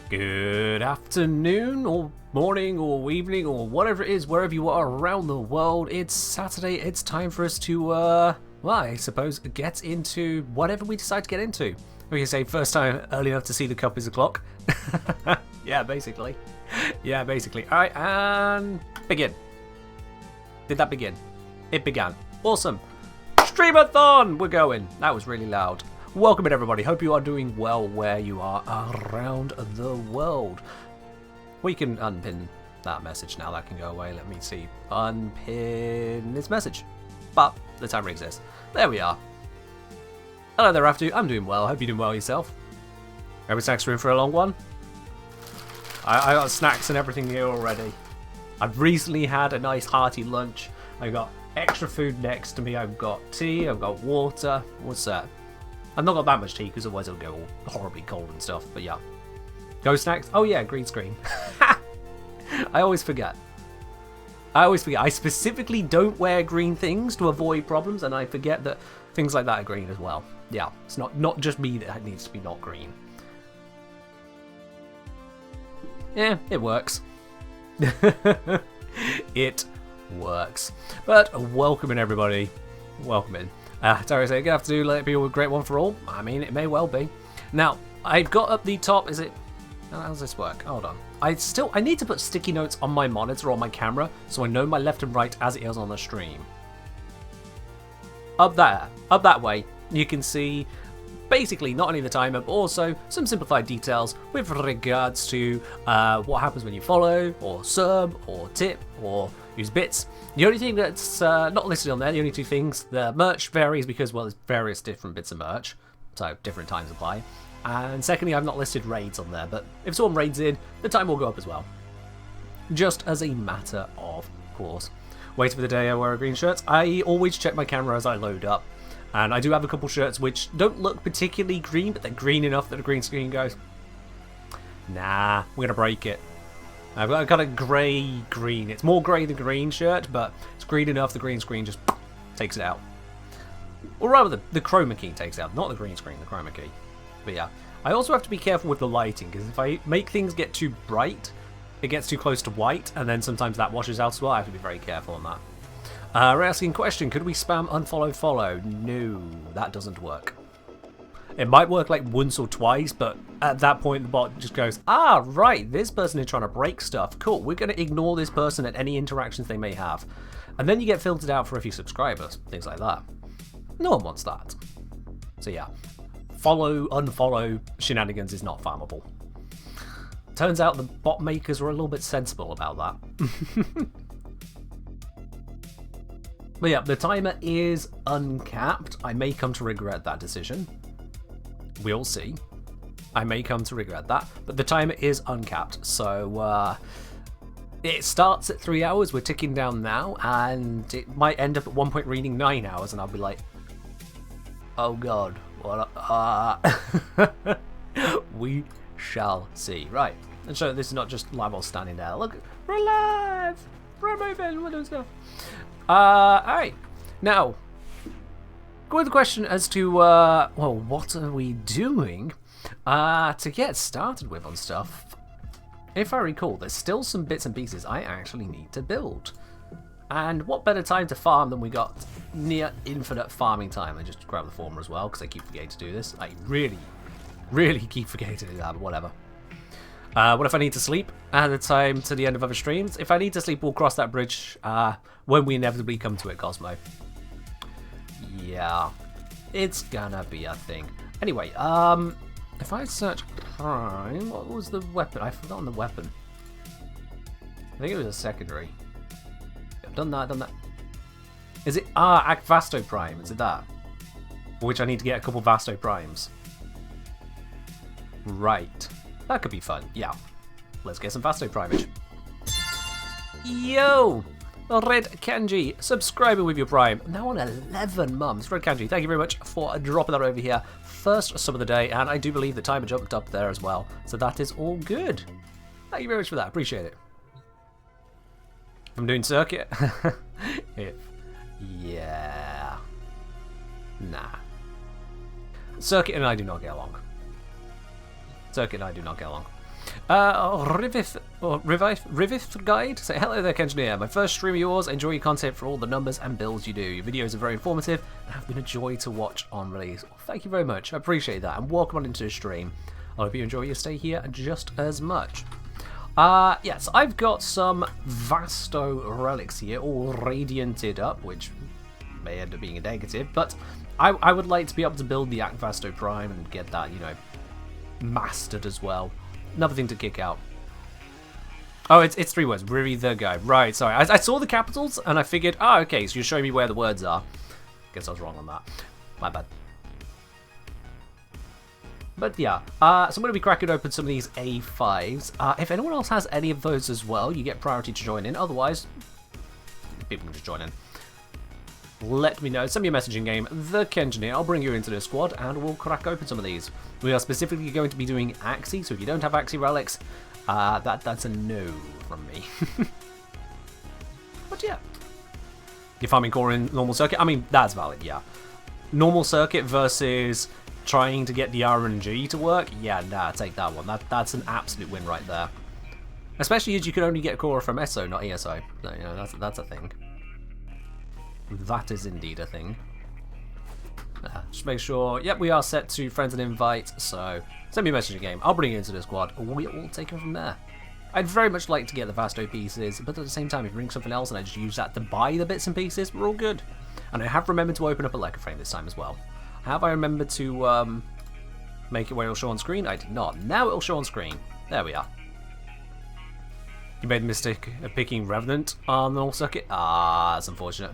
Good afternoon, or morning, or evening, or whatever it is, wherever you are around the world. It's Saturday. It's time for us to, well, I suppose, get into whatever we decide to get into. We can say first time early enough to see the copies o'clock. Yeah, basically. Yeah, basically. All right, and begin. Did that begin? It began. Awesome. STREAMATHON! We're going. That was really loud. Welcome in, everybody. Hope you are doing well where you are around the world. We can unpin that message now. That can go away. Let me see. Unpin this message. But the timer exists. There we are. Hello there, After. I'm doing well. Hope you're doing well yourself. Every snack's room for a long one. I got snacks and everything here already. I've recently had a nice hearty lunch. I got extra food next to me. I've got tea. I've got water. What's that? I've not got that much tea because otherwise it'll go all horribly cold and stuff. But yeah. Go snacks? Oh yeah, green screen. I always forget. I specifically don't wear green things to avoid problems, and I forget that things like that are green as well. Yeah, it's not just me that needs to be not green. Yeah, it works. It works. But welcome in, everybody. Welcome in. Sorry, say good afternoon, let it be a great one for all. I mean, it may well be. Now, I've got up the top, is it? How does this work? Hold on. I need to put sticky notes on my monitor or my camera so I know my left and right as it is on the stream. Up that way, you can see basically not only the timer, but also some simplified details with regards to what happens when you follow, or sub, or tip, or use bits. The only thing that's not listed on there, the only two things, the merch varies because, well, there's various different bits of merch, so different times apply. And secondly, I've not listed raids on there, but if someone raids in, the time will go up as well. Just as a matter of course. Wait for the day I wear a green shirt. I always check my camera as I load up. And I do have a couple shirts which don't look particularly green, but they're green enough that the green screen goes, nah, we're going to break it. I've got a kind of grey-green. It's more grey than green shirt, but it's green enough the green screen just takes it out. Or rather, the chroma key takes it out, not the green screen, the chroma key. But yeah, I also have to be careful with the lighting, because if I make things get too bright, it gets too close to white, and then sometimes that washes out as well. I have to be very careful on that. We're asking question, could we spam unfollow follow? No, that doesn't work. It might work like once or twice, but at that point the bot just goes, ah, right, this person is trying to break stuff. Cool, we're going to ignore this person at any interactions they may have. And then you get filtered out for a few subscribers, things like that. No one wants that. So yeah, follow, unfollow shenanigans is not farmable. Turns out the bot makers were a little bit sensible about that. But yeah, the timer is uncapped. I may come to regret that decision. We'll see. I may come to regret that. But the timer is uncapped. So it starts at 3 hours. We're ticking down now. And it might end up at one point reading 9 hours. And I'll be like, oh God. What? We shall see. Right. And so this is not just live while standing there. Look, we're live. We're moving. We're doing stuff. Alright, now, go with the question as to, well, what are we doing? To get started with on stuff, if I recall, there's still some bits and pieces I actually need to build. And what better time to farm than we got near infinite farming time? I just grab the former as well, because I keep forgetting to do this. I really keep forgetting to do that, but whatever. What if I need to sleep? At the time to the end of other streams. If I need to sleep, we'll cross that bridge when we inevitably come to it, Cosmo. Yeah, it's gonna be a thing. Anyway, if I search Prime, what was the weapon? I've forgotten the weapon. I think it was a secondary. I've done that. Is it? Vasto Prime. Is it that? For which I need to get a couple Vasto Primes. Right. That could be fun, yeah. Let's get some Vasto Primage. Yo! Red Kanji, subscribing with your Prime. Now on 11 months. Red Kanji, thank you very much for dropping that over here. First sub of the day, and I do believe the timer jumped up there as well. So that is all good. Thank you very much for that, appreciate it. I'm doing circuit. Yeah. Nah. Circuit and I do not get along. Circuit and I do not get along. Rivith Guide. Say hello there, Kenjineer. My first stream of yours. Enjoy your content for all the numbers and builds you do. Your videos are very informative and have been a joy to watch on release. Well, thank you very much. I appreciate that. And welcome on into the stream. I hope you enjoy your stay here just as much. Yes, I've got some Vasto relics here, all radianted up, which may end up being a negative, but I would like to be able to build the Vasto Prime and get that, you know, mastered as well. Another thing to kick out. Oh, it's 3 words. Riri the guy. Right, sorry. I saw the capitals and I figured, oh, okay, so you're showing me where the words are. Guess I was wrong on that. My bad. But yeah, so I'm going to be cracking open some of these A5s. If anyone else has any of those as well, you get priority to join in. Otherwise, people can just join in. Let me know. Send me a message in game, the Kenjineer. I'll bring you into the squad and we'll crack open some of these. We are specifically going to be doing Axie, so if you don't have Axie relics, that's a no from me. But yeah. You're farming core in normal circuit? I mean, that's valid, yeah. Normal circuit versus trying to get the RNG to work? Yeah, nah, take that one. That's an absolute win right there. Especially as you can only get core from ESO, not ESO. So, you know, that's a thing. That is indeed a thing. Just make sure, yep, we are set to friends and invite, so send me a message in game. I'll bring you into the squad. We'll take it from there. I'd very much like to get the Vasto pieces, but at the same time, if you bring something else and I just use that to buy the bits and pieces, we're all good. And I have remembered to open up a Warframe this time as well. Have I remembered to make it where it'll show on screen? I did not. Now it'll show on screen. There we are. You made the mistake of picking Revenant on the normal circuit? Ah, that's unfortunate.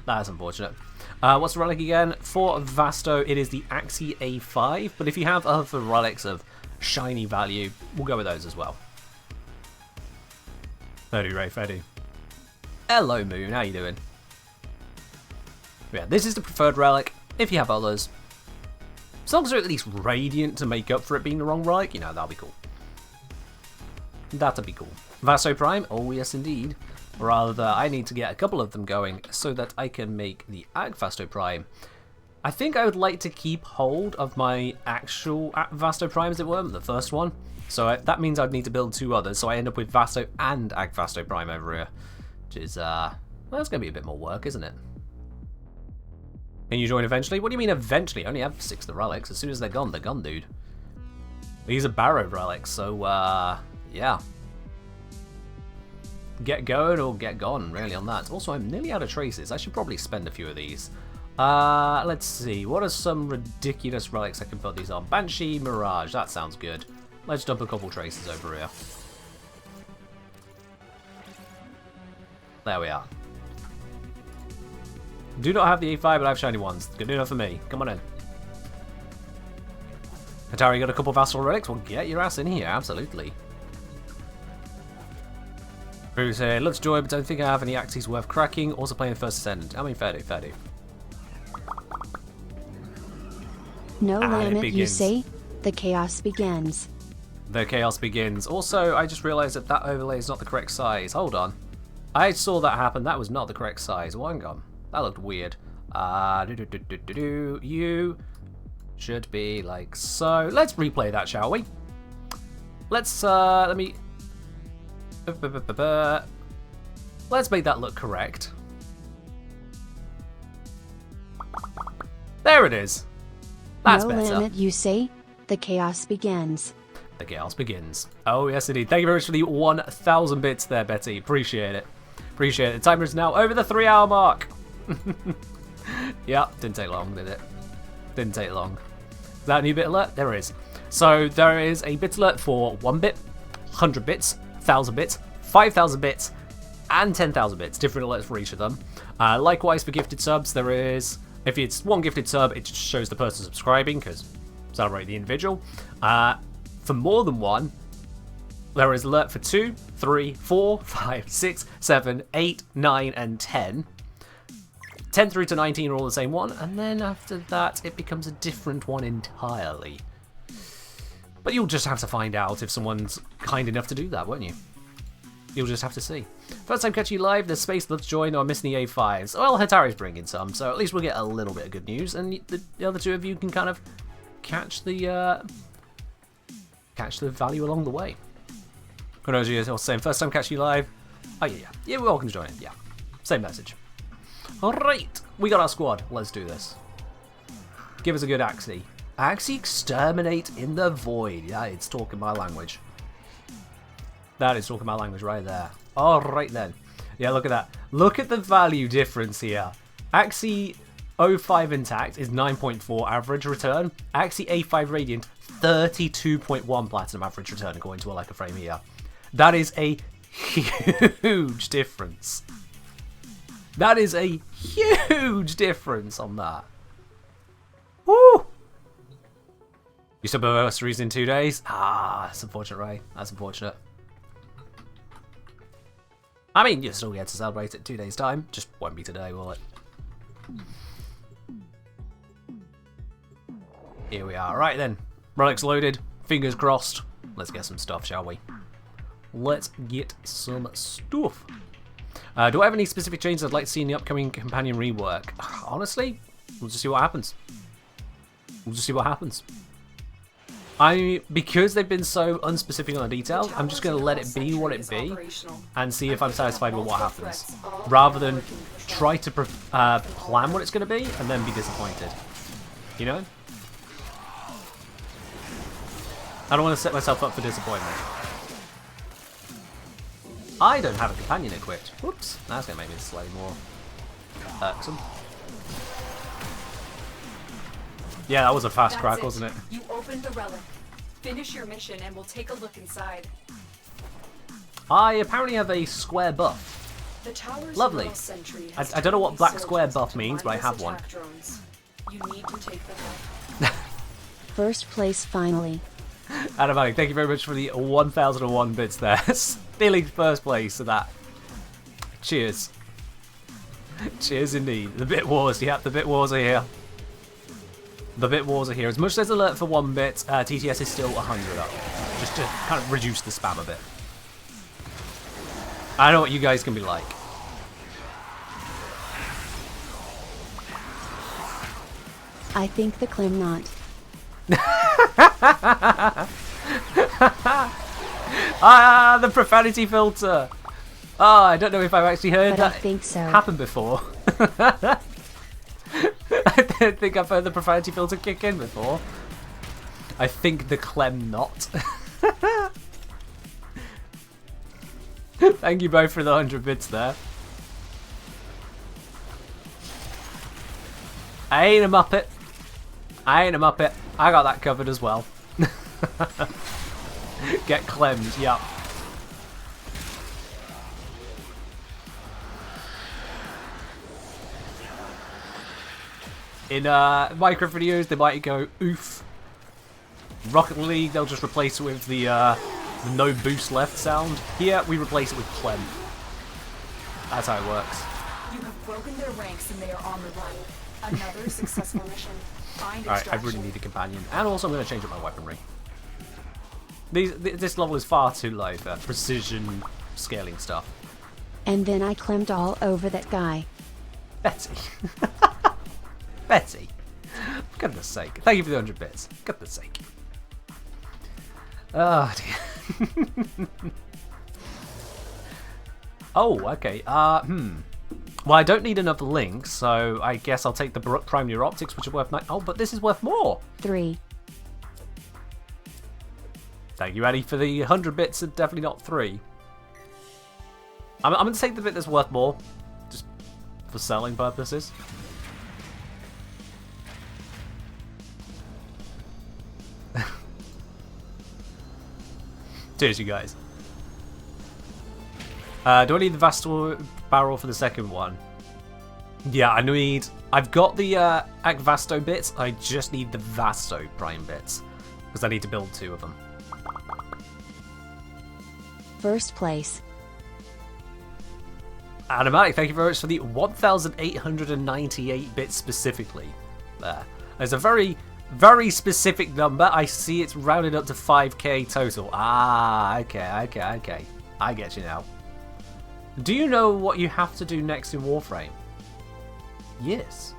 That is unfortunate. What's the relic again? For Vasto, it is the Axie A5, but if you have other relics of shiny value, we'll go with those as well. Freddy, Ray, Freddy. Hello, Moon. How you doing? Yeah, this is the preferred relic. If you have others, as long as they're at least radiant to make up for it being the wrong relic, you know, that'll be cool. That'll be cool. Vasto Prime? Oh, yes, indeed. Rather, I need to get a couple of them going so that I can make the Vasto Prime. I think I would like to keep hold of my actual Vasto Prime, as it were, the first one. So that means I'd need to build 2 others, so I end up with Vasto and Vasto Prime over here. Which is, well, that's going to be a bit more work, isn't it? Can you join eventually? What do you mean eventually? I only have 6 of the relics. As soon as they're gone, dude. These are Barrow relics, so, yeah. Get going or get gone, really, on that. Also, I'm nearly out of traces. I should probably spend a few of these. Let's see. What are some ridiculous relics I can put these on? Banshee, Mirage. That sounds good. Let's dump a couple traces over here. There we are. Do not have the A5, but I have shiny ones. Good enough for me. Come on in. Atari, got a couple of Vassal relics? Well, get your ass in here. Absolutely. Bruce here, loves joy, but don't think I have any Axies worth cracking. Also playing First Ascendant. I mean, fair do. No limit, you say? The chaos begins. The chaos begins. Also, I just realised that overlay is not the correct size. Hold on. I saw that happen. That was not the correct size. Well, hang on. That looked weird. You should be like so. Let's replay that, shall we? Let's, let me... Let's make that look correct. There it is. That's better. No limit, you say? The chaos begins. The chaos begins. Oh, yes, indeed. Thank you very much for the 1,000 bits there, Betty. Appreciate it. Appreciate it. The timer is now over the 3-hour mark. Yeah, didn't take long, did it? Didn't take long. Is that a new bit alert? There is. So there is a bit alert for 1 bit, 100 bits, 1,000 bits, 5,000 bits, and 10,000 bits. Different alerts for each of them. Likewise for gifted subs, there is, if it's 1 gifted sub, it just shows the person subscribing, because celebrate the individual. For more than 1, there is alert for 2, 3, 4, 5, 6, 7, 8, 9, and 10. 10 through to 19 are all the same one, and then after that, it becomes a different one entirely. But you'll just have to find out if someone's kind enough to do that, won't you? You'll just have to see. First time catching you live, there's space, let's join, or I'm missing the A5s. Well, Hatari's bringing some, so at least we'll get a little bit of good news, and the other 2 of you can kind of catch the value along the way. Chronology is also saying, first time catching you live. Oh, yeah. Yeah, we're welcome to join in. Yeah. Same message. Alright. We got our squad. Let's do this. Give us a good Axie. Axie exterminate in the void. Yeah, it's talking my language. That is talking my language right there. Alright then. Yeah, look at that. Look at the value difference here. Axie 05 intact is 9.4 average return. Axie A5 Radiant, 32.1 platinum average return according to a Leica frame here. That is a huge difference. That is a huge difference on that. Woo! You sub anniversaries in 2 days? Ah, that's unfortunate, Ray. That's unfortunate. I mean, you still get to celebrate it in 2 days' time. Just won't be today, will it? Here we are. Right then. Relics loaded. Fingers crossed. Let's get some stuff, shall we? Let's get some stuff. Do I have any specific changes I'd like to see in the upcoming companion rework? Honestly, we'll just see what happens. We'll just see what happens. Because they've been so unspecific on the details, I'm just going to let it be what it be and see if I'm satisfied with what happens, rather than try to plan what it's going to be and then be disappointed. You know? I don't want to set myself up for disappointment. I don't have a companion equipped. Whoops, that's going to make me slightly more irksome. Yeah, that was a fast crack, wasn't it? You opened the relic. Finish your mission and we'll take a look inside. I apparently have a square buff. The tower's lovely. I don't know what black square buff means, but I have one. You need to take them. First place finally. Adamanic, thank you very much for the 1001 bits there. Stealing first place to that. Cheers. Cheers indeed. The bit wars, yeah, the bit wars are here. The bit wars are here. As much as alert for 1 bit, TTS is still 100 up. Just to kind of reduce the spam a bit. I know what you guys can be like. I think the Clem not. Ah, the profanity filter. Ah, I don't know if I've actually heard that I think so. happen before. I don't think I've heard the profanity filter kick in before. I think the Clem not. Thank you both for the 100 bits there. I ain't a Muppet. I ain't a Muppet. I got that covered as well. Get clemmed, yep. In Minecraft videos, they might go oof. Rocket League, they'll just replace it with the no boost left sound. Here, we replace it with clem. That's how it works. You have broken their ranks and they are on the run. Another successful mission. Alright, I really need a companion. And also I'm going to change up my weaponry. This level is far too low for precision scaling stuff. And then I clemmed all over that guy. Betty. Betty. For goodness sake. Thank you for the 100 bits. For goodness sake. Oh dear. Oh, okay. Well, I don't need enough links, so I guess I'll take the prime neuroptics, which are worth 9. Oh, but this is worth more. 3. Thank you, Addy, for the 100 bits and definitely not 3. I'm going to take the bit that's worth more, just for selling purposes. Cheers, you guys. Do I need the Vasto barrel for the second one? Yeah, I've got the Vasto bits, I just need the Vasto prime bits. Because I need to build 2 of them. First place. Animatic, thank you very much for the 1,898 bits specifically. There. There's a very, very specific number. I see it's rounded up to 5k total. Ah, okay. I get you now. Do you know what you have to do next in Warframe? Yes.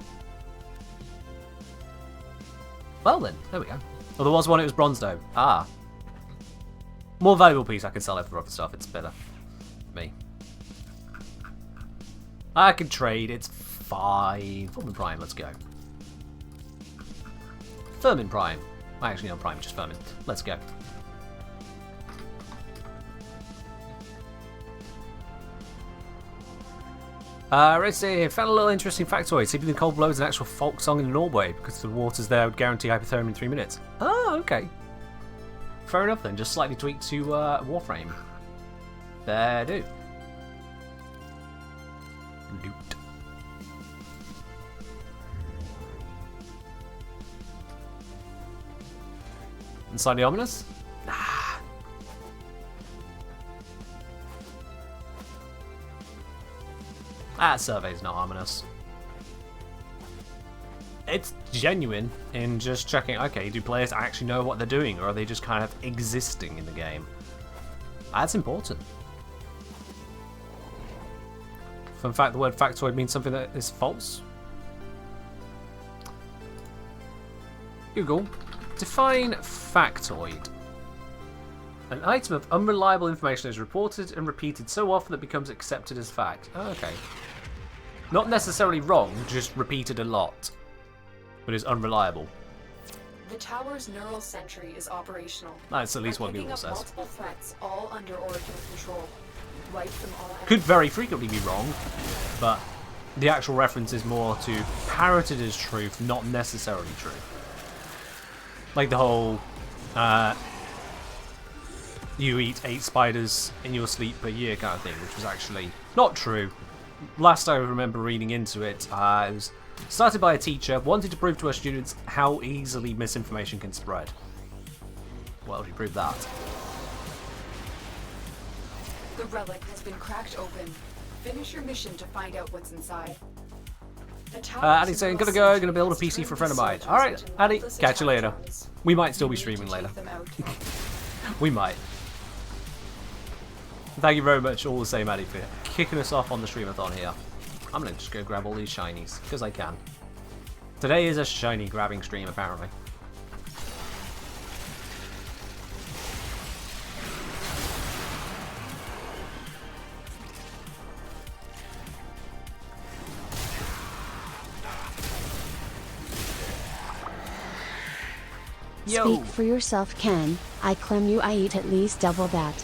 Well then, there we go. Oh, there was one, it was Bronze Dome. Ah. More valuable piece I can sell it for other stuff. It's better. Me. I can trade. It's 5. Fulmin Prime, let's go. Firmin Prime. Actually, no Prime, just Firmin. Let's go. Let's see, found a little interesting factoid. Sleeping in cold below is an actual folk song in Norway because the waters there would guarantee hypothermia in 3 minutes. Oh, okay. Fair enough then, just slightly tweaked to Warframe. There do. Loot. And slightly ominous? Nah. That survey's not ominous. It's genuine in just checking, okay, do players actually know what they're doing, or are they just kind of existing in the game? That's important. Fun fact, the word factoid means something that is false. Google, define factoid. An item of unreliable information is reported and repeated so often that it becomes accepted as fact. Oh, okay. Not necessarily wrong, just repeated a lot. But is unreliable. The tower's neural sentry is operational. That's at least what Google says. Multiple threats, all under Origin control. Wipe them all out. Could very frequently be wrong, but the actual reference is more to parroted as truth, not necessarily true. Like the whole, you eat 8 spiders in your sleep per year kind of thing, which was actually not true. Last I remember reading into it, it was started by a teacher wanting to prove to her students how easily misinformation can spread. Well, she proved that. The relic has been cracked open. Finish your mission to find out what's inside. Addy's saying, gonna build a PC for a friend of mine. Alright, Addy, catch you later. We might still be streaming later. We might. Thank you very much all the same, Addy, for kicking us off on the streamathon here. I'm gonna just go grab all these shinies, because I can. Today is a shiny grabbing stream, apparently. Yo. Speak for yourself, Ken. I claim you I eat at least double that.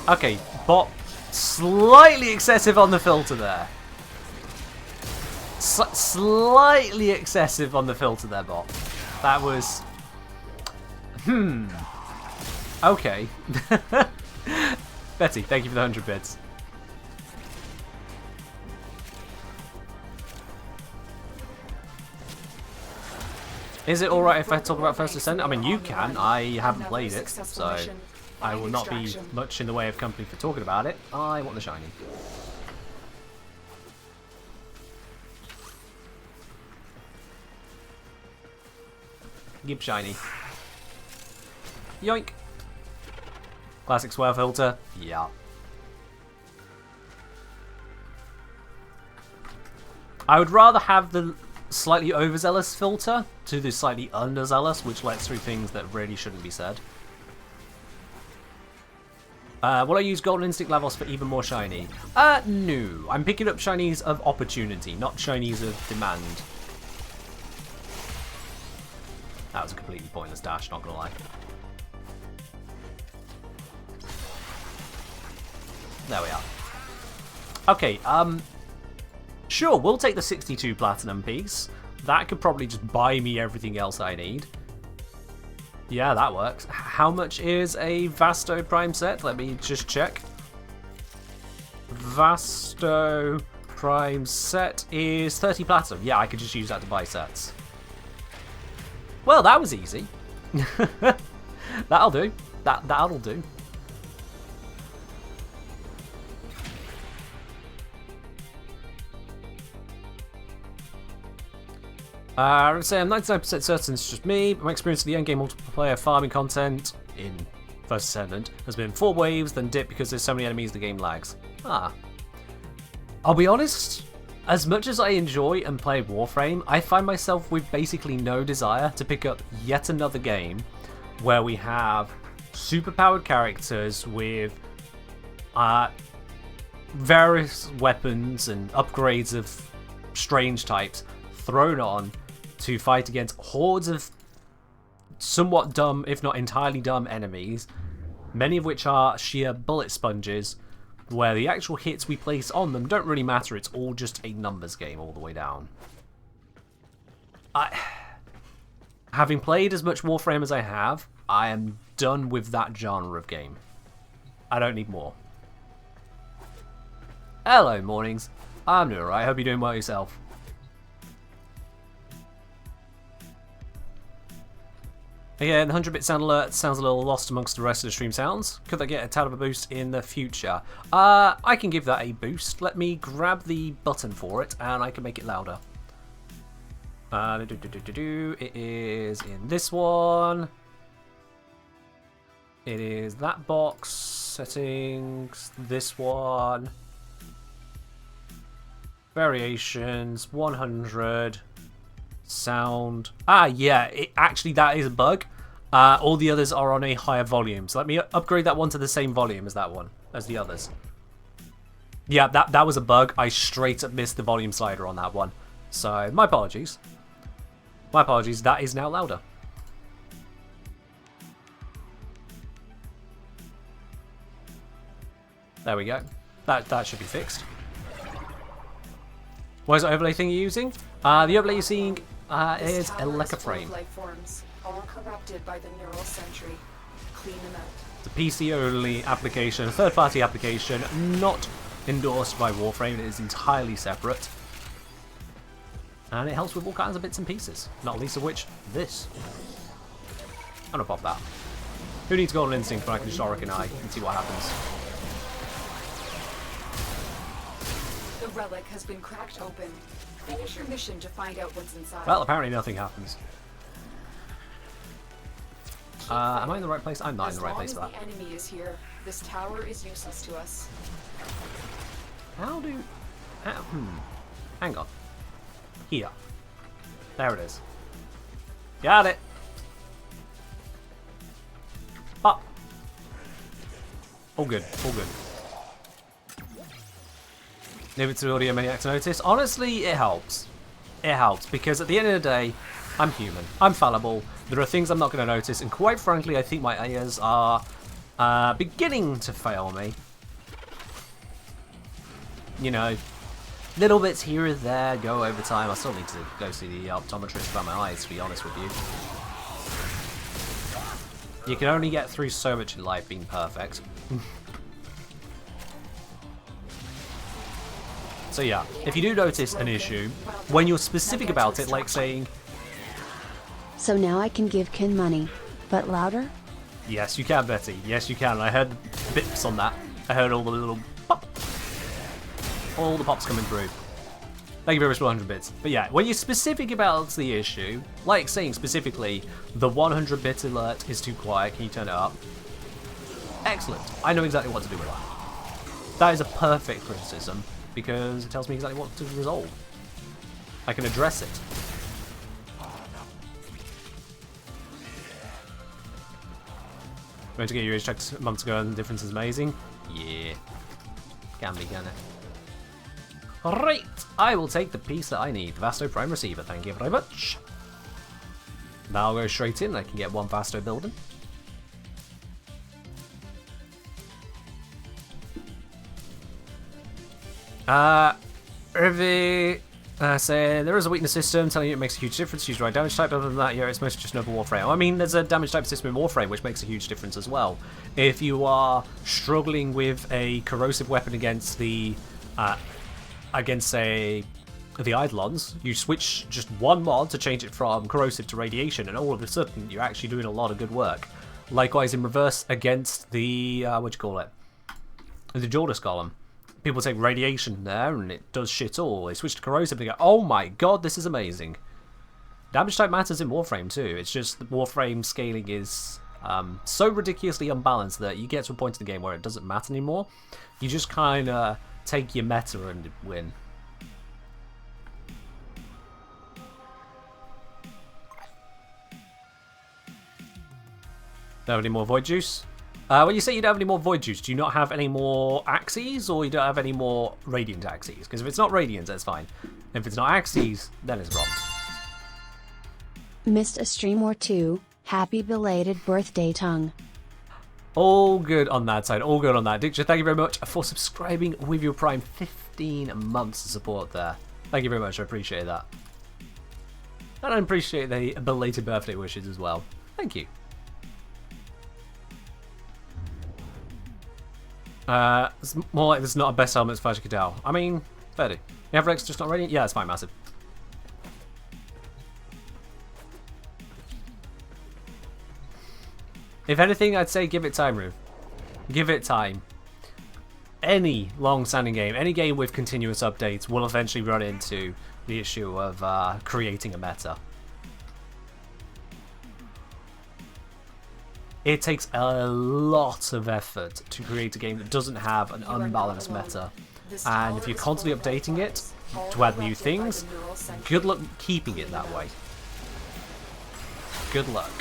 Okay, bot, slightly excessive on the filter there. Slightly excessive on the filter there, bot. That was... Okay. Betty, thank you for the 100 bits. Is it alright if I talk about First Ascent? I mean, you can. I haven't played it, so I will not be much in the way of company for talking about it. I want the shiny. Give shiny. Yoink. Classic swear filter. Yeah. I would rather have the slightly overzealous filter to the slightly underzealous, which lets through things that really shouldn't be said. Will I use Golden Instinct levels for even more shiny? No. I'm picking up shinies of opportunity, not shinies of demand. That was a completely pointless dash, not gonna lie. There we are. Okay, sure, we'll take the 62 platinum piece. That could probably just buy me everything else I need. Yeah, that works. How much is a Vasto Prime set? Let me just check. Vasto Prime set is 30 platinum. Yeah, I could just use that to buy sets. Well, that was easy. That'll do. That'll do. I would say I'm 99% certain it's just me, but my experience of the endgame multiplayer farming content in First Ascendant has been 4 waves, then dip because there's so many enemies the game lags. I'll be honest, as much as I enjoy and play Warframe, I find myself with basically no desire to pick up yet another game where we have superpowered characters with various weapons and upgrades of strange types thrown on to fight against hordes of somewhat dumb, if not entirely dumb, enemies, many of which are sheer bullet sponges, where the actual hits we place on them don't really matter. It's all just a numbers game all the way down. Having played as much Warframe as I have, I am done with that genre of game. I don't need more. Hello, mornings. I'm doing alright. I hope you're doing well yourself. Again, 100-bit sound alert sounds a little lost amongst the rest of the stream sounds. Could that get a tad of a boost in the future? I can give that a boost. Let me grab the button for it, and I can make it louder. It is in this one. It is that box. Settings. This one. Variations. 100. Sound. Yeah, actually that is a bug. All the others are on a higher volume, so let me upgrade that one to the same volume as that one, as the others. Yeah, that was a bug. I straight up missed the volume slider on that one, so my apologies. My apologies. That is now louder. There we go. That should be fixed. What is the overlay thing you're using? The overlay you're seeing is a Warframe. Life forms, all corrupted by the neural sentry. Clean them out. It's a PC-only application, a third-party application, not endorsed by Warframe. It is entirely separate. And it helps with all kinds of bits and pieces, not least of which, this. I'm gonna pop that. Who needs Golden Instinct when I can just Auric an Eye and see what happens? The relic has been cracked open. Finish your mission to find out what's inside. Well, apparently nothing happens. Am I in the right place? I'm not in the right place for that. As long as the enemy is here, this tower is useless to us. Hang on. Here. There it is. Got it. Up. All good. All good. Leave it to Audio Maniac to notice. Honestly, it helps. It helps, because at the end of the day, I'm human. I'm fallible. There are things I'm not going to notice, and quite frankly, I think my ears are beginning to fail me. You know, little bits here and there go over time. I still need to go see the optometrist about my eyes, to be honest with you. You can only get through so much in life being perfect. So yeah, if you do notice an issue, when you're specific about it, like saying... So now I can give Ken money, but louder? Yes, you can, Betty. Yes, you can. I heard bips on that. I heard all the little pop. All the pops coming through. Thank you very much for 100 bits. But yeah, when you're specific about the issue, like saying specifically, the 100-bit alert is too quiet, can you turn it up? Excellent. I know exactly what to do with that. That is a perfect criticism, because it tells me exactly what to resolve. I can address it. Went to get your age checked months ago and the difference is amazing. Yeah. Can be, can it? Alright, I will take the piece that I need. Vasto Prime Receiver, thank you very much. Now I'll go straight in, I can get one Vasto building. Irvi say there is a weakness system telling you it makes a huge difference. Use the right damage type. Other than that, yeah, it's mostly just another Warframe. I mean, there's a damage type system in Warframe which makes a huge difference as well. If you are struggling with a corrosive weapon against the, say, the Eidolons, you switch just one mod to change it from corrosive to radiation, and all of a sudden you're actually doing a lot of good work. Likewise, in reverse against the the Jordis Golem. People take radiation there and it does shit all. They switch to corrosive and they go, oh my god, this is amazing. Damage type matters in Warframe too. It's just the Warframe scaling is so ridiculously unbalanced that you get to a point in the game where it doesn't matter anymore. You just kind of take your meta and win. Don't have any more Void Juice? When you say you don't have any more Void Juice, do you not have any more Axes, or you don't have any more Radiant Axes? Because if it's not Radiant, that's fine. If it's not Axes, then it's wrong. Missed a stream or two. Happy belated birthday, tongue. All good on that side. All good on that. Dicture, thank you very much for subscribing with your Prime. 15 months of support there. Thank you very much. I appreciate that. And I appreciate the belated birthday wishes as well. Thank you. It's more like there's not a best helmet as far as you can tell. I mean, fair do. You have Rex just not ready? Yeah, it's fine, massive. If anything, I'd say give it time, Rue. Give it time. Any long-standing game, any game with continuous updates will eventually run into the issue of creating a meta. It takes a lot of effort to create a game that doesn't have an unbalanced meta. And if you're constantly updating it to add new things, good luck keeping it that way. Good luck.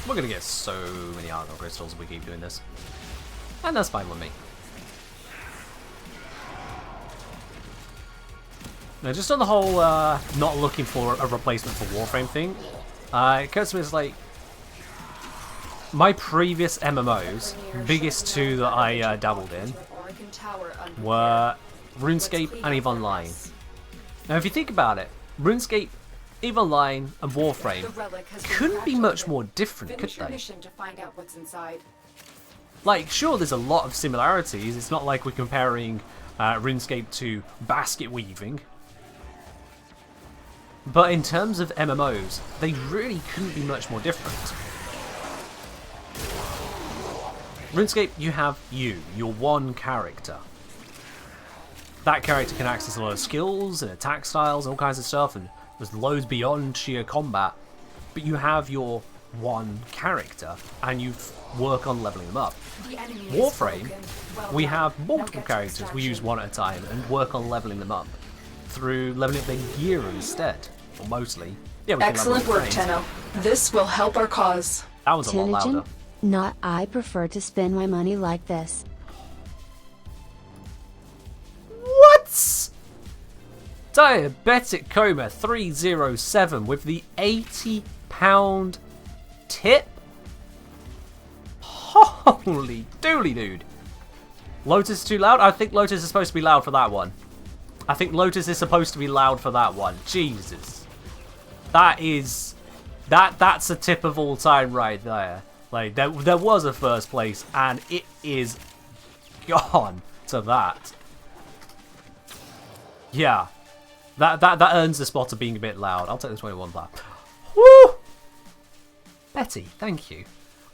We're gonna get so many Argon Crystals if we keep doing this. And that's fine with me. Now, just on the whole not looking for a replacement for Warframe thing, it occurs to me as like my previous MMOs, biggest two that I dabbled in, were RuneScape and EVE Online. Now, if you think about it, RuneScape, EVE Online, and Warframe couldn't be much more different, could they? Like, sure, there's a lot of similarities. It's not like we're comparing RuneScape to basket weaving. But in terms of MMOs, they really couldn't be much more different. RuneScape, you have your one character. That character can access a lot of skills and attack styles and all kinds of stuff, and there's loads beyond sheer combat. But you have your one character, and you work on leveling them up. Warframe, we have multiple characters. We use one at a time and work on leveling them up through leveling up their gear instead, or mostly. Yeah, we can excellent work, Tenno. This will help our cause. That was a lot louder. Not I prefer to spend my money like this. What? Diabetic Coma 307 with the £80 tip? Holy dooly dude. Lotus is too loud? I think Lotus is supposed to be loud for that one. I think Lotus is supposed to be loud for that one. Jesus. That is... That's a tip of all time right there. Like, there was a first place, and it is gone to that. Yeah. That earns the spot of being a bit loud. I'll take the 21 bar. Woo! Betty, thank you.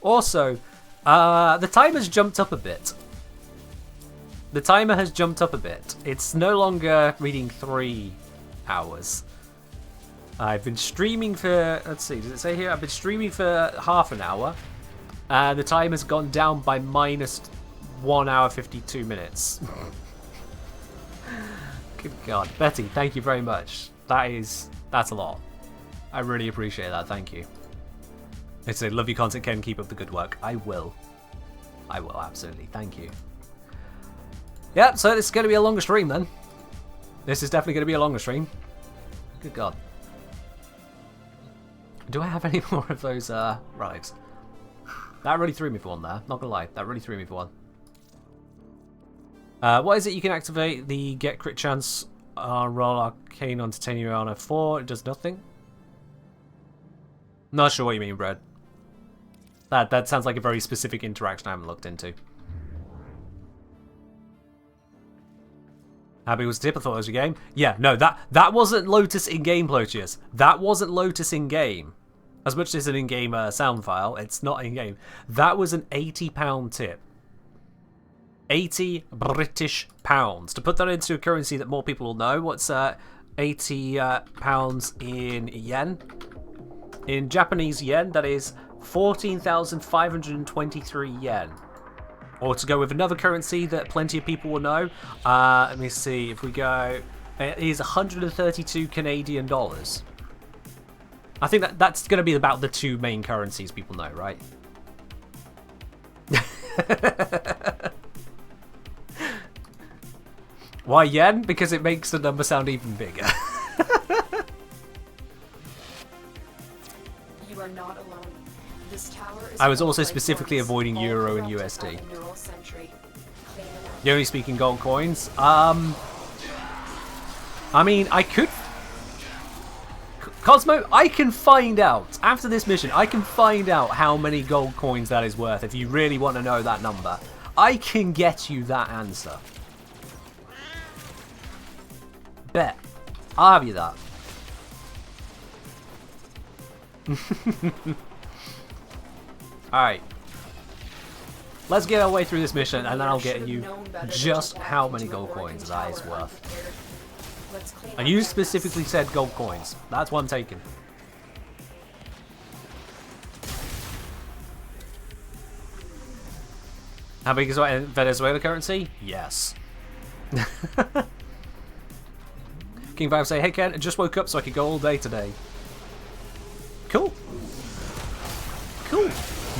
Also, the timer's jumped up a bit. The timer has jumped up a bit. It's no longer reading 3 hours. I've been streaming for, let's see, does it say here? I've been streaming for half an hour. The time has gone down by minus 1 hour 52 minutes. Good God. Betty, thank you very much. That's a lot. I really appreciate that, thank you. I say, love your content, Ken, keep up the good work. I will. I will, absolutely, thank you. Yep, so this is going to be a longer stream then. This is definitely going to be a longer stream. Good God. Do I have any more of those relics? That really threw me for one there, not gonna lie. That really threw me for one. What is it? You can activate the get crit chance roll arcane on titanium on F4. It does nothing. Not sure what you mean, Brad. That sounds like a very specific interaction I haven't looked into. How big was the tip? I thought it was a game. Yeah, no, that wasn't Lotus in-game, Plotius. That wasn't Lotus in-game. As much as an in-game sound file, it's not in-game. That was an £80 tip. 80 British pounds. To put that into a currency that more people will know, what's 80 pounds in yen? In Japanese yen, that is 14,523 yen. Or to go with another currency that plenty of people will know, let me see, if we go, it is 132 Canadian dollars. I think that's going to be about the two main currencies people know, right? Why yen? Because it makes the number sound even bigger. You are not alone. This tower is I was also specifically avoiding euro and USD. You only speaking gold coins? I mean, I could... Cosmo, I can find out. After this mission, I can find out how many gold coins that is worth if you really want to know that number. I can get you that answer. Bet. I'll have you that. Alright. Let's get our way through this mission and then I'll get you just how many gold coins that is worth. And you specifically said gold coins. That's what I'm taking. How big is Venezuela currency? Yes. King 5 say, hey Ken, I just woke up so I could go all day today. Cool. Cool.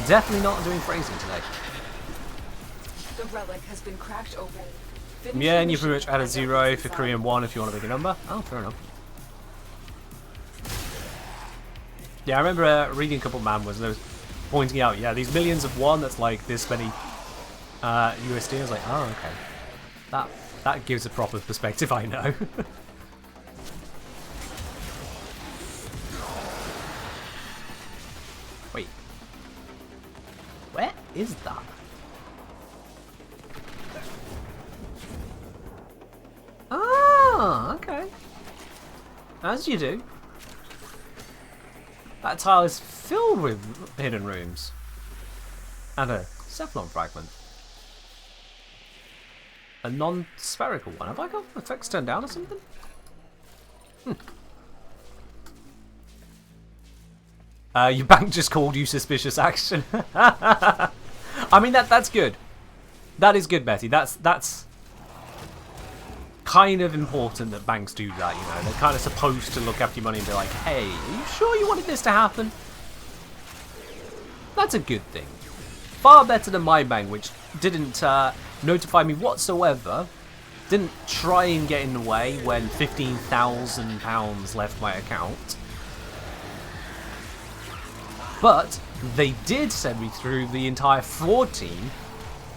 Definitely not doing phrasing today. The relic has been cracked open. Yeah, and you pretty much add a 0 for Korean 1 if you want a bigger number. Oh, fair enough. Yeah, I remember reading a couple of manuals and they was pointing out, yeah, these millions of 1, that's like this many USD. I was like, oh, okay. That gives a proper perspective, I know. Wait. Where is that? Ah, okay. As you do. That tile is filled with hidden rooms. And a Cephalon fragment. A non-spherical one. Have I got effects turned down or something? Your bank just called you suspicious action. I mean, that's good. That is good, Betty. That's kind of important that banks do that, you know. They're kind of supposed to look after your money and be like, hey, are you sure you wanted this to happen? That's a good thing. Far better than my bank, which didn't notify me whatsoever. Didn't try and get in the way when £15,000 left my account. But they did send me through the entire fraud team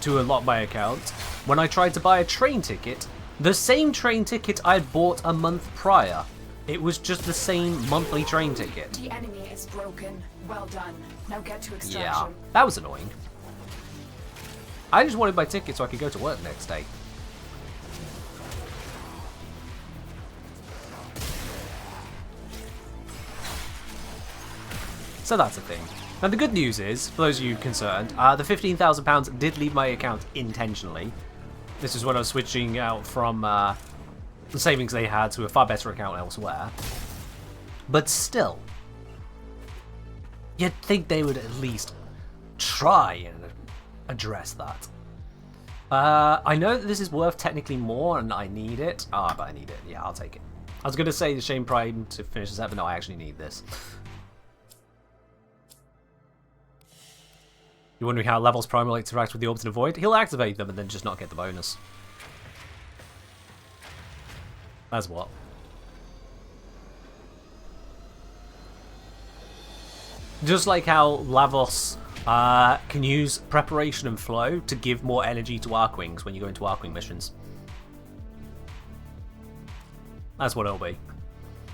to unlock my account when I tried to buy a train ticket. The same train ticket I'd bought a month prior. It was just the same monthly train ticket. The enemy is broken. Well done. Now get to extraction. Yeah, that was annoying. I just wanted my ticket so I could go to work next day. So that's a thing. And the good news is, for those of you concerned, the £15,000 did leave my account intentionally. This is when I was switching out from the savings they had to a far better account elsewhere. But still, you'd think they would at least try and address that. I know that this is worth technically more and I need it. Ah, but I need it. Yeah, I'll take it. I was going to say the Shame Prime to finish this up, but no, I actually need this. You're wondering how Levels Prime will interact with the Orbs in a Void? He'll activate them and then just not get the bonus. As what? Just like how Lavos can use Preparation and Flow to give more energy to Arcwings when you go into Arcwing missions. That's what it'll be.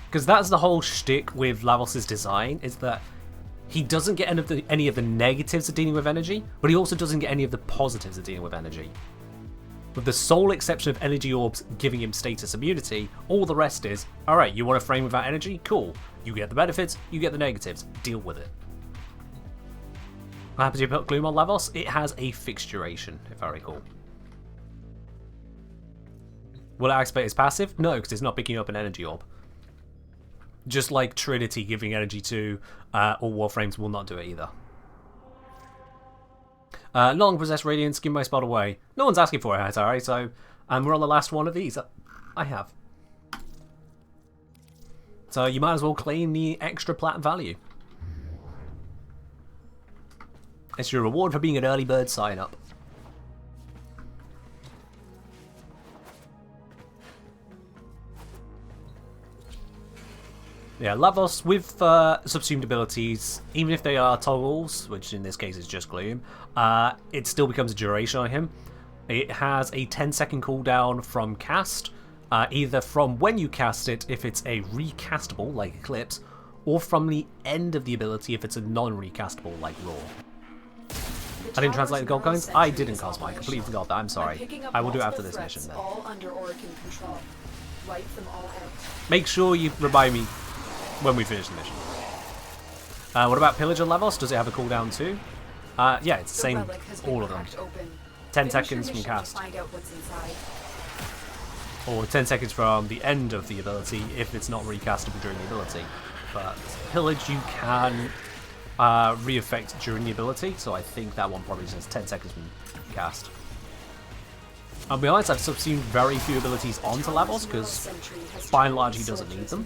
Because that's the whole shtick with Lavos' design, is that he doesn't get any of the negatives of dealing with energy, but he also doesn't get any of the positives of dealing with energy. With the sole exception of energy orbs giving him status immunity, all the rest is, alright, you want a frame without energy? Cool. You get the benefits, you get the negatives. Deal with it. What happens if you put Gloom on Lavos? It has a fixturation, if I recall. Will it activate his passive? No, because it's not picking up an energy orb. Just like Trinity giving energy to all Warframes will not do it either. Long possess radiance, give my spot away. No one's asking for it, alright, so... And we're on the last one of these. I have. So you might as well claim the extra plat value. It's your reward for being an early bird sign up. Yeah, Lavos with subsumed abilities, even if they are toggles, which in this case is just Gloom, it still becomes a duration on him. It has a 10-second cooldown from cast, either from when you cast it if it's a recastable, like Eclipse, or from the end of the ability if it's a non-recastable, like Raw. I didn't translate the gold coins? I didn't, Cosmo. I completely forgot that. I'm sorry. I will do it after this mission then. Make sure you remind me when we finish the mission. What about Pillage and Lavos? Does it have a cooldown too? Yeah, it's the same, all of them. 10 seconds from cast. Or 10 seconds from the end of the ability if it's not recastable during the ability. But Pillage you can re-effect during the ability, so I think that one probably says 10 seconds from cast. I'll be honest, I've subsumed very few abilities onto Lavos because by and large he doesn't need them.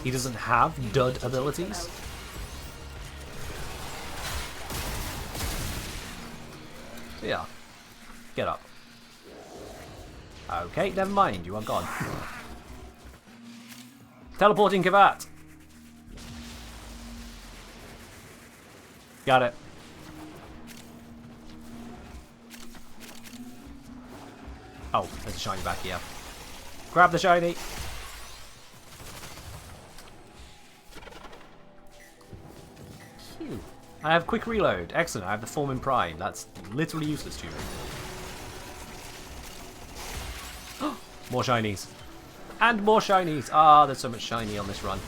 He doesn't have dud abilities. Yeah. Get up. Okay, never mind, you are gone. Teleporting Kavat! Got it. Oh, there's a shiny back here. Grab the shiny! Phew. I have quick reload. Excellent, I have the form in Prime. That's literally useless to me. More shinies. And more shinies! Ah, there's so much shiny on this run.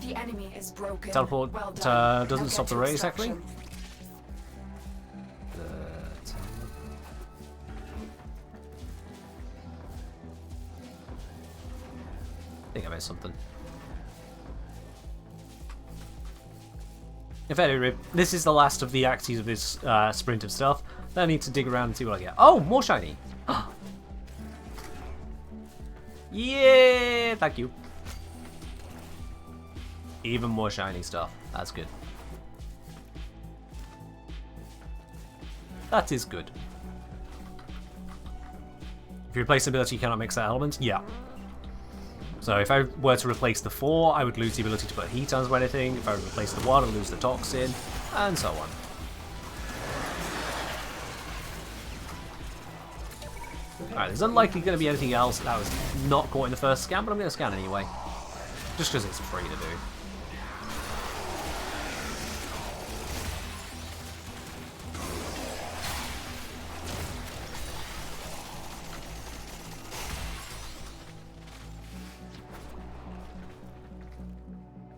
The enemy is broken. Teleport well done. doesn't stop the race, actually. I think I missed something. In fact, this is the last of the axes of this sprint of stuff. Then I need to dig around and see what I get. Oh, more shiny! Yeah, thank you. Even more shiny stuff. That's good. That is good. If you replace the ability, you cannot mix that element? Yeah. So if I were to replace the 4, I would lose the ability to put heat on or anything. If I would replace the 1, I'd lose the toxin, and so on. Alright, there's unlikely going to be anything else that was not caught in the first scan, but I'm going to scan anyway. Just because it's free to do.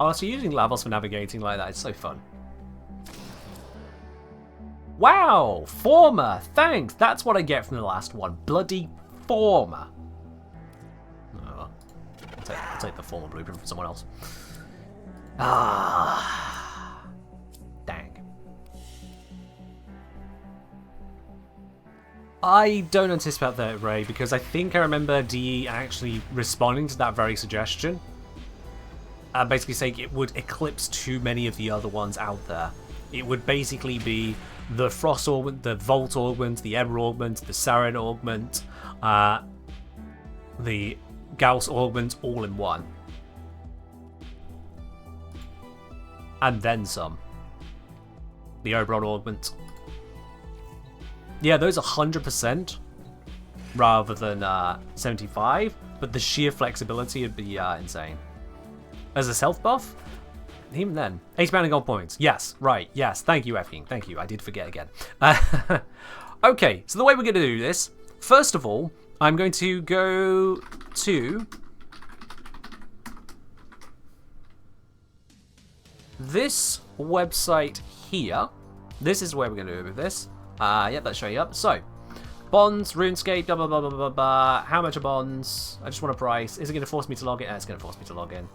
Oh, so using Lavos for navigating like that is so fun. Wow! Former! Thanks! That's what I get from the last one. Bloody Former. Oh, I'll take the Former blueprint from someone else. Ah. Dang. I don't anticipate that, Ray, because I think I remember DE actually responding to that very suggestion. Basically saying it would eclipse too many of the other ones out there. It would basically be the Frost Augment, the Volt Augment, the Ember Augment, the Sarin Augment, the Gauss Augment all in one. And then some. The Oberon Augment. Yeah, those 100% rather than 75, but the sheer flexibility would be insane. As a self buff? Even then. 80 pound gold points. Yes, right. Yes. Thank you, F-King. Thank you. I did forget again. Okay, so the way we're going to do this, first of all, I'm going to go to this website here. This is where we're going to do it with this. Yep, that's showing up. So, Bonds, RuneScape, blah, blah, blah, blah, blah, blah. How much are bonds? I just want a price. Is it going to force me to log in? It's going to force me to log in.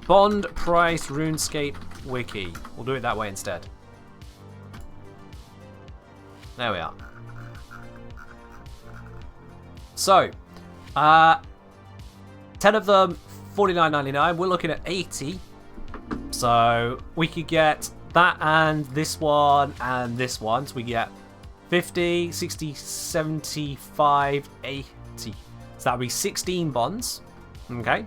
Bond, price, RuneScape, wiki. We'll do it that way instead. There we are. So, 10 of them, $49.99. We're looking at 80. So, we could get that and this one and this one. So, we get 50, 60, 75, 80. So, that would be 16 bonds. Okay.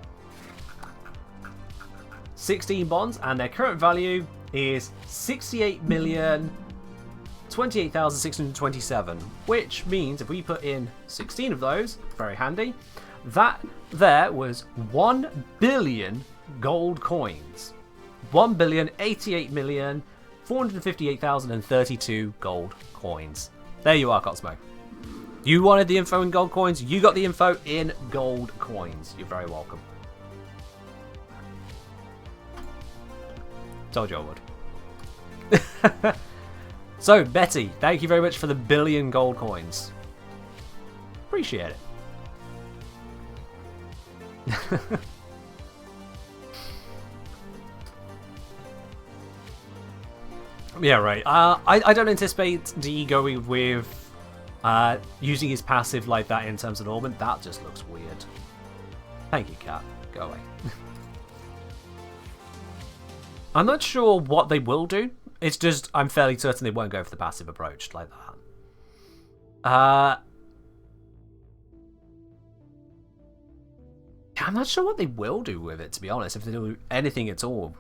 16 bonds, and their current value is 68,028,627, which means if we put in 16 of those, very handy, that there was 1 billion gold coins. 1,088,458,032 gold coins. There you are, Cosmo. You wanted the info in gold coins, you got the info in gold coins. You're very welcome. Told you I would. So, Betty, thank you very much for the 1 billion gold coins. Appreciate it. Yeah, right. I don't anticipate D going with using his passive like that in terms of Norman. That just looks weird. Thank you, Cat. Go away. I'm not sure what they will do. It's just, I'm fairly certain they won't go for the passive approach like that. I'm not sure what they will do with it, to be honest, if they do anything at all.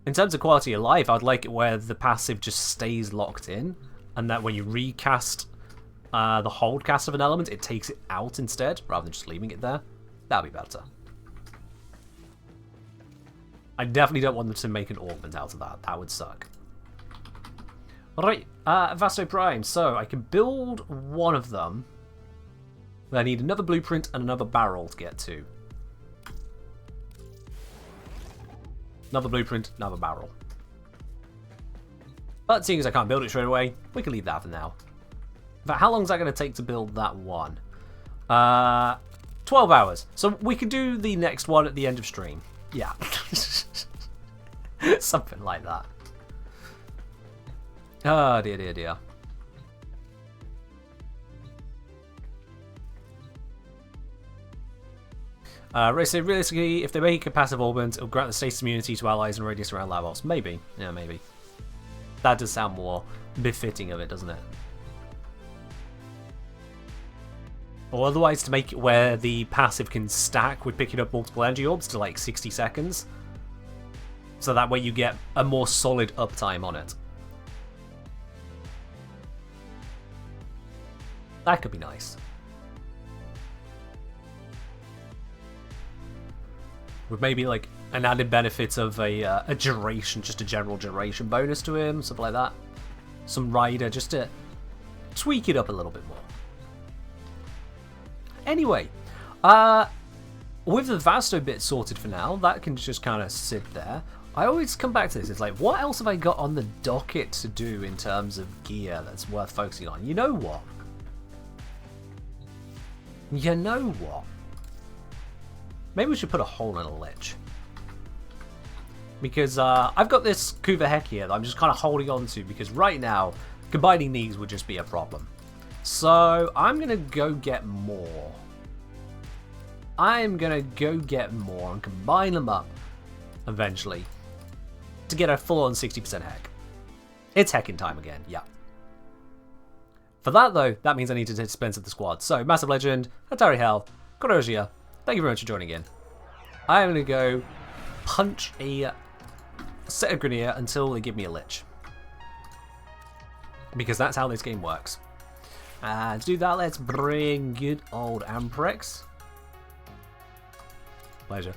In terms of quality of life, I'd like it where the passive just stays locked in, and that when you recast the hold cast of an element, it takes it out instead, rather than just leaving it there. That'd be better. I definitely don't want them to make an augment out of that. That would suck. Alright, Vasto Prime. So, I can build one of them. But I need another blueprint and another barrel to get to. Another blueprint, another barrel. But seeing as I can't build it straight away, we can leave that for now. In fact, how long is that going to take to build that one? 12 hours. So we can do the next one at the end of stream. Yeah. Something like that. Oh, dear, dear, dear. Ray said, realistically, if they make a passive augment, it'll grant the status immunity to allies and radius around Lavos. Maybe. Yeah, maybe. That does sound more befitting of it, doesn't it? Or otherwise to make it where the passive can stack with picking up multiple energy orbs to like 60 seconds. So that way you get a more solid uptime on it. That could be nice. With maybe like an added benefit of a duration, just a general duration bonus to him, something like that. Some rider, just to tweak it up a little bit more. Anyway, with the Vasto bit sorted for now, that can just kind of sit there. I always come back to this, it's like, what else have I got on the docket to do in terms of gear that's worth focusing on? You know what? You know what? Maybe we should put a hole in a lich. Because I've got this Kuva Heck here that I'm just kind of holding on to, because right now, combining these would just be a problem. So, I'm going to go get more. I'm going to go get more and combine them up, eventually, to get a full-on 60% Heck. It's hecking time again, yeah. For that, though, that means I need to dispense of the squad. So, Massive Legend, Atari Hell, Corrosia, thank you very much for joining in. I'm going to go punch a set of Grenier until they give me a Lich. Because that's how this game works. And to do that, let's bring good old Amprex. Pleasure.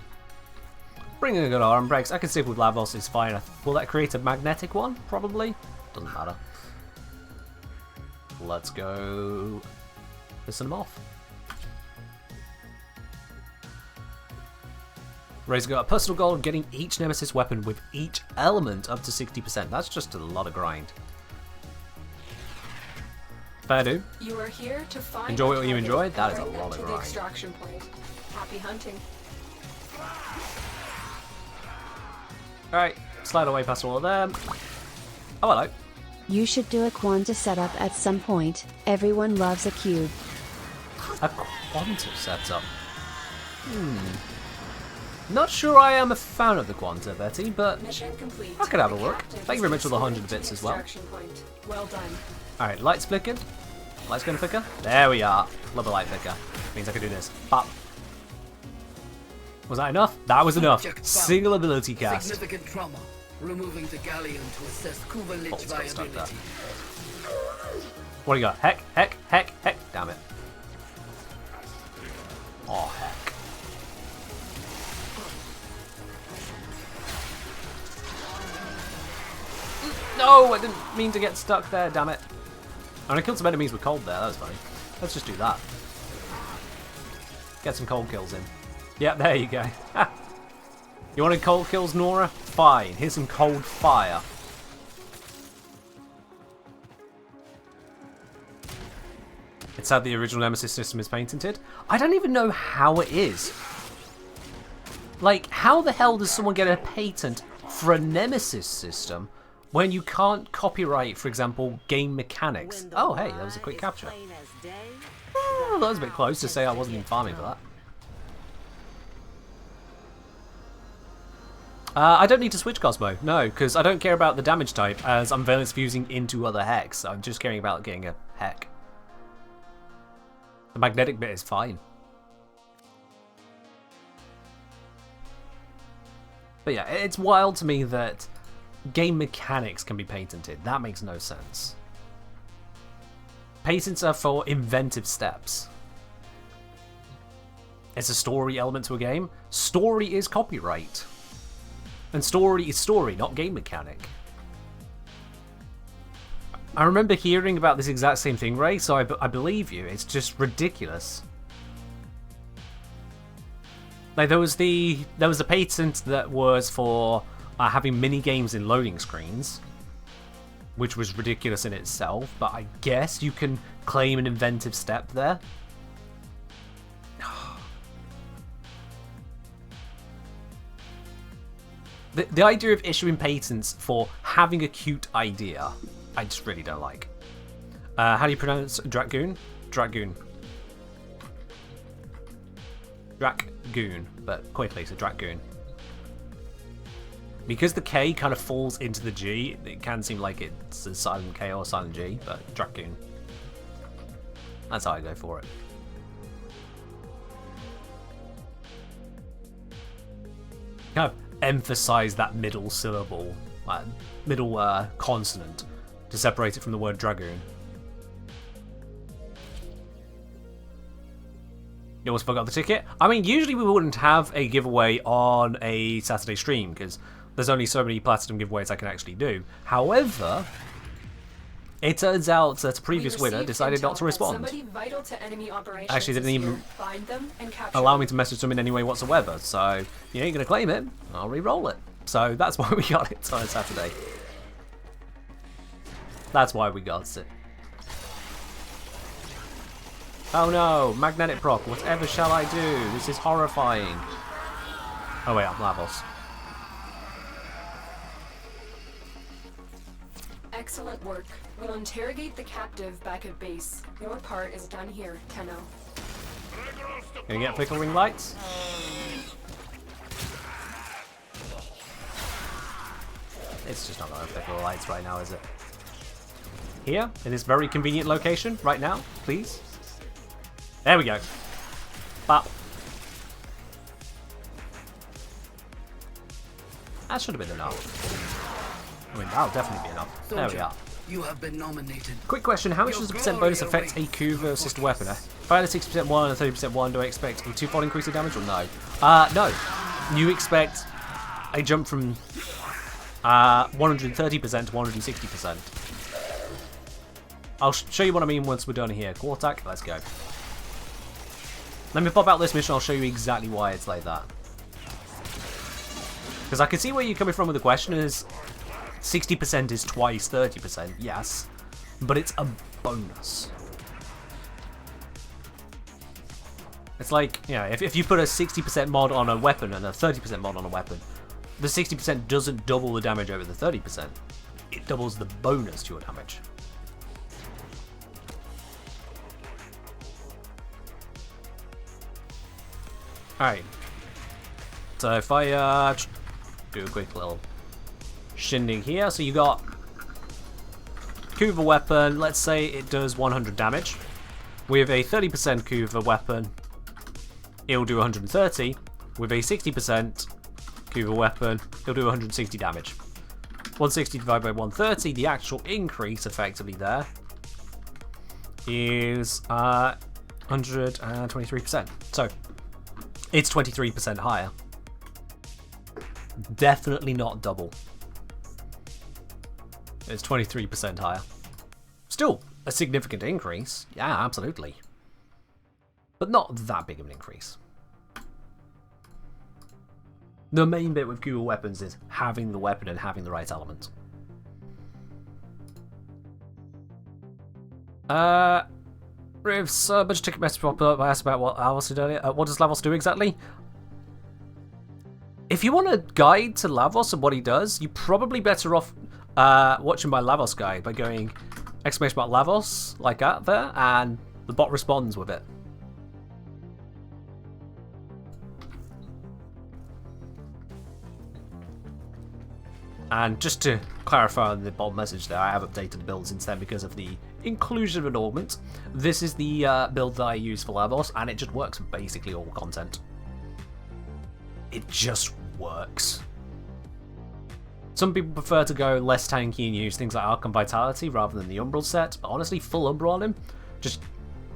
Bringing a good old Amprex. I can stick with Lavos, it's fine. Will that create a magnetic one? Probably. Doesn't matter. Let's go listen them off. Ray's got a personal goal of getting each Nemesis weapon with each element up to 60%. That's just a lot of grind. Fair do. You are here to find Enjoy what the you target enjoyed. That is a and bring lot them of to the grind. extraction point. Happy hunting. Alright, slide away past all of them. Oh, hello. You should do a Quanta setup at some point. Everyone loves a cube. A Quanta setup. Not sure I am a fan of the Quanta, Betty, but Mission complete. I could have a The look. captive Thank you very much for the has been 100 bits escorted as to well. the extraction point. Well done. Alright, lights flickered. Lights gonna flicker. There we are. Love a light flicker. Means I can do this. Bop. Was that enough? That was enough. Subject found. Single ability cast. Significant trauma. Removing the galleon to assess Kuva Lich it's got stuck viability. What do you got? Heck, heck, heck, heck. Damn it. Oh, heck. No, I didn't mean to get stuck there, damn it. And I killed some enemies with cold there, that was funny. Let's just do that. Get some cold kills in. Yep, there you go. You wanted cold kills, Nora? Fine, here's some cold fire. It's how the original Nemesis system is patented. I don't even know how it is. Like, how the hell does someone get a patent for a Nemesis system when you can't copyright, for example, game mechanics? Oh, hey, that was a quick capture. Oh, that was a bit close to say I wasn't even farming for that. I don't need to switch Cosmo, no, because I don't care about the damage type as I'm valence fusing into other hexs. I'm just caring about getting a heck. The magnetic bit is fine. But yeah, it's wild to me that game mechanics can be patented. That makes no sense. Patents are for inventive steps. It's a story element to a game. Story is copyright. And story is story, not game mechanic. I remember hearing about this exact same thing, Ray, so I believe you. It's just ridiculous. Like, there was the patent that was for having mini games in loading screens, which was ridiculous in itself, but I guess you can claim an inventive step there. The idea of issuing patents for having a cute idea, I just really don't like. How do you pronounce Dragoon? Dragoon. Dragoon, but quickly, so Dragoon. Because the K kind of falls into the G, it can seem like it's a silent K or a silent G, but Dragoon. That's how I go for it. Kind of emphasize that middle syllable, middle consonant, to separate it from the word dragoon. You almost forgot the ticket? I mean, usually we wouldn't have a giveaway on a Saturday stream, because there's only so many platinum giveaways I can actually do. However, it turns out that a previous winner decided not to respond. Actually, didn't even allow me to message them in any way whatsoever, so you ain't gonna claim it, I'll re-roll it. So that's why we got it on Saturday. That's why we got it. Oh no, magnetic proc, whatever shall I do? This is horrifying. Oh wait, I'm Lavos. Excellent work. We'll interrogate the captive back at base. Your part is done here, Tenno. Gonna get flickering lights? It's just not gonna flicker lights right now, is it? Here, in this very convenient location, right now, please. There we go. Bop. That should have been enough. I mean, that'll definitely be enough. There we are. You have been nominated. Quick question, how much does the percent bonus affect a coup versus the weapon? If I had a 60% one and a 30% one, do I expect a twofold increase in damage or no? No. You expect a jump from 130% to 160%. I'll show you what I mean once we're done here. Quartak, let's go. Let me pop out this mission, I'll show you exactly why it's like that. Because I can see where you're coming from with the question is 60% is twice 30%, yes. But it's a bonus. It's like, you know, if you put a 60% mod on a weapon and a 30% mod on a weapon, the 60% doesn't double the damage over the 30%. It doubles the bonus to your damage. Alright. So if I do a quick little shindig here. So you got Kuva weapon, let's say it does 100 damage. With a 30% Kuva weapon, it'll do 130. With a 60% Kuva weapon, it'll do 160 damage. 160 divided by 130, the actual increase effectively there is 123%. So it's 23% higher. Definitely not double. It's 23% higher. Still a significant increase. Yeah, absolutely. But not that big of an increase. The main bit with Kuva weapons is having the weapon and having the right element. If a bunch of ticket message popped up, I asked about what Lavos did earlier. What does Lavos do exactly? If you want a guide to Lavos and what he does, you're probably better off watching my Lavos guide by going !Lavos like that there, and the bot responds with it. And just to clarify on the bot message there, I have updated the build since then because of the inclusion of an augment. This is the build that I use for Lavos, and it just works for basically all content. It just works. Some people prefer to go less tanky and use things like Archon Vitality rather than the Umbral set, but honestly, full Umbral on him, just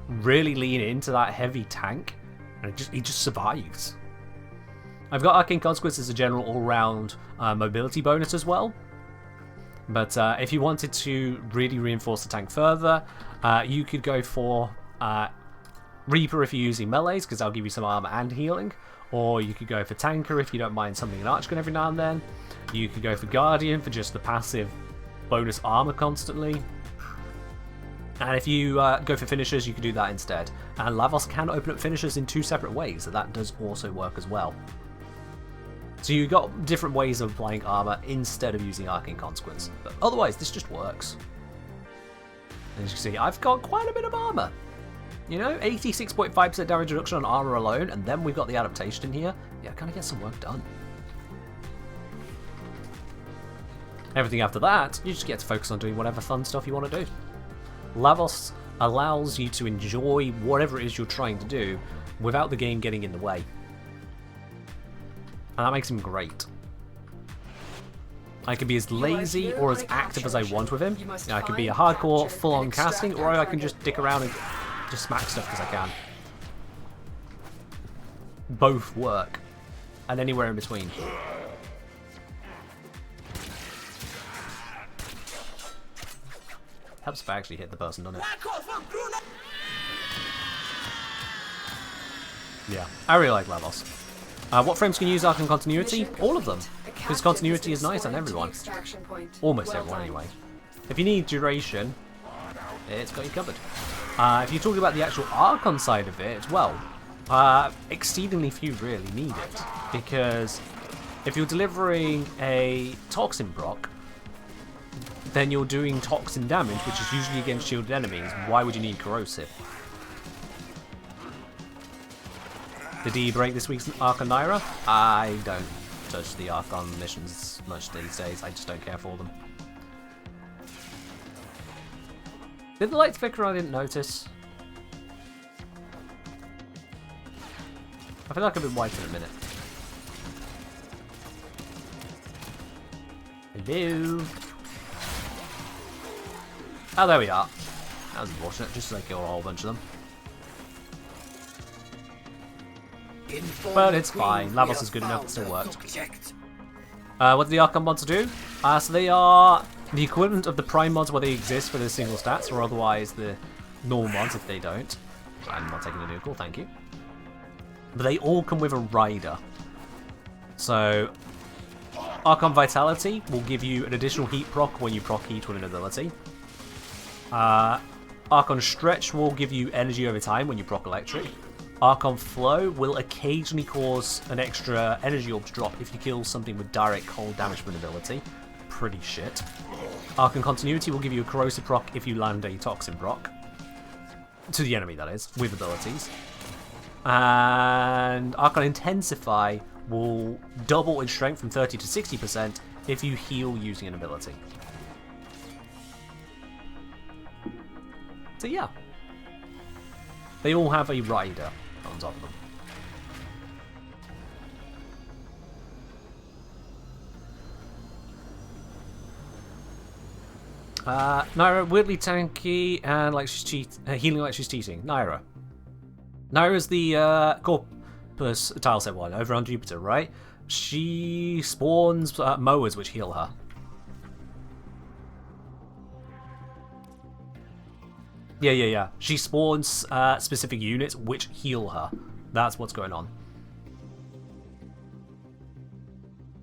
really lean into that heavy tank, and he just survives. I've got Arcane Consequence as a general all-round mobility bonus as well, but if you wanted to really reinforce the tank further, you could go for Reaper if you're using melees, because that'll give you some armor and healing, or you could go for Tanker if you don't mind something an Archgun every now and then. You could go for Guardian for just the passive bonus armor constantly. And if you go for finishers, you could do that instead. And Lavos can open up finishers in 2 separate ways, so that does also work as well. So you've got different ways of applying armor instead of using Arcane Consequence. But otherwise, this just works. And as you can see, I've got quite a bit of armor. You know, 86.5% damage reduction on armor alone, and then we've got the adaptation in here. Yeah, kind of get some work done. Everything after that, you just get to focus on doing whatever fun stuff you want to do. Lavos allows you to enjoy whatever it is you're trying to do without the game getting in the way. And that makes him great. I can be as lazy or as active as I want with him. You know, I can be a hardcore, full-on casting, or I can just dick around and just smack stuff because I can. Both work. And anywhere in between. Helps if I actually hit the person, doesn't it? Yeah, I really like Lavos. What frames can use Archon Continuity? All of them. Because continuity is nice on everyone. Almost everyone, anyway. If you need duration, it's got you covered. If you're talking about the actual Archon side of it, well, exceedingly few really need it. Because if you're delivering a Toxin proc, then you're doing Toxin damage, which is usually against shielded enemies. Why would you need Corrosive? Did he break this week's Archon Naira? I don't touch the Archon missions much these days. I just don't care for them. Did the light flicker? I didn't notice. I feel like I've been wiped in a minute. Hello. Oh, there we are. That was unfortunate, just like kill a whole bunch of them. But it's fine. Lavos is good enough, it still worked. What do the Archon mods do? So they are the equivalent of the Prime mods where they exist for the single stats, or otherwise the normal mods if they don't. I'm not taking a nuke, thank you. But they all come with a rider. So Archon Vitality will give you an additional heat proc when you proc heat with an ability. Archon Stretch will give you energy over time when you proc Electric. Archon Flow will occasionally cause an extra energy orb to drop if you kill something with direct cold damage from an ability. Pretty shit. Archon Continuity will give you a corrosive proc if you land a toxin proc. To the enemy, that is, with abilities. And Archon Intensify will double in strength from 30 to 60% if you heal using an ability. So yeah. They all have a rider on top of them. Naira, weirdly tanky and like she's healing like she's cheating. Naira. Naira's the Corpus tileset one over on Jupiter, right? She spawns mowers which heal her. Yeah. She spawns specific units which heal her. That's what's going on.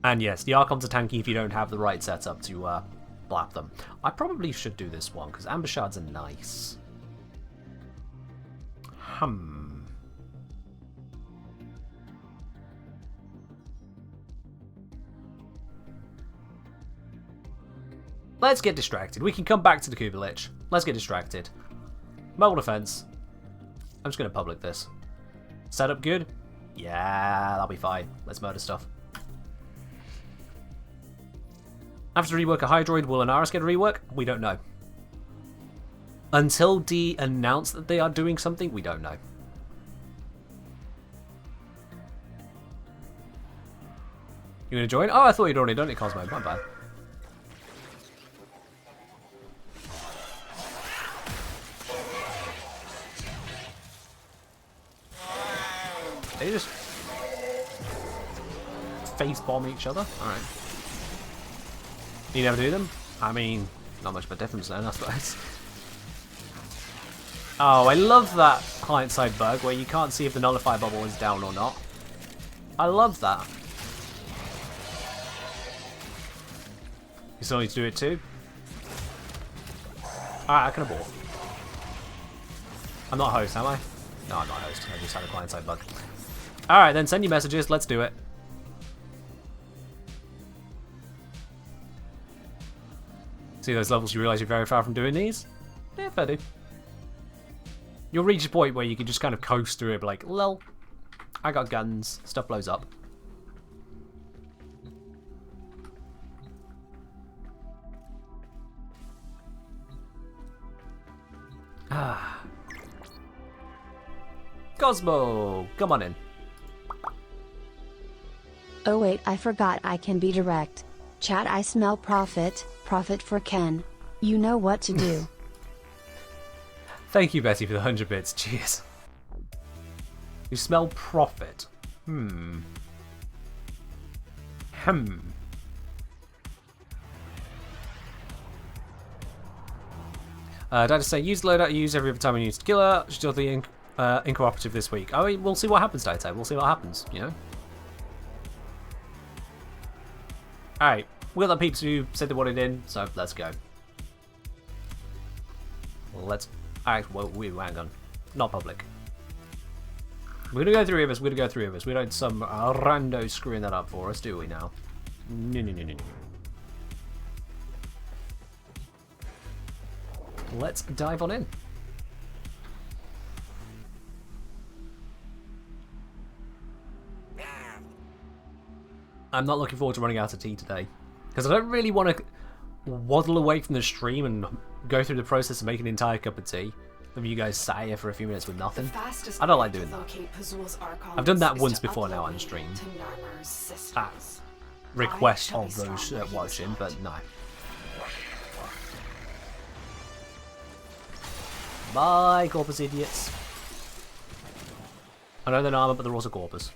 And yes, the Archons are tanky if you don't have the right setup to blap them. I probably should do this one, because Amber Shards are nice. Let's get distracted. We can come back to the Kubelich. Let's get distracted. Mobile defense. I'm just going to public this. Setup good? Yeah, that'll be fine. Let's murder stuff. After rework a Hydroid, will Anaris get a rework? We don't know. Until D announce that they are doing something, we don't know. You gonna join? Oh, I thought you'd already done it, Cosmo. My bad. They just face bomb each other? Alright. You never do them? I mean, not much of a difference then, I suppose. Oh, I love that client-side bug where you can't see if the nullify bubble is down or not. I love that. You still need to do it too? Alright, I can abort. I'm not a host, am I? No, I'm not a host. I just had a client-side bug. Alright, then send your messages. Let's do it. See those levels you realise you're very far from doing these? Yeah, fair do. You'll reach a point where you can just kind of coast through it, be like, lol, I got guns, stuff blows up. Ah. Cosmo, come on in. Oh wait, I forgot I can be direct. Chat, I smell profit, profit for Ken. You know what to do. Thank you, Betty, for the 100 bits. Cheers. You smell profit. Dad is saying, use the loadout you use every other time you use killer. Still the incooperative this week. I mean, we'll see what happens, Data. We'll see what happens, you know? Alright, we got the peeps who said they wanted in, so let's go. Well, let's... Alright, well, hang on. Not public. We're gonna go 3 of us, we're gonna go 3 of us. We don't some rando screwing that up for us, do we now? No. Let's dive on in. I'm not looking forward to running out of tea today, because I don't really want to waddle away from the stream and go through the process of making an entire cup of tea. Have you guys sat here for a few minutes with nothing? I don't like doing that. I've done that once before now on stream. At request of those watching, but no. Bye, Corpus idiots. I know they're not armor, but they're also Corpus.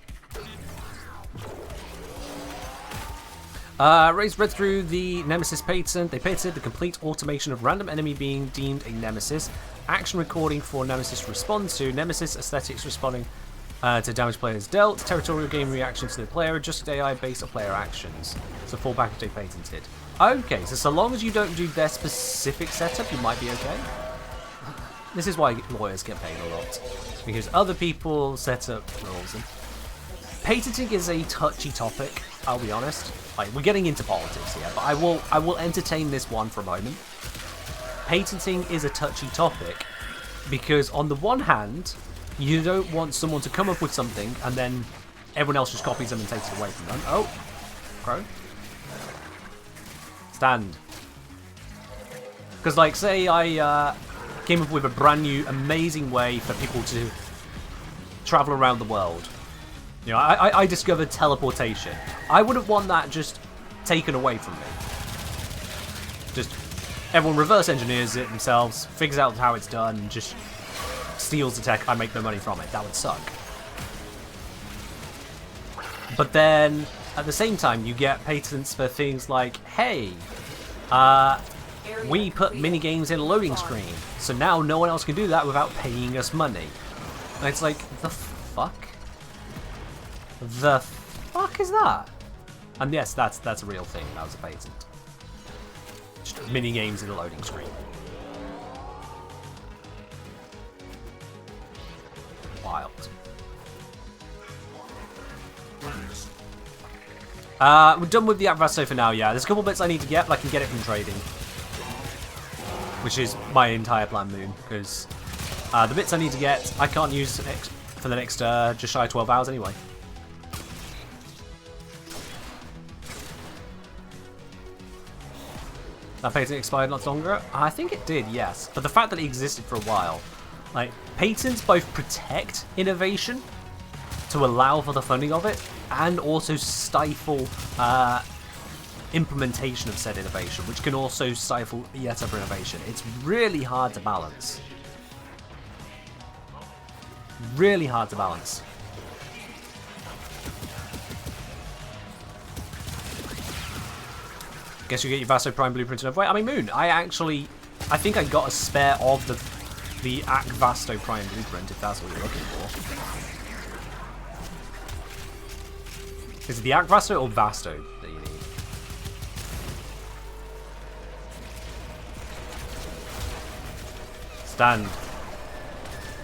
Raised read through the Nemesis patent. They patented the complete automation of random enemy being deemed a Nemesis. Action recording for Nemesis respond to. Nemesis aesthetics responding to damage players dealt. Territorial game reaction to the player. Adjusted AI based on player actions. So full package they patented. Okay, so long as you don't do their specific setup, you might be okay. This is why lawyers get paid a lot. Because other people set up rules. And patenting is a touchy topic, I'll be honest. Like, we're getting into politics here, but I will entertain this one for a moment. Patenting is a touchy topic because on the one hand, you don't want someone to come up with something and then everyone else just copies them and takes it away from them. Oh, crow. Stand. Because, like, say I came up with a brand new, amazing way for people to travel around the world. You know, I discovered teleportation. I wouldn't want that just taken away from me. Just everyone reverse engineers it themselves, figures out how it's done, and just steals the tech. I make no money from it. That would suck. But then, at the same time, you get patents for things like, hey, we put minigames in a loading screen, so now no one else can do that without paying us money. And it's like, the fuck? The fuck is that? And yes, that's a real thing. That was a patent. Just minigames in a loading screen. Wild. We're done with the Vasto for now, yeah. There's a couple bits I need to get, but I can get it from trading. Which is my entire plan, Moon, because the bits I need to get, I can't use for the next just shy of 12 hours anyway. That patent expired not longer? I think it did, yes. But the fact that it existed for a while, like, patents both protect innovation to allow for the funding of it, and also stifle implementation of said innovation, which can also stifle yet other innovation. It's really hard to balance. Really hard to balance. Guess you get your Vasto Prime blueprint enough. Wait, I mean, Moon, I think I got a spare of the Ak Vasto Prime blueprint, if that's what you're looking for. Is it the Ak Vasto or Vasto that you need? Stand.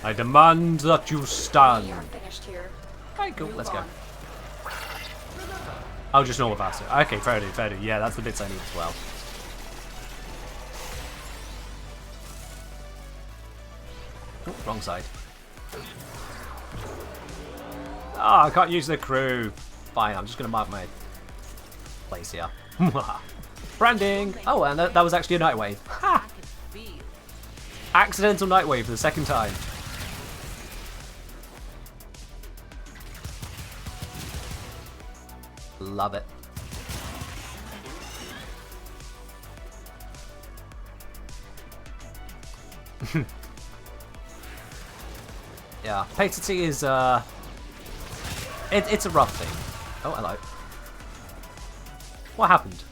I demand that you stand. We are finished here. Alright, cool, let's go. Oh, just normal Vasto. Okay, fair enough, fair enough. Yeah, that's the bits I need as well. Oh, wrong side. Ah, I can't use the crew. Fine, I'm just going to mark my place here. Branding! Oh, and that was actually a Nightwave. Ha! Accidental Nightwave for the second time. Love it. Yeah, patenting is it's a rough thing. Oh, hello. What happened?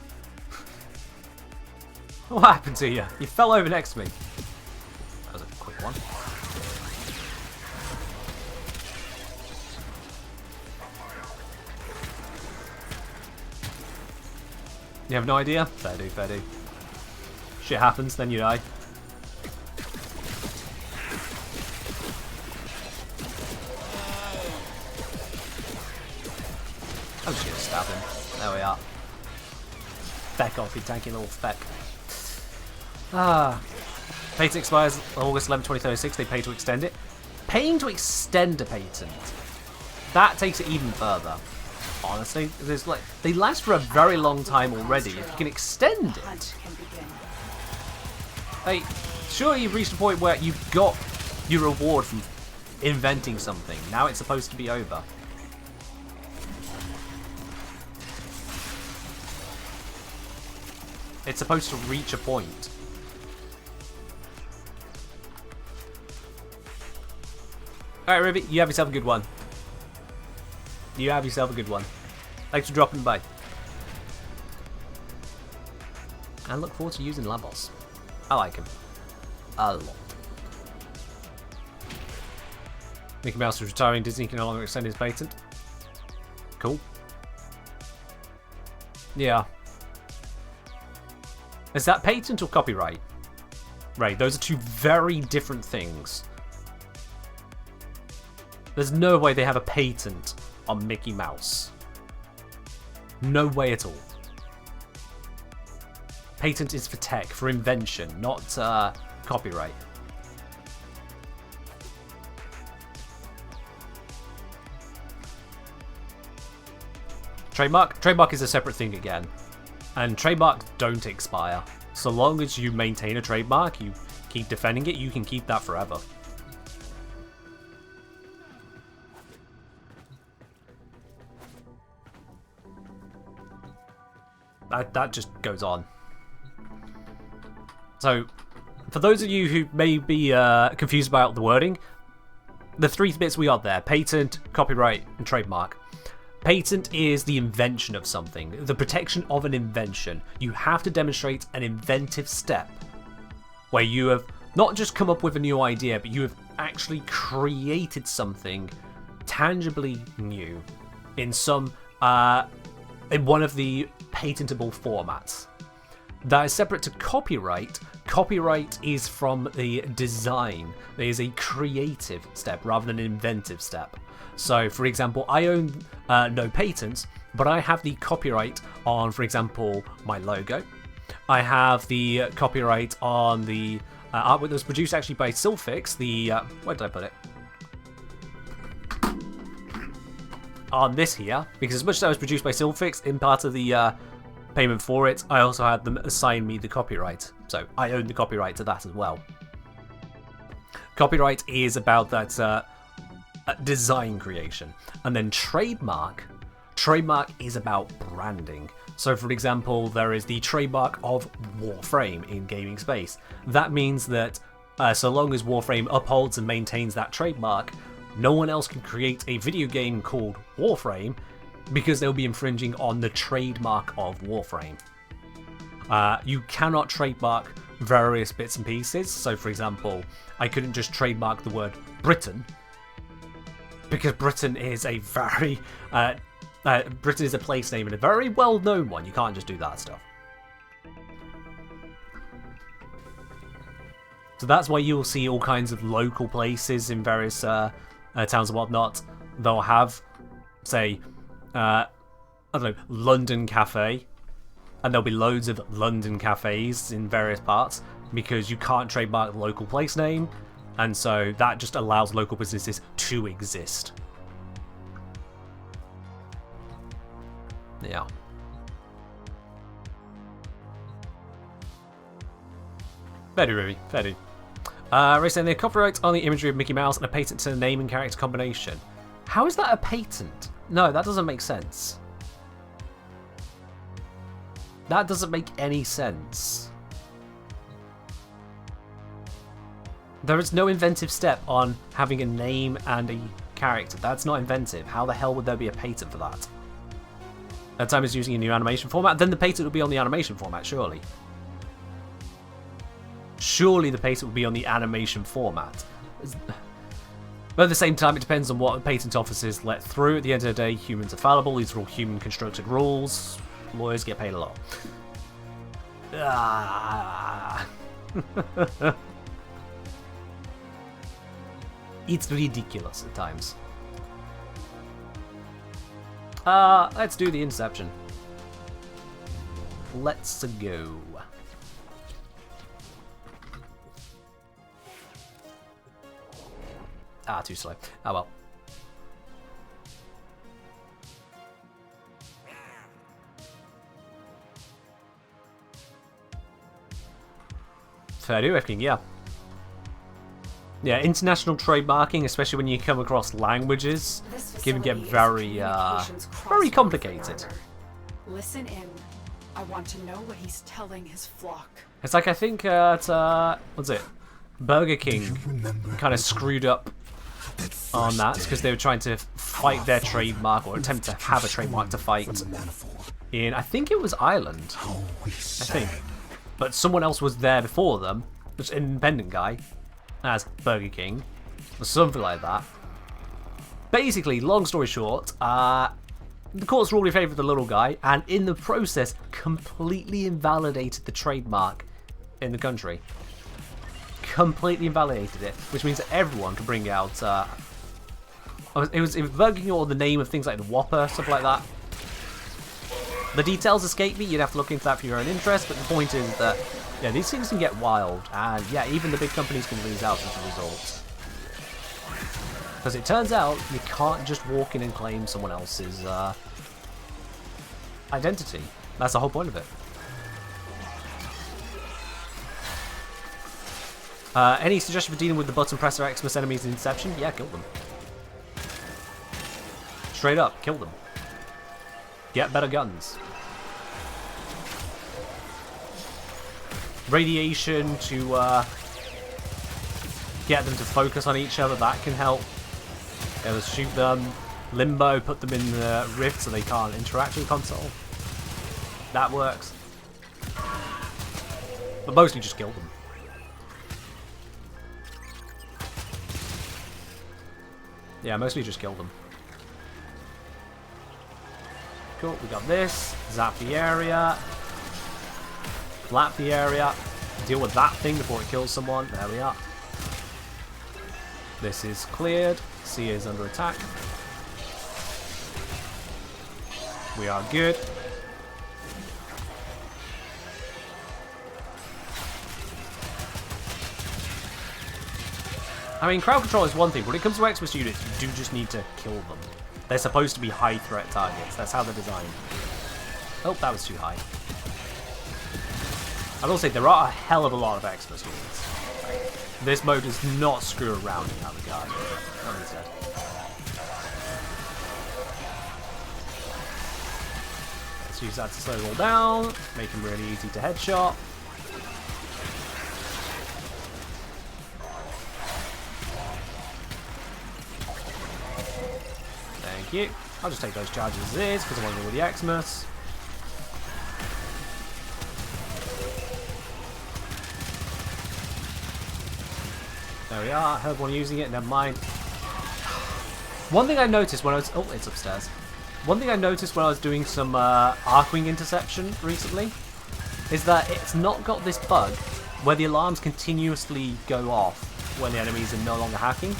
What happened to you? You fell over next to me. That was a quick one. You have no idea? Fair do, fair do. Shit happens, then you die. I'm just gonna stab him. There we are. Feck off, you tanky little feck. Ah. Patent expires August 11, 2036. They pay to extend it. Paying to extend a patent. That takes it even further. Honestly, there's like they last for a very long time already. If you can extend it, hey, sure you've reached a point where you've got your reward from inventing something. Now it's supposed to be over. It's supposed to reach a point. Alright, Ribbit, you have yourself a good one. You have yourself a good one. Thanks for dropping by. I look forward to using Labos. I like him. A lot. Mickey Mouse is retiring. Disney can no longer extend his patent. Cool. Yeah. Is that patent or copyright? Right, those are two very different things. There's no way they have a patent on Mickey Mouse. No way at all. Patent is for tech, for invention, not copyright. Trademark? Trademark is a separate thing again. And trademarks don't expire. So long as you maintain a trademark, you keep defending it, you can keep that forever. That just goes on. So, for those of you who may be confused about the wording, the three bits we got there: patent, copyright, and trademark. Patent is the invention of something, the protection of an invention. You have to demonstrate an inventive step where you have not just come up with a new idea, but you have actually created something tangibly new in some in one of the patentable formats. That is separate to copyright. Copyright is from the design. There is a creative step rather than an inventive step. So, for example, I own no patents, but I have the copyright on, for example, my logo. I have the copyright on the artwork that was produced actually by Silfix, the... where did I put it? On this here, because as much as that was produced by Silfix, in part of the payment for it, I also had them assign me the copyright. So, I own the copyright to that as well. Copyright is about that... design creation. And then trademark is about branding. So for example, there is the trademark of Warframe in gaming space. That means that so long as Warframe upholds and maintains that trademark, no one else can create a video game called Warframe because they'll be infringing on the trademark of Warframe. You cannot trademark various bits and pieces. So for example, I couldn't just trademark the word Britain, because Britain is a very... Britain is a place name and a very well-known one. You can't just do that stuff. So that's why you'll see all kinds of local places in various towns and whatnot. They'll have, say, I don't know, London Cafe. And there'll be loads of London cafes in various parts because you can't trademark the local place name. And so that just allows local businesses to exist. Yeah. Very, Ruby. Very. Ray saying they copyright on the imagery of Mickey Mouse and a patent to the name and character combination. How is that a patent? No, that doesn't make sense. That doesn't make any sense. There is no inventive step on having a name and a character. That's not inventive. How the hell would there be a patent for that? That time is using a new animation format. Then the patent would be on the animation format, surely. Surely the patent would be on the animation format. But at the same time, it depends on what the patent offices let through. At the end of the day, humans are fallible. These are all human-constructed rules. Lawyers get paid a lot. It's ridiculous at times. Let's do the Inception. Let's go. Too slow. Oh well. Fair do, I think, yeah. Yeah, international trademarking, especially when you come across languages, can get very, very complicated. Listen in. I want to know what he's telling his flock. It's like, I think at, what's it? Burger King kind of screwed up on that because they were trying to fight their trademark or attempt to have a trademark to fight in, I think it was Ireland. I think. But someone else was there before them, just an independent guy, as Burger King, or something like that. Basically, long story short, the courts ruled in favour of the little guy, and in the process, completely invalidated the trademark in the country. completely invalidated it, which means that everyone can bring out. It was invoking all the name of things like the Whopper, stuff like that. The details escape me. You'd have to look into that for your own interest. But the point is that yeah, these things can get wild, and yeah, even the big companies can lose out as a result. Because it turns out you can't just walk in and claim someone else's identity. That's the whole point of it. Any suggestion for dealing with the button presser Xmas enemies in Inception? Yeah, kill them. Straight up, kill them. Get better guns. Radiation to get them to focus on each other, that can help. Let's shoot them. Limbo, put them in the rift so they can't interact with the console. That works. But mostly just kill them. Yeah, mostly just kill them. Cool, we got this. Zap the area. Flap the area. Deal with that thing before it kills someone. There we are. This is cleared. C is under attack. We are good. I mean, crowd control is one thing, but when it comes to Xmas units, you do just need to kill them. They're supposed to be high threat targets. That's how they're designed. Oh, that was too high. I will say there are a hell of a lot of Xmas units. This mode does not screw around in that regard. Not instead. Let's use that to slow them all down, make them really easy to headshot. Thank you. I'll just take those charges as is because I want to deal with the Xmas. There we are. I heard one using it. Never mind. One thing I noticed when I was... Oh, it's upstairs. One thing I noticed when I was doing some Arcwing interception recently is that it's not got this bug where the alarms continuously go off when the enemies are no longer hacking,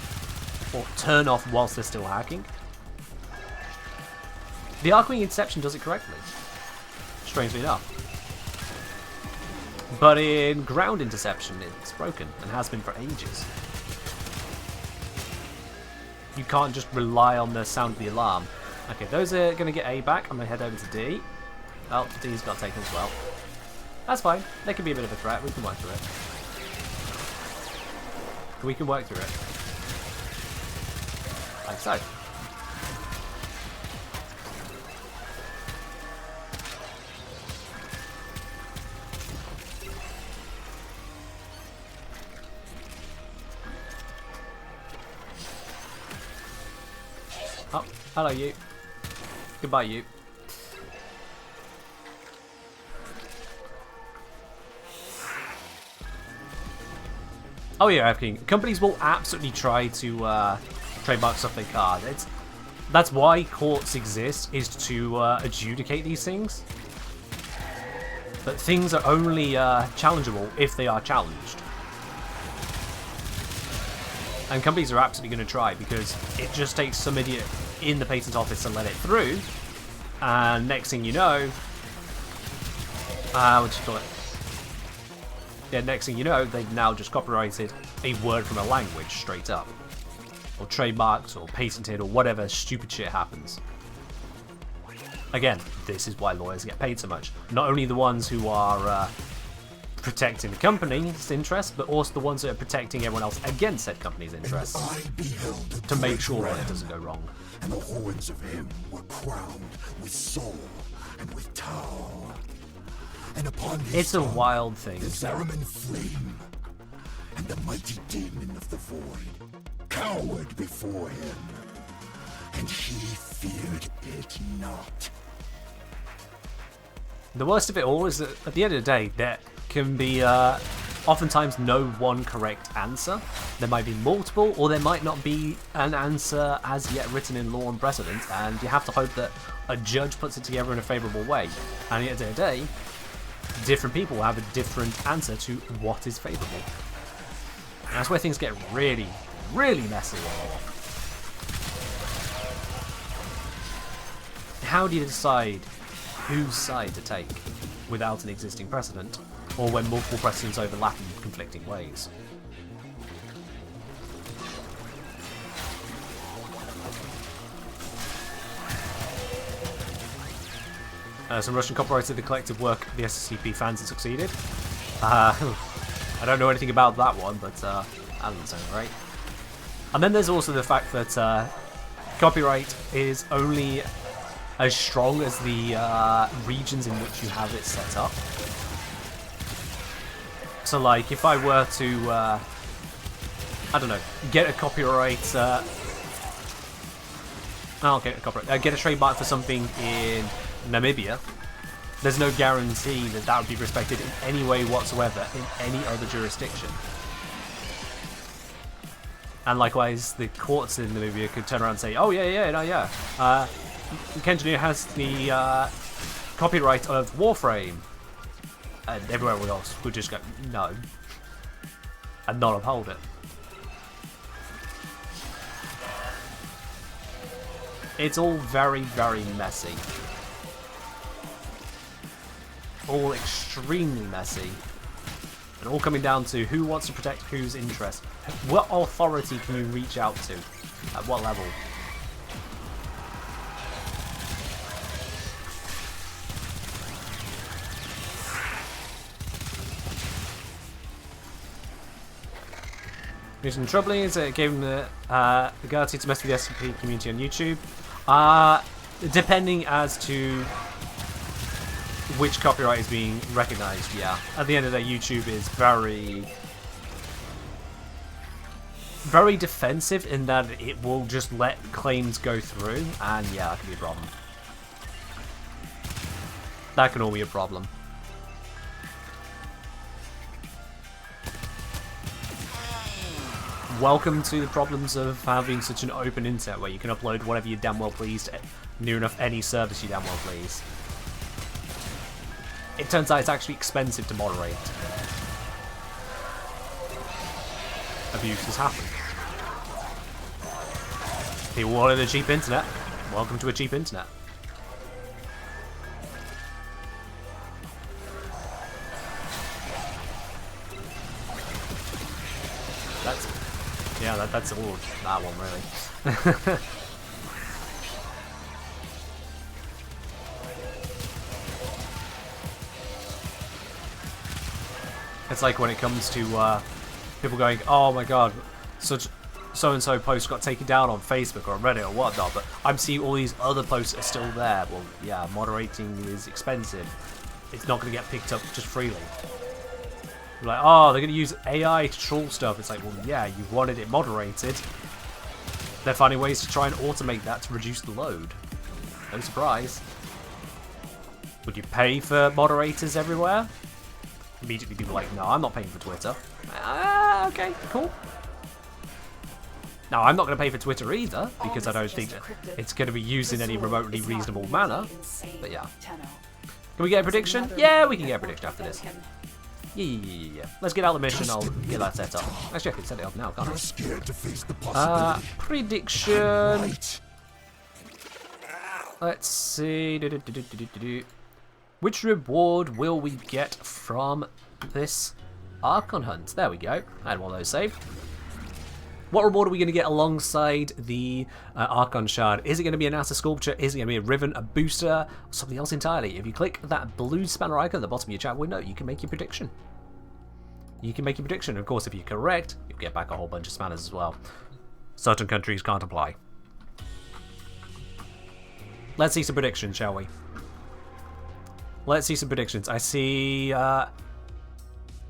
or turn off whilst they're still hacking. The Arcwing interception does it correctly, strangely enough. But in ground interception, it's broken and has been for ages. You can't just rely on the sound of the alarm. Okay, those are going to get A back. I'm going to head over to D. Oh, D's got taken as well. That's fine. They can be a bit of a threat. We can work through it. We can work through it. Like so. Oh, hello you. Goodbye you. Oh yeah, companies will absolutely try to trademark stuff they can't. That's why courts exist, is to adjudicate these things. But things are only challengeable if they are challenged. And companies are absolutely going to try, because it just takes some idiot in the patent office to let it through, and next thing you know, what do you call it? Yeah, next thing you know, they've now just copyrighted a word from a language straight up, or trademarked, or patented, or whatever stupid shit happens. Again, this is why lawyers get paid so much. Not only the ones who are protecting the company's interests, but also the ones that are protecting everyone else against said company's interests, to make sure that it doesn't go wrong. And the horns of him were crowned with soul and with Tau. And upon his it's a wild thing. The Zariman flame, and the mighty demon of the void cowered before him, and he feared it not. The worst of it all is that at the end of the day, there can be oftentimes no one correct answer. There might be multiple, or there might not be an answer as yet written in law and precedent, and you have to hope that a judge puts it together in a favourable way. And at the end of the day, different people have a different answer to what is favourable. that's where things get really, really messy. How do you decide whose side to take without an existing precedent, or when multiple precedents overlap in conflicting ways? Some Russian copyrighted the collective work of the SCP fans that succeeded. I don't know anything about that one, but that doesn't sound right. And then there's also the fact that copyright is only as strong as the regions in which you have it set up. So, like, if I were to, I don't know, get a copyright, I'll get a copyright, get a trademark for something in Namibia, there's no guarantee that that would be respected in any way whatsoever in any other jurisdiction. And likewise, the courts in Namibia could turn around and say, oh yeah, Kenjinu has the copyright of Warframe, and everywhere else would just go, no, and not uphold it. It's all very, very messy. All extremely messy. And all coming down to who wants to protect whose interest. What authority can you reach out to? At what level? Reason troubling is that it gave him the ability to mess with the SCP community on YouTube. Depending as to which copyright is being recognised, yeah. At the end of the day, YouTube is very defensive in that it will just let claims go through, and yeah, that can be a problem. That can all be a problem. Welcome to the problems of having such an open internet where you can upload whatever you damn well please to near enough any service you damn well please. It turns out it's actually expensive to moderate. Abuses happen. People wanted a cheap internet. Welcome to a cheap internet. That's all that one really. It's like when it comes to people going, oh my god, such so-and-so post got taken down on Facebook or on Reddit or whatnot, but I'm seeing all these other posts are still there. Well, yeah, moderating is expensive. It's not going to get picked up just freely. You're like, oh, they're going to use AI to troll stuff. It's like, well, yeah, you wanted it moderated. They're finding ways to try and automate that to reduce the load. No surprise. Would you pay for moderators everywhere? Immediately people are like, no, I'm not paying for Twitter. Okay, cool. Now, I'm not going to pay for Twitter either, because I don't think that it's going to be used in any remotely reasonable manner. But yeah. Can we get a prediction? Yeah, we can get a prediction after this. Yeah. Let's get out the mission, I'll get that set up. Actually, I can set it up now, can't I? Prediction. Let's see. Which reward will we get from this Archon hunt? There we go. I had one of those saved. What reward are we going to get alongside the Archon shard? Is it going to be a NASA sculpture? Is it going to be a ribbon, a booster, or something else entirely? If you click that blue spanner icon at the bottom of your chat window, you can make your prediction. You can make your prediction. Of course, if you're correct, you'll get back a whole bunch of spanners as well. Certain countries can't apply. Let's see some predictions, shall we? Let's see some predictions. I see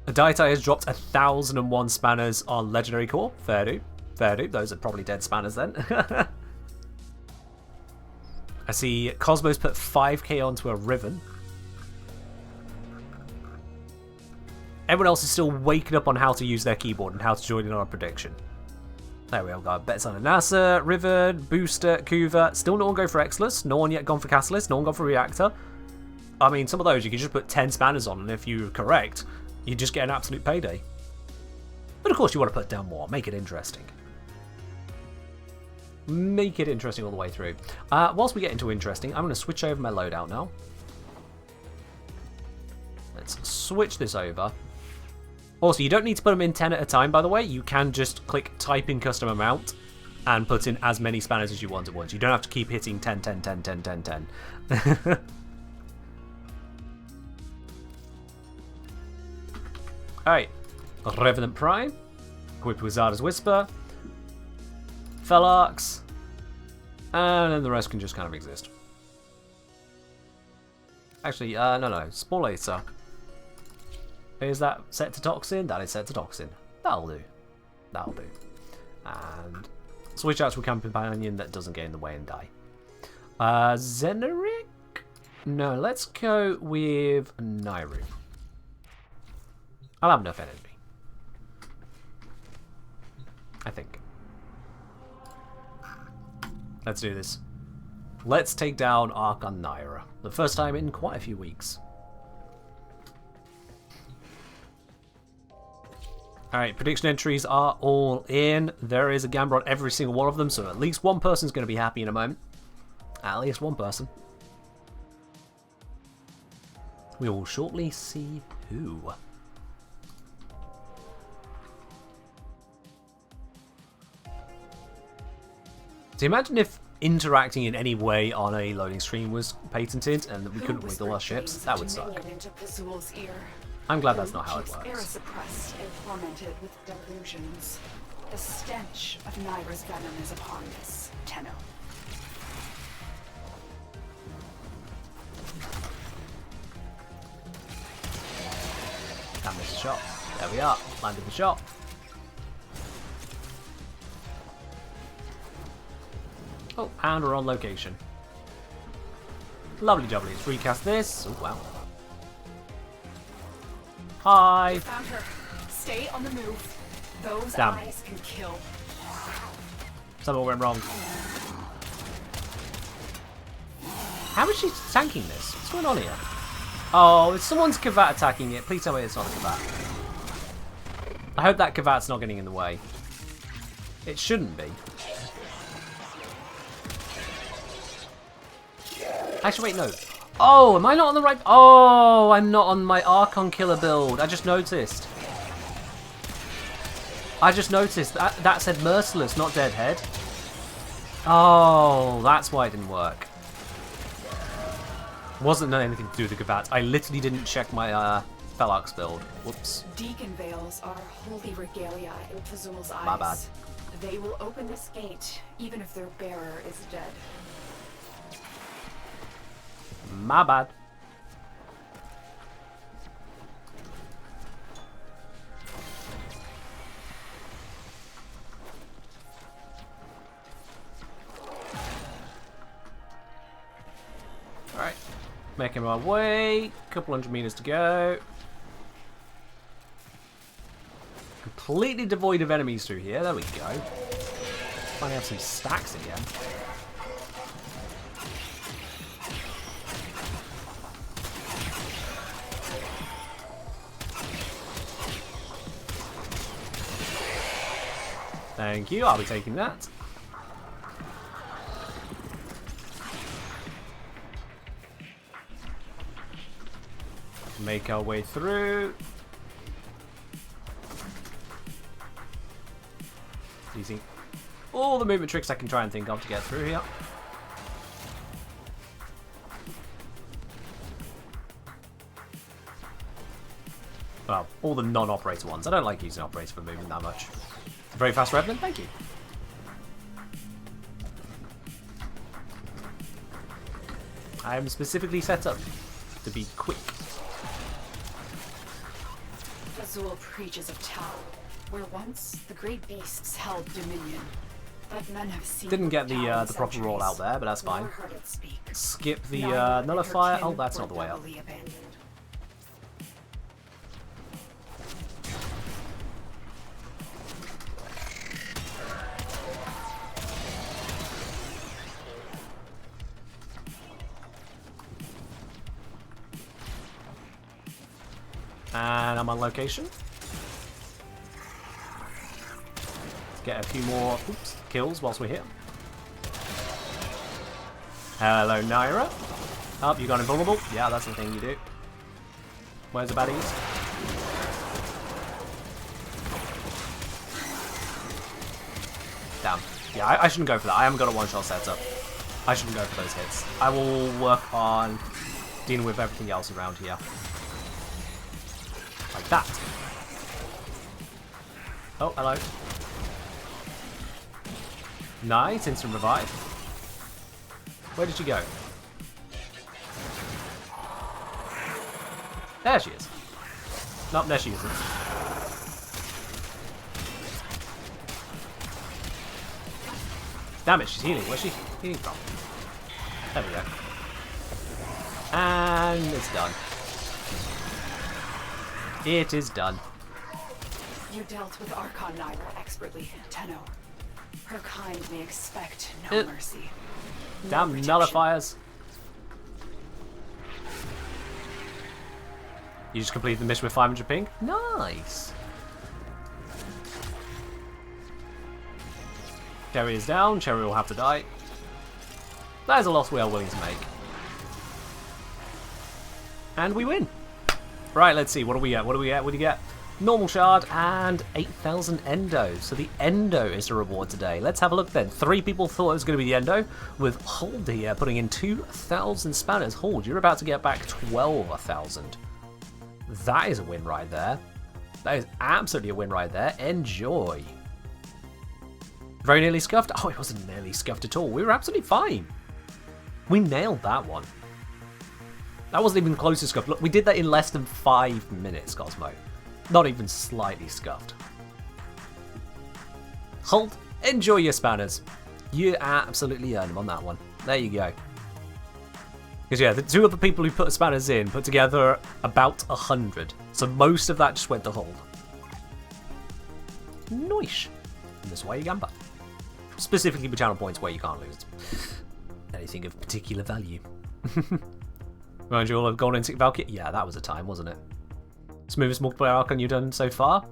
Daitai has dropped 1,001 spanners on Legendary Core. Fair do. Fair do. Those are probably dead spanners then. I see Cosmos put 5k onto a Riven. Everyone else is still waking up on how to use their keyboard and how to join in on a prediction. There we go. Bets on a NASA, Riven, Booster, Kuva. Still no one go for Exless. No one yet gone for Catalyst. No one gone for Reactor. I mean, some of those you can just put 10 spanners on, and if you're correct, you just get an absolute payday. But of course you want to put down more, make it interesting. Make it interesting all the way through. Whilst we get into interesting, I'm going to switch over my loadout now. Let's switch this over. Also, you don't need to put them in 10 at a time, by the way. You can just click type in custom amount and put in as many spanners as you want at once. You don't have to keep hitting 10, 10, 10, 10, 10, 10. Alright. Revenant Prime. Equip Wizard's Whisper. Felarx. And then the rest can just kind of exist. Actually, no. Sporelator. Is that set to Toxin? That is set to Toxin. That'll do. That'll do. And switch out to a companion that doesn't get in the way and die. Zeneric? No, let's go with Nairu. I'll have enough energy. I think. Let's do this. Let's take down Archon Naira. The first time in quite a few weeks. Alright, prediction entries are all in. There is a Gambler on every single one of them, so at least one person's going to be happy in a moment. At least one person. We will shortly see who. So imagine if interacting in any way on a loading screen was patented and that we couldn't wiggle our ships. That would suck. I'm glad that's not how it works. Suppressed and tormented with delusions. The stench of Naira's venom is upon us, Tenno. Can't miss a shot. There we are. Landed the shot. Oh, and we're on location. Lovely jubbly. Let's recast this. Oh, wow. Hi. Found her. Stay on the move. Those Damn. eyes can kill. Something went wrong. How is she tanking this? What's going on here? Oh, it's someone's Kavat attacking it. Please tell me it's not a Kavat. I hope that Kavat's not getting in the way. It shouldn't be. Actually, wait, no. Oh, am I not on the right... Oh, I'm not on my Archon Killer build. I just noticed. That said Merciless, not Deadhead. Oh, that's why it didn't work. Wasn't anything to do with the Gavat. I literally didn't check my Felarx build. Whoops. Deacon veils are holy regalia in Fazul's eyes. My bad. They will open this gate, even if their bearer is dead. My bad. Alright. Making my way. Couple hundred meters to go. Completely devoid of enemies through here. There we go. Finally have some stacks again. Thank you, I'll be taking that. Make our way through. Using all the movement tricks I can try and think of to get through here. Well, all the non-operator ones. I don't like using operator for movement that much. Very fast Revenant, thank you. I am specifically set up to be quick. Fazul preaches of Tau, where once the great beasts held dominion. But none have seen Didn't get Tau in the proper roll out there, but that's nor fine. heard it speak. Skip the Neither her nullifier. kin Oh, that's were not the way up. doubly abandoned. And I'm on location. get a few more kills whilst we're here. Hello, Naira. Oh, you got invulnerable? Yeah, that's the thing you do. Where's the baddies? Damn. Yeah, I shouldn't go for that. I haven't got a one-shot setup. I shouldn't go for those hits. I will work on dealing with everything else around here. Like that. Oh, hello. Nice, instant revive. Where did she go? There she is. Nope, there she isn't. Damn it, she's healing. Where's she healing from? There we go. And it's done. It is done. You dealt with Archon Naira expertly, Tenno. Her kind may expect no mercy. No Damn protection. nullifiers. You just completed the mission with 500 ping? Nice. Cherry is down. Cherry will have to die. That is a loss we are willing to make. And we win. Right, let's see. What do we get? What do we get? What do you get? Normal shard and 8,000 endo. So the endo is the reward today. Let's have a look then. 3 people thought it was going to be the endo, with Hold here putting in 2,000 spanners. Hold, you're about to get back 12,000. That is a win right there. That is absolutely a win right there. Enjoy. Very nearly scuffed. Oh, it wasn't nearly scuffed at all. We were absolutely fine. We nailed that one. That wasn't even close to scuffed. Look, we did that in less than 5 minutes, Cosmo. Not even slightly scuffed. Hold. Enjoy your spanners. You absolutely earn them on that one. There you go. Because yeah, the 2 other people who put spanners in put together about 100. So most of that just went to Hold. Nice. And this way you gamba. Specifically with channel points where you can't lose anything of particular value. Remind you all of Golden Tick Valkyrie? Yeah, that was a time, wasn't it? Smoothest multiplayer Archon you've done so far?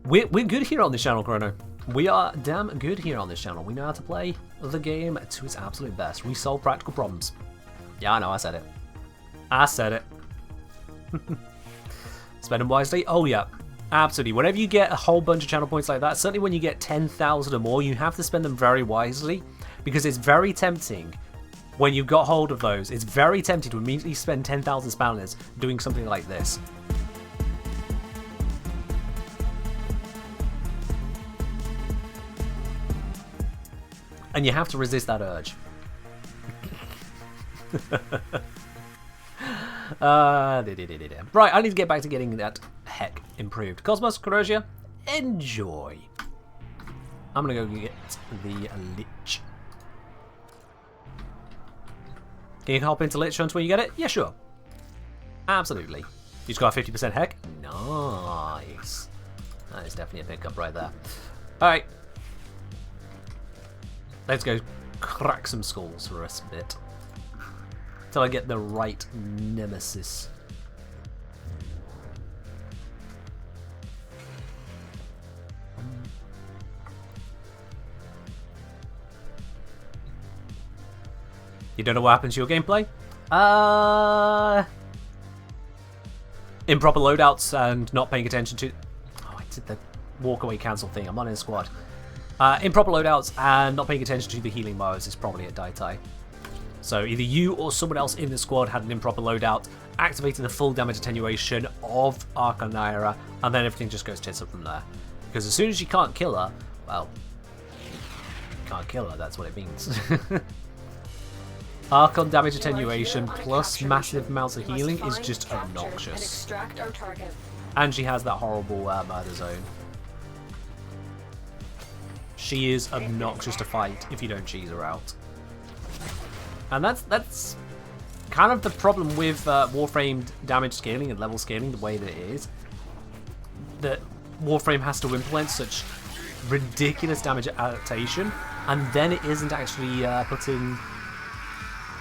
We're good here on this channel, Chrono. We are damn good here on this channel. We know how to play the game to its absolute best. We solve practical problems. Yeah, I know, I said it. I said it. Spend them wisely? Oh yeah, absolutely. Whenever you get a whole bunch of channel points like that, certainly when you get 10,000 or more, you have to spend them very wisely, because it's very tempting when you've got hold of those. It's very tempting to immediately spend 10,000 spanners doing something like this. And you have to resist that urge. Right, I need to get back to getting that heck improved. Cosmos, Corrosia, enjoy. I'm gonna go get the Lich. Can you hop into Lich Hunt when you get it? Yeah, sure. Absolutely. You just got a 50% heck? Nice. That is definitely a pickup right there. Alright. Let's go crack some skulls for a bit. Till I get the right nemesis. You don't know what happens to your gameplay? Improper loadouts and not paying attention to... Oh, I did the walk away cancel thing. I'm not in a squad. Improper loadouts and not paying attention to the healing modes is probably a Daitai. So either you or someone else in the squad had an improper loadout, activating the full damage attenuation of Archon Naira, and then everything just goes tits up from there. Because as soon as you can't kill her, well, you can't kill her, that's what it means. Archon damage attenuation plus massive amounts of healing is just obnoxious. And she has that horrible murder zone. She is obnoxious to fight if you don't cheese her out. And that's kind of the problem with Warframe damage scaling and level scaling the way that it is. That Warframe has to implement such ridiculous damage adaptation, and then it isn't actually put in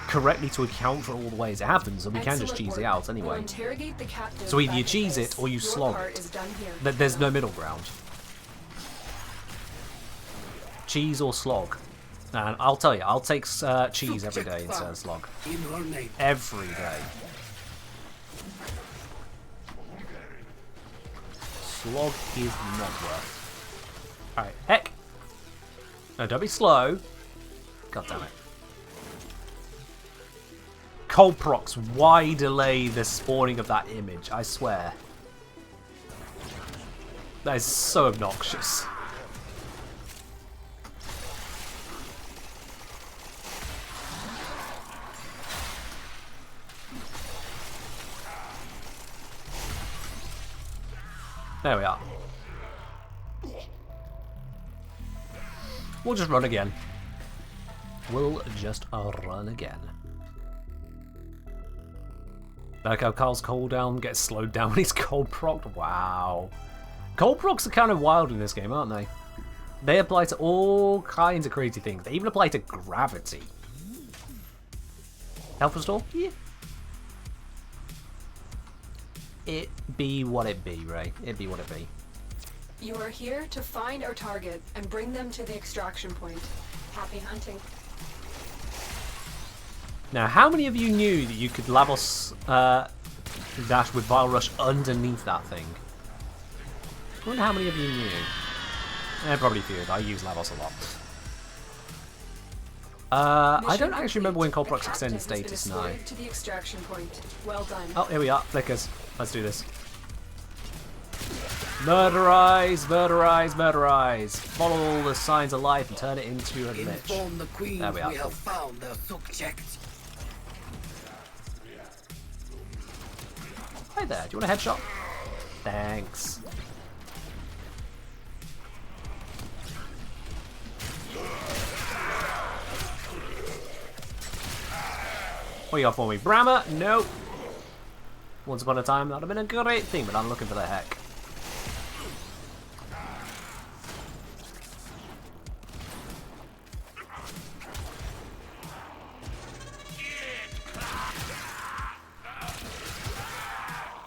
correctly to account for all the ways it happens, so we can just cheese it out anyway. So either you cheese it or you slog it. There's no middle ground. cheese or slog. And I'll tell you, I'll take cheese every day instead of slog. In her name. Every day. Slog is not worth. Alright, heck! No, don't be slow. God damn it. Cold procs, why delay the spawning of that image? I swear. That is so obnoxious. There we are. We'll just run again. We'll just run again. Like how Carl's cooldown gets slowed down when he's cold procced. Wow. Cold procs are kind of wild in this game, aren't they? They apply to all kinds of crazy things. They even apply to gravity. Health restore? Yeah. It be what it be, Ray. It be what it be. You are here to find our target and bring them to the extraction point. Happy hunting. Now, how many of you knew that you could Lavos dash with Vile Rush underneath that thing? I wonder how many of you knew. Probably few. I use Lavos a lot. I don't actually remember when Cold Procs extended status now. To the extraction point. Well done. Oh, here we are. Flickers. Let's do this. Murderize, murderize, murderize. Follow all the signs of life and turn it into a lich. Inform the queen There we are. we have found their subject. Hi there. Do you want a headshot? Thanks. What you got for me? Brammer? Nope. Once upon a time, that would have been a great thing, but I'm looking for the heck.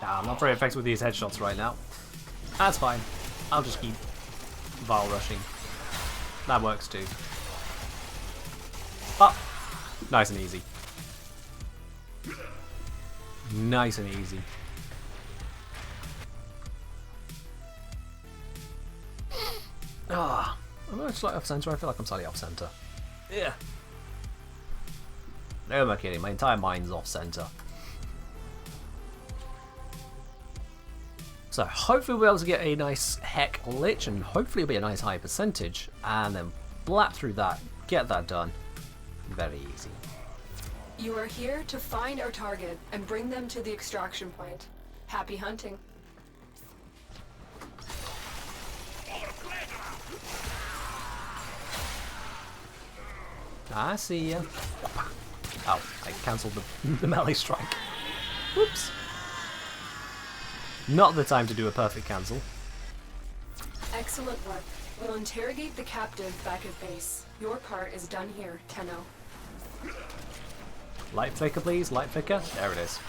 Nah, I'm not very effective with these headshots right now. That's fine. I'll just keep Vile rushing. That works too. Oh, nice and easy. Nice and easy. Ah, am I slightly off center? I feel like I'm slightly off center. Yeah. No, am I kidding? My entire mind's off center. So hopefully we'll be able to get a nice heck lich, and hopefully it'll be a nice high percentage, and then blap through that, get that done. Very easy. You are here to find our target and bring them to the extraction point. Happy hunting. I see ya. Oh, I cancelled the melee strike. Whoops. Not the time to do a perfect cancel. Excellent work. We'll interrogate the captive back at base. Your part is done here, Tenno. Light flicker, please. Light flicker. There it is.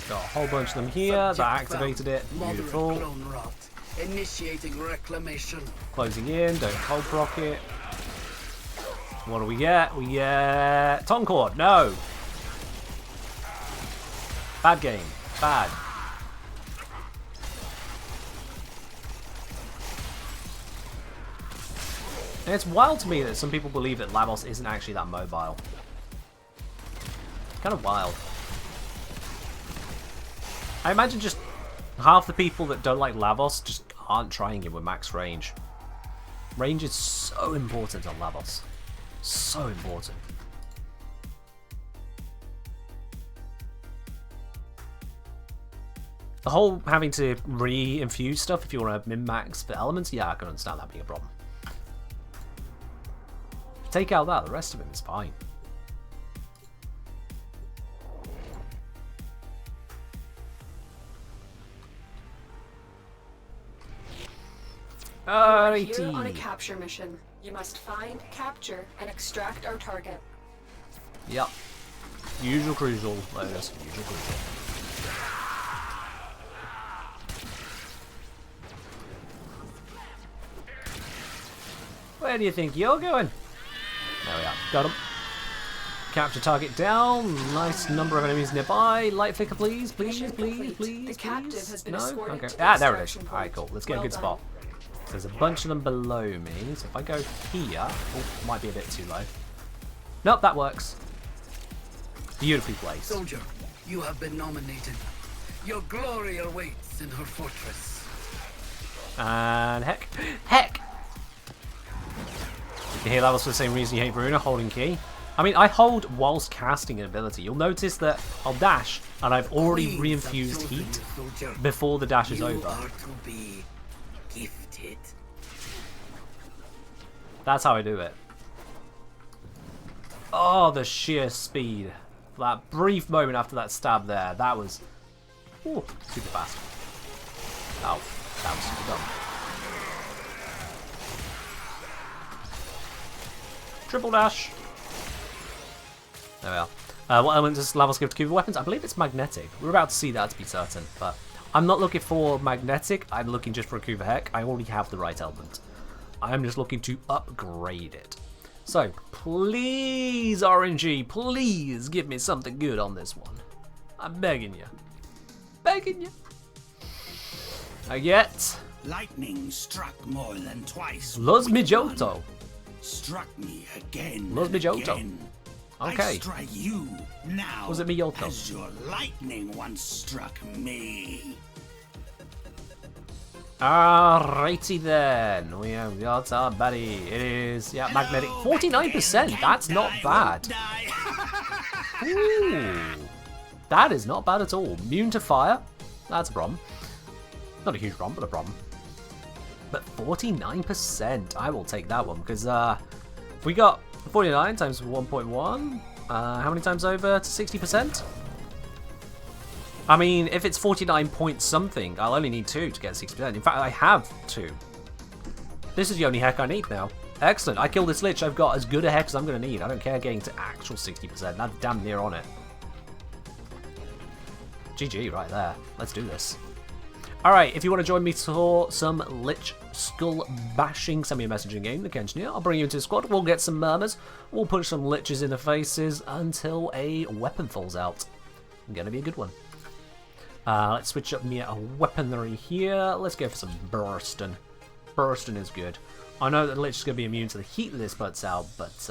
Got a whole bunch of them here. That activated it. Beautiful. Clone rot. Initiating reclamation. Closing in. Don't cold proc it. What do we get? We get Toncord. No. Bad game. Bad. And it's wild to me that some people believe that Lavos isn't actually that mobile. Kind of wild. I imagine just half the people that don't like Lavos just aren't trying him with max range. Range is so important on Lavos. So important. The whole having to re-infuse stuff if you want to min-max the elements, yeah, I can understand that being a problem. Take out that, the rest of it is fine. Here on a capture mission. You must find, capture, and extract our target. Yep. Usual crucial, Lotus. Usual crucial. Where do you think you're going? There we are. Got him. Capture target down. Nice number of enemies nearby. Light flicker, please. Please, please, please, The captive please. has been No? escorted Okay. to the Ah, there it is. extraction Alright, cool. point. Let's get a Well good done. spot. There's a bunch of them below me. So if I go here... Oh, might be a bit too low. Nope, that works. Beautifully placed. Soldier, you have been nominated. Your glory awaits in her fortress. And heck. Heck! You hear levels for the same reason you hate Bruna, holding key. I mean, I hold whilst casting an ability. You'll notice that I'll dash, and I've already Queens have reinfused chosen heat you, soldier. before the dash is You over. are to be gifted. That's how I do it. Oh, the sheer speed. That brief moment after that stab there, that was ooh, super fast. Oh, that was super dumb. Triple dash. There we are. What element does levels give to Cuba weapons? I believe it's magnetic. We're about to see that to be certain, but I'm not looking for magnetic. I'm looking just for a Cuba Heck. I already have the right element. I'm just looking to upgrade it. So, please, RNG, please give me something good on this one. I'm begging you. Begging you. I get Lightning struck more than twice. Los with Mijoto. one. Struck me again. Los and Mijoto. again. Okay. I strike you now. Was it Mijoto? As your lightning once struck me. Alrighty then. We have got our buddy. It is, yeah, magnetic. 49%. That's not bad. Ooh. That is not bad at all. Immune to fire. That's a problem. Not a huge problem, but a problem. But 49%. I will take that one because if we got 49 times 1.1, how many times over to 60%? I mean, if it's 49 point something, I'll only need 2 to get 60%. In fact, I have 2. This is the only heck I need now. Excellent. I killed this lich. I've got as good a heck as I'm going to need. I don't care getting to actual 60%. That's damn near on it. GG right there. Let's do this. Alright, if you want to join me for some Lich Skull bashing, send me a message in game, the Kenshin here. I'll bring you into the squad, we'll get some murmurs, we'll punch some Liches in the faces until a weapon falls out. Gonna be a good one. Let's switch up me weaponry here. Let's go for some Bursting. Bursting is good. I know that the Lich is going to be immune to the heat that this puts out, but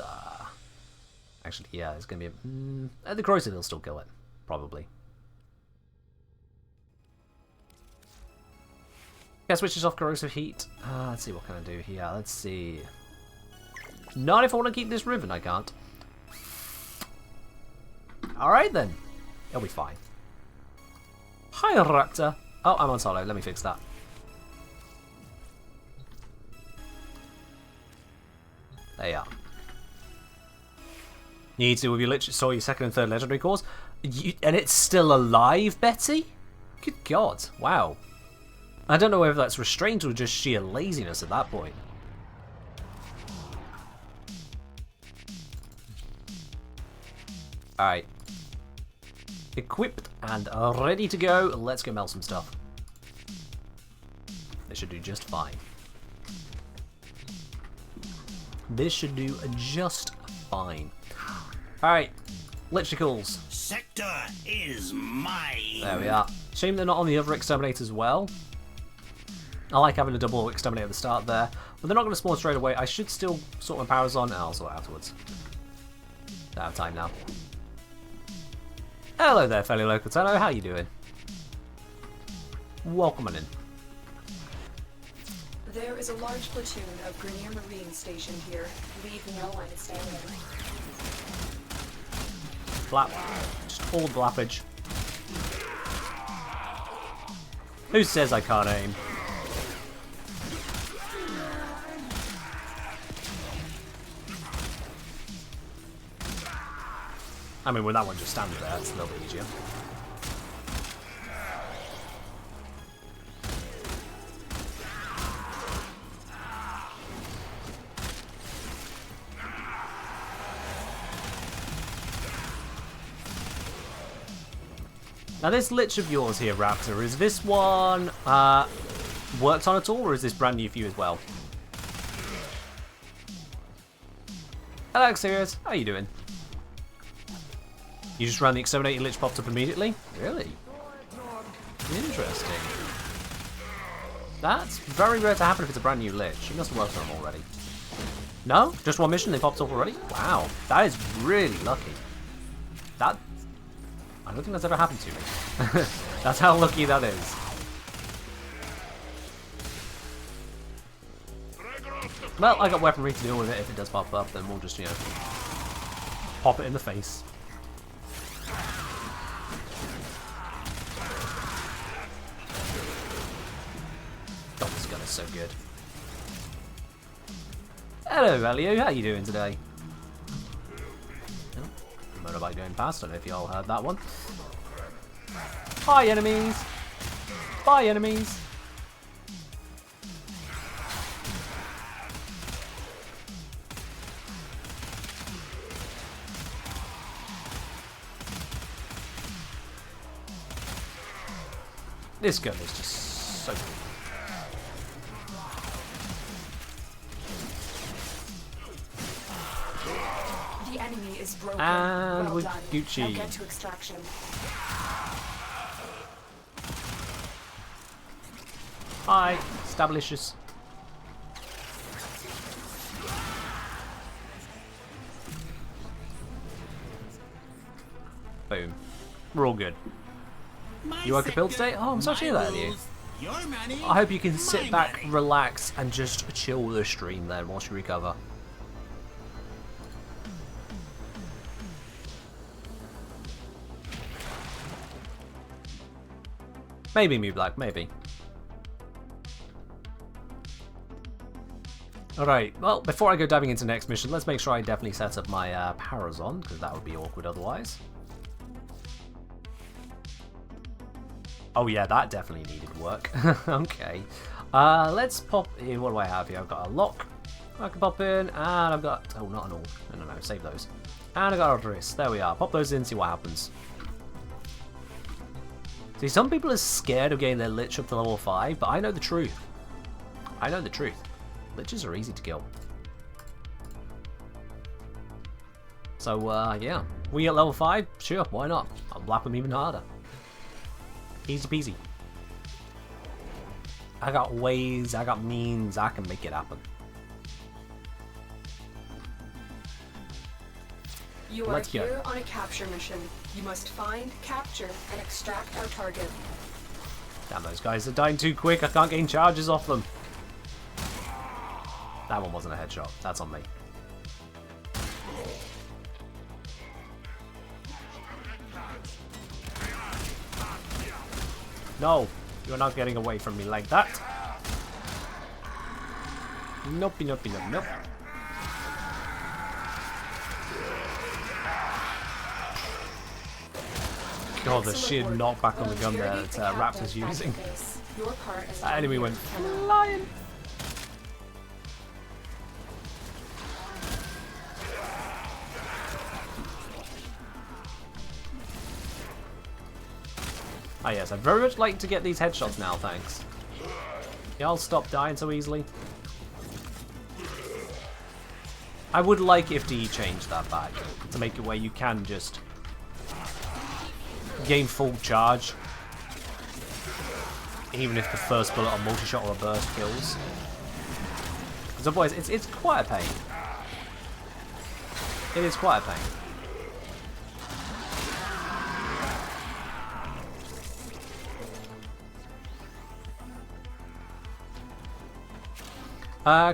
actually, yeah, it's going to be... the corrosive will still kill it, probably. Yeah, switches off corrosive heat. Let's see, what can I do here? Let's see. Not if I want to keep this ribbon, I can't. Alright then. It'll be fine. Hi, Raptor. Oh, I'm on solo. Let me fix that. There you are. Need to with your saw your second and third legendary cores. And it's still alive, Betty? Good God. Wow. I don't know whether that's restraint or just sheer laziness at that point. Alright. Equipped and ready to go. Let's go melt some stuff. This should do just fine. This should do just fine. Alright. Electricals. Sector is mine. There we are. Shame they're not on the other exterminator as well. I like having a double exterminator at the start there, but they're not going to spawn straight away. I should still sort my powers on, and I'll sort it afterwards. Don't have time now. Hello there, fellow local Tenno. How you doing? Welcome on in. There is a large platoon of Grenier Marines stationed here. Leave no one standing. Blap. Just all blappage. Who says I can't aim? I mean, with that one just standing there, it's a little bit easier. Now this Lich of yours here, Raptor, is this one worked on at all, or is this brand new for you as well? Hello, Xerios. How you doing? You just ran the exterminating lich popped up immediately? Really? Interesting. That's very rare to happen if it's a brand new lich. You must have worked on them already. No? Just one mission, they popped up already? Wow. That is really lucky. That... I don't think that's ever happened to me. That's how lucky that is. Well, I got weaponry to deal with it. If it does pop up, then we'll just, you know, pop it in the face. God, this gun is so good. Hello, Elio. How you doing today? Oh, motorbike going past. I don't know if y'all heard that one. Bye, enemies. Bye, enemies. This gun is just so cool. The enemy is broken. And well with done. Gucci. Now get to extraction. Hi, Stablicious. Boom. We're all good. You woke up ill today? Oh, I'm sorry to hear that, you. I hope you can sit back, relax, and just chill the stream then whilst you recover. Maybe me black, maybe. Alright, well, before I go diving into the next mission, let's make sure I definitely set up my paras on, because that would be awkward otherwise. Oh yeah, that definitely needed work. Okay. Let's pop in. What do I have here? I've got a lock I can pop in, and I've got... Oh, not an all. No, save those. And I got a wrist. There we are. Pop those in, see what happens. See, some people are scared of getting their lich up to level 5, but I know the truth. I know the truth. Liches are easy to kill. So, yeah. We get level 5? Sure, why not? I'll blap them even harder. Easy peasy. I got ways, I got means, I can make it happen. You are here on a capture mission. You must find, capture, and extract our target. Damn, those guys are dying too quick. I can't gain charges off them. That one wasn't a headshot. That's on me. No, you're not getting away from me like that. Nope, nope, nope, nope. God, the sheer knockback on the gun there that Raptor's using. That enemy went flying. Ah yes, I'd very much like to get these headshots now, thanks. Y'all stop dying so easily. I would like if DE changed that back, to make it where you can just gain full charge, even if the first bullet or multi-shot or a burst kills. Because otherwise, it's quite a pain. It is quite a pain.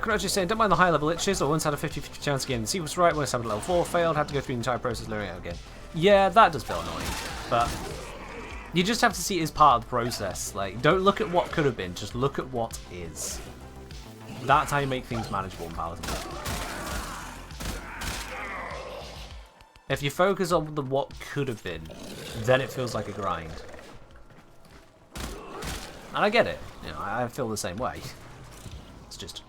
Courage is saying, don't mind the high level liches, I once had a 50-50 chance again. The sequence right when I started level 4, failed, had to go through the entire process learning it again. Yeah, that does feel annoying, but you just have to see it as part of the process. Like, don't look at what could have been, just look at what is. That's how you make things manageable and palatable. If you focus on the what could have been, then it feels like a grind. And I get it, you know, I feel the same way. It's just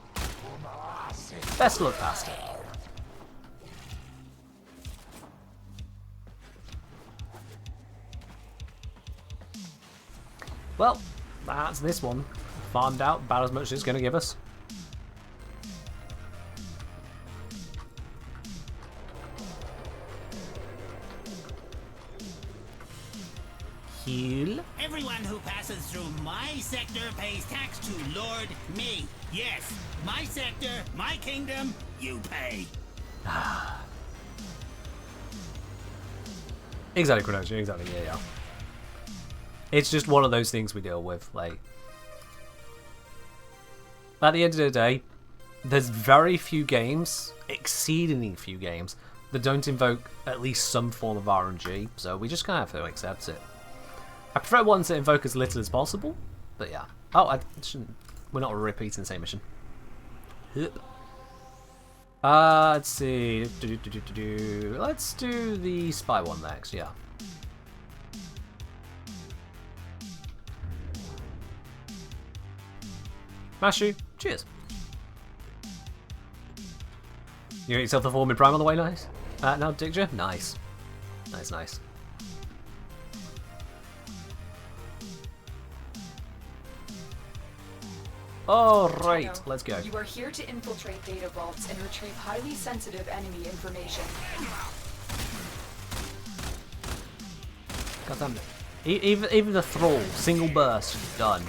best to look past it. Well, that's this one. Farmed out about as much as it's going to give us. Cool. Everyone who passes through my sector pays tax to Lord me. Yes, my sector, my kingdom, you pay. Exactly, Chronosia, exactly, yeah. It's just one of those things we deal with, like... At the end of the day, there's very few games, exceedingly few games, that don't invoke at least some form of RNG, so we just kind of have to accept it. I prefer ones that invoke as little as possible, but yeah. Oh, I shouldn't... We're not repeating the same mission. Let's see. Let's do the spy one next, yeah. Mashu, cheers. You got yourself the form in Prime on the way, nice? Now, Dickja? Nice. Nice, nice. Alright, let's go. You are here to infiltrate data vaults and retrieve highly sensitive enemy information. God damn it. Even the thrall, single burst, done.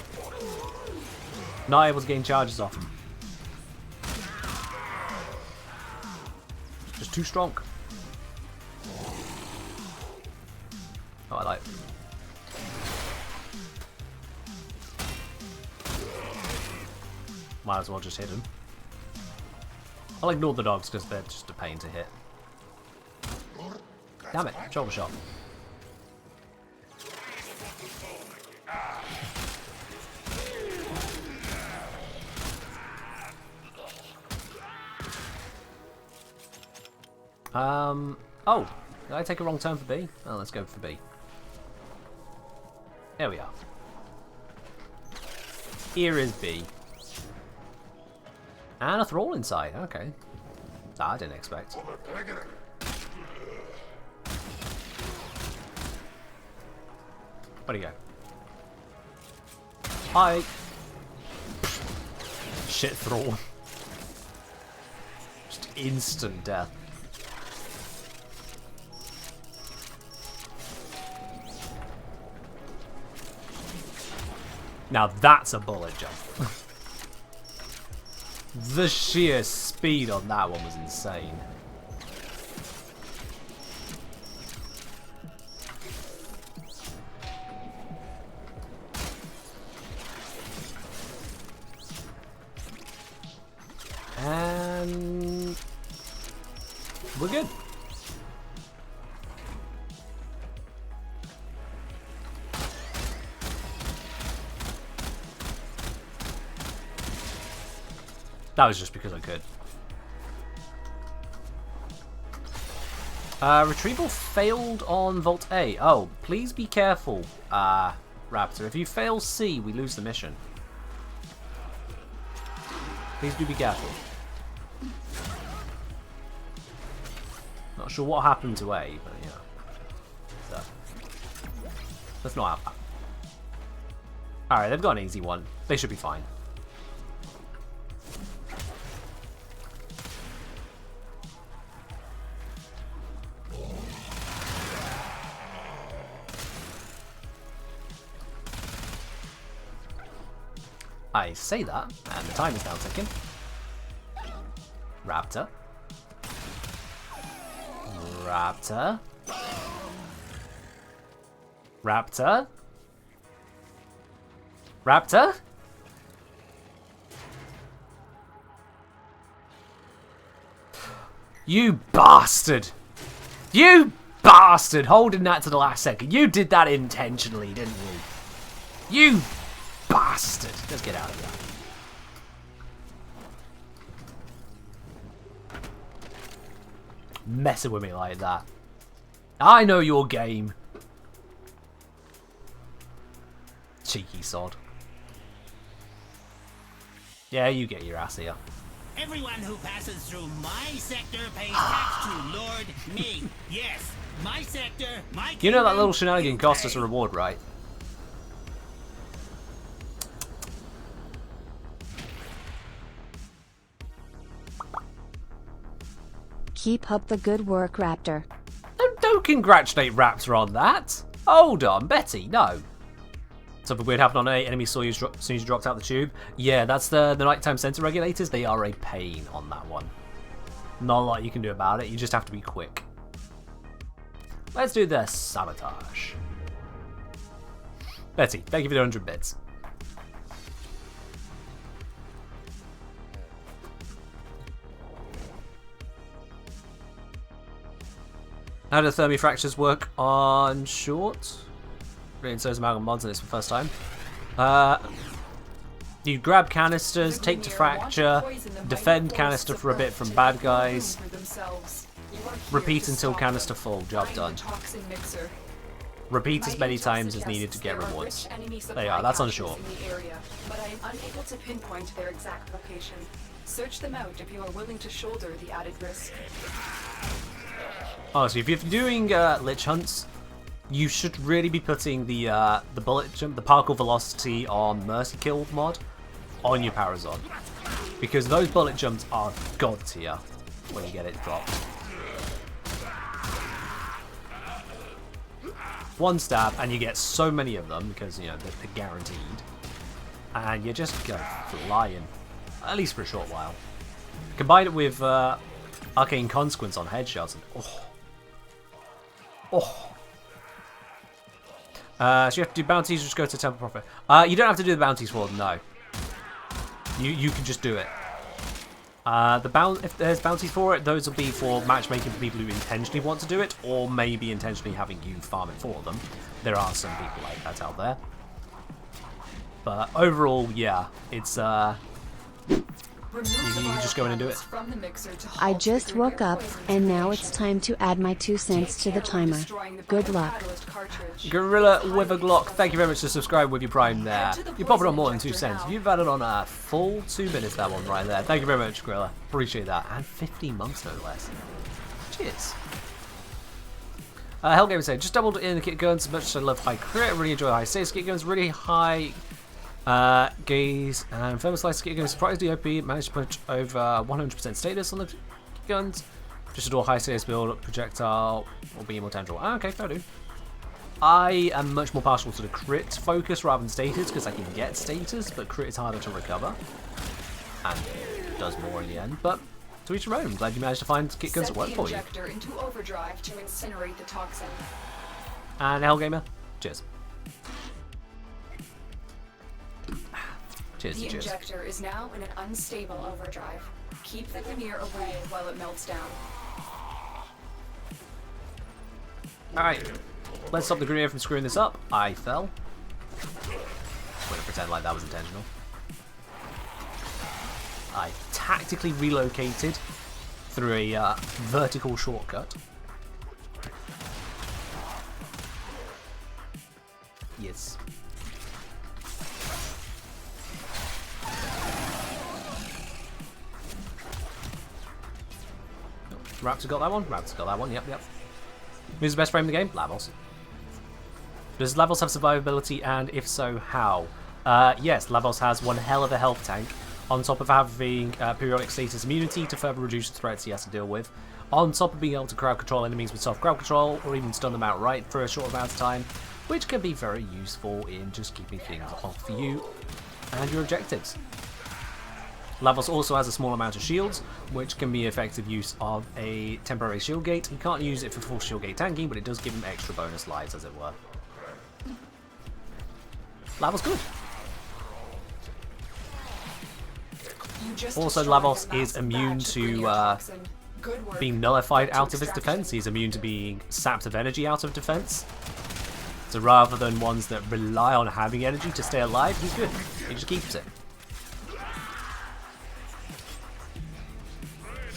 Not able to gain charges off him. Just too strong. Oh, I like it. Might as well just hit him. I'll ignore the dogs because they're just a pain to hit. Damn it, shoulder shot. Oh, did I take a wrong turn for B? Oh, let's go for B. There we are. Here is B. And a thrall inside, okay. That I didn't expect. Where'd he go? Hi! Shit thrall. Just instant death. Now that's a bullet jump. The sheer speed on that one was insane. And we're good. That was just because I could. Retrieval failed on Vault A. Oh, please be careful, Raptor. If you fail C, we lose the mission. Please do be careful. Not sure what happened to A, but yeah. So, let's not have that. Alright, they've got an easy one. They should be fine. I say that, and the time is now ticking. Raptor. Raptor. Raptor. Raptor? You bastard! You bastard! Holding that to the last second. You did that intentionally, didn't you? You bastard! Let's get out of here. Messing with me like that. I know your game. Cheeky sod. Yeah, you get your ass here. Everyone who passes through my sector pays tax to Lord me. Yes, my sector, my kingdom. You know that little shenanigan cost us a reward, right? Keep up the good work, Raptor. Don't congratulate Raptor on that. Hold on, Betty, no. Something weird happened on A. Enemy saw you as soon as you dropped out the tube. Yeah, that's the nighttime sensor regulators. They are a pain on that one. Not a lot you can do about it. You just have to be quick. Let's do the sabotage. Betty, thank you for the 100 bits. How do thermi fractures work on short? Reading So's Amalgam mods on this for the first time. You grab canisters, take to fracture, defend canister for a bit from bad guys, repeat until canister full, job done. Repeat as many times as needed to get rewards. There you are, that's on short. But I am unable to pinpoint their exact location. Search them out if you are willing to shoulder the added risk. Oh, so if you're doing lich hunts, you should really be putting the bullet jump, the particle velocity on Mercy Kill mod on your Parazon, because those bullet jumps are god tier when you get it dropped. One stab and you get so many of them because you know they're guaranteed, and you just go flying, at least for a short while. Combine it with Arcane Consequence on headshots, and so you have to do bounties or just go to Temple Prophet? You don't have to do the bounties for them, no. You can just do it. If there's bounties for it, those will be for matchmaking for people who intentionally want to do it, or maybe intentionally having you farm it for them. There are some people like that out there. But overall, yeah, it's you can just go in and do it. I just woke up, and now it's time to add my 2 cents to the timer. Good luck. Gorilla with a Glock, thank you very much for subscribing with your Prime there. You pop it on more than 2 cents. You've added on a full 2 minutes, that one right there. Thank you very much, Gorilla. Appreciate that. And 15 months, no less. Cheers. Hellgamer said, just doubled in the kit guns as much as I love high crit. Really enjoy high saves kit guns. Really high gaze and Thermal Slice kit guns. Surprisingly OP. Managed to punch over 100% status on the kit guns. Just adore high status build, projectile, or beam or tendril. Okay, fair do. I am much more partial to the crit focus rather than status because I can get status, but crit is harder to recover and does more in the end. But to each your own. I'm glad you managed to find kit guns that work for you. Into overdrive to incinerate the toxin. And Hellgamer, cheers. Cheers, The cheers. injector is now in an unstable overdrive. Keep the veneer away while it melts down. Alright, let's stop the grenade from screwing this up. I fell. I'm gonna pretend like that was intentional. I tactically relocated through a vertical shortcut. Yes. Raptor got that one? Raptor got that one, yep. Who's the best frame in the game? Lavos. Does Lavos have survivability, and if so, how? Yes, Lavos has one hell of a health tank, on top of having periodic status immunity to further reduce the threats he has to deal with, on top of being able to crowd control enemies with soft crowd control, or even stun them outright for a short amount of time, which can be very useful in just keeping things off you and your objectives. Lavos also has a small amount of shields, which can be effective use of a temporary shield gate. You can't use it for full shield gate tanking, but it does give him extra bonus lives, as it were. Lavos good. Also, Lavos is immune to being nullified out of his defense. He's immune to being sapped of energy out of defense. So rather than ones that rely on having energy to stay alive, he's good. He just keeps it.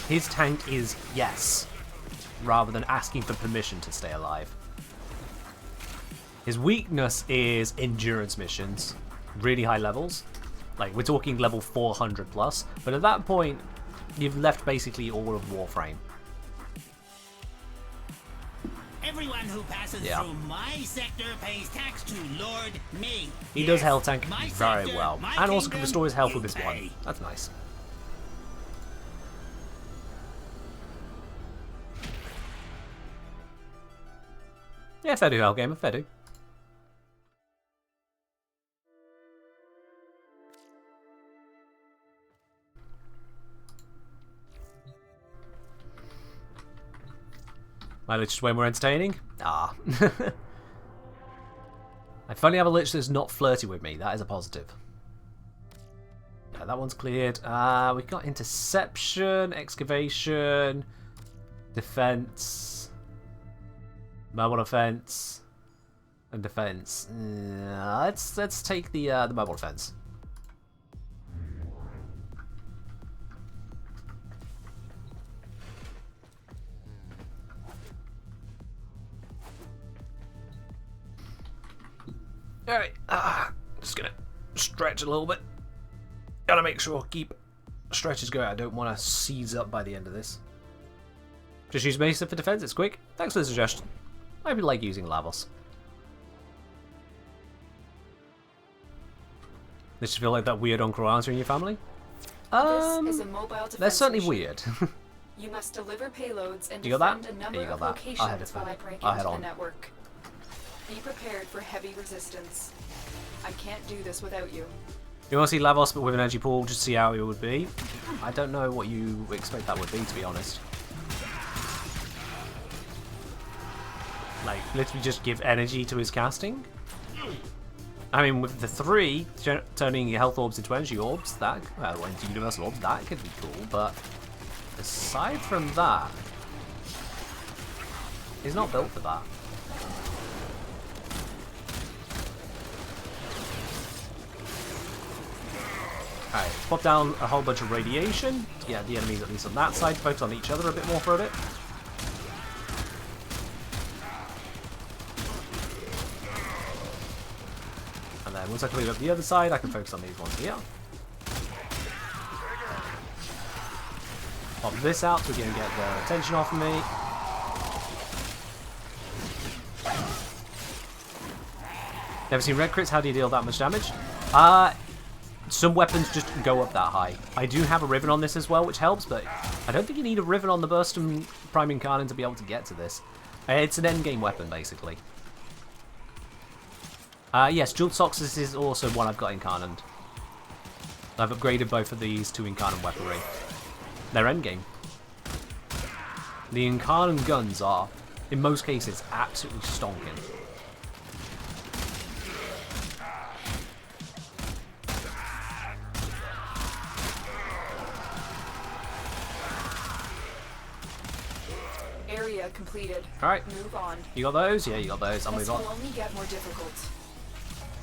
His tank is yes, rather than asking for permission to stay alive. His weakness is endurance missions, really high levels. Like, we're talking level 400 plus, but at that point, you've left basically all of Warframe. Everyone who passes through my sector pays tax to Lord me. He does health tank very well, and also can restore his health with his one. That's nice. Yeah, fair do, Hellgamer, fair do. My lich is way more entertaining? Ah. I finally have a lich that's not flirty with me. That is a positive. Yeah, that one's cleared. We've got interception, excavation, defense, mobile defense, and defense. Let's take the mobile defense. Alright, just gonna stretch a little bit. Gotta make sure keep stretches going. I don't want to seize up by the end of this. Just use Mesa for defense, it's quick. Thanks for the suggestion. I would like using Lavos. Does you feel like that weird Uncle Arthur in your family? This is a mobile defense They're certainly machine. weird. You must deliver payloads and You got defend that? a number Yeah, you got of that. locations I'll head while I it. break I'll into head the on. network. Be prepared for heavy resistance. I can't do this without you. You want to see Lavos but with an energy pool, just see how it would be? I don't know what you expect that would be, to be honest. Like, literally just give energy to his casting? I mean, with the 3, turning health orbs into energy orbs, that, well, into universal orbs, that could be cool, but aside from that, he's not built for that. Alright, let's pop down a whole bunch of radiation to get the enemies at least on that side, focus on each other a bit more for a bit. And then once I clear up the other side, I can focus on these ones here. Pop this out so we can get the attention off of me. Never seen red crits, how do you deal that much damage? Some weapons just go up that high. I do have a Riven on this as well, which helps, but I don't think you need a Riven on the Burst and Prime Incarnate to be able to get to this. It's an endgame weapon, basically. Yes, Jeweled Socks is also one I've got Incarnate. I've upgraded both of these to Incarnate weaponry. They're endgame. The Incarnate guns are, in most cases, absolutely stonking. Area completed. Alright. Move on. You got those? Yeah, you got those. I'll This move on. will only get more difficult.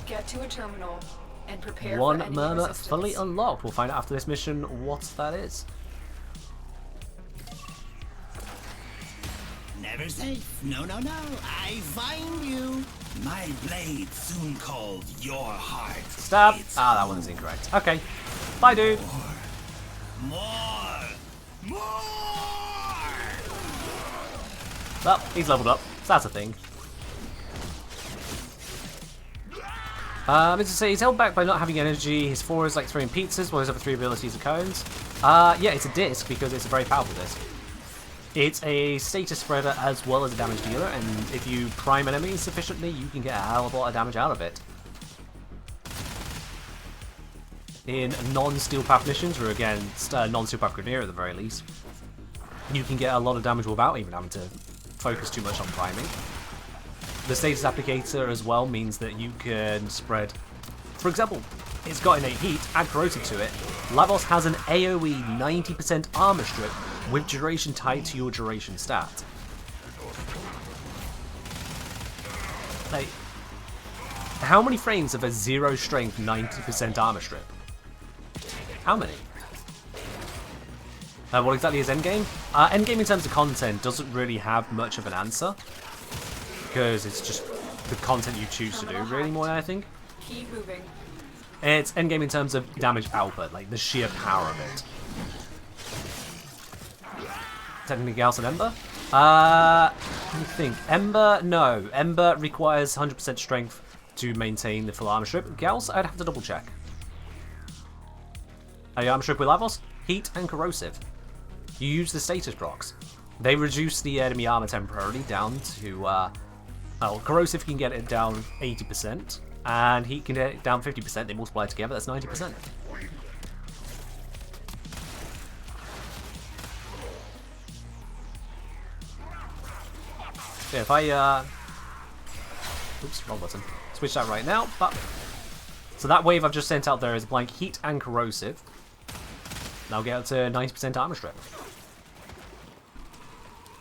Get to a terminal and prepare One for enemy murmur resistance. fully unlocked. We'll find out after this mission what that is. Never safe. No, no, no. I find you. My blade soon called your heart. Stab. It's That one's incorrect. Okay. Bye, dude. more. Well, he's leveled up. So that's a thing. As I say, he's held back by not having energy. His 4 is like throwing pizzas, while his other 3 abilities are cones. Yeah, it's a disc because it's a very powerful disc. It's a status spreader as well as a damage dealer, and if you prime enemies sufficiently, you can get a hell of a lot of damage out of it. In non-Steel Path missions, or against non-Steel Path Grenadier at the very least, you can get a lot of damage without even having to focus too much on priming. The status applicator as well means that you can spread, for example, it's got innate heat, add corrosive to it. Lavos has an AoE 90% armor strip with duration tied to your duration stat. Like, how many frames of a 0 strength 90% armor strip? How many? What exactly is endgame? Endgame in terms of content doesn't really have much of an answer, because it's just the content you choose to do really more than anything. Keep moving. It's endgame in terms of damage output, like the sheer power of it. Anything else on Ember? Let me think. Ember, no. Ember requires 100% strength to maintain the full armor strip. Gauss, I'd have to double check. Armor strip with Lavos, heat and corrosive. You use the status procs. They reduce the enemy armor temporarily down to, well, corrosive can get it down 80%, and heat can get it down 50%. They multiply together, that's 90%. Yeah, if I oops, wrong button. Switch that right now. But so that wave I've just sent out there is applying heat and corrosive. Now get up to 90% armor strip.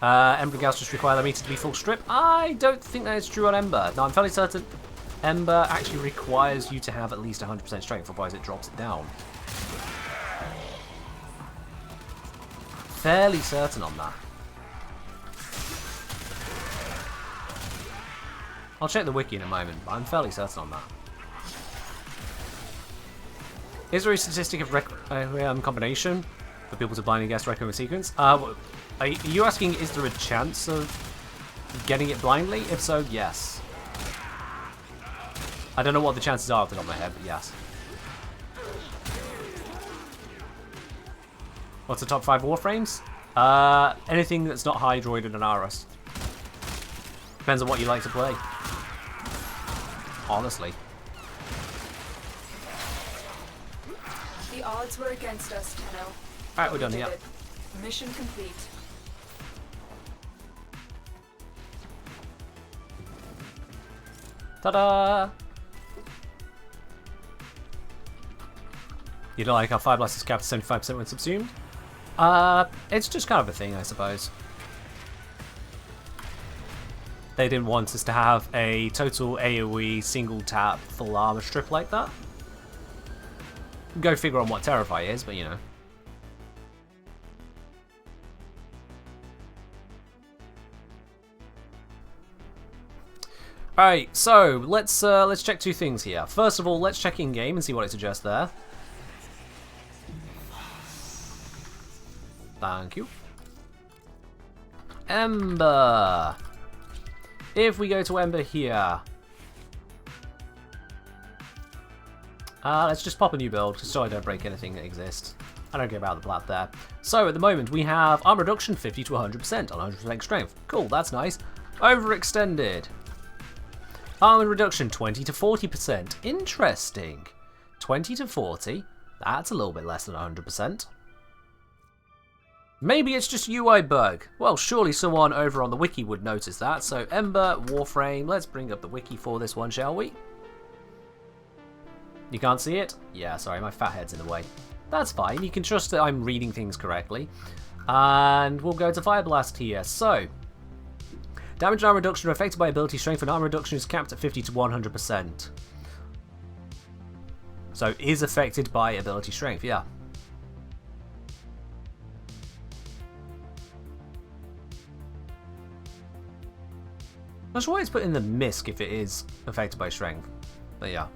Ember Gals just require the meter to be full strip. I don't think that is true on Ember. No, I'm fairly certain Ember actually requires you to have at least 100% strength, otherwise it drops it down. Fairly certain on that. I'll check the wiki in a moment, but I'm fairly certain on that. Is there a statistic of combination for people to blindly guess Requiem sequence? Are you asking, is there a chance of getting it blindly? If so, yes. I don't know what the chances are off the top of my head, but yes. What's the top 5 Warframes? Anything that's not Hydroid and Aras. Depends on what you like to play. Honestly. The odds were against us, Tenno. Alright, we're done here. Mission complete. Ta-da! You don't like how Fire Blast is capped at 75% when subsumed? It's just kind of a thing, I suppose. They didn't want us to have a total AoE single tap full armor strip like that. Go figure on what Terrify is, but you know. Alright, so let's check 2 things here. First of all, let's check in game and see what it suggests there. Thank you. Ember. If we go to Ember here, let's just pop a new build so I don't break anything that exists. I don't care about the plat there. So at the moment we have armor reduction 50 to 100% on 100% strength. Cool, that's nice. Overextended. Armor reduction 20 to 40%. Interesting. 20 to 40. That's a little bit less than 100%. Maybe it's just a UI bug. Well, surely someone over on the wiki would notice that. So Ember, Warframe, let's bring up the wiki for this one, shall we? You can't see it? Yeah, sorry, my fat head's in the way. That's fine, you can trust that I'm reading things correctly. And we'll go to Fire Blast here. So, damage and armor reduction are affected by ability strength, and armor reduction is capped at 50 to 100%. So, is affected by ability strength, yeah. Not sure why it's put in the misc if it is affected by strength, but yeah.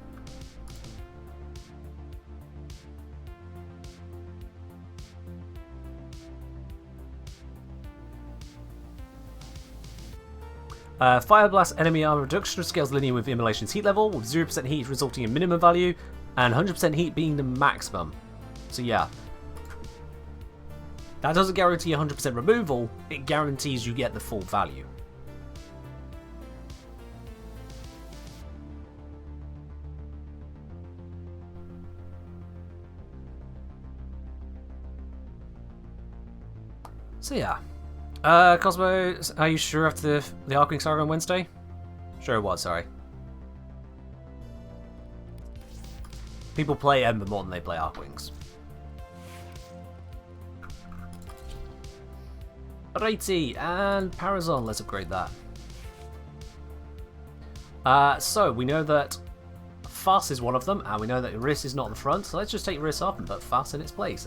Fire Blast enemy armor reduction scales linear with Immolation's heat level, with 0% heat resulting in minimum value, and 100% heat being the maximum. So yeah. That doesn't guarantee 100% removal, it guarantees you get the full value. So yeah. Cosmo, are you sure after the Arcwing Saga on Wednesday? Sure it was, sorry. People play Ember more than they play Arcwings. Righty, and Parazon, let's upgrade that. So, we know that Fuss is one of them, and we know that Iris is not the front, so let's just take Iris off and put Fuss in its place.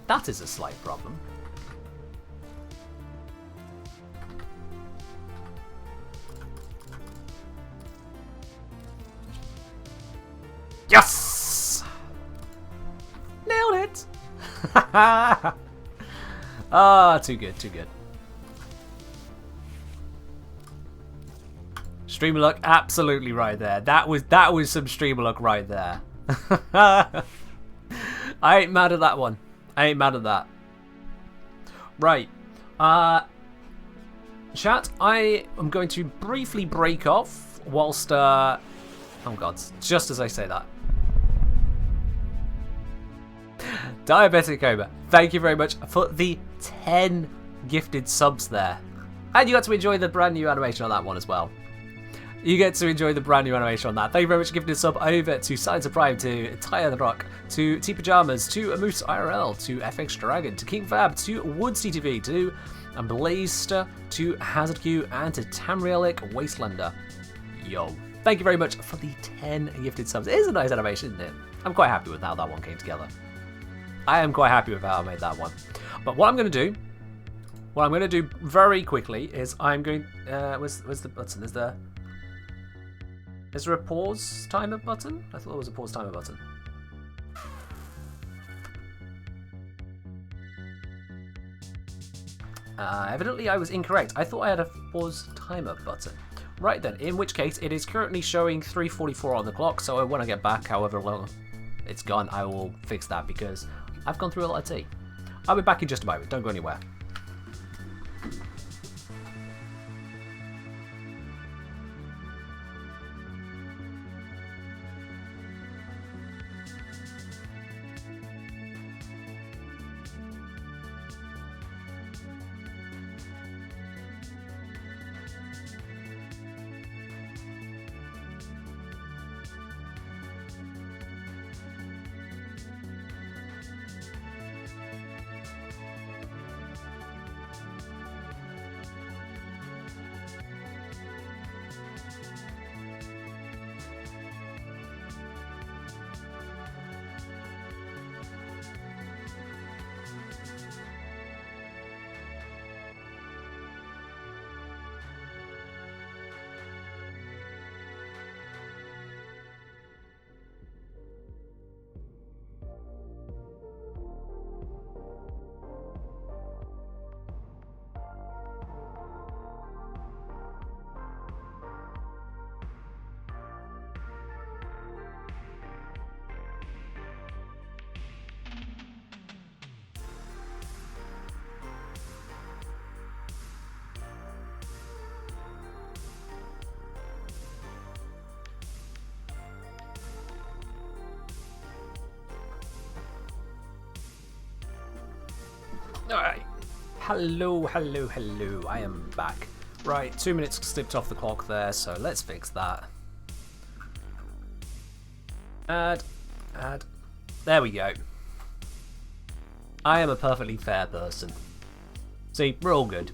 That is a slight problem. Yes! Nailed it! Ah, too good, too good. Streamer luck, absolutely right there. That was some streamer luck right there. I ain't mad at that one. I ain't mad at that. Right. Chat, I am going to briefly break off whilst oh god, just as I say that. Diabetic Cobra, thank you very much for the 10 gifted subs there. And you got to enjoy the brand new animation on that one as well. You get to enjoy the brand new animation on that. Thank you very much for giving a sub over to Science of Prime, to Tyre the Rock, to T Pajamas, to Amoose IRL, to FX Dragon, to King Fab, to Woods TTV, to Blazer, to Hazard Q, and to Tamrielic Wastelander. Yo. Thank you very much for the 10 gifted subs. It is a nice animation, isn't it? I'm quite happy with how that one came together. I am quite happy with how I made that one. But what I'm going to do very quickly is I'm going... where's the button? Is there a pause timer button? I thought there was a pause timer button. Evidently I was incorrect. I thought I had a pause timer button. Right then, in which case it is currently showing 3:44 on the clock, so when I get back, however long it's gone, I will fix that because I've gone through a lot of tea. I'll be back in just a moment, don't go anywhere. Alright. Hello. I am back. Right, 2 minutes slipped off the clock there, so let's fix that. Add. There we go. I am a perfectly fair person. See, we're all good.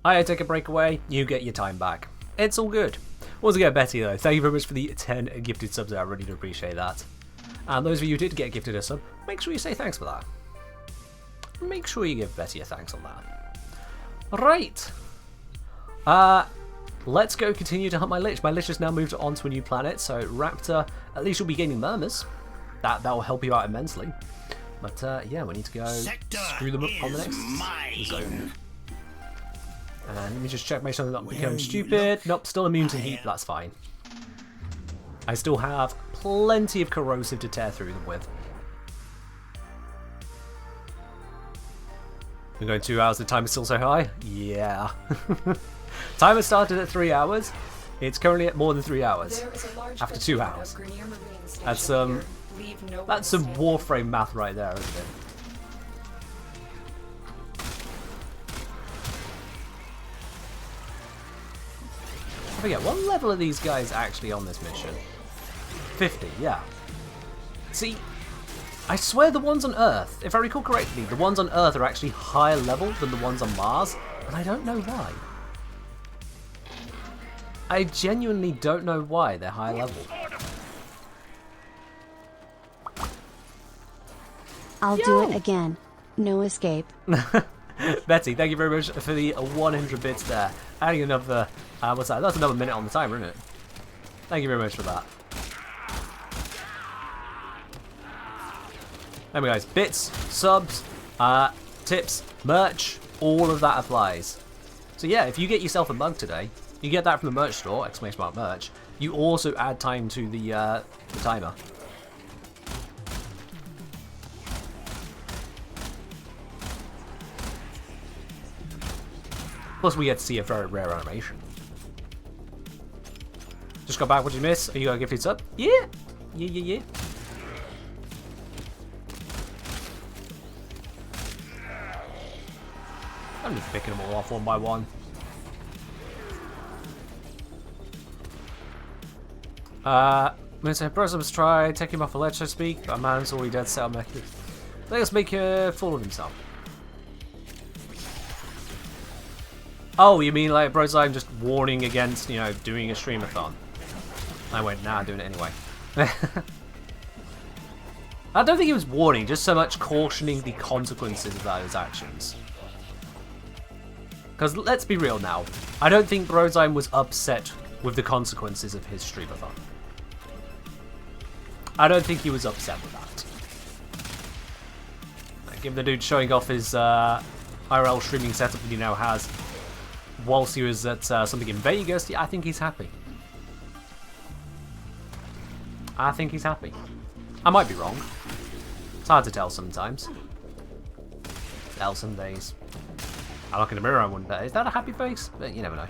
I take a break away, you get your time back. It's all good. Once again, Betty, though, thank you very much for the 10 gifted subs there. I really do appreciate that. And those of you who did get gifted a sub, make sure you say thanks for that. Make sure you give Betty a thanks on that. Right. Let's go continue to hunt my Lich. My Lich has now moved on to a new planet, so Raptor, at least you'll be gaining murmurs. That will help you out immensely. But yeah, we need to go screw them up on the next zone. And let me just check, make sure I'm not becoming stupid. Nope, still immune to heat, that's fine. I still have plenty of corrosive to tear through them with. We're going 2 hours, the time is still so high? Yeah. Timer started at 3 hours. It's currently at more than 3 hours. After 2 hours. That's some Warframe math right there, isn't it? I forget, what level are these guys actually on this mission? 50, yeah. See, I swear the ones on Earth, if I recall correctly, the ones on Earth are actually higher level than the ones on Mars, and I don't know why. I genuinely don't know why they're higher level. I'll do it again. No escape. Betty, thank you very much for the 100 bits there. Adding another, what's that? That's another minute on the timer, isn't it? Thank you very much for that. Anyway guys, bits, subs, tips, merch, all of that applies. So yeah, if you get yourself a mug today, you get that from the merch store, !merch. You also add time to the timer. Plus we get to see a very rare animation. Just got back, what did you miss? Are you gonna give it up? Yeah! Yeah. I'm just picking them all off one by one. Mr. Bros must try taking him off a ledge, so to speak, but a man's already dead set on making. Let's make a fool of himself. Oh, you mean like Bros I'm just warning against, you know, doing a streamathon? I went, nah, I'm doing it anyway. I don't think he was warning, just so much cautioning the consequences of those actions. Because let's be real now, I don't think Brozime was upset with the consequences of his streamathon. I don't think he was upset with that. Like, give the dude showing off his IRL streaming setup that he now has whilst he was at something in Vegas, yeah, I think he's happy. I think he's happy. I might be wrong. It's hard to tell sometimes. Tell some days. I look in the mirror and wonder, is that a happy face? But you never know.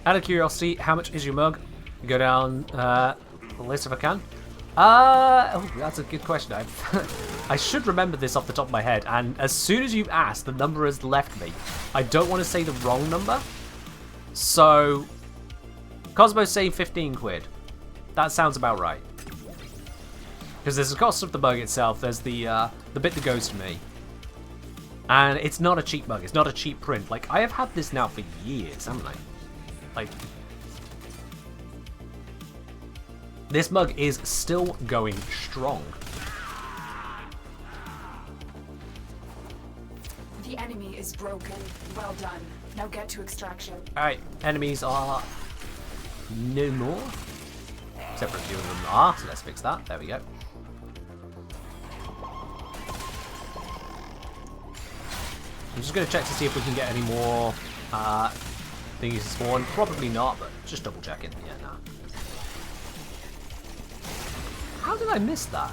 Out of curiosity, how much is your mug? Go down the list if I can. Oh, that's a good question. I should remember this off the top of my head, and as soon as you've asked, the number has left me. I don't want to say the wrong number. So, Cosmo's saying 15 quid. That sounds about right. Because there's the cost of the mug itself, there's the bit that goes to me. And it's not a cheap mug, it's not a cheap print. Like, I have had this now for years, haven't I? Like, this mug is still going strong. The enemy is broken. Well done. Now get to extraction. Alright, enemies are no more. Except for a few of them are, so let's fix that. There we go. I'm just going to check to see if we can get any more things to spawn. Probably not, but just double checking. Yeah, nah. How did I miss that?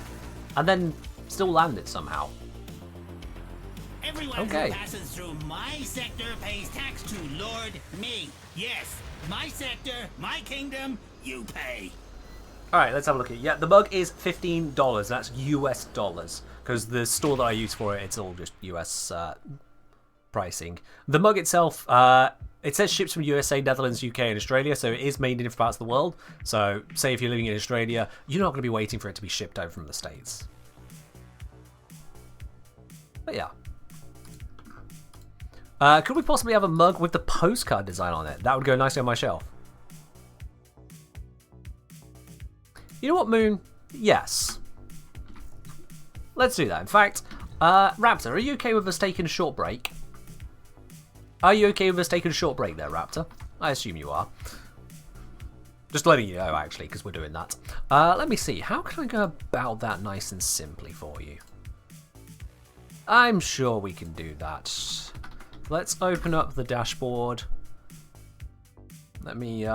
And then still land it somehow. Everyone Okay. who passes through my sector pays tax to Lord me. Yes, my sector, my kingdom, you pay. Alright, let's have a look at it. Yeah, the mug is $15. That's US dollars. Because the store that I use for it, it's all just US pricing. The mug itself, it says ships from USA, Netherlands, UK, and Australia, so it is made in different parts of the world. So, say if you're living in Australia, you're not going to be waiting for it to be shipped over from the States. But yeah. Could we possibly have a mug with the postcard design on it? That would go nicely on my shelf. You know what, Moon? Yes. Let's do that. In fact, Raptor, are you okay with us taking a short break? Are you okay with us taking a short break there, Raptor? I assume you are. Just letting you know, actually, because we're doing that. Let me see. How can I go about that nice and simply for you? I'm sure we can do that. Let's open up the dashboard. Let me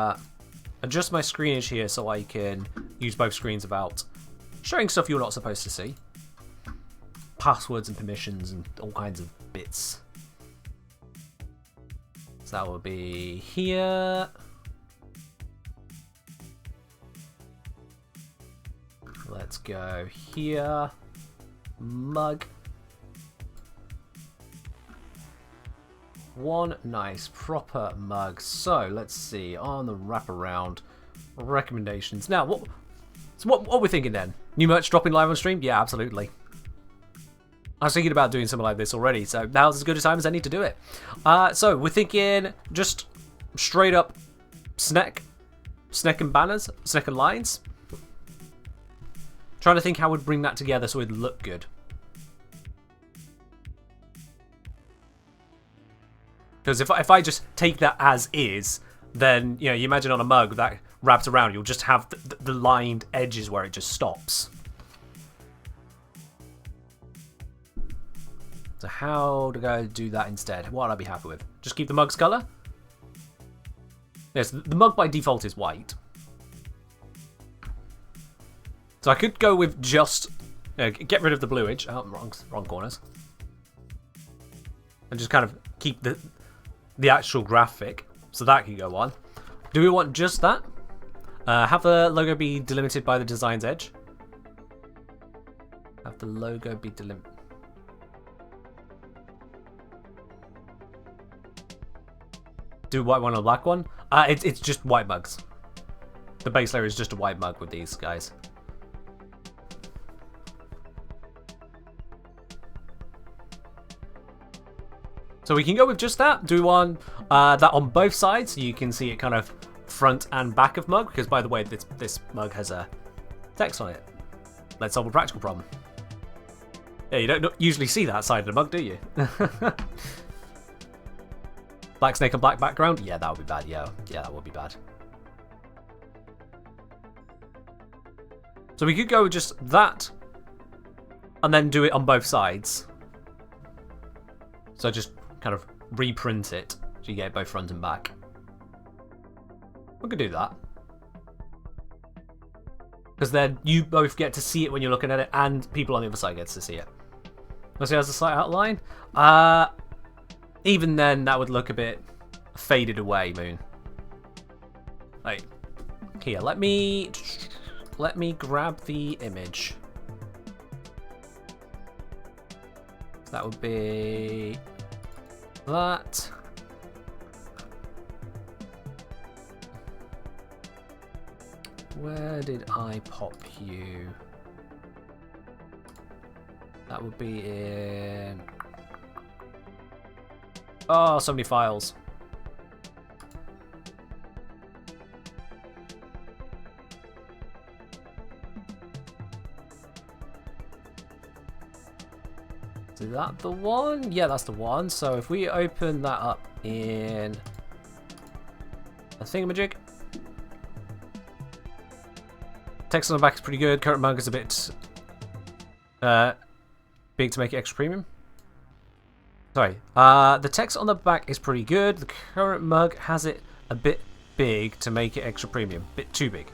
adjust my screenage here so I can use both screens without showing stuff you're not supposed to see. Passwords and permissions and all kinds of bits. So that will be here. Let's go here. Mug. One nice proper mug. So let's see on the wraparound recommendations. Now, what we're thinking then? New merch dropping live on stream? Yeah, absolutely. I was thinking about doing something like this already, so now's as good a time as any to do it. So we're thinking just straight up snack and banners, snack and lines. Trying to think how we'd bring that together so it'd look good. Because if I just take that as is, then, you know, you imagine on a mug that wraps around, you'll just have the lined edges where it just stops. So how do I do that instead? What would I be happy with? Just keep the mug's colour? Yes, the mug by default is white. So I could go with just get rid of the bluage. Oh, wrong corners. And just kind of keep the actual graphic. So that can go on. Do we want just that? Have the logo be delimited by the design's edge. Have the logo be delimited. Do a white one and a black one? It's just white mugs. The base layer is just a white mug with these guys. So we can go with just that. Do one that on both sides. You can see it kind of front and back of mug. Because by the way, this mug has a text on it. Let's solve a practical problem. Yeah, you don't usually see that side of the mug, do you? Black snake and black background? Yeah, that would be bad. Yeah, that would be bad. So we could go with just that and then do it on both sides. So just kind of reprint it so you get both front and back. We could do that. Because then you both get to see it when you're looking at it and people on the other side get to see it. Let's see, has a slight outline. Even then, that would look a bit faded away, Moon. Right. Here, let me grab the image. That would be that. Where did I pop you? That would be in... Oh, so many files. Is that the one? Yeah, that's the one. So if we open that up in a thingamajig. Text on the back is pretty good. Current mug is a bit big to make it extra premium. Sorry. The text on the back is pretty good. The current mug has it a bit big to make it extra premium. Bit too big.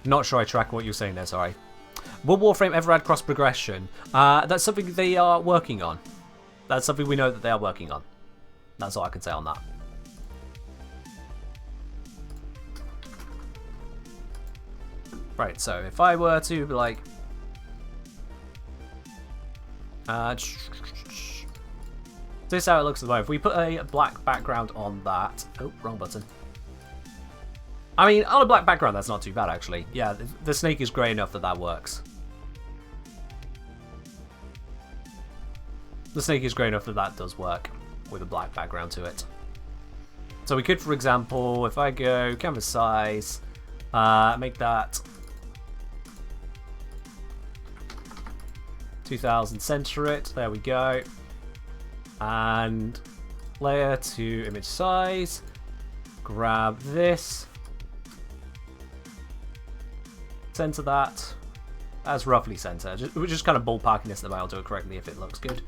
Not sure I track what you're saying there, sorry. Will Warframe ever add cross progression? That's something they are working on. That's something we know that they are working on. That's all I can say on that. Right, so if I were to be like... this is how it looks at the moment. If we put a black background on that... Oh, wrong button. I mean, on a black background, that's not too bad, actually. Yeah, the snake is grey enough that that works. The snake is grey enough that that does work with a black background to it. So we could, for example, if I go canvas size, make that 2000, center it, there we go. And layer to image size, grab this. Center that as roughly center. We're just kind of ballparking this, that I'll do it correctly if it looks good.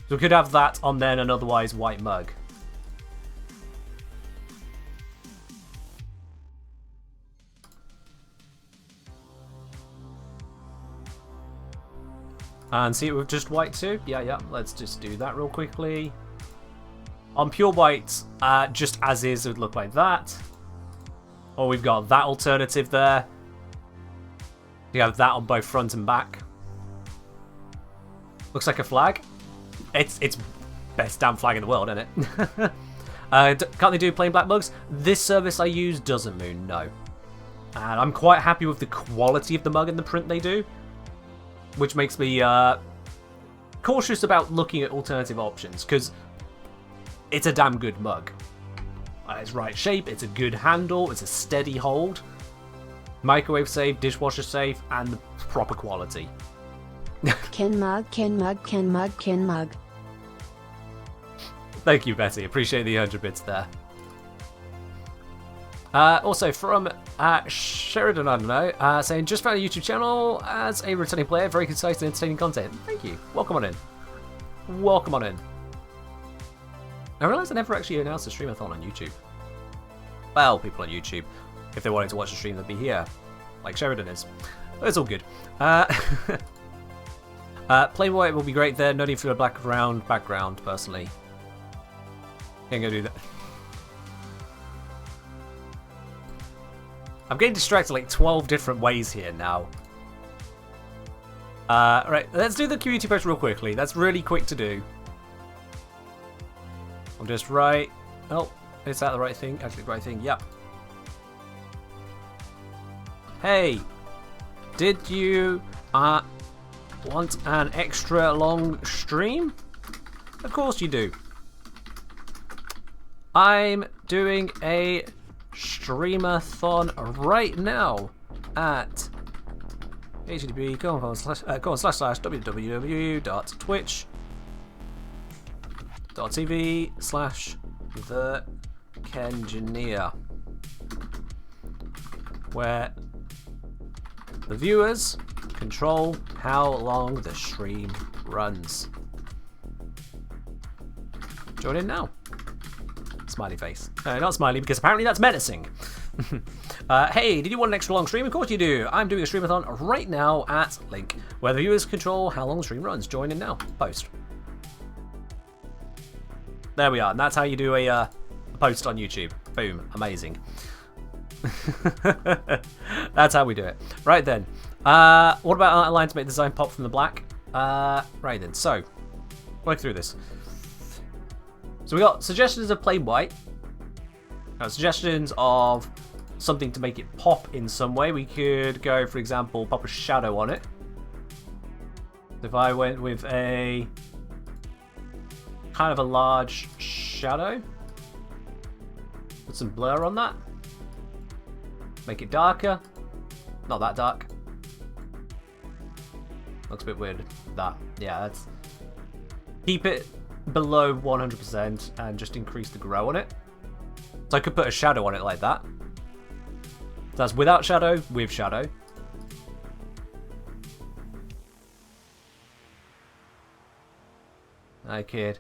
So we could have that on then an otherwise white mug. And see it with just white too? Yeah, let's just do that real quickly. On pure white, just as is, it would look like that. Or we've got that alternative there. You have that on both front and back. Looks like a flag. It's best damn flag in the world, isn't it? Can't they do plain black mugs? This service I use doesn't, Moon, no. And I'm quite happy with the quality of the mug and the print they do. Which makes me cautious about looking at alternative options, because it's a damn good mug. It's right shape, it's a good handle, it's a steady hold. Microwave safe, dishwasher safe, and the proper quality. Kin mug, kin mug, kin mug, kin mug. Thank you, Betty. Appreciate the 100 bits there. Also from Sheridan, I don't know, saying, just found a YouTube channel as a returning player, very concise and entertaining content. Thank you. Welcome on in. Welcome on in. I realised I never actually announced a streamathon on YouTube. Well, people on YouTube, if they wanted to watch the stream, they'd be here, like Sheridan is. But it's all good. Plain white will be great there. No need for a black round background, personally. Can't go do that. I'm getting distracted like 12 different ways here now. Right, let's do the community post real quickly. That's really quick to do. I'll just write... Oh, is that the right thing? Actually, the right thing, yep. Hey, did you want an extra long stream? Of course you do. I'm doing a streamathon right now at http://www.twitch.tv/TheKengineer, where the viewers control how long the stream runs. Join in now. Smiley face. No, not smiley, because apparently that's menacing. Hey, did you want an extra long stream? Of course you do. I'm doing a streamathon right now at link, where the viewers control how long the stream runs. Join in now. Post. There we are. And that's how you do a post on YouTube. Boom. Amazing. That's how we do it. Right then. What about outline to make the design pop from the black? Right then. So, work through this. So we got suggestions of plain white. Suggestions of something to make it pop in some way. We could go, for example, pop a shadow on it. If I went with a kind of a large shadow, put some blur on that. Make it darker. Not that dark. Looks a bit weird. That. Yeah, that's... Keep it below 100% and just increase the grow on it. So I could put a shadow on it like that. That's without shadow, with shadow. I kid.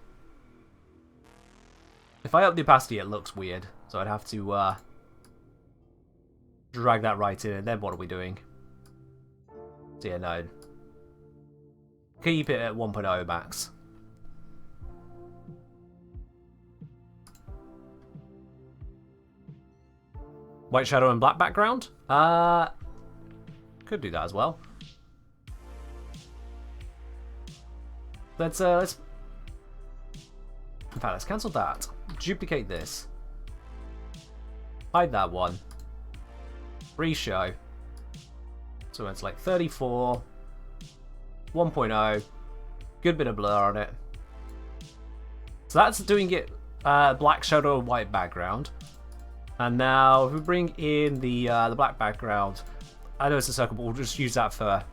If I up the opacity, it looks weird. So I'd have to drag that right in. And then what are we doing? So yeah, no. Keep it at 1.0 max. White shadow and black background? Could do that as well. Let's in fact, let's cancel that. Duplicate this. Hide that one. Reshow. So it's like 34, 1.0, good bit of blur on it. So that's doing it black shadow and white background. And now if we bring in the black background, I know it's a circle, but we'll just use that for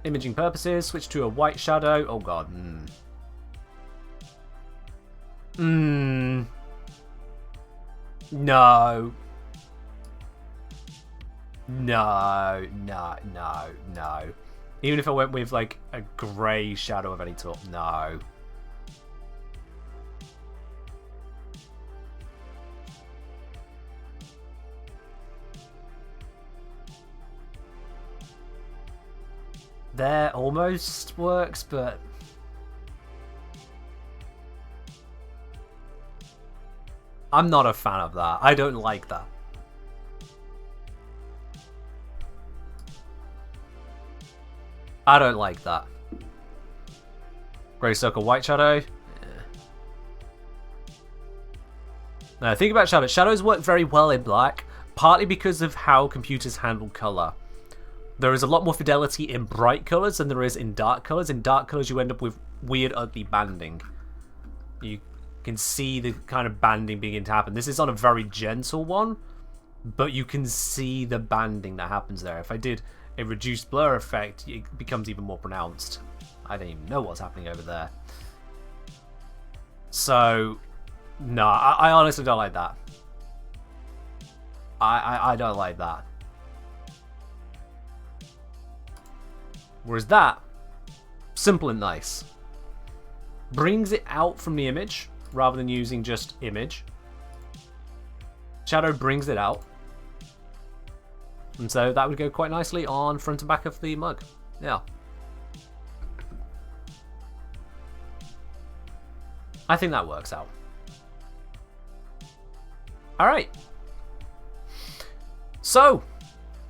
imaging purposes. Switch to a white shadow. Oh god. No. No. No. Even if I went with like a grey shadow of any sort, no. There almost works, but I'm not a fan of that. I don't like that. I don't like that. Grey circle, white shadow. Yeah. Now think about shadows. Shadows work very well in black, partly because of how computers handle color. There is a lot more fidelity in bright colors than there is in dark colors. In dark colors, you end up with weird, ugly banding. You can see the kind of banding beginning to happen. This is on a very gentle one, but you can see the banding that happens there. If I did a reduced blur effect, it becomes even more pronounced. I don't even know what's happening over there. So, no, I honestly don't like that. I don't like that. Whereas that, simple and nice. Brings it out from the image, rather than using just image. Shadow brings it out. And so that would go quite nicely on front and back of the mug. Yeah. I think that works out. Alright. So,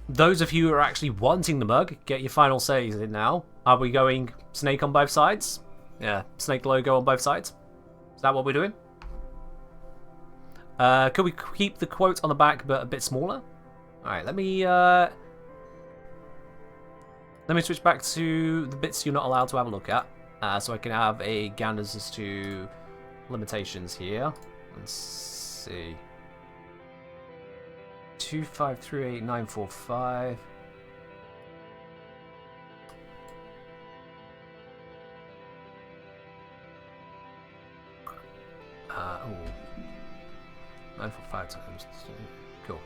those of you who are actually wanting the mug, get your final says in now. Are we going snake on both sides? Yeah, snake logo on both sides. Is that what we're doing? Could we keep the quote on the back but a bit smaller? Alright, let me switch back to the bits you're not allowed to have a look at. So I can have a gander as to limitations here. Let's see. 2538945. Oh. 945 times 2. Cool.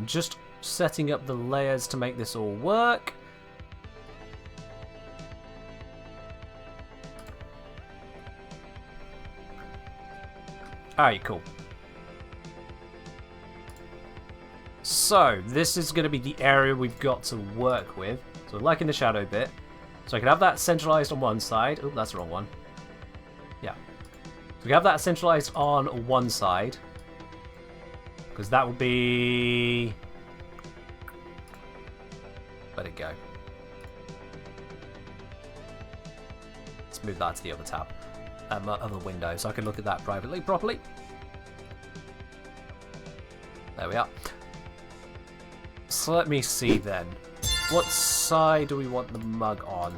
Just setting up the layers to make this all work. Alright, cool. So, this is going to be the area we've got to work with. So, like in the shadow bit. So, I can have that centralized on one side. Oh, that's the wrong one. Yeah. So, we have that centralized on one side. Because that would be... Let it go. Let's move that to the other tab. Other window, so I can look at that privately, properly. There we are. So let me see then. What side do we want the mug on?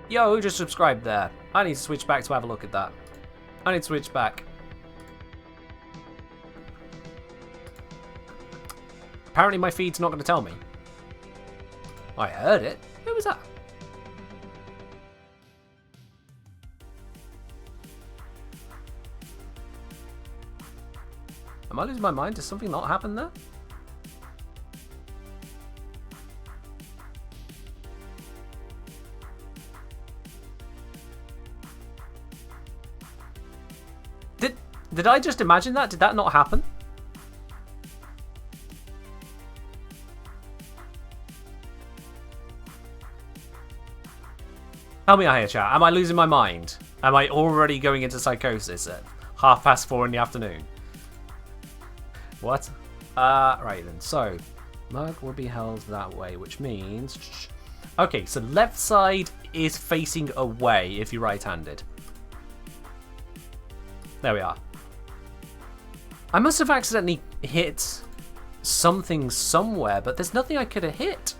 Yo, who just subscribed there? I need to switch back to have a look at that. I need to switch back. Apparently my feed's not going to tell me. I heard it. Who was that? Am I losing my mind? Does something not happen there? Did I just imagine that? Did that not happen? Tell me out here, chat. Am I losing my mind? Am I already going into psychosis at 4:30 in the afternoon? What? Right then. So, mug will be held that way, which means... Okay, so left side is facing away if you're right-handed. There we are. I must have accidentally hit something somewhere, but there's nothing I could have hit.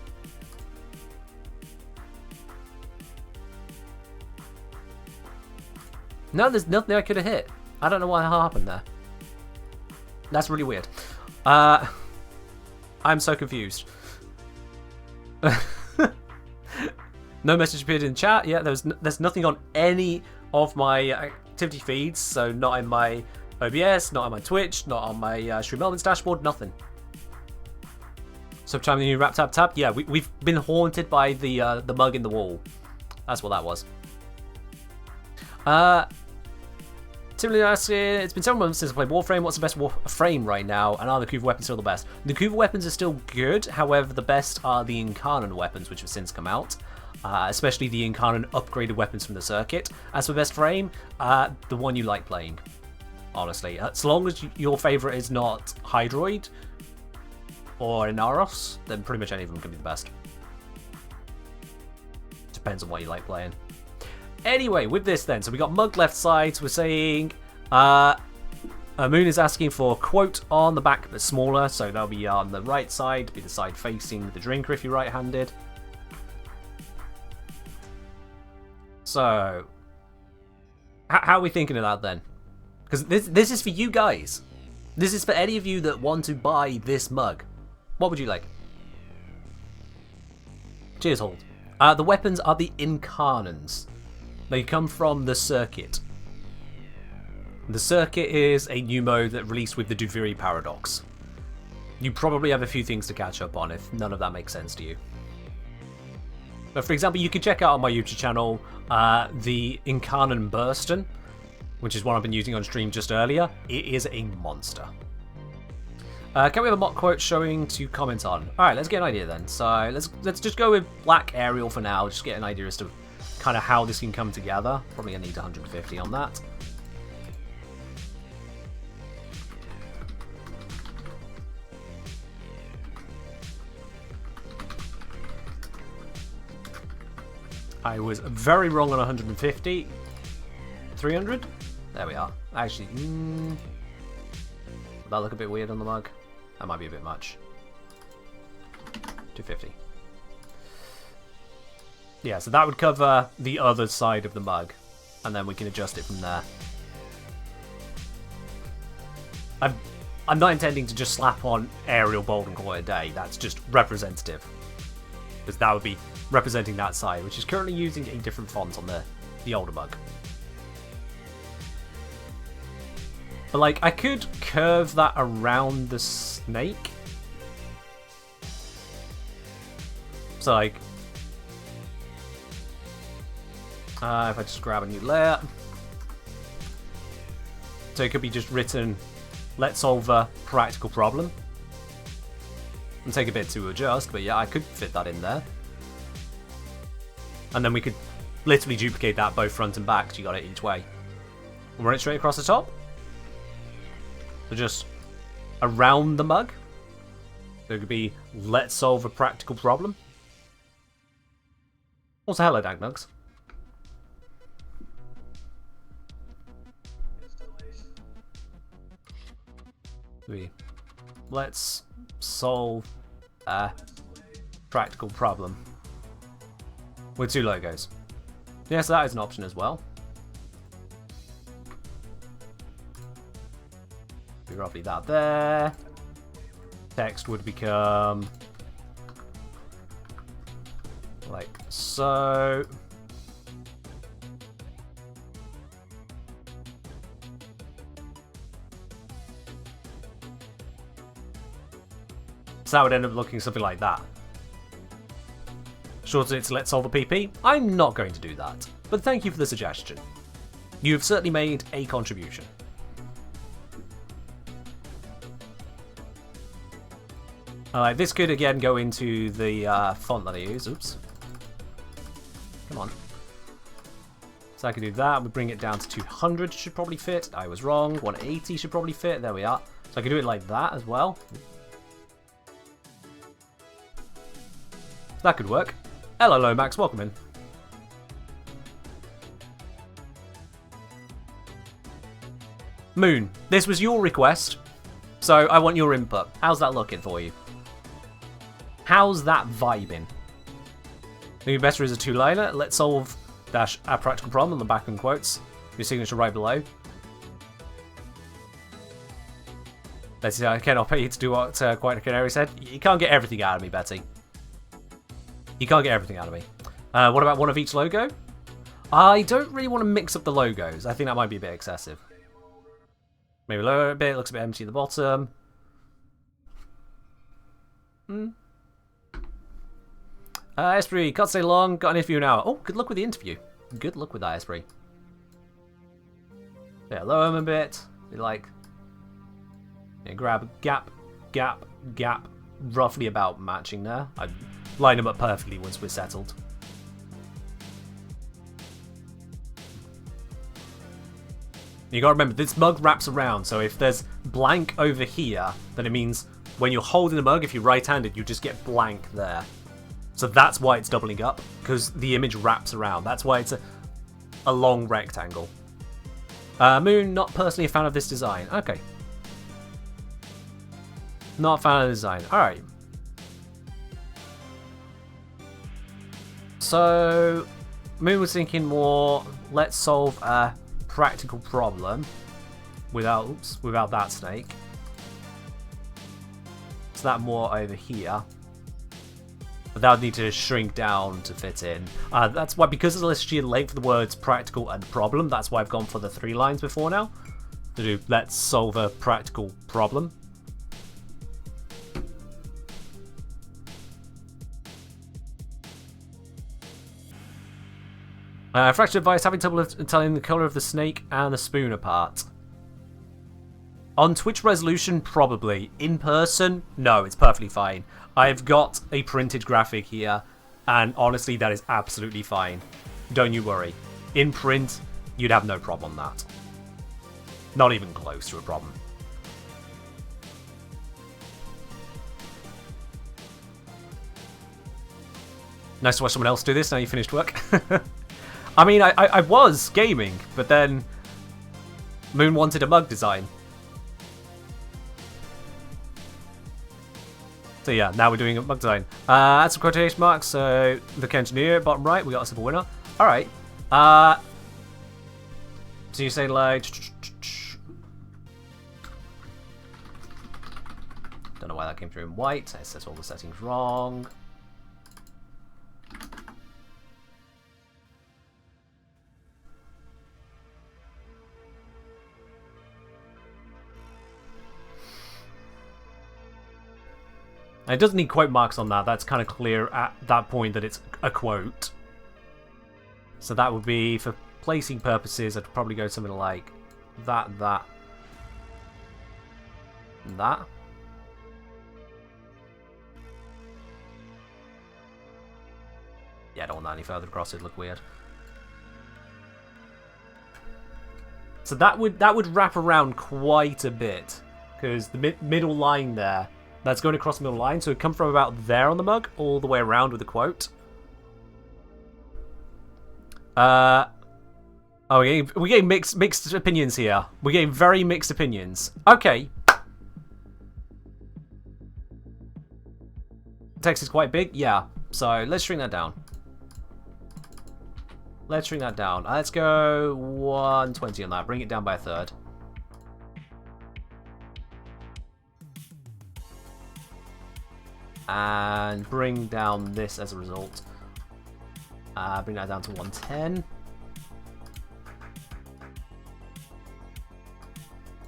No, there's nothing I could have hit. I don't know what happened there. That's really weird. I'm so confused. No message appeared in chat. Yeah, there's nothing on any of my activity feeds. So not in my OBS, not on my Twitch, not on my Stream Elements dashboard, nothing. Sometime the new rap tap tap. Yeah, we've been haunted by the mug in the wall. That's what that was. Similarly asking, it's been several months since I played Warframe. What's the best Warframe right now? And are the Kuva weapons still the best? The Kuva weapons are still good. However, the best are the Incarnon weapons, which have since come out. Especially the Incarnon upgraded weapons from the circuit. As for best frame, the one you like playing. Honestly. As long as your favourite is not Hydroid or Inaros, then pretty much any of them can be the best. Depends on what you like playing. Anyway, with this then, so we got mug left side, so we're saying Moon is asking for a quote on the back but smaller, so that'll be on the right side, be the side facing the drinker if you're right-handed. So, how are we thinking of that then? Because this is for you guys. This is for any of you that want to buy this mug. What would you like? Cheers, Hold. The weapons are the Incarnons. They come from the circuit. The circuit is a new mode that released with the Duviri Paradox. You probably have a few things to catch up on if none of that makes sense to you. But for example, you can check out on my YouTube channel the Incarnon Bursten, which is what I've been using on stream just earlier. It is a monster. Can we have a mock quote showing to comment on? Alright, let's get an idea then. So let's just go with black Arial for now, just get an idea as to kind of how this can come together. Probably gonna need 150 on that. I was very wrong on 150. 300? There we are. Actually, that look a bit weird on the mug. That might be a bit much. 250. Yeah, so that would cover the other side of the mug, and then we can adjust it from there. I'm not intending to just slap on Arial Bold and call it a day. That's just representative, because that would be representing that side, which is currently using a different font on the older mug. But like, I could curve that around the snake. So like, if I just grab a new layer. So it could be just written, let's solve a practical problem. And take a bit to adjust, but yeah, I could fit that in there. And then we could literally duplicate that both front and back, so you got it each way. And run it straight across the top. So just around the mug. So it could be, let's solve a practical problem. Also, hello, Dagnugs. Let's solve a practical problem. With 2 logos. Yes, that is an option as well. Be roughly that there. Text would become like so. So that would end up looking something like that. Shorten it to let's solve a PP. I'm not going to do that, but thank you for the suggestion. You have certainly made a contribution. Alright, this could again go into the font that I use. Oops. Come on. So I can do that. We bring it down to 200 should probably fit. I was wrong. 180 should probably fit. There we are. So I can do it like that as well. That could work. Hello, Lomax. Welcome in. Moon, this was your request, so I want your input. How's that looking for you? How's that vibing? Maybe better is a 2-liner. Let's solve dash a practical problem on the back in quotes. Your signature right below. Let's see, I cannot pay you to do what Quite a Canary said. You can't get everything out of me, Betty. You can't get everything out of me. What about one of each logo? I don't really want to mix up the logos. I think that might be a bit excessive. Maybe lower it a bit. Looks a bit empty at the bottom. Esprit, can't stay long. Got an interview now. Oh, good luck with the interview. Good luck with that, Esprit. Yeah, lower them a bit. Be like, yeah, grab gap, gap, gap. Roughly about matching there. I'd line them up perfectly once we're settled. You gotta remember, this mug wraps around, so if there's blank over here, then it means when you're holding the mug, if you're right-handed, you just get blank there. So that's why it's doubling up, because the image wraps around. That's why it's a long rectangle. Moon, not personally a fan of this design. Okay. Not a fan of the design. Alright. So, Moon was thinking more, let's solve a practical problem without that snake. So that more over here. But that would need to shrink down to fit in. That's why, because of the sheer length of the words practical and problem, that's why I've gone for the 3 lines before now. To do, let's solve a practical problem. Fractured advice, having trouble telling the colour of the snake and the spoon apart. On Twitch resolution, probably. In person, no, it's perfectly fine. I've got a printed graphic here, and honestly, that is absolutely fine. Don't you worry. In print, you'd have no problem on that. Not even close to a problem. Nice to watch someone else do this now you finished work. I mean, I was gaming, but then Moon wanted a mug design. So yeah, now we're doing a mug design. Add some quotation marks, so look engineer, bottom right, we got a simple winner. Alright. So you say like... Don't know why that came through in white. It says all the settings wrong. It doesn't need quote marks on that. That's kind of clear at that point that it's a quote. So that would be, for placing purposes, I'd probably go something like that, that, and that. Yeah, I don't want that any further across, it'd look weird. So that would wrap around quite a bit, because the middle line there, that's going across the middle line, so it'd come from about there on the mug, all the way around with the quote. Oh, we're getting mixed opinions here. We're getting very mixed opinions. Okay. Text is quite big, yeah. So let's shrink that down. Let's shrink that down. Let's go 120 on that. Bring it down by a third. And bring down this as a result. Bring that down to 110.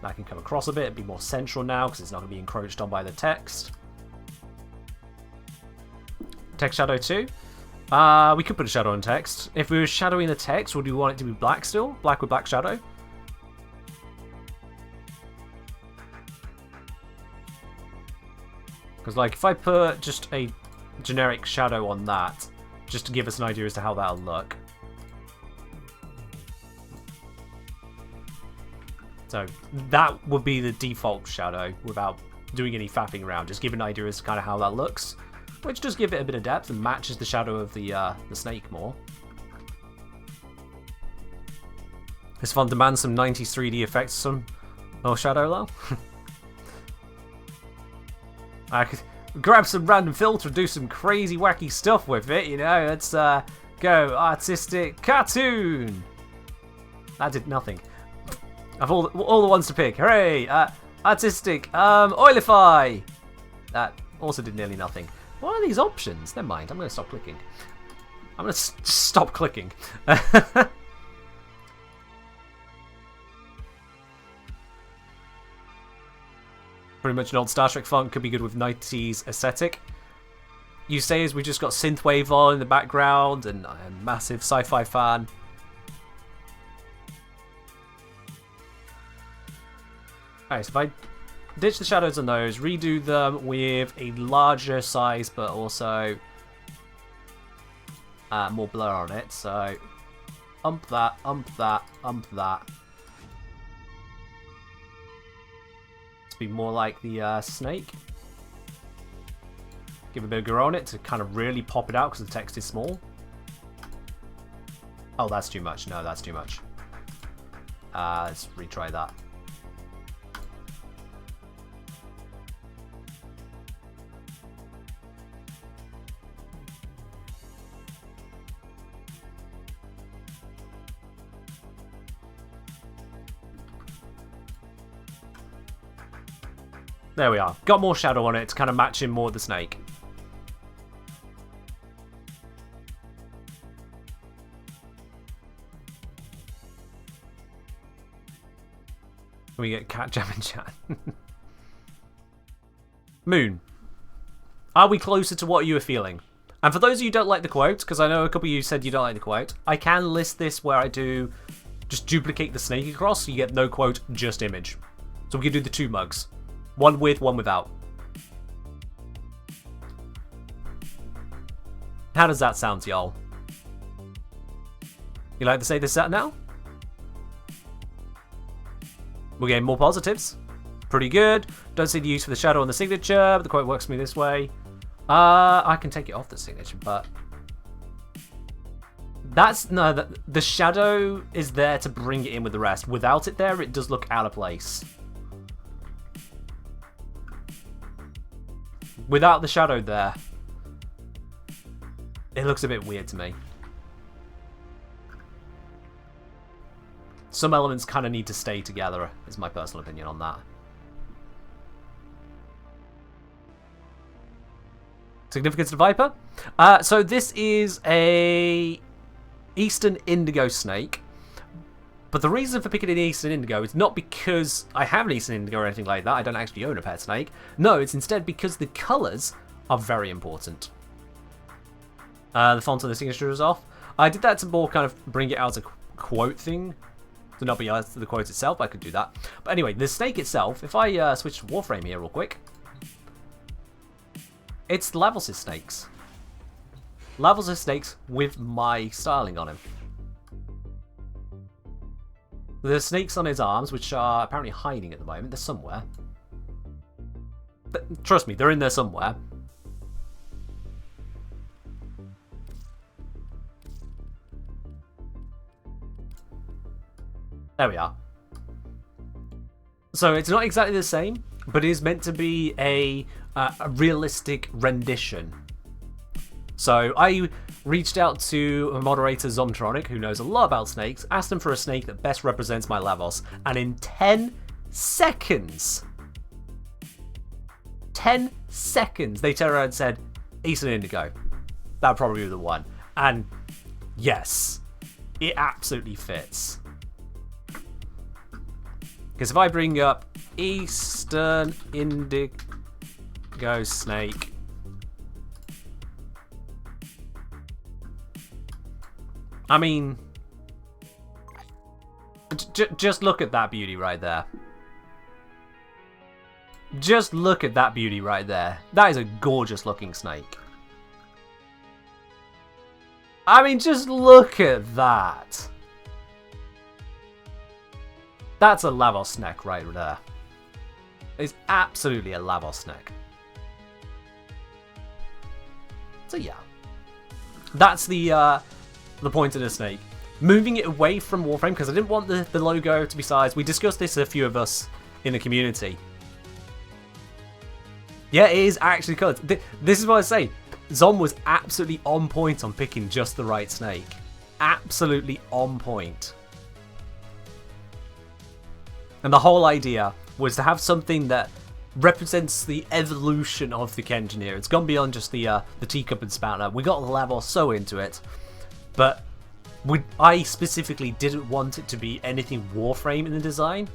That can come across a bit, be more central now because it's not going to be encroached on by the text. Text shadow 2. We could put a shadow on text. If we were shadowing the text, would we want it to be black still? Black with black shadow? Because, like, if I put just a generic shadow on that, just to give us an idea as to how that'll look. So, that would be the default shadow without doing any faffing around. Just give an idea as to kind of how that looks. Which does give it a bit of depth and matches the shadow of the snake more. This font demands some 90s 3D effects, some more shadow low. I could grab some random filter and do some crazy wacky stuff with it, you know. Let's go artistic cartoon. That did nothing. I've all the ones to pick. Hooray! Artistic oilify. That also did nearly nothing. What are these options? Never mind. I'm going to stop clicking. I'm going to stop clicking. Pretty much an old Star Trek font, could be good with 90s aesthetic. You say as we just got synthwave on in the background, and I'm a massive sci-fi fan. Alright, so if I ditch the shadows on those, redo them with a larger size, but also more blur on it. So, ump that, ump that, ump that. Be more like the snake. Give a bit of glare on it to kind of really pop it out because the text is small. Oh, that's too much. No, that's too much. Let's retry that. There we are. Got more shadow on it to kind of match in more of the snake. We get cat jam and chat. Moon. Are we closer to what you were feeling? And for those of you who don't like the quote, because I know a couple of you said you don't like the quote, I can list this where I do just duplicate the snake across so you get no quote, just image. So So we can do the 2 mugs. One with, one without. How does that sound to y'all? You like to say this out now? We're getting more positives. Pretty good. Don't see the use for the shadow on the signature, but the quote works for me this way. I can take it off the signature, but that's no. The shadow is there to bring it in with the rest. Without it there, it does look out of place. Without the shadow there, it looks a bit weird to me. Some elements kind of need to stay together, is my personal opinion on that. Significance of Viper? So this is a Eastern Indigo snake. But the reason for picking an Eastern Indigo is not because I have an Eastern Indigo or anything like that. I don't actually own a pet snake. No, it's instead because the colours are very important. The font of the signature is off. I did that to more kind of bring it out as a quote thing. To not be as to the quote itself, I could do that. But anyway, the snake itself, if I switch to Warframe here real quick, it's Lavos' snakes. Lavos' snakes with my styling on him. The snakes on his arms, which are apparently hiding at the moment, they're somewhere. But trust me, they're in there somewhere. There we are. So it's not exactly the same, but it is meant to be a realistic rendition. So I reached out to a moderator, Zomtronic, who knows a lot about snakes, asked him for a snake that best represents my Lavos, and in 10 seconds, 10 seconds, they turned around and said, Eastern Indigo. That'd probably be the one. And yes, it absolutely fits. Because if I bring up Eastern Indigo Snake, I mean, just look at that beauty right there. Just look at that beauty right there. That is a gorgeous looking snake. I mean, just look at that. That's a Lavos neck right there. It's absolutely a Lavos neck. So yeah, that's the point of the snake. Moving it away from Warframe because I didn't want the logo to be sized. We discussed this, a few of us in the community. Yeah, it is actually coloured. This is what I say. Zom was absolutely on point on picking just the right snake. Absolutely on point. And the whole idea was to have something that represents the evolution of the Kengineer. It's gone beyond just the teacup and spouter. We got the Lavos so into it, but I specifically didn't want it to be anything Warframe in the design.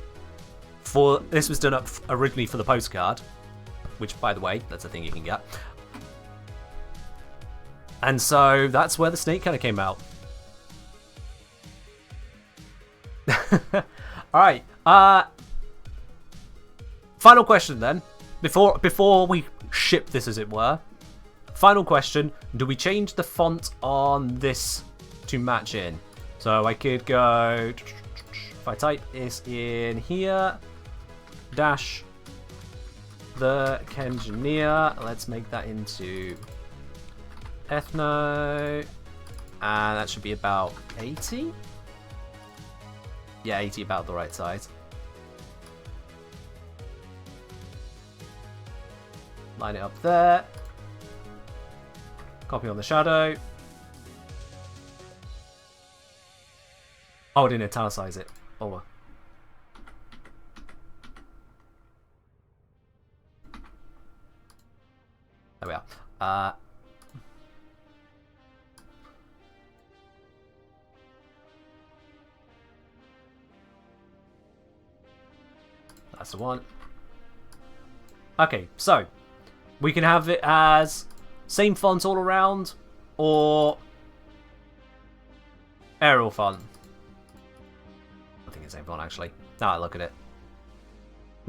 This was done up originally for the postcard, which, by the way, that's a thing you can get. And so that's where the snake kind of came out. Alright, final question then. Before we ship this, as it were. Final question, do we change the font on this to match in? So I could go, if I type this in here, dash the Kengineer, let's make that into Ethno, and that should be about 80? Yeah, 80, about the right size. Line it up there. Copy on the shadow. Oh, I didn't italicize it. Oh well. There we are. That's the one. Okay, so we can have it as same font all around or Arial font. I think it's the same font actually. Now I look at it.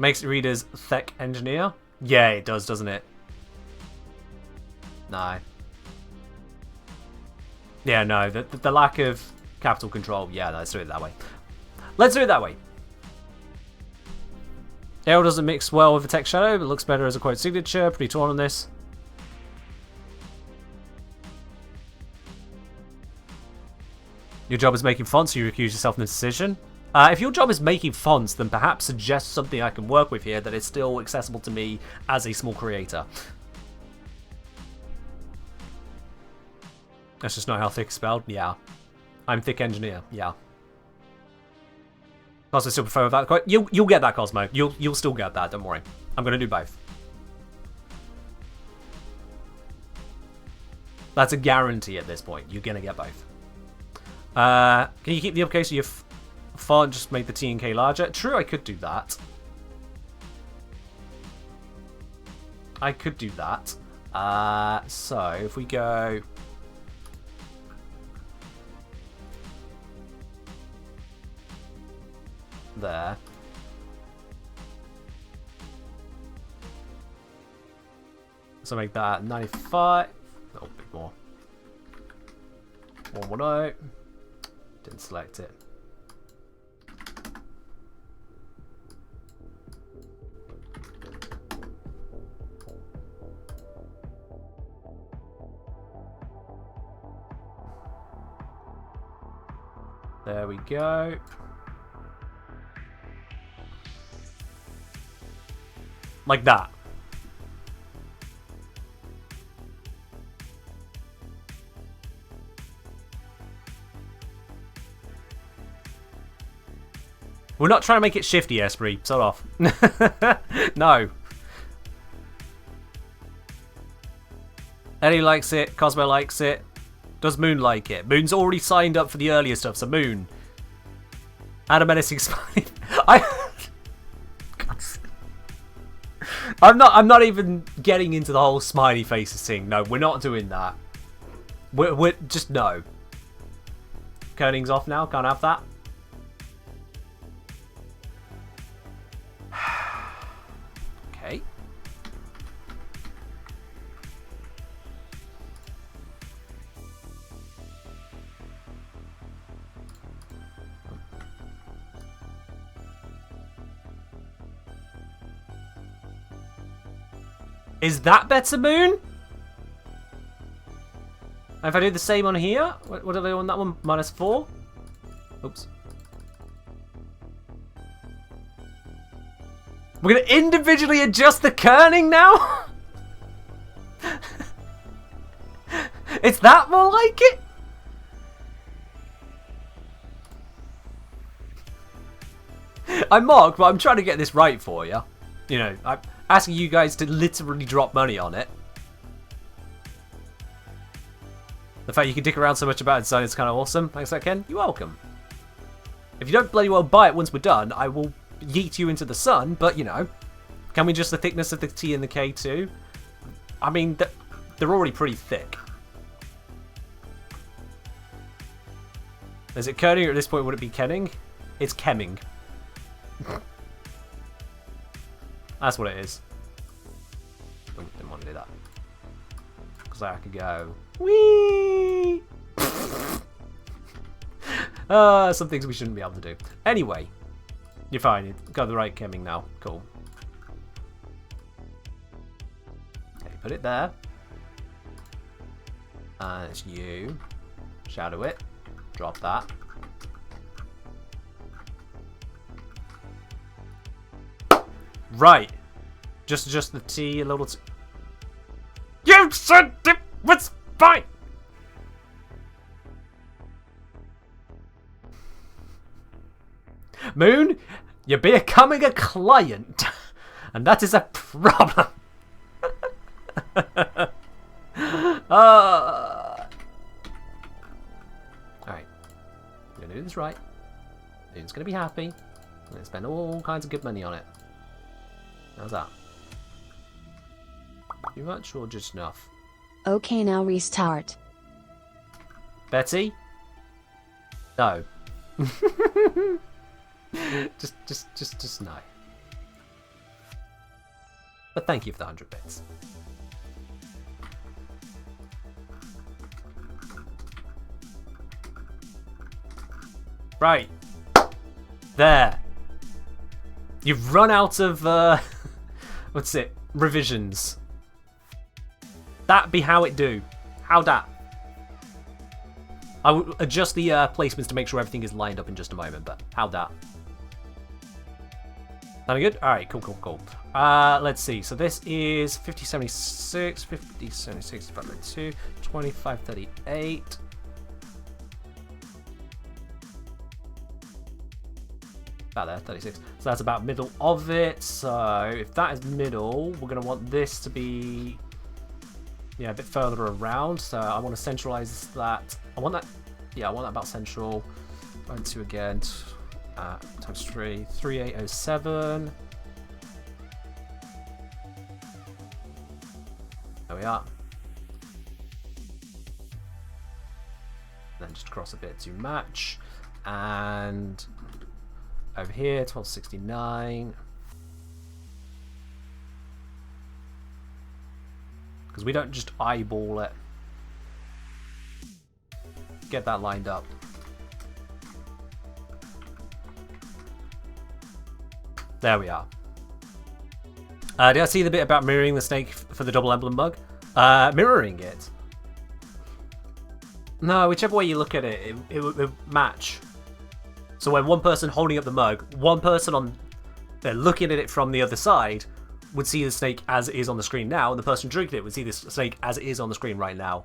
Makes it read as Tech Engineer. Yeah, it does, doesn't it? No. Yeah, no. The lack of capital control. Yeah, let's do it that way. Let's do it that way. Arrow doesn't mix well with the text shadow, but looks better as a quote signature. Pretty torn on this. Your job is making fonts, so you recuse yourself from the decision. If your job is making fonts, then perhaps suggest something I can work with here that is still accessible to me as a small creator. That's just not how thick is spelled? Yeah. I'm thick engineer. Yeah. Cosmo still prefer that quote. You'll get that, Cosmo. You'll still get that. Don't worry. I'm gonna do both. That's a guarantee at this point. You're gonna get both. Can you keep the uppercase of your font? Just make the T and K larger. True, I could do that. I could do that. So if we go. There. So make that 95. Oh, bit more. 110. Didn't select it. There we go. Like that. We're not trying to make it shifty, Esprit. Sod off. No. Ellie likes it. Cosmo likes it. Does Moon like it? Moon's already signed up for the earlier stuff, so Moon. Add a menacing smiley. I'm not even getting into the whole smiley faces thing. No, we're not doing that. We're just no. Kerning's off now. Can't have that. Okay. Is that better, Moon? And if I do the same on here, what are they on that one? -4? Oops. We're gonna individually adjust the kerning now? Is that more like it? I'm Mark, but I'm trying to get this right for you. You know, I'm asking you guys to literally drop money on it. The fact you can dick around so much about it design is kind of awesome. Thanks for that, Ken. You're welcome. If you don't bloody well buy it once we're done, I will yeet you into the sun, but you know. Can we adjust the thickness of the T and the K too? I mean, they're already pretty thick. Is it kerning, or at this point would it be kenning? It's kemming. That's what it is. Oh, didn't want to do that. Because I could go, whee! Some things we shouldn't be able to do. Anyway, you're fine. You've got the right kemming now. Cool. Okay, put it there. And it's you. Shadow it. Drop that. Right. Just adjust the T a little. You said it was fine. Moon, you're becoming a client, and that is a problem. Alright. We're gonna do this right. Moon's gonna be happy. I'm gonna spend all kinds of good money on it. How's that? Too much or just enough? Okay, now restart. Betty? No. just no. But thank you for the 100 bits. Right. There. You've run out of, what's it? Revisions. That be how it do. How dat? I will adjust the placements to make sure everything is lined up in just a moment, but how that? Sounding good? Alright, cool. Let's see. So this is 5076, 5076 divided by 2, 2538. About there, 36. So that's about middle of it. So if that is middle, we're going to want this to be, yeah, a bit further around. So I want to centralize that. I want that about central. Going to again, times 3, 3807. There we are. Then just cross a bit to match. And over here, 1269. Because we don't just eyeball it. Get that lined up. There we are. Did I see the bit about mirroring the snake for the double emblem bug? Mirroring it? No, whichever way you look at it, it would match. So when one person holding up the mug, one person on there looking at it from the other side would see the snake as it is on the screen now, and the person drinking it would see the snake as it is on the screen right now.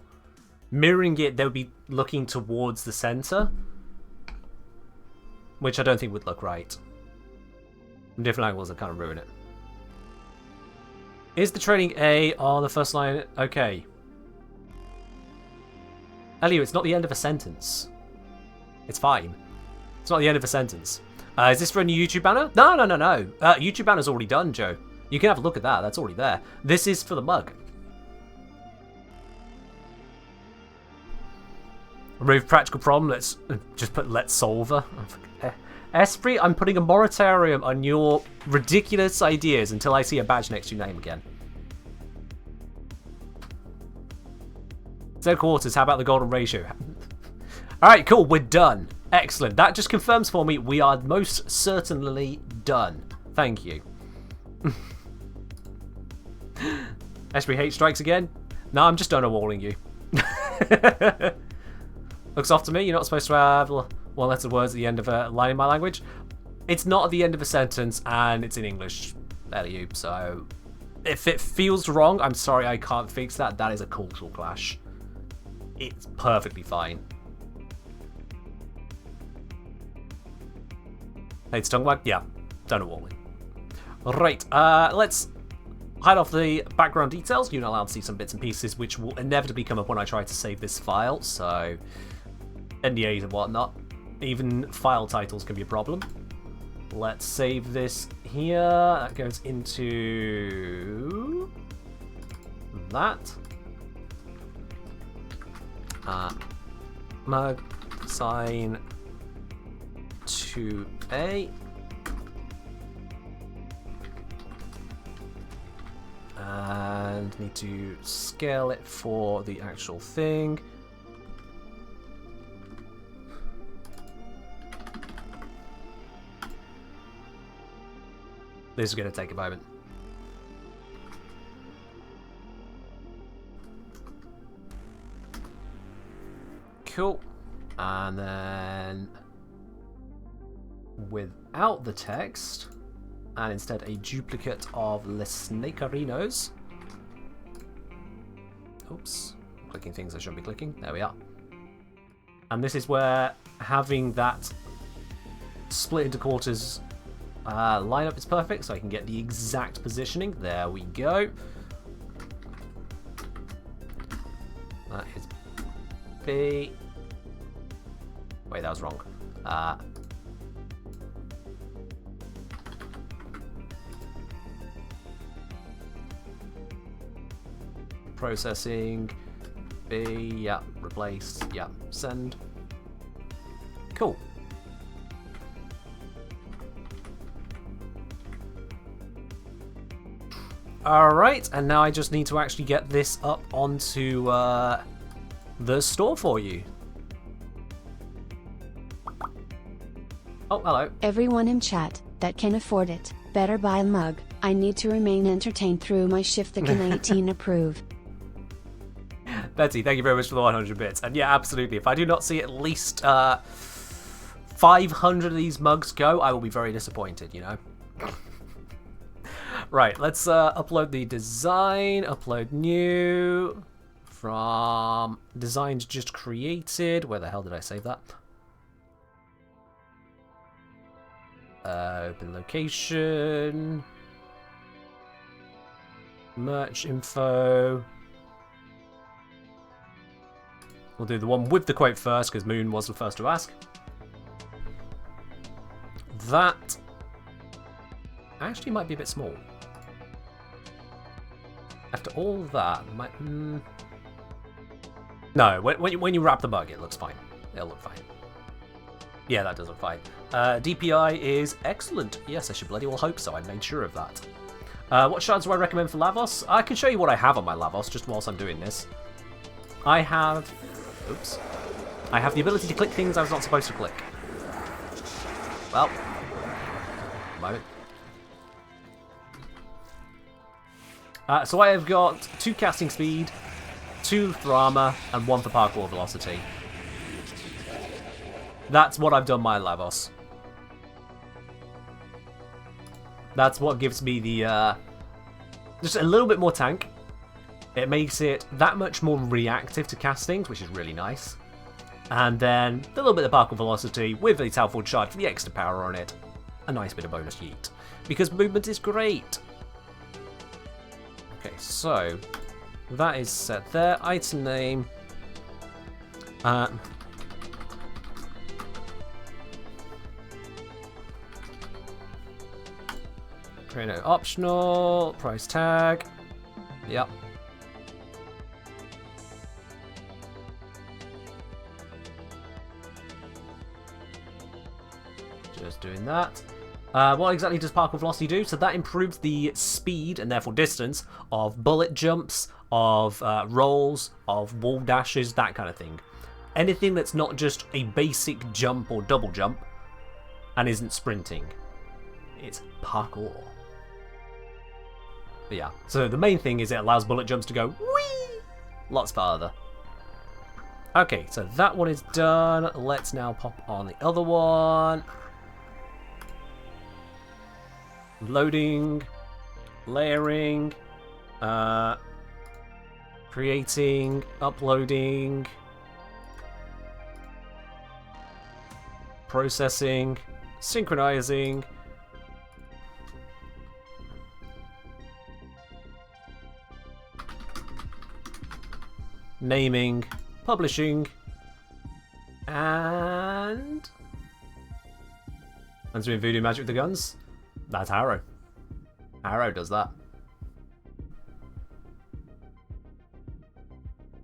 Mirroring it, they would be looking towards the center, which I don't think would look right. From different angles that kind of ruin it. Is the trailing A on the first line? Okay. Elio, it's not the end of a sentence. It's fine. It's not the end of a sentence. Is this for a new YouTube banner? No. YouTube banner's already done, Joe. You can have a look at that. That's already there. This is for the mug. Remove practical problem. Let's just put let's solve her. Esprit, I'm putting a moratorium on your ridiculous ideas until I see a badge next to your name again. Third quarters, how about the golden ratio? Alright, cool, we're done. Excellent. That just confirms for me we are most certainly done. Thank you. Esprit hate strikes again? No, I'm just donor-walling you. Looks off to me, you're not supposed to have one letter words at the end of a line in my language. It's not at the end of a sentence, and it's in English, LU, so if it feels wrong, I'm sorry, I can't fix that. That is a cultural clash. It's perfectly fine. Hey, it's tongue wag? Yeah, donor-walling. Right, let's hide off the background details. You're not allowed to see some bits and pieces, which will inevitably come up when I try to save this file, so NDAs and whatnot. Even file titles can be a problem. Let's save this here. That goes into that. Mug sign 2A. And need to scale it for the actual thing. This is going to take a moment. Cool. And then without the text, and instead a duplicate of Les Snakerinos. Oops. Clicking things I shouldn't be clicking. There we are. And this is where having that split into quarters lineup is perfect, so I can get the exact positioning. There we go. That is B. Wait, that was wrong. Processing. B. Yeah. Replace. Yeah. Send. Cool. Alright, and now I just need to actually get this up onto the store for you. Oh, hello. Everyone in chat that can afford it, better buy a mug. I need to remain entertained through my shift. The can 18 approve. Betty, thank you very much for the 100 bits. And yeah, absolutely. If I do not see at least 500 of these mugs go, I will be very disappointed, you know? Right, let's upload the design. Upload new. From designs just created. Where the hell did I save that? Open location. Merch info. We'll do the one with the quote first because Moon was the first to ask. That actually might be a bit small. After all that, might... No, when you wrap the mug, it looks fine. It'll look fine. Yeah, that does look fine. DPI is excellent. Yes, I should bloody well hope so. I made sure of that. What shards do I recommend for Lavos? I can show you what I have on my Lavos just whilst I'm doing this. I have... Oops. I have the ability to click things I was not supposed to click. Well. Moment. So I have got 2 casting speed, 2 for armor, and 1 for parkour velocity. That's what I've done my Lavos. That's what gives me the, just a little bit more tank. It makes it that much more reactive to castings, which is really nice. And then a little bit of parkour velocity with a teleport shard for the extra power on it. A nice bit of bonus yeet. Because movement is great. Okay, so that is set there. Item name. Create optional. Price tag. Yep. Just doing that. What exactly does parkour velocity do? So that improves the speed and therefore distance of bullet jumps, of rolls, of wall dashes, that kind of thing. Anything that's not just a basic jump or double jump and isn't sprinting. It's parkour. But yeah, so the main thing is it allows bullet jumps to go whee lots farther. Okay, so that one is done. Let's now pop on the other one. Loading, layering, creating, uploading, processing, synchronizing, naming, publishing, and doing voodoo magic with the guns. That's Harrow. Harrow does that.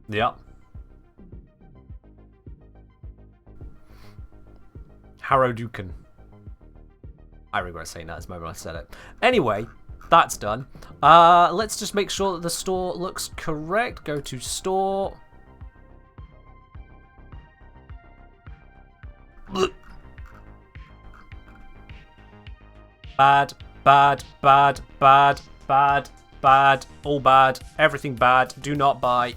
Yep. Harrow Dukin. I regret saying that as moment I said it. Anyway, that's done. Let's just make sure that the store looks correct. Go to store. Bad, bad, bad, bad, bad, bad, all bad, everything bad, do not buy.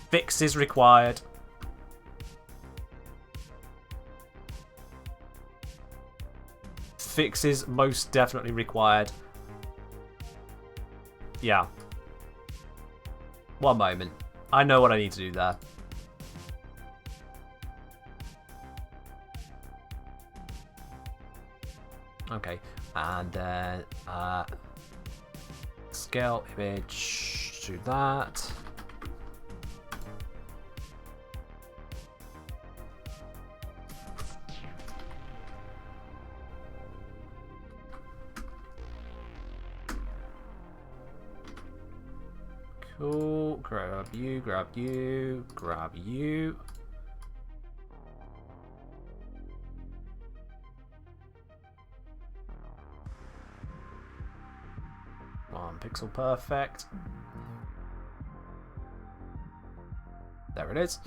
Fixes required. Fixes most definitely required. Yeah. One moment. I know what I need to do there. Okay, and then scale image to that. Cool, grab you, grab you, grab you. Pixel perfect. There it is.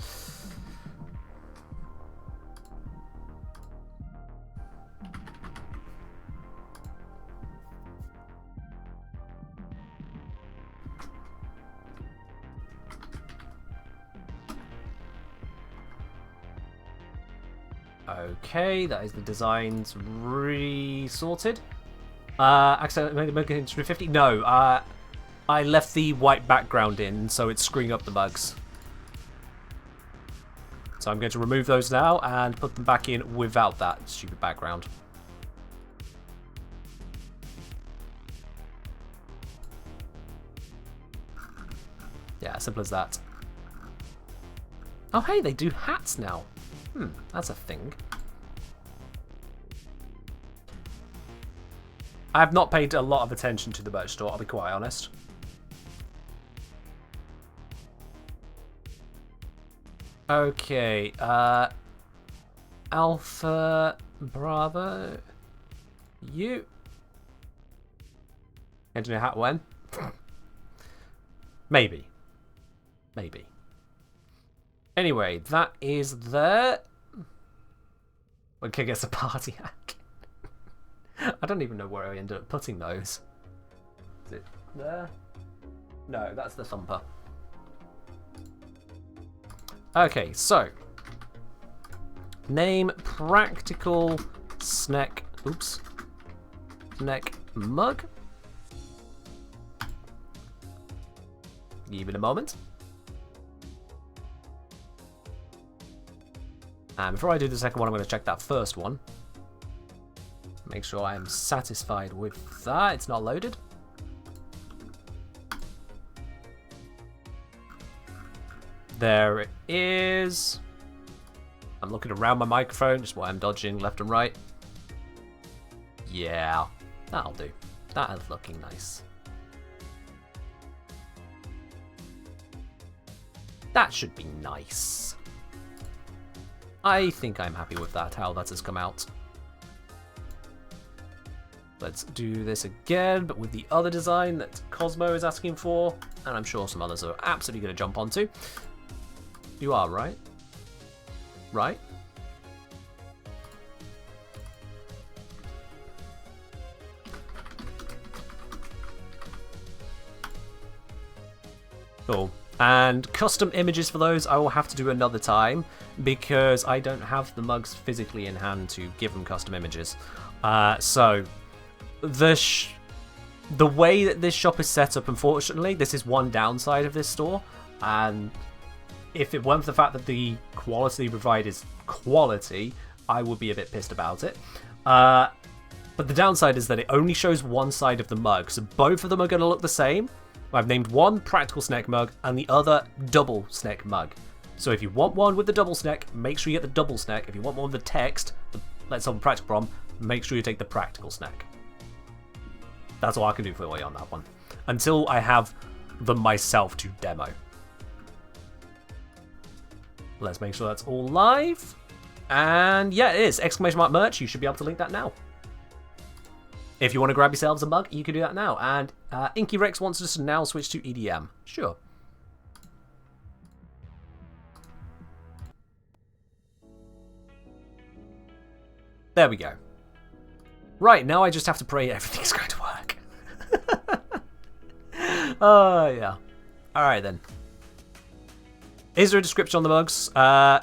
Okay, that is the designs re-sorted. Accidentally making it 50? No, I left the white background in, so it's screwing up the bugs. So I'm going to remove those now and put them back in without that stupid background. Yeah, simple as that. Oh hey, they do hats now. That's a thing. I have not paid a lot of attention to the merch store, I'll be quite honest. Okay, Alpha Bravo. You. Engineer hat when? Maybe. Maybe. Anyway, that is there. When Kid gets a party hack. I don't even know where I ended up putting those. Is it there? No, that's the thumper. Okay, so. Name practical snack. Oops. Snack mug. Give it a moment. And before I do the second one, I'm going to check that first one. Make sure I'm satisfied with that. It's not loaded. There it is. I'm looking around my microphone, just while I'm dodging left and right. Yeah, that'll do. That is looking nice. That should be nice. I think I'm happy with that, how that has come out. Let's do this again, but with the other design that Cosmo is asking for, and I'm sure some others are absolutely going to jump onto. You are, right? Right? Cool. And custom images for those I will have to do another time because I don't have the mugs physically in hand to give them custom images. So the way that this shop is set up, unfortunately, this is one downside of this store. And if it weren't for the fact that the quality provided is quality, I would be a bit pissed about it. But the downside is that it only shows one side of the mug, so both of them are going to look the same. I've named one practical snack mug and the other double snack mug. So if you want one with the double snack, make sure you get the double snack. If you want one with the text, let's solve the practical problem, make sure you take the practical snack. That's all I can do for you on that one. Until I have them myself to demo. Let's make sure that's all live. And yeah, it is. Exclamation mark merch. You should be able to link that now. If you want to grab yourselves a mug, you can do that now. And Inky Rex wants us to now switch to EDM. Sure. There we go. Right, now I just have to pray everything's going to work. Oh, yeah. Alright then. Is there a description on the mugs?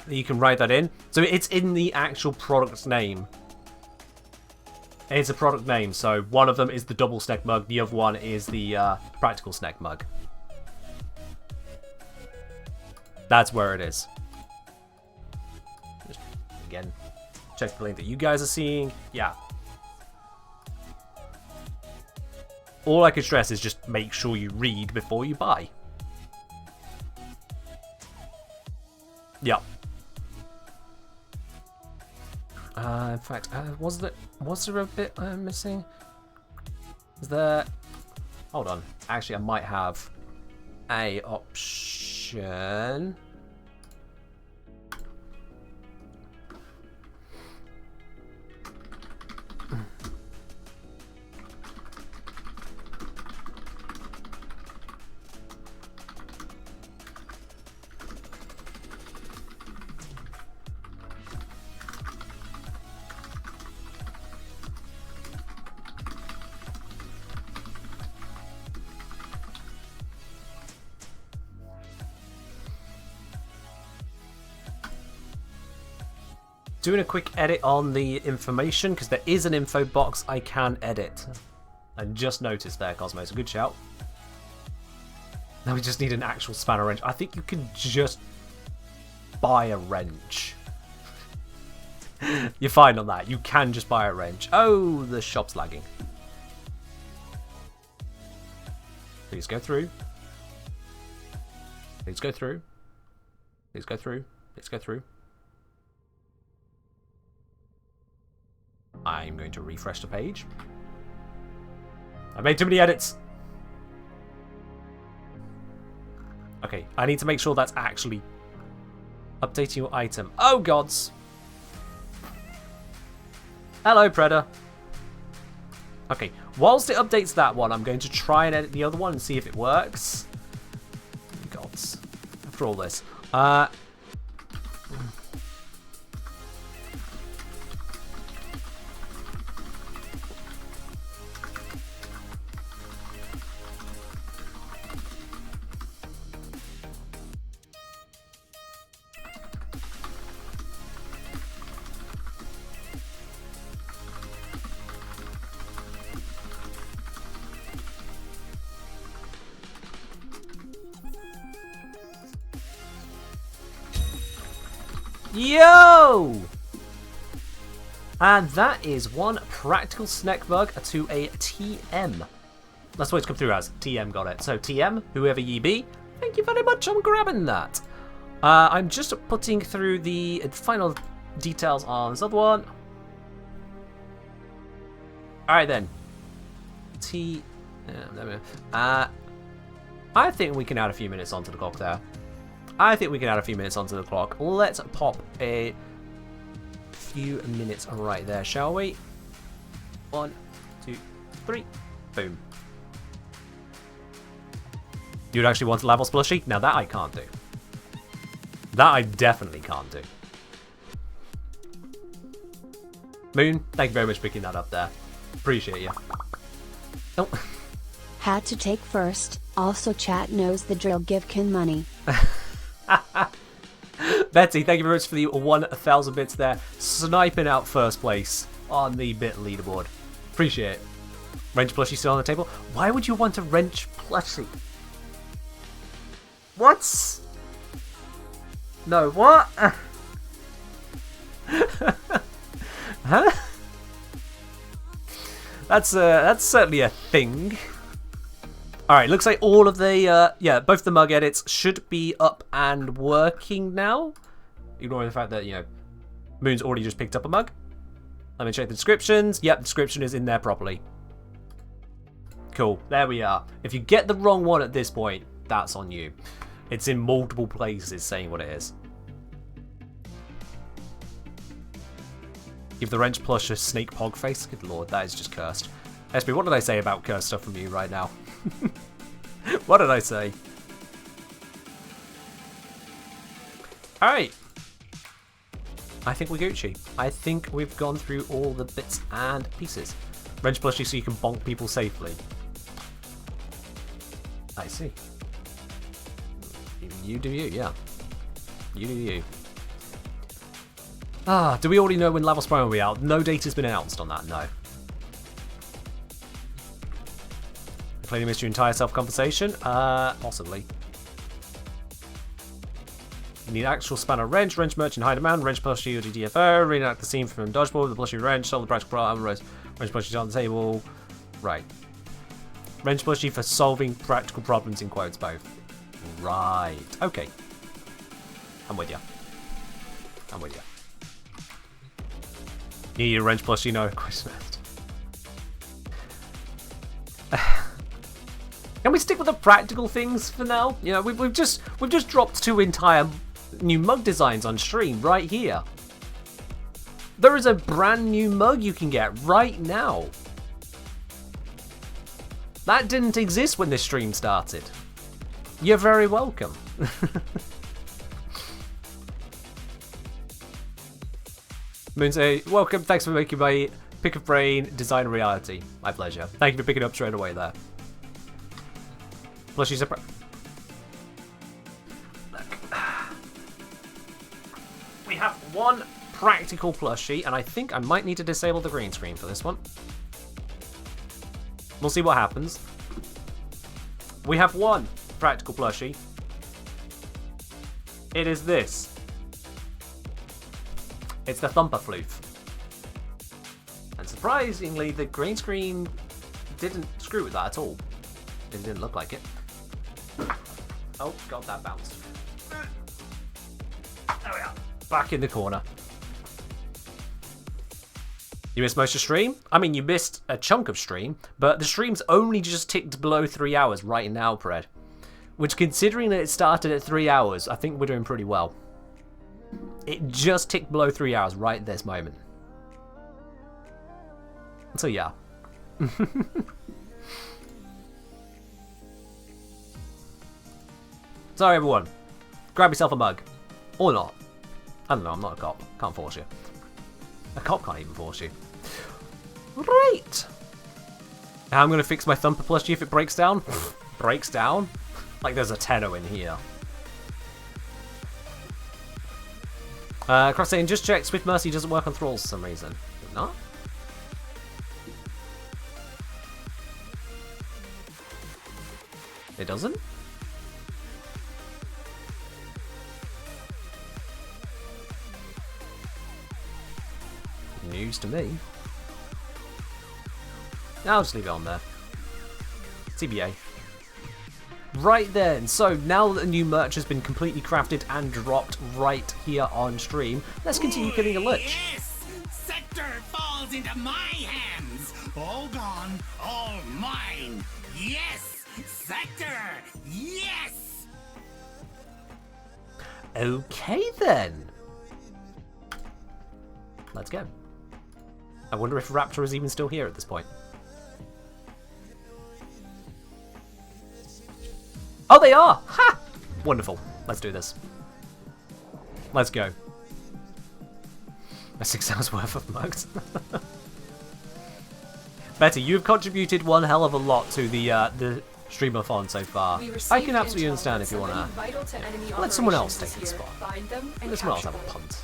You can write that in. So it's in the actual product name. It's a product name, so one of them is the double snack mug, the other one is the practical snack mug. That's where it is. Just, again, check the link that you guys are seeing. Yeah. All I can stress is just make sure you read before you buy. Yep. In fact, was there a bit I'm missing? Is there... Hold on. Actually, I might have a option. doing a quick edit on the information because there is an info box I can edit. I just noticed there, Cosmos. Good shout. Now we just need an actual spanner wrench. I think you can just buy a wrench. You're fine on that. You can just buy a wrench. Oh, the shop's lagging. Please go through. Please go through. Please go through. Please go through. I'm going to refresh the page. I made too many edits. Okay, I need to make sure that's actually updating your item. Oh, gods. Hello, Predator. Okay, whilst it updates that one, I'm going to try and edit the other one and see if it works. Gods. After all this. Yo! And that is one practical snack bug to a TM. That's what it's come through as. TM got it. So TM, whoever ye be, thank you very much on grabbing that. I'm just putting through the final details on this other one. Alright then. I think we can add a few minutes onto the clock there. Let's pop a few minutes right there, shall we? 1, 2, 3. Boom. You'd actually want a level splushy? Now that I can't do. That I definitely can't do. Moon, thank you very much for picking that up there. Appreciate you. Oh. Had to take first. Also chat knows the drill, give Ken money. Betsy, thank you very much for the 1,000 bits there. Sniping out first place on the bit leaderboard. Appreciate it. Wrench plushie still on the table? Why would you want a wrench plushie? What? No, what? Huh? That's certainly a thing. Alright, looks like all of the, both the mug edits should be up and working now. Ignoring the fact that, Moon's already just picked up a mug. Let me check the descriptions. Yep, the description is in there properly. Cool, there we are. If you get the wrong one at this point, that's on you. It's in multiple places saying what it is. Give the wrench plush a snake pog face. Good lord, that is just cursed. SB, what did I say about cursed stuff from you right now? What did I say? Alright. I think we're Gucci. I think we've gone through all the bits and pieces. Wrench plushie so you can bonk people safely. I see. You do you, yeah. You do you. Do we already know when Level Sprite will be out? No data's been announced on that, no. Clearly missed your entire self-compensation? Possibly. You need actual spanner wrench, wrench merch in high demand, wrench plushie or GDFO, reenact the scene from Dodgeball, the plushie wrench, solve the practical problem, wrench plushie on the table. Right. Wrench plushie for solving practical problems in quotes both. Right. Okay. I'm with you. I'm with you. You need a wrench plushie, no question asked. Can we stick with the practical things for now? You know, we've just dropped 2 entire new mug designs on stream right here. There is a brand new mug you can get right now. That didn't exist when this stream started. You're very welcome. Moonsay, welcome. Thanks for making my pick of brain design a reality. My pleasure. Thank you for picking up straight away there. Plushie surprise. Look. We have one practical plushie, and I think I might need to disable the green screen for this one. We'll see what happens. We have one practical plushie. It is this. It's the Thumper Floof. And surprisingly, the green screen didn't screw with that at all. It didn't look like it. Oh, God, that bounced. There we are. Back in the corner. You missed most of stream? I mean, you missed a chunk of stream, but the stream's only just ticked below 3 hours right now, Pred. Which, considering that it started at 3 hours, I think we're doing pretty well. It just ticked below 3 hours right at this moment. So, yeah. Sorry, everyone. Grab yourself a mug. Or not. I don't know, I'm not a cop. Can't force you. A cop can't even force you. Right. Now I'm going to fix my Thumper plushie if it breaks down. Breaks down? Like there's a tenno in here. Cross saying, just check, Swift Mercy doesn't work on thralls for some reason. Does it not? It doesn't? News to me. I'll just leave it on there. TBA. Right then, so now that the new merch has been completely crafted and dropped right here on stream, let's continue killing a lich. Yes! Sector falls into my hands! All gone, all mine! Yes! Sector! Yes! Okay then. Let's go. I wonder if Raptor is even still here at this point. Oh, they are! Ha! Wonderful. Let's do this. Let's go. A 6 hours worth of mugs. Betty, you've contributed one hell of a lot to the STREAMATHON so far. I can absolutely understand if you want to let someone else take the spot. Let someone else have a punt.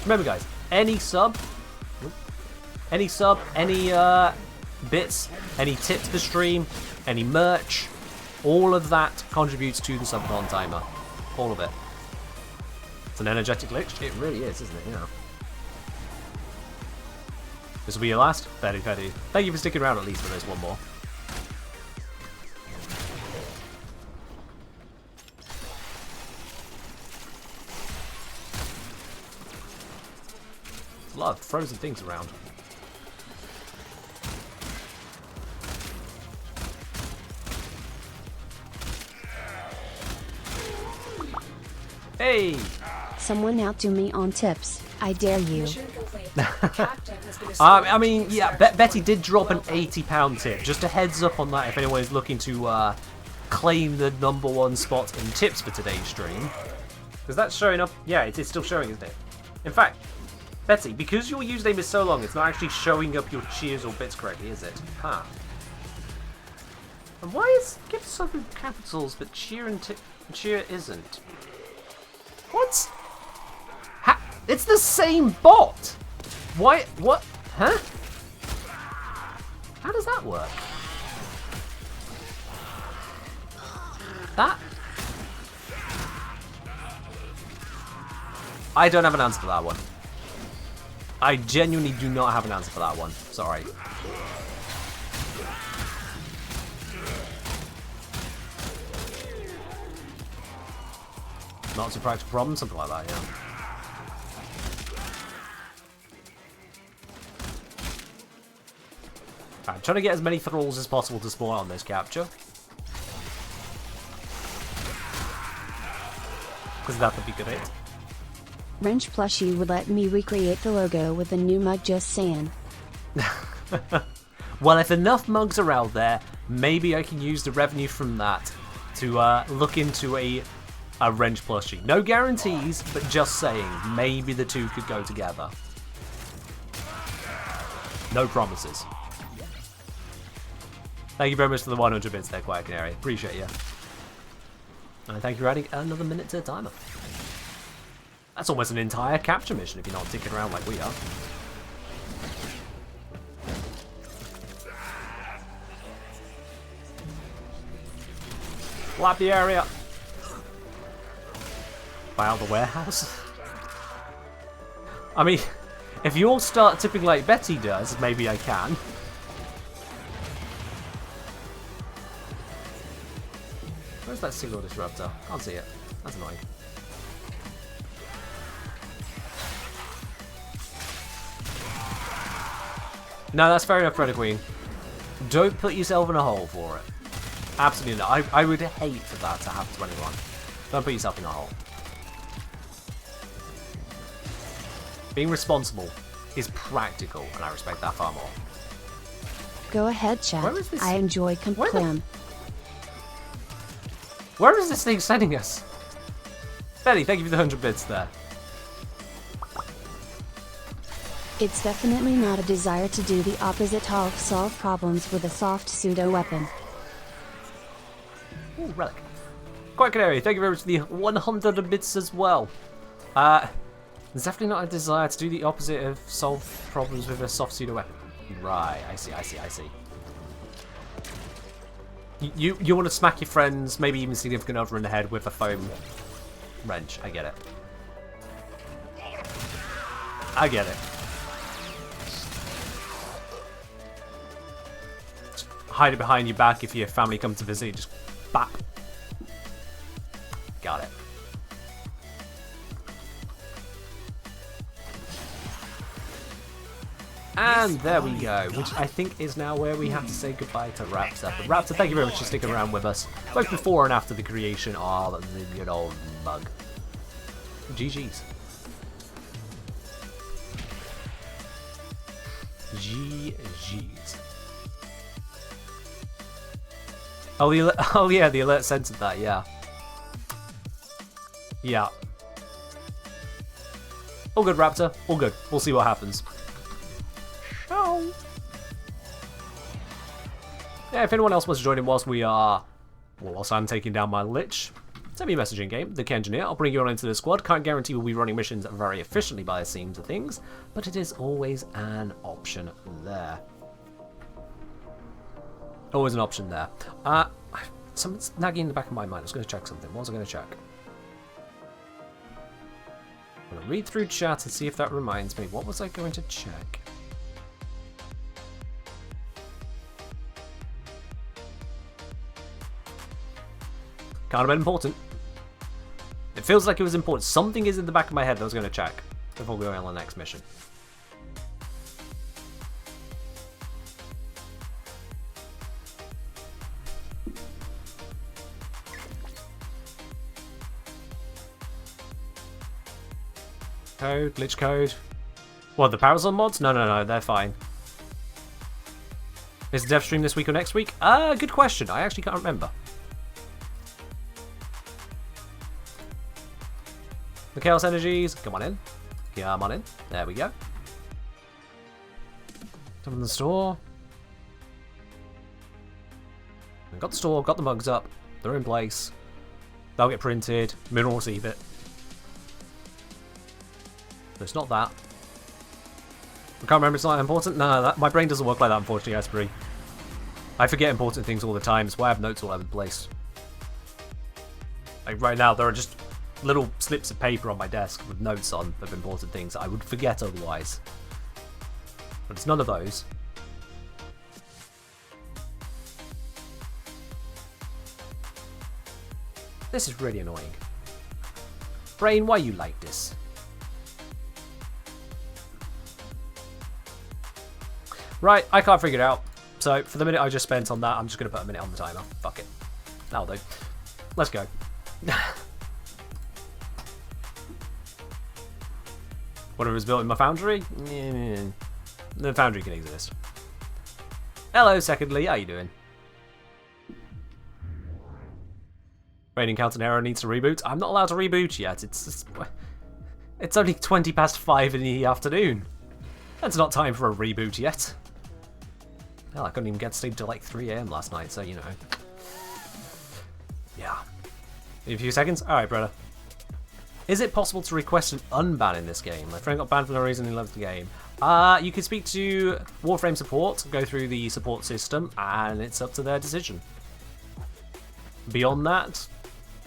Remember, guys, any sub, any bits, any tip to the stream, any merch, all of that contributes to the subathon timer. All of it. It's an energetic glitch. It really is, isn't it? Yeah. This will be your last? Very, very. Thank you for sticking around at least for this one more. There's a lot of frozen things around. Hey! Someone outdo me on tips. I dare you. I mean, yeah, Betty did drop an £80 tip. Just a heads up on that if anyone is looking to claim the #1 spot in tips for today's stream. Because that's showing up. Yeah, it's still showing, isn't it? In fact, Betty, because your username is so long, it's not actually showing up your cheers or bits correctly, is it? Huh. And why is gift sub in capitals, but cheer and cheer isn't? What? It's the same bot! Why? What? Huh? How does that work? That? I don't have an answer for that one. I genuinely do not have an answer for that one. Sorry. Not too practical problem, something like that, yeah. I'm trying to get as many thralls as possible to spawn on this capture. Because that would be great. Wrench plushie would let me recreate the logo with a new mug, just saying. Well, if enough mugs are out there, maybe I can use the revenue from that to look into a wrench plushie. No guarantees, but just saying, maybe the two could go together. No promises. Thank you very much for the 100 bits there, Quiet Canary. Appreciate you. And thank you for adding another minute to the timer. That's almost an entire capture mission if you're not dicking around like we are. Lap the area. Buy out the warehouse. I mean, if you all start tipping like Betty does, maybe I can. Where's that signal disruptor? Can't see it. That's annoying. No, that's fair enough, Predator Queen. Don't put yourself in a hole for it. Absolutely not. I would hate for that to happen to anyone. Don't put yourself in a hole. Being responsible is practical, and I respect that far more. Go ahead, chat. Where is this? I enjoy Clam. Where is this thing sending us? Betty, thank you for the 100 bits there. It's definitely not a desire to do the opposite of solve problems with a soft pseudo weapon. Ooh, relic. Quite Canary, thank you very much for the 100 bits as well. There's definitely not a desire to do the opposite of solve problems with a soft pseudo weapon. Right, I see. You want to smack your friends, maybe even significant other in the head with a foam wrench. I get it. I get it. Just hide it behind your back if your family come to visit. Just bap. Got it. And there we go, which I think is now where we have to say goodbye to Raptor. But Raptor, thank you very much for sticking around with us, both before and after the creation of the good old mug. GG's. GG's. Oh yeah, the alert censored that, yeah. Yeah. All good, Raptor. All good. We'll see what happens. Yeah, if anyone else wants to join in whilst whilst I'm taking down my Lich, send me a message in game, the Engineer. I'll bring you on into the squad. Can't guarantee we'll be running missions very efficiently by the seams of things, but it is always an option there. Always an option there. Something's nagging in the back of my mind. I was going to check something. What was I going to check? I'm going to read through chat and see if that reminds me. What was I going to check? Can't have been important. It feels like it was important. Something is in the back of my head that I was going to check before going on the next mission. Code, glitch code. What, the Parasol mods? No, they're fine. Is the dev stream this week or next week? Good question. I actually can't remember. The Chaos Energies, come on in. Come on in. There we go. Come in the store. We've got the store, got the mugs up. They're in place. They'll get printed. Min will receive it. So it's not that. I can't remember, it's not important. No, my brain doesn't work like that, unfortunately, Asprey. I forget important things all the time. That's why I have notes all over the place. Like right now, there are just little slips of paper on my desk with notes on of important things that I would forget otherwise. But it's none of those. This is really annoying. Brain, why you like this? Right, I can't figure it out. So for the minute I just spent on that, I'm just going to put a minute on the timer. Fuck it. That'll do. Let's go. Whatever is built in my foundry? The foundry can exist. Hello, secondly, how you doing? Rain Encounter Error needs to reboot. I'm not allowed to reboot yet. It's only 20 past 5 in the afternoon. That's not time for a reboot yet. Hell, I couldn't even get to sleep till like 3 AM last night, so you know. Yeah. In a few seconds? Alright, brother. Is it possible to request an unban in this game? My friend got banned for no reason, he loves the game. You can speak to Warframe support, go through the support system, and it's up to their decision. Beyond that,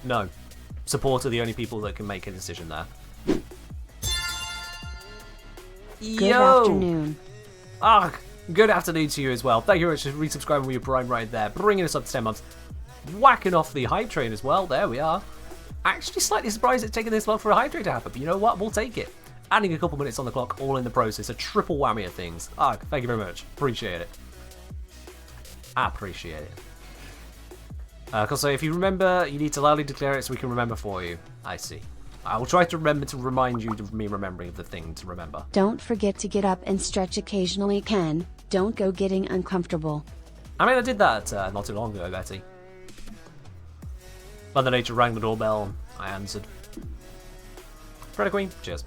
no. Support are the only people that can make a decision there. Good afternoon. Good afternoon to you as well. Thank you very much for resubscribing with your Prime right there, bringing us up to 10 months. Whacking off the hype train as well, there we are. Actually slightly surprised it's taken this long for a hype train to happen, but you know what, we'll take it. Adding a couple minutes on the clock, all in the process, a triple whammy of things. Thank you very much, appreciate it. Appreciate it. So if you remember, you need to loudly declare it so we can remember for you. I see. I will try to remember to remind you of me remembering the thing to remember. Don't forget to get up and stretch occasionally, Ken. Don't go getting uncomfortable. I mean, I did that not too long ago, Betty. Mother Nature rang the doorbell. I answered. Predator Queen, cheers.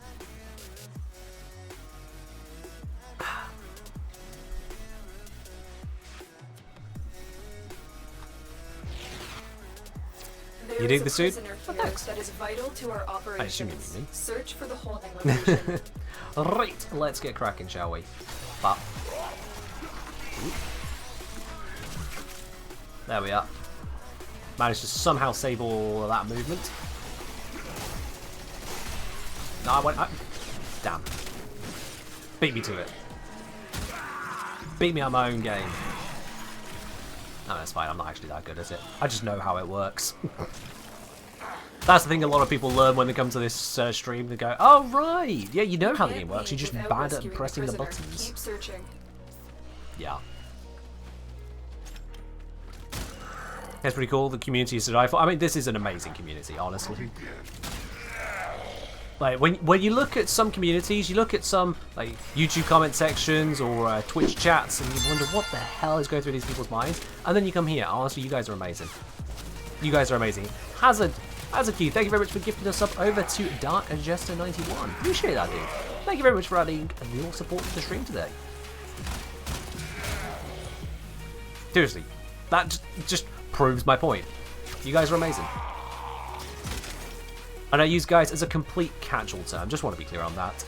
You dig the suit? That is vital to our I assume you operations. mean me. Search for the holding location. Right, let's get cracking, shall we? But there we are. Managed to somehow save all of that movement. No, I went. Damn. Beat me to it. Beat me at my own game. No, that's fine. I'm not actually that good at it. I just know how it works. That's the thing a lot of people learn when they come to this stream. They go, oh, right. Yeah, you know how the game works. You're just bad at pressing the buttons. Keep searching. Yeah. It's pretty cool. The community is delightful. I mean, this is an amazing community, honestly. Like, when you look at some communities, you look at some like YouTube comment sections or Twitch chats, and you wonder what the hell is going through these people's minds. And then you come here. Honestly, you guys are amazing. You guys are amazing. Hazard Q, thank you very much for gifting us up over to Dark Jester 91. Appreciate that, dude. Thank you very much for adding your support to the stream today. Seriously, that just proves my point. You guys are amazing. And I use guys as a complete catch-all term, just want to be clear on that.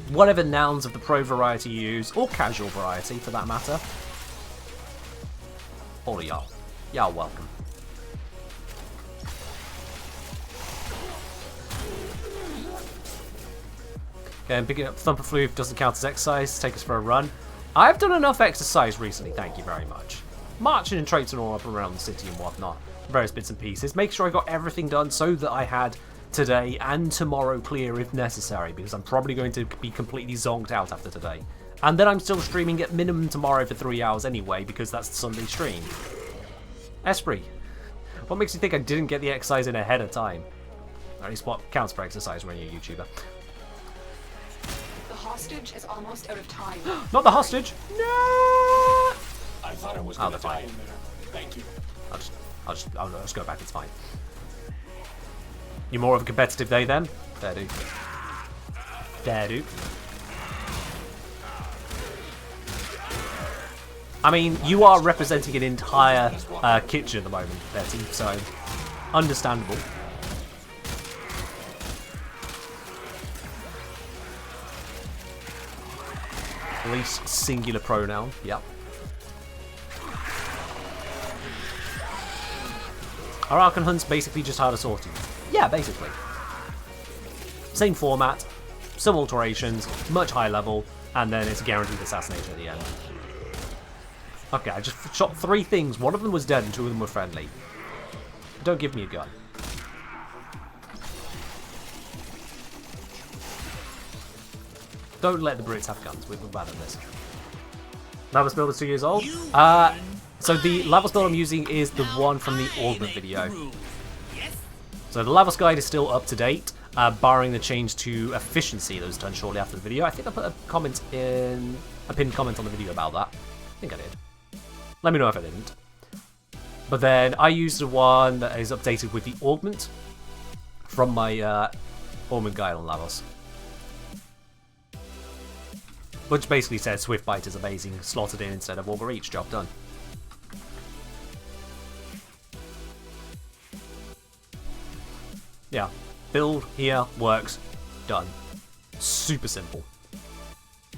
Whatever nouns of the pro variety you use, or casual variety for that matter, all of y'all. Y'all welcome. Okay, and picking up Thumper Floof doesn't count as exercise, take us for a run. I've done enough exercise recently, thank you very much. Marching and traipsing all up around the city and whatnot. Various bits and pieces. Make sure I got everything done so that I had today and tomorrow clear if necessary, because I'm probably going to be completely zonked out after today. And then I'm still streaming at minimum tomorrow for 3 hours anyway, because that's the Sunday stream. Esprit, what makes you think I didn't get the exercise in ahead of time? Or at least what counts for exercise when you're a YouTuber. The hostage is almost out of time. Not the hostage! No! I thought I was gonna die fine. in there. Thank you. I'll just go back, it's fine. You're more of a competitive day then? Fair do. Fair do. I mean, you are representing an entire kitchen at the moment, Betty, so understandable. At least singular pronoun, yep. Are Archon Hunts basically just harder sorting? Yeah, basically. Same format, some alterations, much higher level, and then it's a guaranteed assassination at the end. Okay, I just shot 3 things. 1 of them was dead and 2 of them were friendly. Don't give me a gun. Don't let the Brits have guns. We're bad at this. Lavos build is 2 years old. So the Lavos build I'm using is the one from the Augment video. So the Lavos guide is still up to date, barring the change to efficiency that was done shortly after the video. I think I put a pinned comment on the video about that. I think I did. Let me know if I didn't. But then I used the one that is updated with the Augment from my Augment guide on Lavos. Which basically says Swift Bite is amazing, slotted in instead of Augur Reach, job done. Yeah. build here, works, done. Super simple.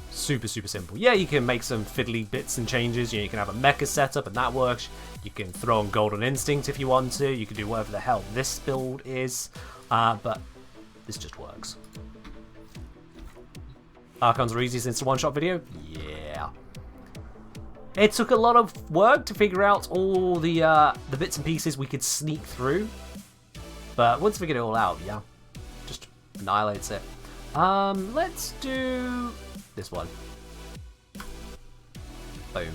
Super simple. Yeah, you can make some fiddly bits and changes. You know, you can have a mecha setup and that works. You can throw on Golden Instinct if you want to. You can do whatever the hell this build is. But this just works. Archons are easy since the one-shot video? Yeah. It took a lot of work to figure out all the bits and pieces we could sneak through. But once we figured it all out, yeah, just annihilates it. Let's do this one. Boom.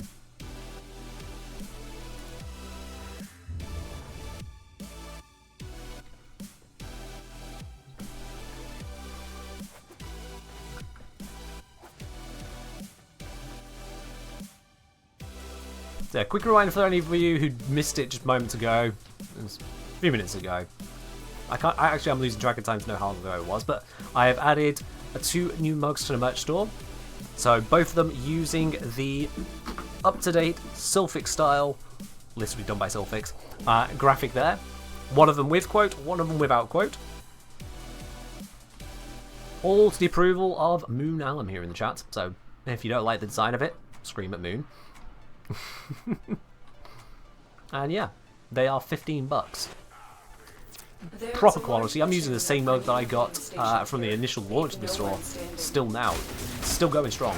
So, quick reminder for any of you who missed it just moments ago, a few minutes ago. I'm losing track of time to know how long ago it was, but I have added 2 new mugs to the merch store. So both of them using the up-to-date Sylphix style, literally done by Sylphix, graphic there. One of them with quote, one of them without quote. All to the approval of Moon Alum here in the chat. So if you don't like the design of it, scream at Moon. And yeah, they are $15. Proper quality. I'm using the same mug that I got from the initial launch of the store. Still now. Still going strong.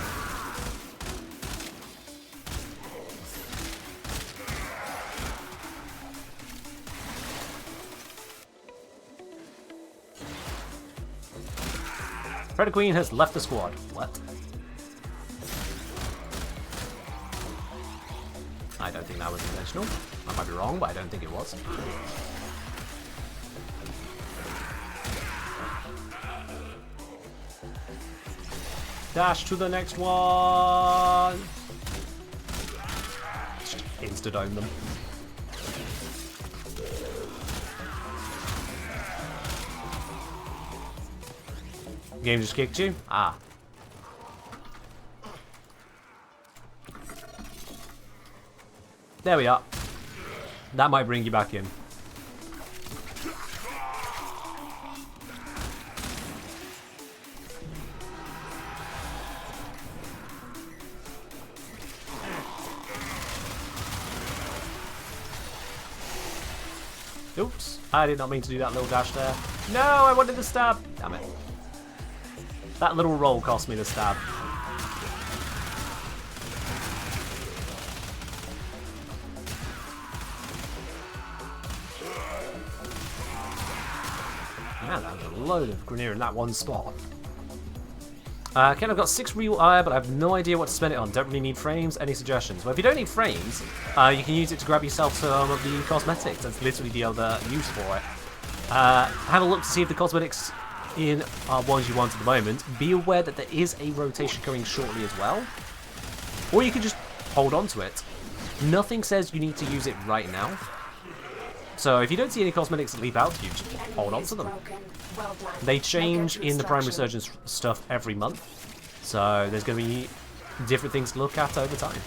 Predator Queen has left the squad. What? I don't think that was intentional. I might be wrong, but I don't think it was. Dash to the next one! Just insta-dome them. Game just kicked you? Ah. There we are. That might bring you back in. Oops, I did not mean to do that little dash there. No, I wanted the stab. Damn it. That little roll cost me the stab. Man, that was a load of Grenier in that one spot. Ken, I've got 6 real ire, but I have no idea what to spend it on. Don't really need frames. Any suggestions? Well, if you don't need frames, you can use it to grab yourself some of the cosmetics. That's literally the other use for it. Have a look to see if the cosmetics in are ones you want at the moment. Be aware that there is a rotation coming shortly as well. Or you can just hold on to it. Nothing says you need to use it right now. So if you don't see any cosmetics that leap out to you, just hold on to them. They change in the Prime Resurgence stuff every month, so there's going to be different things to look at over time.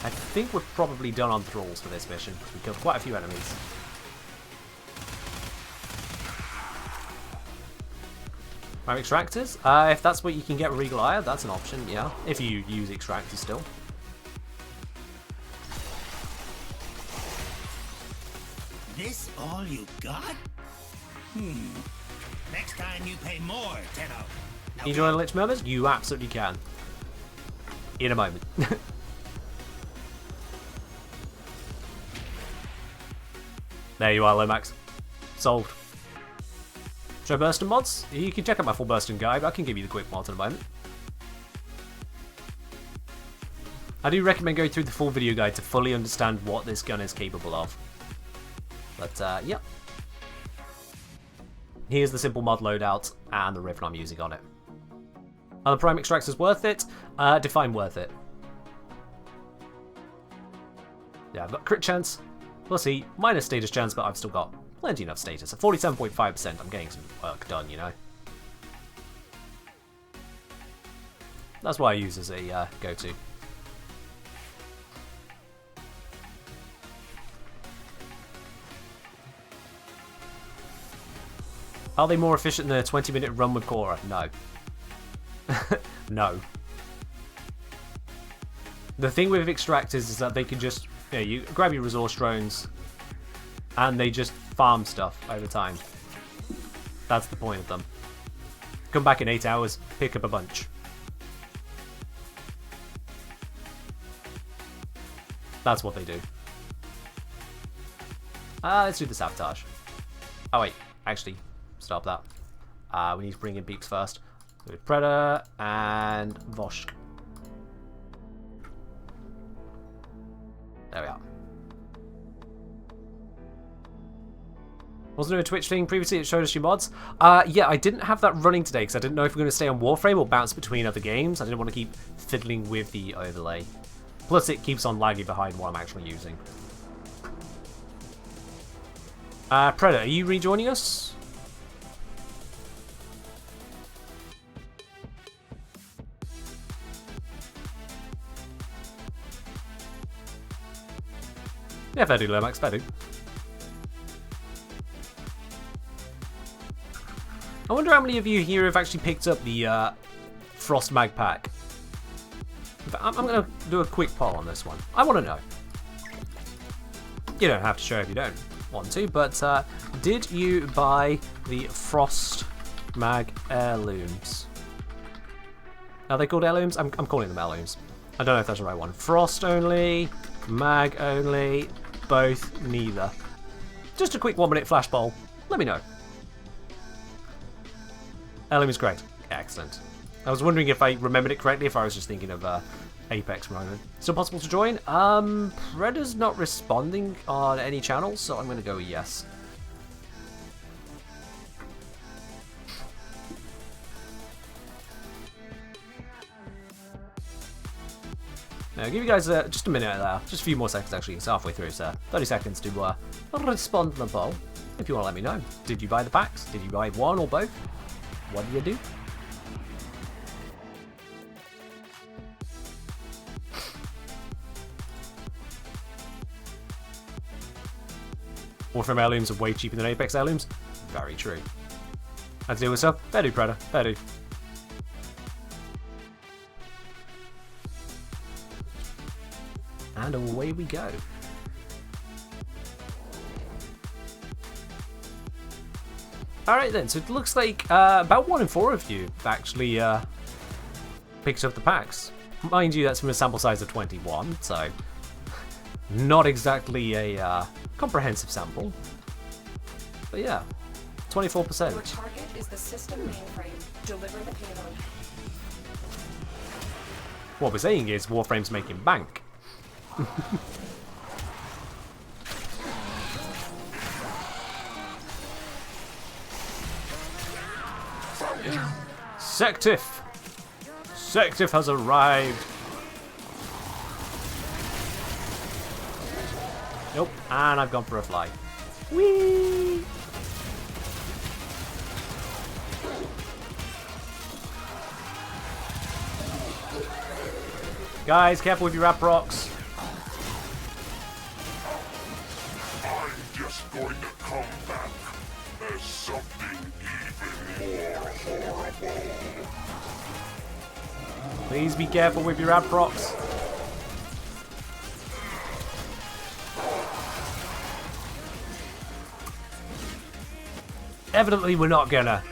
I think we're probably done on thralls for this mission. We killed quite a few enemies. Prime Extractors? If that's what you can get with Regal Ire, that's an option, yeah. If you use Extractors still. This all you got? Next time you pay more, Tenno. Can you join the Lich Murmurs? You absolutely can. In a moment. There you are, Lomax. Solved. Should I burst and mods? You can check out my full burst and guide, but I can give you the quick mods in a moment. I do recommend going through the full video guide to fully understand what this gun is capable of. But, yeah. Here's the simple mod loadout and the riff I'm using on it. Are the Prime Extractors worth it? Define worth it. Yeah, I've got crit chance. We'll see. Minus status chance, but I've still got plenty enough status. At 47.5%, I'm getting some work done, you know. That's why I use as a go-to. Are they more efficient than a 20-minute run with Cora? No. No. The thing with extractors is that they can just, you grab your resource drones and they just farm stuff over time. That's the point of them. Come back in 8 hours, pick up a bunch. That's what they do. Let's do the sabotage. Oh wait, actually, stop that. We need to bring in peeps first. With Predator and Vosh. There we are. Wasn't there a Twitch thing previously that showed us your mods? Yeah, I didn't have that running today because I didn't know if we were going to stay on Warframe or bounce between other games. I didn't want to keep fiddling with the overlay. Plus, it keeps on lagging behind what I'm actually using. Predator, are you rejoining us? Yeah, fair do, Lomax, fair do. I wonder how many of you here have actually picked up the Frost Mag pack. I'm going to do a quick poll on this one. I want to know. You don't have to share if you don't want to, but did you buy the Frost Mag heirlooms? Are they called heirlooms? I'm calling them heirlooms. I don't know if that's the right one. Frost only, Mag only, both, neither. Just a quick 1-minute flash poll. Let me know. Heirloom is great. Excellent. I was wondering if I remembered it correctly, if I was just thinking of Apex for a moment. Still possible to join? Predator's not responding on any channels, so I'm going to go with yes. Now, I'll give you guys just a minute there. Just a few more seconds, actually. It's halfway through, so 30 seconds to respond to the poll. If you want to let me know. Did you buy the packs? Did you buy one or both? What do you do? Warframe heirlooms are way cheaper than Apex heirlooms. Very true. Let's deal with stuff. Fair do, Predator. Fair do. And away we go. Alright then, so it looks like about 1 in 4 of you actually picked up the packs. Mind you, that's from a sample size of 21, so not exactly a comprehensive sample. But yeah, 24%. Your target is the system mainframe. Deliver the payload. What we're saying is Warframe's making bank. Sectif! Sectif has arrived! Nope, and I've gone for a fly. Whee! Guys, careful with your rap rocks. I'm just going to come back as something even more horrible. Please be careful with your rap rocks. Evidently we're not gonna.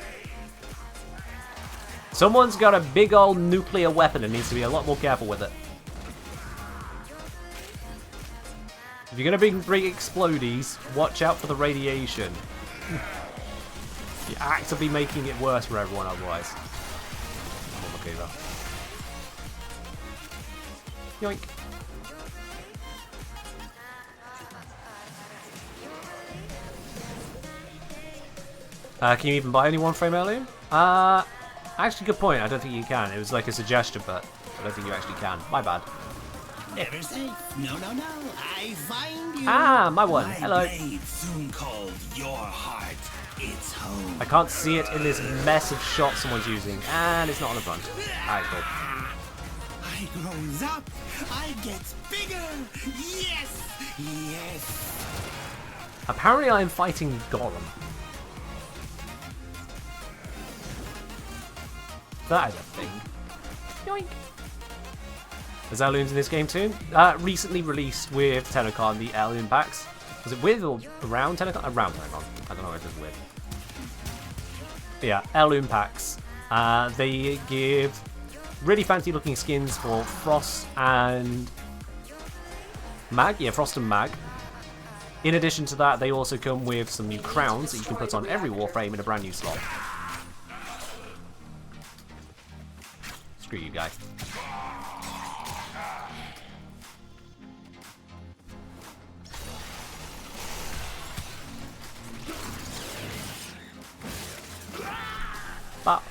Someone's got a big old nuclear weapon and needs to be a lot more careful with it. If you're gonna bring explodies, watch out for the radiation. You're actively making it worse for everyone otherwise. I'm okay though. Yoink. Can you even buy any Warframe heirloom? Actually, good point. I don't think you can. It was like a suggestion, but I don't think you actually can. My bad. Never safe. No, no, no. I find you. Ah, my one. My Hello. blade soon called your heart its home. I can't see it in this mess of shots someone's using, and it's not on the front. Alright, cool. I grows up. I gets bigger. Yes, yes. Apparently, I'm fighting Golem. That is a thing. Yoink! There's heirlooms in this game too. Recently released with Tenocon, the heirloom packs. Was it with or around Tenocon? Around Tenocon. I don't know if it was with. But yeah, heirloom packs. They give really fancy looking skins for Frost and Mag. Yeah, Frost and Mag. In addition to that, they also come with some new crowns that you can put on every Warframe in a brand new slot. Screw you, guy. But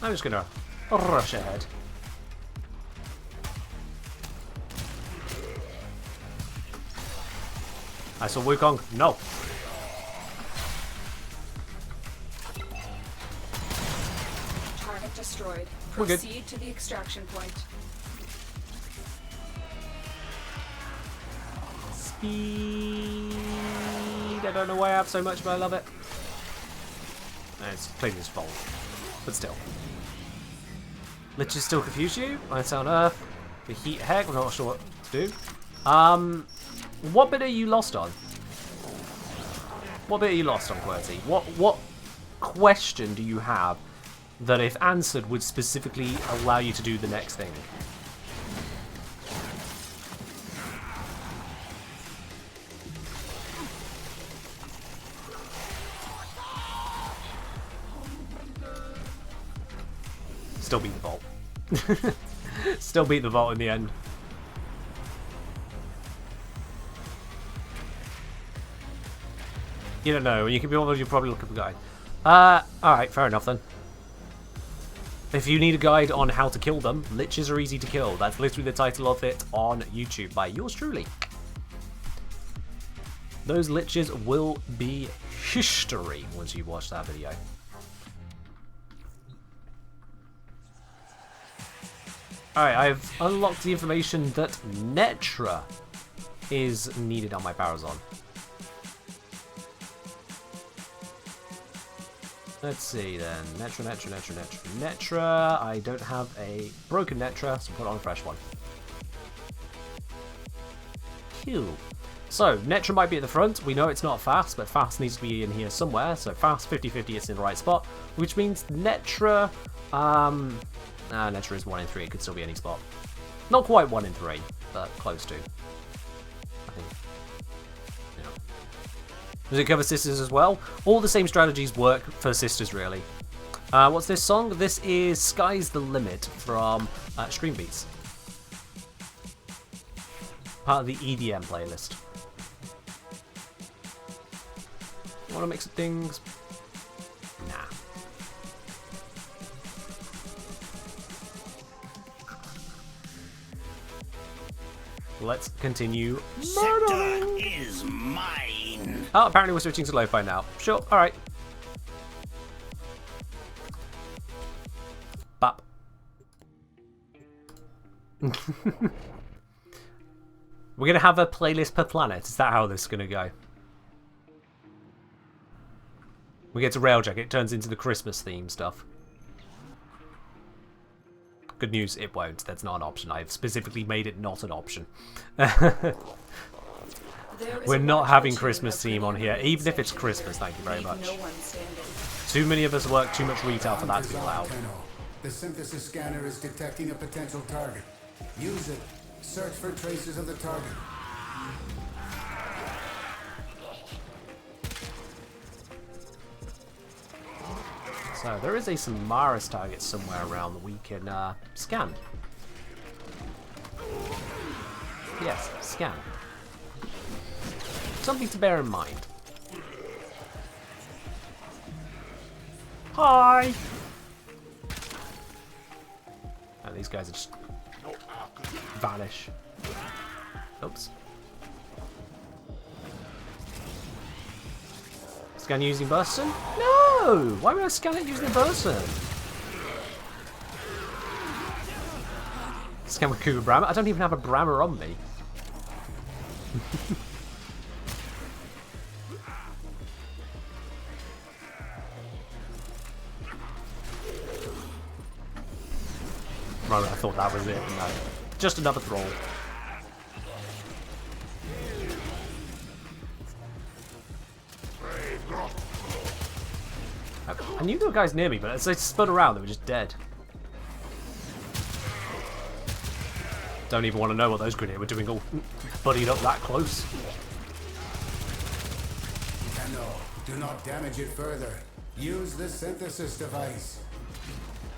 I'm just gonna rush ahead. I saw Wukong. No. Target destroyed. We're good. Proceed to the extraction point. Speed. I don't know why I have so much, but I love it. It's clearly his fault, but still. Lich is still confuse you. Lights on Earth. The heat heck. I'm not sure what to do. What bit are you lost on? What bit are you lost on, QWERTY? What question do you have that, if answered, would specifically allow you to do the next thing? Still beat the vault. Still beat the vault in the end. You don't know. When you can be honest, you'll probably look up a guide. Alright, fair enough then. If you need a guide on how to kill them, liches are easy to kill. That's literally the title of it on YouTube by yours truly. Those liches will be history once you watch that video. Alright, I've unlocked the information that Netra is needed on my Parazon. Let's see then. Netra. I don't have a broken Netra, so put on a fresh one. Cool. So, Netra might be at the front. We know it's not fast, but fast needs to be in here somewhere. So fast 50-50 is in the right spot, which means Netra. Netra is 1 in 3. It could still be any spot. Not quite 1 in 3, but close to. I think. Does it cover sisters as well? All the same strategies work for sisters, really. What's this song? This is Sky's the Limit from Stream Beats. Part of the EDM playlist. You want to mix things? Nah. Let's continue. Sector is mine. Oh, apparently we're switching to lo-fi now. Sure, alright. Bop. We're going to have a playlist per planet. Is that how this is going to go? We get to Railjack, it turns into the Christmas theme stuff. Good news, it won't. That's not an option. I've specifically made it not an option. We're not having Christmas theme on here, even if it's Christmas, thank you very much. Too many of us work too much retail for that to be allowed. The synthesis scanner is detecting a potential target. Use it. Search for traces of the target. So there is a Samaras target somewhere around that we can scan. Yes, scan. Something to bear in mind. Hi! And these guys are just vanish. Oops. Scan using Burson? No! Why would I scan it using the Burson? Scan with Cougar Brammer? I don't even have a Brammer on me. Right, I thought that was it. No. Just another thrall. I knew there were guys near me, but as they spun around, they were just dead. Don't even want to know what those grenades were doing all buddied up that close. No, do not damage it further. Use the synthesis device.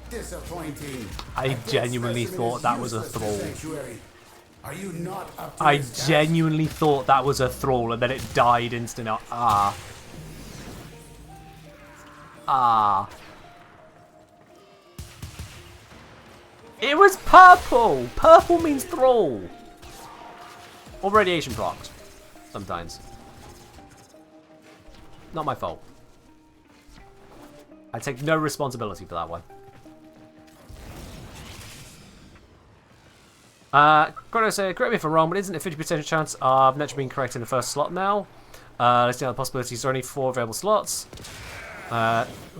Disappointing. I genuinely thought that was a thrall. Are you not up to I this task? genuinely thought that was a thrall and then it died instant. Ah. Ah. It was purple! Purple means thrall. Or radiation procs. Sometimes. Not my fault. I take no responsibility for that one. Correct me if I'm wrong, but isn't it a 50% chance of Netcher being correct in the first slot now? Let's see how the possibilities. There are only 4 available slots.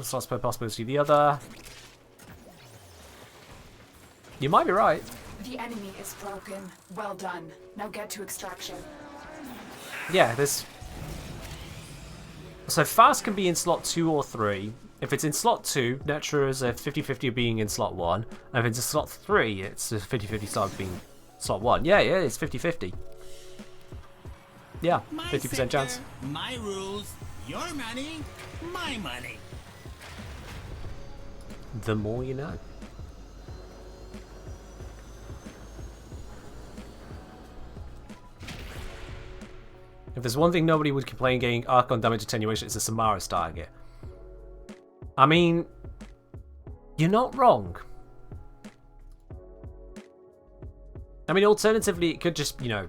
Slots per possibility the other. You might be right. The enemy is broken. Well done. Now get to extraction. Yeah, there's... So fast can be in slot 2 or 3. If it's in slot 2, Netcher is a 50-50 of being in slot 1. And if it's in slot 3, it's a 50-50 start of being slot 1. Yeah, it's 50-50. Yeah, 50% chance. My rules, your money, my money. The more you know. If there's one thing nobody would complain getting Archon damage attenuation, it's a Samara's target. I mean, you're not wrong. I mean, alternatively, it could just, you know,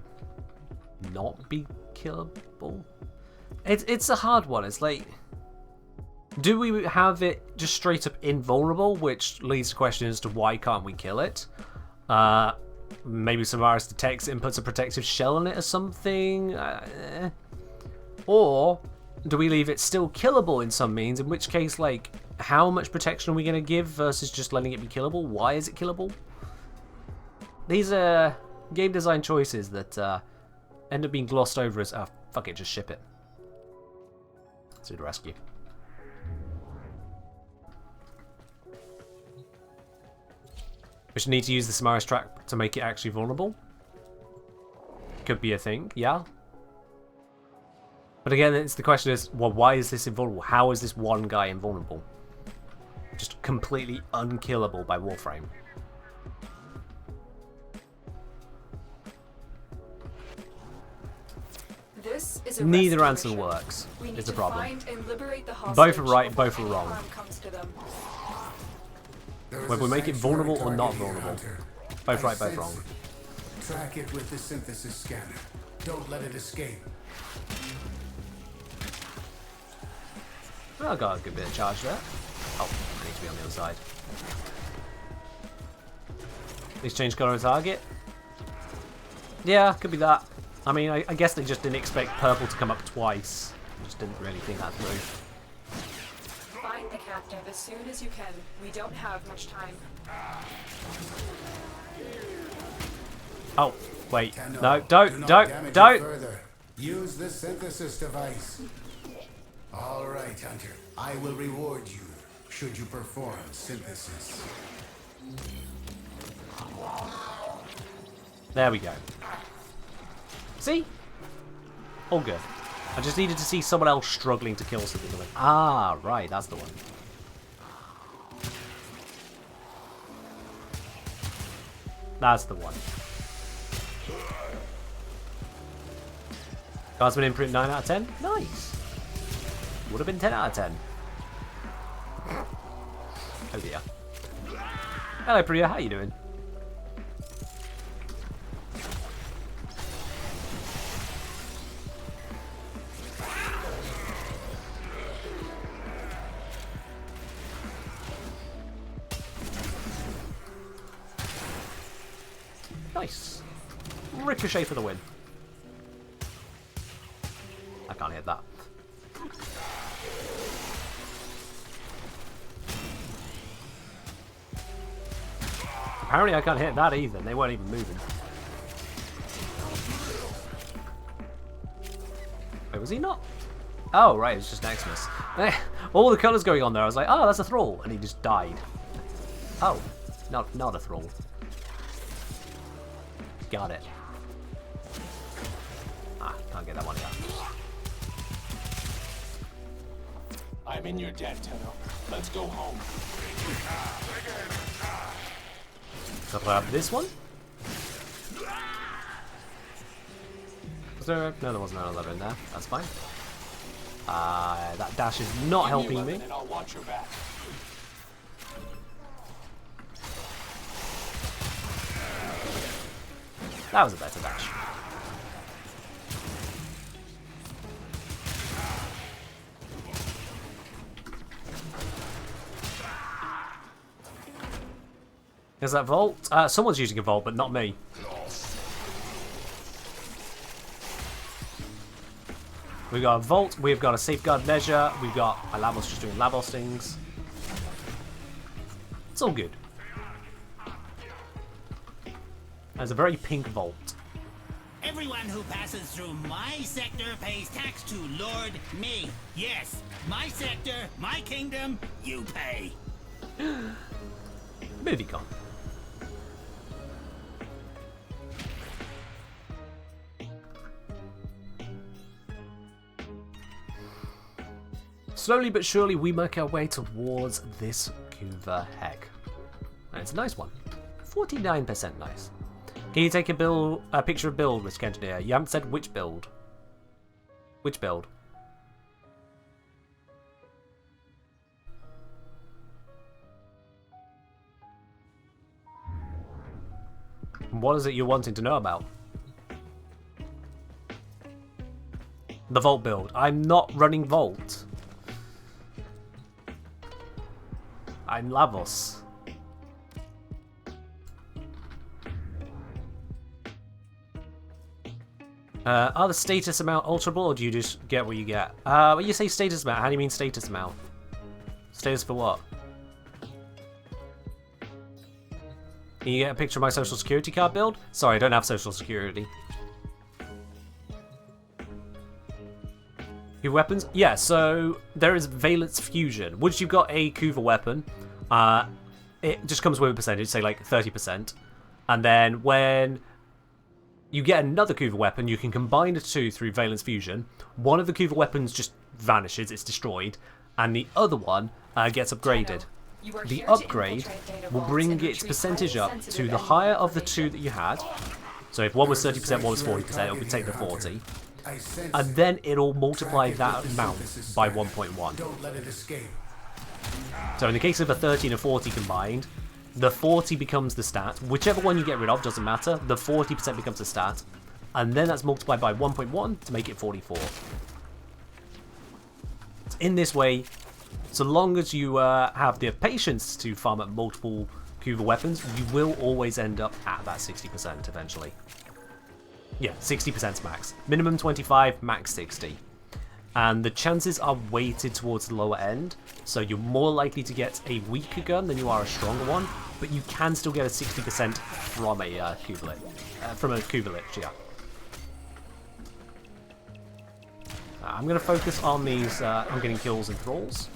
not be killable. It's a hard one. It's like, do we have it just straight up invulnerable, which leads to question as to why can't we kill it? Maybe Samaris detects it and puts a protective shell on it or something. Or do we leave it still killable in some means? In which case, like, how much protection are we going to give versus just letting it be killable? Why is it killable? These are game design choices that end up being glossed over as, oh, fuck it, just ship it. Let's do the rescue. We should need to use the Samaris track to make it actually vulnerable. Could be a thing, yeah. But again, it's the question is, well, why is this invulnerable? How is this one guy invulnerable? Just completely unkillable by Warframe. This is a Neither rescue answer mission. works, We need is the to problem. find and liberate the Both hostage are right, before both are any wrong. harm comes to them. Whether we make it vulnerable or not vulnerable. Both right, both wrong. Track it with the synthesis scanner. Don't let it escape. Oh, I got a good bit of charge there. Oh, I need to be on the other side. Please change colour of target. Yeah, could be that. I mean, I guess they just didn't expect purple to come up twice. Just didn't really think that through. Find the captive as soon as you can. We don't have much time. Oh, wait. Tenno, No, do don't. not damage it further. Use the synthesis device. All right, Hunter. I will reward you should you perform synthesis. There we go. See? All good. I just needed to see someone else struggling to kill something. Like, ah, right, that's the one. That's the one. Guardsman imprint 9 out of 10? Nice. Would have been 10 out of 10. Oh dear. Hello Priya, how you doing? Nice. Ricochet for the win. I can't hit that. Apparently I can't hit that either. They weren't even moving. Wait, was he not? Oh, right, it's just Xmas. All the colours going on there. I was like, oh, that's a thrall. And he just died. Oh, not a thrall. Got it. Ah, can't get that one yet. I'm in your debt, Tenno. Let's go home. Grab this one. Was there? No, there wasn't another in there. That's fine. That dash is not helping me. And I'll watch your back. That was a better dash. Is that Vault? Someone's using a Vault, but not me. We've got a Vault, we've got a Safeguard Measure, we've got my Lavos just doing Lavos things. It's all good. There's a very pink Vault. Everyone who passes through my sector pays tax to Lord me. Yes, my sector, my kingdom, you pay. MovieCon. Slowly but surely we make our way towards this Kuva Heg. And it's a nice one. 49% nice. Can you take a picture of build, Risk Engineer? You haven't said which build. Which build? What is it you're wanting to know about? The Vault build. I'm not running Vault. I'm Lavos. Are the status amount alterable, or do you just get what you get? When you say status amount, how do you mean status amount? Status for what? Can you get a picture of my social security card build? Sorry, I don't have social security. Kuva weapons? Yeah, so there is Valence Fusion. Once you've got a Kuva weapon, it just comes with a percentage, say like 30%. And then when you get another Kuva weapon, you can combine the two through Valence Fusion. One of the Kuva weapons just vanishes, it's destroyed, and the other one gets upgraded. The upgrade will bring its percentage up to the higher of the two that you had. So if one was 30%, one was 40%, it would take the 40. And then it'll multiply that amount by 1.1. So in the case of a 30 and a 40 combined, the 40 becomes the stat. Whichever one you get rid of doesn't matter. The 40% becomes the stat. And then that's multiplied by 1.1 to make it 44. In this way, so long as you have the patience to farm up multiple Kuva weapons, you will always end up at that 60% eventually. Yeah, 60% max. Minimum 25, max 60. And the chances are weighted towards the lower end, so you're more likely to get a weaker gun than you are a stronger one, but you can still get a 60% from a Kuva Lich, yeah. I'm going to focus on these, on getting kills and thralls.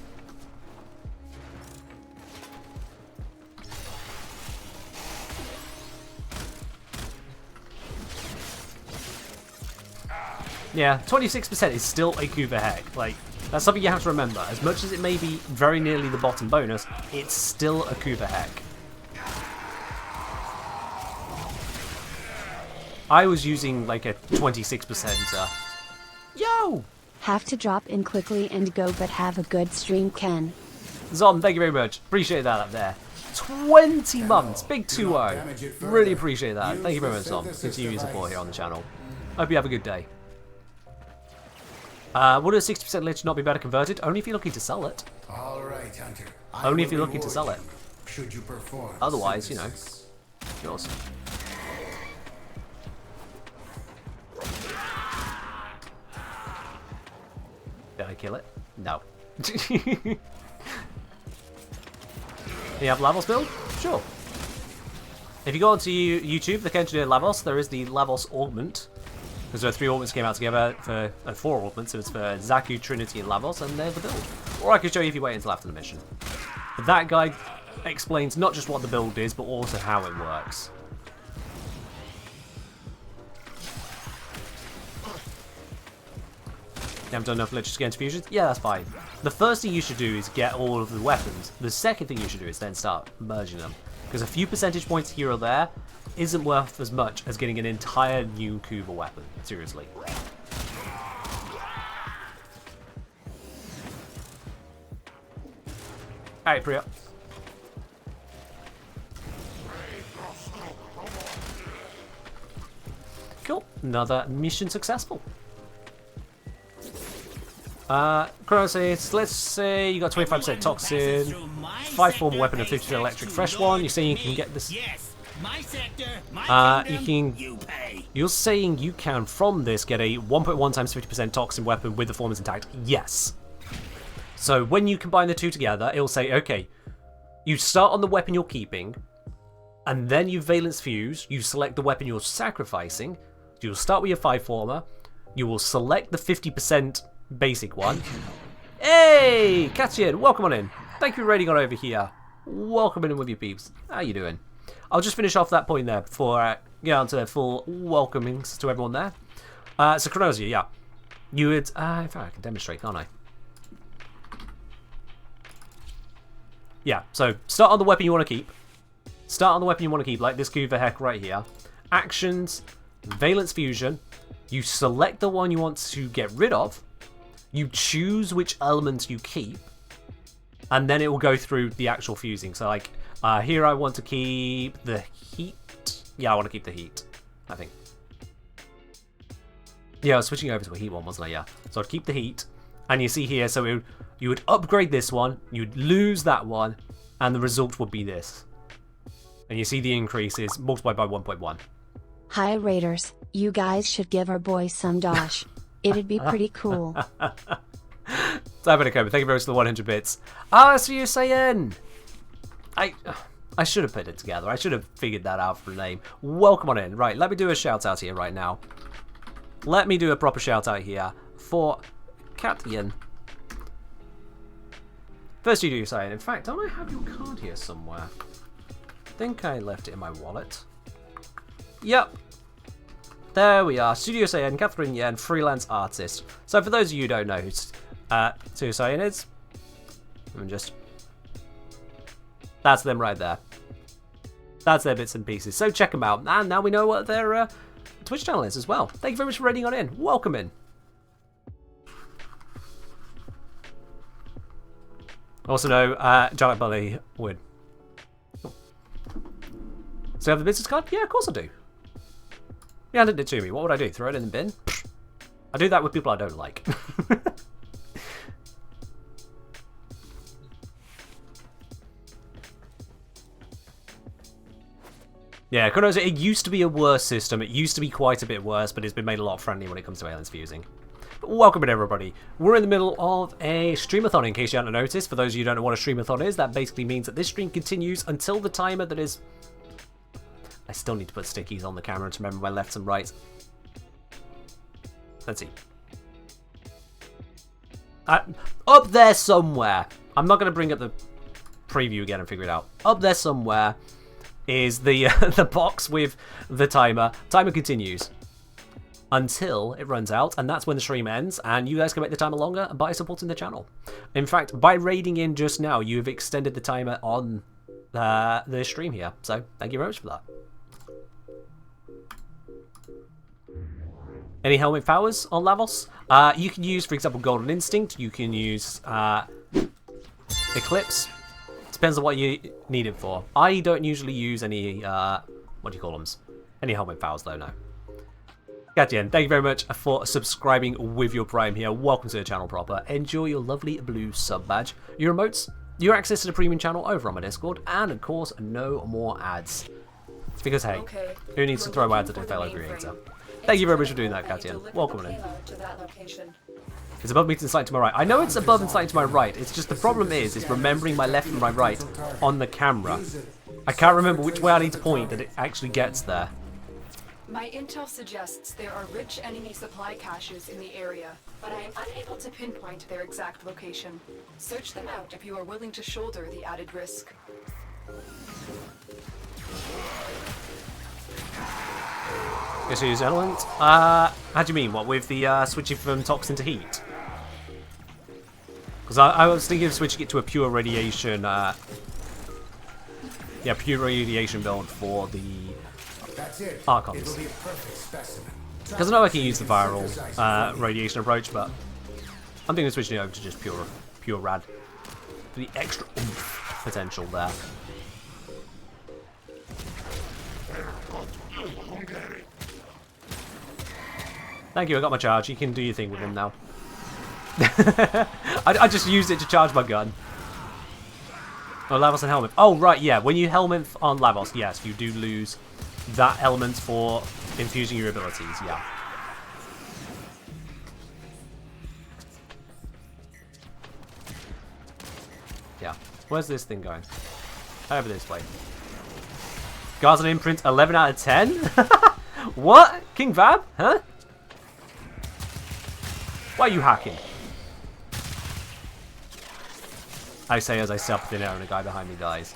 Yeah, 26% is still a Kuva Heg. Like, that's something you have to remember. As much as it may be very nearly the bottom bonus, it's still a Kuva Heg. I was using like a 26%. Yo! Have to drop in quickly and go, but have a good stream, Ken. Zom, thank you very much. Appreciate that up there. 20 months, big 2-0. Really appreciate that. Thank you very much, Zom. Continue your support here on the channel. Hope you have a good day. Would a 60% Lich not be better converted? Only if you're looking to sell it. All right, Hunter. Only if you're looking to sell it. Should you perform? Otherwise, you know, yours. Did I kill it? No. You have Lavos build? Sure. If you go onto YouTube, the Kenji Lavos, there is the Lavos augment. Because there are 3 augments came out together for 4 augments. So it's for Zaku, Trinity, and Lavos, and they're the build. Or I could show you if you wait until after the mission. But that guide explains not just what the build is, but also how it works. You haven't done enough glitches to get into fusions? Yeah, that's fine. The first thing you should do is get all of the weapons. The second thing you should do is then start merging them. Because a few percentage points here or there isn't worth as much as getting an entire new Kuva weapon. Seriously. Alright, Priya. Cool. Another mission successful. Chronos says, let's say you got 25% toxin, 5 form weapon and 50% electric fresh one. You're saying you can get this. Yes, my sector, my kingdom, you pay. You're saying you can from this get a 1.1 times 50% toxin weapon with the form is intact. Yes. So when you combine the two together, it'll say, okay, you start on the weapon you're keeping, and then you valence fuse. You select the weapon you're sacrificing. You'll start with your 5 former. You will select the 50% basic one. Hey, Katyan, welcome on in. Thank you for raiding on over here. Welcome in with your peeps. How you doing? I'll just finish off that point there before I get on to the full welcomings to everyone there. So Chronosia, yeah. You would, in fact I can demonstrate, can't I? Yeah, so start on the weapon you want to keep. Start on the weapon you want to keep, like this Kuva Heck right here. Actions, Valence Fusion. You select the one you want to get rid of. You choose which elements you keep, and then it will go through the actual fusing. So like, here I want to keep the heat. Yeah, I want to keep the heat, I think. Yeah, I was switching over to a heat one, wasn't I? Yeah. So I'd keep the heat, and you see here, so you would upgrade this one, you'd lose that one, and the result would be this. And you see the increase is multiplied by 1.1. Hi Raiders, you guys should give our boy some dosh. It'd be pretty cool. So thank you very much for the 100 bits. So you're saying... I should have put it together. I should have figured that out for a name. Welcome on in. Right, let me do a shout out here right now. Let me do a proper shout out here for Katyan. First you do saying, in fact, don't I have your card here somewhere? I think I left it in my wallet. Yep. There we are, Studio Saiyan, Catherine Yen, freelance artist. So for those of you who don't know who Studio Saiyan is, that's them right there. That's their bits and pieces. So check them out, and now we know what their Twitch channel is as well. Thank you very much for raiding on in. Welcome in. Also know Janet Bully would. So you have the business card? Yeah, of course I do. You handed it to me. What would I do? Throw it in the bin? I do that with people I don't like. Yeah, Chronos, it used to be a worse system. It used to be quite a bit worse, but it's been made a lot friendly when it comes to valence fusing. But welcome in, everybody. We're in the middle of a streamathon, in case you hadn't noticed. For those of you who don't know what a streamathon is, that basically means that this stream continues until the timer that is... I still need to put stickies on the camera to remember my lefts and rights. Let's see. Up there somewhere. I'm not going to bring up the preview again and figure it out. Up there somewhere is the the box with the timer. Timer continues until it runs out, and that's when the stream ends, and you guys can make the timer longer by supporting the channel. In fact, by raiding in just now, you've extended the timer on the stream here. So thank you very much for that. Any helmet powers on Lavos? You can use, for example, Golden Instinct. You can use Eclipse. Depends on what you need it for. I don't usually use any, what do you call them? Any helmet powers, though, no. Katyan, thank you very much for subscribing with your Prime here. Welcome to the channel proper. Enjoy your lovely blue sub badge, your emotes, your access to the premium channel over on my Discord, and, of course, no more ads. Because, hey, who needs to throw ads at a fellow creator? Thank you very much for doing that, Katyan. Welcome in. It's above me to the slightly to my right. I know it's above and slightly to my right. It's just the problem is remembering my left and my right on the camera. I can't remember which way I need to point that it actually gets there. My intel suggests there are rich enemy supply caches in the area, but I am unable to pinpoint their exact location. Search them out if you are willing to shoulder the added risk. Guess who's element? How do you mean? What, with the switching from toxin to heat? Because I was thinking of switching it to a pure radiation, pure radiation build for the Archons. Because I know I can use the viral radiation approach, but I'm thinking of switching it over to just pure rad. For the extra oomph potential there. Thank you, I got my charge. You can do your thing with him now. I just used it to charge my gun. Oh, Lavos and helmet. Oh, right, yeah. When you helmet on Lavos, yes, you do lose that element for infusing your abilities, yeah. Yeah. Where's this thing going? Over this way. Guards on imprint, 11 out of 10? What? King Vab? Huh? Why are you hacking? I say as I step up in air and a guy behind me dies.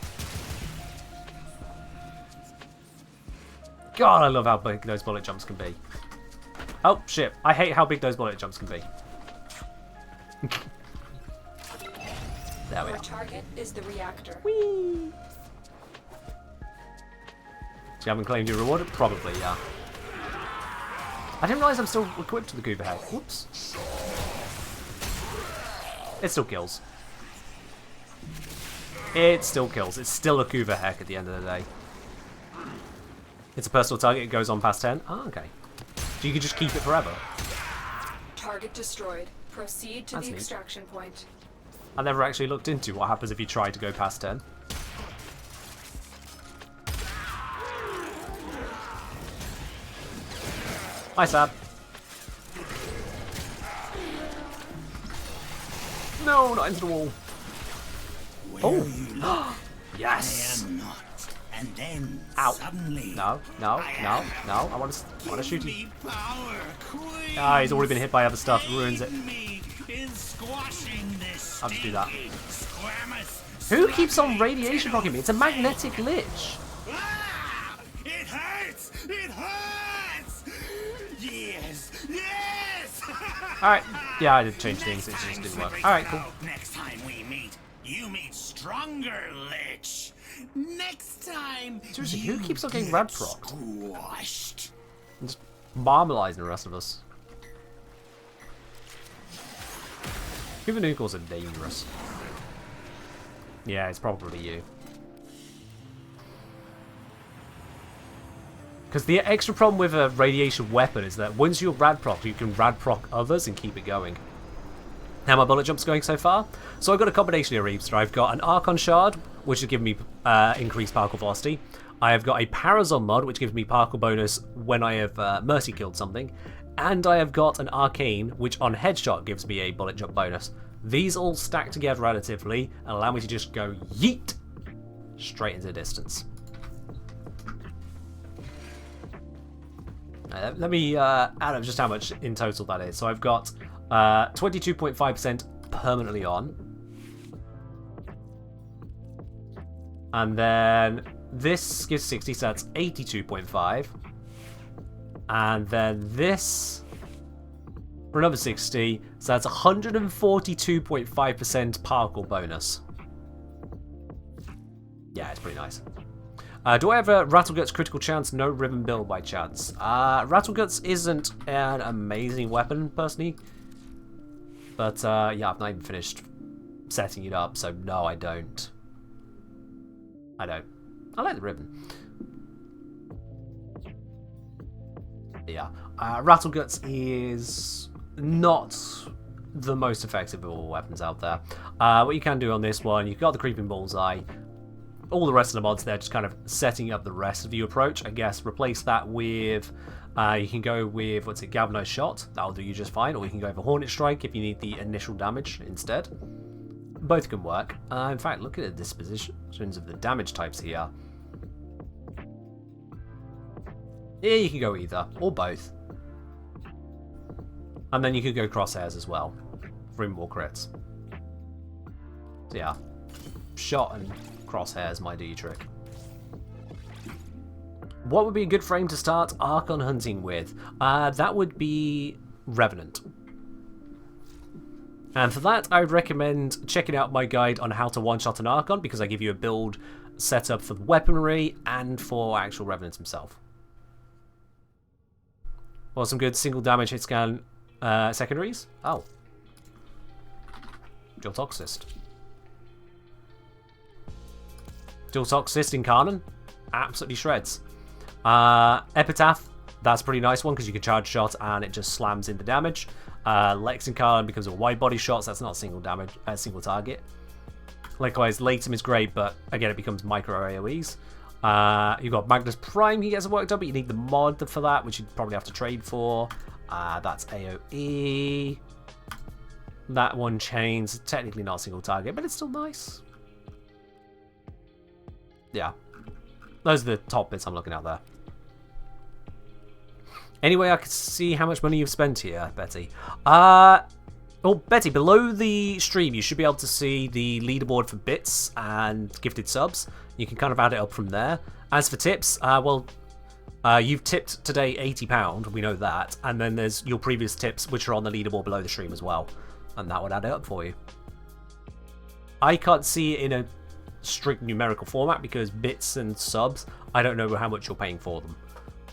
God, I love how big those bullet jumps can be. Oh, shit. I hate how big those bullet jumps can be. There we are. Our target is the reactor. Whee! So you haven't claimed your reward? Probably, yeah. I didn't realise I'm still equipped to the Goober Head. Whoops. It still kills. It still kills. It's still a Goober Heck at the end of the day. It's a personal target. It goes on past 10. Oh, okay. So you can just keep it forever. Target destroyed. Proceed to That's the neat. extraction point. I never actually looked into what happens if you try to go past 10. Hi, Sab. No, not into the wall. Oh, yes. I am not. And then Ow. suddenly No. I want to shoot him. me power, queen. Ah, he's already been hit by other stuff. It ruins it. Me is squashing this I'll just do that. stinking squamous Who keeps on radiation blocking me? It's a magnetic lich. Ah! It hurts! It hurts! Yes! Yes! Alright. Yeah, I did change things. It just didn't work. Alright, cool. Next time we meet, you meet stronger, Lich. Next time, Seriously, who you keeps on getting get rad procced? squashed. And just marmalising the rest of us. Cubanucles are dangerous. Yeah, it's probably you. Because the extra problem with a radiation weapon is that once you're rad proc, you can rad proc others and keep it going. How my bullet jumps going so far? So I've got a combination of Reapster. I've got an Archon Shard, which has given me increased particle velocity. I have got a Parazon mod, which gives me particle bonus when I have Mercy killed something. And I have got an Arcane, which on headshot gives me a bullet jump bonus. These all stack together relatively and allow me to just go yeet straight into the distance. Let me add up just how much in total that is. So I've got 22.5% permanently on. And then this gives 60, so that's 82.5. And then this for another 60, so that's 142.5% particle bonus. Yeah, it's pretty nice. Do I have a Rattleguts critical chance? No ribbon build by chance. Rattleguts isn't an amazing weapon, personally. But, yeah, I've not even finished setting it up, so no, I don't. I like the ribbon. Yeah. Rattleguts is not the most effective of all weapons out there. What you can do on this one, you've got the Creeping Bullseye. all the rest of the mods there, just kind of setting up the rest of the approach. I guess replace that with, you can go with, what's it, Galvanized Shot. That'll do you just fine. Or you can go for Hornet Strike if you need the initial damage instead. Both can work. In fact, look at the dispositions of the damage types here. Yeah, you can go either, or both. And then you could go Crosshairs as well, for more crits. So yeah, Shot and Crosshairs might do you trick. What would be a good frame to start Archon hunting with? That would be Revenant. And for that, I would recommend checking out my guide on how to one-shot an Archon, because I give you a build setup for the weaponry and for actual Revenant himself. Well, some good single damage hit scan secondaries. Oh. Dual Toxist. Dual Toxist Incarnon. Absolutely shreds. Epitaph. That's a pretty nice one because you can charge shot and it just slams into damage. Lex Incarnon becomes a wide body shot, so that's not a single damage, single target. Likewise, Latum is great, but again, it becomes micro AoEs. You've got Magnus Prime, he gets worked up, but you need the mod for that, which you'd probably have to trade for. That's AoE. That one chains, technically not a single target, but it's still nice. Yeah. Those are the top bits I'm looking at there. Anyway, I can see how much money you've spent here, Betty. Oh, Betty, below the stream, you should be able to see the leaderboard for bits and gifted subs. You can kind of add it up from there. As for tips, you've tipped today £80, we know that. And then there's your previous tips, which are on the leaderboard below the stream as well. And that would add it up for you. I can't see it in a strict numerical format because bits and subs, I don't know how much you're paying for them.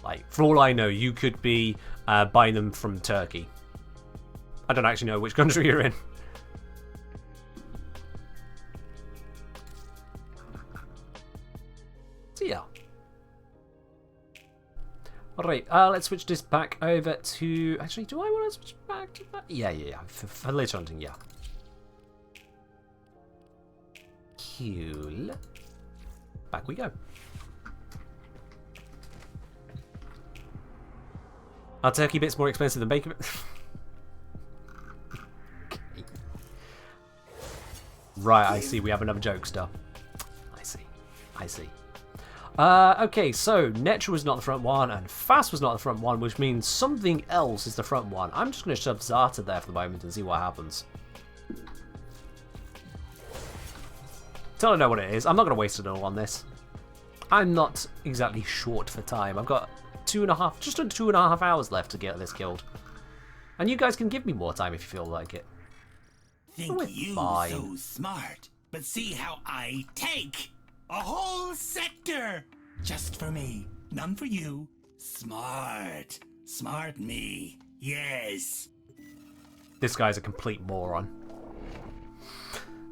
Like, for all I know, you could be buying them from Turkey. I don't actually know which country you're in. So yeah. Alright, let's switch this back over to... Actually, do I want to switch back to that? Yeah. For later hunting, yeah. Cool. Back we go. Are turkey bits more expensive than bacon bits? Okay. Right, I see. We have another jokester. I see. Okay, so Netra was not the front one, and Fast was not the front one, which means something else is the front one. I'm just going to shove Zata there for the moment and see what happens. Till I know what it is. I'm not going to waste it all on this. I'm not exactly short for time. I've got just under 2.5 hours left to get this killed. And you guys can give me more time if you feel like it. Think you so smart, but see how I take a whole sector just for me, none for you. Smart me, yes. This guy's a complete moron.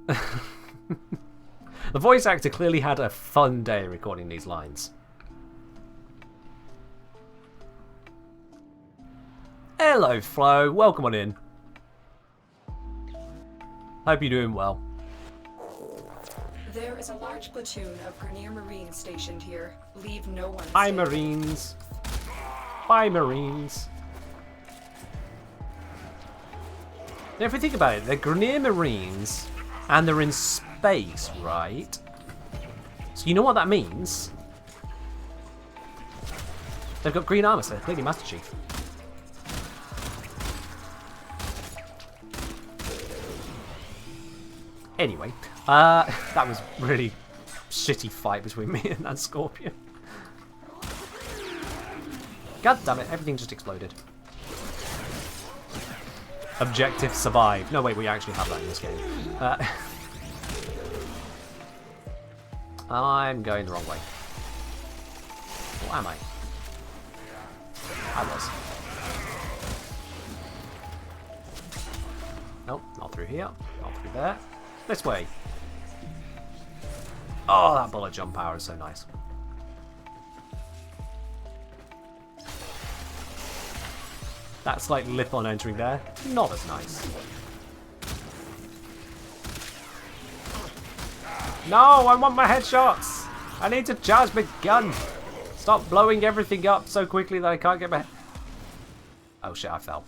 The voice actor clearly had a fun day recording these lines. Hello, Flo. Welcome on in. Hope you're doing well. There is a large platoon of Grenier Marines stationed here. Leave no one. Hi, Marines. Bye, Marines. Now, if we think about it, they're Grenier Marines, and they're in space, right? So you know what that means? They've got green armor, so they're clearly Master Chief. Anyway, that was really shitty fight between me and that Scorpion. God damn it, everything just exploded. Objective survive. No, wait, we actually have that in this game. I'm going the wrong way. Or am I? I was. Nope, not through here. Not through there. This way. Oh, that bullet jump power is so nice. That slight lip on entering there, not as nice. No, I want my headshots. I need to charge my gun. Stop blowing everything up so quickly that I can't get my... Oh shit, I fell.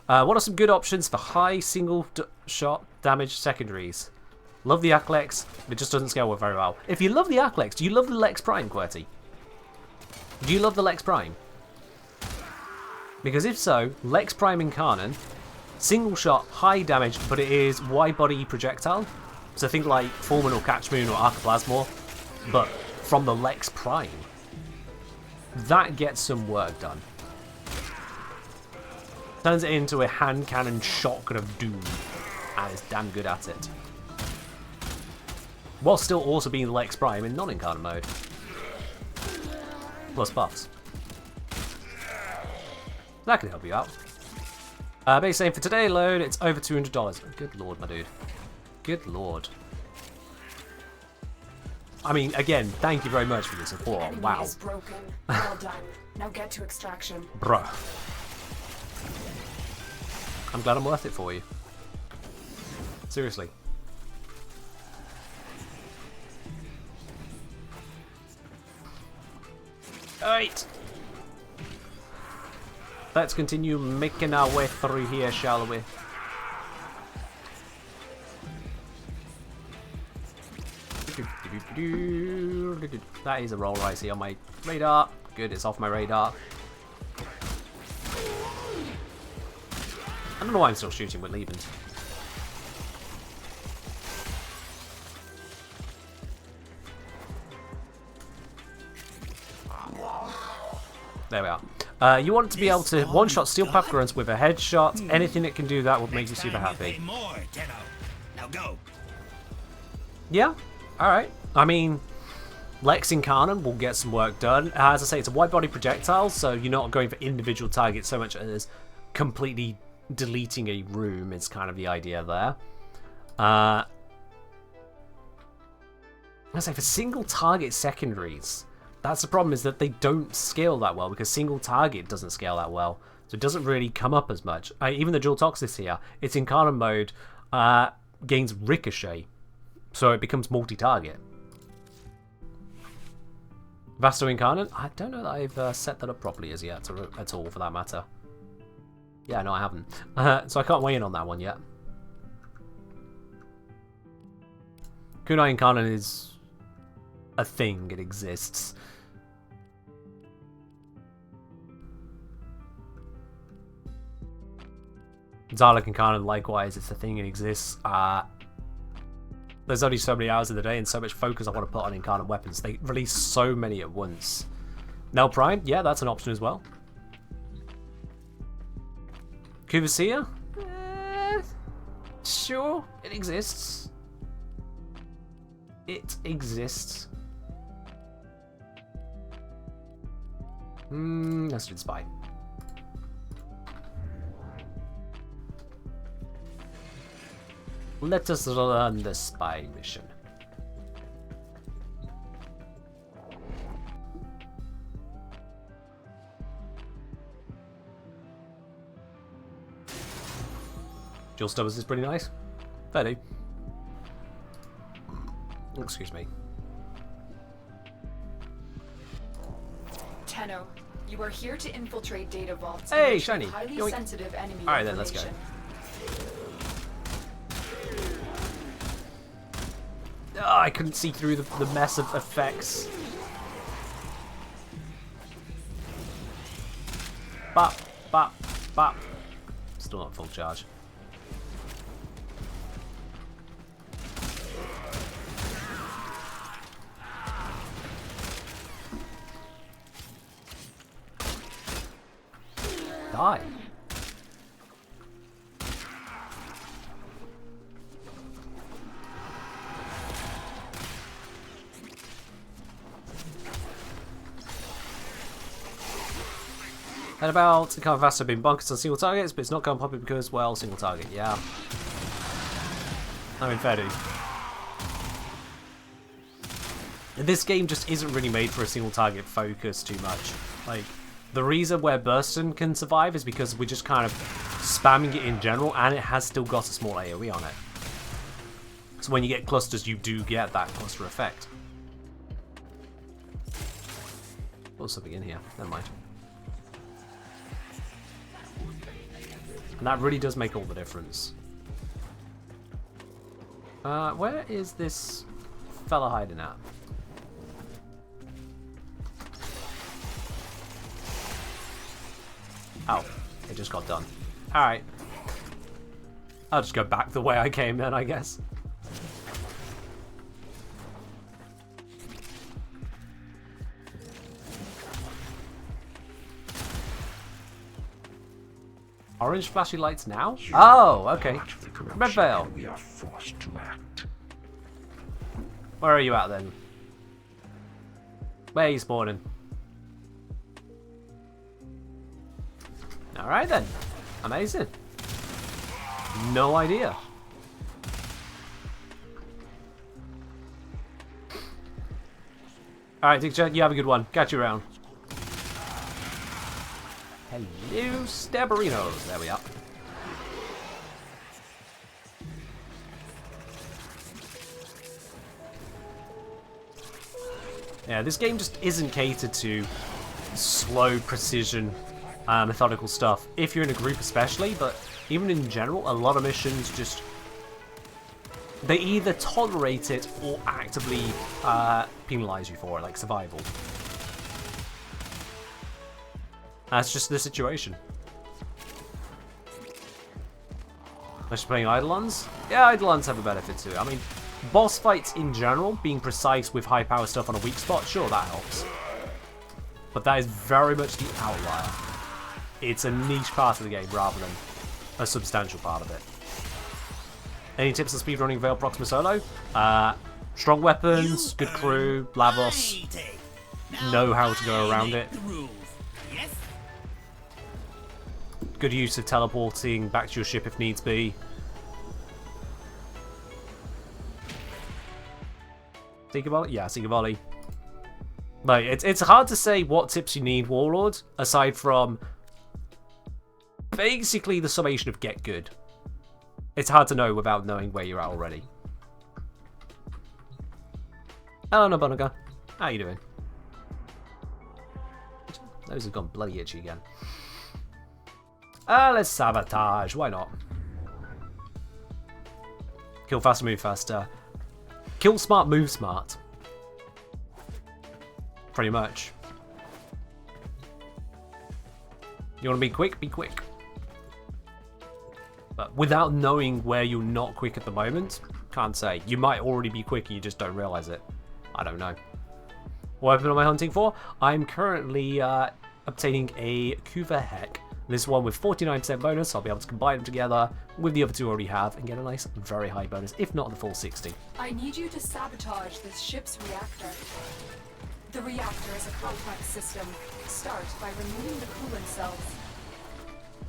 What are some good options for high single shot damage secondaries? Love the Aklex, it just doesn't scale very well. If you love the Aklex, do you love the Lex Prime, QWERTY? Do you love the Lex Prime? Because if so, Lex Prime Incarnon, single shot, high damage, but it is wide body projectile. So think like Fulmin or Catch Moon or Arcoplasmor, but from the Lex Prime. That gets some work done. Turns it into a hand cannon shotgun of doom, and is damn good at it. While still also being Lex Prime in non-incarnate mode. Plus buffs. That can help you out. Base saying for today alone, it's over $200. Good lord, my dude. Good lord. I mean, again, thank you very much for your support. Enemy Wow. is broken. Well done. Now get to extraction. Bruh. I'm glad I'm worth it for you. Seriously. Alright. Let's continue making our way through here, shall we? That is a roller I see on my radar. Good, it's off my radar. I don't know why I'm still shooting with leaving. There we are. You want to be able to one-shot steel pap grunts with a headshot. Anything that can do that would make you super happy. Now go. Yeah, alright. I mean, Lex Incarnon will get some work done. As I say, it's a wide body projectile, so you're not going for individual targets so much as completely deleting a room is kind of the idea there. I say for single target secondaries, that's the problem, is that they don't scale that well because single target doesn't scale that well, so it doesn't really come up as much. Even the dual toxis here, its Incarnon mode gains ricochet, so it becomes multi-target. Vasto Incarnate, I don't know that I've set that up properly as yet, at all for that matter. Yeah, no, I haven't. So I can't weigh in on that one yet. Kunai Incarnate is a thing, it exists. Zarlik Incarnate, likewise, it's a thing, it exists. There's only so many hours in the day and so much focus I want to put on Incarnate weapons. They release so many at once. Nel Prime, yeah, that's an option as well. Cuvasia? Sure, it exists. It exists. Let's do Spy. Let us run the spy mission. Dual Stubbers is pretty nice. Fair do. Excuse me. Tenno, you are here to infiltrate data vaults. Hey, shiny. Highly Yoink. sensitive enemy Alright then, let's go. Oh, I couldn't see through the mess of effects. Bop, bop, bop. Still not full charge. Die. And about the kind of Vasta being bonkers on single targets, but it's not going popular because, well, single target, yeah. I mean, fair dude. This game just isn't really made for a single target focus too much. Like, the reason where Burston can survive is because we're just kind of spamming it in general, and it has still got a small AoE on it. So when you get clusters, you do get that cluster effect. Oh, something in here. Never mind. And that really does make all the difference. Where is this fella hiding at? Oh, it just got done. Alright. I'll just go back the way I came then, I guess. Orange flashy lights now? Oh, okay. Red Veil. We are forced to act. Where are you at then? Where are you spawning? Alright then. Amazing. No idea. Alright, Dick, you have a good one. Catch you around. Hello, Staberinos. There we are. Yeah, this game just isn't catered to slow, precision, methodical stuff. If you're in a group especially, but even in general, a lot of missions just... they either tolerate it or actively penalize you for it, like survival. That's just the situation. Unless you're playing Eidolons? Yeah, Eidolons have a benefit too. I mean, boss fights in general, being precise with high power stuff on a weak spot, sure, that helps. But that is very much the outlier. It's a niche part of the game rather than a substantial part of it. Any tips on speedrunning Veil Proxima Solo? Strong weapons, good crew, Lavos, know how to go around it. Good use of teleporting back to your ship if needs be. Seeker volley? Yeah, Seeker volley. Like, it's hard to say what tips you need, Warlord, aside from basically the summation of get good. It's hard to know without knowing where you're at already. Hello, Nobunaga. How you doing? Those have gone bloody itchy again. Let's sabotage. Why not? Kill faster, move faster. Kill smart, move smart. Pretty much. You want to be quick? Be quick. But without knowing where you're not quick at the moment, can't say. You might already be quick and you just don't realize it. I don't know. What weapon am I hunting for? I'm currently obtaining a Kuva Heck. This one with 49% bonus, I'll be able to combine them together with the other two I already have and get a nice, very high bonus, if not the full 60. I need you to sabotage this ship's reactor. The reactor is a complex system. Start by removing the coolant cells.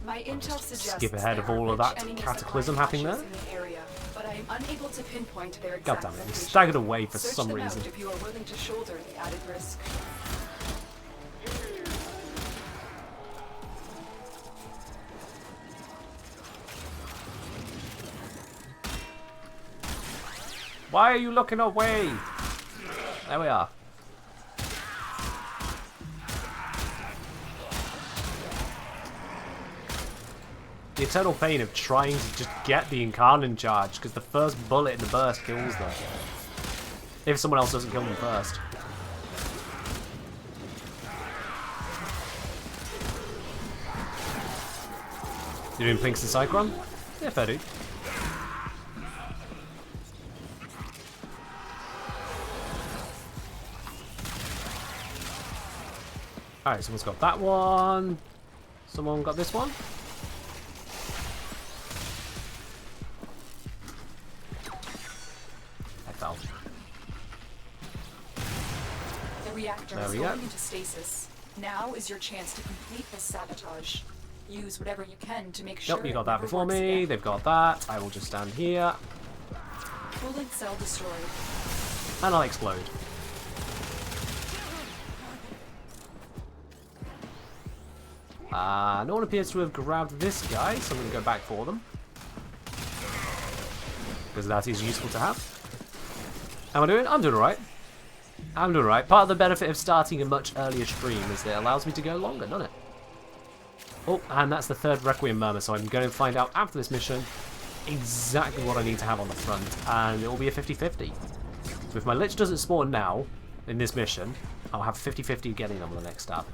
My intel suggests skip ahead of all of that cataclysm happening there. In the area, but I am unable to pinpoint their God exact damn it, he location. staggered away for Search some them reason. out if you are willing to shoulder the added risk. Why are you looking away? There we are. The eternal pain of trying to just get the Incarnate charge, because the first bullet in the burst kills them. If someone else doesn't kill them first. You doing Pinks and Cyclone? Yeah, fair dude. Alright, someone's got that one. Someone got this one. I fell. The reactor is going into stasis. Now is your chance to complete this sabotage. Use whatever you can to make sure. Yep, you got that before me. Again. They've got that. I will just stand here. Coolant cell destroyed. And I'll explode. No one appears to have grabbed this guy, so I'm going to go back for them. because that is useful to have. How am I doing? I'm doing alright. I'm doing alright. Part of the benefit of starting a much earlier stream is that it allows me to go longer, doesn't it? Oh, and that's the third Requiem Murmur, so I'm going to find out after this mission exactly what I need to have on the front, and it will be a 50-50. So if my Lich doesn't spawn now, in this mission, I'll have 50-50 getting them on the next stab.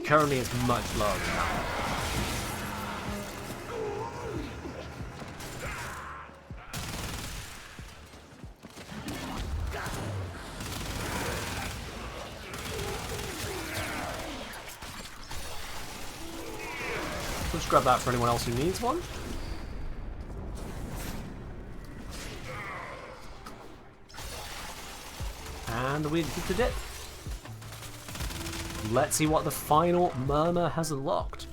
Currently it's much lower than that. Let's grab that for anyone else who needs one. And we're good to dip. Let's see what the final Murmur has unlocked.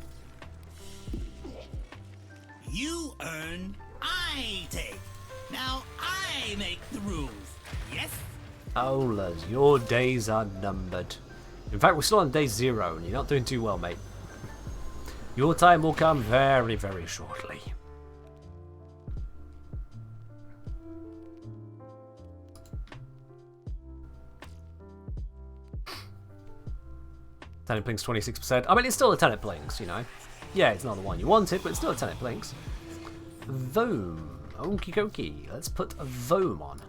You earn, I take. Now I make the rules. Yes? Olas, your days are numbered. In fact, we're still on day 0 and you're not doing too well, mate. Your time will come very, very shortly. Tenant Blinks 26%. I mean, it's still a Tenant Blinks, you know. Yeah, it's not the one you wanted, but it's still a Tenant Blinks. Voom. Okie dokie. Let's put a Voom on.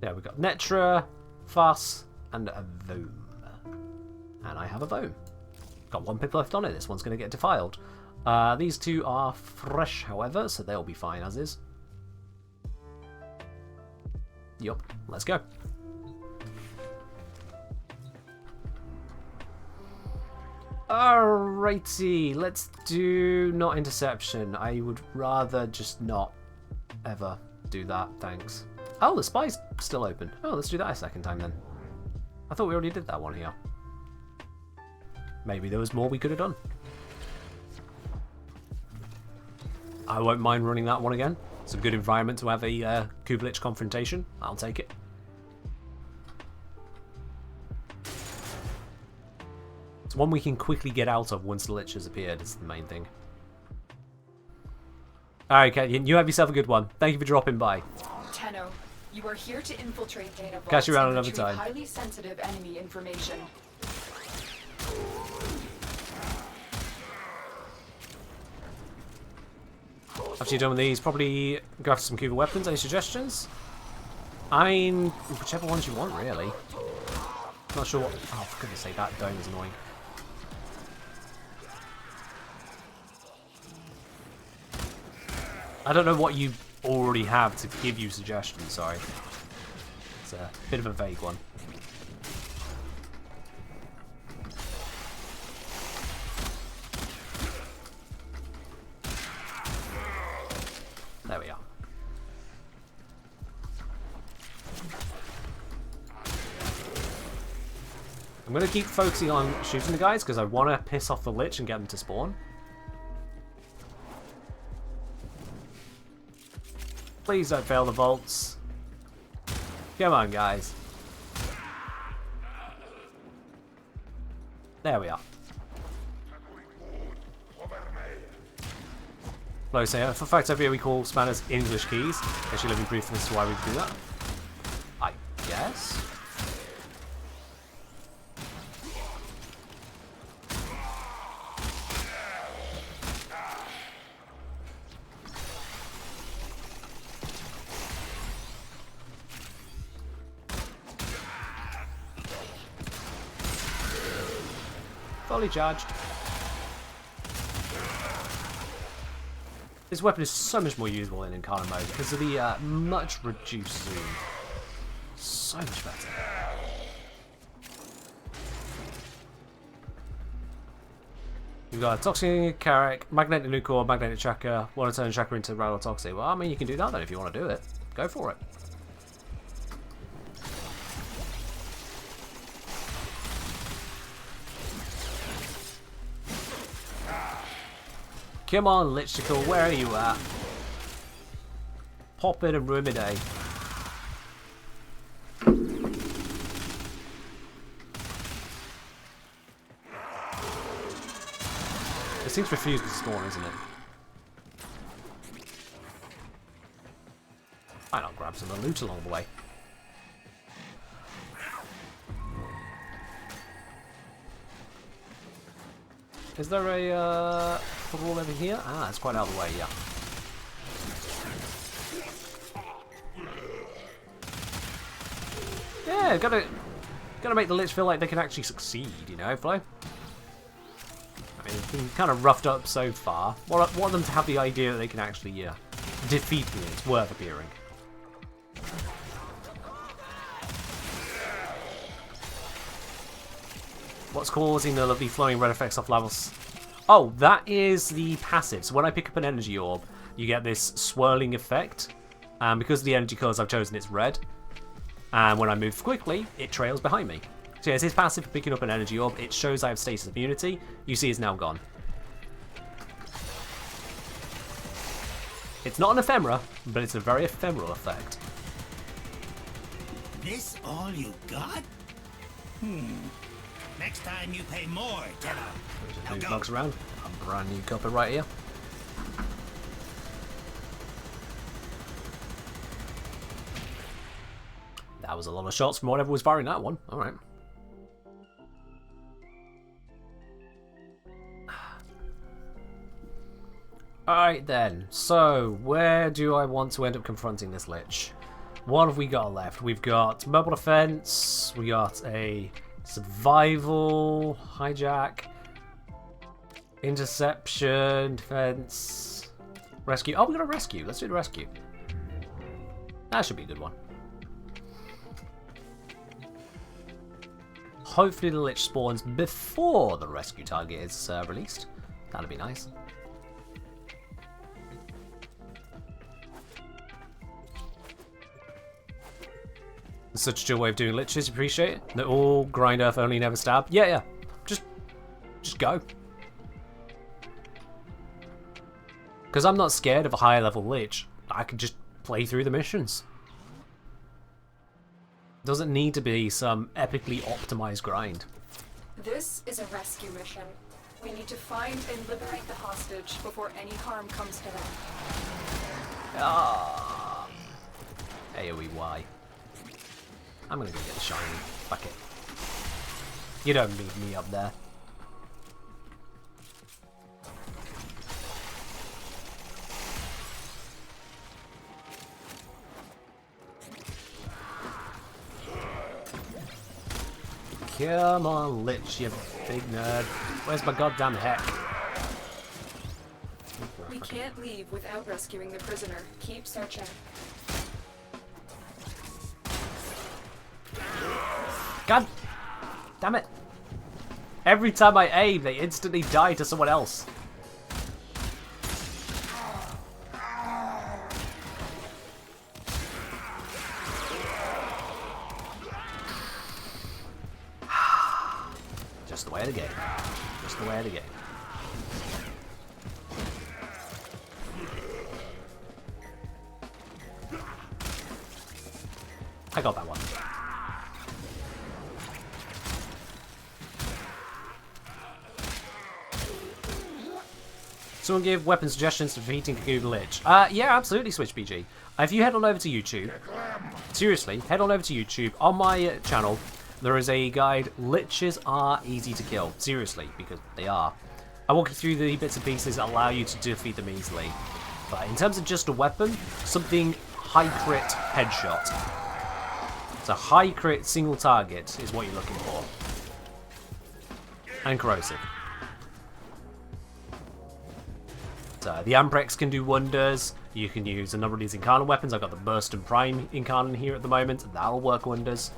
There we go. Netra, Fuss, and a Voom. And I have a Voom. Got one pip left on it. This one's going to get defiled. These two are fresh, however, so they'll be fine as is. Yup. Let's go. Alrighty, let's do not interception. I would rather just not ever do that, thanks. Oh, the spy's still open. Oh, let's do that a second time then. I thought we already did that one here. Maybe there was more we could have done. I won't mind running that one again. It's a good environment to have a Kubelich confrontation. I'll take it. It's one we can quickly get out of once the Lich has appeared, is the main thing. Alright, Kenyon, you have yourself a good one. Thank you for dropping by. Tenno, you are here to infiltrate data vaults Catch you around and another retrieve time. highly sensitive enemy information. After you're done with these, probably go after some Kuba weapons. Any suggestions? I mean, whichever ones you want, really. Not sure what... Oh, for goodness sake, that dome is annoying. I don't know what you already have to give you suggestions, sorry. It's a bit of a vague one. There we are. I'm going to keep focusing on shooting the guys because I want to piss off the Lich and get them to spawn. Please don't fail the vaults. Come on, guys. There we are. Like I say, for fact over here we call spanners English keys. Actually, let me brief as to why we do that. I guess. Fully charged. This weapon is so much more usable in Incarnate mode because of the much reduced zoom. So much better. You've got a Toxic Carrick, Magnetic Nucor, Magnetic Chakra, want to turn Chakra into Rattle Toxic. Well, I mean, you can do that then if you want to do it. Go for it. Come on, Lichtical, where are you at? Pop in and ruin my day. seems refused to spawn, isn't it? Why not grab some of the loot along the way? Is there a wall over here? Ah, it's quite out of the way, yeah. Yeah, gotta make the Lich feel like they can actually succeed, you know, Flo? I mean, it's been kind of roughed up so far. Want them to have the idea that they can actually, defeat me. It's worth appearing. What's causing the lovely flowing red effects off levels? Oh, that is the passive. So when I pick up an energy orb, you get this swirling effect. And because of the energy colours I've chosen, it's red. And when I move quickly, it trails behind me. So yes, his passive for picking up an energy orb, it shows I have status immunity. You see it's now gone. It's not an ephemera, but it's a very ephemeral effect. This all you got? Next time you pay more, Tenno. Just move bugs around. A brand new copper right here. That was a lot of shots from whatever was firing that one. Alright. Alright then. So, where do I want to end up confronting this Lich? What have we got left? We've got mobile defense. We got a survival, hijack, interception, defense, rescue. Oh, we got a rescue. Let's do the rescue. That should be a good one. Hopefully the Lich spawns before the rescue target is released. That'd be nice. Such a chill way of doing Liches, appreciate it. They're all grind earth only, never stab. Yeah. Just go. Because I'm not scared of a higher level Lich. I can just play through the missions. Doesn't need to be some epically optimized grind. This is a rescue mission. We need to find and liberate the hostage before any harm comes to them. AoE Y. I'm gonna go get the shiny. Fuck it. You don't need me up there. Come on, Lich, you big nerd. Where's my goddamn heck? We can't leave without rescuing the prisoner. Keep searching. God damn it. Every time I aim, they instantly die to someone else. Just the way of the game. Just the way of the game. I got that one. Someone give weapon suggestions for defeating Google Lich. Yeah, absolutely, Switch BG. If you head on over to YouTube, seriously, head on over to YouTube. On my channel, there is a guide. Liches are easy to kill. Seriously, because they are. I walk you through the bits and pieces that allow you to defeat them easily. But in terms of just a weapon, something high crit headshot. So high crit single target is what you're looking for. And corrosive. The Amprex can do wonders. You can use a number of these Incarnate weapons. I've got the Burst and Prime Incarnate here at the moment. That'll work wonders.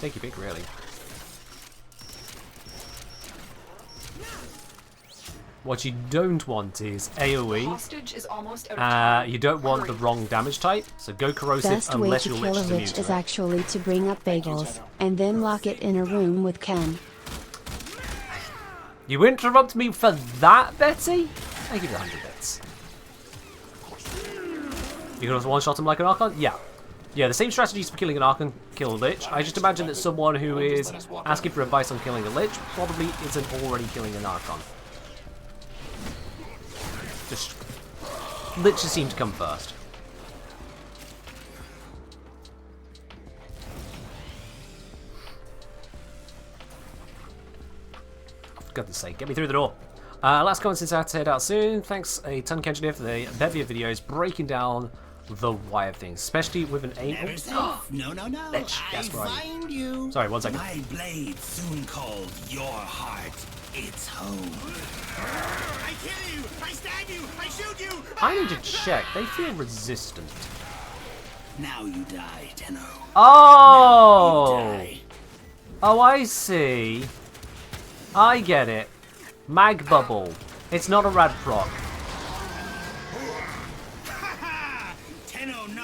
Take your pick, really. What you don't want is AoE. Hostage is almost out of time. You don't want the wrong damage type, so go corrosive Best way unless to your kill Lich a is immune Lich to is it. actually to bring up bagels, and then lock it in a room with Ken. You interrupt me for that, Betty? I give you 100 bits. You can also one-shot him like an Archon? Yeah. Yeah, the same strategies for killing an Archon, kill a Lich. I just imagine that someone who is asking for advice on killing a Lich probably isn't already killing an Archon. Just... Liches seem to come first. For goodness sake, get me through the door. Last comment since I had to head out soon. Thanks a ton, Kenjineer, for the bevy of videos breaking down the why of things, especially with an aim. No. Lich. Yes, I right. find you. Sorry, 1 second. My blade soon called your heart its home. I kill you. I stab you. I shoot you. I need to check. They feel resistant. Now you die, Tenno. Oh! Now you die. Oh, I see. I get it. Mag bubble. It's not a rad proc.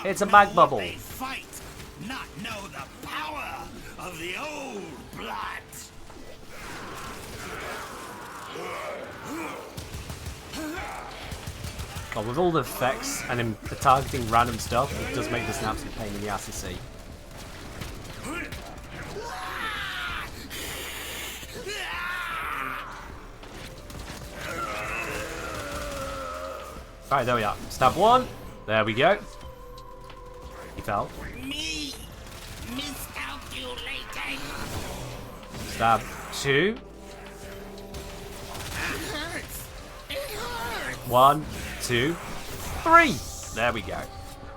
It's a mag bubble. They fight, not know the power of the old blood. God, with all the effects and him targeting random stuff, it does make this an absolute pain in the ass to see. Alright, there we are. Stab 1. There we go. He fell. Me miscalculating. Stab 2. It hurts. 1, 2, 3. There we go.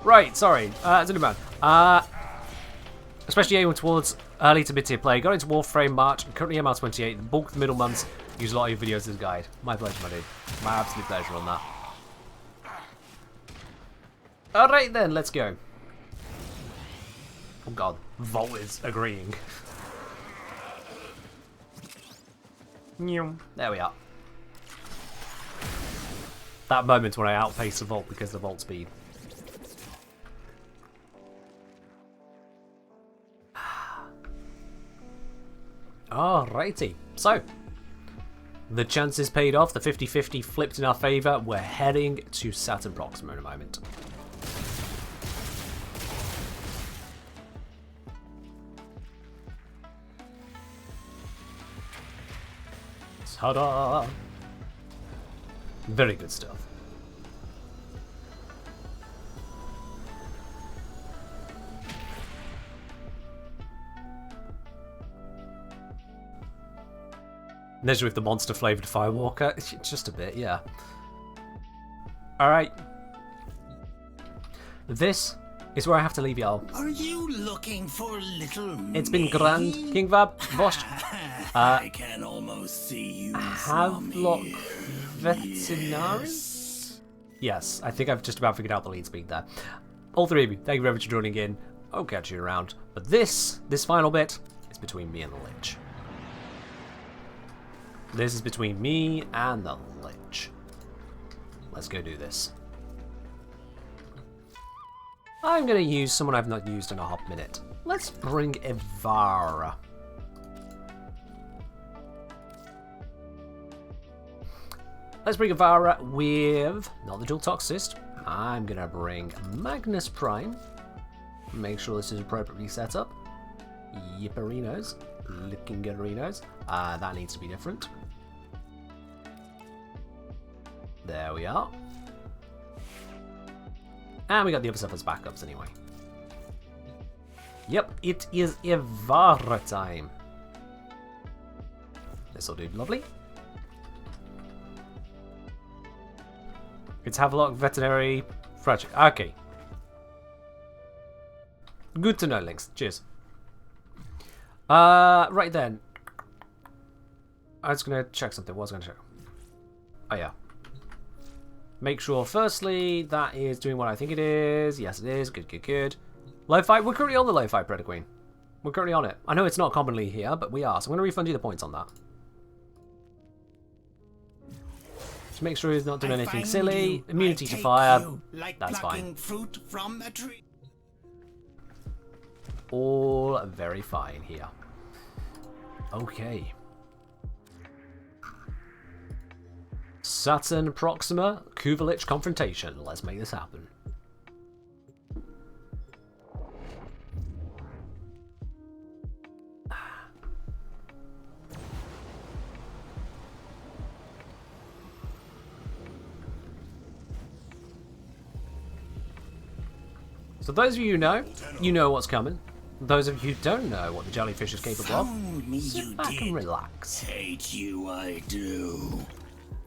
Right, sorry. Zuluman. Especially aiming towards early to mid-tier play. Got into Warframe March. Currently MR28. The bulk of the middle months. Use a lot of your videos as a guide. My pleasure, my dude. My absolute pleasure on that. Alright then, let's go. Oh god, Volt is agreeing. There we are. That moment when I outpaced the Volt because of the Volt speed. Alrighty, so the chances paid off, the 50-50 flipped in our favour. We're heading to Saturn Proxima in a moment. Ta-da! Very good stuff. Measure with the monster flavoured Firewalker. Just a bit, yeah. Alright. This is where I have to leave y'all. Are you looking for little It's been grand, King Vab, Bosch. I can almost see you from Havelock here. Veterinary? Yes, I think I've just about figured out the lead speed there. All three of you, thank you very much for joining in. I'll catch you around. But this final bit is between me and the Lich. This is between me and the Lich. Let's go do this. I'm going to use someone I've not used in a hot minute. Let's bring Ivara. Let's bring Ivara with, not the dual toxist. I'm going to bring Magnus Prime. Make sure this is appropriately set up. Yipperinos. Lickingerinos. That needs to be different. There we are. And we got the other stuff as backups anyway. Yep, it is Ivara time. This'll do lovely. It's Havelock Veterinary Project. Okay. Good to know, Links. Cheers. Right then. I was going to check something. What was I going to check? Oh, yeah. Make sure, firstly, that is doing what I think it is. Yes, it is. Good, good, good. Lo-fi. We're currently on the Lo-fi Predator Queen. We're currently on it. I know it's not commonly here, but we are. So I'm going to refund you the points on that. Just make sure he's not doing anything silly. Immunity to fire. Like that's fine. Fruit from a tree. All very fine here. Okay. Saturn Proxima Kuvalich confrontation. Let's make this happen. So those of you who know what's coming. Those of you who don't know what the jellyfish is capable of, sit back and relax. Hate you, I do.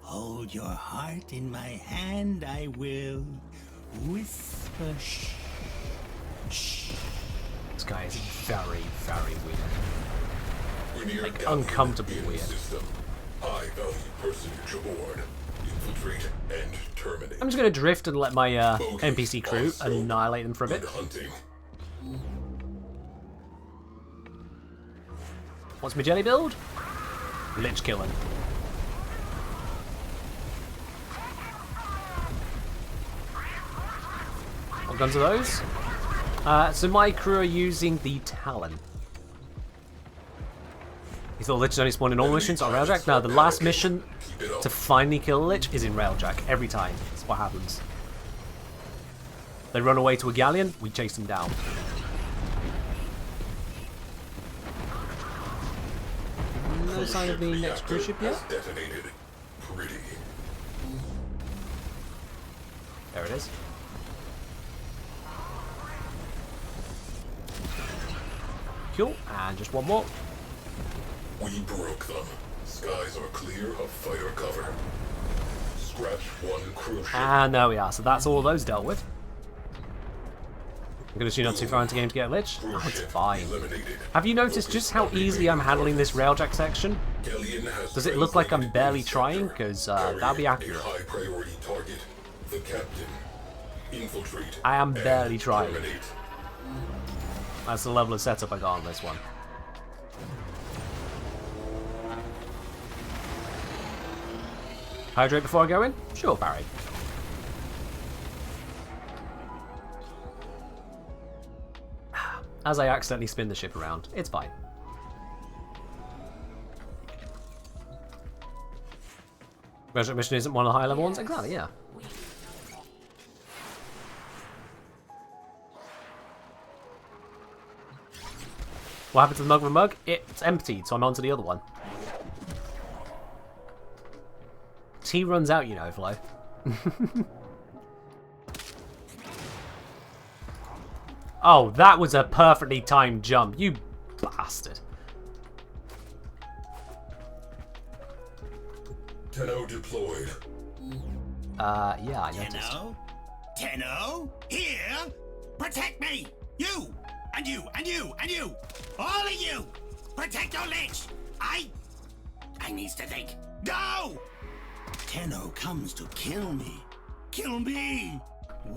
Hold your heart in my hand, I will whisper shh. Shh. This guy is very, very weird. Like, uncomfortably weird. System. High value personage aboard. Infiltrate and terminate. I'm just going to drift and let my NPC crew annihilate them for a bit. Hunting. What's my jelly build? Lich killing. What guns are those? So my crew are using the Talon. You thought Liches only spawned in all missions on Railjack? No, the last mission to finally kill a Lich is in Railjack. Every time. That's what happens. They run away to a galleon, we chase them down. No sign of the next cruise ship yet? Detonated. Pretty. There it is. Cool, and just one more. We broke them. Skies are clear of fighter cover. Scratch one cruise ship. And there we are, so that's all those dealt with. I'm going to assume not too far into the game to get a Lich. Oh, it's fine. Have you noticed just how easily I'm handling this Railjack section? Does it look like I'm barely trying? Because that'll be accurate. High priority target. The captain. Infiltrate. I am barely trying. Terminate. That's the level of setup I got on this one. Hydrate before I go in? Sure, Barry. As I accidentally spin the ship around. It's fine. Railjack mission isn't one of the high level ones? Exactly, yeah. What happened to the mug of a mug? It's emptied, so I'm on to the other one. Tea runs out, you know, Flo. Oh, that was a perfectly timed jump, you bastard. Tenno deployed. Yeah, I noticed. Tenno? Here? Protect me! You! And you! And you! And you! All of you! Protect your Lich! I needs to think. Go! Tenno comes to kill me. Kill me!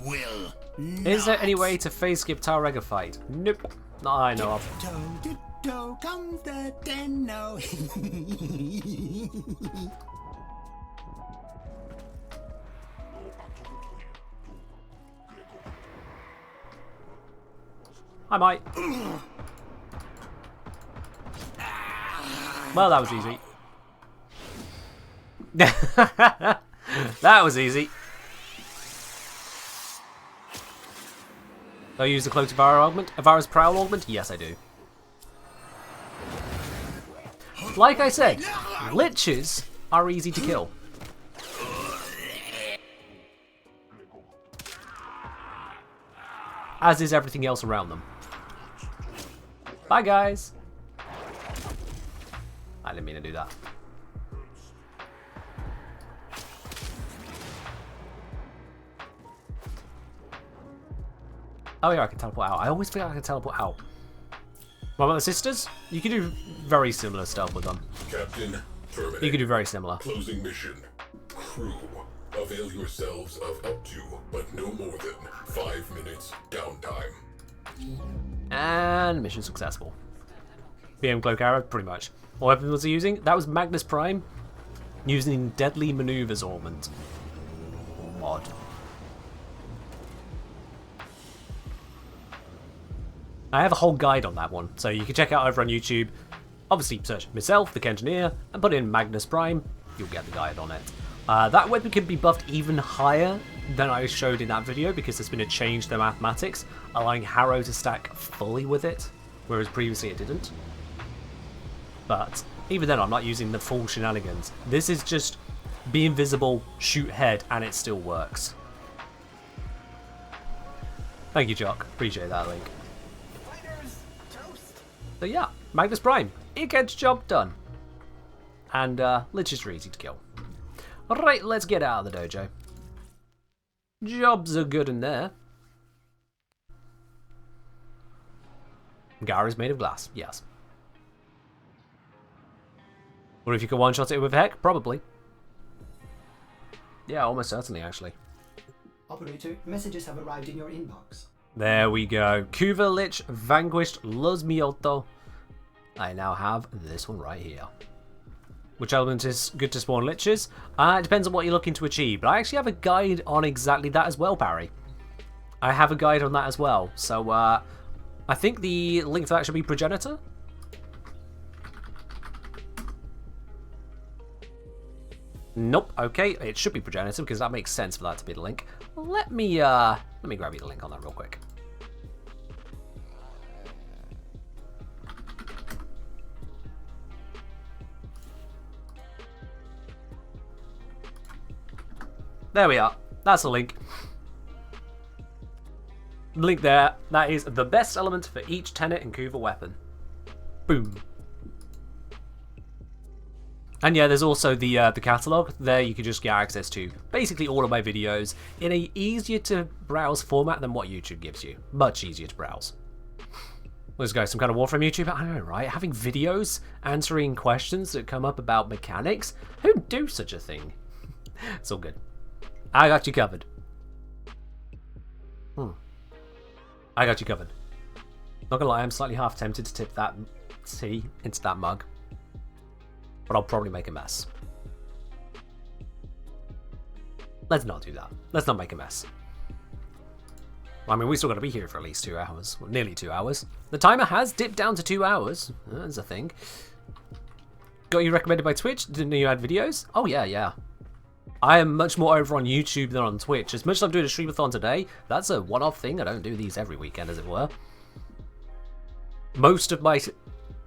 Will not. Is there any way to phase skip Tarrega fight? Nope. Not I know of. Tiptoe comes the Tenno. I might. Well, that was easy. That was easy. Do I use the Cloak to Vara augment? Vara's Prowl augment? Yes, I do. Like I said, Liches are easy to kill. As is everything else around them. Bye, guys. I didn't mean to do that. Oh yeah, I can teleport out. I always forget I can teleport out. What about the sisters? You can do very similar stuff with them. Captain, terminate. You can do very similar. Closing mission. Crew, avail yourselves of up to, but no more than 5 minutes downtime. And mission successful. BM Cloak Arrow, pretty much. What weapon was he using? That was Magnus Prime, using Deadly Maneuvers Augment. Mod. I have a whole guide on that one, so you can check out over on YouTube. Obviously, search myself, the Kengineer, and put in Magnus Prime. You'll get the guide on it. That weapon can be buffed even higher than I showed in that video because there's been a change to the mathematics, allowing Harrow to stack fully with it, whereas previously it didn't. But even then, I'm not using the full shenanigans. This is just be invisible, shoot head, and it still works. Thank you, Jock. Appreciate that link. So yeah, Magnus Prime. It gets job done. And liches are easy to kill. Alright, let's get out of the dojo. Jobs are good in there. Gar is made of glass, yes. Or if you can one-shot it with heck, probably. Yeah, almost certainly, actually. Operator, messages have arrived in your inbox. There we go. Kuva Lich vanquished Los Mioto. I now have this one right here. Which element is good to spawn liches? It depends on what you're looking to achieve. But I actually have a guide on exactly that as well, Barry. I have a guide on that as well. So, I think the link for that should be Progenitor. Nope. Okay, it should be Progenitor because that makes sense for that to be the link. Let me grab you the link on that real quick. There we are. That's the link. Link there. That is the best element for each tenet and Kuva weapon. Boom. And yeah, there's also the catalog. There you can just get access to basically all of my videos in a easier to browse format than what YouTube gives you. Much easier to browse. Let's go, some kind of Warframe YouTuber? I know, right? Having videos answering questions that come up about mechanics? Who'd do such a thing? It's all good. I got you covered. I got you covered. Not gonna lie, I'm slightly half tempted to tip that tea into that mug. But I'll probably make a mess. Let's not do that. Let's not make a mess. I mean, we still got to be here for at least 2 hours. Well, nearly 2 hours. The timer has dipped down to 2 hours. That's a thing. Got you recommended by Twitch? Didn't know you had videos? Oh, yeah, yeah. I am much more over on YouTube than on Twitch. As much as I'm doing a streamathon today, that's a one-off thing. I don't do these every weekend, as it were. Most of my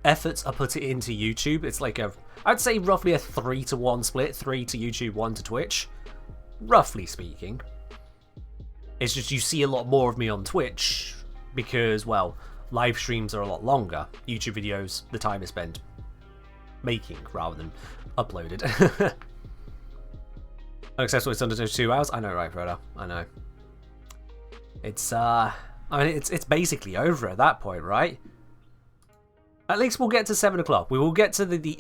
efforts are put into YouTube. It's like I'd say roughly a 3-to-1 split. 3 to YouTube, 1 to Twitch. Roughly speaking. It's just you see a lot more of me on Twitch because, well, live streams are a lot longer. YouTube videos, the time is spent making rather than uploaded. Unacceptable, it's under 2 hours. I know, right, Frodo? I know. It's I mean, it's basically over at that point, right? At least we'll get to 7 o'clock. We will get to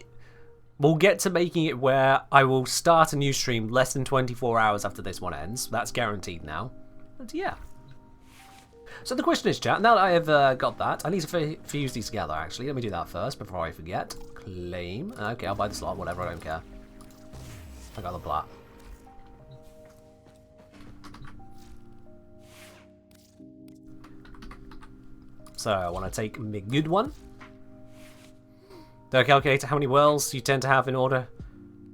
we'll get to making it where I will start a new stream less than 24 hours after this one ends. That's guaranteed now. But yeah. So the question is, chat, now that I have got that, I need to fuse these together, actually. Let me do that first before I forget. Claim. Okay, I'll buy the slot, whatever, I don't care. I got the plat. So I want to take my good one. Do I calculate how many wells you tend to have in order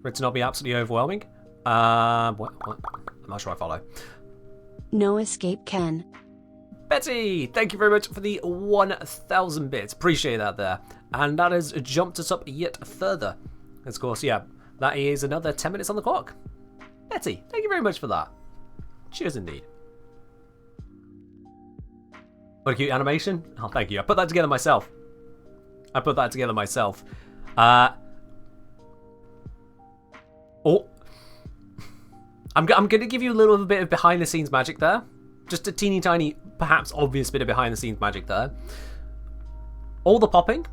for it to not be absolutely overwhelming? What? I'm not sure I follow. No escape, Ken. Betty, thank you very much for the 1,000 bits. Appreciate that there. And that has jumped us up yet further. Of course, yeah, that is another 10 minutes on the clock. Betty, thank you very much for that. Cheers indeed. What a cute animation. Oh, thank you. I put that together myself. Oh. I'm going to give you a little bit of behind the scenes magic there. Just a teeny tiny, perhaps obvious bit of behind the scenes magic there. All the popping.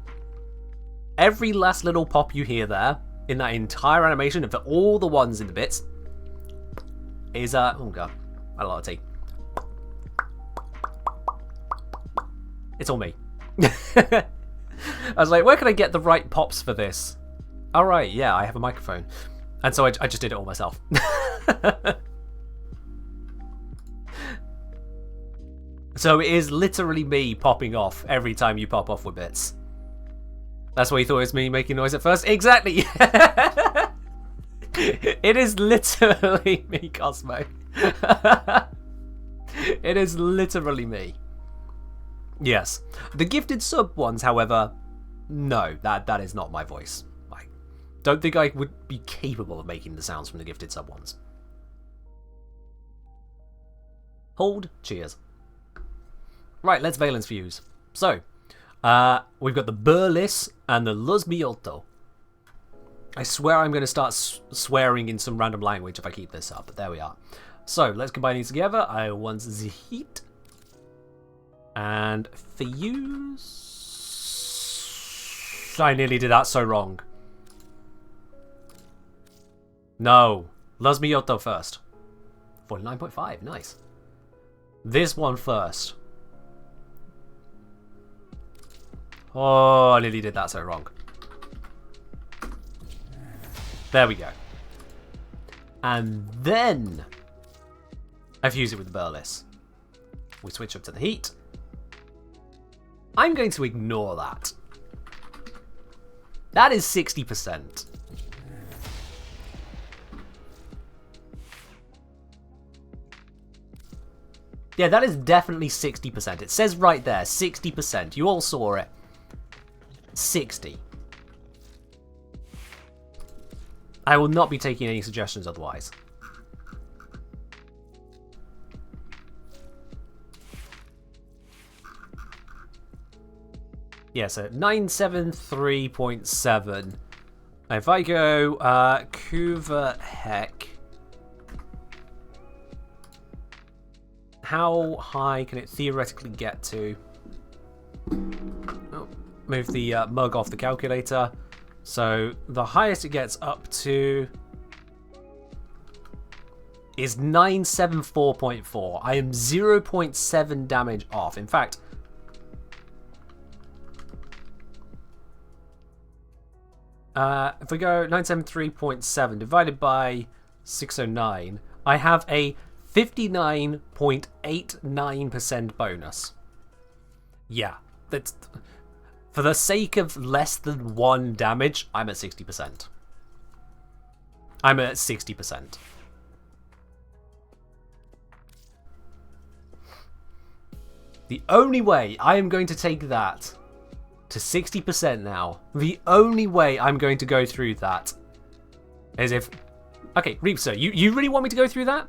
Every last little pop you hear there in that entire animation, and for all the ones in the bits, is, oh god, I had a lot of tea. It's all me. I was like, where can I get the right pops for this? Alright, yeah, I have a microphone. And so I just did it all myself. So it is literally me popping off every time you pop off with bits. That's why you thought it was me making noise at first? Exactly! It is literally me, Cosmo. It is literally me. Yes. The gifted sub ones, however, no, that is not my voice. I don't think I would be capable of making the sounds from the gifted sub ones. Hold. Cheers. Right, let's valence fuse. So, we've got the Burlis and the Luzmiotto. I swear I'm going to start swearing in some random language if I keep this up, but there we are. So, let's combine these together. I want the heat. And fuse. I nearly did that so wrong. No. Luzmiotto first. 49.5, nice. This one first. Oh, I nearly did that so wrong. There we go. And then I fuse it with the Burlis. We switch up to the heat. I'm going to ignore that. That is 60%. Yeah, that is definitely 60%. It says right there, 60%. You all saw it. 60. I will not be taking any suggestions otherwise. Yeah, so 973.7. If I go Kuva Heck, how high can it theoretically get to? Oh, move the mug off the calculator. So the highest it gets up to is 974.4. I am 0.7 damage off. In fact, if we go 973.7 divided by 609, I have a 59.89% bonus. Yeah, that's for the sake of less than 1 damage, I'm at 60%. I'm at 60%. The only way I am going to take that to 60% now, the only way I'm going to go through that is if... Okay, Reapster, you really want me to go through that?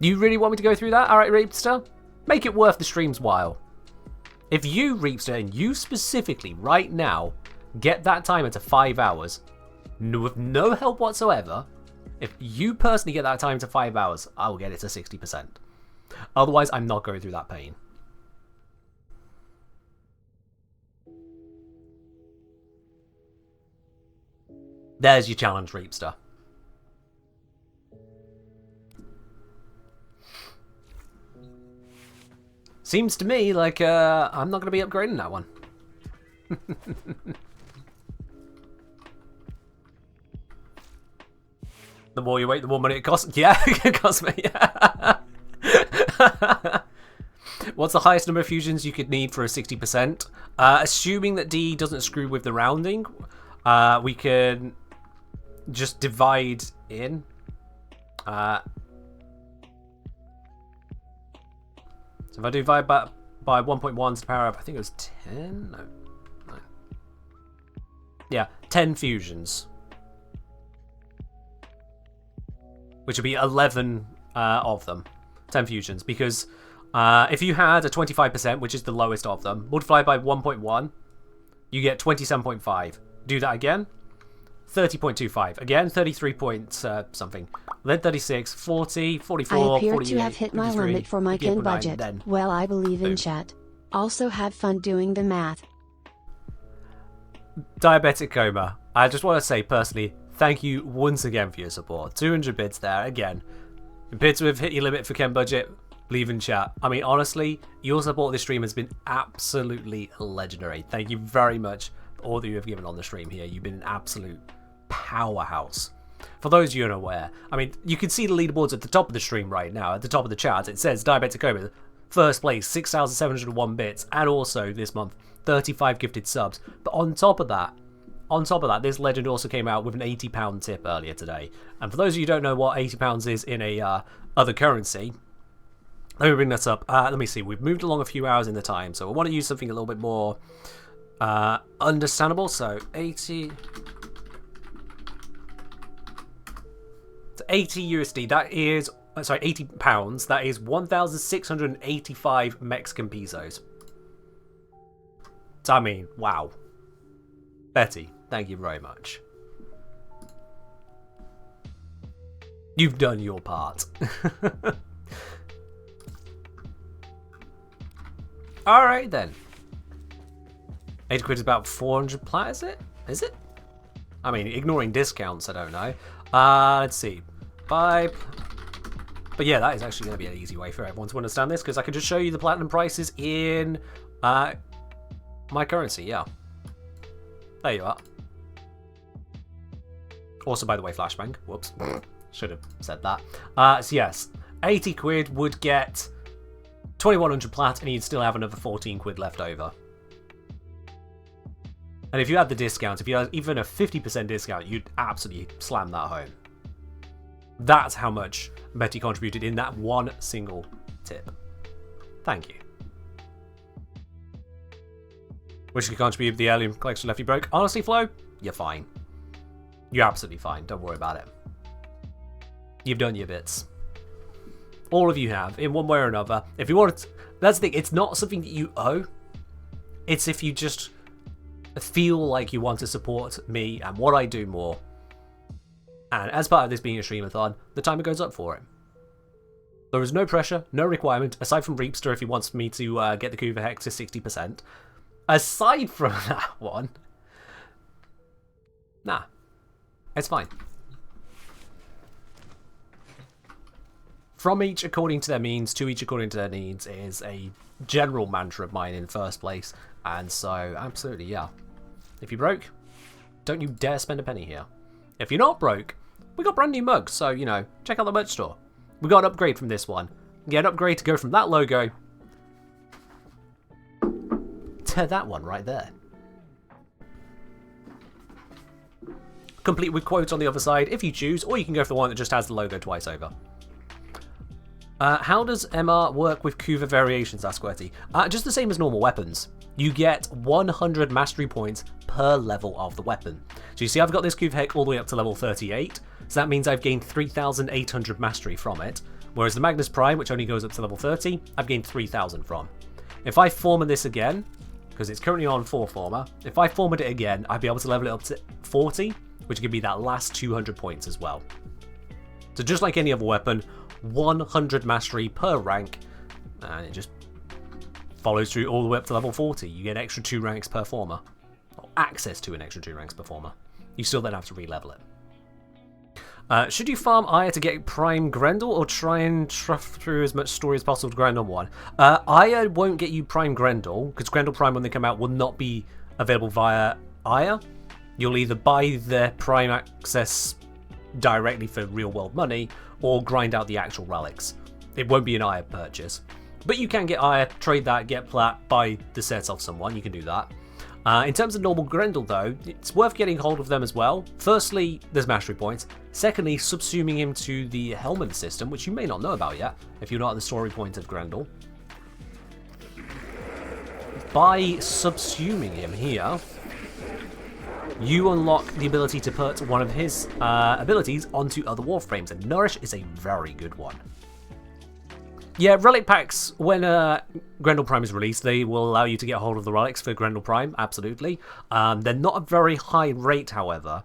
You really want me to go through that? Alright, Reapster, make it worth the stream's while. If you, Reapster, and you specifically, right now, get that timer to 5 hours, with no help whatsoever, if you personally get that timer to 5 hours, I will get it to 60%. Otherwise, I'm not going through that pain. There's your challenge, Reapster. Seems to me like I'm not going to be upgrading that one. The more you wait, the more money it costs. Yeah, it costs me. What's the highest number of fusions you could need for a 60%? Assuming that D doesn't screw with the rounding, we can just divide in. So if I divide by 1.1 to the power of, I think it was 10? No. Yeah, 10 fusions. Which would be 11 of them. 10 fusions. Because if you had a 25%, which is the lowest of them, multiplied by 1.1, you get 27.5. Do that again. 30.25. Again, 33 point something. Then 36, 40, 44, I appear 48, to have hit my 53, limit for my kin budget. Then. Well, I believe in Boom. chat. Also had fun doing the math. Diabetic Coma. I just want to say personally, thank you once again for your support. 200 bits there, again. Appear to have hit your limit for Ken budget. Leave in chat. I mean, honestly, your support of this stream has been absolutely legendary. Thank you very much for all that you have given on the stream here. You've been an absolute powerhouse. For those of you unaware, I mean, you can see the leaderboards at the top of the stream right now. At the top of the chart, it says Diabetic Coma, first place, 6,701 bits, and also this month, 35 gifted subs. But on top of that, this legend also came out with an £80 tip earlier today. And for those of you who don't know what £80 is in a other currency, let me bring that up. Let me see. We've moved along a few hours in the time, so we want to use something a little bit more understandable. So 80 USD. That is sorry, £80. That is 1,685 Mexican pesos. So, I mean, wow. Betty, thank you very much. You've done your part. Alright then. 80 quid is about 400 plat, is it? Is it? I mean, ignoring discounts, I don't know. Let's see. But yeah, that is actually going to be an easy way for everyone to understand this, because I can just show you the platinum prices in my currency, yeah. There you are. Also, by the way, flashbang. Whoops. Should have said that. So yes, 80 quid would get 2100 plat, and you'd still have another 14 quid left over. And if you had the discount, if you had even a 50% discount, you'd absolutely slam that home. That's how much Betty contributed in that one single tip. Thank you. Wish you could contribute to the Alien Collection left you broke. Honestly, Flo, you're fine. You're absolutely fine. Don't worry about it. You've done your bits. All of you have, in one way or another. If you want to... That's the thing. It's not something that you owe. It's if you just feel like you want to support me and what I do more. And as part of this being a streamathon, the timer goes up for it. There is no pressure, no requirement, aside from Reapster if he wants me to get the Kuva Hex to 60%. Aside from that one, nah, it's fine. From each according to their means, to each according to their needs is a general mantra of mine in the first place. And so, absolutely, yeah. If you're broke, don't you dare spend a penny here. If you're not broke, we got brand new mugs, so, you know, check out the merch store. We got an upgrade from this one. Get an upgrade to go from that logo to that one right there. Complete with quotes on the other side if you choose, or you can go for the one that just has the logo twice over. How does MR work with Kuva variations, asked Querty? Just the same as normal weapons. You get 100 mastery points per level of the weapon. So you see I've got this Kuva Heck all the way up to level 38, so that means I've gained 3,800 mastery from it, whereas the Magnus Prime, which only goes up to level 30, I've gained 3,000 from. If I former this again, because it's currently on 4 former, if I formed it again, I'd be able to level it up to 40, which could be that last 200 points as well. So just like any other weapon, 100 mastery per rank, and it just follows through all the way up to level 40. You get extra 2 ranks per former, or access to an extra 2 ranks per former. You still then have to re-level it. Should you farm Aya to get Prime Grendel, or try and trough through as much story as possible to grind on one? Aya won't get you Prime Grendel, because Grendel Prime when they come out will not be available via Aya. You'll either buy the Prime access directly for real world money, or grind out the actual relics. It won't be an Aya purchase. But you can get Aya, trade that, get plat, buy the sets off someone, you can do that. In terms of normal Grendel though, it's worth getting hold of them as well. Firstly, there's mastery points. Secondly, subsuming him to the Hellman system, which you may not know about yet, if you're not at the story point of Grendel. By subsuming him here, you unlock the ability to put one of his abilities onto other Warframes, and Nourish is a very good one. Yeah, relic packs, when Grendel Prime is released, they will allow you to get hold of the relics for Grendel Prime, absolutely. They're not a very high rate, however,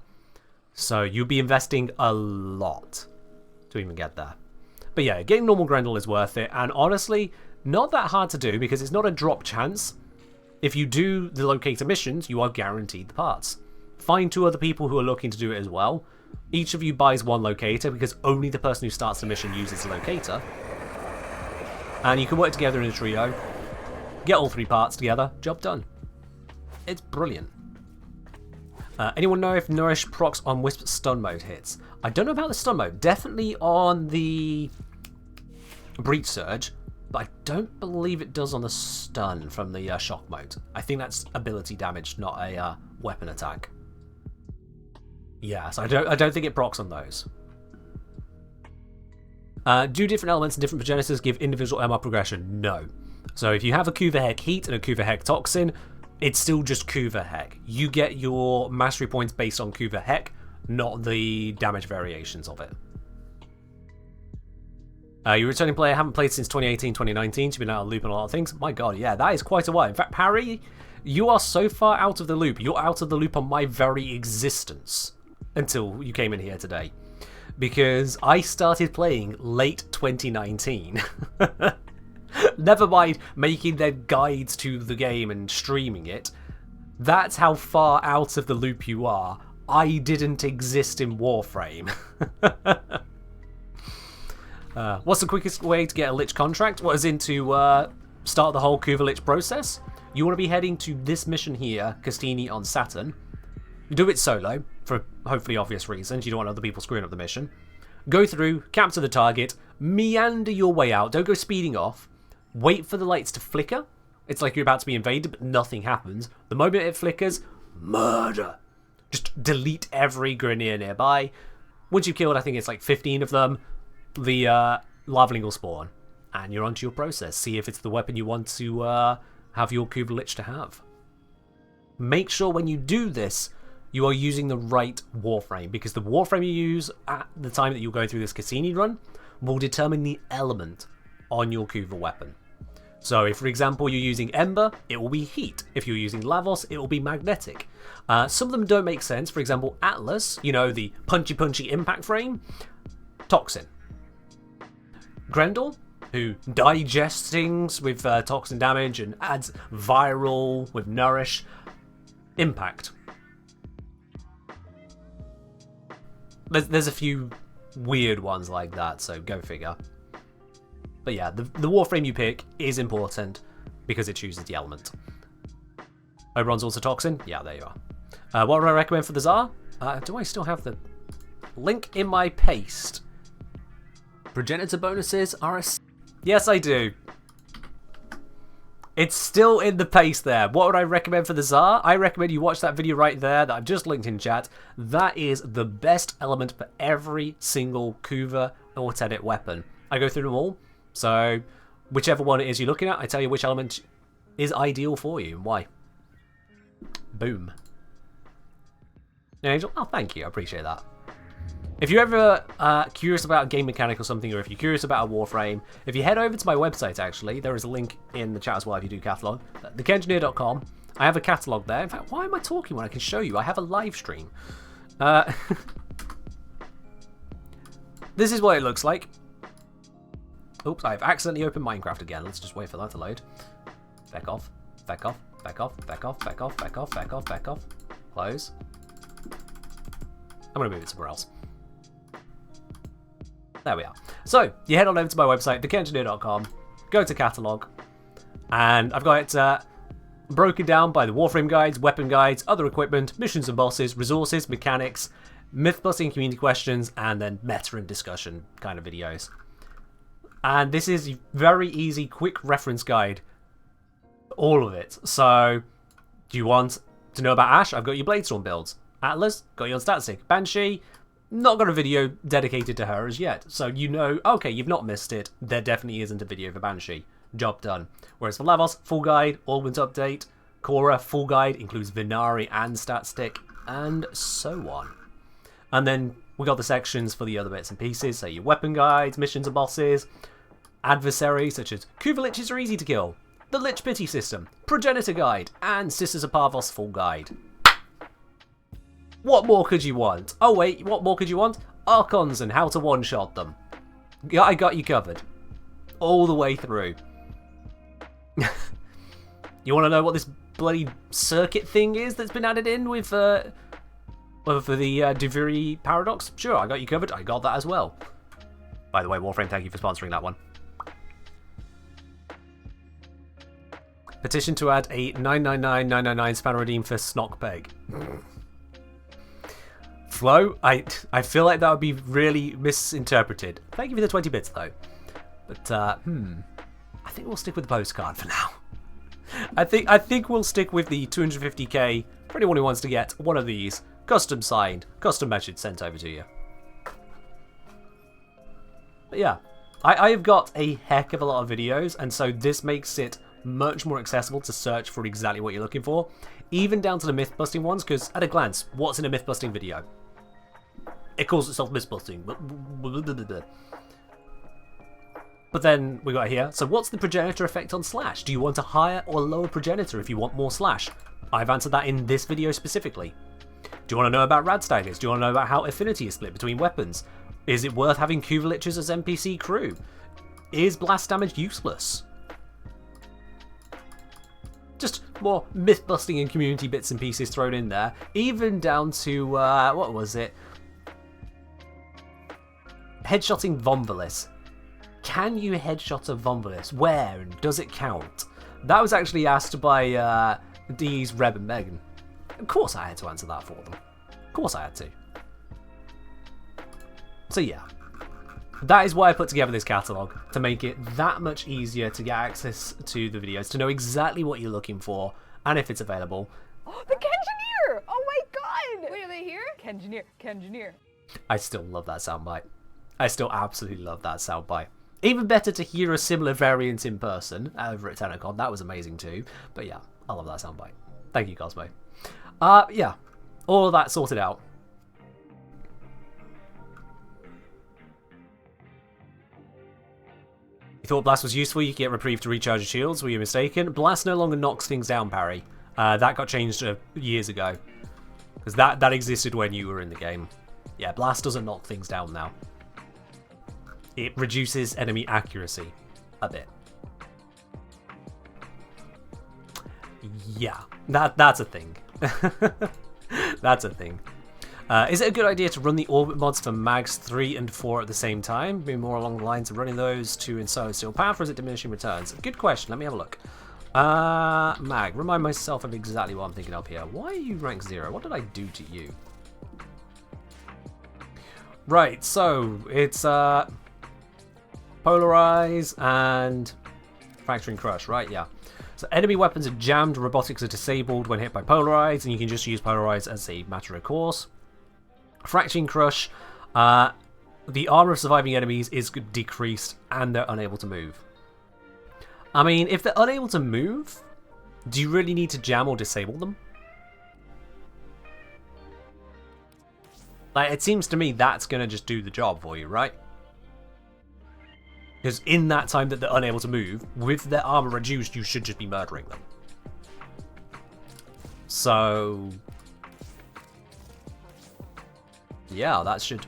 so you'll be investing a lot to even get there. But yeah, getting normal Grendel is worth it, and honestly, not that hard to do because it's not a drop chance. If you do the locator missions, you are guaranteed the parts. Find 2 other people who are looking to do it as well. Each of you buys 1 locator because only the person who starts the mission uses the locator. And you can work together in a trio, get all 3 parts together, job done. It's brilliant. Anyone know if Nourish procs on Wisp stun mode hits? I don't know about the stun mode, definitely on the Breach Surge, but I don't believe it does on the stun from the shock mode. I think that's ability damage, not a weapon attack. Yeah, so I don't think it procs on those. Do different elements and different progenitors give individual MR progression? No. So if you have a Kuva Heck Heat and a Kuva Heck Toxin, it's still just Kuva Heck. You get your mastery points based on Kuva Heck, not the damage variations of it. You're a returning player, haven't played since 2018, 2019, so you've been out of the loop on a lot of things. My god, yeah, that is quite a while. In fact, Parry, you are so far out of the loop. You're out of the loop on my very existence until you came in here today. Because I started playing late 2019. Never mind making their guides to the game and streaming it. That's how far out of the loop you are. I didn't exist in Warframe. What's the quickest way to get a Lich contract? What is into start the whole Kuva Lich process? You want to be heading to this mission here, Castini on Saturn. Do it solo, for hopefully obvious reasons. You don't want other people screwing up the mission. Go through, capture the target, meander your way out. Don't go speeding off. Wait for the lights to flicker. It's like you're about to be invaded, but nothing happens. The moment it flickers, murder. Just delete every Grineer nearby. Once you've killed, I think it's like 15 of them, the Lavaling will spawn. And you're onto your process. See if it's the weapon you want to have your Kuva Lich to have. Make sure when you do this, you are using the right Warframe, because the Warframe you use at the time that you're going through this Cassini run will determine the element on your Kuva weapon. So if, for example, you're using Ember, it will be Heat. If you're using Lavos, it will be Magnetic. Some of them don't make sense. For example, Atlas, you know, the punchy impact frame, Toxin. Grendel, who digests things with toxin damage and adds viral with Nourish, Impact. There's a few weird ones like that, so go figure. But yeah, the Warframe you pick is important because it chooses the element. Oberon's also Toxin? Yeah, there you are. What would I recommend for the Tsar? Do I still have the link in my paste? Progenitor bonuses are a... Yes, I do. It's still in the paste there. What would I recommend for the Tsar? I recommend you watch that video right there that I've just linked in chat. That is the best element for every single Kuva or Tenet weapon. I go through them all. So, whichever one it is you're looking at, I tell you which element is ideal for you and why. Boom. Angel, oh, thank you. I appreciate that. If you're ever curious about a game mechanic or something, or if you're curious about a Warframe, if you head over to my website, actually, there is a link in the chat as well if you do catalogue. thekengineer.com. I have a catalogue there. In fact, why am I talking when I can show you? I have a live stream. This is what it looks like. Oops, I've accidentally opened Minecraft again. Let's just wait for that to load. Back off, back off, back off, back off, back off, back off, back off, back off. Close. I'm going to move it somewhere else. There we are. So, you head on over to my website, thekengineer.com, go to catalogue, and I've got it broken down by the Warframe guides, weapon guides, other equipment, missions and bosses, resources, mechanics, myth-busting community questions, and then meta and discussion kind of videos. And this is a very easy, quick reference guide. All of it. So, do you want to know about Ashe? I've got your Bladestorm builds. Atlas, got you on Static. Banshee, not got a video dedicated to her as yet. So you know, okay, you've not missed it. There definitely isn't a video for Banshee. Job done. Whereas for Lavos, full guide, augment update. Korra, full guide, includes Vinari and Static, and so on. And then we got the sections for the other bits and pieces. So your weapon guides, missions and bosses, adversaries such as Kuva Liches are easy to kill, the Lich Pity system, Progenitor guide, and Sisters of Parvos full guide. What more could you want? Oh wait, what more could you want? Archons and how to one-shot them. Yeah, I got you covered. All the way through. You want to know what this bloody circuit thing is that's been added in with for the Duviri paradox? Sure, I got you covered. I got that as well. By the way, Warframe, thank you for sponsoring that one. Petition to add a 999,999 spanner redeem for Snockpeg. Flo, I feel like that would be really misinterpreted. Thank you for the 20 bits though. But I think we'll stick with the postcard for now. I think we'll stick with the 250k for anyone who wants to get one of these custom signed, custom measured, sent over to you. But yeah, I have got a heck of a lot of videos, and so this makes it much more accessible to search for exactly what you're looking for, even down to the myth-busting ones, because at a glance, what's in a myth-busting video? It calls itself myth-busting, but But then we got here, so what's the progenitor effect on slash? Do you want a higher or lower progenitor if you want more slash? I've answered that in this video specifically. Do you want to know about rad staggers? Do you want to know about how affinity is split between weapons? Is it worth having Kuvalichs as NPC crew? Is blast damage useless? Just more myth-busting and community bits and pieces thrown in there. Even down to, what was it? Headshotting Vonvalis. Can you headshot a Vonvalis? Where and does it count? That was actually asked by D's, Reb and Megan. Of course I had to answer that for them. Of course I had to. So yeah. That is why I put together this catalogue, to make it that much easier to get access to the videos, to know exactly what you're looking for, and if it's available. Oh, the Kengineer! Oh my god! Wait, are they here? Kengineer. I still love that soundbite. I still absolutely love that soundbite. Even better to hear a similar variant in person over at Tenacon. That was amazing too. But yeah, I love that soundbite. Thank you, Cosmo. Yeah, all of that sorted out. You thought Blast was useful, you could get Reprieve to recharge your shields, were you mistaken? Blast no longer knocks things down, Parry. That got changed years ago. Because that existed when you were in the game. Yeah, Blast doesn't knock things down now. It reduces enemy accuracy a bit. Yeah, that's a thing. That's a thing. Is it a good idea to run the orbit mods for mags 3 and 4 at the same time? Be more along the lines of running those two in Solid Steel Path, or is it diminishing returns? Good question, let me have a look. Mag, remind myself of exactly what I'm thinking of here. Why are you rank 0? What did I do to you? Right, so it's Polarize and Fracturing Crush, right? Yeah. So enemy weapons are jammed, robotics are disabled when hit by Polarize, and you can just use Polarize as a matter of course. Fracturing Crush, the armor of surviving enemies is decreased and they're unable to move. I mean, if they're unable to move, do you really need to jam or disable them? Like, it seems to me that's going to just do the job for you, right? Because in that time that they're unable to move, with their armor reduced, you should just be murdering them. So yeah, that should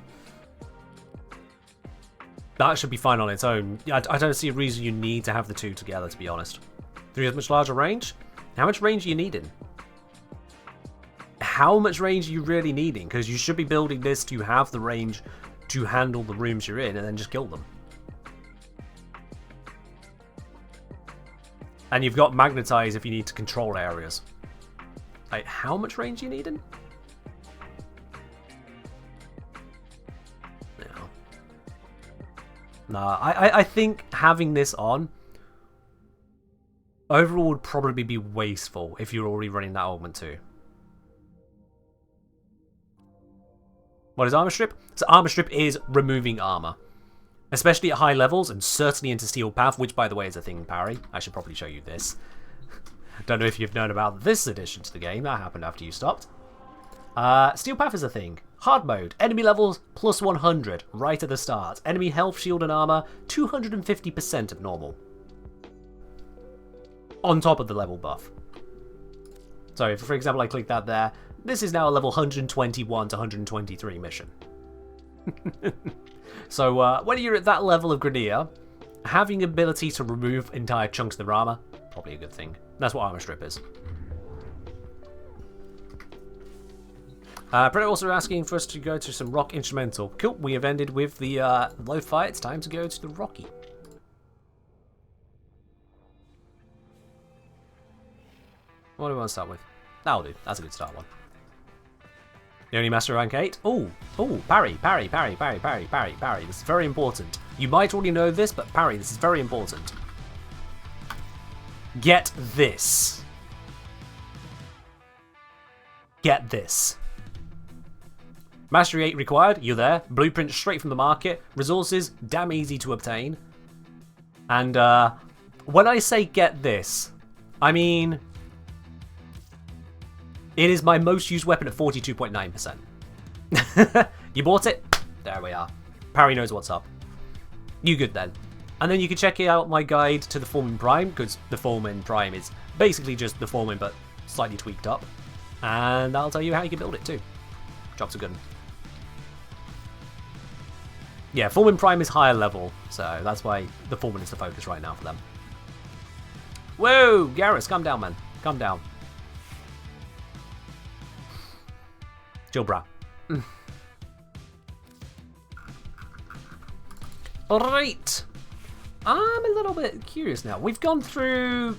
be fine on its own. I don't see a reason you need to have the two together, to be honest. 3 has much larger range? How much range are you needing? How much range are you really needing? Because you should be building this to have the range to handle the rooms you're in and then just kill them. And you've got Magnetize if you need to control areas. Like, how much range are you needing? No, I think having this on overall would probably be wasteful if you're already running that augment too. What is armor strip? So armor strip is removing armor, especially at high levels and certainly into Steel Path, which by the way is a thing, Parry. I should probably show you this. Don't know if you've known about this addition to the game. That happened after you stopped. Steel Path is a thing. Hard mode. Enemy levels plus 100 right at the start. Enemy health, shield and armor 250% of normal. On top of the level buff. So if, for example, I click that there, this is now a level 121 to 123 mission. So when you're at that level of Grenadier, having ability to remove entire chunks of their armor, probably a good thing. That's what armor strip is. Predator also asking for us to go to some rock instrumental. Cool, we have ended with the lo-fi. It's time to go to the rocky. What do we want to start with? That'll do. That's a good start one. The only master rank 8? Oh, parry. This is very important. You might already know this, but parry, this is very important. Get this. Get this. Mastery 8 required, you're there. Blueprint straight from the market. Resources, damn easy to obtain. And when I say get this, I mean it is my most used weapon at 42.9%. You bought it? There we are. Parry knows what's up. You good then. And then you can check out my guide to the Foreman Prime, because the Foreman Prime is basically just the Foreman, but slightly tweaked up. And I'll tell you how you can build it too. Jobs are good. Yeah, Foreman Prime is higher level, so that's why the Foreman is the focus right now for them. Whoa, Garrus, calm down, man. Calm down. Chill, brah. Alright. I'm a little bit curious now. We've gone through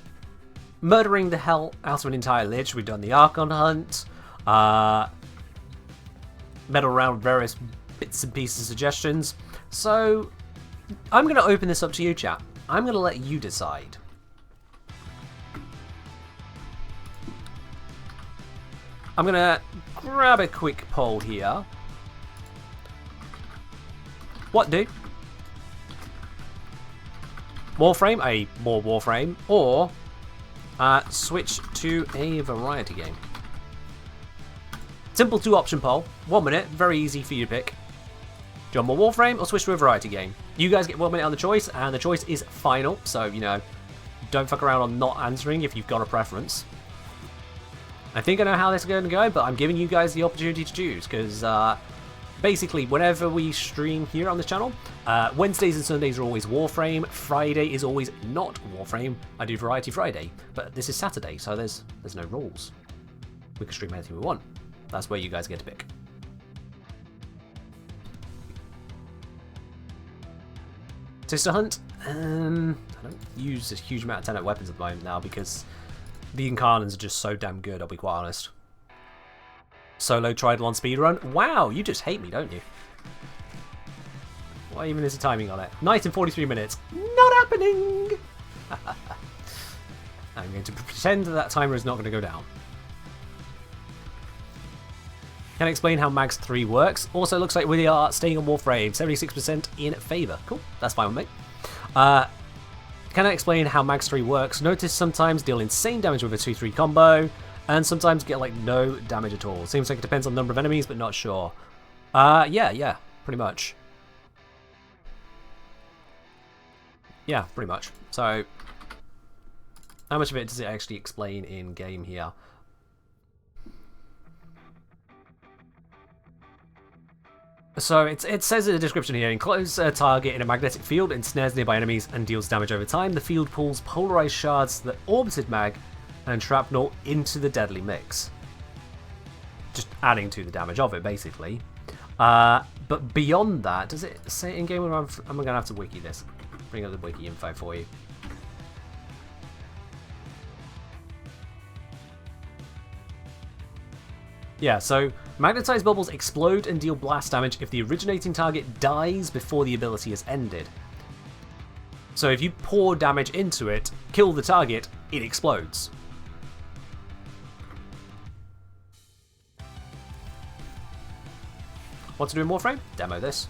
murdering the hell out of an entire lich. We've done the Archon hunt. Meddle around with various bits and pieces, suggestions. So, I'm going to open this up to you, chat. I'm going to let you decide. I'm going to grab a quick poll here. What do? Warframe, more Warframe, or switch to a variety game. Simple 2-option poll, 1 minute, very easy for you to pick. Do you want more Warframe or switch to a variety game? You guys get 1 minute on the choice, and the choice is final, so, you know, don't fuck around on not answering if you've got a preference. I think I know how this is going to go, but I'm giving you guys the opportunity to choose, because basically, whenever we stream here on this channel, Wednesdays and Sundays are always Warframe, Friday is always not Warframe. I do Variety Friday, but this is Saturday, so there's no rules. We can stream anything we want. That's where you guys get to pick. Sister Hunt, I don't use a huge amount of 10-out weapons at the moment now because the Incarnans are just so damn good, I'll be quite honest. Solo Tridalon speedrun? Wow, you just hate me, don't you? What even is the timing on it? Night in 43 minutes. Not happening! I'm going to pretend that timer is not going to go down. Can I explain how Mags 3 works? Also looks like we are staying on Warframe. 76% in favour. Cool, that's fine with me. Can I explain how Mags 3 works? Notice sometimes deal insane damage with a 2-3 combo, and sometimes get like no damage at all. Seems like it depends on the number of enemies, but not sure. Yeah, pretty much. Yeah, pretty much. So, how much of it does it actually explain in game here? So it says in the description here, enclose a target in a magnetic field, ensnares nearby enemies, and deals damage over time. The field pulls polarized shards that orbited mag and shrapnel into the deadly mix. Just adding to the damage of it, basically. But beyond that, does it say in game? I'm going to have to wiki this. Bring up the wiki info for you. Yeah, so magnetized bubbles explode and deal blast damage if the originating target dies before the ability is ended. So if you pour damage into it, kill the target, it explodes. What to do in Warframe? Demo this.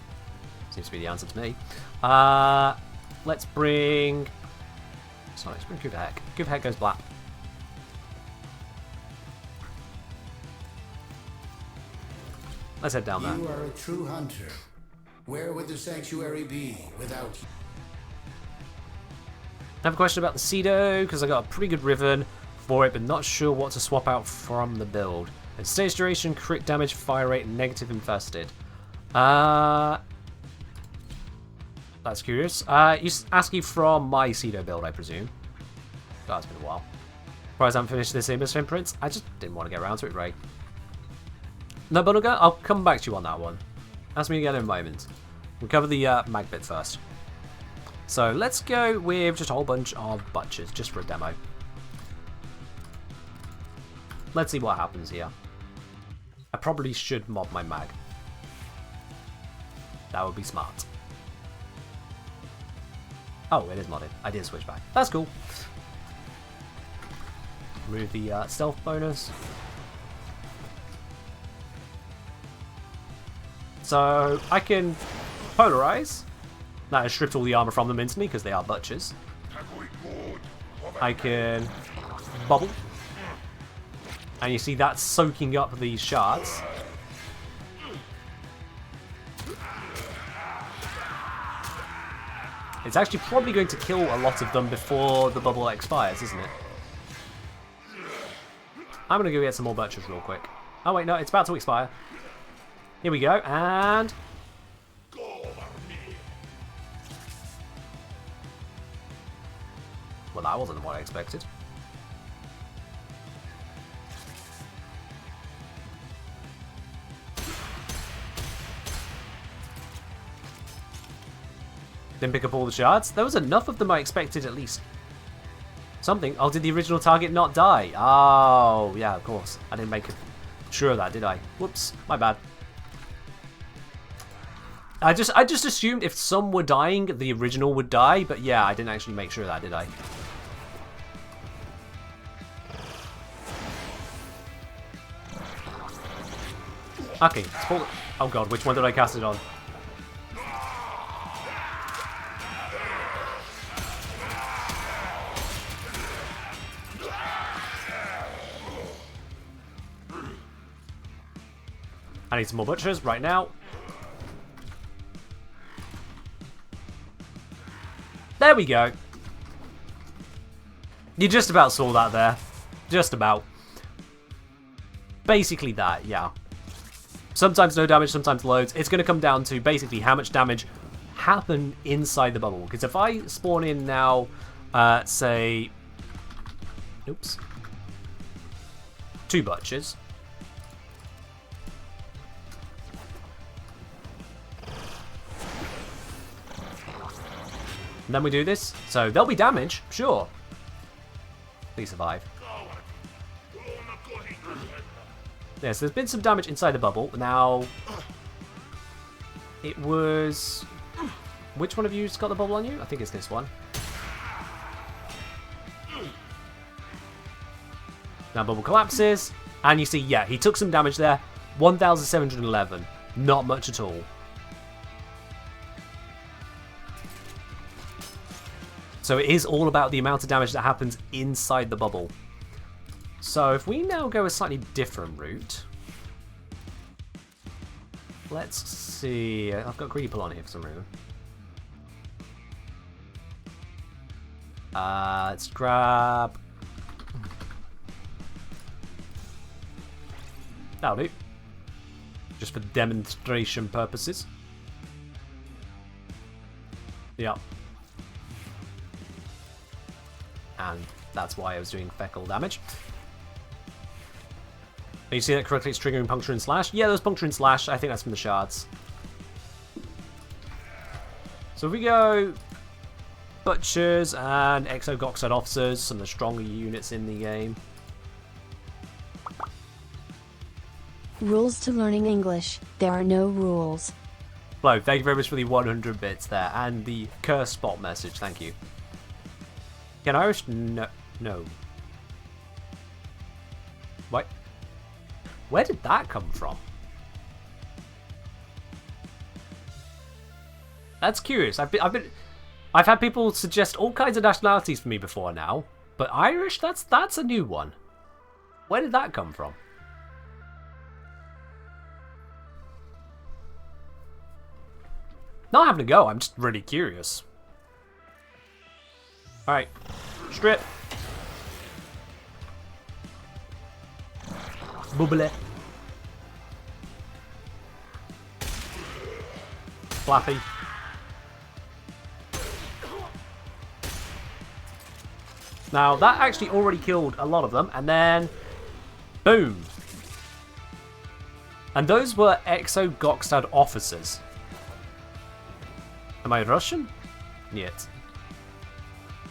Seems to be the answer to me. Let's bring... Sorry, let's bring Kubehek. Kubehek goes black. Let's head down there. You are a true hunter. Where would the sanctuary be without you? I have a question about the Cedo, because I got a pretty good Riven for it, but not sure what to swap out from the build. And stage duration, crit damage, fire rate, negative infested. That's curious. You asking from my Cedo build, I presume. God, it's been a while. Surprised I haven't finished this Image Imprints. I just didn't want to get around to it, right? No, Bunuga, I'll come back to you on that one. Ask me again in a moment. We'll cover the mag bit first. So let's go with just a whole bunch of butchers, just for a demo. Let's see what happens here. I probably should mod my mag. That would be smart. Oh, it is modded. I did switch back. That's cool. Remove the stealth bonus. So I can polarize. That has stripped all the armor from them instantly because they are butchers. I can bubble. And you see that's soaking up these shards. It's actually probably going to kill a lot of them before the bubble expires, isn't it? I'm going to go get some more butchers real quick. Oh wait, no, it's about to expire. Here we go, and... Well, that wasn't what I expected. Didn't pick up all the shards. There was enough of them I expected at least. Something. Oh, did the original target not die? Oh, yeah, of course. I didn't make sure of that, did I? Whoops, my bad. I just assumed if some were dying, the original would die, but yeah, I didn't actually make sure of that, did I? Okay, oh god, which one did I cast it on? I need some more butchers right now. There we go. You just about saw that there. Just about. Basically that, yeah. Sometimes no damage, sometimes loads. It's going to come down to basically how much damage happened inside the bubble. Because if I spawn in now, say... Oops. 2 butchers. And then we do this. So there'll be damage, sure. Please survive. Yeah, so there's been some damage inside the bubble. Now, it was... Which one of you's got the bubble on you? I think it's this one. Now bubble collapses. And you see, yeah, he took some damage there. 1,711. Not much at all. So it is all about the amount of damage that happens inside the bubble. So if we now go a slightly different route. Let's see. I've got greedy pull on here for some reason. Let's grab... That'll do. Just for demonstration purposes. Yeah. And that's why I was doing feckle damage. You see that correctly? It's triggering puncture and slash. Yeah, there's puncture and slash. I think that's from the shards. So if we go butchers and exogoxide officers, some of the stronger units in the game. Rules to learning English. There are no rules. Flo, thank you very much for the 100 bits there and the curse spot message. Thank you. Can Irish? No. No. What? Where did that come from? That's curious. I've had people suggest all kinds of nationalities for me before now, but Irish? That's a new one. Where did that come from? Not having a go. I'm just really curious. All right, strip. Bubble. Flappy. Now, that actually already killed a lot of them, and then... Boom. And those were Exo-Gokstad officers. Am I Russian? Yet.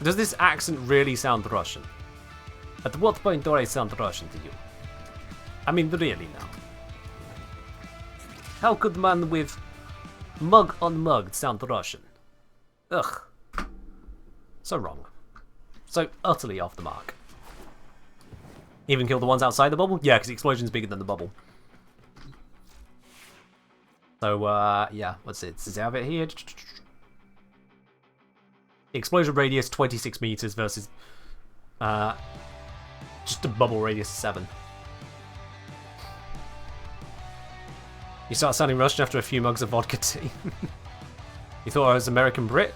Does this accent really sound Russian? At what point do I sound Russian to you? I mean, really now. How could man with mug on mug sound Russian? Ugh. So wrong. So utterly off the mark. Even kill the ones outside the bubble? Yeah, because the explosion's bigger than the bubble. So, yeah, what's it? Does it have it here? Explosion radius 26 meters versus just a bubble radius 7. You start sounding Russian after a few mugs of vodka tea. You thought I was American Brit?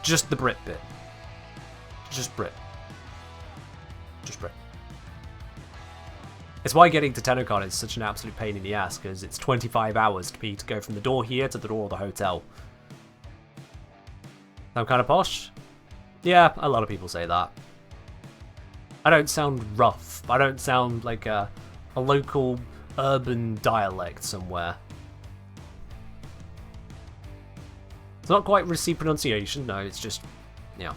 Just the Brit bit. Just Brit. Just Brit. It's why getting to TennoCon is such an absolute pain in the ass, because it's 25 hours to go from the door here to the door of the hotel. I'm kind of posh? Yeah, a lot of people say that. I don't sound rough. I don't sound like a local urban dialect somewhere. It's not quite received pronunciation, no, it's just, yeah.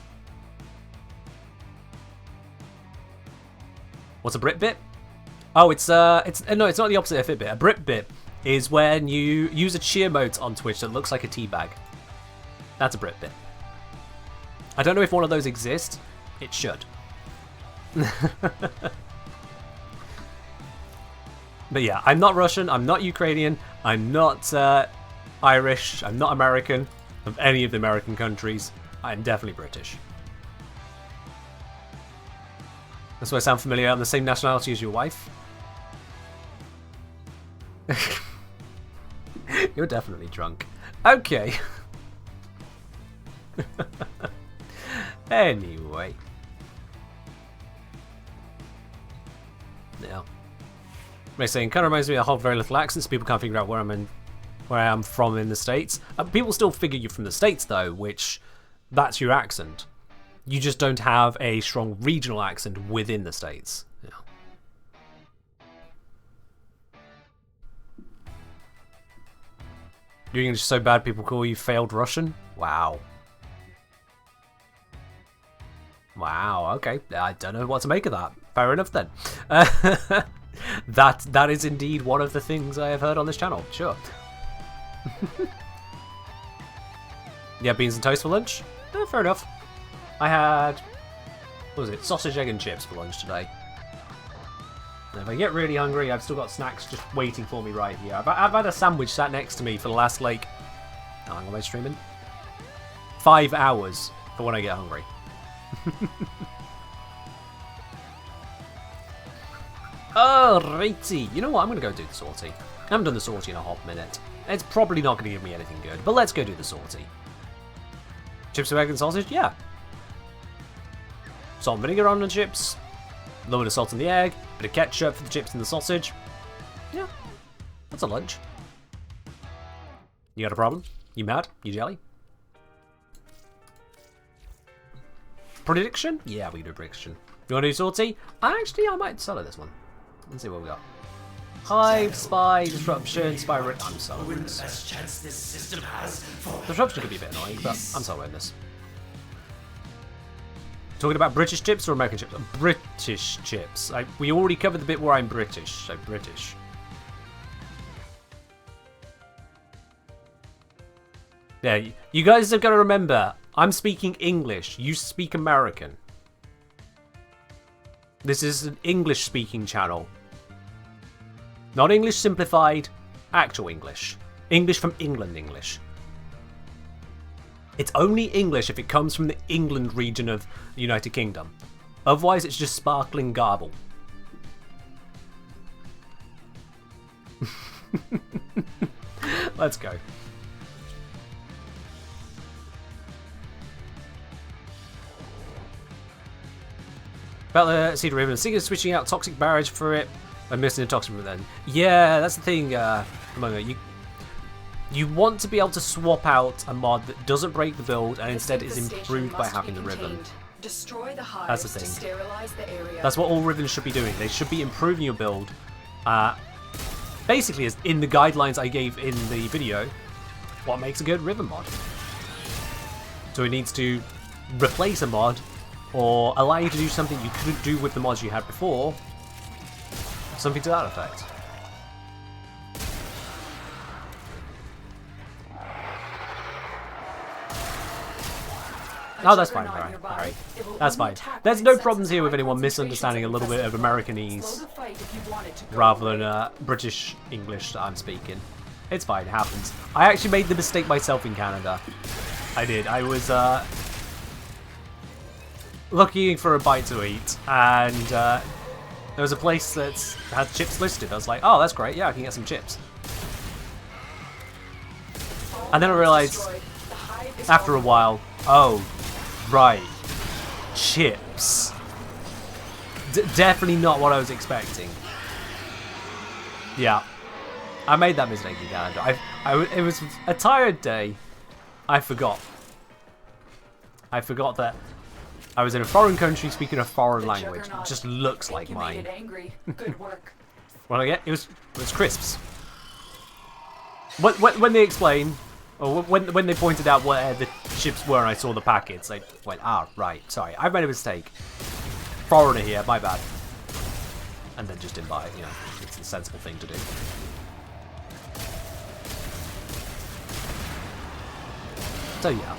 What's a Brit bit? Oh, it's no, it's not the opposite of a Fitbit. A Brit bit is when you use a cheer emote on Twitch that looks like a teabag. That's a Brit bit. I don't know if one of those exists. It should. But yeah, I'm not Russian, I'm not Ukrainian, I'm not Irish, I'm not American, of any of the American countries. I'm definitely British. That's why I sound familiar. I'm the same nationality as your wife. You're definitely drunk. Okay. Anyway. Yeah. They're saying, kind of reminds me of a whole very little accents. People can't figure out where I am from in the States. People still figure you're from the States though, which that's your accent. You just don't have a strong regional accent within the States. Yeah. Your English is so bad people call you failed Russian? Wow. Wow, okay. I don't know what to make of that. Fair enough then. That is indeed one of the things I have heard on this channel, sure. Yeah, beans and toast for lunch? Fair enough. I had, what was it, sausage, egg and chips for lunch today. And if I get really hungry, I've still got snacks just waiting for me right here. I've had a sandwich sat next to me for the last, like, how long am I streaming? 5 hours for when I get hungry. Alrighty, you know what, I'm going to go do the sortie. I haven't done the sortie in a hot minute. It's probably not going to give me anything good, but let's go do the sortie. Chips with egg and sausage? Yeah. Salt and vinegar on the chips. A little bit of salt on the egg. Bit of ketchup for the chips and the sausage. Yeah. That's a lunch. You got a problem? You mad? You jelly? Prediction? Yeah, we can do a prediction. You want to do sortie? Actually, I might solo this one. Let's see what we got. Hive, spy, disruption, spy. I'm soloing this. Best chance this system has for Disruption could be a bit annoying, but I'm soloing this. Talking about British chips or American chips? British chips. We already covered the bit where I'm British, so British. Yeah, you guys have got to remember, I'm speaking English. You speak American. This is an English-speaking channel. Not English simplified, actual English. English from England English. It's only English if it comes from the England region of the United Kingdom. Otherwise, it's just sparkling garble. Let's go. About the Cedar Ribbon, Seeker switching out Toxic Barrage for it. I'm missing a Toxic Ribbon then. Yeah, that's the thing, you want to be able to swap out a mod that doesn't break the build and instead is improved by having the ribbon. Destroy the hives. That's the thing. To sterilize the area. That's what all ribbons should be doing. They should be improving your build. Basically, as in the guidelines I gave in the video, what makes a good ribbon mod. So it needs to replace a mod or allow you to do something you couldn't do with the mods you had before. Something to that effect. Oh, that's fine, alright. That's fine. There's no problems here with anyone misunderstanding a little bit of Americanese rather than British English that I'm speaking. It's fine, it happens. I actually made the mistake myself in Canada. I did. I was looking for a bite to eat, and there was a place that had chips listed. I was like, oh, that's great, yeah, I can get some chips. And then I realised, after a while, oh, Right. Chips. Definitely not what I was expecting. Yeah. I made that mistake again. It was a tired day. I forgot. I forgot that I was in a foreign country speaking a foreign language. It just looks like mine. Good work. What I get? It was crisps. When they explain, or when they pointed out where the chips were and I saw the packets, I went, ah, right, sorry, I've made a mistake. Foreigner here, my bad. And then just didn't buy it, you know, it's the sensible thing to do. So yeah.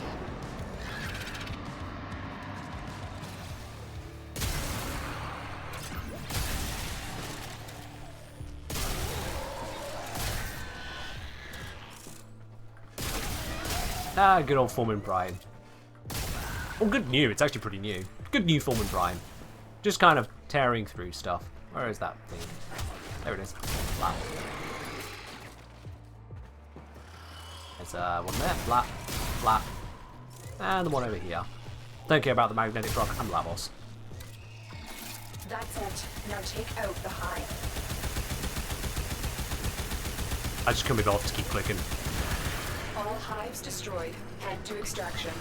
Ah, good old Foreman Brian. Oh, good new. It's actually pretty new. Good new Foreman Brian. Just kind of tearing through stuff. Where is that thing? There it is. Flat. There's one there. Flat. Flat. And the one over here. Don't care about the magnetic rock and Lavos. That's it. Now take out the hive. I just couldn't be bothered to keep clicking. All hives destroyed. Head to extraction.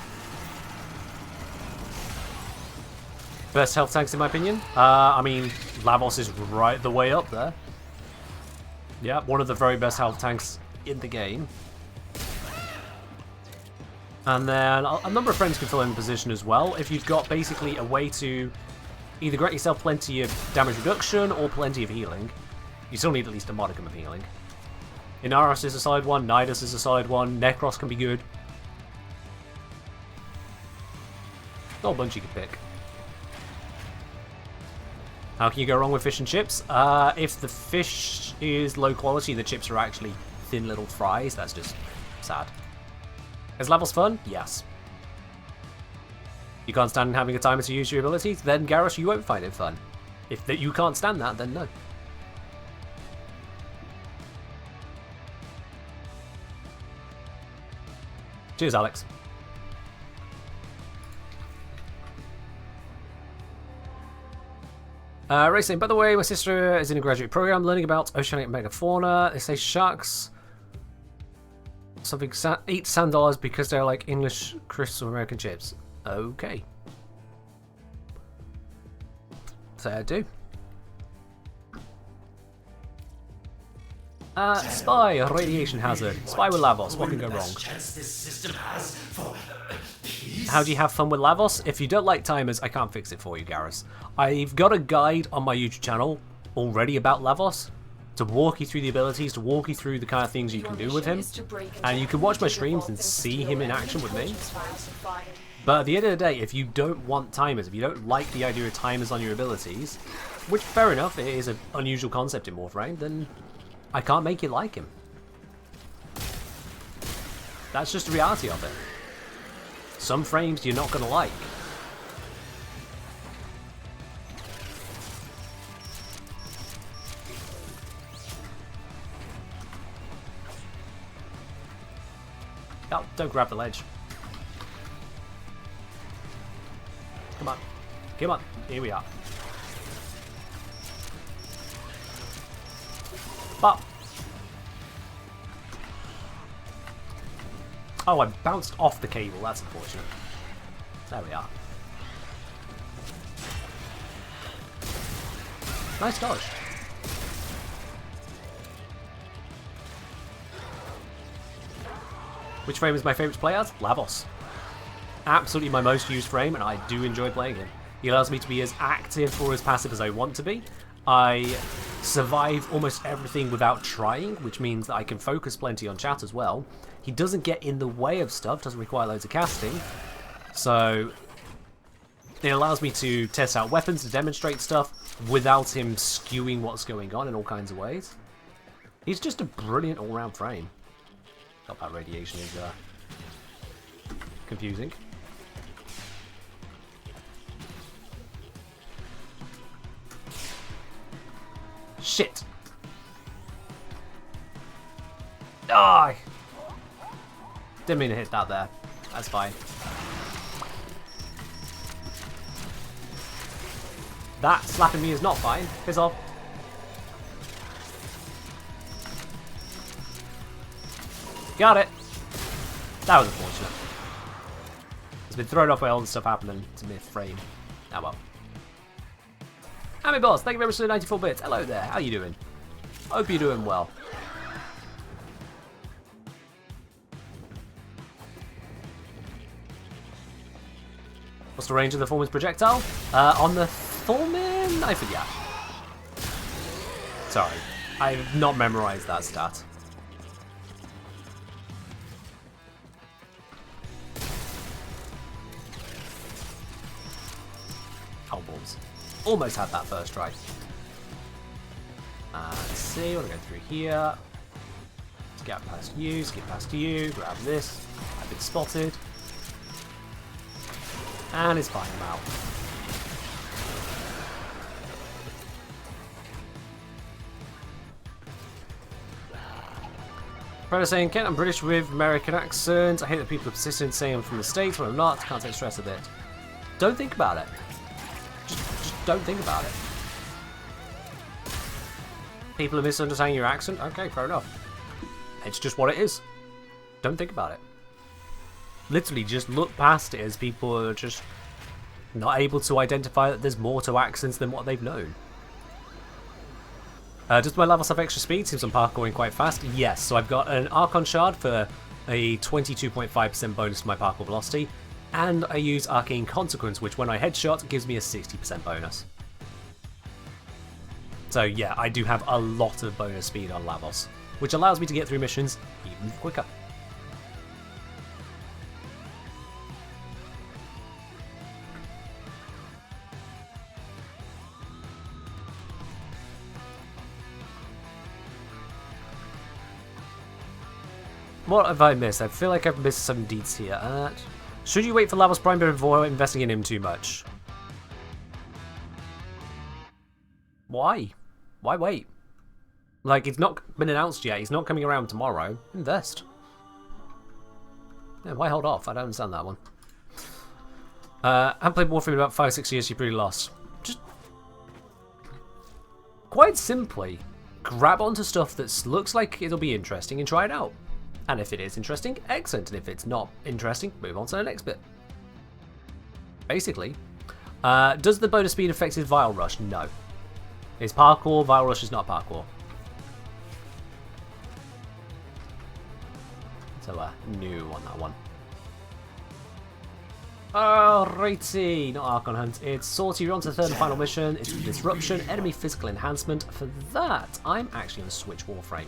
Best health tanks in my opinion. I mean, Lavos is right the way up there. Yeah, one of the very best health tanks in the game. And then a number of friends can fill in the position as well. If you've got basically a way to either grant yourself plenty of damage reduction or plenty of healing. You still need at least a modicum of healing. Inaros is a solid one, Nidus is a solid one, Necros can be good. A whole bunch you can pick. How can you go wrong with fish and chips? If the fish is low quality, the chips are actually thin little fries. That's just sad. Is levels fun? Yes. You can't stand having a timer to use your abilities? Then, Garrus, you won't find it fun. If you can't stand that, then no. Cheers, Alex. Racing, by the way, my sister is in a graduate program learning about oceanic megafauna. They say sharks eat sand dollars because they're like English crisps or American chips. Okay. Fair do. Spy, radiation hazard. Spy with Lavos, what can go wrong? How do you have fun with Lavos? If you don't like timers, I can't fix it for you, Garrus. I've got a guide on my YouTube channel already about Lavos to walk you through the abilities, to walk you through the kind of things you can do with him. And you can watch my streams and see him in action with me. But at the end of the day, if you don't want timers, if you don't like the idea of timers on your abilities, which fair enough, it is an unusual concept in Warframe, then I can't make you like him. That's just the reality of it. Some frames you're not going to like. Oh, don't grab the ledge. Come on. Come on. Here we are. But oh, I bounced off the cable. That's unfortunate. There we are. Nice dodge. Which frame is my favourite to play as? Lavos. Absolutely my most used frame, and I do enjoy playing him. He allows me to be as active or as passive as I want to be. I survive almost everything without trying, which means that I can focus plenty on chat as well. He doesn't get in the way of stuff, doesn't require loads of casting, so it allows me to test out weapons, to demonstrate stuff, without him skewing what's going on in all kinds of ways. He's just a brilliant all-round frame. God, that radiation is confusing. Shit! Ah! Didn't mean to hit that there. That's fine. That slapping me is not fine. Piss off. Got it. That was unfortunate. It's been thrown off by all the stuff happening to me frame. Oh well. Hammy Boss, thank you very much for the 94 bits. Hello there, how you doing? Hope you're doing well. What's the range of the Foreman's projectile? On the Foreman? I forget. Sorry, I've not memorized that stat. Oh, balls. Almost had that first try. Let's see, what do I go through here? Skip past you, grab this. I've been spotted. And it's fine, I'm out. Predator saying, Kent, I'm British with American accent. I hate that people are persistent in saying I'm from the States when I'm not. Can't take stress of it. Don't think about it. Just don't think about it. People are misunderstanding your accent? Okay, fair enough. It's just what it is. Don't think about it. Literally just look past it as people are just not able to identify that there's more to accents than what they've known. Does my levels have extra speed since I'm parkouring quite fast? Yes, so I've got an Archon Shard for a 22.5% bonus to my parkour velocity, and I use Arcane Consequence, which when I headshot gives me a 60% bonus. So yeah, I do have a lot of bonus speed on Lavos, which allows me to get through missions even quicker. What have I missed? I feel like I've missed some deeds here. Should you wait for Lavos Prime before investing in him too much? Why? Why wait? Like, it's not been announced yet. He's not coming around tomorrow. Invest. Yeah, why hold off? I don't understand that one. I haven't played Warframe in about 5-6 years. You're pretty lost. Just quite simply, grab onto stuff that looks like it'll be interesting and try it out. And if it is interesting, excellent. And if it's not interesting, move on to the next bit. Basically, does the bonus speed affect his Vile Rush? No. It's parkour, Vile Rush is not parkour. So, new on that one. Alrighty, not Archon Hunt. It's Salty, you're on to the third and final mission. It's Disruption, Enemy Physical Enhancement. For that, I'm actually going to switch Warframe.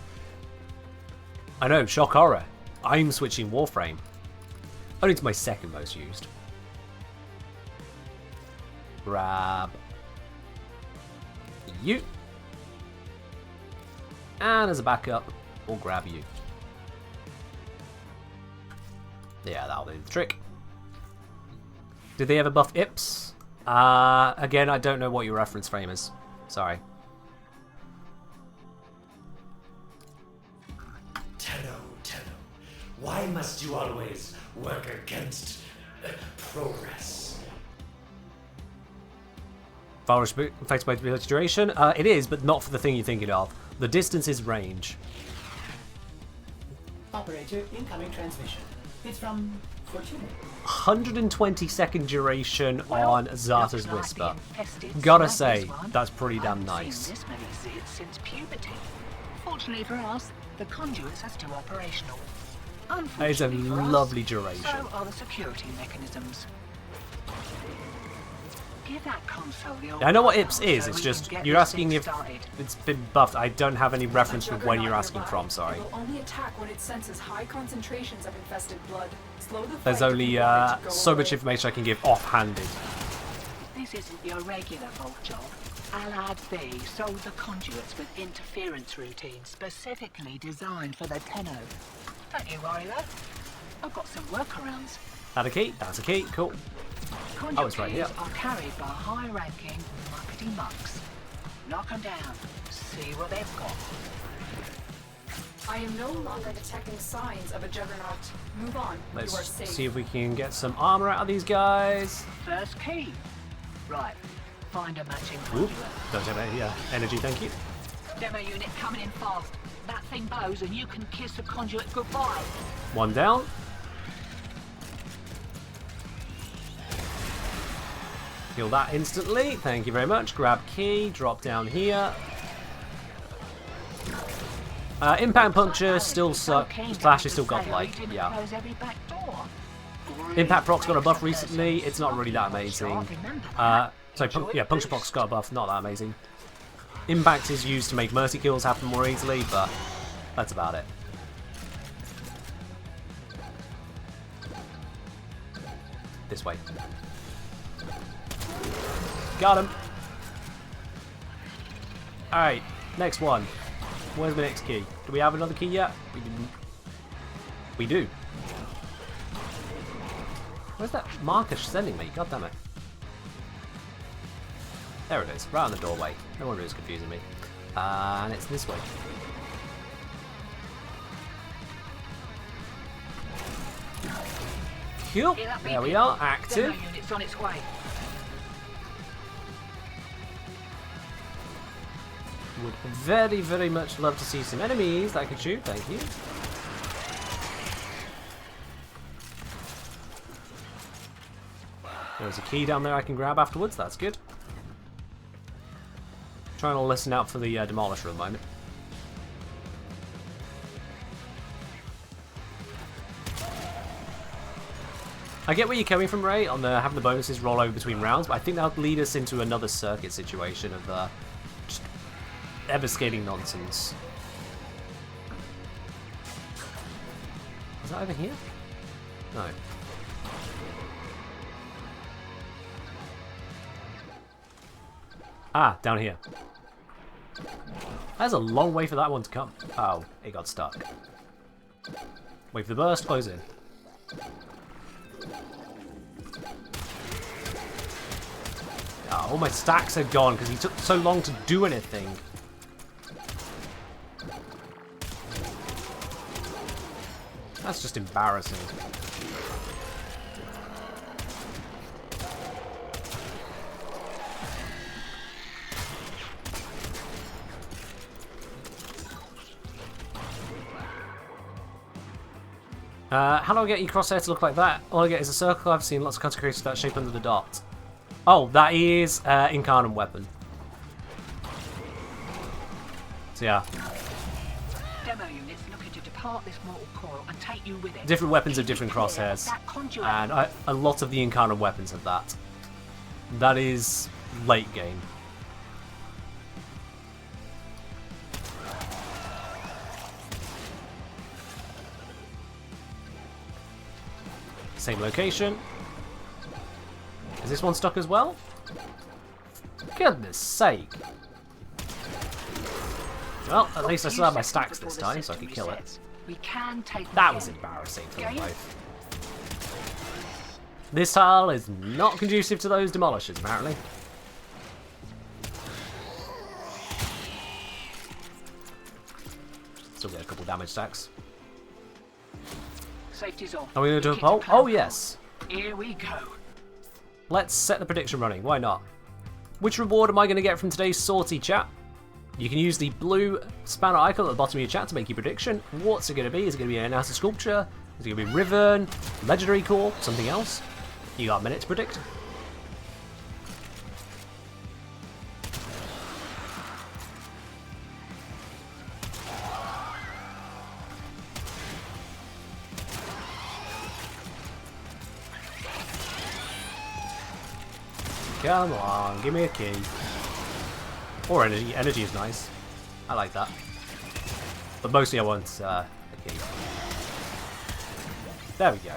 I know, shock horror. I'm switching Warframe. Only to my second most used. Grab you. And as a backup, we'll grab you. Yeah, that'll do the trick. Did they ever buff Ips? Again, I don't know what your reference frame is. Sorry. Why must you always work against progress? Virus affected by ability duration? It is, but not for the thing you're thinking of. The distance is range. Operator, incoming transmission. It's from Fortuna. 120-second duration on Zarta's Whisper. Gotta say, that's pretty damn nice. This many Zeds since puberty. Fortunately for us, the conduits are still operational. That is a lovely duration. So are the security mechanisms. Give that console the old I know what IPS is, it's just, you're asking if it's been buffed. I don't have any reference for when you're asking from, sorry. It will only attack when it senses high concentrations of infested blood. Slow the There's fight only if you want it to go so much away. information I can give offhanded. This isn't your regular vault job. Allied B sold the conduits with interference routines specifically designed for the Tenno. Don't you worry though. I've got some workarounds. That a key? That's a key. Cool. Conduit Oh, it's right here. keys are carried by high-ranking muckety mucks. Knock them down. See what they've got. I am no longer detecting signs of a juggernaut. Move on. You are Let's safe. see if we can get some armor out of these guys. First key. Right. find a matching Oop, conduit. don't have any energy, thank you. Demo unit coming in fast. That thing blows and you can kiss the conduit goodbye. One down. Heal that instantly. Thank you very much. Grab key. Drop down here. Impact puncture still suck. Slash is still godlike. Yeah. Impact proc's got a buff recently. It's not really that amazing. Puncture proc's got a buff. Not that amazing. Impact is used to make mercy kills happen more easily, but that's about it. This way. Got him. Alright, next one. Where's the next key? Do we have another key yet? We didn't. We do. Where's that marker sending me? God damn it. There it is, right on the doorway. No wonder it's confusing me. And it's this way. Cool. There we are, active. Unit's on its way. Would very, very much love to see some enemies that I could shoot. Thank you. There's a key down there I can grab afterwards. That's good. Trying to listen out for the demolisher at the moment. I get where you're coming from, Ray, on the having the bonuses roll over between rounds, but I think that'll lead us into another circuit situation of just ever-skating nonsense. Is that over here? No. Ah, down here. That's a long way for that one to come. Oh, it got stuck. Wait for the burst, close in. Oh, all my stacks are gone because he took so long to do anything. That's just embarrassing. How do I get your crosshair to look like that? All I get is a circle. I've seen lots of content creators that shape under the dot. Oh, that is Incarnate weapon. So yeah. Demo units looking to depart this mortal coil and take you with it. Different weapons have different crosshairs, and a lot of the Incarnate weapons have that. That is late game. Same location. Is this one stuck as well? Goodness sake. Well, at least I still have my stacks this time, so I can kill it. That was embarrassing for them both. This tile is not conducive to those demolishers, apparently. Still get a couple damage stacks. Safety's off. Are we going to do a poll? Oh, yes. Here we go. Let's set the prediction running. Why not? Which reward am I going to get from today's sortie, chat? You can use the blue spanner icon at the bottom of your chat to make your prediction. What's it going to be? Is it going to be an outer sculpture? Is it going to be Riven? Legendary core? Something else? You got a minute to predict. Come on, give me a key. Or energy. Energy is nice. I like that. But mostly I want a key. There we go.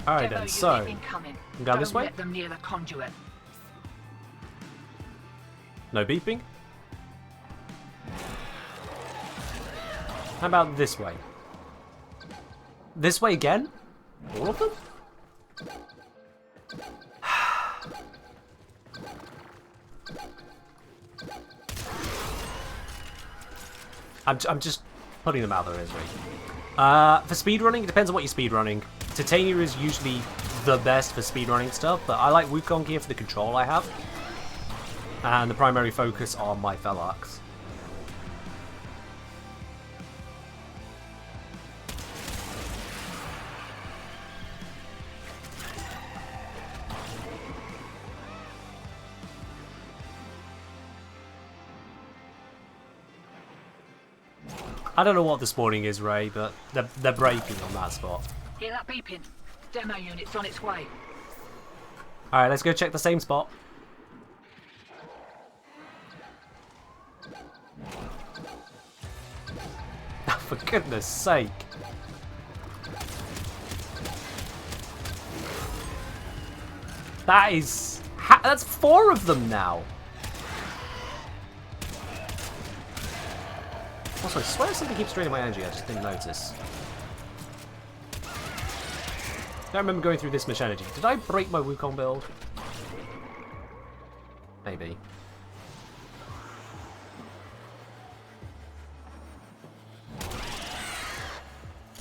Alright then, so go this way. No beeping. How about this way? This way again? All of them? I'm just putting them out there, Isri. For speedrunning, it depends on what you're speedrunning. Titania is usually the best for speedrunning stuff, but I like Wukong here for the control I have. And the primary focus on my Felarx. I don't know what the spawning is, Ray, but they're breaking on that spot. Hear that beeping? Demo unit's on its way. Alright, let's go check the same spot. For goodness sake. That is... that's 4 of them now. Also, I swear something keeps draining my energy, I just didn't notice. I don't remember going through this much energy. Did I break my Wukong build? Maybe.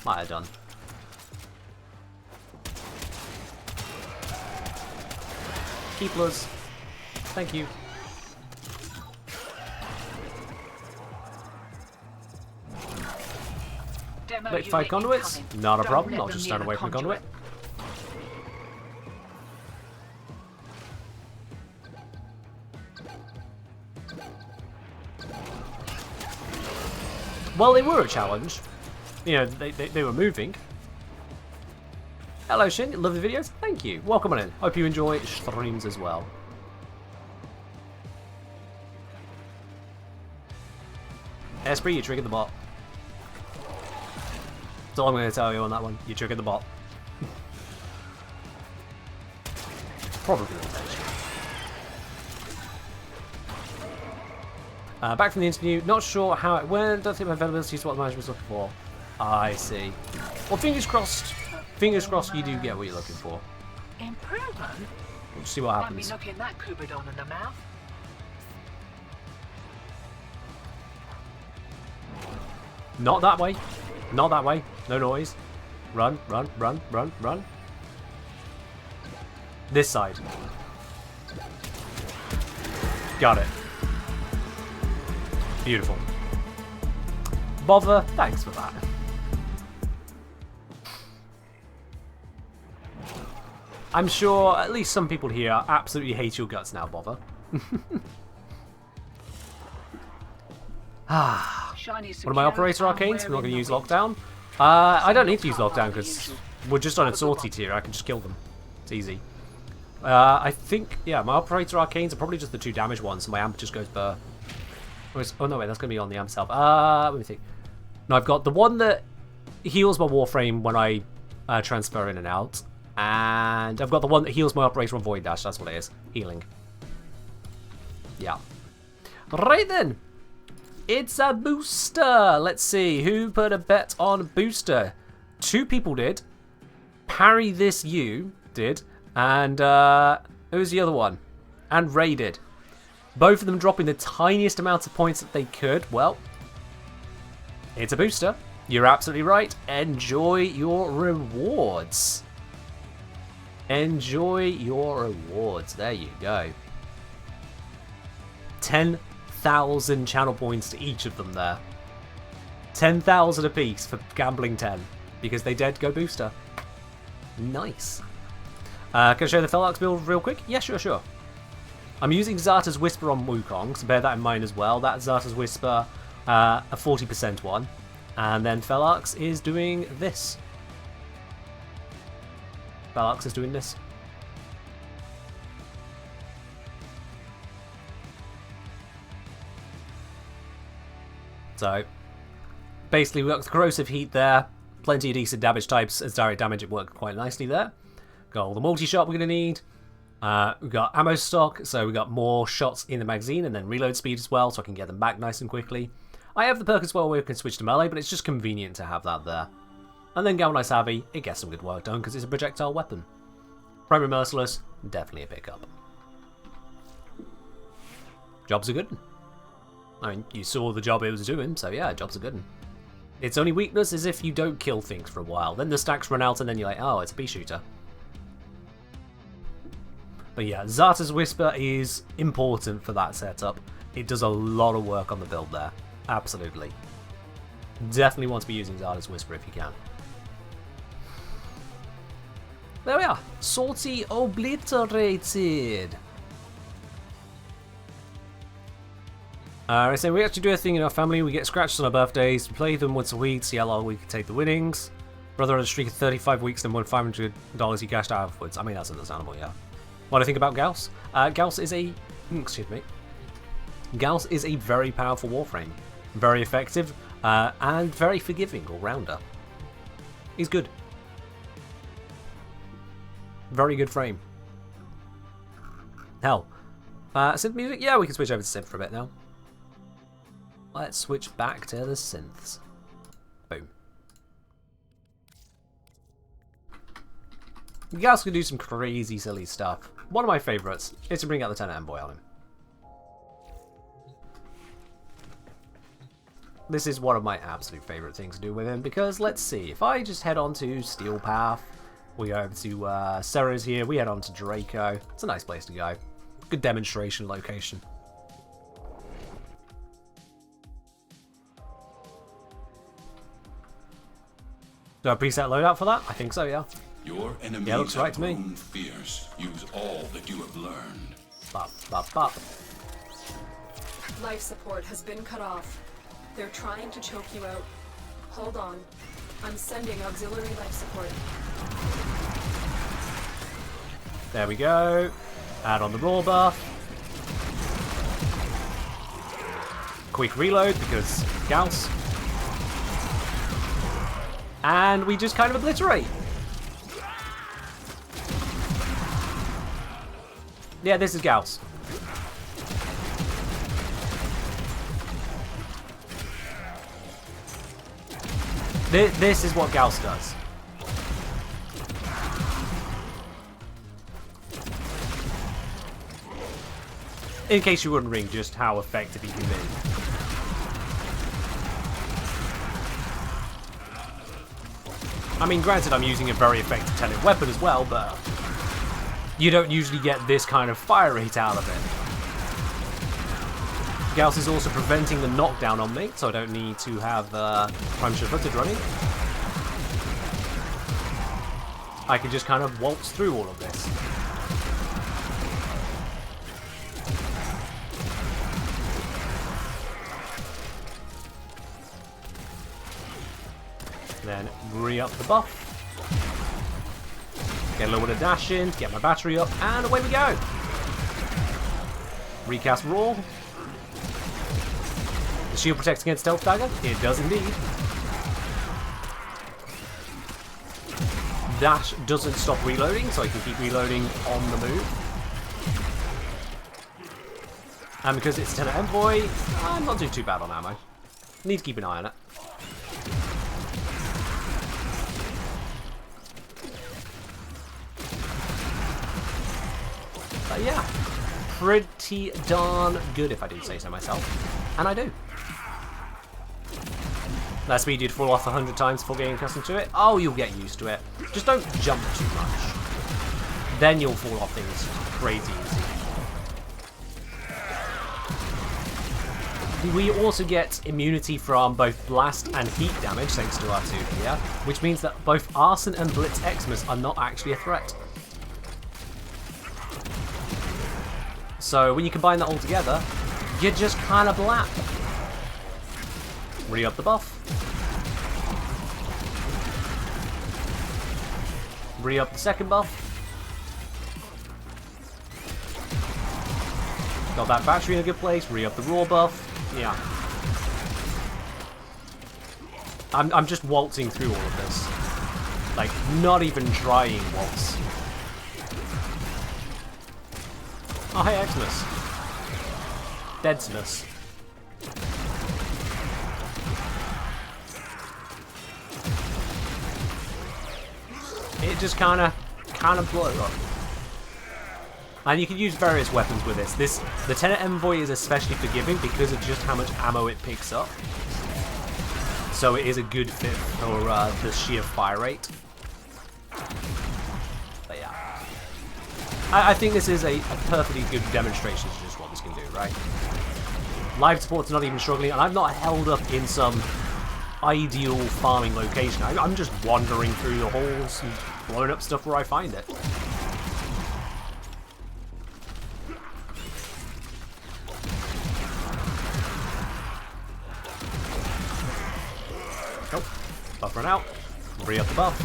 Might have done. Keeplers. Thank you. Rectify conduits? Not a problem, I'll just stand away from the conduit. Well, they were a challenge. You know, they were moving. Hello, Shin. Love the videos? Thank you. Welcome on in. Hope you enjoy streams as well. Esprit, you triggered the bot. That's all I'm going to tell you on that one. You triggered the bot. Probably intentional. Back from the interview. Not sure how it went. Don't think my availability is what the manager was looking for. I see. Well, fingers crossed. Fingers crossed you do get what you're looking for. Improvement? We'll see what happens. Might be knocking that Kubidon in the mouth. Not that way. Not that way. No noise. Run, run, run, run, run. This side. Got it. Beautiful. Bother, thanks for that. I'm sure at least some people here absolutely hate your guts now, Bother. What am I, Operator Arcanes? We're not going to use Lockdown. I don't need to use Lockdown because we're just on a sortie tier. I can just kill them. It's easy. I think, yeah, my Operator Arcanes are probably just the 2 damage ones, so my amp just goes burr. Oh no, wait, that's going to be on the amp itself. Let me think. No, I've got the one that heals my Warframe when I transfer in and out. And I've got the one that heals my Operator on Void Dash. That's what it is. Healing. Yeah. Right then. It's a booster. Let's see. Who put a bet on booster? 2 people did. Parry This You did. And who's the other one? And Ray did. Both of them dropping the tiniest amount of points that they could. Well, it's a booster. You're absolutely right. Enjoy your rewards. Enjoy your rewards. There you go. 10,000 channel points to each of them there. 10,000 apiece for gambling 10. Because they did go booster. Nice. Can I show the Felarx build real quick? Yeah, sure. I'm using Zarta's Whisper on Wukong, so bear that in mind as well. That's Zarta's Whisper, a 40% one. And then Felarx is doing this. Felarx is doing this. So, basically we got corrosive heat there. Plenty of decent damage types. As direct damage, it worked quite nicely there. Got all the multi-shot we're going to need. We've got ammo stock, so we've got more shots in the magazine and then reload speed as well, so I can get them back nice and quickly. I have the perk as well where we can switch to melee, but it's just convenient to have that there. And then Galvanized Savvy, it gets some good work done because it's a projectile weapon. Primary Merciless, definitely a pickup. Jobs are good. I mean, you saw the job it was doing, so yeah, jobs are good. Its only weakness is if you don't kill things for a while. Then the stacks run out and then you're like, oh, it's a pea shooter. But yeah, Zarta's Whisper is important for that setup. It does a lot of work on the build there. Absolutely. Definitely want to be using Zarta's Whisper if you can. There we are. Salty obliterated. So we actually do a thing in our family. We get scratches on our birthdays. We play them once a week, see how long we can take the winnings. Brother had a streak of 35 weeks and won $500 he cashed out afterwards. I mean, that's understandable, yeah. What do I think about Gauss? Gauss is a... excuse me. Gauss is a very powerful Warframe. Very effective, and very forgiving all-rounder. He's good. Very good frame. Hell. Synth music? Yeah, we can switch over to synth for a bit now. Let's switch back to the synths. Boom. Gauss can do some crazy, silly stuff. One of my favourites is to bring out the Tenor Envoy on him. This is one of my absolute favourite things to do with him, because let's see, if I just head on to Steel Path, we go over to Ceres here, we head on to Draco. It's a nice place to go. Good demonstration location. Do I have a preset loadout for that? I think so, yeah. Your enemies yeah, looks right to me. Fierce. Use all that you have learned. Bop, bop, bop. Life support has been cut off. They're trying to choke you out. Hold on. I'm sending auxiliary life support. There we go. Add on the raw buff. Quick reload because Gauss. And we just kind of obliterate. Yeah, this is Gauss. This is what Gauss does. In case you're wondering just how effective he can be. I mean, granted, I'm using a very effective tenet weapon as well, but you don't usually get this kind of fire rate out of it. Gauss is also preventing the knockdown on me, so I don't need to have Prime Shift Footage running. I can just kind of waltz through all of this. Then re-up the buff. Get a little bit of dash in, get my battery up, and away we go! Recast Raw. The shield protects against Stealth Dagger? It does indeed. Dash doesn't stop reloading, so I can keep reloading on the move. And because it's Tenor Envoy, I'm not doing too bad on ammo. Need to keep an eye on it. But yeah, pretty darn good if I do say so myself. And I do. That speed you'd fall off 100 times before getting accustomed to it. Oh, you'll get used to it. Just don't jump too much. Then you'll fall off things crazy easy. We also get immunity from both blast and heat damage thanks to our 2 here, which means that both Arson and Blitz Xmas are not actually a threat. So when you combine that all together, you just kind of blap. Re-up the buff. Re-up the second buff. Got that battery in a good place. Re-up the raw buff. Yeah. I'm just waltzing through all of this. Like, not even trying waltz. Oh, hey, Xmas. Deadsmas. It just kind of blows up. And you can use various weapons with this. The Tenor Envoy is especially forgiving because of just how much ammo it picks up. so it is a good fit for the sheer fire rate. But yeah, I think this is a perfectly good demonstration of just what this can do, right? Live support's not even struggling, and I'm not held up in some ideal farming location. I'm just wandering through the halls and blowing up stuff where I find it. Oh, buff run out. Re up the buff.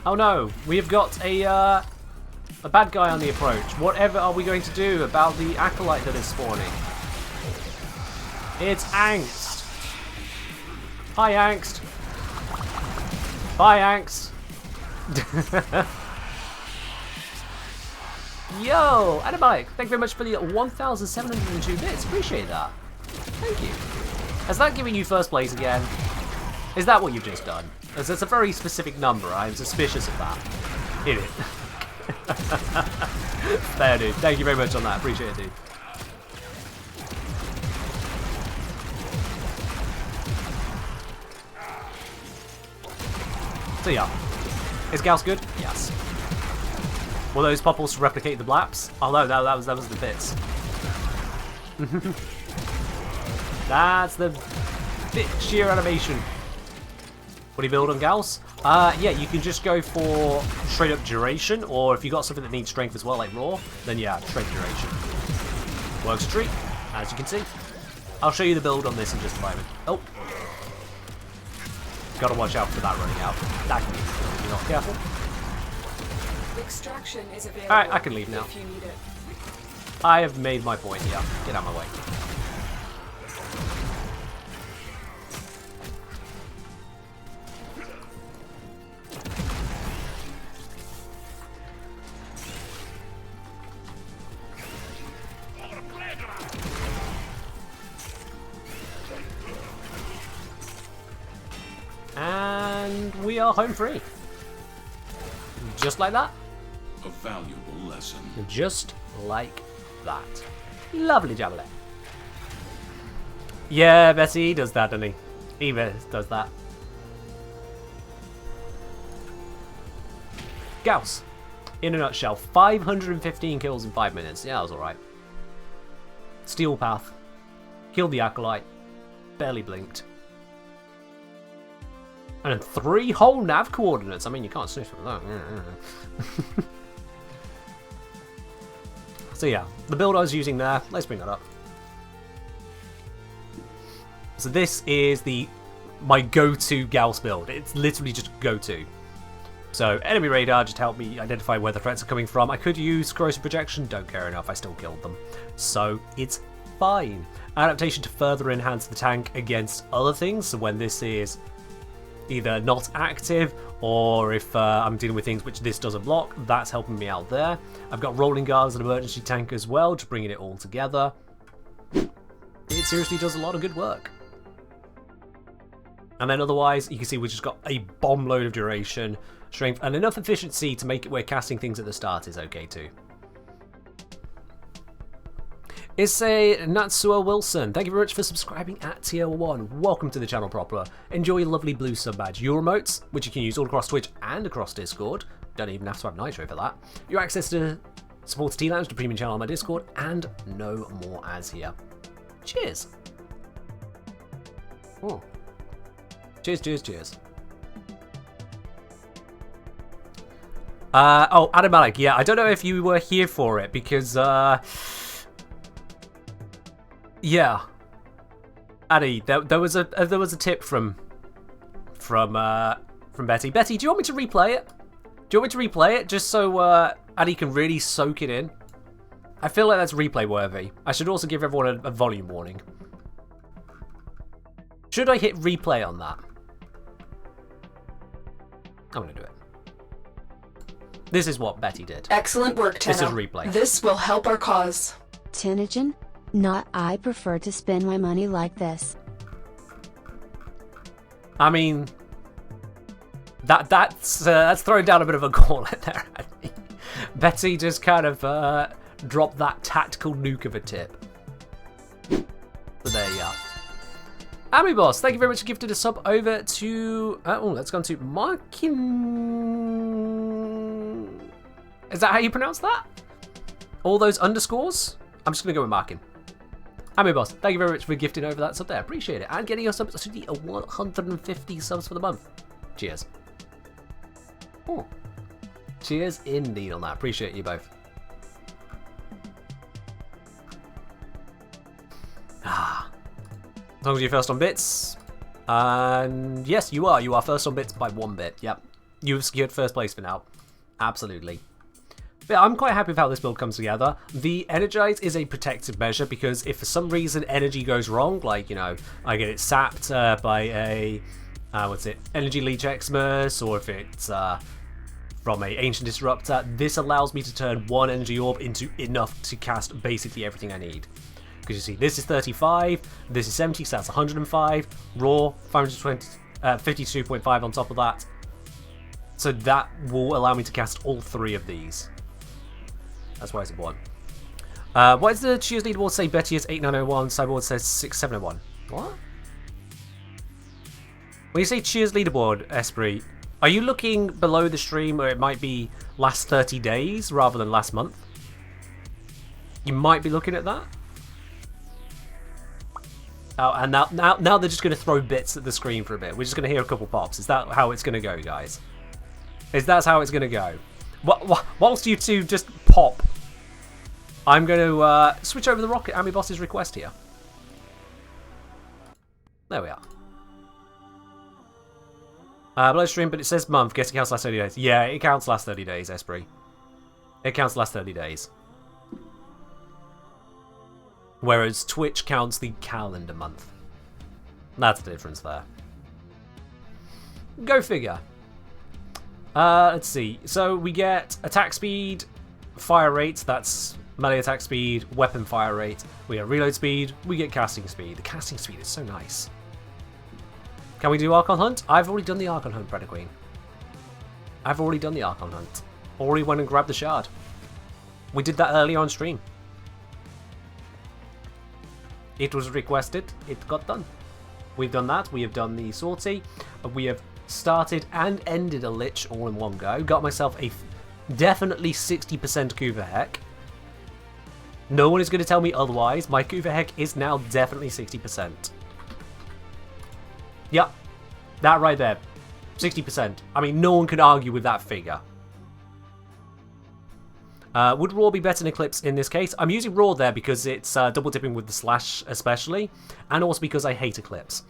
Oh no, we have got a bad guy on the approach. Whatever are we going to do about the acolyte that is spawning? It's Angst. Hi, Angst. Bye, Angst. Yo, Adamike, thank you very much for the 1,702 bits. Appreciate that. Thank you. Has that given you first place again? Is that what you've just done? As it's a very specific number, I'm suspicious of that. It is. Fair, dude. Thank you very much on that. Appreciate it, dude. So yeah, is Gauss good? Yes. Will those popples replicate the blaps? Oh no, that was the bits. That's the bit sheer animation. What do you build on Gauss? Yeah, you can just go for straight up duration, or if you got something that needs strength as well, like raw, then yeah, straight duration. Works a treat, as you can see. I'll show you the build on this in just a moment. Oh. Gotta watch out for that running out. That can be if you're not careful. Extraction is available. Alright, I can leave now. If you need it. I have made my point, yeah. Get out of my way. And we are home free. Just like that. A valuable lesson. Just like that. Lovely jubbly. Yeah, Bessie, he does that, doesn't he? He does that. Gauss, in a nutshell, 515 kills in 5 minutes. Yeah, that was alright. Steel Path. Killed the Acolyte. Barely blinked. And 3 whole nav coordinates. I mean, you can't sniff at that. So yeah, the build I was using there, let's bring that up. So this is my go-to Gauss build. It's literally just go-to. So enemy radar just helped me identify where the threats are coming from. I could use corrosive projection, don't care enough, I still killed them. So it's fine. Adaptation to further enhance the tank against other things, so when this is either not active, or if I'm dealing with things which this doesn't block, that's helping me out there. I've got rolling guard as an emergency tank as well, to bringing it all together. It seriously does a lot of good work. And then otherwise, you can see we've just got a bomb load of duration, strength, and enough efficiency to make it where casting things at the start is okay too. It's a Natsua Wilson. Thank you very much for subscribing at tier 1. Welcome to the channel proper. Enjoy your lovely blue sub badge. Your emotes, which you can use all across Twitch and across Discord. Don't even have to have Nitro for that. Your access to support T-Lounge, the premium channel on my Discord, and no more ads here. Cheers. Oh. Cheers, cheers, cheers. Oh, Adam Malik, yeah, I don't know if you were here for it, because, yeah, Addy, there was a tip from Betty. Betty, do you want me to replay it? Do you want me to replay it just so Addy can really soak it in? I feel like that's replay worthy. I should also give everyone a volume warning. Should I hit replay on that? I'm gonna do it. This is what Betty did. Excellent work, Tenno. This is replay. This will help our cause. Tenogen? Not I prefer to spend my money like this. I mean, that's throwing down a bit of a gauntlet there. Betty just kind of dropped that tactical nuke of a tip. Boss, thank you very much for gifting a sub over to... let's go on to Markin... Is that how you pronounce that? All those underscores? I'm just going to go with Markin. Boss, thank you very much for gifting over that sub there. Appreciate it. And getting your subs to the 150 subs for the month. Cheers. Oh. Cheers indeed on that. Appreciate you both. As long as you're first on bits. And yes, you are. You are first on bits by 1 bit. Yep. You've secured first place for now. Absolutely. But I'm quite happy with how this build comes together. The Energize is a protective measure because if for some reason energy goes wrong, like, you know, I get it sapped by a, Energy Leech Xmas, or if it's from a Ancient Disruptor, this allows me to turn 1 energy orb into enough to cast basically everything I need. Because you see, this is 35, this is 70, so that's 105, raw, 52.5 on top of that. So that will allow me to cast all 3 of these. That's why it's important. What does the Cheers leaderboard say? Betty is 8901, Cyborg says 6701. What? When you say Cheers leaderboard, Esprit, are you looking below the stream where it might be last 30 days rather than last month? You might be looking at that. Oh, and now they're just going to throw bits at the screen for a bit. We're just going to hear a couple pops. Is that how it's going to go, guys? Is that how it's going to go? Whilst you two just pop, I'm going to switch over the rocket at Boss's request here. There we are. Below stream, but it says month. Guess it counts last 30 days. Yeah, it counts last 30 days, Esprit. It counts last 30 days. Whereas Twitch counts the calendar month. That's the difference there. Go figure. Let's see. So we get attack speed, fire rate, that's melee attack speed, weapon fire rate. We get reload speed, we get casting speed. The casting speed is so nice. Can we do Archon Hunt? I've already done the Archon Hunt, Predator Queen. I've already done the Archon Hunt. Already went and grabbed the shard. We did that earlier on stream. It was requested, it got done. We've done that, we have done the sortie, we have started and ended a Lich all in one go. Got myself a definitely 60% Kuva Heck. No one is going to tell me otherwise. My Kuva Heck is now definitely 60%. Yep, that right there, 60%. I mean, no one could argue with that figure. Would Raw be better than Eclipse in this case? I'm using Raw there because it's double dipping with the slash especially, and also because I hate Eclipse.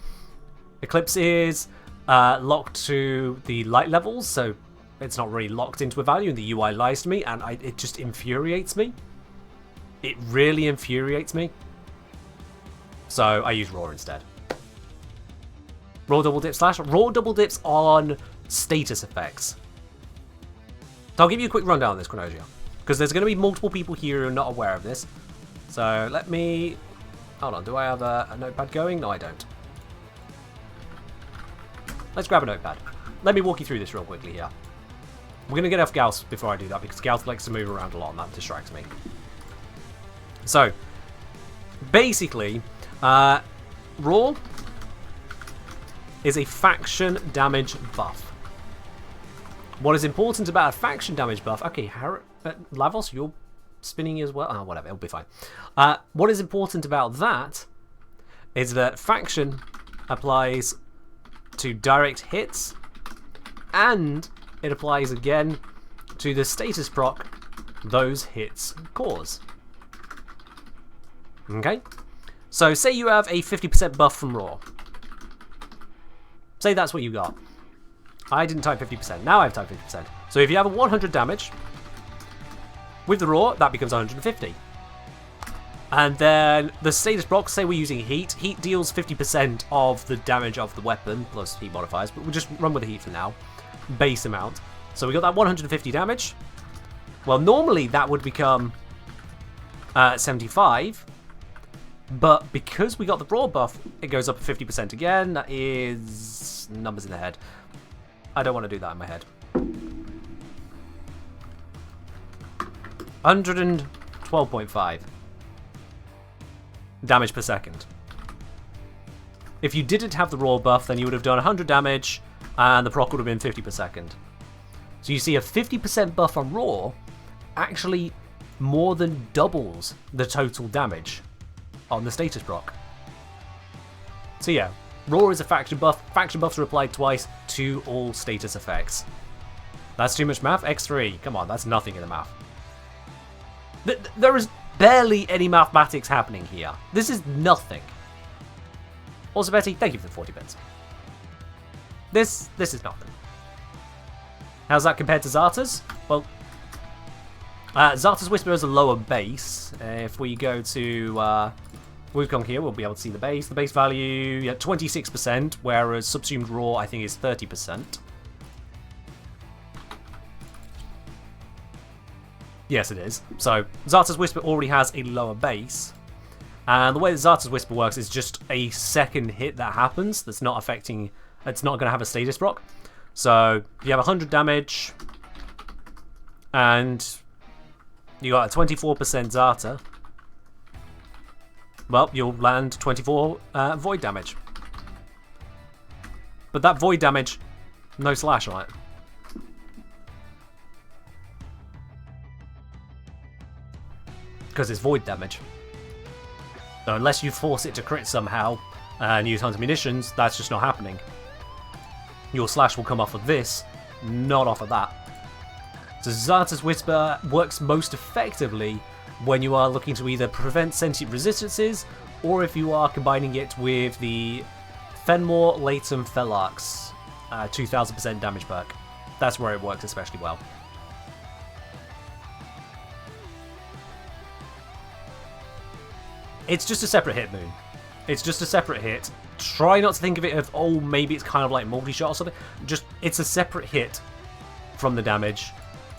Eclipse is locked to the light levels, so it's not really locked into a value, and the UI lies to me, and it just infuriates me. It really infuriates me. So I use Raw instead. Raw double dip slash. Raw double dips on status effects. So I'll give you a quick rundown of this, Chronosia, because there's going to be multiple people here who are not aware of this. So let me... Hold on, do I have a notepad going? No, I don't. Let's grab a notepad. Let me walk you through this real quickly here. We're going to get off Gauss before I do that, because Gauss likes to move around a lot and that distracts me. So, basically, Raw is a faction damage buff. What is important about a faction damage buff... Okay, Lavos, you're spinning as well. Oh, whatever, it'll be fine. What is important about that is that faction applies to direct hits, and it applies again to the status proc those hits cause. Okay? So say you have a 50% buff from Raw. Say that's what you got. I didn't type 50%. Now I've typed 50%. So if you have a 100 damage, with the Raw, that becomes 150. And then the status proc, say we're using Heat. Heat deals 50% of the damage of the weapon, plus heat modifiers, but we'll just run with the Heat for now. Base amount. So we got that 150 damage. Well, normally that would become 75. But because we got the Raw buff, it goes up 50% again. That is numbers in the head. I don't want to do that in my head. 112.5 damage per second. If you didn't have the raw buff, then you would have done 100 damage, and the proc would have been 50 per second. So you see a 50% buff on raw actually more than doubles the total damage on the status proc. So yeah, raw is a faction buff. Faction buffs are applied twice to all status effects. That's too much math? X3. Come on, that's nothing in the math. There is barely any mathematics happening here. This is nothing. Also, Betty, thank you for the 40 bits. This is nothing. How's that compared to Zarta's? Well, Zarta's Whisper has a lower base. If we go to Wukong here, we'll be able to see the base. The base value, yeah, 26%, whereas Subsumed Raw, I think, is 30%. Yes, it is. So, Zarta's Whisper already has a lower base. And the way that Zarta's Whisper works is just a second hit that happens that's not affecting... It's not going to have a status proc. So, you have 100 damage, and you got a 24% Zarta. Well, you'll land 24 void damage. But that void damage, no slash on it. Because it's void damage. So unless you force it to crit somehow and use tons of munitions, that's just not happening. Your slash will come off of this, not off of that. So Zarta's Whisper works most effectively when you are looking to either prevent sentient resistances, or if you are combining it with the Fenmore Latum Felarx 2000% damage perk. That's where it works especially well. It's just a separate hit, Moon. It's just a separate hit. Try not to think of it as, oh, maybe it's kind of like multi-shot or something. Just, it's a separate hit from the damage,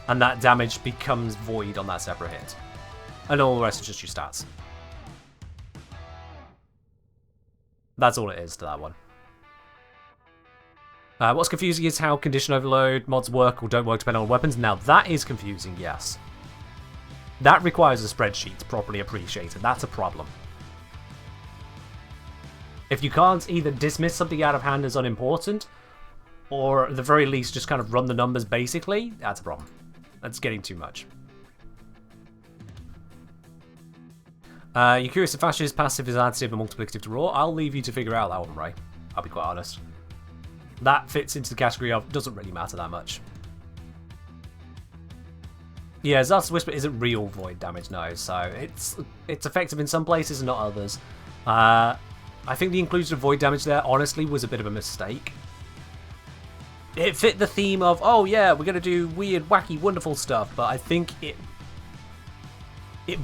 and that damage becomes void on that separate hit. And all the rest is just your stats. That's all it is to that one. What's confusing is how condition overload mods work or don't work depending on weapons. Now that is confusing, yes. That requires a spreadsheet to properly appreciate it. That's a problem. If you can't either dismiss something out of hand as unimportant, or at the very least just kind of run the numbers basically, that's a problem. That's getting too much. You're curious if Ash's passive is additive and multiplicative to raw? I'll leave you to figure out that one, Ray. I'll be quite honest. That fits into the category of doesn't really matter that much. Yeah, Zarta's Whisper isn't real void damage, no, so it's effective in some places and not others. I think the inclusion of void damage there, honestly, was a bit of a mistake. It fit the theme of, oh yeah, we're going to do weird, wacky, wonderful stuff, but I think it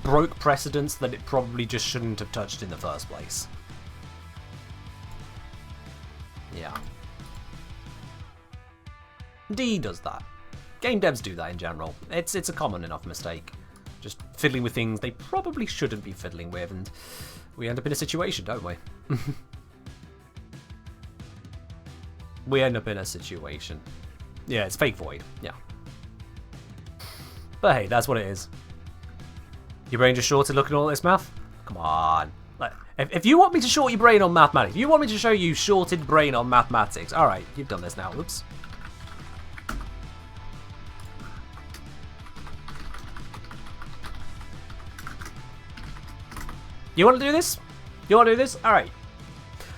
broke precedents that it probably just shouldn't have touched in the first place. Yeah. D does that. Game devs do that in general. It's a common enough mistake. Just fiddling with things they probably shouldn't be fiddling with, and we end up in a situation, don't we? We end up in a situation. Yeah, it's fake void. Yeah. But hey, that's what it is. Your brain just shorted looking at all this math? Come on. Like, if you want me to short your brain on mathematics, if you want me to show you shorted brain on mathematics, alright, you've done this now. Oops. You want to do this? You want to do this? Alright.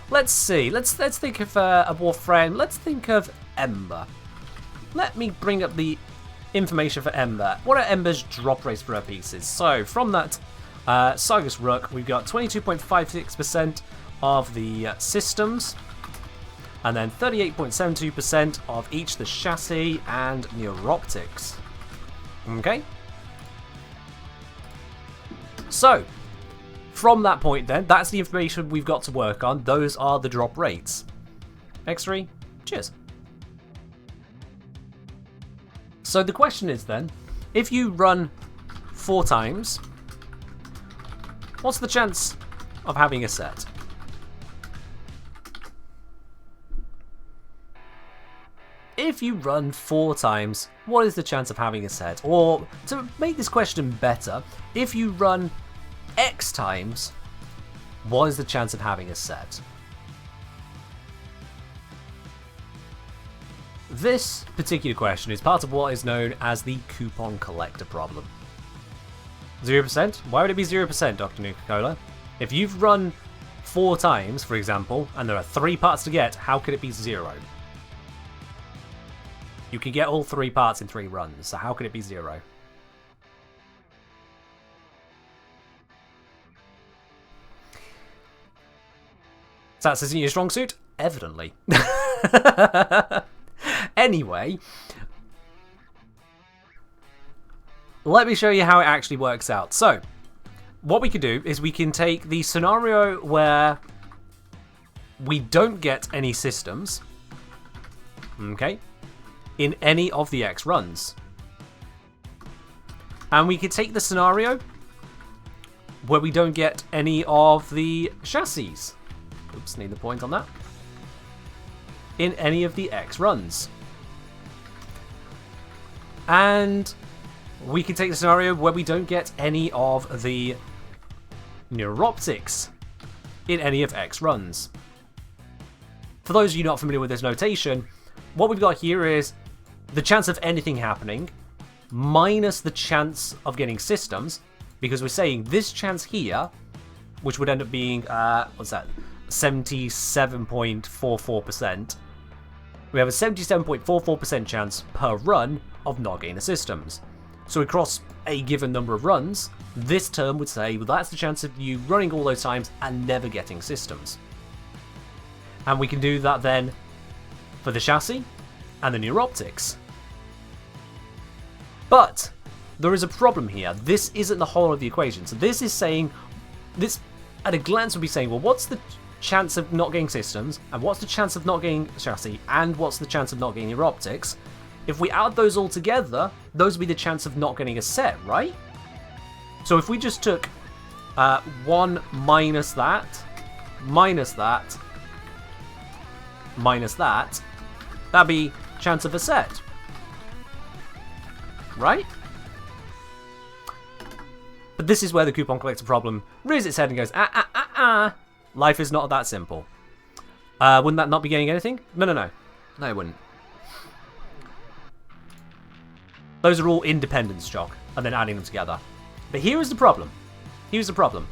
Let's see. Let's think of a Warframe. Let's think of Ember. Let me bring up the information for Ember. What are Ember's drop rates for her pieces? So, from that Sargus Rook, we've got 22.56% of the systems, and then 38.72% of each the chassis and neuroptics. Okay? So, from that point then, that's the information we've got to work on. Those are the drop rates. X3, cheers. So the question is then, if you run 4 times, what's the chance of having a set? If you run 4 times, what is the chance of having a set? Or, to make this question better, if you run X times, what is the chance of having a set? This particular question is part of what is known as the coupon collector problem. 0%? Why would it be 0%, Dr. Nuka-Cola? If you've run 4 times, for example, and there are 3 parts to get, how could it be 0? You can get all 3 parts in 3 runs, so how could it be 0? Stats isn't your strong suit? Evidently. Anyway, let me show you how it actually works out. So, what we can do is we can take the scenario where we don't get any systems, okay, in any of the X runs. And we could take the scenario where we don't get any of the chassis. Oops, need the point on that. In any of the X runs. And we can take the scenario where we don't get any of the neuroptics in any of X runs. For those of you not familiar with this notation, what we've got here is the chance of anything happening minus the chance of getting systems, because we're saying this chance here, which would end up being, what's that, 77.44%. We have a 77.44% chance per run of not getting the systems. So across a given number of runs, this term would say, well, that's the chance of you running all those times and never getting systems. And we can do that then for the chassis and the neuroptics. But there is a problem here. This isn't the whole of the equation. So this is saying, this at a glance would be saying, well, what's the chance of not getting systems, and what's the chance of not getting chassis, and what's the chance of not getting neuroptics? If we add those all together, those would be the chance of not getting a set, right? So if we just took 1 minus that, minus that, minus that, that'd be chance of a set. Right? But this is where the coupon collector problem rears its head and goes, life is not that simple. Wouldn't that not be getting anything? No, it wouldn't. Those are all independents, Jock, and then adding them together. But here is the problem. Here's the problem.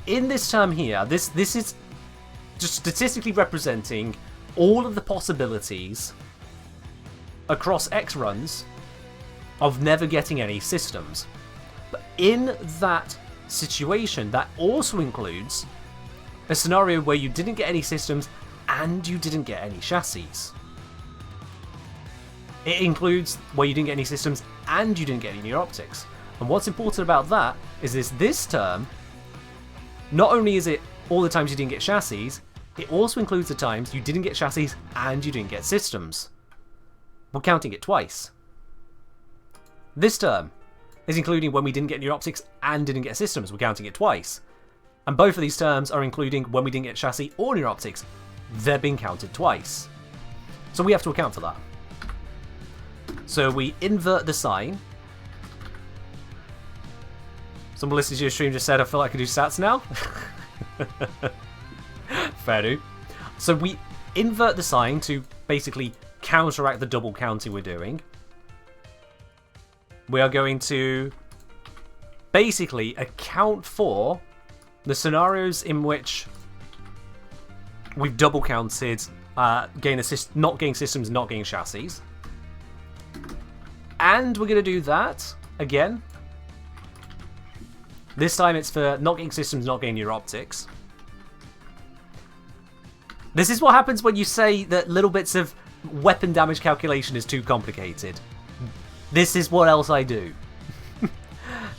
In this term here, this is just statistically representing all of the possibilities across X runs of never getting any systems. But in that situation, that also includes a scenario where you didn't get any systems and you didn't get any chassis. It includes where you didn't get any systems and you didn't get any neuroptics. And what's important about that is this term, not only is it all the times you didn't get chassis, it also includes the times you didn't get chassis and you didn't get systems. We're counting it twice. This term is including when we didn't get neuroptics and didn't get systems. We're counting it twice. And both of these terms are including when we didn't get chassis or neuroptics. They're being counted twice. So we have to account for that. So we invert the sign. Someone listening to your stream just said, I feel like I can do stats now. Fair do. So we invert the sign to basically counteract the double counting we're doing. We are going to basically account for the scenarios in which we've double counted not getting systems, not getting chassis. And we're going to do that again. This time it's for not getting systems, not getting neuroptics. This is what happens when you say that little bits of weapon damage calculation is too complicated. This is what else I do.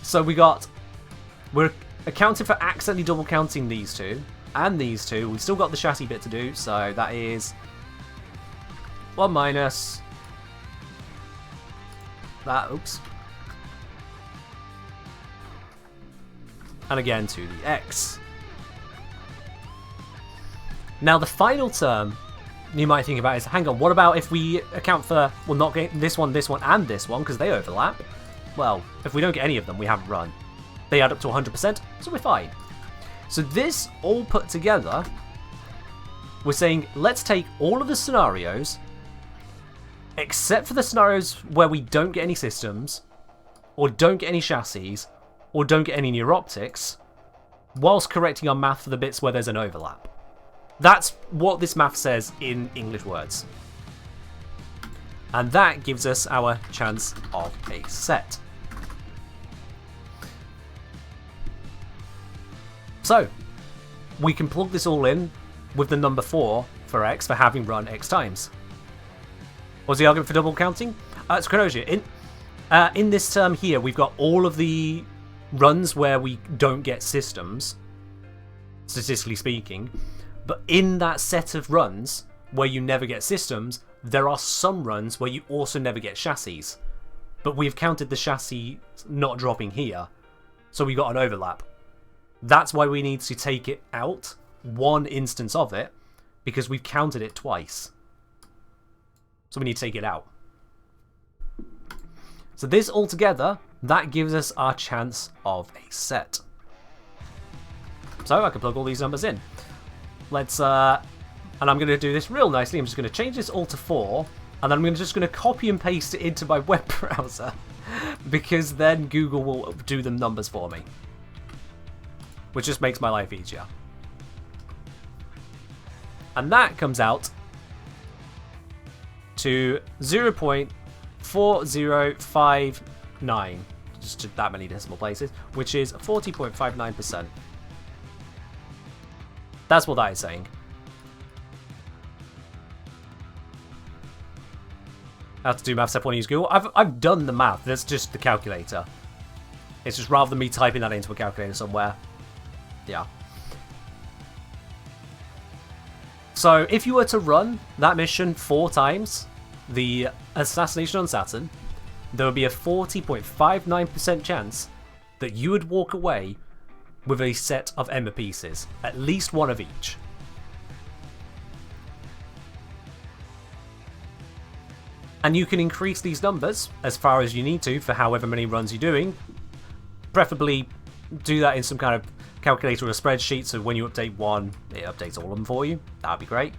So we're accounting for accidentally double counting these two and these two. We've still got the chassis bit to do, so that is 1 minus that, oops. And again to the X. Now the final term you might think about is, hang on, what about if we account for, well, not getting this one, and this one, because they overlap? Well, if we don't get any of them, we haven't run. They add up to 100%, so we're fine. So this all put together, we're saying, let's take all of the scenarios except for the scenarios where we don't get any systems, or don't get any chassis, or don't get any neuroptics, whilst correcting our math for the bits where there's an overlap. That's what this math says in English words. And that gives us our chance of a set. So, we can plug this all in with the number 4 for X for having run X times. What's the argument for double counting? It's Chronosia. In this term here, we've got all of the runs where we don't get systems, statistically speaking, but in that set of runs where you never get systems, there are some runs where you also never get chassis. But we've counted the chassis not dropping here, so we got an overlap. That's why we need to take it out, one instance of it, because we've counted it twice. So we need to take it out. So this altogether, that gives us our chance of a set. So I can plug all these numbers in. Let's, and I'm going to do this real nicely. I'm just going to change this all to 4, and then I'm just going to copy and paste it into my web browser, because then Google will do the numbers for me, which just makes my life easier. And that comes out to 0.4059, just that many decimal places, which is 40.59%. That's what that is saying. I have to do math step 1 and use Google. I've done the math, that's just the calculator. It's just rather than me typing that into a calculator somewhere. Yeah. So if you were to run that mission 4 times, the assassination on Saturn, there would be a 40.59% chance that you would walk away with a set of Ember pieces, at least one of each. And you can increase these numbers as far as you need to for however many runs you're doing. Preferably do that in some kind of calculator or a spreadsheet, so when you update one, it updates all of them for you. That'd be great.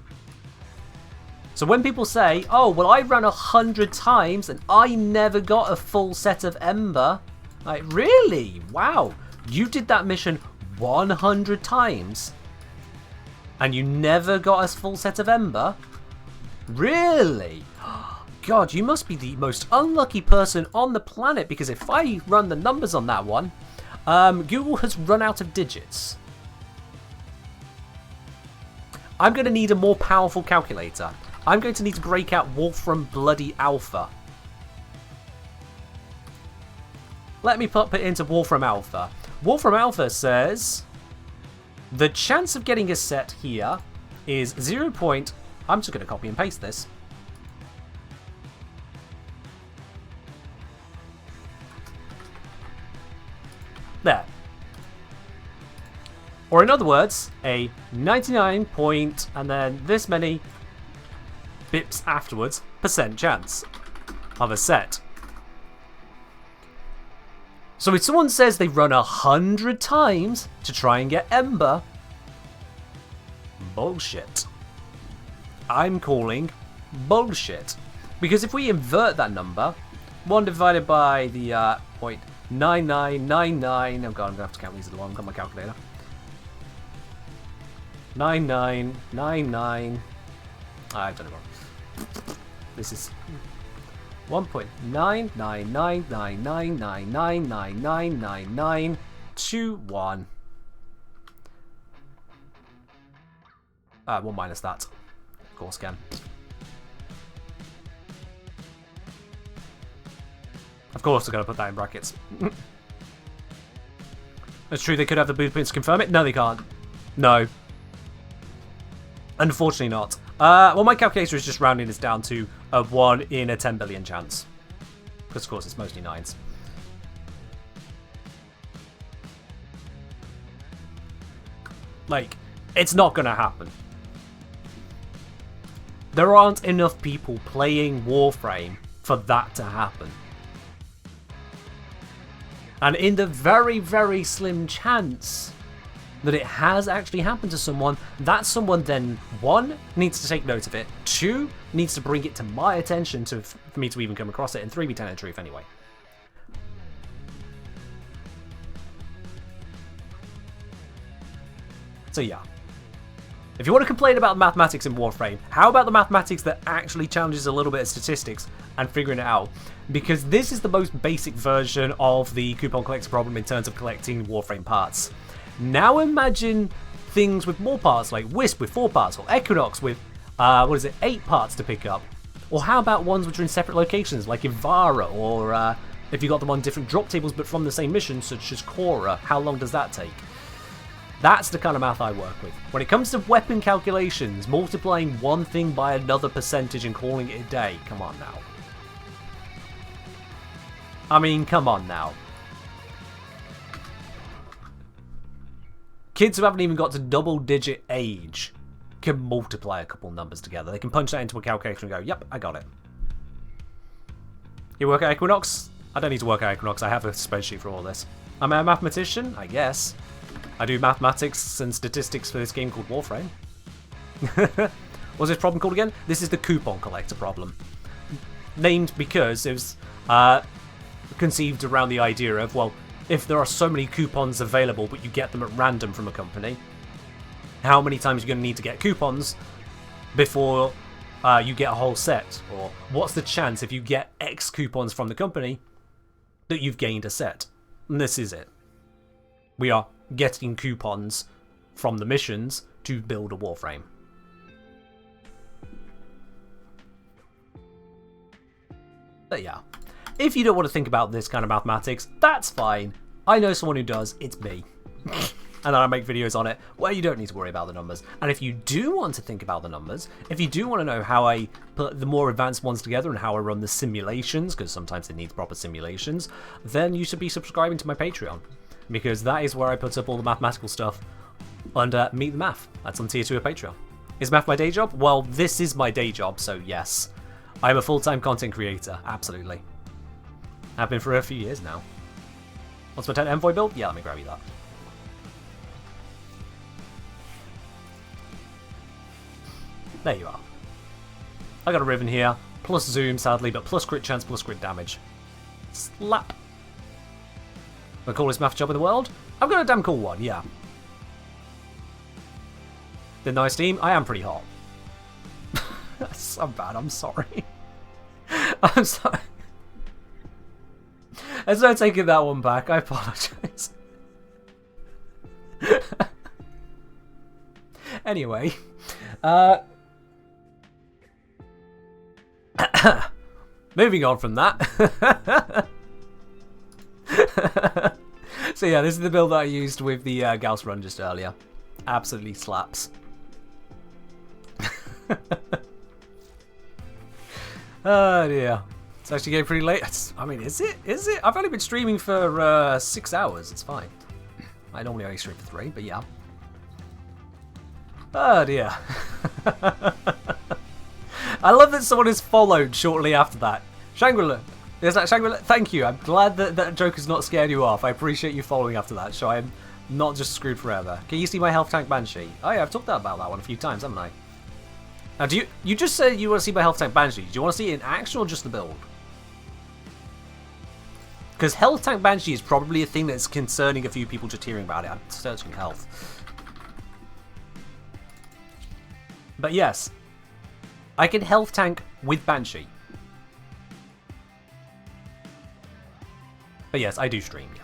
So when people say, oh, well, I ran 100 times and I never got a full set of Ember. Like, really? Wow. You did that mission 100 times and you never got a full set of Ember? Really? God, you must be the most unlucky person on the planet, because if I run the numbers on that one, Google has run out of digits. I'm going to need a more powerful calculator. I'm going to need to break out Warframe Bloody Alpha. Let me put it into Warframe Alpha. Warframe Alpha says the chance of getting a set here is 0. I'm just going to copy and paste this. There. Or in other words, a 99 point and then this many bips afterwards % chance of a set. So if someone says they run 100 times to try and get Ember, bullshit. I'm calling bullshit. Because if we invert that number, 1 divided by the 0.9999, oh god, I'm going to have to count these along, I've got my calculator. 9999, I've done it wrong. This is 1.99999999999921. 1 minus that. Of course can. Of course, I've got to put that in brackets. It's true, they could have the blueprints to confirm it. No, they can't. No. Unfortunately not. Well, my calculator is just rounding this down to a 1 in a 10 billion chance. Because, of course, it's mostly 9s. Like, it's not going to happen. There aren't enough people playing Warframe for that to happen. And in the very, very slim chance that it has actually happened to someone, that someone then, 1, needs to take note of it, 2, needs to bring it to my attention for me to even come across it, and 3, be telling the truth anyway. So yeah. If you want to complain about mathematics in Warframe, how about the mathematics that actually challenges a little bit of statistics and figuring it out? Because this is the most basic version of the coupon collector problem in terms of collecting Warframe parts. Now imagine things with more parts, like Wisp with 4 parts, or Equinox with, 8 parts to pick up. Or how about ones which are in separate locations, like Ivara, or if you got them on different drop tables but from the same mission, such as Cora, how long does that take? That's the kind of math I work with. When it comes to weapon calculations, multiplying one thing by another percentage and calling it a day, come on now. I mean, come on now. Kids who haven't even got to double-digit age can multiply a couple numbers together. They can punch that into a calculator and go, yep, I got it. You work at Equinox? I don't need to work at Equinox. I have a spreadsheet for all this. Am I a mathematician? I guess. I do mathematics and statistics for this game called Warframe. What's this problem called again? This is the coupon collector problem. Named because it was conceived around the idea of, well, if there are so many coupons available but you get them at random from a company, how many times are you going to need to get coupons before you get a whole set? Or what's the chance if you get X coupons from the company that you've gained a set? And this is it. We are getting coupons from the missions to build a Warframe. But yeah, if you don't want to think about this kind of mathematics, that's fine. I know someone who does, it's me. And I make videos on it where you don't need to worry about the numbers. And if you do want to think about the numbers, if you do want to know how I put the more advanced ones together and how I run the simulations, because sometimes it needs proper simulations, then you should be subscribing to my Patreon. Because that is where I put up all the mathematical stuff under Meet the Math. That's on tier 2 of Patreon. Is math my day job? Well, this is my day job, so yes. I'm a full-time content creator, absolutely. I've been for a few years now. What's my 10 envoy build? Yeah, let me grab you that. There you are. I got a Riven here, plus zoom sadly, but plus crit chance, plus crit damage. Slap. The coolest math job in the world? I've got a damn cool one, yeah. The nice team, I am pretty hot. That's so bad, I'm sorry. I'm sorry. There's no taking that one back, I apologise. Anyway, moving on from that. So yeah, this is the build that I used with the Gauss run just earlier. Absolutely slaps. Oh dear. It's actually getting pretty late. I mean, is it? Is it? I've only been streaming for 6 hours. It's fine. I normally only stream for 3, but yeah. Oh dear. I love that someone is followed shortly after that. Shangri-La. Is that Shangri-La? Thank you. I'm glad that that joke has not scared you off. I appreciate you following after that, so I'm not just screwed forever. Can you see my health tank Banshee? Oh yeah, I've talked about that one a few times, haven't I? Now, do you just said you want to see my health tank Banshee? Do you want to see it in action or just the build? Because health tank Banshee is probably a thing that's concerning a few people just hearing about it. I'm searching health. But yes, I can health tank with Banshee. But yes, I do stream, yeah.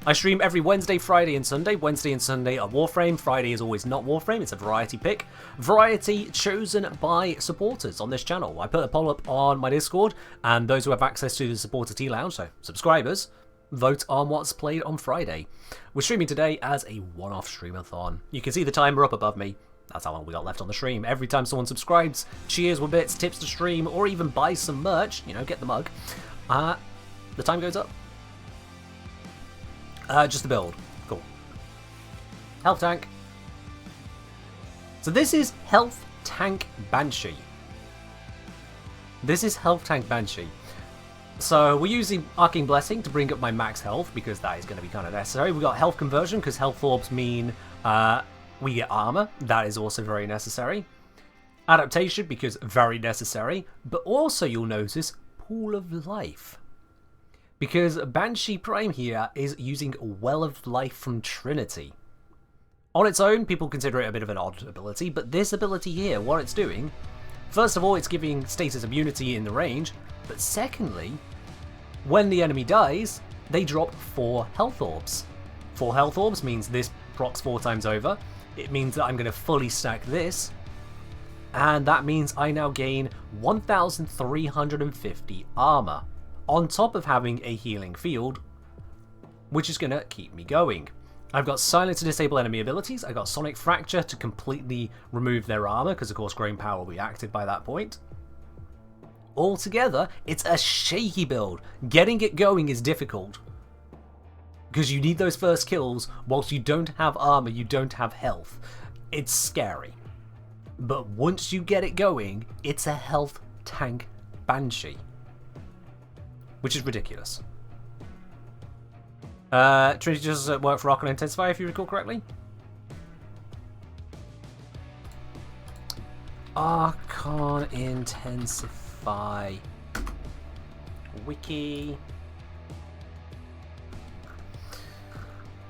I stream every Wednesday, Friday, and Sunday. Wednesday and Sunday are Warframe. Friday is always not Warframe. It's a variety pick. Variety chosen by supporters on this channel. I put a poll up on my Discord, and those who have access to the Supporter Tea Lounge, so subscribers, vote on what's played on Friday. We're streaming today as a one-off streamathon. You can see the timer up above me. That's how long we got left on the stream. Every time someone subscribes, cheers with bits, tips to stream, or even buys some merch, you know, get the mug, the time goes up. Just the build. Cool. Health tank. So this is Health Tank Banshee. This is Health Tank Banshee. So we're using Arcane Blessing to bring up my max health because that is going to be kind of necessary. We've got health conversion because health orbs mean We get armor. That is also very necessary. Adaptation, because very necessary. But also, you'll notice, Pool of Life. Because Banshee Prime here is using Well of Life from Trinity. On its own, people consider it a bit of an odd ability, but this ability here, what it's doing, first of all, it's giving status immunity in the range, but secondly, when the enemy dies, they drop 4 health orbs. 4 health orbs means this procs 4 times over. It means that I'm going to fully stack this, and that means I now gain 1,350 armor, on top of having a healing field, which is going to keep me going. I've got Silence to disable enemy abilities, I've got Sonic Fracture to completely remove their armor, because of course Growing Power will be active by that point. Altogether, it's a shaky build. Getting it going is difficult, because you need those first kills whilst you don't have armor, you don't have health. It's scary. But once you get it going, it's a health tank Banshee. Which is ridiculous. Trinity does work for Archon Intensify, if you recall correctly. Archon Intensify. Wiki.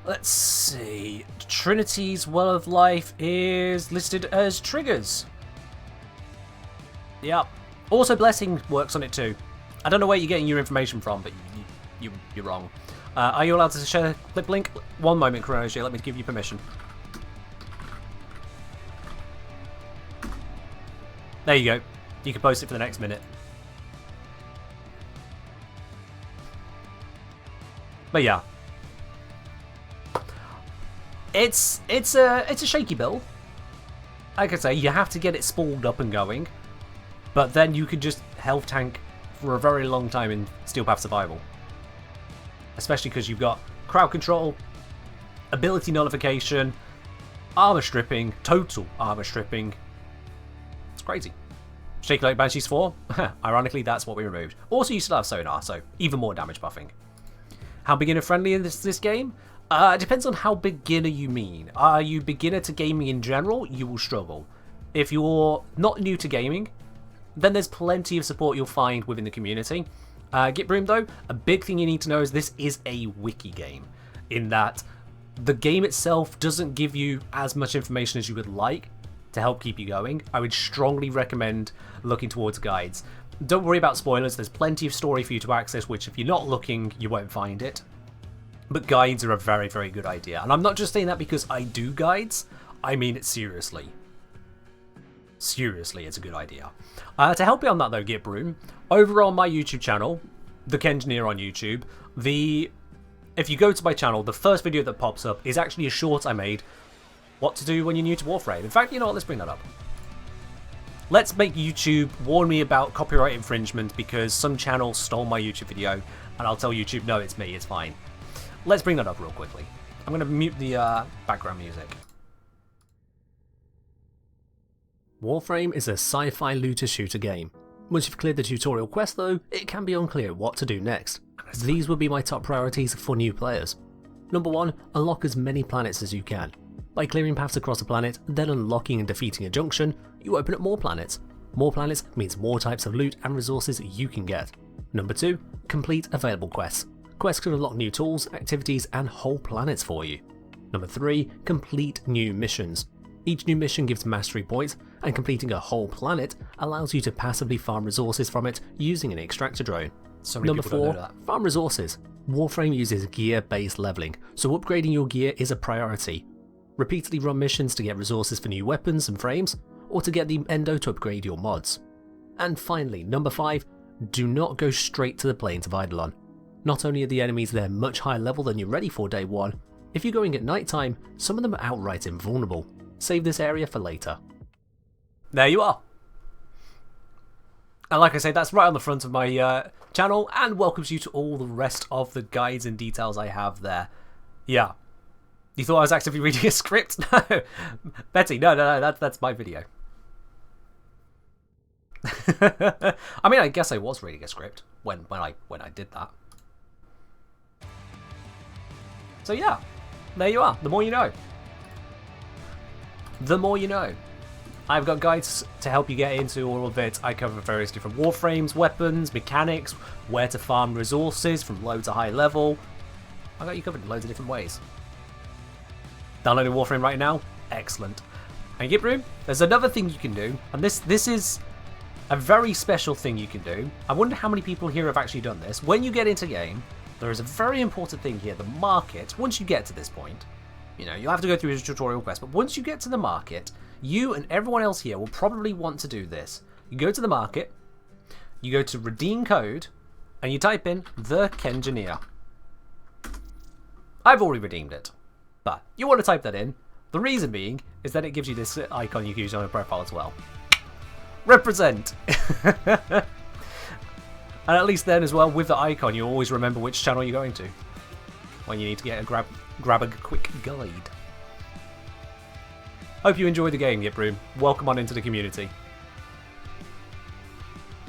Let's see. Trinity's Well of Life is listed as triggers. Yep. Also, Blessing works on it too. I don't know where you're getting your information from, but you're wrong. Are you allowed to share the clip link? One moment, Chronosia, let me give you permission. There you go. You can post it for the next minute. But yeah. It's a shaky build. Like I say, you have to get it spooled up and going. But then you can just health tank for a very long time in Steel Path Survival. Especially because you've got crowd control, ability nullification, armor stripping, total armor stripping. It's crazy. Shaky like Banshees 4, ironically that's what we removed. Also you still have sonar, so even more damage buffing. How beginner friendly is this game? It depends on how beginner you mean. Are you beginner to gaming in general? You will struggle. If you're not new to gaming, then there's plenty of support you'll find within the community. Git Broom though, a big thing you need to know is this is a wiki game, in that the game itself doesn't give you as much information as you would like to help keep you going. I would strongly recommend looking towards guides. Don't worry about spoilers, there's plenty of story for you to access, which if you're not looking, you won't find it. But guides are a very, very good idea. And I'm not just saying that because I do guides, I mean it seriously. Seriously, it's a good idea. To help you on that though, Git Broom, over on my YouTube channel, The Kengineer on YouTube, if you go to my channel, the first video that pops up is actually a short I made, what to do when you're new to Warframe. In fact, you know what, let's bring that up. Let's make YouTube warn me about copyright infringement because some channel stole my YouTube video, and I'll tell YouTube, no, it's me, it's fine. Let's bring that up real quickly. I'm going to mute the background music. Warframe is a sci-fi looter-shooter game. Once you've cleared the tutorial quest though, it can be unclear what to do next. These will be my top priorities for new players. Number 1, unlock as many planets as you can. By clearing paths across a planet, then unlocking and defeating a junction, you open up more planets. More planets means more types of loot and resources you can get. Number 2, complete available quests. Quests can unlock new tools, activities and whole planets for you. Number 3, complete new missions. Each new mission gives mastery points, and completing a whole planet allows you to passively farm resources from it using an extractor drone. Number 4, farm resources. Warframe uses gear-based leveling, so upgrading your gear is a priority. Repeatedly run missions to get resources for new weapons and frames, or to get the endo to upgrade your mods. And finally, number 5, do not go straight to the plains of Eidolon. Not only are the enemies there much higher level than you're ready for day 1, if you're going at night time, some of them are outright invulnerable. Save this area for later. There you are. And like I say, that's right on the front of my channel and welcomes you to all the rest of the guides and details I have there. Yeah. You thought I was actively reading a script? No. Betty, no, that's my video. I mean, I guess I was reading a script when I did that. So yeah, there you are. The more you know. the more you know. I've got guides to help you get into all of it. I cover various different warframes, weapons, mechanics, where to farm resources from low to high level. I got you covered in loads of different ways. Downloading Warframe right now? Excellent. And Gip Room, there's another thing you can do, and this is a very special thing you can do. I wonder how many people here have actually done this. When you get into game, there is a very important thing here, the market. Once you get to this point, you know, you'll have to go through a tutorial quest, but once you get to the market, you and everyone else here will probably want to do this. You go to the market, you go to redeem code, and you type in the Kengineer. I've already redeemed it, but you want to type that in. The reason being is that it gives you this icon you can use on your profile as well. Represent! And at least then as well, with the icon, you always remember which channel you're going to when you need to get grab a quick guide. Hope you enjoyed the game, Gip Room. Welcome on into the community.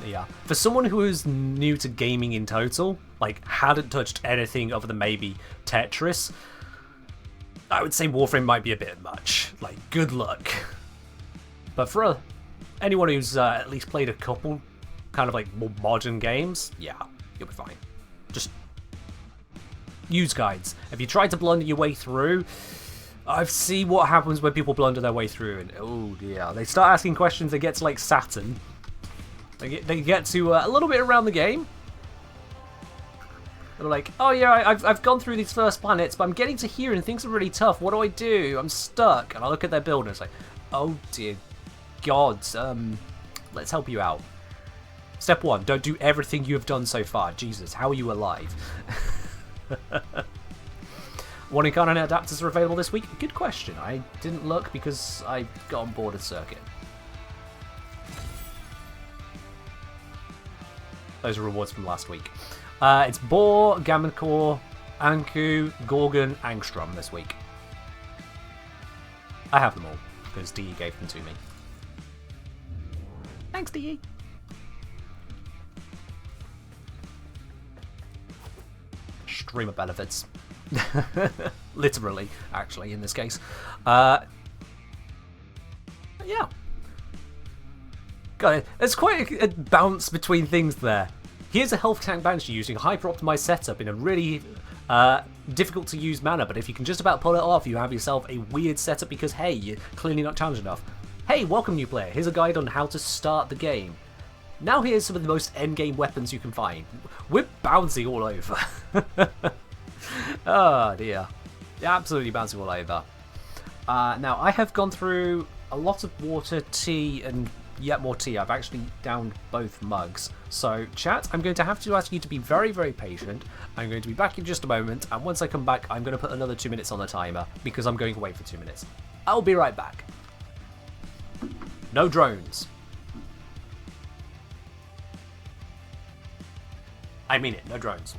Yeah. For someone who is new to gaming in total, like hadn't touched anything other than maybe Tetris, I would say Warframe might be a bit much. Like, good luck. But for anyone who's at least played a couple kind of like more modern games, yeah, you'll be fine. Just use guides. If you try to blunder your way through, I've seen what happens when people blunder their way through, and oh dear, they start asking questions. They get to like Saturn. They get to a little bit around the game. They're like, oh yeah, I've gone through these first planets, but I'm getting to here and things are really tough. What do I do? I'm stuck. And I look at their build and it's like, oh dear God, let's help you out. Step 1, don't do everything you have done so far. Jesus, how are you alive? What incarnate adapters are available this week? Good question. I didn't look because I got on board a circuit. Those are rewards from last week. It's Boar, Gammacore, Anku, Gorgon, Angstrom this week. I have them all because DE gave them to me. Thanks, DE. Streamer benefits. Literally, actually, in this case. Yeah. Got it. There's quite a bounce between things there. Here's a health tank banshee using a hyper-optimized setup in a really difficult to use manner, but if you can just about pull it off, you have yourself a weird setup because, hey, you're clearly not challenged enough. Hey, welcome new player. Here's a guide on how to start the game. Now here's some of the most endgame weapons you can find. We're bouncing all over. Oh dear. Absolutely bouncing all over. Now, I have gone through a lot of water, tea, and yet more tea. I've actually downed both mugs. So, chat, I'm going to have to ask you to be very, very patient. I'm going to be back in just a moment, and once I come back, I'm going to put another 2 minutes on the timer, because I'm going away for 2 minutes. I'll be right back. No drones. I mean it, no drones.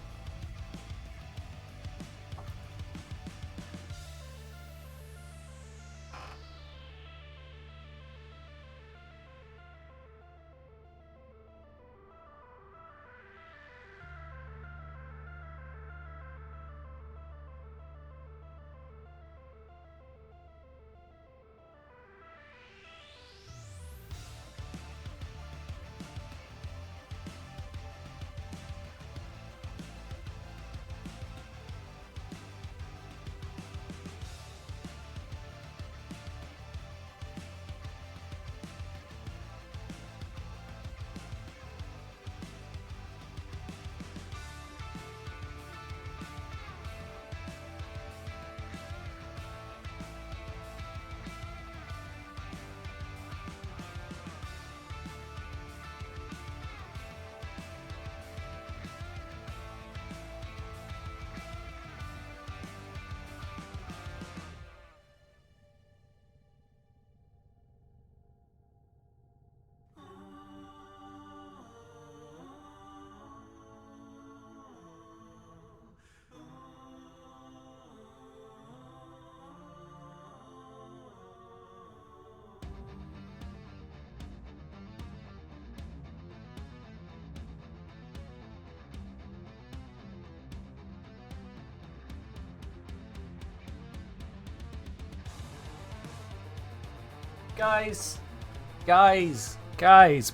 Guys,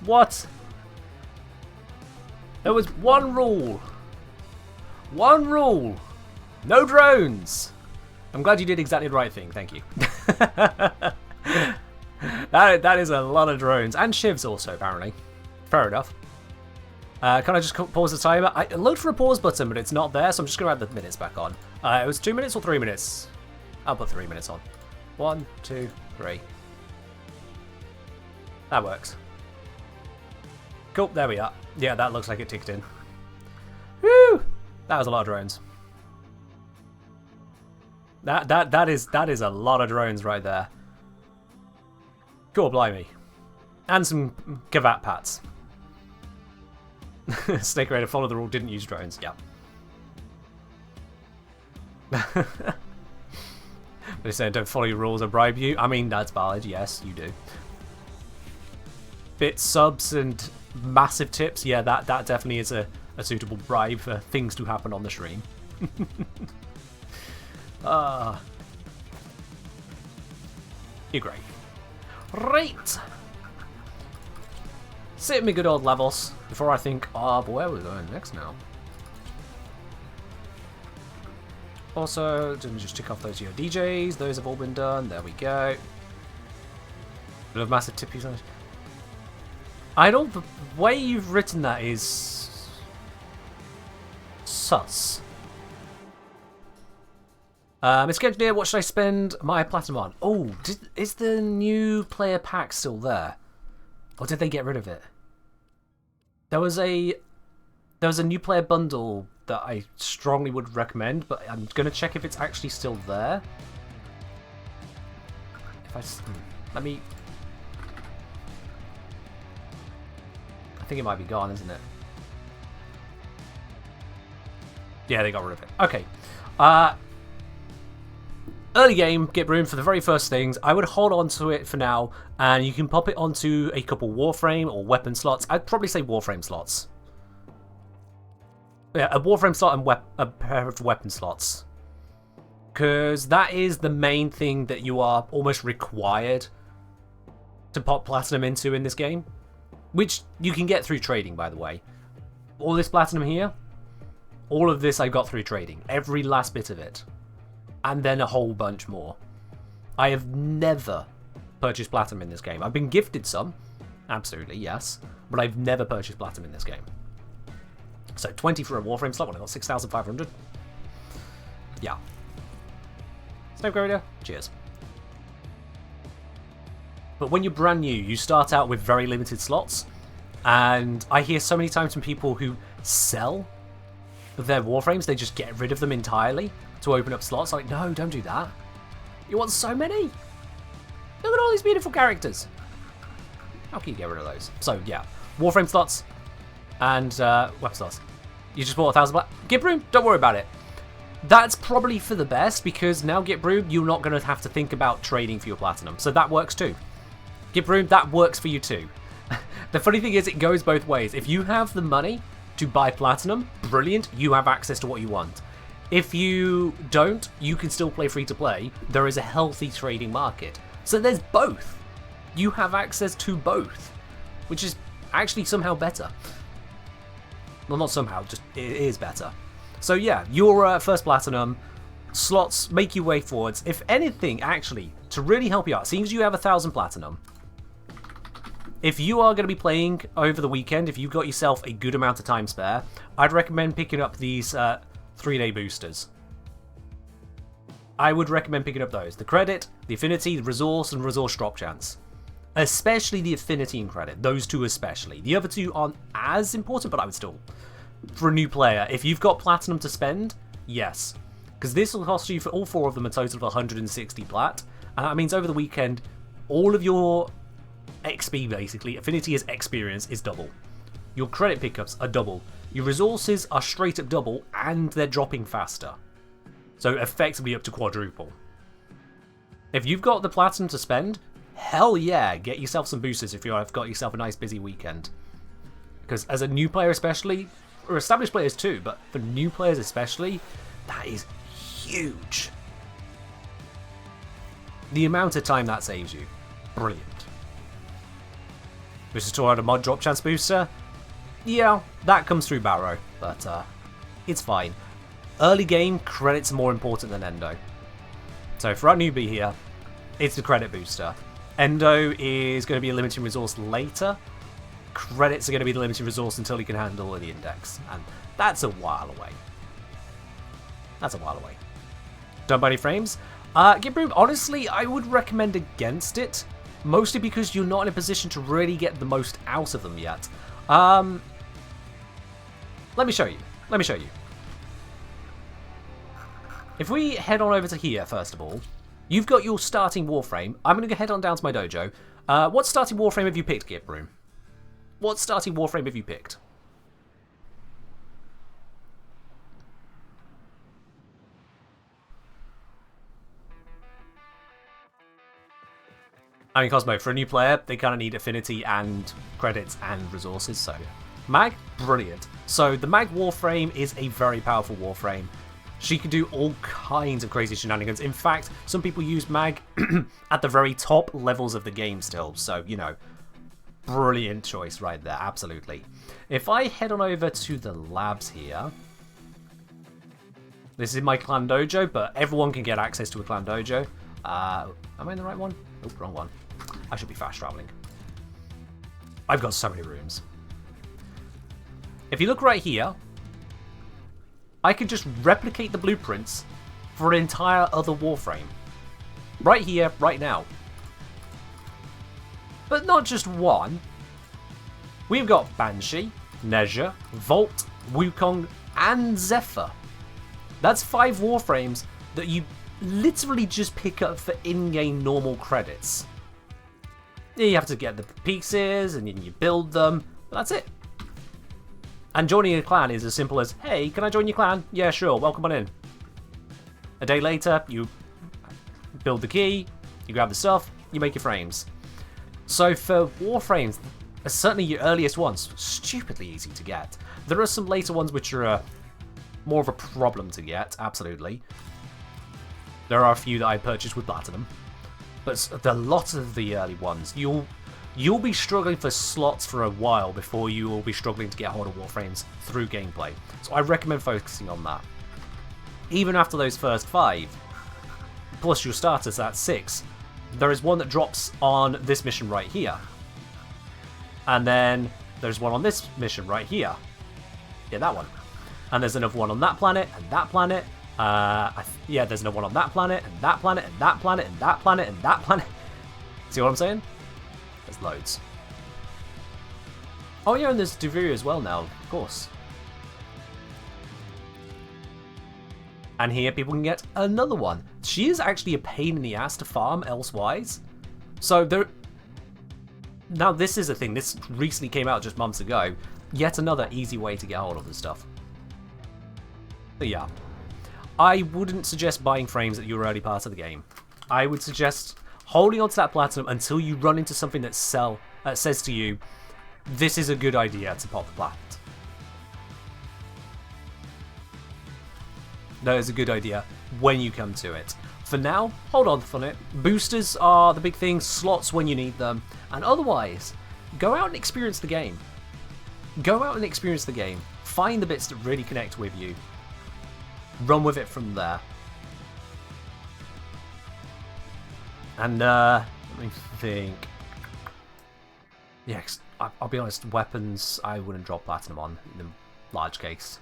what? There was one rule. One rule. No drones. I'm glad you did exactly the right thing. Thank you. that is a lot of drones. And shivs also, apparently. Fair enough. Can I just pause the timer? I looked for a pause button, but it's not there, so I'm just going to add the minutes back on. It was 2 minutes or 3 minutes? I'll put 3 minutes on. 1, 2, 3. That works. Cool, there we are. Yeah, that looks like it ticked in. Woo! That was a lot of drones. That is a lot of drones right there. Cool, blimey. And some Gavat pats. Snake Raider, follow the rule, didn't use drones. Yeah. They're saying don't follow your rules or bribe you. I mean, that's valid. Yes, you do. Bit subs and massive tips. Yeah, that definitely is a suitable bribe for things to happen on the stream. You're great. Right. Sit me good old levels before I think of where we're going next now. Also, let me just tick off those DJs. Those have all been done. There we go. Bit of massive tippies on it. I don't. The way you've written that is sus. Mr. Engineer, what should I spend my platinum on? Oh, is the new player pack still there? Or did they get rid of it? There was a new player bundle that I strongly would recommend, but I'm going to check if it's actually still there. Let me... I think it might be gone, isn't it? Yeah, they got rid of it. Okay. Early game, get room for the very first things. I would hold on to it for now, and you can pop it onto a couple Warframe or weapon slots. I'd probably say Warframe slots. Yeah, a Warframe slot and a pair of weapon slots. Because that is the main thing that you are almost required to pop platinum into in this game. Which you can get through trading, by the way. All this platinum here, all of this I got through trading. Every last bit of it. And then a whole bunch more. I have never purchased platinum in this game. I've been gifted some, absolutely, yes, but I've never purchased platinum in this game. So 20 for a Warframe slot when I got 6,500. Yeah. Snake Raider, cheers. But when you're brand new, you start out with very limited slots, and I hear so many times from people who sell their Warframes, they just get rid of them entirely to open up slots. Like, no, don't do that. You want so many? Look at all these beautiful characters. How can you get rid of those? So, yeah. Warframe slots and weapon slots. You just bought 1,000 black. Get Broom, don't worry about it. That's probably for the best, because now Get Broom, you're not going to have to think about trading for your platinum. So that works too. Get Broom, that works for you too. The funny thing is, it goes both ways. If you have the money to buy platinum, brilliant, you have access to what you want. If you don't, you can still play free to play. There is a healthy trading market. So there's both. You have access to both, which is actually somehow better. Well, not somehow, just it is better. So yeah, your first platinum slots, make your way forwards. If anything, actually, to really help you out, seeing as you have 1,000 platinum, if you are going to be playing over the weekend, if you've got yourself a good amount of time spare, I'd recommend picking up these 3-day boosters. I would recommend picking up those. The credit, the affinity, the resource, and resource drop chance. Especially the affinity and credit. Those two especially. The other two aren't as important, but I would still. For a new player, if you've got platinum to spend, yes. Because this will cost you, for all 4 of them, a total of 160 plat. And that means over the weekend, all of your XP, basically, affinity as experience, is double. Your credit pickups are double. Your resources are straight up double, and they're dropping faster. So effectively up to quadruple. If you've got the platinum to spend, hell yeah, get yourself some boosters if you've got yourself a nice busy weekend. Because as a new player especially, or established players too, but for new players especially, that is huge. The amount of time that saves you. Brilliant. This is 200 mod drop chance booster. Yeah, that comes through Barrow, but it's fine. Early game, credits are more important than Endo. So for our newbie here, it's the credit booster. Endo is going to be a limited resource later. Credits are going to be the limited resource until you can handle the index. And that's a while away. That's a while away. Done by any frames? Gitbroom, honestly, I would recommend against it. Mostly because you're not in a position to really get the most out of them yet. Let me show you. Let me show you. If we head on over to here, first of all, you've got your starting Warframe. I'm going to head on down to my dojo. What starting Warframe have you picked, Gitbroom? What starting Warframe have you picked? I mean, Cosmo, for a new player, they kind of need affinity and credits and resources, so... Mag? Brilliant. So, the Mag Warframe is a very powerful Warframe. She can do all kinds of crazy shenanigans. In fact, some people use Mag at the very top levels of the game still, so, you know, brilliant choice right there, absolutely. If I head on over to the labs here... This is my clan dojo, but everyone can get access to a clan dojo. Am I in the right one? Oh, wrong one. I should be fast traveling. I've got so many rooms. If you look right here, I could just replicate the blueprints for an entire other Warframe. Right here, right now. But not just one. We've got Banshee, Nezha, Volt, Wukong, and Zephyr. That's 5 Warframes that you literally just pick up for in-game normal credits. You have to get the pieces and you build them, but that's it. And joining a clan is as simple as, hey, can I join your clan? Yeah, sure, welcome on in. A day later, you build the key, you grab the stuff, you make your frames. So for Warframes, certainly your earliest ones, stupidly easy to get. There are some later ones which are more of a problem to get, absolutely. There are a few that I purchased with Platinum. But a lot of the early ones, you'll be struggling for slots for a while before you will be struggling to get hold of Warframes through gameplay. So I recommend focusing on that. Even after those first 5, plus your starters at 6, there is one that drops on this mission right here. And then there's one on this mission right here. Yeah, that one. And there's another one on that planet, and that planet. Yeah, there's another one on that planet, and that planet, and that planet, and that planet, and that planet. See what I'm saying? There's loads. Oh yeah, and there's Duviri as well now, of course. And here people can get another one. She is actually a pain in the ass to farm elsewise. So there... Now this is a thing, this recently came out just months ago. Yet another easy way to get hold of this stuff. But yeah. I wouldn't suggest buying frames at your early part of the game. I would suggest holding on to that platinum until you run into something that says to you, this is a good idea to pop the plat. That is a good idea when you come to it. For now, hold on for it. Boosters are the big thing, slots when you need them, and otherwise, go out and experience the game. Go out and experience the game. Find the bits that really connect with you. Run with it from there. And, let me think. Yeah, I'll be honest, weapons I wouldn't drop platinum on in the large case.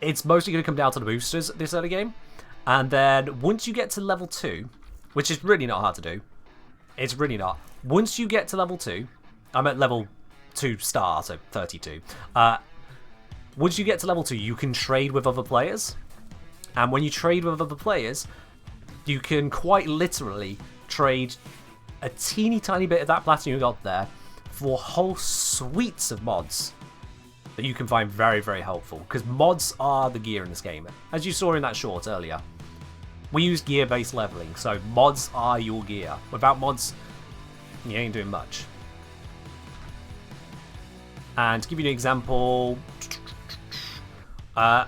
It's mostly going to come down to the boosters this early game. And then, once you get to level 2, which is really not hard to do. It's really not. Once you get to level 2, I'm at level 2 star, so 32. Once you get to level 2, you can trade with other players. And when you trade with other players, you can quite literally trade a teeny tiny bit of that platinum you got there for whole suites of mods that you can find very, very helpful. Because mods are the gear in this game. As you saw in that short earlier, we use gear-based leveling, so mods are your gear. Without mods, you ain't doing much. And to give you an example, a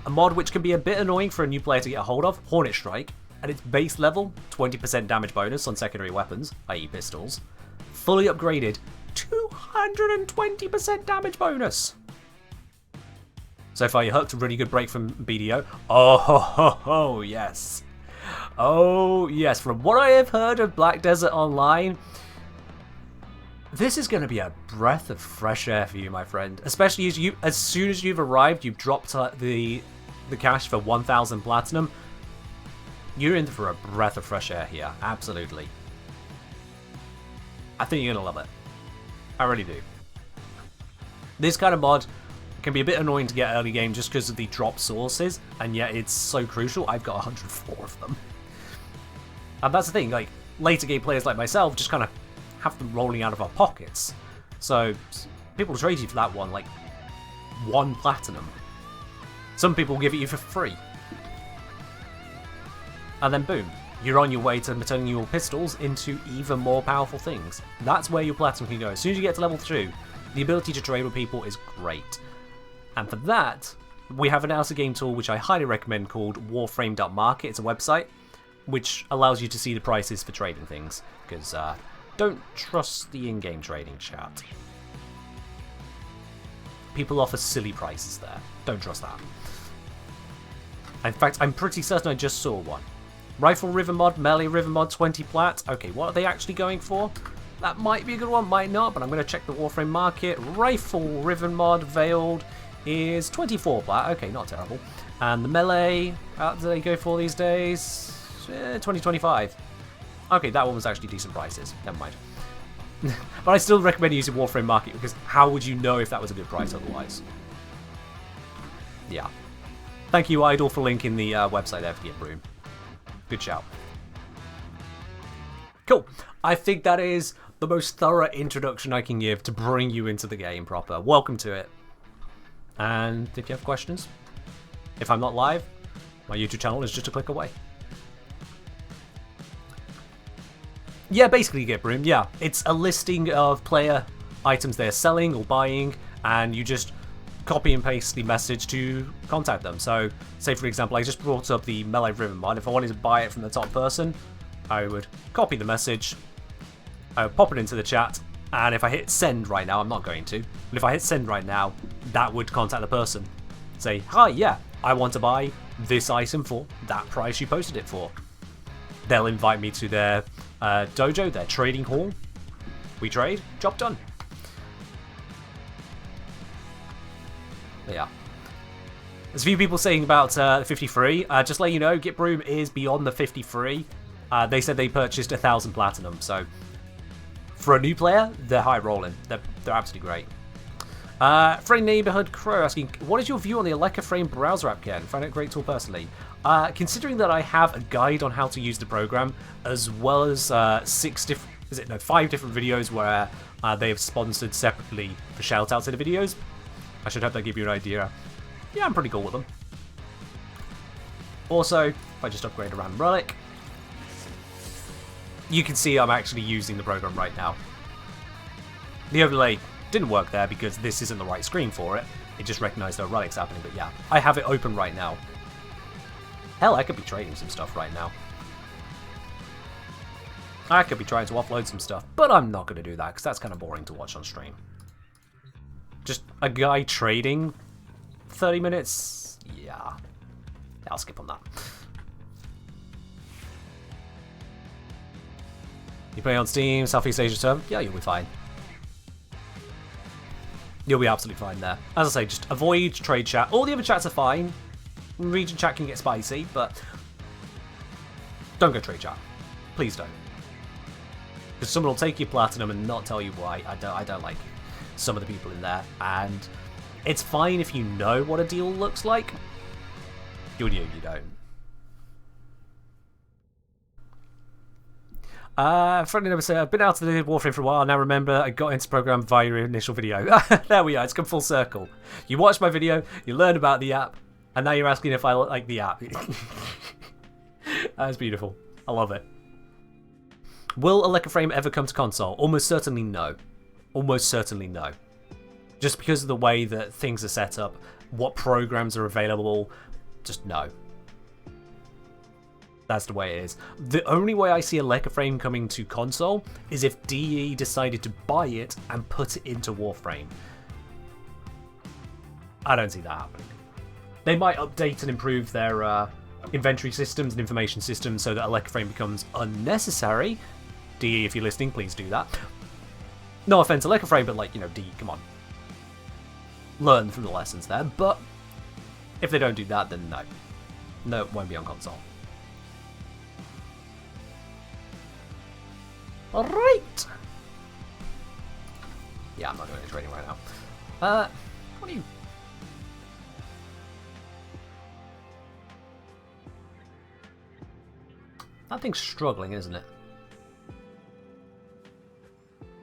mod which can be a bit annoying for a new player to get a hold of, Hornet Strike. at its base level, 20% damage bonus on secondary weapons, i.e. pistols. Fully upgraded, 220% damage bonus. So far you're hooked, a really good break from BDO. Oh, yes. Oh, yes. From what I have heard of Black Desert Online, this is going to be a breath of fresh air for you, my friend. Especially as soon as you've arrived, you've dropped the cash for 1,000 platinum. You're in for a breath of fresh air here. Absolutely. I think you're going to love it. I really do. This kind of mod can be a bit annoying to get early game just because of the drop sources, and yet it's so crucial. I've got 104 of them. And that's the thing, like, later game players like myself just kind of have them rolling out of our pockets. So people trade you for that one, like 1 platinum. Some people will give it you for free. And then boom, you're on your way to turning your pistols into even more powerful things. That's where your platinum can go. As soon as you get to level 2, the ability to trade with people is great. And for that, we have an out of game tool which I highly recommend called Warframe.market. It's a website which allows you to see the prices for trading things. Because don't trust the in-game trading, chat. People offer silly prices there. Don't trust that. In fact, I'm pretty certain I just saw one. Rifle River Mod, Melee River Mod, 20 plat. Okay, what are they actually going for? That might be a good one, might not, but I'm going to check the Warframe market. Rifle River Mod Veiled is 24 plat. Okay, not terrible. And the Melee, how do they go for these days? 20-25. Okay, that one was actually decent prices. Never mind. But I still recommend using Warframe market because how would you know if that was a good price otherwise? Yeah. Thank you, Idol, for linking the website there for the Broom. Good shout. Cool. I think that is the most thorough introduction I can give to bring you into the game proper. Welcome to it. And if you have questions, if I'm not live, my YouTube channel is just a click away. Yeah, basically, Get Broom, yeah. It's a listing of player items they're selling or buying, and you just copy and paste the message to contact them. So, say for example, I just brought up the Melee River mod. If I wanted to buy it from the top person, I would copy the message, I would pop it into the chat, and if I hit send right now, I'm not going to, but if I hit send right now, that would contact the person. Say, hi, yeah, I want to buy this item for that price you posted it for. They'll invite me to their dojo, their trading hall. We trade, job done. But yeah. There's a few people saying about 53. Just to let you know, Git Broom is beyond the 53. They said they purchased 1,000 platinum, so for a new player, they're high rolling. They're absolutely great. Friend Neighborhood Crow asking, what is your view on the Warframe browser app, Ken? Find it a great tool personally. Considering that I have a guide on how to use the program, as well as 5 different videos where they have sponsored separately for shoutouts in the videos, I should have that give you an idea. Yeah, I'm pretty cool with them. Also, if I just upgrade a random relic, you can see I'm actually using the program right now. The overlay didn't work there because this isn't the right screen for it. It just recognized no relics happening, but yeah, I have it open right now. Hell, I could be trading some stuff right now. I could be trying to offload some stuff, but I'm not going to do that because that's kind of boring to watch on stream. Just a guy trading 30 minutes? Yeah. I'll skip on that. You play on Steam, Southeast Asia term? Yeah, you'll be fine. You'll be absolutely fine there. As I say, just avoid trade chat. All the other chats are fine. Region chat can get spicy, but don't go trade chat. Please don't. Because someone will take your platinum and not tell you why. I don't like some of the people in there. And it's fine if you know what a deal looks like. You don't. Friendly number said, I've been out of the Warframe for a while. Now remember, I got into the program via your initial video. There we are. It's come full circle. You watched my video, you learned about the app, and now you're asking if I like the app. That's beautiful. I love it. Will Warframe ever come to console? Almost certainly no. Almost certainly no. Just because of the way that things are set up, what programs are available, just no. That's the way it is. The only way I see a Leica frame coming to console is if DE decided to buy it and put it into Warframe. I don't see that happening. They might update and improve their inventory systems and information systems so that a Leica frame becomes unnecessary. DE, if you're listening, please do that. No offense to Leica frame, but like, you know, DE, come on. Learn from the lessons there, but if they don't do that, then no. No, it won't be on console. Alright! Yeah, I'm not going to trading right now. What are you... That thing's struggling, isn't it?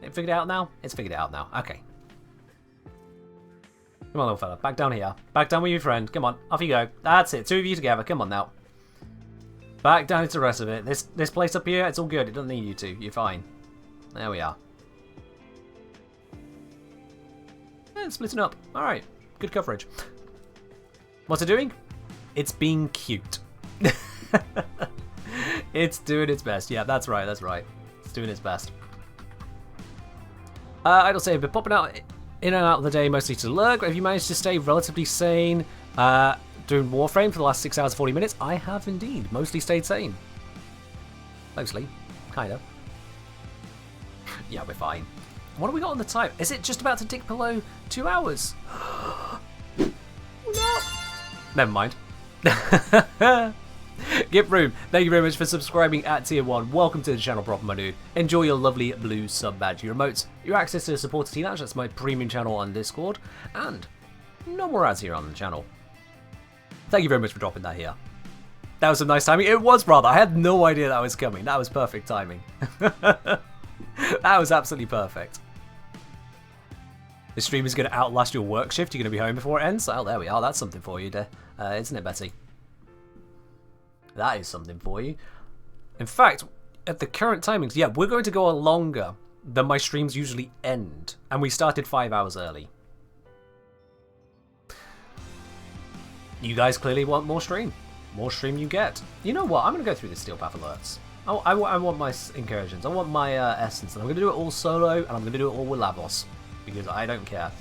It figured it out now? It's figured it out now. Okay. Come on, little fella. Back down here. Back down with your friend. Come on. Off you go. That's it. Two of you together. Come on now. Back down into the rest of it. This place up here, it's all good. It doesn't need you two. You're fine. There we are. And splitting up. Alright. Good coverage. What's it doing? It's being cute. It's doing its best. Yeah, that's right. That's right. It's doing its best. Idle save, been popping out in and out of the day, mostly to lurk. Have you managed to stay relatively sane doing Warframe for the last 6 hours 40 minutes? I have indeed. Mostly stayed sane. Mostly. Kind of. Yeah, we're fine. What have we got on the time? Is it just about to tick below 2 hours? No. Never mind. Gip Room, thank you very much for subscribing at Tier 1. Welcome to the channel proper, my dude. Enjoy your lovely blue sub badge, your emotes, your access to the supporter team lounge, that's my premium channel on Discord, and no more ads here on the channel. Thank you very much for dropping that here. That was some nice timing. It was, brother. I had no idea that was coming. That was perfect timing. That was absolutely perfect. This stream is going to outlast your work shift. You're going to be home before it ends. Oh, there we are. That's something for you, dear. Isn't it, Betty? That is something for you. In fact, at the current timings, yeah, we're going to go on longer than my streams usually end. And we started 5 hours early. You guys clearly want more stream. More stream you get. You know what? I'm going to go through the Steel Path alerts. I want my incursions. I want my essence. And I'm going to do it all solo. And I'm going to do it all with Lavos. Because I don't care.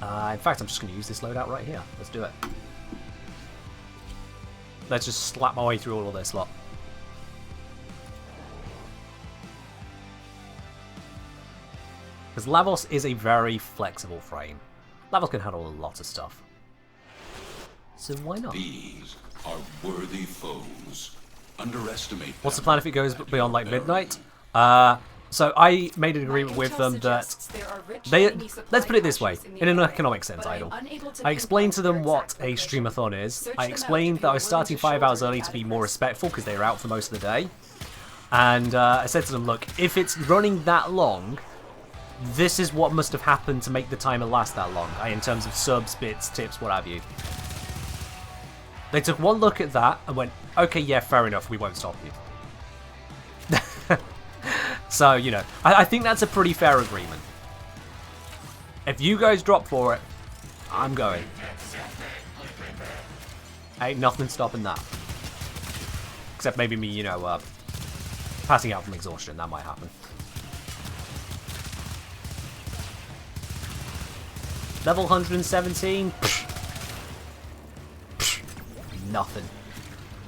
In fact, I'm just going to use this loadout right here. Let's do it. Let's just slap my way through all of this lot. Because Lavos is a very flexible frame. Lavos can handle a lot of stuff. So why not? These are worthy foes. Underestimate. What's the plan if it goes beyond like midnight? So I made an agreement with them that let's put it this way, in an economic sense, Idle. I explained to them what a streamathon is. I explained that I was starting 5 hours early to be more respectful because they were out for most of the day. And I said to them, look, if it's running that long, this is what must have happened to make the timer last that long, in terms of subs, bits, tips, what have you. They took one look at that and went, okay, yeah, fair enough, we won't stop you. So, you know, I think that's a pretty fair agreement. If you guys drop for it, I'm going. Ain't nothing stopping that. Except maybe me, you know, passing out from exhaustion. That might happen. Level 117? Psh. Psh. Nothing.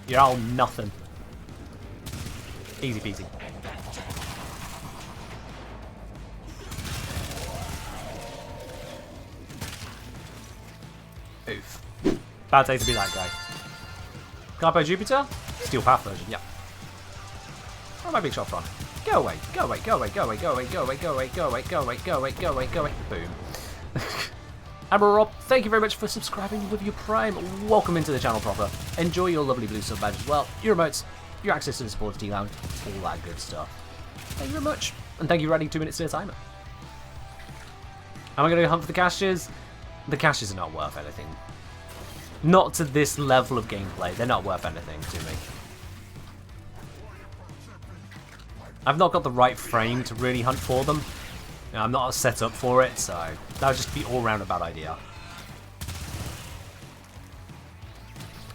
You're all nothing. Easy peasy. Oof. Bad day to be that guy. Carpe Jupiter? Steel Path version, yeah. Where am I big shot from? Go away, go away, go away, go away, go away, go away, go away, go away, go away, go away, go away, go away. Boom. Admiral Rob, thank you very much for subscribing with your Prime. Welcome into the channel proper. Enjoy your lovely blue sub badge as well. Your emotes, your access to the supporter team lounge, all that good stuff. Thank you very much. And thank you for adding 2 minutes to the timer. Am I going to hunt for the caches? The caches are not worth anything. Not to this level of gameplay. They're not worth anything to me. I've not got the right frame to really hunt for them. You know, I'm not set up for it, so that would just be all round a bad idea.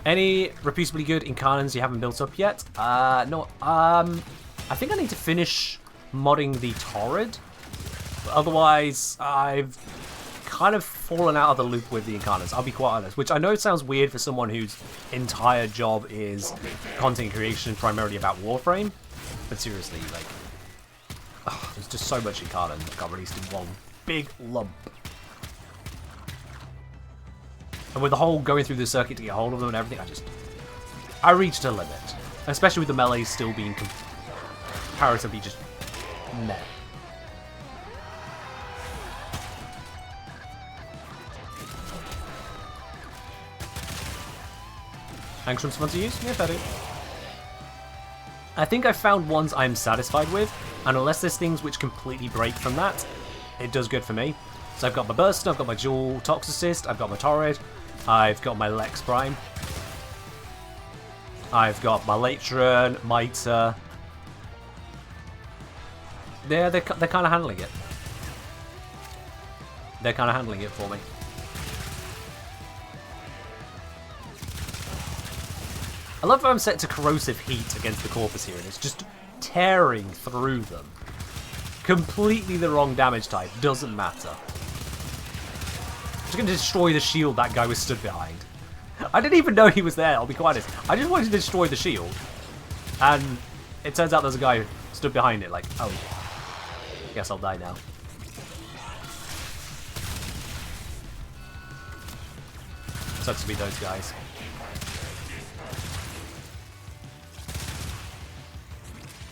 Any reputably good incarnates you haven't built up yet? No. I think I need to finish modding the Torrid. But otherwise, I've kind of fallen out of the loop with the incarnates, I'll be quite honest. Which I know sounds weird for someone whose entire job is content creation primarily about Warframe. But seriously, like, there's just so much incarnate that got released in one big lump. And with the whole going through the circuit to get hold of them and everything, I reached a limit. Especially with the melee still being comparatively just meh. Angstroms fun to use? Yes, I do. I think I found ones I'm satisfied with, and unless there's things which completely break from that, it does good for me. So I've got my Burst, I've got my Dual Toxicist, I've got my Torrid, I've got my Lex Prime, I've got my Latron, Mitre. Yeah, they're kind of handling it. They're kind of handling it for me. I love how I'm set to corrosive heat against the Corpus here, and it's just tearing through them. Completely the wrong damage type, doesn't matter. I'm just going to destroy the shield that guy was stood behind. I didn't even know he was there, I'll be quite honest. I just wanted to destroy the shield. And it turns out there's a guy who stood behind it like, oh, guess I'll die now. Sucks to be those guys.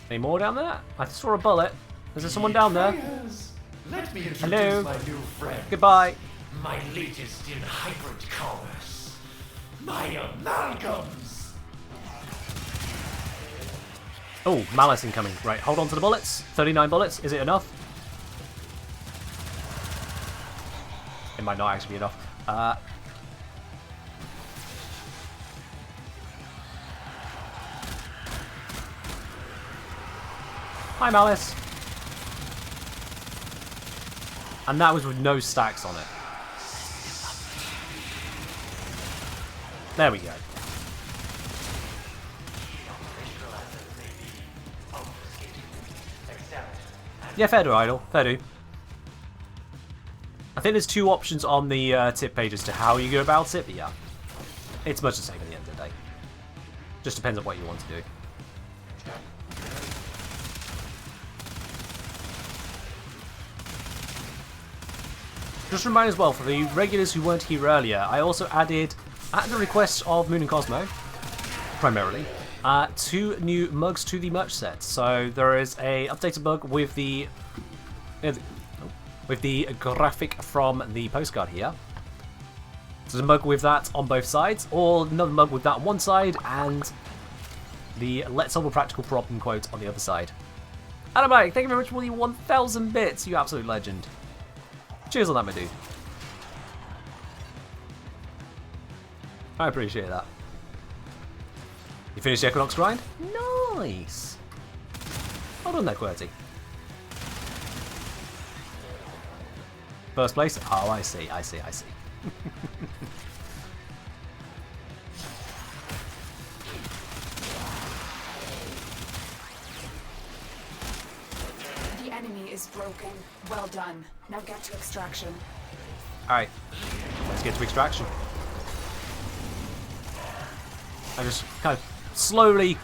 Any more down there? I saw a bullet. Is there someone down there? Let me introduce Hello. my new friend. Goodbye. My latest in hybrid commerce. My amalgams. Oh, Malice incoming. Right, hold on to the bullets. 39 bullets. Is it enough? It might not actually be enough. Hi, Malice. And that was with no stacks on it. There we go. Yeah, fair do, Idol. Fair do. I think there's two options on the tip page as to how you go about it, but yeah. It's much the same at the end of the day. Just depends on what you want to do. Just a reminder as well, for the regulars who weren't here earlier, I also added, at the request of Moon and Cosmo, primarily, 2 new mugs to the merch set. So there is a updated mug with the graphic from the postcard here. So there's a mug with that on both sides, or another mug with that on one side, and the Let's Solve a Practical Problem quote on the other side. Animatic, thank you very much for the 1,000 bits, you absolute legend. Cheers on that, my dude. I appreciate that. You finished the Equinox grind? Nice! Well done there, QWERTY. First place? Oh, I see. The enemy is broken. Well done. Now get to extraction. Alright, let's get to extraction. I just kind of slowly,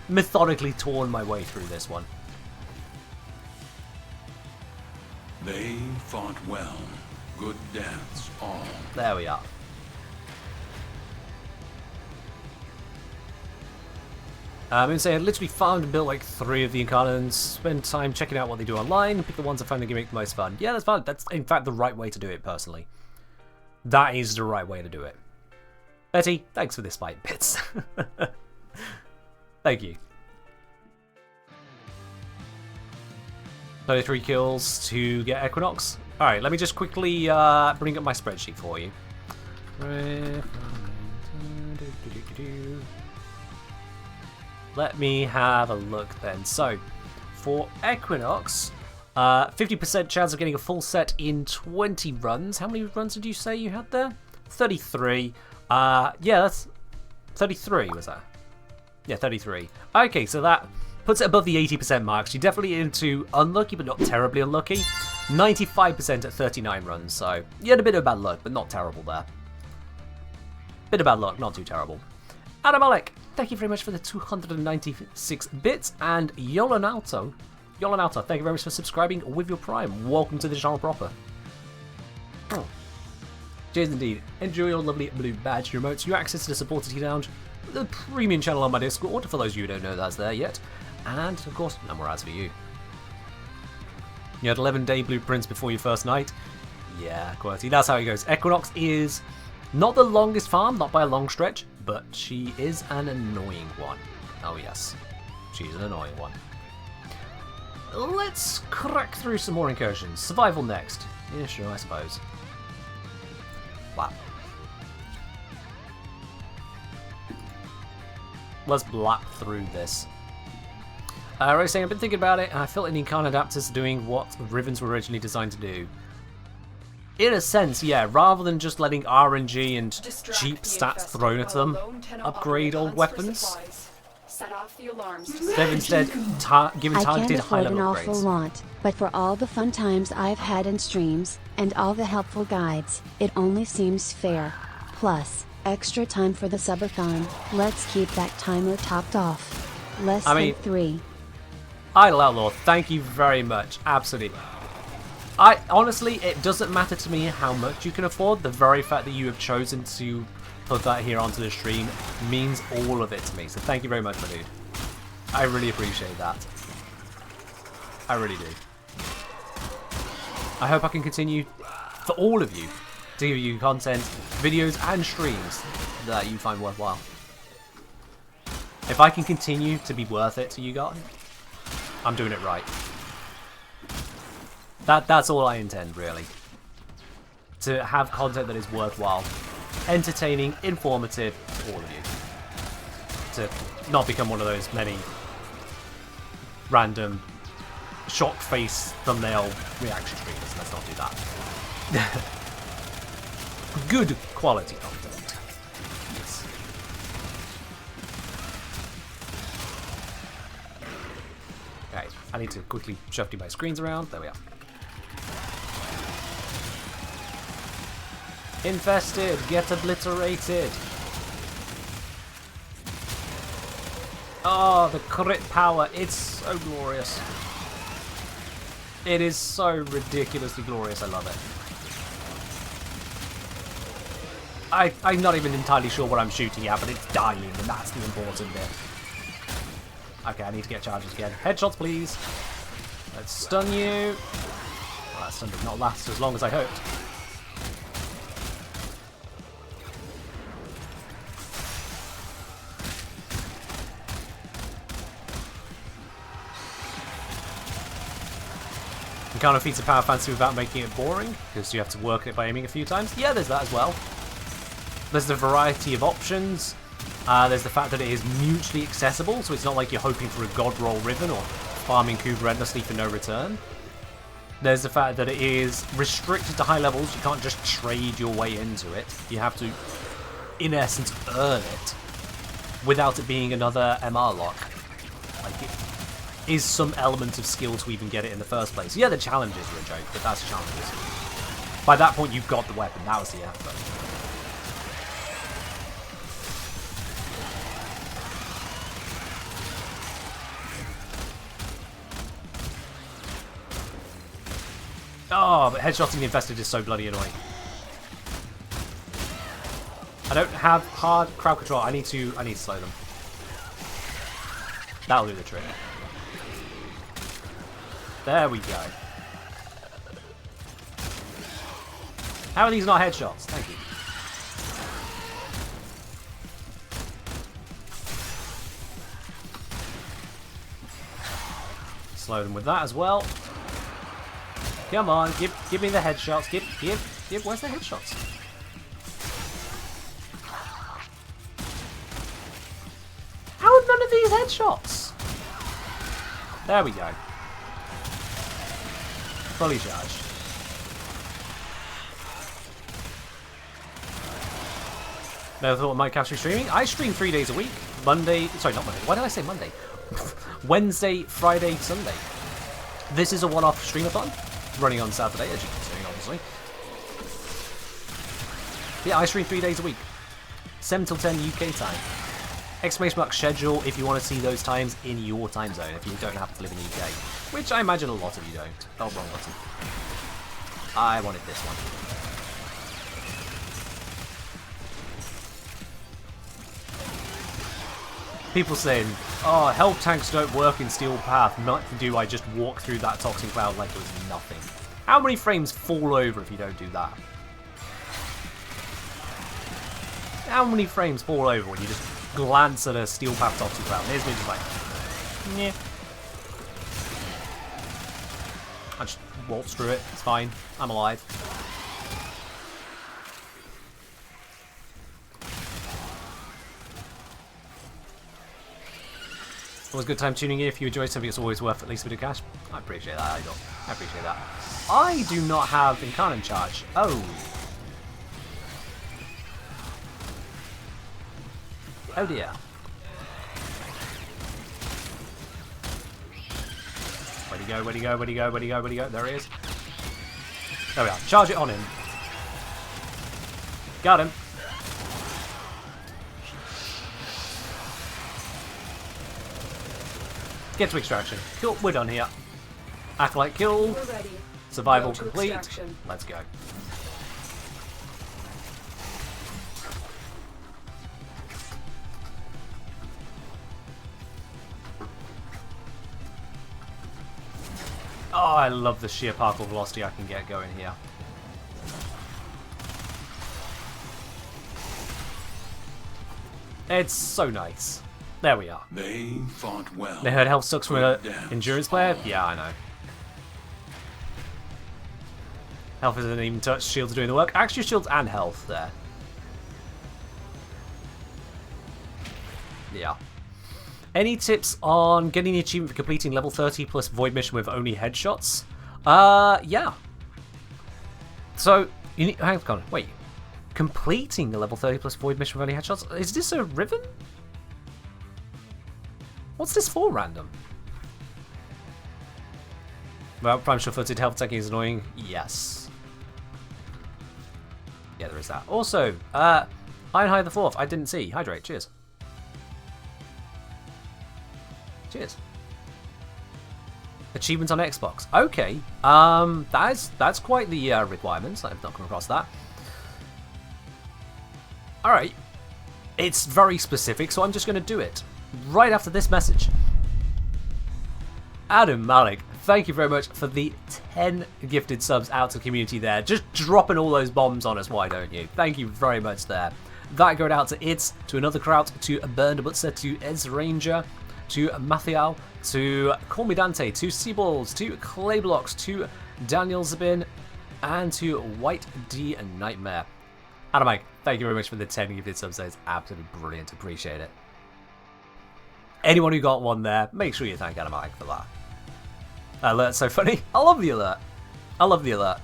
methodically torn my way through this one. They fought well. Good deaths all. There we are. I'm going to say I literally farmed and built like 3 of the incarnates, spent time checking out what they do online, pick the ones I find that make the most fun. Yeah, that's fun. That's in fact the right way to do it, personally. That is the right way to do it. Betty, thanks for this fight, bits. Thank you. 33 kills to get Equinox. Alright, let me just quickly bring up my spreadsheet for you. Let me have a look then. So, for Equinox, 50% chance of getting a full set in 20 runs. How many runs did you say you had there? 33. Yeah, 33 was that? Yeah, 33. Okay, so that puts it above the 80% mark. She's definitely into unlucky, but not terribly unlucky. 95% at 39 runs, so you had a bit of bad luck, but not terrible there. Bit of bad luck, not too terrible. Adam Alec, thank you very much for the 296 bits, and Yolanalto, thank you very much for subscribing with your Prime. Welcome to the channel proper. Oh. Cheers indeed. Enjoy your lovely blue badge remotes. You access to the supporter tea lounge, the premium channel on my Discord, for those of you who don't know that's there yet. And, of course, no more ads for you. You had 11-day blueprints before your first night. Yeah, quality. That's how it goes. Equinox is not the longest farm, not by a long stretch, but she is an annoying one. Oh, yes. She's an annoying one. Let's crack through some more incursions. Survival next. Yeah, sure, I suppose. Wow. Let's blap through this. Right, saying I've been thinking about it, and I felt any kind of adapters doing what Rivens were originally designed to do. In a sense, yeah, rather than just letting RNG and cheap stats thrown at them upgrade old weapons, they've instead given targeted high-level upgrades. I can't afford an awful lot, but for all the fun times I've had in streams, and all the helpful guides, it only seems fair. Plus, extra time for the subathon. Let's keep that timer topped off. Less than 3. Idle Outlaw, thank you very much. Absolutely. Honestly, it doesn't matter to me how much you can afford. The very fact that you have chosen to put that here onto the stream means all of it to me. So thank you very much, my dude. I really appreciate that. I really do. I hope I can continue for all of you to give you content, videos, and streams that you find worthwhile. If I can continue to be worth it to you guys, I'm doing it right. That's all I intend, really. To have content that is worthwhile, entertaining, informative to all of you. To not become one of those many random shock face thumbnail reaction streamers. Let's not do that. Good quality content. Yes. Okay, I need to quickly shuffle my screens around. There we are. Infested, get obliterated. Oh, the crit power, it's so glorious. It is so ridiculously glorious, I love it. I'm not even entirely sure what I'm shooting at, but it's dying, and that's the important bit. Okay, I need to get charges again. Headshots, please. Let's stun you. Well, that stun did not last as long as I hoped. You can't defeat a power fantasy without making it boring, because you have to work it by aiming a few times. Yeah, there's that as well. There's the variety of options. There's the fact that it is mutually accessible, so it's not like you're hoping for a god roll Riven or farming Cougar endlessly for no return. There's the fact that it is restricted to high levels. You can't just trade your way into it. You have to, in essence, earn it without it being another MR lock. Like, it is some element of skill to even get it in the first place. Yeah, the challenges are a joke, but that's challenges. By that point, you've got the weapon. That was the effort. Oh, but headshotting the infested is so bloody annoying. I don't have hard crowd control. I need to slow them. That'll do the trick. There we go. How are these not headshots? Thank you. Slow them with that as well. Come on, give me the headshots. Give. Where's the headshots? How are none of these headshots? There we go. Fully charged. Never thought I might catch me streaming. I stream 3 days a week. Monday, sorry, not Monday. Why did I say Monday? Wednesday, Friday, Sunday. This is a one-off streamathon running on Saturday, as you can see, obviously. Yeah, I stream 3 days a week. 7 till 10 UK time. ! schedule if you want to see those times in your time zone, if you don't happen to live in the UK. Which I imagine a lot of you don't. Oh, wrong button. I wanted this one. People saying, oh, help tanks don't work in Steel Path. Nothing to do, I just walk through that toxic cloud like it was nothing. How many frames fall over if you don't do that? How many frames fall over when you just glance at a Steel Path toxic cloud? Here's me just like, yeah. I just waltz through it, it's fine. I'm alive. Always a good time tuning in. If you enjoy something, it's always worth at least a bit of cash. I appreciate that, Idol. I appreciate that. I do not have Incarnate Charge. Oh. Oh dear. Where'd he go? Where'd he go? Where'd he go? Where'd he go? Where'd he go? There he is. There we are. Charge it on him. Got him. Get to extraction. Cool, we're done here. Acolyte kill. Survival complete. Let's go. Oh, I love the sheer particle velocity I can get going here. It's so nice. There we are. They fought well. They heard health sucks from an endurance player? Yeah, I know. Health isn't even touched. Shields are doing the work. Actually, shields and health there. Yeah. Any tips on getting the achievement for completing level 30 plus void mission with only headshots? Yeah. So, you need... Hang on, wait. Completing the level 30 plus void mission with only headshots? Is this a Riven? What's this for, random? Well, prime sure-footed health taking is annoying. Yes. Yeah, there is that. Also, Ironhide the 4th. I didn't see. Hydrate. Cheers. Cheers. Achievements on Xbox. Okay. That's quite the requirements. I've not come across that. All right. It's very specific, so I'm just going to do it. Right after this message. Adam Malik, thank you very much for the 10 gifted subs out to the community there. Just dropping all those bombs on us, why don't you? Thank you very much there. That going out to It's, to Another Kraut, to Burned Butzer, to Ez Ranger, to Mathial, to Call Me Dante, to Seaballs, to Clayblocks, to Daniel Zabin, and to White D Nightmare. Adam Mike, thank you very much for the 10 gifted subs. That is absolutely brilliant. Appreciate it. Anyone who got one there, make sure you thank Adam Mike for that. Alert's so funny. I love the alert. I love the alert.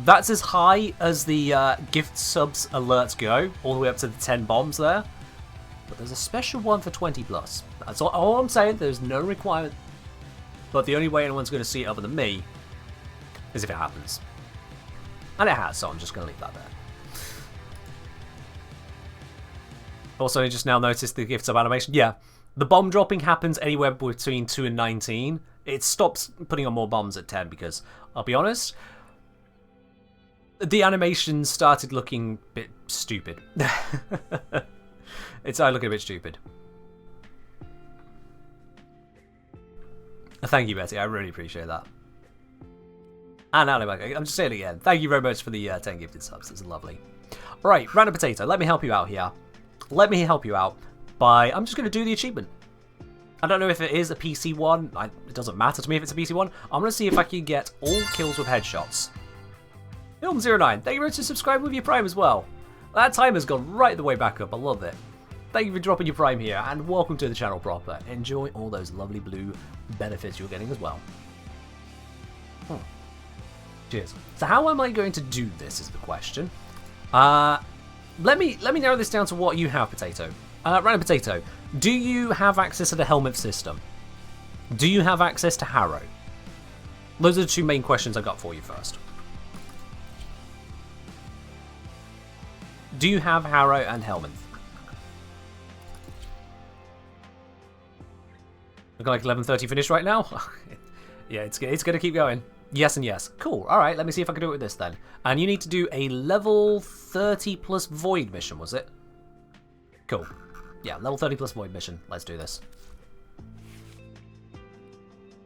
That's as high as the gift subs alerts go, all the way up to the 10 bombs there. But there's a special one for 20 plus. That's all I'm saying. There's no requirement. But the only way anyone's going to see it other than me is if it happens. And it has, so I'm just going to leave that there. Also, I just now noticed the gift sub animation. Yeah, the bomb dropping happens anywhere between 2 and 19. It stops putting on more bombs at 10 because, I'll be honest, the animation started looking a bit stupid. It started looking a bit stupid. Thank you, Betty. I really appreciate that. And Ali, I'm just saying it again. Thank you very much for the 10 gifted subs. It's lovely. Right, Random Potato, let me help you out here. Let me help you out by... I'm just going to do the achievement. I don't know if it is a PC one. It doesn't matter to me if it's a PC one. I'm going to see if I can get all kills with headshots. Film09, thank you very much for subscribing with your Prime as well. That timer's gone right the way back up. I love it. Thank you for dropping your Prime here, and welcome to the channel proper. Enjoy all those lovely blue benefits you're getting as well. Cheers. So how am I going to do this is the question. let me narrow this down to what you have, Potato. Random Potato, do you have access to the helmet system? Do you have access to Harrow? Those are the two main questions I got for you first. Do you have Harrow and helmet? Looking like 11:30 finish right now? Yeah, it's going to keep going. Yes and yes. Cool. Alright, let me see if I can do it with this then. And you need to do a level 30 plus Void mission, was it? Cool. Yeah, level 30 plus Void mission. Let's do this.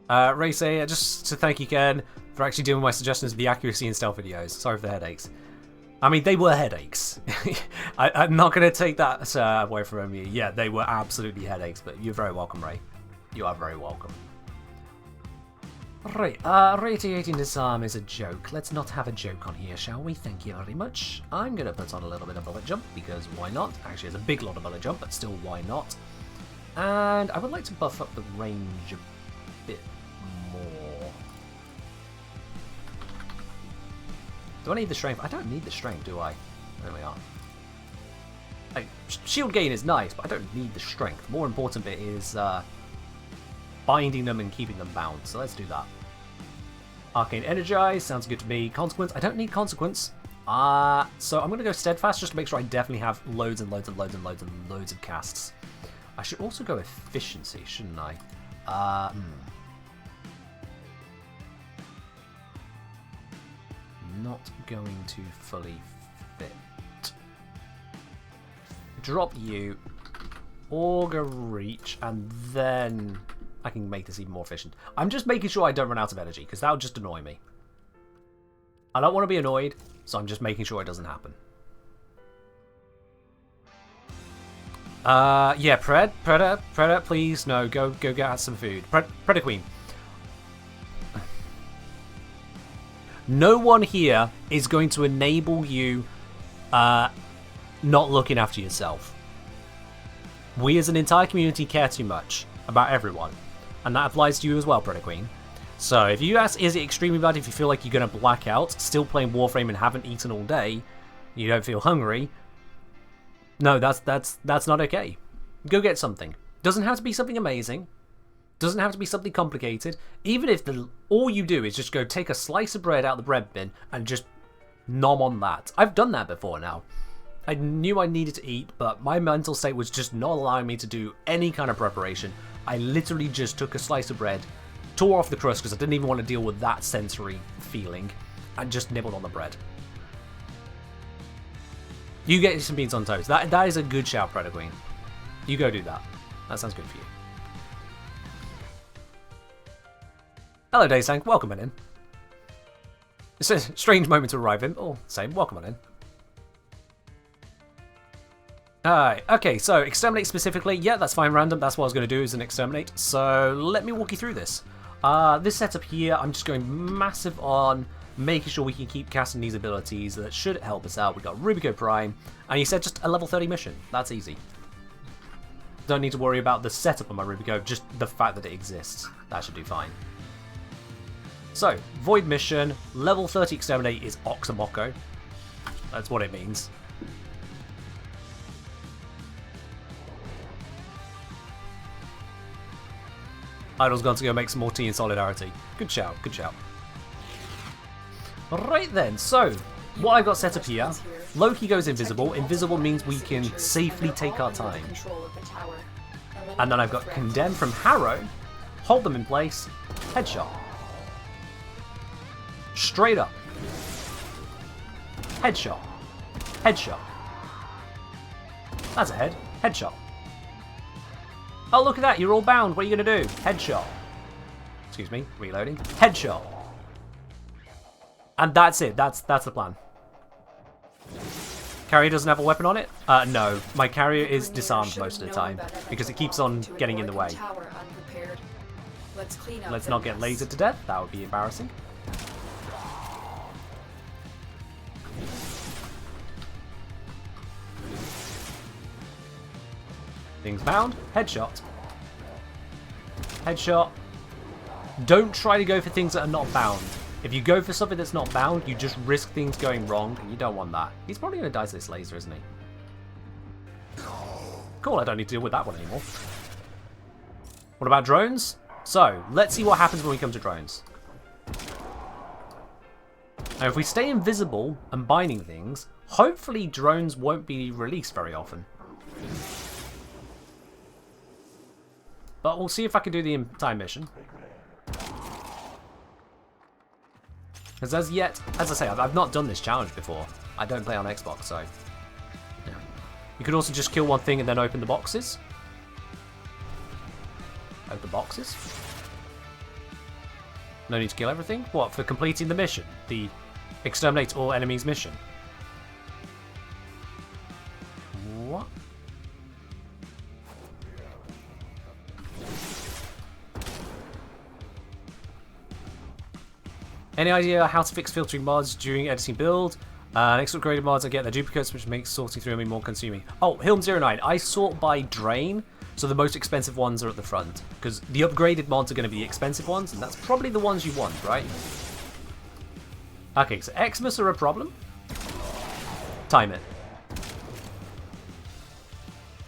Ray say, just to thank you, Ken, for actually doing my suggestions of the accuracy and stealth videos. Sorry for the headaches. I mean, they were headaches. I'm not going to take that away from you. Yeah, they were absolutely headaches, but you're very welcome, Ray. You are very welcome. Right, radiating disarm is a joke. Let's not have a joke on here, shall we? Thank you very much. I'm going to put on a little bit of bullet jump, because why not? Actually, it's a big lot of bullet jump, but still, why not? And I would like to buff up the range a bit more. Do I need the strength? I don't need the strength, do I? There we are. Like, shield gain is nice, but I don't need the strength. The more important bit is binding them and keeping them bound. So let's do that. Arcane Energize sounds good to me. Consequence, I don't need Consequence. So I'm going to go Steadfast just to make sure I definitely have loads and loads and loads and loads and loads of casts. I should also go Efficiency, shouldn't I? Not going to fully fit. Drop you, Augur Reach, and then I can make this even more efficient. I'm just making sure I don't run out of energy, because that would just annoy me. I don't want to be annoyed, so I'm just making sure it doesn't happen. Yeah, Predator, please, no, go get some food. Predator Queen. No one here is going to enable you not looking after yourself. We as an entire community care too much about everyone. And that applies to you as well, Predator Queen. So if you ask, is it extremely bad if you feel like you're going to black out, still playing Warframe and haven't eaten all day, you don't feel hungry, no, that's not okay. Go get something. Doesn't have to be something amazing. Doesn't have to be something complicated. Even if all you do is just go take a slice of bread out of the bread bin and just nom on that. I've done that before now. I knew I needed to eat, but my mental state was just not allowing me to do any kind of preparation. I literally just took a slice of bread, tore off the crust because I didn't even want to deal with that sensory feeling, and just nibbled on the bread. You get some beans on toast. That is a good shout, Predator Queen. You go do that. That sounds good for you. Hello, Daysank. Welcome on in. It's a strange moment to arrive in. Oh, same. Welcome on in. Alright, okay, so exterminate specifically. Yeah, that's fine, random. That's what I was going to do, is an exterminate. So let me walk you through this. This setup here, I'm just going massive on making sure we can keep casting these abilities. That should help us out. We've got Rubico Prime, and you said just a level 30 mission. That's easy. Don't need to worry about the setup of my Rubico, just the fact that it exists. That should do fine. So, Void mission, level 30 exterminate is Oxamoko. That's what it means. Idol's gone to go make some more tea in Solidarity. Good shout, good shout. Right then, so, what I've got set up here, Loki goes invisible. Invisible means we can safely take our time. And then I've got Condemn from Harrow, hold them in place, headshot. Straight up. Headshot. Headshot. That's a head. Headshot. Oh, look at that. You're all bound. What are you going to do? Headshot. Excuse me. Reloading. Headshot. And that's it. That's the plan. Carrier doesn't have a weapon on it? No. My carrier is disarmed most of the time because it keeps on getting in the way. Let's not get lasered to death. That would be embarrassing. Things bound. Headshot. Headshot. Don't try to go for things that are not bound. If you go for something that's not bound, you just risk things going wrong, and you don't want that. He's probably going to die to this laser, isn't he? Cool, I don't need to deal with that one anymore. What about drones? So, let's see what happens when we come to drones. Now, if we stay invisible and binding things, hopefully drones won't be released very often. But we'll see if I can do the entire mission. Because as yet, as I say, I've not done this challenge before. I don't play on Xbox, so... Yeah. You could also just kill one thing and then open the boxes. Open boxes. No need to kill everything? What, for completing the mission? The exterminate all enemies mission? What? Any idea how to fix filtering mods during editing build? Next upgraded mods, I get their duplicates, which makes sorting through them more consuming. Oh, Hilm09, I sort by drain, so the most expensive ones are at the front. Because the upgraded mods are going to be the expensive ones, and that's probably the ones you want, right? Okay, so Xmas are a problem. Time it.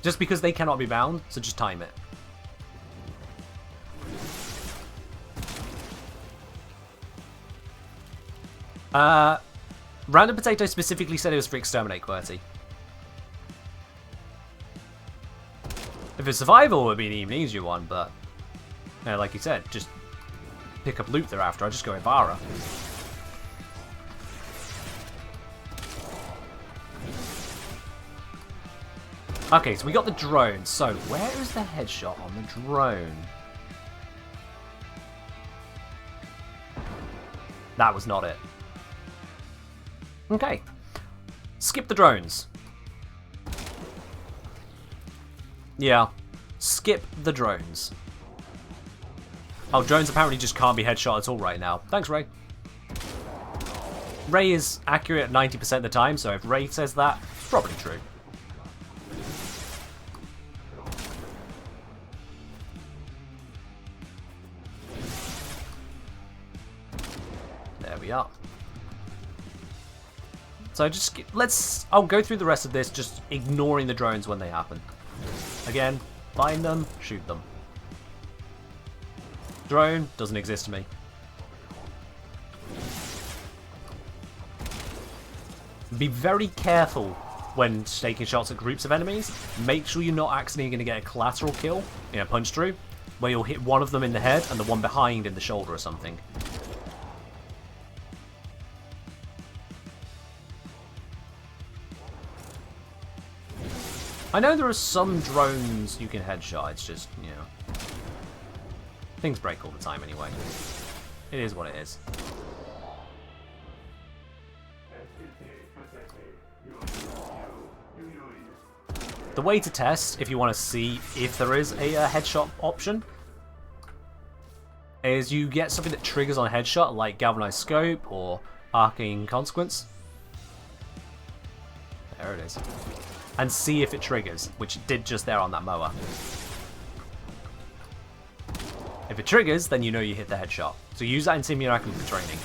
Just because they cannot be bound, so just time it. Random Potato specifically said it was for Exterminate QWERTY. If it's Survival, it would be an even easier one, but... You know, like you said, just pick up loot thereafter. I just go Ivara. Okay, so we got the drone. So, where is the headshot on the drone? That was not it. Okay. Skip the drones. Yeah. Skip the drones. Oh, drones apparently just can't be headshot at all right now. Thanks, Ray. Ray is accurate at 90% of the time, so if Ray says that, it's probably true. There we are. So just I'll go through the rest of this, just ignoring the drones when they happen. Again, find them, shoot them. Drone doesn't exist to me. Be very careful when taking shots at groups of enemies. Make sure you're not accidentally going to get a collateral kill, punch through, where you'll hit one of them in the head and the one behind in the shoulder or something. I know there are some drones you can headshot, it's just, things break all the time anyway. It is what it is. The way to test, if you want to see if there is a headshot option, is you get something that triggers on headshot, like Galvanized Scope or Arcane Consequence. There it is. And see if it triggers, which it did just there on that mower. If it triggers, then you know you hit the headshot. So use that in Simulacrum for training.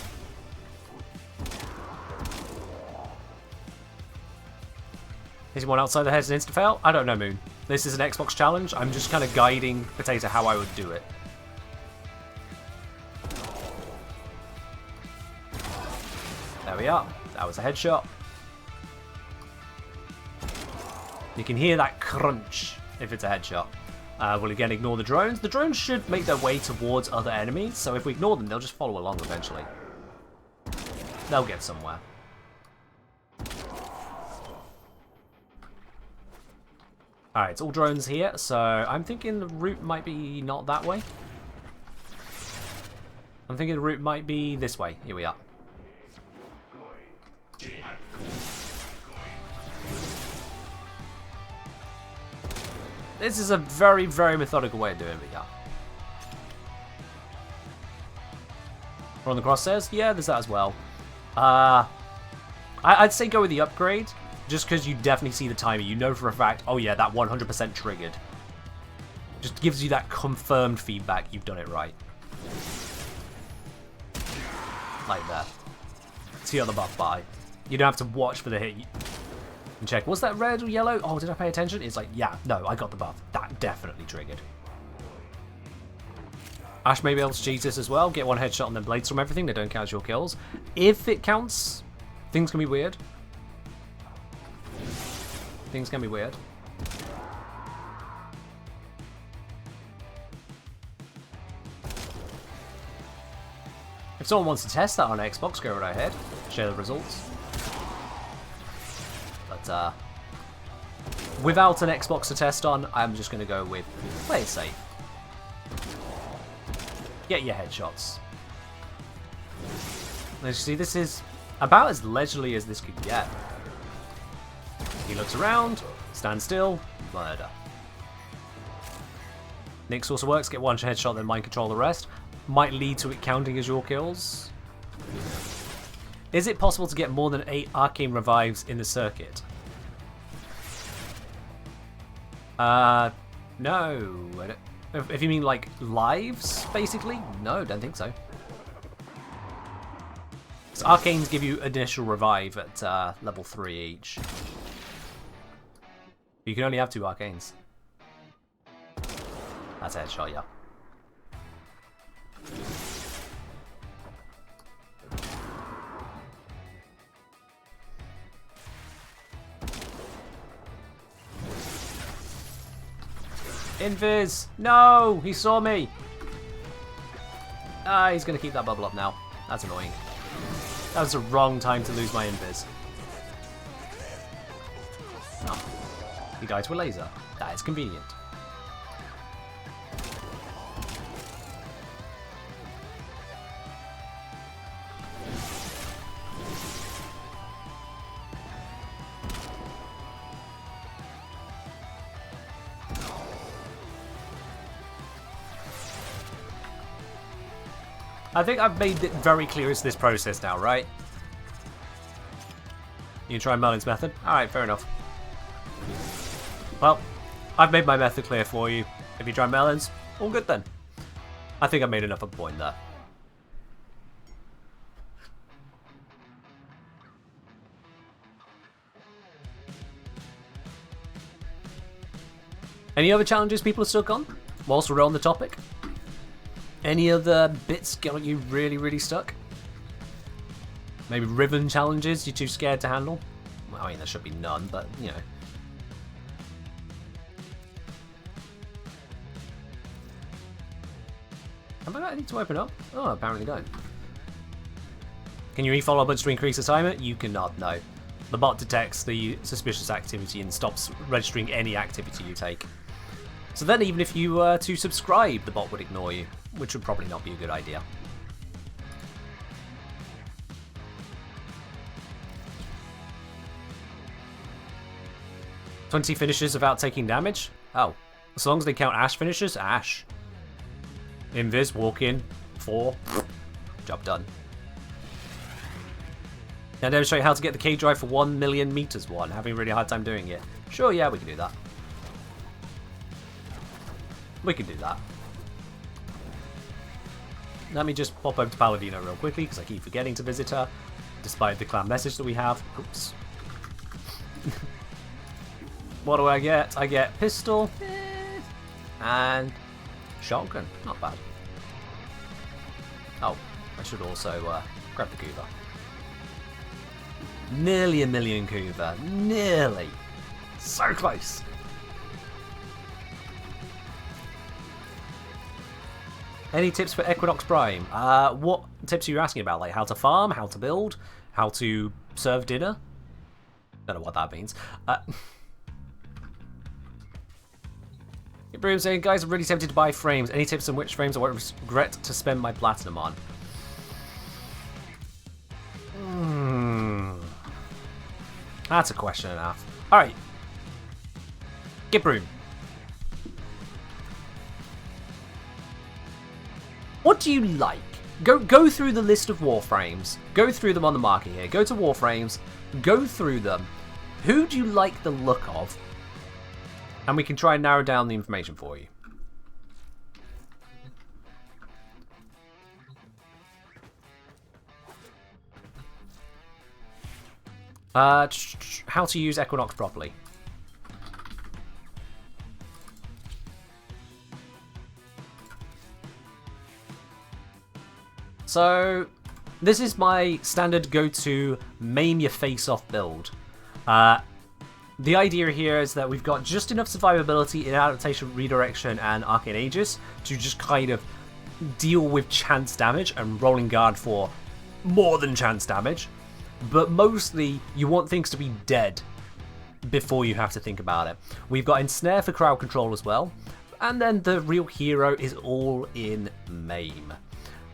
Is one outside the head an insta-fail? I don't know, Moon. This is an Xbox challenge. I'm just kind of guiding Potato how I would do it. There we are. That was a headshot. You can hear that crunch if it's a headshot. We'll again ignore the drones. The drones should make their way towards other enemies, so if we ignore them, they'll just follow along eventually. They'll get somewhere. Alright, it's all drones here, so I'm thinking the route might be not that way. I'm thinking the route might be this way. Here we are. This is a very, very methodical way of doing it, yeah. We're on the crosshairs? Yeah, there's that as well. I'd say go with the upgrade, just because you definitely see the timer. You know for a fact, oh yeah, that 100% triggered. Just gives you that confirmed feedback you've done it right. Like that. See on the buff by. You don't have to watch for the hit. And check, was that red or yellow? Oh, did I pay attention? It's like, yeah, no, I got the buff. That definitely triggered. Ash may be able to cheat this as well. Get one headshot and then blades from everything. They don't count as your kills. If it counts, things can be weird. Things can be weird. If someone wants to test that on Xbox, go right ahead. Share the results. But without an Xbox to test on, I'm just going to go with play it safe. Get your headshots. As you see, this is about as leisurely as this could get. He looks around, stand still, murder. Nyx also works, get one headshot, then mind control the rest. Might lead to it counting as your kills. Is it possible to get more than 8 arcane revives in the circuit? No. If you mean like lives, basically? No, don't think so. So arcanes give you initial revive at level 3 each. You can only have 2 arcanes. That's a headshot, yeah. Invis! No! He saw me! Ah, he's gonna keep that bubble up now. That's annoying. That was the wrong time to lose my invis. Oh. He died to a laser. That is convenient. I think I've made it very clear it's this process now, right? You can try Merlin's method? Alright, fair enough. Well, I've made my method clear for you. If you try Merlin's, all good then. I think I made enough of a point there. Any other challenges people are stuck on? Whilst we're on the topic? Any other bits got you really, really stuck? Maybe Riven challenges you're too scared to handle? Well, I mean, there should be none, but, you know. Have I got anything to open up? Oh, apparently don't. Can you refollow buttons to increase the timer? You cannot, no. The bot detects the suspicious activity and stops registering any activity you take. So then even if you were to subscribe, the bot would ignore you, which would probably not be a good idea. "20 finishes without taking damage?" Oh, as long as they count Ash finishes, Ash. Invis, walk in, 4. Job done. Now demonstrate how to get the K drive for 1 million meters one. Having a really hard time doing it. Sure, yeah, we can do that. We can do that. Let me just pop over to Palladino real quickly, because I keep forgetting to visit her, despite the clan message that we have. Oops. What do I get? I get pistol, and shotgun. Not bad. Oh, I should also grab the Kuva. Nearly a million Kuva. Nearly. So close. Any tips for Equinox Prime? What tips are you asking about? Like how to farm, how to build, how to serve dinner? Don't know what that means. Broom saying, guys, I'm really tempted to buy frames. Any tips on which frames I won't regret to spend my platinum on? That's a question and a half. Alright. Get Broom. What do you like? Go through the list of Warframes. Go through them on the market here. Go to Warframes. Go through them. Who do you like the look of? And we can try and narrow down the information for you. How to use Equinox properly. So, this is my standard go-to maim your face off build. The idea here is that we've got just enough survivability in adaptation, redirection, and arcane aegis to just kind of deal with chance damage and rolling guard for more than chance damage. But mostly, you want things to be dead before you have to think about it. We've got Ensnare for crowd control as well, and then the real hero is all in maim.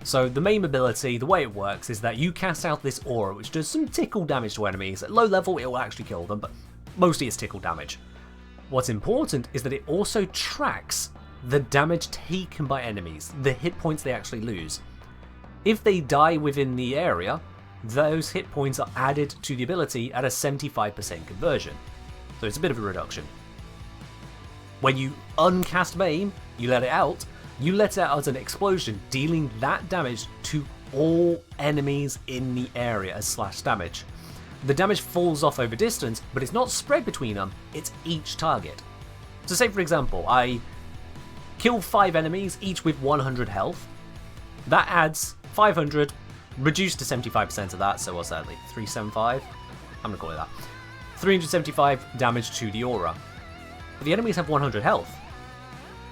So the maim ability, the way it works is that you cast out this aura which does some tickle damage to enemies. At low level it will actually kill them, but mostly it's tickle damage. What's important is that it also tracks the damage taken by enemies, the hit points they actually lose. If they die within the area, those hit points are added to the ability at a 75% conversion. So it's a bit of a reduction. When you uncast maim, you let it out as an explosion, dealing that damage to all enemies in the area as slash damage. The damage falls off over distance, but it's not spread between them, it's each target. So say for example, I kill 5 enemies, each with 100 health. That adds 500, reduced to 75% of that, so what's that, like 375? I'm gonna call it that. 375 damage to the aura. But the enemies have 100 health.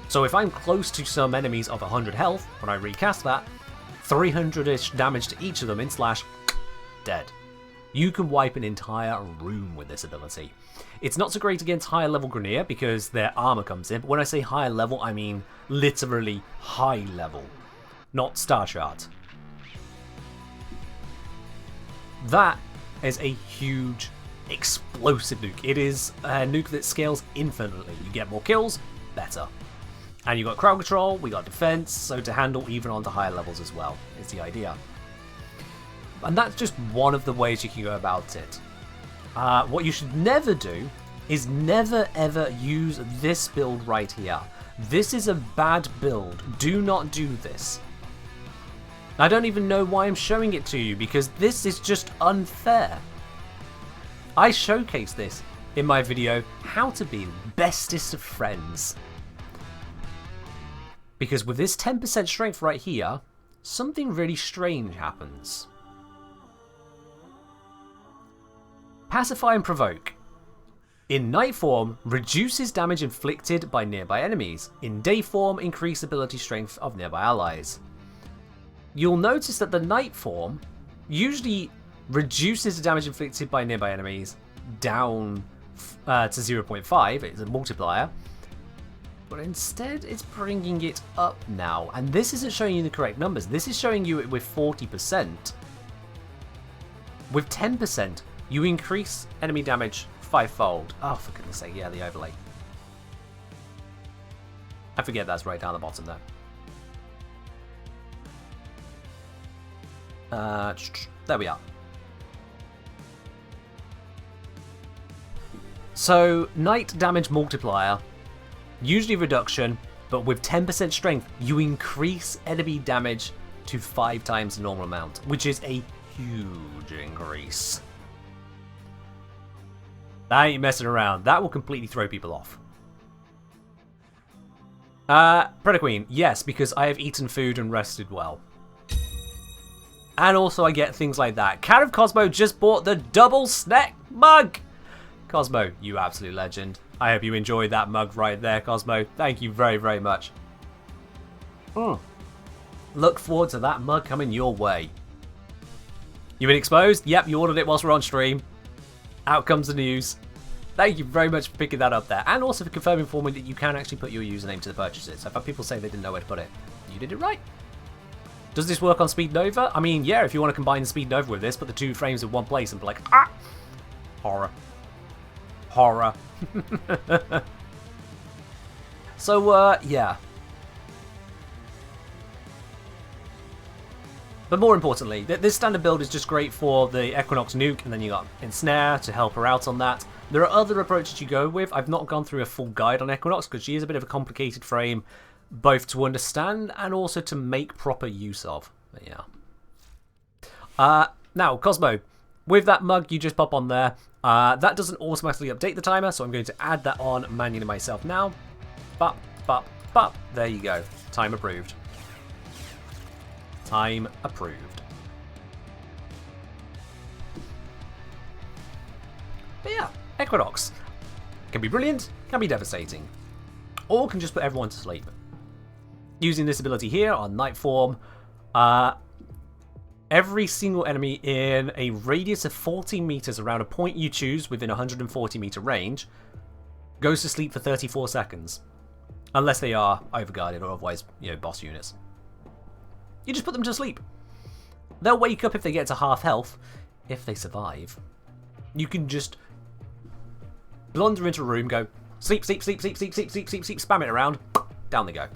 So if I'm close to some enemies of 100 health, when I recast that, 300-ish damage to each of them in slash, dead. You can wipe an entire room with this ability. It's not so great against higher level Grineer because their armor comes in, but when I say higher level, I mean literally high level, not star chart. That is a huge, explosive nuke. It is a nuke that scales infinitely. You get more kills, better. And you got crowd control, we got defense, so to handle even onto higher levels as well, is the idea. And that's just one of the ways you can go about it. What you should never do is never ever use this build right here. This is a bad build. Do not do this. I don't even know why I'm showing it to you, because this is just unfair. I showcased this in my video, How to Be Bestest of Friends. Because with this 10% strength right here, something really strange happens. Pacify and Provoke. In night form, reduces damage inflicted by nearby enemies. In day form, increase ability strength of nearby allies. You'll notice that the night form usually reduces the damage inflicted by nearby enemies down to 0.5, it's a multiplier. But instead it's bringing it up now. And this isn't showing you the correct numbers. This is showing you it with 40%. With 10%, you increase enemy damage 5-fold. Oh, for goodness sake, yeah, the overlay. I forget that's right down the bottom there. There we are. So, night damage multiplier, usually reduction, but with 10% strength, you increase enemy damage to 5 times the normal amount, which is a huge increase. That ain't messing around. That will completely throw people off. Predator Queen, yes, because I have eaten food and rested well. And also I get things like that. Cat of Cosmo just bought the double snack mug! Cosmo, you absolute legend. I hope you enjoyed that mug right there, Cosmo. Thank you very, very much. Look forward to that mug coming your way. You've been exposed? Yep, you ordered it whilst we're on stream. Out comes the news. Thank you very much for picking that up there. And also for confirming for me that you can actually put your username to the purchases. So I've had people say they didn't know where to put it. You did it right. Does this work on Speed Nova? I mean, yeah, if you want to combine Speed Nova with this, put the 2 frames in one place and be like, ah! Horror. Horror. So, yeah. But more importantly, this standard build is just great for the Equinox nuke, and then you got Ensnare to help her out on that. There are other approaches you go with. I've not gone through a full guide on Equinox, because she is a bit of a complicated frame, both to understand and also to make proper use of. But yeah. Now, Cosmo, with that mug, you just pop on there. That doesn't automatically update the timer, so I'm going to add that on manually myself now. Bop, bop, bop. There you go. Time approved. Time approved. But yeah, Equinox. Can be brilliant, can be devastating. Or can just put everyone to sleep. Using this ability here on Night Form, every single enemy in a radius of 40 meters around a point you choose within a 140 meter range goes to sleep for 34 seconds. Unless they are overguarded or otherwise, boss units. You just put them to sleep. They'll wake up if they get to half health, if they survive. You can just blunder into a room, go sleep, sleep, sleep, sleep, sleep, sleep, sleep, sleep, sleep, spam it around, down they go.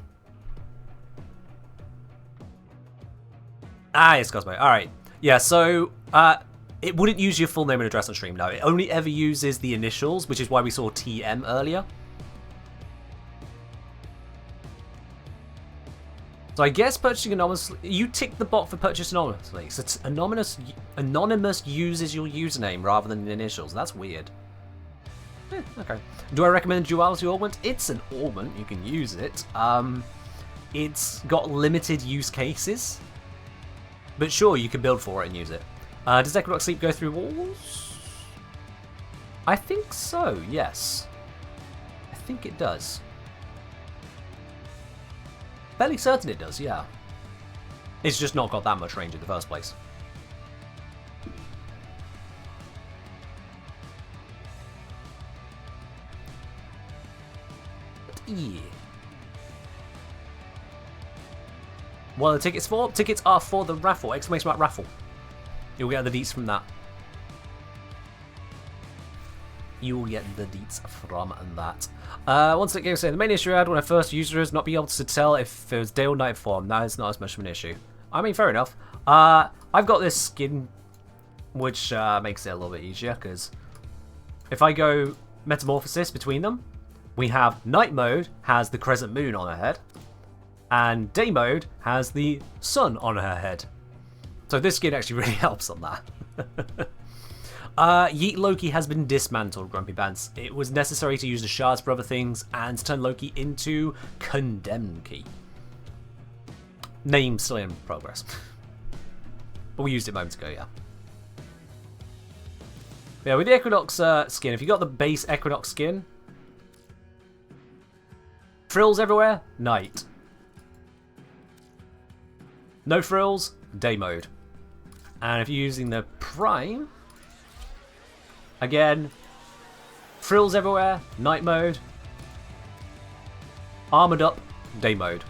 Ah, yes, Cosmo. Alright. Yeah, so it wouldn't use your full name and address on stream, no. It only ever uses the initials, which is why we saw TM earlier. So I guess purchasing anonymously, you tick the bot for purchase anonymously. So it's anonymous uses your username rather than the initials. That's weird. Okay. Do I recommend Duality Augment? It's an augment. You can use it. It's got limited use cases. But sure, you can build for it and use it. Does Equinox Sleep go through walls? I think so, yes. I think it does. Fairly certain it does, yeah. It's just not got that much range in the first place. But yeah. What are the tickets for? Tickets are for the raffle, exclamation mark raffle. You'll get the deets from that. You will get the deets from that. Once the game saying the main issue I had when I first used it is not being able to tell if it was day or night form. That is not as much of an issue. I mean, fair enough. I've got this skin, which makes it a little bit easier, because if I go metamorphosis between them, we have night mode has the crescent moon on her head, and day mode has the sun on her head. So this skin actually really helps on that. Yeet Loki has been dismantled, Grumpy Pants. It was necessary to use the shards for other things and to turn Loki into Condemned Key. Name still in progress. But we used it moments ago, yeah. Yeah, with the Equinox skin, if you got the base Equinox skin, frills everywhere, night. No frills, day mode. And if you're using the Prime, again, frills everywhere, night mode. Armored up, day mode.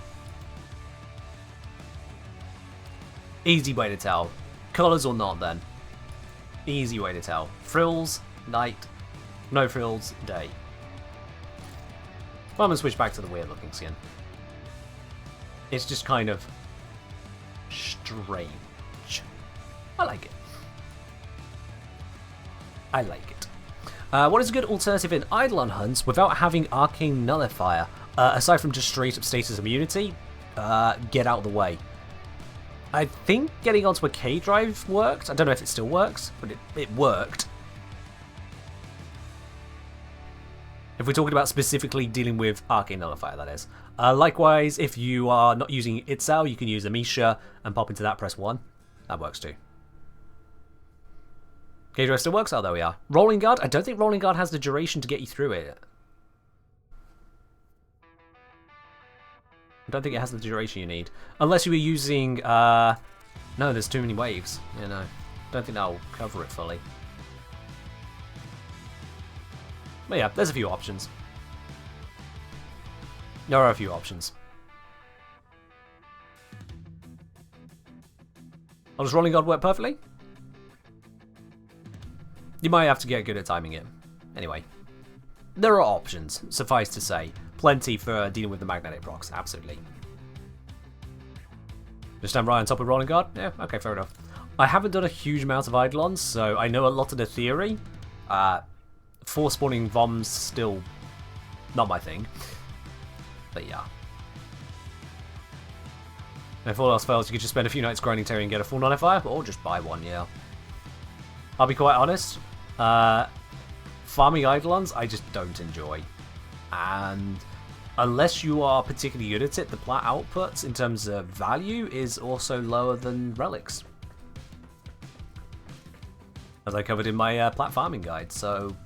Easy way to tell. Colours or not then. Easy way to tell. Frills, night. No frills, day. Well, I'm going to switch back to the weird looking skin. It's just kind of strange. I like it. I like it. What is a good alternative in Eidolon hunts without having Arcane Nullifier? Aside from just straight up status immunity, get out of the way. I think getting onto a K drive worked. I don't know if it still works, but it worked. If we're talking about specifically dealing with Arcane Nullifier, that is. Likewise, if you are not using Itzel, you can use Amisha and pop into that, press 1. That works too. K-Drive still works? Oh, there we are. Rolling Guard? I don't think Rolling Guard has the duration to get you through it. I don't think it has the duration you need. Unless you were using... No, there's too many waves. Yeah, no. Don't think that'll cover it fully. But yeah, there's a few options. There are a few options. Oh, does Rolling Guard work perfectly? You might have to get good at timing it. Anyway, there are options, suffice to say. Plenty for dealing with the magnetic procs, absolutely. Just stand right on top of Rolling Guard? Yeah, okay, fair enough. I haven't done a huge amount of Eidolons, so I know a lot of the theory. Force spawning bombs still not my thing. But yeah. And if all else fails, you could just spend a few nights grinding Terry and get a full nullifier, or just buy one, yeah. I'll be quite honest. Farming Eidolons, I just don't enjoy. And unless you are particularly good at it, the plat output in terms of value is also lower than relics, as I covered in my plat farming guide. So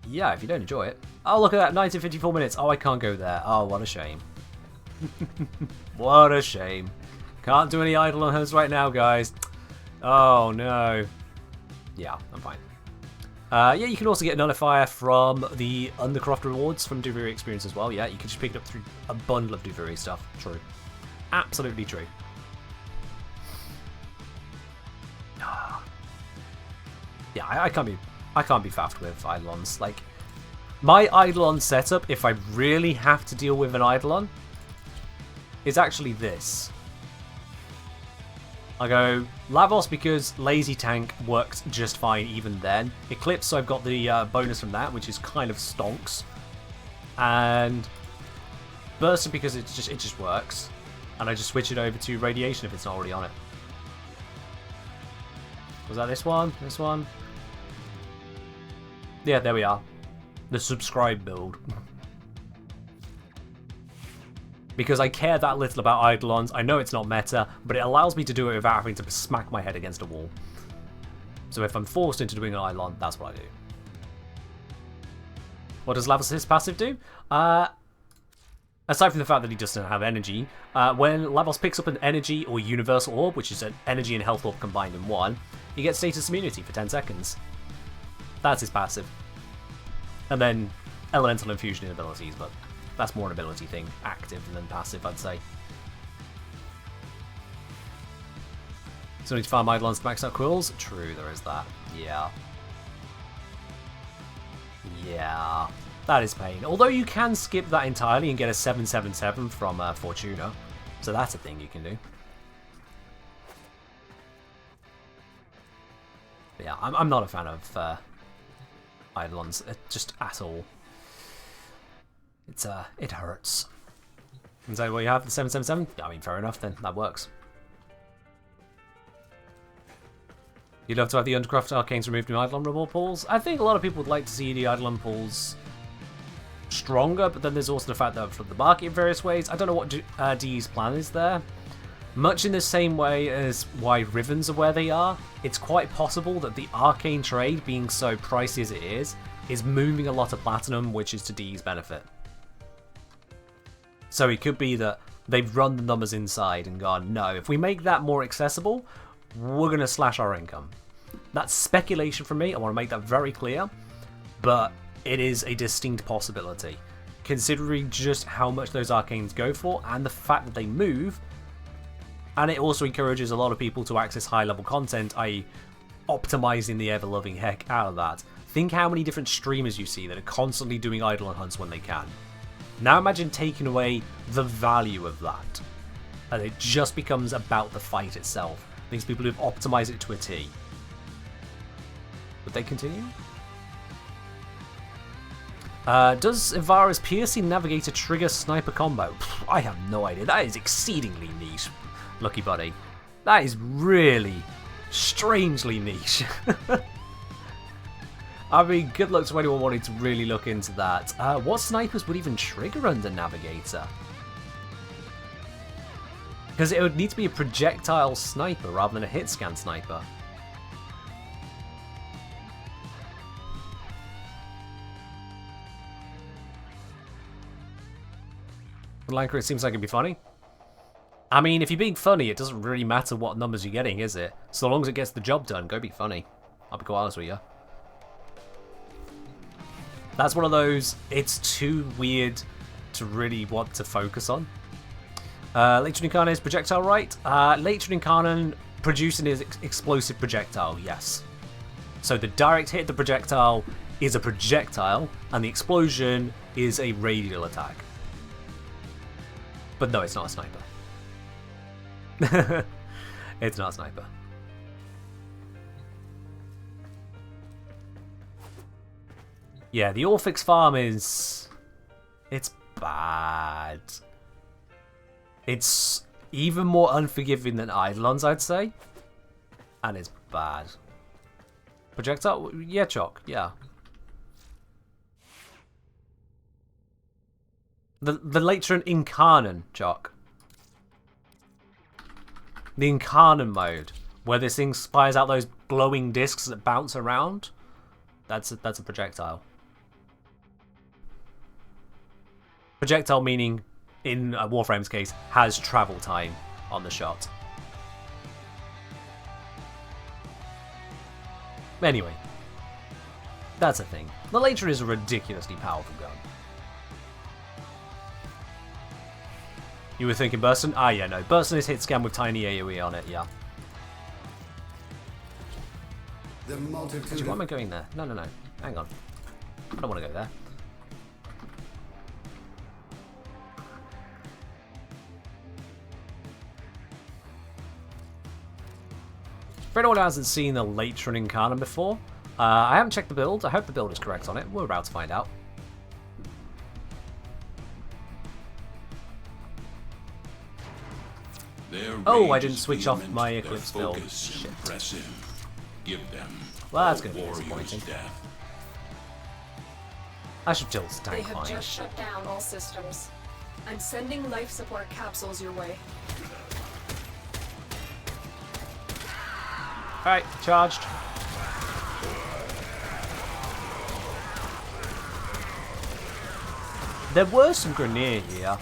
yeah, if you don't enjoy it. Oh, look at that, 1954 minutes. Oh, I can't go there. Oh, what a shame. What a shame. Can't do any Eidolon hunts right now, guys. Oh no. Yeah, I'm fine. Yeah, you can also get Nullifier from the Undercroft rewards from Duviri experience as well. Yeah, you can just pick it up through a bundle of Duviri stuff. True. Absolutely true. Yeah, I can't be faffed with Eidolons. Like, my Eidolon setup, if I really have to deal with an Eidolon, is actually this. I go Lavos because Lazy Tank works just fine even then. Eclipse, so I've got the bonus from that, which is kind of stonks. And Burster because it just works. And I just switch it over to Radiation if it's not already on it. Was that this one? This one? Yeah, there we are. The subscribe build. Because I care that little about Eidolons. I know it's not meta, but it allows me to do it without having to smack my head against a wall. So if I'm forced into doing an Eidolon, that's what I do. What does Lavos' passive do? Aside from the fact that he doesn't have energy, when Lavos picks up an energy or universal orb, which is an energy and health orb combined in one, he gets status immunity for 10 seconds. That's his passive. And then elemental infusion abilities, but that's more an ability thing, active than passive, I'd say. So need to farm Eidolons to max out quills? True, there is that. Yeah. Yeah. That is pain. Although you can skip that entirely and get a 777 from Fortuna. So that's a thing you can do. But yeah, I'm not a fan of Eidolons, just at all. It hurts. And so, well, you have the 777? Yeah, I mean, fair enough then. That works. You'd love to have the Undercroft Arcanes removed from Eidolon reward pools? I think a lot of people would like to see the Eidolon pools stronger, but then there's also the fact that I've flooded the market in various ways. I don't know what Dee's plan is there. Much in the same way as why Rivens are where they are, it's quite possible that the Arcane trade, being so pricey as it is moving a lot of platinum, which is to Dee's benefit. So it could be that they've run the numbers inside and gone, no, if we make that more accessible, we're going to slash our income. That's speculation from me, I want to make that very clear, but it is a distinct possibility. Considering just how much those arcanes go for, and the fact that they move, and it also encourages a lot of people to access high-level content, i.e. optimizing the ever-loving heck out of that. Think how many different streamers you see that are constantly doing Eidolon hunts when they can. Now imagine taking away the value of that, and it just becomes about the fight itself. These people who've optimized it to a T. Would they continue? Does Ivara's Piercing Navigator trigger sniper combo? I have no idea. That is exceedingly niche, Lucky Buddy. That is really strangely niche. I mean, good luck to anyone wanting to really look into that. What snipers would even trigger under Navigator? Because it would need to be a projectile sniper rather than a hit scan sniper. Lanker, it seems like it'd be funny. I mean, if you're being funny, it doesn't really matter what numbers you're getting, is it? So long as it gets the job done, go be funny. I'll be quite honest with you. That's one of those, it's too weird to really want to focus on. Latron Incarnate is projectile, right? Latron Incarnate producing his explosive projectile, yes. So the direct hit of the projectile is a projectile, and the explosion is a radial attack. But no, it's not a sniper. It's not a sniper. Yeah, the Orphix farm is... it's bad. It's even more unforgiving than Eidolons, I'd say. And it's bad. Projectile? Yeah, Chalk. Yeah. The Latron Incarnon, Chalk. The Incarnon mode, where this thing fires out those glowing discs that bounce around. That's a projectile. Projectile meaning, in Warframe's case, has travel time on the shot. Anyway, that's a thing. The Latron is a ridiculously powerful gun. You were thinking Burston? Ah, yeah, no. Burston is hit scan with tiny AoE on it, yeah. Actually, why am I going there? No, no, no. Hang on. I don't want to go there. For anyone who hasn't seen the Latron Incarnon before, I haven't checked the build. I hope the build is correct on it. We're about to find out. Oh, I didn't switch off my Eclipse build. Shit. Give them well, that's going to be disappointing. I should tilt the tank They have just shut down all systems. I'm sending life support capsules your way. Alright, charged. There were some Grineer here.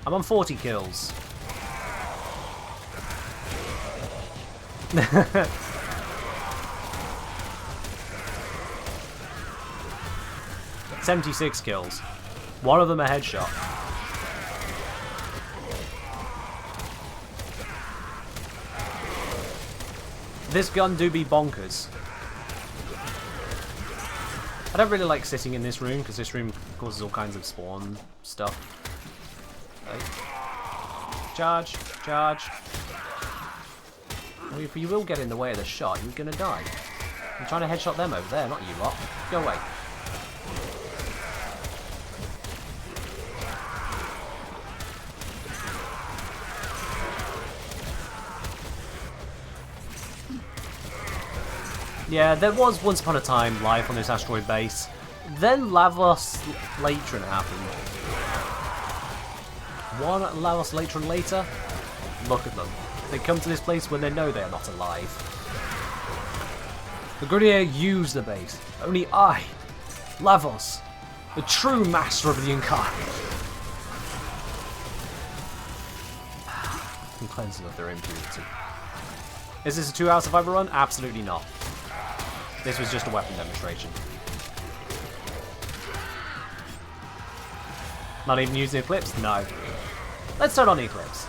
I'm on 40 kills. 76 kills. One of them a headshot. This gun do be bonkers. I don't really like sitting in this room because this room causes all kinds of spawn stuff. Okay. Charge, charge. Well, if you will get in the way of the shot, you're gonna die. I'm trying to headshot them over there, not you lot. Go away. Yeah, there was once upon a time life on this asteroid base. Then Lavos Latron happened. One Lavos Latron later, look at them. They come to this place when they know they are not alive. The Grineer use the base. Only I, Lavos, the true master of the Incarnate, can cleanse them of their impurity. Is this a 2-hour survivor run? Absolutely not. This was just a weapon demonstration. Not even using Eclipse? No. Let's turn on Eclipse.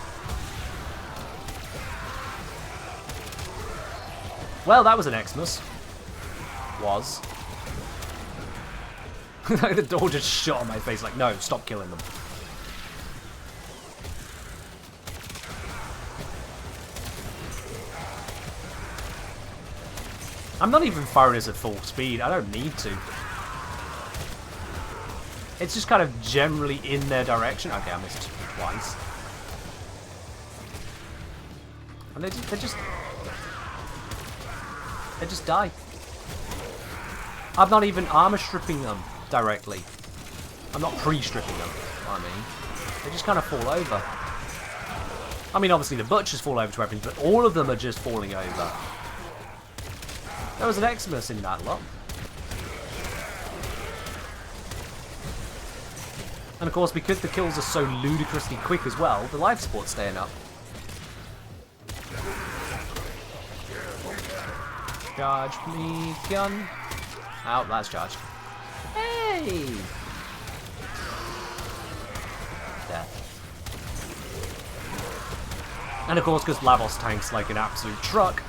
Well, that was an Xmas. Was. The door just shot on my face like, no, stop killing them. I'm not even firing this at full speed. I don't need to. It's just kind of generally in their direction. Okay, I missed twice. And they just die. I'm not even armor stripping them directly. I'm not pre-stripping them, I mean. They just kind of fall over. I mean, obviously the butchers fall over to weapons, but all of them are just falling over. There was an Xmas in that lot. And of course, because the kills are so ludicrously quick as well, the life support's staying up. Charge me, gun. Oh, that's charged. Hey! There. And of course, because Lavos tanks like an absolute truck,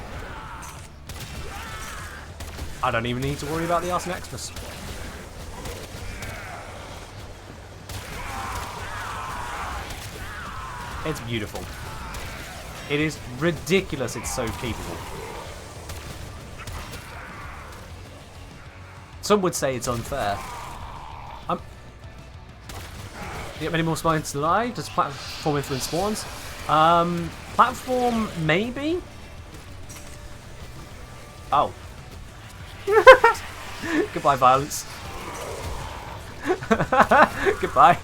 I don't even need to worry about the Arson Xmas. It's beautiful. It is ridiculous it's so capable. Some would say it's unfair. You get many more spawns than I? Does platform influence spawns? Platform, maybe? Oh. Goodbye, violence. Goodbye.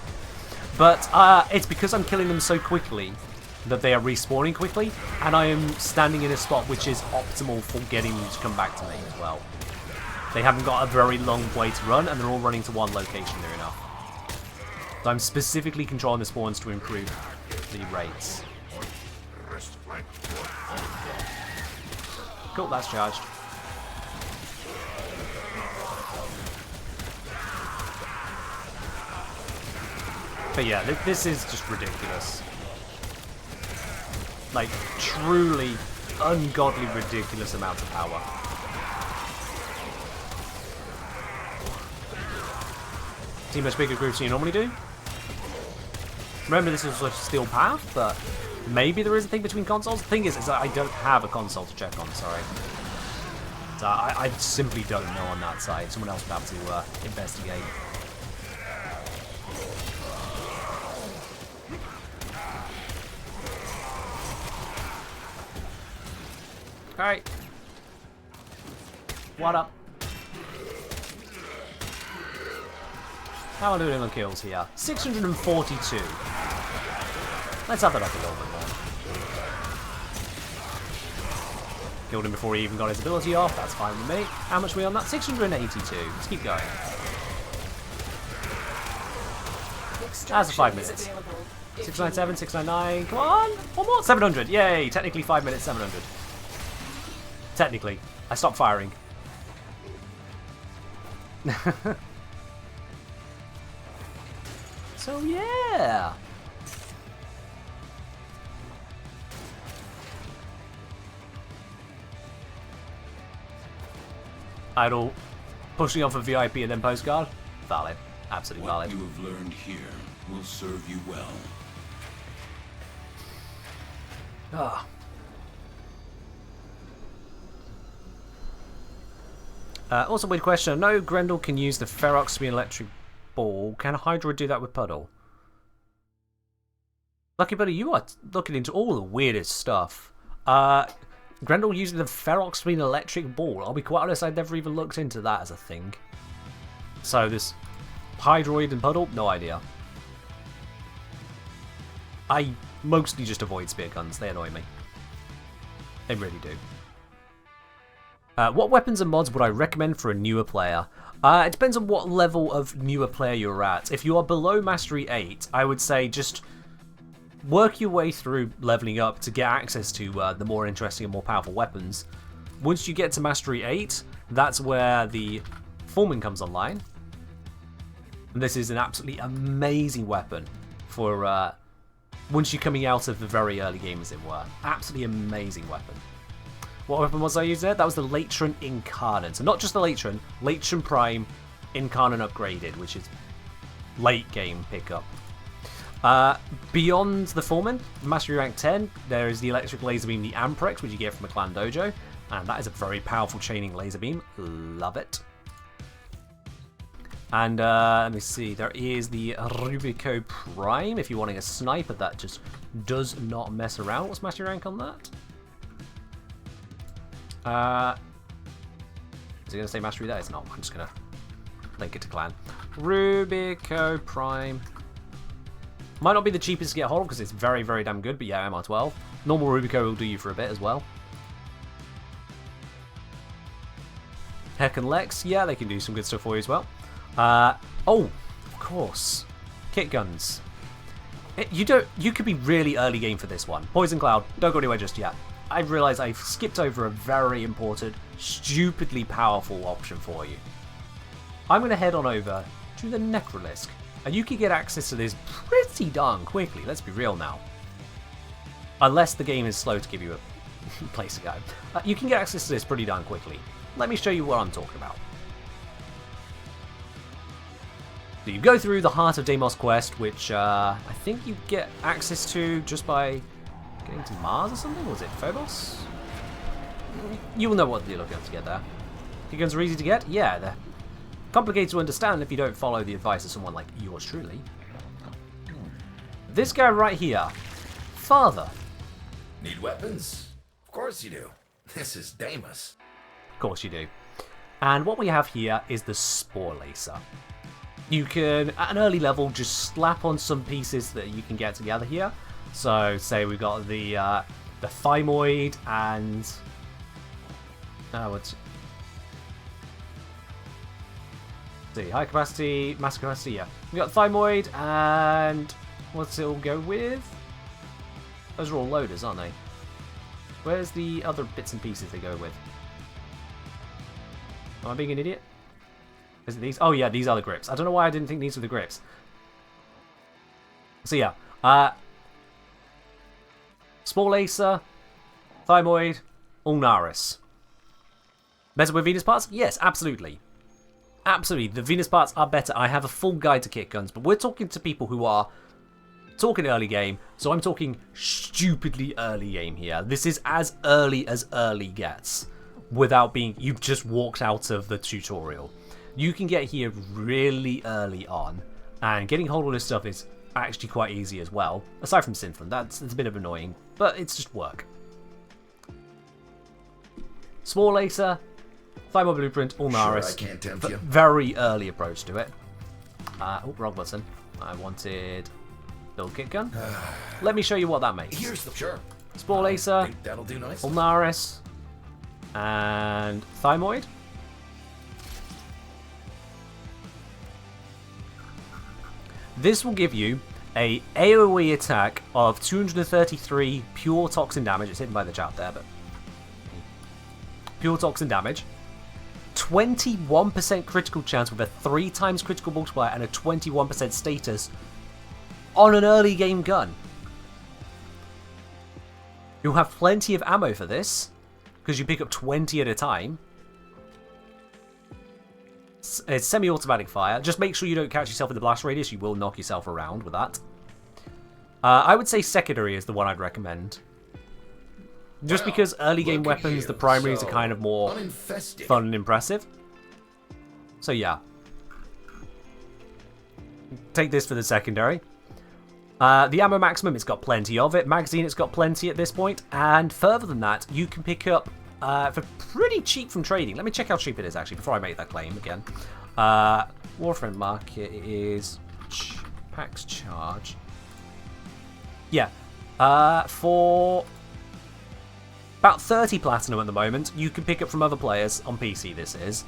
But it's because I'm killing them so quickly that they are respawning quickly, and I am standing in a spot which is optimal for getting them to come back to me as well. They haven't got a very long way to run, and they're all running to one location near enough. So I'm specifically controlling the spawns to improve the rates. Cool, that's charged. But yeah, this is just ridiculous. Like, truly ungodly ridiculous amounts of power. See much bigger groups than you normally do? Remember, this is a steel path, but maybe there is a thing between consoles. The thing is that I don't have a console to check on, sorry. So I simply don't know on that side. Someone else would have to investigate. Alright. What up? How am I doing on kills here? 642. Let's have that up a little bit more. Killed him before he even got his ability off. That's fine with me. How much are we on that? 682. Let's keep going. That's 5 minutes. 697, 699. Come on! One more! 700. Yay! Technically 5 minutes, 700. Technically. I stopped firing. So yeah. Idle pushing off a VIP and then postcard. Valid. Absolutely valid. What you have learned here will serve you well. Ah. Also, weird question. I know Grendel can use the Ferox to be an electric ball. Can Hydra do that with Puddle? Lucky Buddy, you are looking into all the weirdest stuff. Grendel using the Ferox to be an electric ball. I'll be quite honest, I've never even looked into that as a thing. So this Hydroid and Puddle, no idea. I mostly just avoid spear guns. They annoy me. They really do. What weapons and mods would I recommend for a newer player? It depends on what level of newer player you're at. If you are below Mastery 8, I would say just work your way through leveling up to get access to the more interesting and more powerful weapons. Once you get to Mastery 8, that's where the Foreman comes online. And this is an absolutely amazing weapon for once you're coming out of the very early game, as it were. Absolutely amazing weapon. What weapon was I used there? That was the Latron Incarnate. So not just the Latron, Latron Prime Incarnate upgraded, which is late game pickup. Beyond the Foreman, Mastery Rank 10, there is the Electric Laser Beam, the Amprex, which you get from a Clan Dojo. And that is a very powerful chaining laser beam. Love it. And let me see, there is the Rubico Prime, if you're wanting a sniper that just does not mess around. What's Mastery Rank on that? Is it going to say Mastery there? It's not. I'm just going to link it to Clan. Rubico Prime. Might not be the cheapest to get hold of because it's very, very damn good, but yeah, MR12. Normal Rubico will do you for a bit as well. Heck and Lex, yeah, they can do some good stuff for you as well. Oh, of course. Kit guns. You could be really early game for this one. Poison Cloud, don't go anywhere just yet. I realise I've skipped over a very important, stupidly powerful option for you. I'm going to head on over to the Necrolisk, and you can get access to this pretty darn quickly, let's be real now. Unless the game is slow to give you a place to go. You can get access to this pretty darn quickly. Let me show you what I'm talking about. So you go through the Heart of Deimos quest, which I think you get access to just by getting to Mars or something? Was it Phobos? You will know what you're looking at to get there. Kit guns are easy to get? Yeah, they're complicated to understand if you don't follow the advice of someone like yours truly. This guy right here. Father. Need weapons? Of course you do. This is Deimos. Of course you do. And what we have here is the Spore Lacer. You can, at an early level, just slap on some pieces that you can get together here. So, say we've got the Thymoid and... what's... see, high capacity, mass capacity, yeah. We've got Thymoid and... what's it all go with? Those are all loaders, aren't they? Where's the other bits and pieces they go with? Am I being an idiot? Is it these? Oh yeah, these are the grips. I don't know why I didn't think these were the grips. So yeah, Spore Lacer, Thymoid, Ulnaris. Better with Venus parts? Yes, absolutely. Absolutely, the Venus parts are better. I have a full guide to kit guns, but we're talking to people who are talking early game, so I'm talking stupidly early game here. This is as early gets, without being, you've just walked out of the tutorial. You can get here really early on, and getting hold of this stuff is actually quite easy as well. Aside from Synthron, that's a bit of annoying, but it's just work. Spore Lacer, Thymoid Blueprint, Ulnaris. Sure, I can't tempt you. Very early approach to it. Oh, wrong button. I wanted build kit gun. Let me show you what that makes. Here's the sure. Spore Lacer, That'll do nice. Ulnaris, and Thymoid. This will give you a AoE attack of 233 pure toxin damage. It's hidden by the chat there, but pure toxin damage. 21% critical chance with a 3 times critical multiplier and a 21% status on an early game gun. You'll have plenty of ammo for this because you pick up 20 at a time. It's semi-automatic fire. Just make sure you don't catch yourself in the blast radius. You will knock yourself around with that. I would say secondary is the one I'd recommend. Just because early game weapons, the primaries are kind of more fun and impressive. So yeah. Take this for the secondary. The ammo maximum, it's got plenty of it. Magazine, it's got plenty at this point. And further than that, you can pick up for pretty cheap from trading. Let me check how cheap it is actually before I make that claim again. Warframe market is packs charge. Yeah, for about 30 platinum at the moment, you can pick up from other players on PC. This is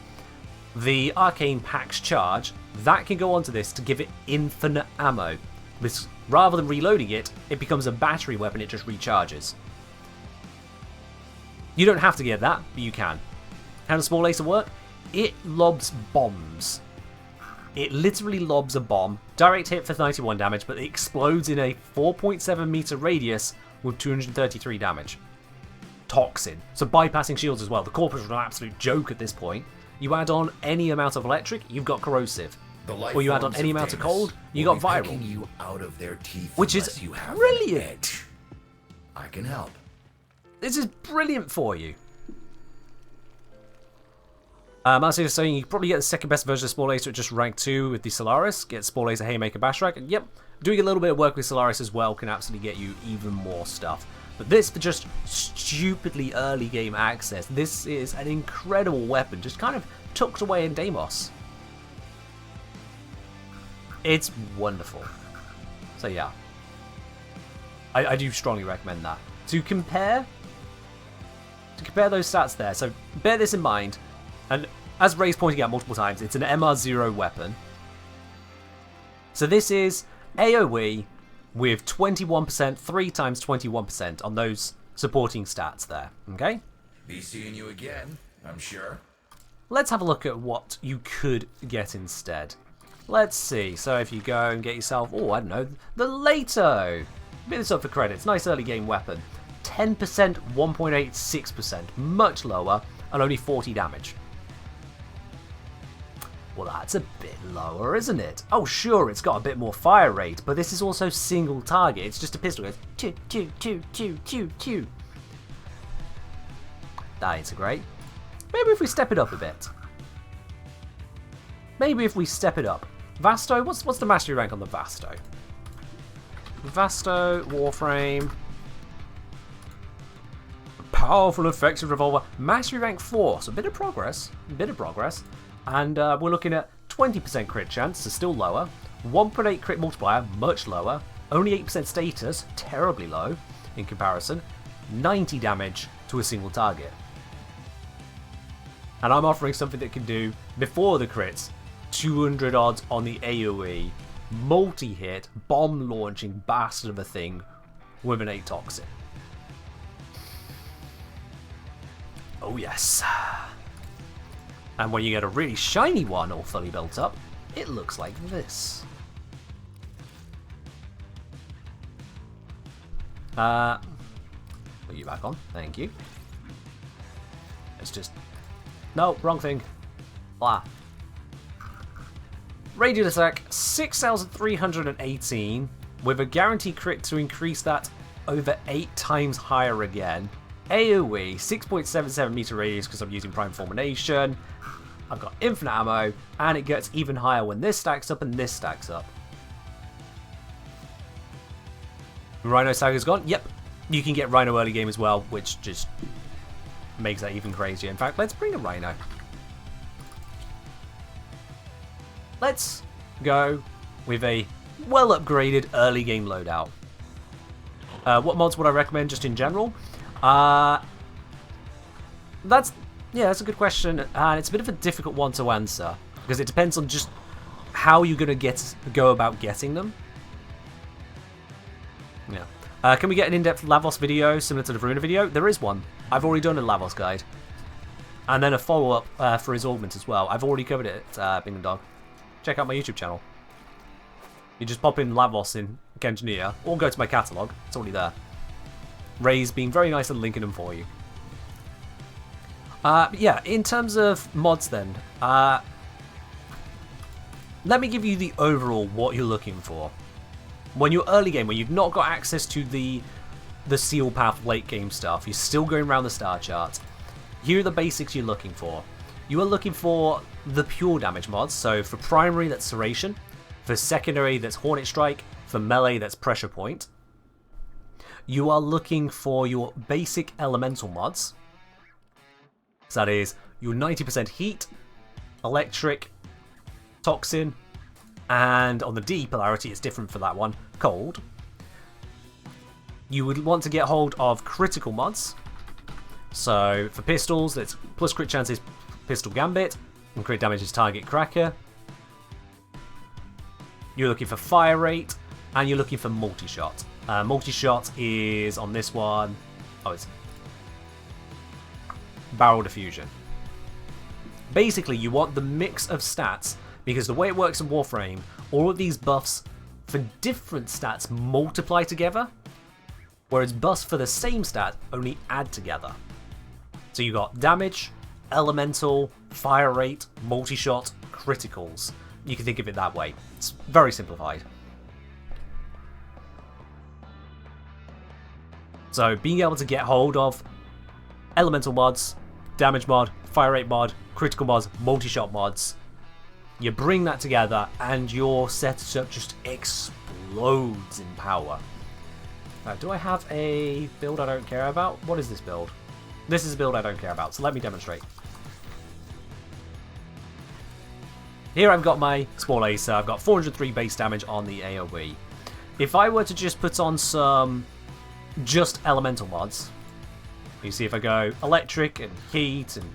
the Arcane Packs charge that can go onto this to give it infinite ammo. This, rather than reloading it, it becomes a battery weapon. It just recharges. You don't have to get that, but you can. How does Spore Lacer work? It lobs bombs. It literally lobs a bomb. Direct hit for 91 damage, but it explodes in a 4.7 meter radius with 233 damage. Toxin. So bypassing shields as well. The corpus is an absolute joke at this point. You add on any amount of electric, you've got corrosive. Or you add on any amount of cold, you got viral. You out of their teeth, which is brilliant. I can help. This is brilliant for you. Marcy is saying you probably get the second best version of Spore Lacer at just rank 2 with the Solaris. Get Spore Lacer, Haymaker, Bashrak. And yep, doing a little bit of work with Solaris as well can absolutely get you even more stuff. But this, for just stupidly early game access, this is an incredible weapon, just kind of tucked away in Deimos. It's wonderful. So yeah, I do strongly recommend that. To compare those stats there, so bear this in mind, and as Ray's pointing out multiple times, it's an MR0 weapon. So this is AoE with 21%, 3 times 21% on those supporting stats there, okay? Be seeing you again, I'm sure. Let's have a look at what you could get instead. Let's see, so if you go and get yourself, oh, I don't know, the Lato. Bit this up for credits, nice early game weapon. 10%, 1.86%, much lower, and only 40 damage. Well, that's a bit lower, isn't it? Oh, sure, it's got a bit more fire rate, but this is also single target. It's just a pistol. It goes, choo, choo, choo, choo, choo, choo. That ain't so great. Maybe if we step it up a bit. Maybe if we step it up. Vasto, what's the mastery rank on the Vasto? Vasto, Warframe. powerful, effective revolver. Mastery rank 4, so a bit of progress. And we're looking at 20% crit chance, so still lower. 1.8 crit multiplier, much lower. Only 8% status, terribly low in comparison. 90 damage to a single target. And I'm offering something that can do, before the crits, 200 odds on the AoE, multi-hit, bomb-launching bastard of a thing with an 8 toxin. Oh yes. And when you get a really shiny one all fully built up, it looks like this. Put you back on, thank you. Let's just... No, wrong thing. Blah. Radiant attack, 6,318, with a guaranteed crit to increase that over 8 times higher again. AoE, 6.77 meter radius because I'm using Prime Fulmination. I've got infinite ammo, and it gets even higher when this stacks up and this stacks up. Rhino Saga's gone. Yep, you can get Rhino early game as well, which just makes that even crazier. In fact, let's bring a Rhino. Let's go with a well-upgraded early game loadout. What mods would I recommend just in general? That's a good question, and it's a bit of a difficult one to answer because it depends on just how you're gonna go about getting them. Yeah. Can we get an in-depth Lavos video similar to the Veruna video? There is one. I've already done a Lavos guide, and then a follow-up for his augment as well. I've already covered it at Bing and Dog. Check out my YouTube channel. You just pop in Lavos in Kengineer, or go to my catalogue. It's already there. Ray's being very nice and linking them for you. Yeah, in terms of mods then, let me give you the overall what you're looking for. When you're early game, when you've not got access to the seal path late game stuff, you're still going around the star chart, here are the basics you're looking for. You are looking for the pure damage mods, so for primary that's Serration, for secondary that's Hornet Strike, for melee that's Pressure Point. You are looking for your basic elemental mods, so that is your 90% heat, electric, toxin, and on the D polarity it's different for that one, cold. You would want to get hold of critical mods, so for pistols that's plus crit chances Pistol Gambit, and crit damage is Target Cracker. You're looking for fire rate, and you're looking for multi-shot. Multi-shot is on this one. Oh, it's barrel diffusion. Basically, you want the mix of stats, because the way it works in Warframe, all of these buffs for different stats multiply together, whereas buffs for the same stat only add together. So you got damage, elemental, fire rate, multi-shot, criticals. You can think of it that way. It's very simplified. So being able to get hold of elemental mods, damage mod, fire rate mod, critical mods, multi-shot mods, you bring that together and your setup just explodes in power. Do I have a build I don't care about? What is this build? This is a build I don't care about, so let me demonstrate. Here I've got my Small Acer, I've got 403 base damage on the AoE. If I were to just put on some just elemental mods, you see if I go electric and heat and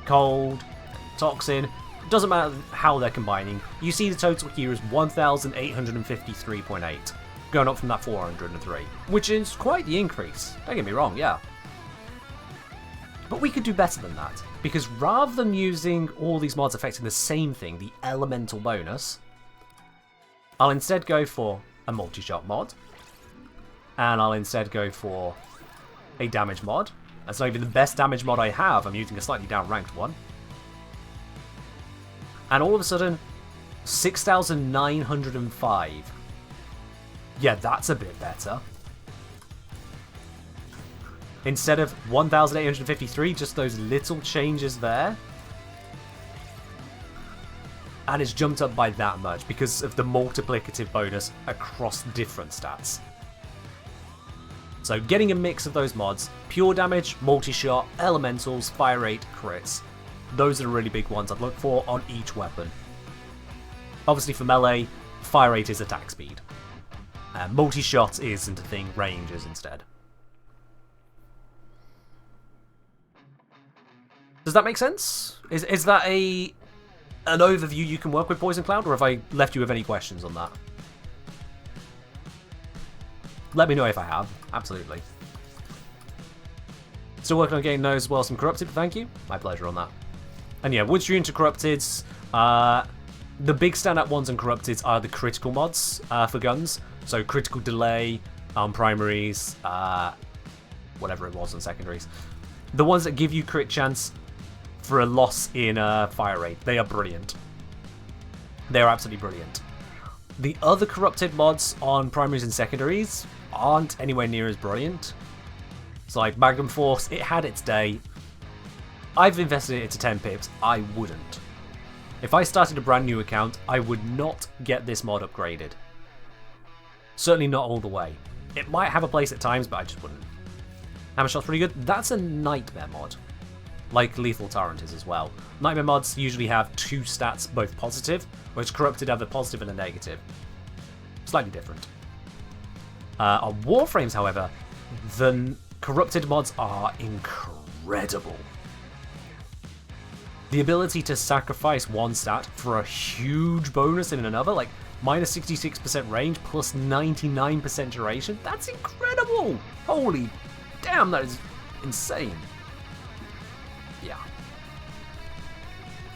cold, and toxin, doesn't matter how they're combining, you see the total here is 1,853.8, going up from that 403, which is quite the increase, don't get me wrong, yeah. But we could do better than that, because rather than using all these mods affecting the same thing, the elemental bonus, I'll instead go for a multi-shot mod, and I'll instead go for a damage mod. That's not even the best damage mod I have, I'm using a slightly down-ranked one. And all of a sudden, 6,905. Yeah, that's a bit better. Instead of 1,853, just those little changes there. And it's jumped up by that much because of the multiplicative bonus across different stats. So getting a mix of those mods, pure damage, multi-shot, elementals, fire rate, crits. Those are the really big ones I'd look for on each weapon. Obviously for melee, fire rate is attack speed. Multi-shot isn't a thing, range is instead. Does that make sense? Is that an overview you can work with, Poison Cloud, or have I left you with any questions on that? Let me know if I have. Absolutely. Still working on getting those well some corrupted, thank you. My pleasure on that. And yeah, once you're into corrupteds, the big standout ones in corrupteds are the critical mods for guns. So critical delay on primaries, whatever it was on secondaries. The ones that give you crit chance for a loss in fire rate. They are brilliant. They are absolutely brilliant. The other corrupted mods on primaries and secondaries aren't anywhere near as brilliant. So like Magnum Force, it had its day. I've invested it into 10 pips. I wouldn't. If I started a brand new account, I would not get this mod upgraded. Certainly not all the way. It might have a place at times, but I just wouldn't. Hammer Shot's pretty good. That's a Nightmare mod. Like Lethal Torrent is as well. Nightmare mods usually have 2 stats, both positive, whereas Corrupted have a positive and a negative. Slightly different. On Warframes, however, the Corrupted mods are incredible. The ability to sacrifice one stat for a huge bonus in another, like minus 66% range plus 99% duration, that's incredible! Holy damn, that is insane. Yeah.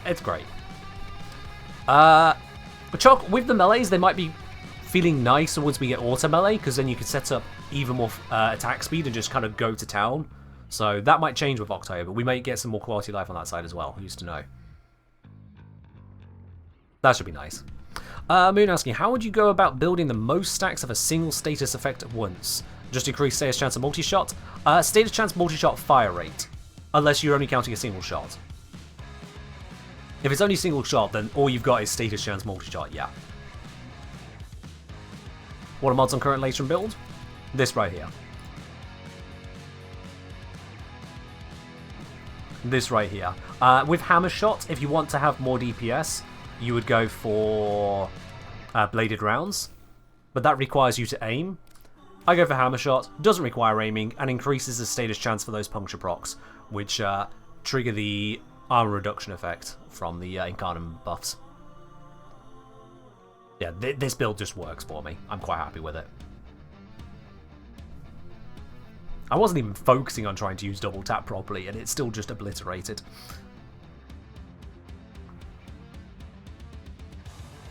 It's great. Chalk, with the melees, they might be feeling nicer once we get auto melee, because then you can set up even more attack speed and just kind of go to town. So that might change with October. We might get some more quality of life on that side as well. Who used to know? That should be nice. Moon asking, how would you go about building the most stacks of a single status effect at once? Just increase status chance of multi-shot? Status chance multi-shot fire rate. Unless you're only counting a single shot. If it's only single shot, then all you've got is status chance multi-shot, yeah. What are mods on current Latrum build? This right here. This right here. With Hammer Shot, if you want to have more DPS, you would go for bladed rounds, but that requires you to aim. I go for Hammer Shot, doesn't require aiming, and increases the status chance for those puncture procs, which trigger the armor reduction effect from the Incarnate buffs. Yeah, this build just works for me. I'm quite happy with it. I wasn't even focusing on trying to use double tap properly, and it's still just obliterated.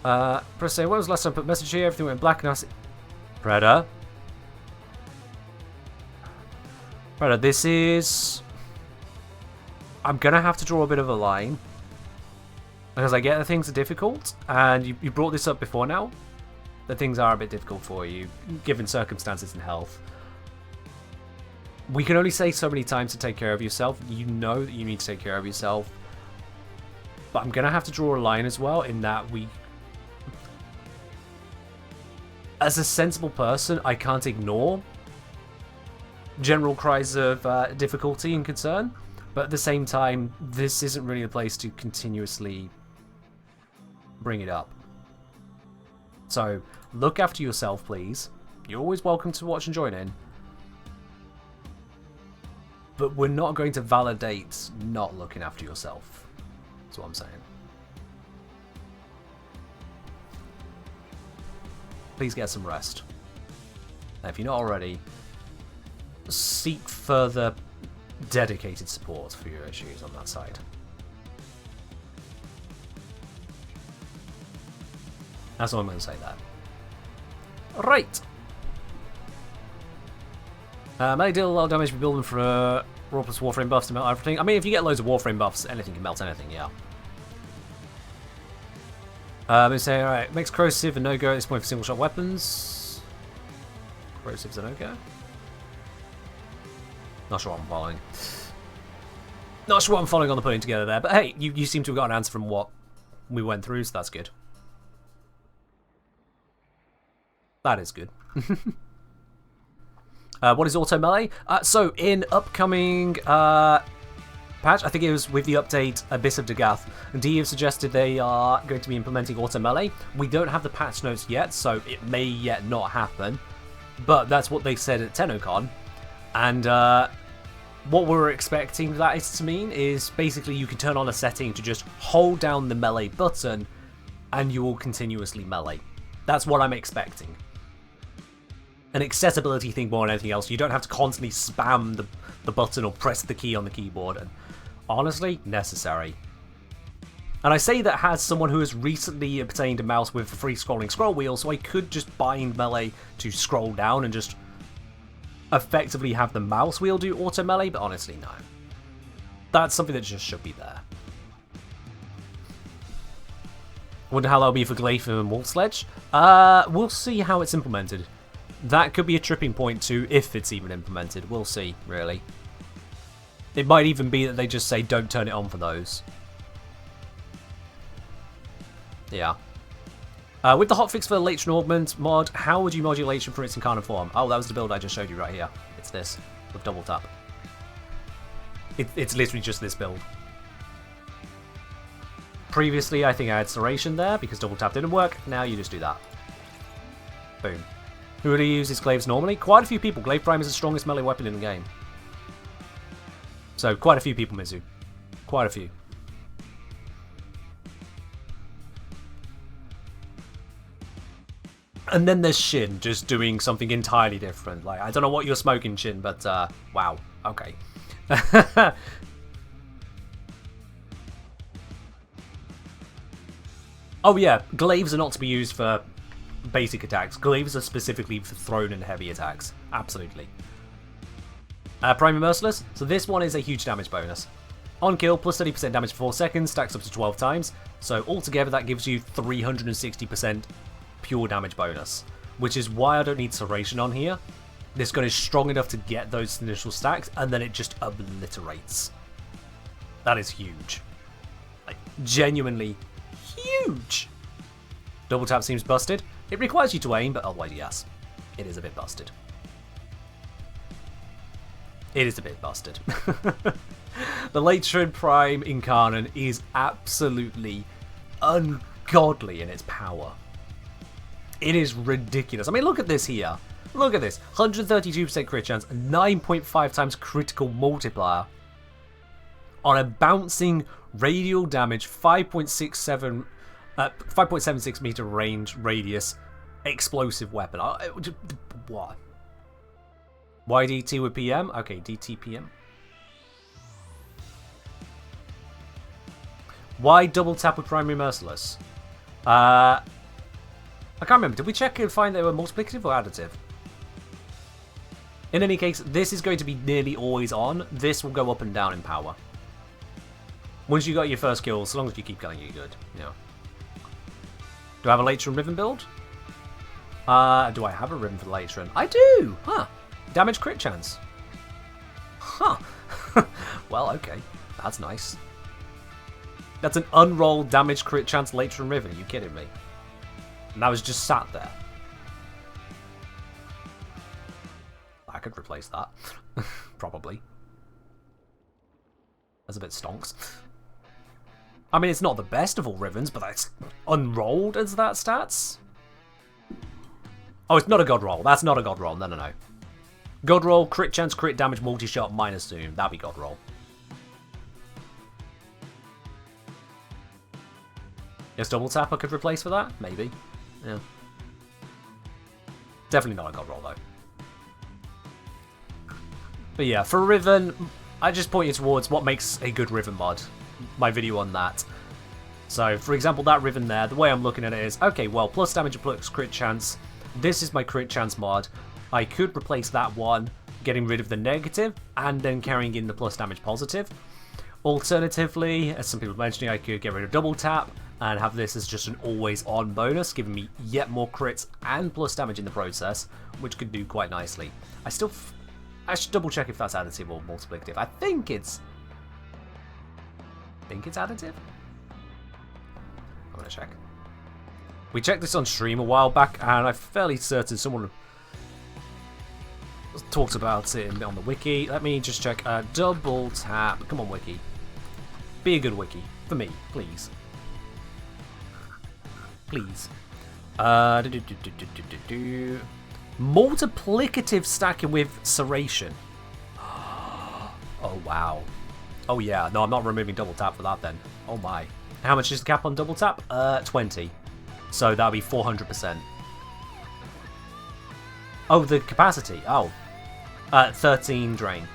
Press say, when was the last time I put message here? Everything went black and I see. Predator, this is... I'm gonna have to draw a bit of a line. Because I get that things are difficult, and you brought this up before now. That things are a bit difficult for you, given circumstances and health. We can only say so many times to take care of yourself. You know that you need to take care of yourself. But I'm gonna have to draw a line as well, in that we... As a sensible person, I can't ignore general cries of difficulty and concern. But at the same time, this isn't really a place to continuously bring it up. So, look after yourself, please. You're always welcome to watch and join in. But we're not going to validate not looking after yourself. That's what I'm saying. Please get some rest. And if you're not already, seek further dedicated support for your issues on that side. That's all I'm going to say that. Right. Melee deal a lot of damage for building for raw plus Warframe buffs to melt everything. I mean, if you get loads of Warframe buffs, anything can melt anything, yeah. They say, alright, makes corrosive a no-go at this point for single shot weapons. Corrosive's a no-go? Not sure what I'm following. Not sure what I'm following on the putting together there, but hey, you seem to have got an answer from what we went through, so that's good. That is good. What is auto melee? So in upcoming patch, I think it was with the update Abyss of Dagath, D have suggested they are going to be implementing auto melee. We don't have the patch notes yet, so it may yet not happen, but that's what they said at TennoCon. And what we're expecting that is to mean is basically you can turn on a setting to just hold down the melee button and you will continuously melee. That's what I'm expecting. An accessibility thing more than anything else. You don't have to constantly spam the button or press the key on the keyboard. And honestly, necessary. And I say that as someone who has recently obtained a mouse with a free scrolling scroll wheel, so I could just bind melee to scroll down and just effectively have the mouse wheel do auto melee, but honestly, no. That's something that just should be there. Wonder how that'll be for Gleitham and Wolf Sledge. We'll see how it's implemented. That could be a tripping point too, if it's even implemented. We'll see, really. It might even be that they just say don't turn it on for those. Yeah. With the hotfix for the Latron Augment mod, how would you modulate from its incarnate form? Oh, that was the build I just showed you right here. It's this, with double tap. It's literally just this build. Previously, I think I had Serration there, because double tap didn't work. Now you just do that. Boom. Who really uses glaives normally? Quite a few people. Glaive Prime is the strongest melee weapon in the game. So, quite a few people, Mizu. Quite a few. And then there's Shin, just doing something entirely different. Like, I don't know what you're smoking, Shin, but, wow. Okay. Oh yeah, glaives are not to be used for basic attacks. Glaives are specifically for thrown and heavy attacks. Absolutely. Primary Merciless. So this one is a huge damage bonus. On kill, plus 30% damage for 4 seconds, stacks up to 12 times. So altogether that gives you 360% pure damage bonus. Which is why I don't need Serration on here. This gun is strong enough to get those initial stacks, and then it just obliterates. That is huge. Like, genuinely huge. Double tap seems busted. It requires you to aim, but otherwise, yes. It is a bit busted. It is a bit busted. The Latron Prime Incarnate is absolutely ungodly in its power. It is ridiculous. I mean, look at this here. Look at this. 132% crit chance, 9.5 times critical multiplier. On a bouncing radial damage, 5.76 meter range radius explosive weapon. What? Why DT with PM? Okay, DT PM. Why double tap with primary merciless? I can't remember. Did we check and find they were multiplicative or additive? In any case, this is going to be nearly always on. This will go up and down in power. Once you got your first kill, so long as you keep killing, you're good. Yeah. Do I have a Latron Riven build? Do I have a Riven for the Latron? I do! Huh. Damage crit chance. Huh. Well, okay. That's nice. That's an unrolled damage crit chance Latron Riven. Are you kidding me? And that was just sat there. I could replace that. Probably. That's a bit stonks. I mean, it's not the best of all Rivens, but that's unrolled as that stats. Oh, it's not a god roll. That's not a god roll. No, no, no. God roll, crit chance, crit damage, multi-shot, minus zoom. That'd be god roll. Yes, double tap I could replace for that? Maybe. Yeah. Definitely not a god roll, though. But yeah, for Riven, I just point you towards what makes a good Riven mod. My video on that. So, for example, that Riven there, the way I'm looking at it is, okay, well, plus damage and plus crit chance. This is my crit chance mod. I could replace that one, getting rid of the negative, and then carrying in the plus damage positive. Alternatively, as some people are mentioning, I could get rid of double tap, and have this as just an always on bonus, giving me yet more crits and plus damage in the process, which could do quite nicely. I should double check if that's additive or multiplicative. I think it's additive? I'm gonna check. We checked this on stream a while back, and I'm fairly certain someone talks about it on the wiki. Let me just check. Double tap. Come on, wiki. Be a good wiki for me, please. Please. Multiplicative stacking with serration. Oh wow. Oh yeah. No, I'm not removing double tap for that then. Oh my. How much is the cap on double tap? 20. So that'll be 400%. Oh, the capacity. Oh. 13 drain.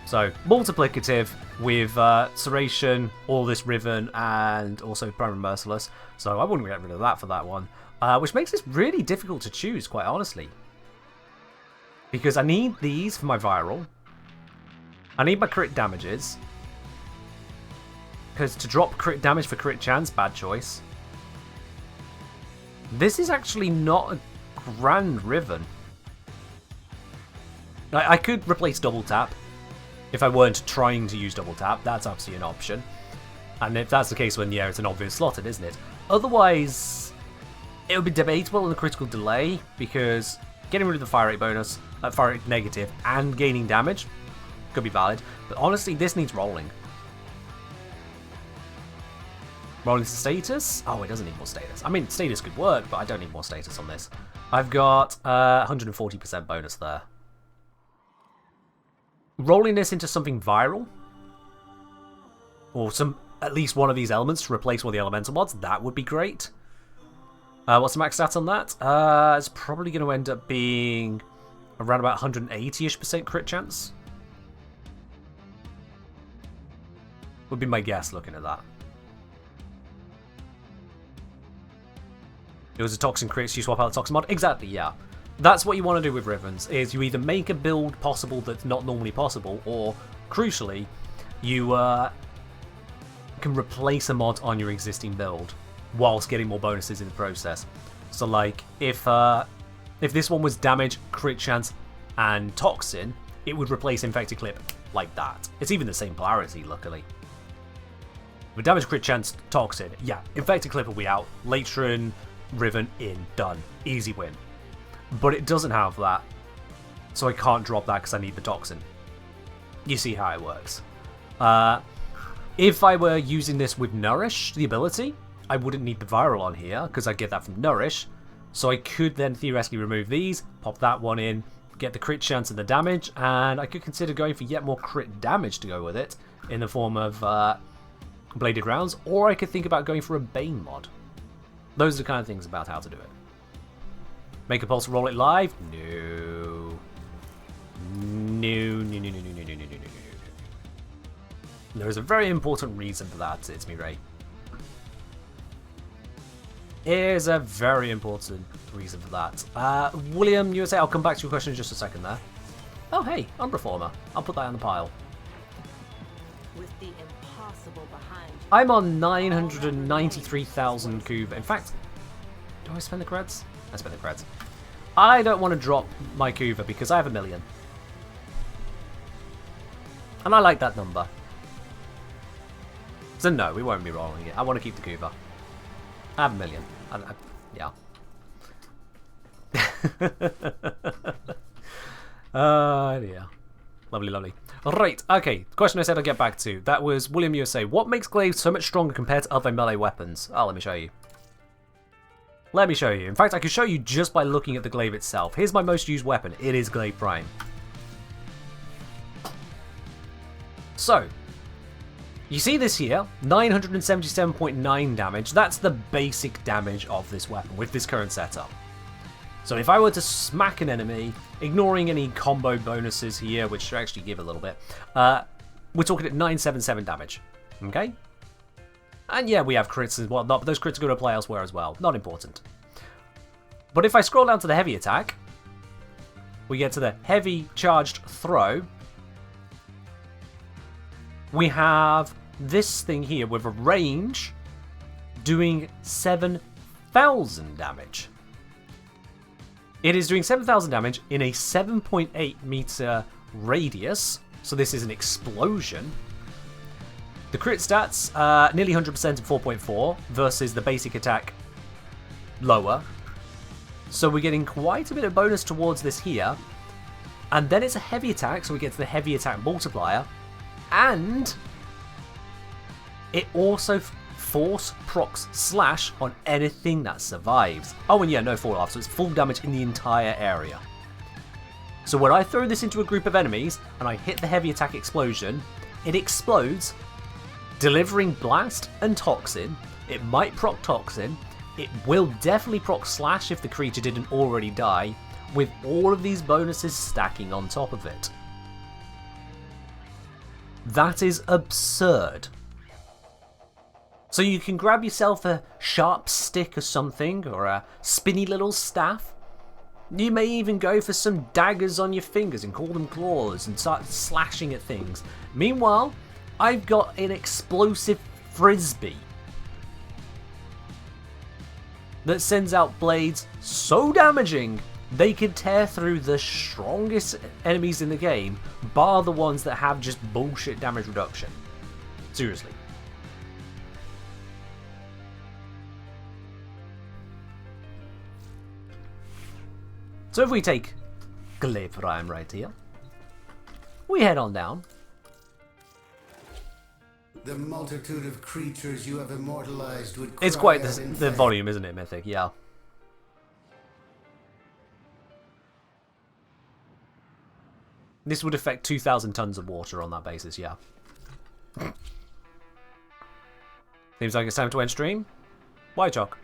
So, multiplicative with Serration, all this Riven, and also Primary Merciless. So I wouldn't get rid of that for that one. Which makes this really difficult to choose, quite honestly. Because I need these for my viral. I need my crit damages. Because to drop crit damage for crit chance, bad choice. This is actually not a grand Riven. I could replace double tap. If I weren't trying to use double tap, that's absolutely an option. And if that's the case, then yeah, it's an obvious slotted, isn't it? Otherwise, it would be debatable in the critical delay, because getting rid of the fire rate bonus, fire rate negative, and gaining damage could be valid. But honestly, this needs rolling. Rolling to status? Oh, it doesn't need more status. I mean, status could work, but I don't need more status on this. I've got 140% bonus there. Rolling this into something viral, or at least one of these elements to replace one of the elemental mods, that would be great. What's the max stat on that? It's probably going to end up being around about 180-ish% crit chance. Would be my guess looking at that. It was a Toxin crit, so you swap out the Toxin mod? Exactly, yeah. That's what you want to do with Rivens, is you either make a build possible that's not normally possible, or, crucially, you can replace a mod on your existing build, whilst getting more bonuses in the process. So, like, if this one was damage, crit chance, and Toxin, it would replace Infected Clip like that. It's even the same polarity, luckily. With damage, crit chance, Toxin, yeah, Infected Clip will be out, Latron, Riven, in, done. Easy win. But it doesn't have that, so I can't drop that because I need the Toxin. You see how it works. If I were using this with Nourish, the ability, I wouldn't need the Viral on here, because I get that from Nourish. So I could then theoretically remove these, pop that one in, get the crit chance and the damage, and I could consider going for yet more crit damage to go with it, in the form of Bladed Rounds, or I could think about going for a Bane mod. Those are the kind of things about how to do it. Make a pulse, roll it live? No. No. There is a very important reason for that, it's me, Ray. Here's a very important reason for that. William, USA, I'll come back to your question in just a second there. Oh, hey, Umbreformer. I'll put that on the pile. With the impossible behind you. I'm on 993,000 Kuva. In fact, do I spend the creds? I spend the creds. I don't want to drop my Kuva because I have 1 million. And I like that number. So no, we won't be rolling it. I want to keep the Kuva. I have 1 million. Yeah. Oh dear. Lovely, lovely. Right, okay. The question I said I'd get back to. That was William USA. What makes glaive so much stronger compared to other melee weapons? Oh, let me show you. Let me show you. In fact, I can show you just by looking at the glaive itself. Here's my most used weapon. It is Glaive Prime. So, you see this here, 977.9 damage. That's the basic damage of this weapon with this current setup. So if I were to smack an enemy, ignoring any combo bonuses here, which should actually give a little bit, we're talking at 977 damage. Okay? And yeah, we have crits and whatnot, but those crits are going to apply elsewhere as well. Not important. But if I scroll down to the heavy attack, we get to the heavy charged throw. We have this thing here with a range doing 7,000 damage. It is doing 7,000 damage in a 7.8 meter radius, so this is an explosion. The crit stats, nearly 100% at 4.4 versus the basic attack lower. So we're getting quite a bit of bonus towards this here. And then it's a heavy attack, so we get to the heavy attack multiplier. And it also force procs slash on anything that survives. Oh, and yeah, no fall off, so it's full damage in the entire area. So when I throw this into a group of enemies and I hit the heavy attack explosion, it explodes, delivering blast and toxin. It might proc toxin. It will definitely proc slash if the creature didn't already die, with all of these bonuses stacking on top of it. That is absurd. So you can grab yourself a sharp stick or something, or a spinny little staff. You may even go for some daggers on your fingers and call them claws and start slashing at things. Meanwhile, I've got an explosive frisbee that sends out blades so damaging they can tear through the strongest enemies in the game, bar the ones that have just bullshit damage reduction. Seriously. So if we take Warframe right here, we head on down. The multitude of creatures you have immortalized would It's quite the volume, isn't it, Mythic? Yeah. This would affect 2,000 tons of water on that basis, yeah. Seems like it's time to end stream. Why, Chalk?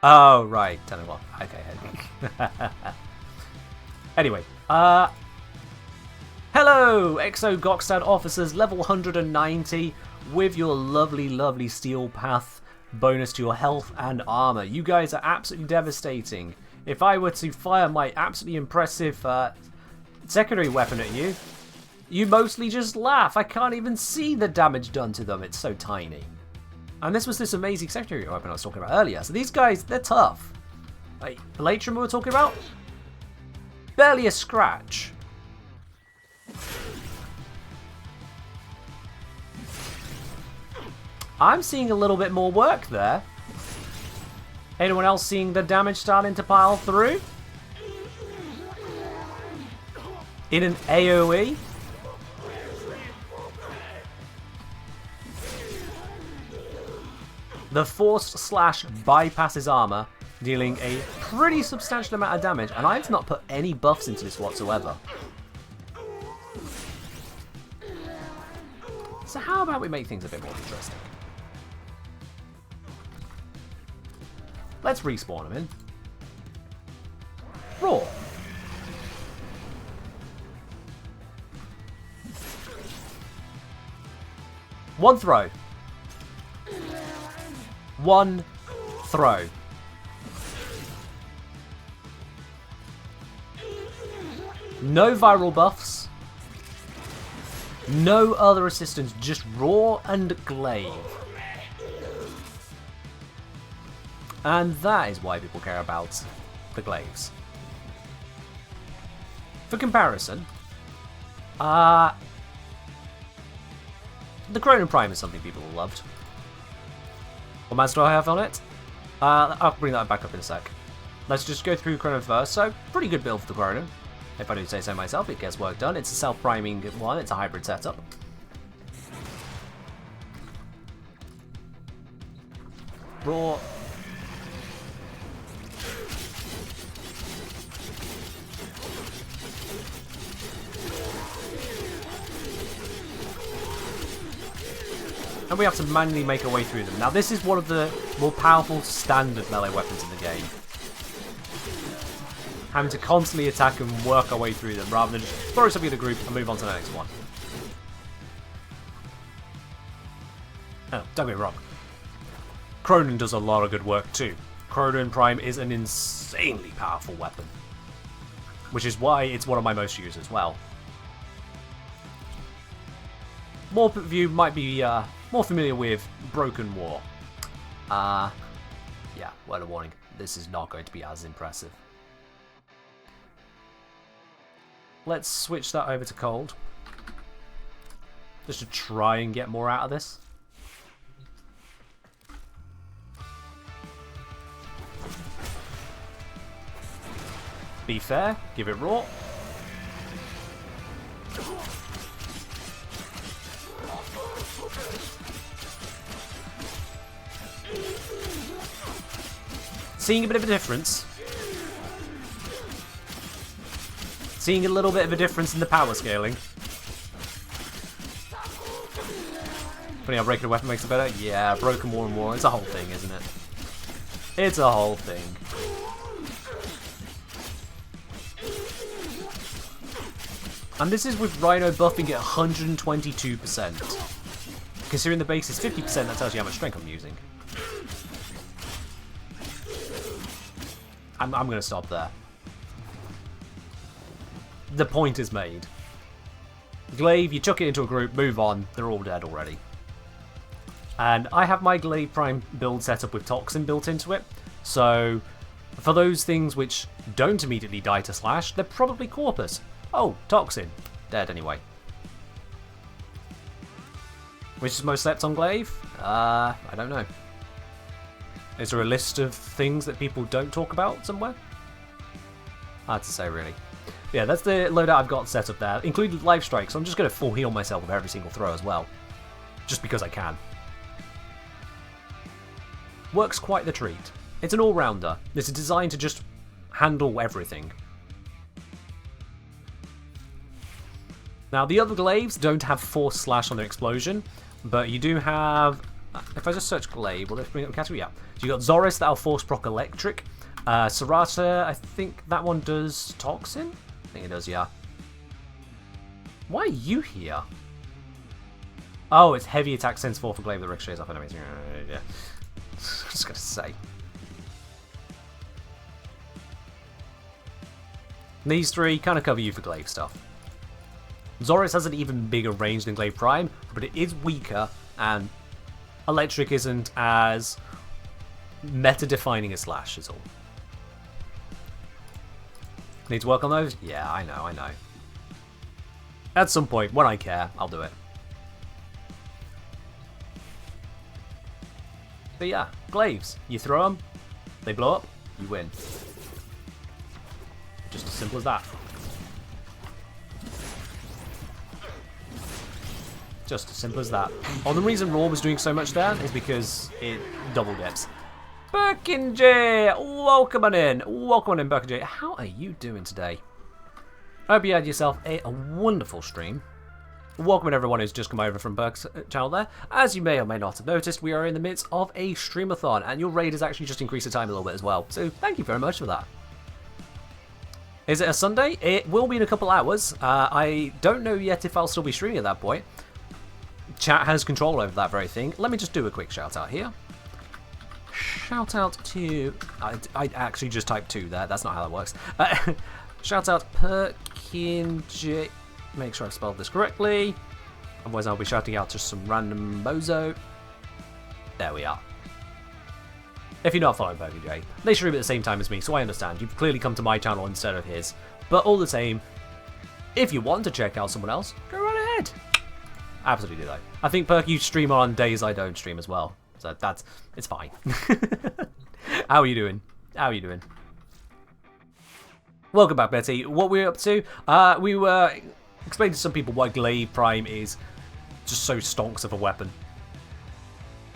Oh, right. 10 o'clock. Okay. Anyway. Hello, Exo Gokstad officers, level 190, with your lovely, lovely steel path bonus to your health and armor. You guys are absolutely devastating. If I were to fire my absolutely impressive secondary weapon at you, you mostly just laugh. I can't even see the damage done to them. It's so tiny. And this was this amazing secondary weapon I was talking about earlier. So these guys, they're tough. Like, the Elytrum we were talking about? Barely a scratch. I'm seeing a little bit more work there. Anyone else seeing the damage starting to pile through? In an AoE? The forced slash bypasses armor, dealing a pretty substantial amount of damage, and I've not put any buffs into this whatsoever. So how about we make things a bit more interesting? Let's respawn him in. Roar. One throw. One throw. No viral buffs. No other assistance, just Roar and Glaive. And that is why people care about the Glaives. For comparison, the Cronin Prime is something people loved. What mass do I have on it? I'll bring that back up in a sec. Let's just go through Cronin first. So, pretty good build for the Cronin. If I do say so myself, it gets work done. It's a self-priming one, it's a hybrid setup. Raw. And we have to manually make our way through them. Now this is one of the more powerful standard melee weapons in the game. Having to constantly attack and work our way through them rather than just throw something in the group and move on to the next one. Oh, don't get me wrong. Cronin does a lot of good work too. Cronin Prime is an insanely powerful weapon. Which is why it's one of my most used as well. More of you might be more familiar with Broken War. Yeah, word of warning. This is not going to be as impressive. Let's switch that over to Cold. Just to try and get more out of this. Be fair, give it raw. Seeing a bit of a difference. Seeing a little bit of a difference in the power scaling. Funny how breaking a weapon makes it better? Yeah, broken more and more. It's a whole thing, isn't it? It's a whole thing. And this is with Rhino buffing at 122%. Considering the base is 50%, that tells you how much strength I'm using. I'm going to stop there. The point is made. Glaive, you chuck it into a group, move on, they're all dead already. And I have my Glaive Prime build set up with Toxin built into it, so for those things which don't immediately die to slash, they're probably Corpus. Oh, Toxin. Dead anyway. Which is most slept on Glaive? I don't know. Is there a list of things that people don't talk about somewhere? Hard to say, really. Yeah, that's the loadout I've got set up there, including Life Strike, so I'm just going to full heal myself with every single throw as well. Just because I can. Works quite the treat. It's an all-rounder. It's designed to just handle everything. Now, the other glaives don't have force slash on their explosion, but you do have... If I just search glaive, will it bring up a category? Yeah. So you got Zoris, that'll force proc electric. Serata, I think that one does Toxin? I think it does, yeah. Why are you here? Oh, it's heavy attack sense 4 for glaive that ricochets off enemies. Yeah. Just gonna say. These three kind of cover you for glaive stuff. Zoris has an even bigger range than Glaive Prime, but it is weaker, and electric isn't as meta-defining as Slash is all. Need to work on those? Yeah, I know. At some point, when I care, I'll do it. But yeah, glaives. You throw them, they blow up, you win. Just as simple as that. Just as simple as that. Oh, the reason Raw was doing so much there is because it double dips. Birkinjay! Welcome on in. Welcome on in, Birkinjay. How are you doing today? I hope you had yourself a wonderful stream. Welcome in everyone who's just come over from Burke's channel there. As you may or may not have noticed, we are in the midst of a streamathon, and your raid has actually just increased the time a little bit as well. So thank you very much for that. Is it a Sunday? It will be in a couple hours. I don't know yet if I'll still be streaming at that point. Chat has control over that very thing. Let me just do a quick shout out here. Shout out to... I actually just typed 2 there. That's not how that works. Shout out Perkinj. Make sure I've spelled this correctly. Otherwise I'll be shouting out to some random bozo. There we are. If you're not following Perkinj, they stream at the same time as me, so I understand. You've clearly come to my channel instead of his. But all the same, if you want to check out someone else, go right ahead. Absolutely though. I think Perk, you stream on days I don't stream as well. So it's fine. How are you doing? How are you doing? Welcome back, Betty. What we're up to, we were explaining to some people why Glaive Prime is just so stonks of a weapon.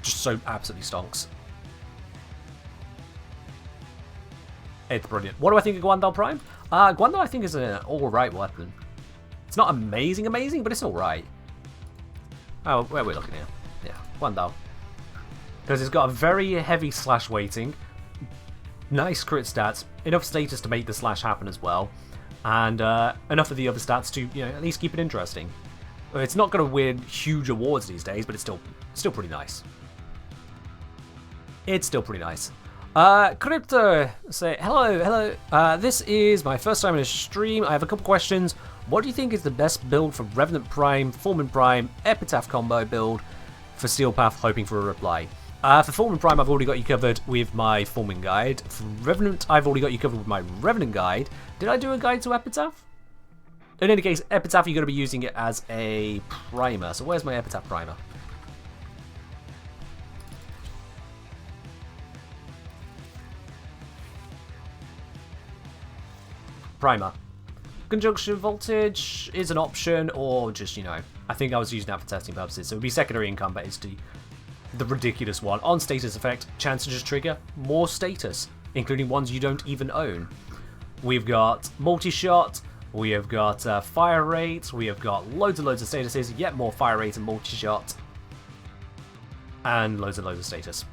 Just so absolutely stonks. It's brilliant. What do I think of Guandal Prime? Guandal I think is an alright weapon. It's not amazing, but it's alright. Oh, where are we looking here? Yeah, Guandal. Because it's got a very heavy slash weighting, nice crit stats, enough status to make the slash happen as well, and enough of the other stats to, you know, at least keep it interesting. It's not going to win huge awards these days, but it's still pretty nice. It's still pretty nice. Crypto, say hello. This is my first time in a stream. I have a couple questions. What do you think is the best build for Revenant Prime, Foreman Prime, Epitaph combo build for Steel Path? Hoping for a reply. For Foreman Prime, I've already got you covered with my Foreman guide. For Revenant, I've already got you covered with my Revenant guide. Did I do a guide to Epitaph? In any case, Epitaph, you're going to be using it as a primer. So where's my Epitaph primer? primer. Conjunction voltage is an option, or just, you know, I think I was using that for testing purposes, so it would be secondary income, but it's the ridiculous one. On status effect, chance to just trigger more status, including ones you don't even own. We've got multi-shot, we have got fire rate, we have got loads and loads of statuses, yet more fire rate and multi-shot, and loads of status.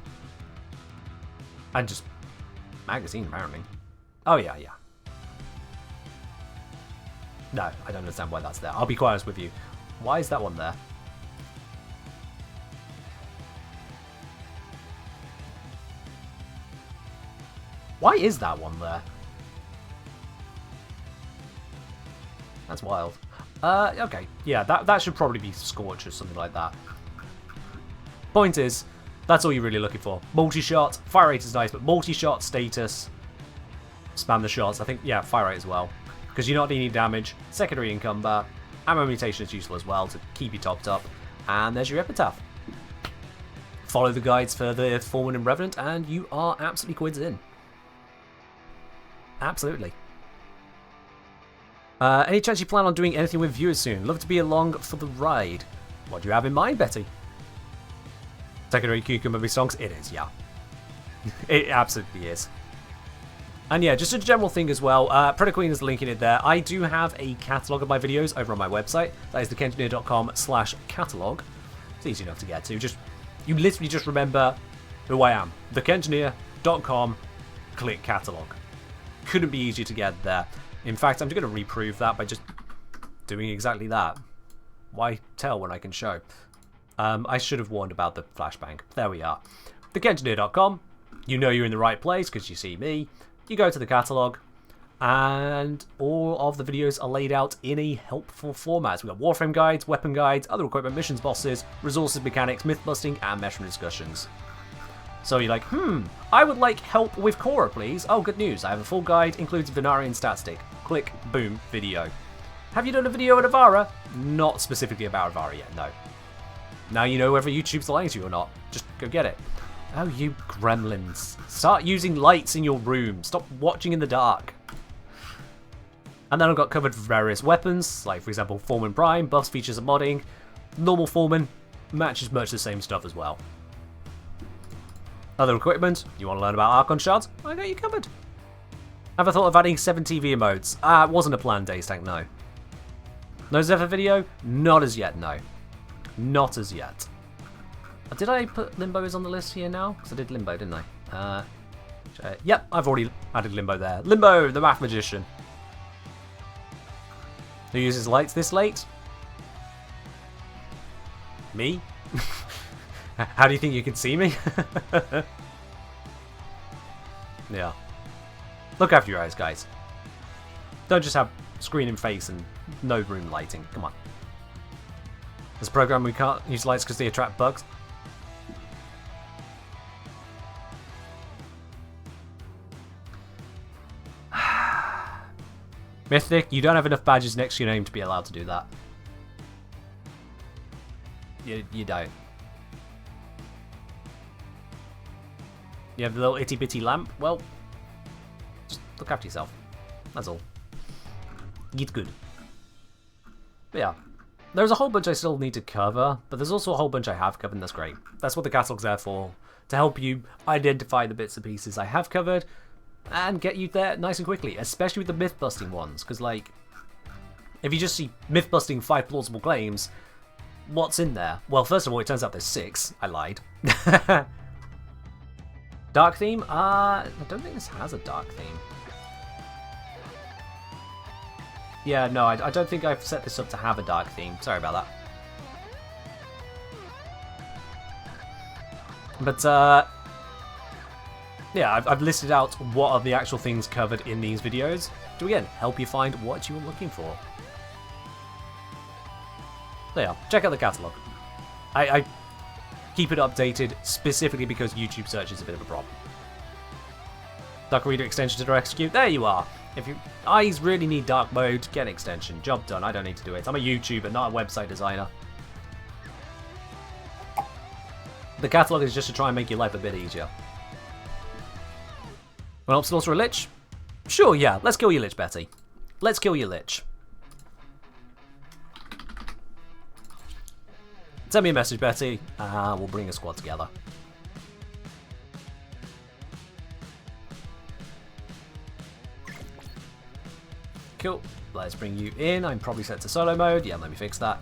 And just magazine, apparently. Oh yeah. No, I don't understand why that's there. I'll be quite honest with you. Why is that one there? Why is that one there? That's wild. Okay. Yeah, that should probably be Scorch or something like that. Point is, that's all you're really looking for. Multi-shot. Fire rate is nice, but multi-shot, status. Spam the shots. I think, yeah, fire rate as well. Because you're not doing any damage. Secondary income bar. Ammo mutation is useful as well to keep you topped up. And there's your epitaph. Follow the guides for the Foreman and Revenant, and you are absolutely quids in. Absolutely. Any chance you plan on doing anything with viewers soon? Love to be along for the ride. What do you have in mind, Betty? Secondary Cucumber songs? It is, yeah. It absolutely is. And yeah, just a general thing as well. Predator Queen is linking it there. I do have a catalogue of my videos over on my website. That is thekengineer.com/catalogue. It's easy enough to get to. You literally just remember who I am. Thekengineer.com, click catalogue. Couldn't be easier to get there. In fact, I'm just going to reprove that by just doing exactly that. Why tell when I can show? I should have warned about the flashbang. There we are. Thekengineer.com. You know you're in the right place because you see me. You go to the catalogue, and all of the videos are laid out in a helpful format. We've got Warframe guides, weapon guides, other equipment, missions, bosses, resources, mechanics, myth busting, and measurement discussions. So you're like, I would like help with Cora, please. Oh, good news. I have a full guide, includes Venarian stat stick. Click, boom, video. Have you done a video on Avara? Not specifically about Avara yet, no. Now you know whether YouTube's lying to you or not. Just go get it. Oh, you gremlins. Start using lights in your room. Stop watching in the dark. And then I've got covered various weapons, like, for example, Foreman Prime, buffs, features, and modding. Normal Foreman matches much the same stuff as well. Other equipment, you want to learn about Archon shards? I got you covered. Have a thought of adding 7 TV emotes? It wasn't a planned Days Tank, no. No Zephyr video? Not as yet, no. Not as yet. Did I put Limbo's on the list here now? Because I did Limbo, didn't I? Yep, I've already added Limbo there. Limbo, the math magician. Who uses lights this late? Me? How do you think you can see me? Yeah. Look after your eyes, guys. Don't just have screen in face and no room lighting. Come on. This program we can't use lights because they attract bugs. Mythic, you don't have enough badges next to your name to be allowed to do that. You don't. You have the little itty bitty lamp? Well, just look after yourself. That's all. Eat good. But yeah. There's a whole bunch I still need to cover, but there's also a whole bunch I have covered, and that's great. That's what the catalogue's there for. To help you identify the bits and pieces I have covered, and get you there nice and quickly, especially with the myth-busting ones, because, like, if you just see myth-busting 5 plausible claims, what's in there? Well, first of all, it turns out there's 6. I lied. Dark theme? I don't think this has a dark theme. Yeah, no, I don't think I've set this up to have a dark theme. Sorry about that. But, yeah, I've listed out what are the actual things covered in these videos to, again, help you find what you were looking for. There you are. Check out the catalogue. I keep it updated specifically because YouTube search is a bit of a problem. Dark Reader extension to execute. There you are. If your eyes really need dark mode, get an extension. Job done. I don't need to do it. I'm a YouTuber, not a website designer. The catalogue is just to try and make your life a bit easier. Want to slaughter a lich? Sure, yeah. Let's kill your lich, Betty. let's kill your Lich. Send me a message, Betty. We'll bring a squad together. Cool. Let's bring you in. I'm probably set to solo mode. Yeah, let me fix that.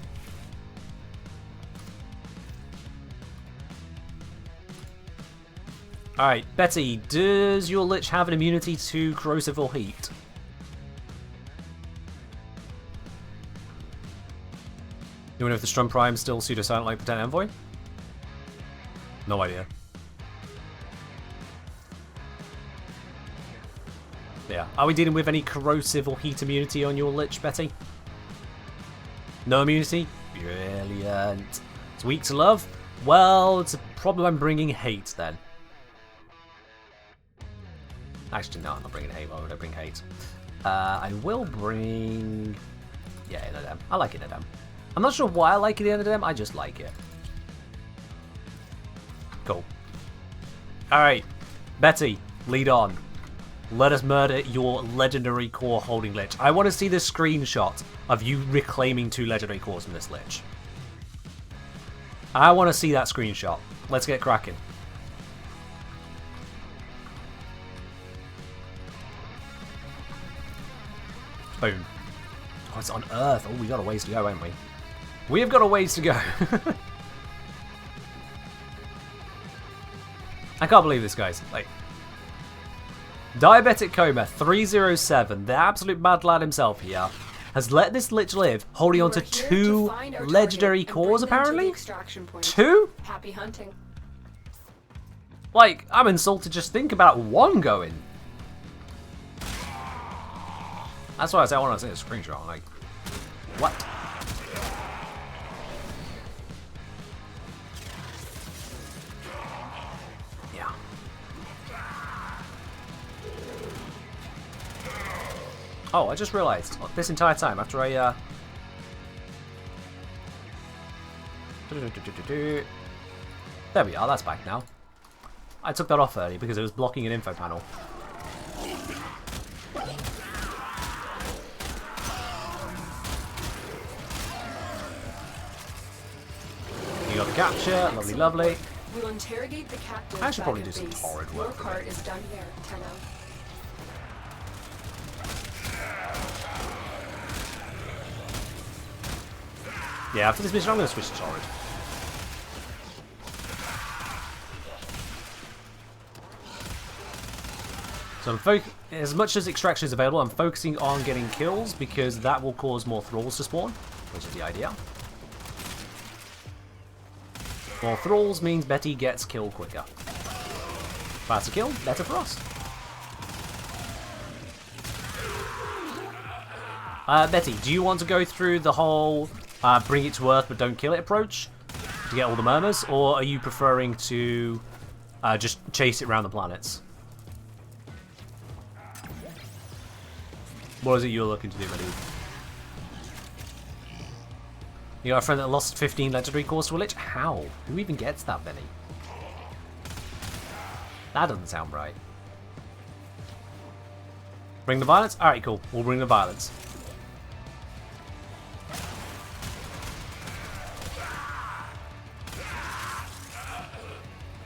Alright, Betty, does your Lich have an immunity to corrosive or heat? You wonder if the Strum Prime still pseudo-silent like Potent Envoy? No idea. Yeah. Are we dealing with any corrosive or heat immunity on your Lich, Betty? No immunity? Brilliant. It's weak to love? Well, it's a problem I'm bringing hate then. Actually, no, I'm not bringing hate. Why would I bring hate? I will bring... yeah, Inodem. I like Inodem. I'm not sure why I like Inodem, I just like it. Cool. Alright, Betty, lead on. Let us murder your legendary core holding Lich. I want to see the screenshot of you reclaiming 2 legendary cores from this Lich. I want to see that screenshot. Let's get cracking. Boom. Oh, it's on Earth. Oh, we got a ways to go, haven't we? We have got a ways to go. I can't believe this, guys. Like, Diabetic Coma 307, the absolute mad lad himself here, has let this Lich live, holding on to 2 legendary cores, apparently? 2? Happy hunting. Like, I'm insulted just think about 1 going. That's why I say I want to see a screenshot. Like, what? Yeah. Oh, I just realised this entire time after I there we are. That's back now. I took that off earlier because it was blocking an info panel. You got the capture, lovely, lovely. We'll interrogate the captive. I should probably do some horrid work. Your part is done here, Tenno. Yeah, after this mission, I'm going to switch to horrid. So as much as extraction is available, I'm focusing on getting kills because that will cause more thralls to spawn, which is the idea. More thralls means Betty gets killed quicker. Faster kill, better for us. Betty, do you want to go through the whole bring it to Earth but don't kill it approach to get all the murmurs, or are you preferring to just chase it around the planets? What is it you're looking to do, my dude? You got a friend that lost 15 legendary cores to a Lich? How? Who even gets that many? That doesn't sound right. Bring the violence? Alright, cool. We'll bring the violence.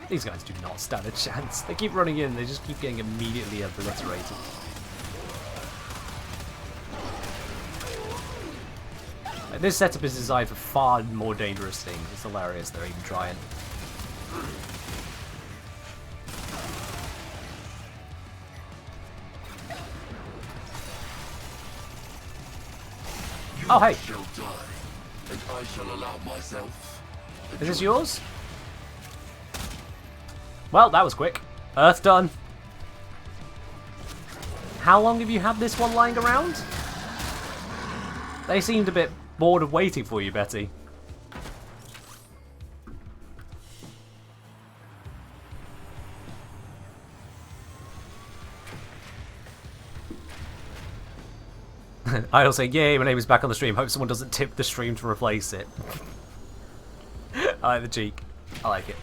These guys do not stand a chance. They keep running in, they just keep getting immediately obliterated. This setup is designed for far more dangerous things. It's hilarious they're even trying. Oh, hey. Is this yours? Well, that was quick. Earth done. How long have you had this one lying around? They seemed a bit bored of waiting for you, Betty. I'll say, yay, my name is back on the stream. Hope someone doesn't tip the stream to replace it. I like the cheek. I like it.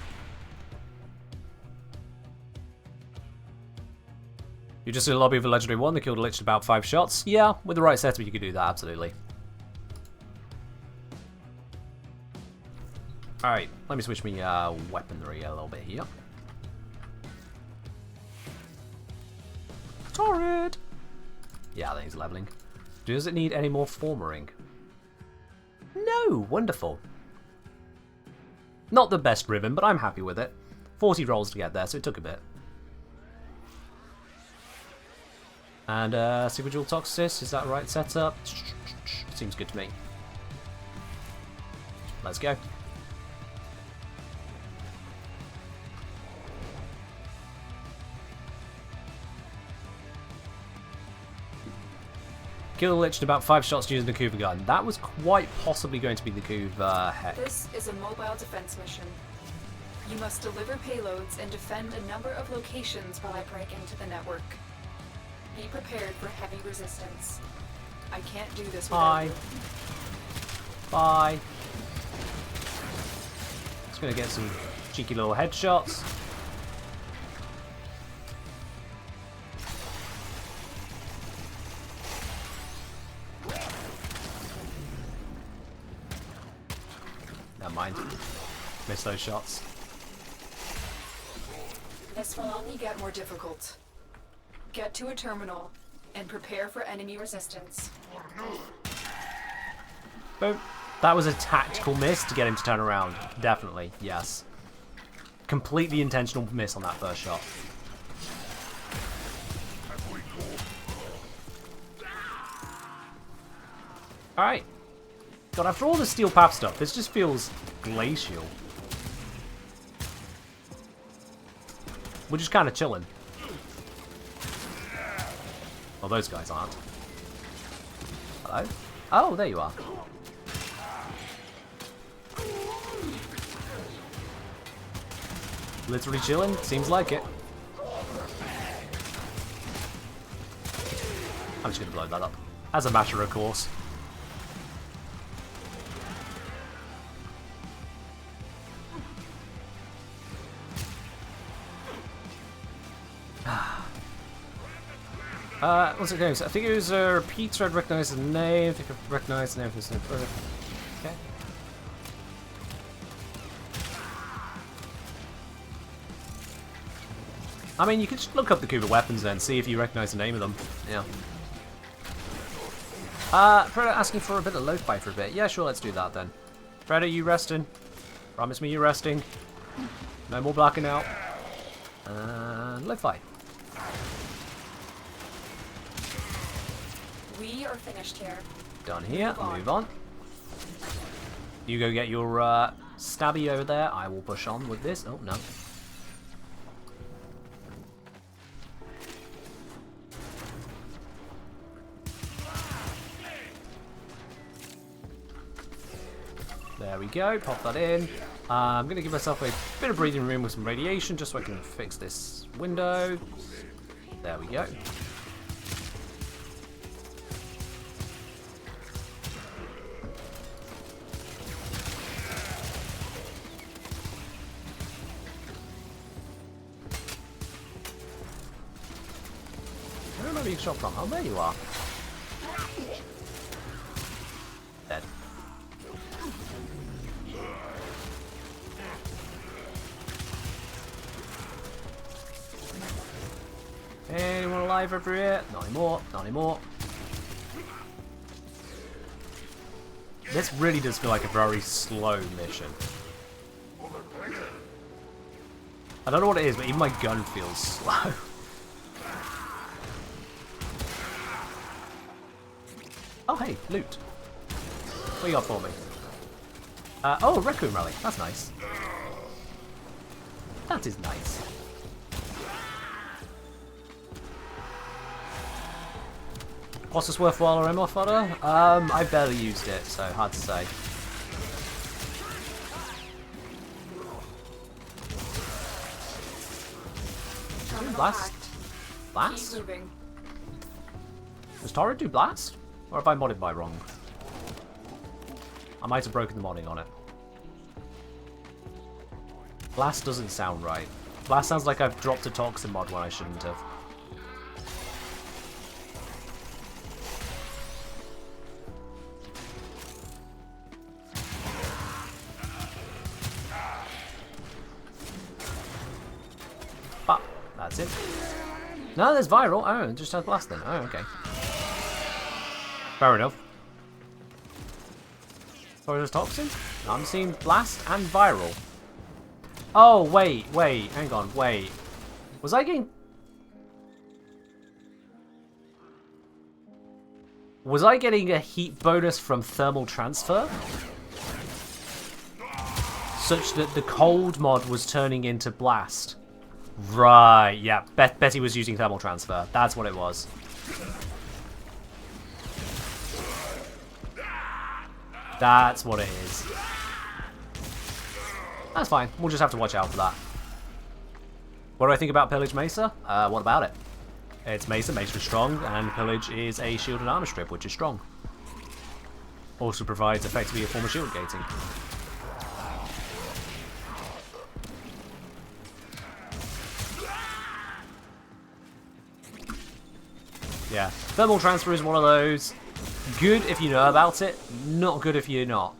You're just in a lobby of a legendary one that killed a lich in about 5 shots. Yeah, with the right setup you could do that, absolutely. Alright, let me switch my weaponry a little bit here. Torrid! Yeah, I think it's leveling. Does it need any more formering? No! Wonderful. Not the best ribbon, but I'm happy with it. 40 rolls to get there, so it took a bit. And Super Jewel Toxis, is that right setup? Seems good to me. Let's go. Kill the Lich in about 5 shots using the Kuva gun. That was quite possibly going to be the Kuva heck. This is a mobile defense mission. You must deliver payloads and defend a number of locations while I break into the network. Be prepared for heavy resistance. I can't do this without you. Bye. Just gonna get some cheeky little headshots. Never mind. Miss those shots. This will only get more difficult. Get to a terminal and prepare for enemy resistance. Boom. That was a tactical miss to get him to turn around. Definitely, yes. Completely intentional miss on that first shot. Alright. God, after all the Steel Path stuff, this just feels glacial. We're just kind of chilling. Well, those guys aren't. Hello? Oh, there you are. Literally chilling? Seems like it. I'm just gonna blow that up. As a matter of course. What's it going? So I think it was a repeat thread, recognize the name. I think I recognize the name from further. Okay. I mean, you could just look up the Kuva weapons then, see if you recognize the name of them. Yeah. Predator asking for a bit of lo-fi for a bit. Yeah, sure, let's do that then. Predator, you resting? Promise me you're resting. No more blacking out. And lo-fi. We are finished here. Done here. Move on. You go get your stabby over there. I will push on with this. Oh, no. There we go. Pop that in. I'm going to give myself a bit of breathing room with some radiation just so I can fix this window. There we go. I don't know where you shot from. Oh, there you are. Dead. Anyone alive over here? Not anymore. Not anymore. This really does feel like a very slow mission. I don't know what it is, but even my gun feels slow. Oh, hey, loot. What you got for me? Oh, a Raccoon Rally. That's nice. That is nice. What's this worthwhile or ML fodder? I barely used it, so hard to say. Blast? Blast? Does Torrid do blast? Or have I modded by wrong? I might have broken the modding on it. Blast doesn't sound right. Blast sounds like I've dropped a toxin mod when I shouldn't have. But that's it. No, there's viral. Oh, it just has blast then. Oh, okay. Fair enough. Poisonous toxin? I'm seeing blast and viral. Oh, wait, hang on, wait. Was I getting... Was I getting a heat bonus from thermal transfer? Such that the cold mod was turning into blast. Right, yeah. Betty was using thermal transfer. That's what it was. That's what it is. That's fine. We'll just have to watch out for that. What do I think about Pillage Mesa? What about it? It's Mesa. Mesa is strong, and Pillage is a shield and armor strip, which is strong. Also provides effectively a form of shield gating. Yeah, thermal transfer is one of those. Good if you know about it, not good if you're not.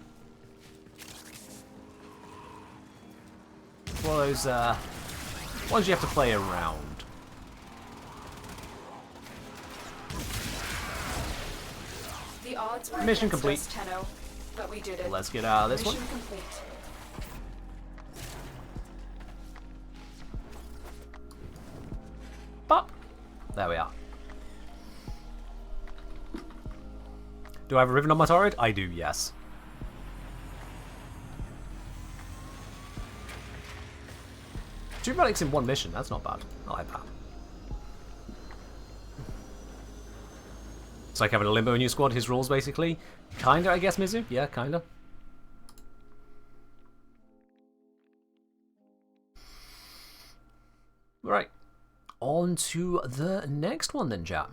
One of those ones you have to play around. The odds were Mission against complete. us, Tenno, but we did it. Let's get out of this Mission one. complete. Pop. There we are. Do I have a ribbon on my turret? I do, yes. 2 relics in 1 mission, that's not bad. Not that bad. It's like having a Limbo in your squad, his rules basically. Kinda, I guess, Mizu? Yeah, kinda. Right. On to the next one then, chat.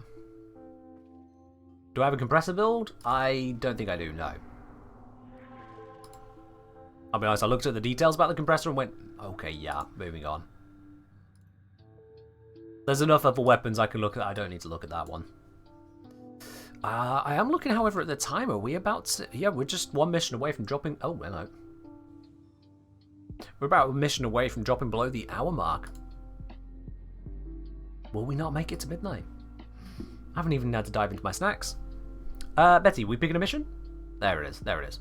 Do I have a compressor build? I don't think I do, no. I'll be honest, I looked at the details about the compressor and went, okay, yeah, moving on. There's enough other weapons I can look at. I don't need to look at that one. I am looking, however, at the timer. Are we about to... Yeah, we're just 1 mission away from dropping... Oh, hello. We're about 1 mission away from dropping below the hour mark. Will we not make it to midnight? I haven't even had to dive into my snacks. Betty, we picking a mission? There it is. There it is.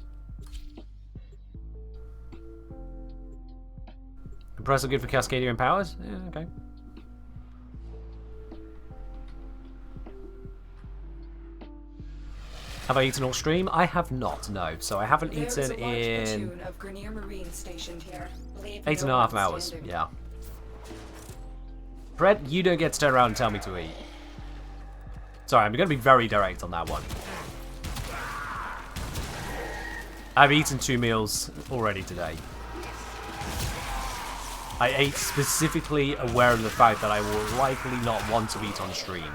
Compressor good for Cascadian powers? Yeah, okay. Have I eaten all stream? I have not, no. So I haven't eaten in... Of Grenier Marine stationed here. 8.5 hours, yeah. Brett, you don't get to turn around and tell me to eat. Sorry, I'm going to be very direct on that one. I've eaten 2 meals already today. I ate specifically aware of the fact that I will likely not want to eat on stream.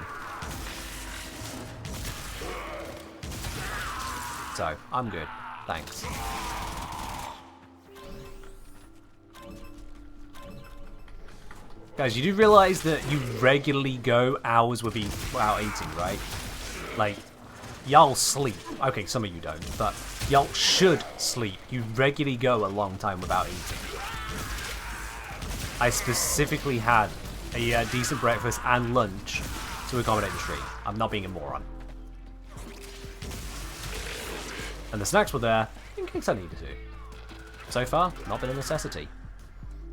So, I'm good. Thanks. Guys, you do realise that you regularly go hours without eating, right? Like, y'all sleep. Okay, some of you don't, but y'all should sleep. You regularly go a long time without eating. I specifically had a decent breakfast and lunch to accommodate the stream. I'm not being a moron. And the snacks were there in case I needed to. So far, not been a necessity.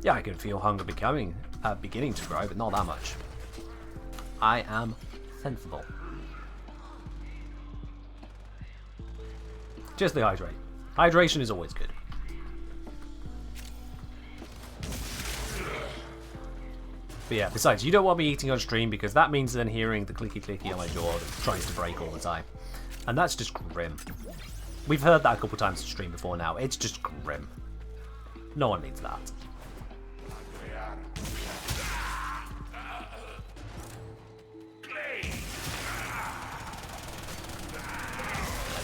Yeah, I can feel hunger beginning to grow, but not that much. I am sensible. Just the hydrate. Hydration is always good. But yeah, besides, you don't want me eating on stream because that means then hearing the clicky clicky on my jaw that tries to break all the time. And that's just grim. We've heard that a couple times on stream before now. It's just grim. No one needs that.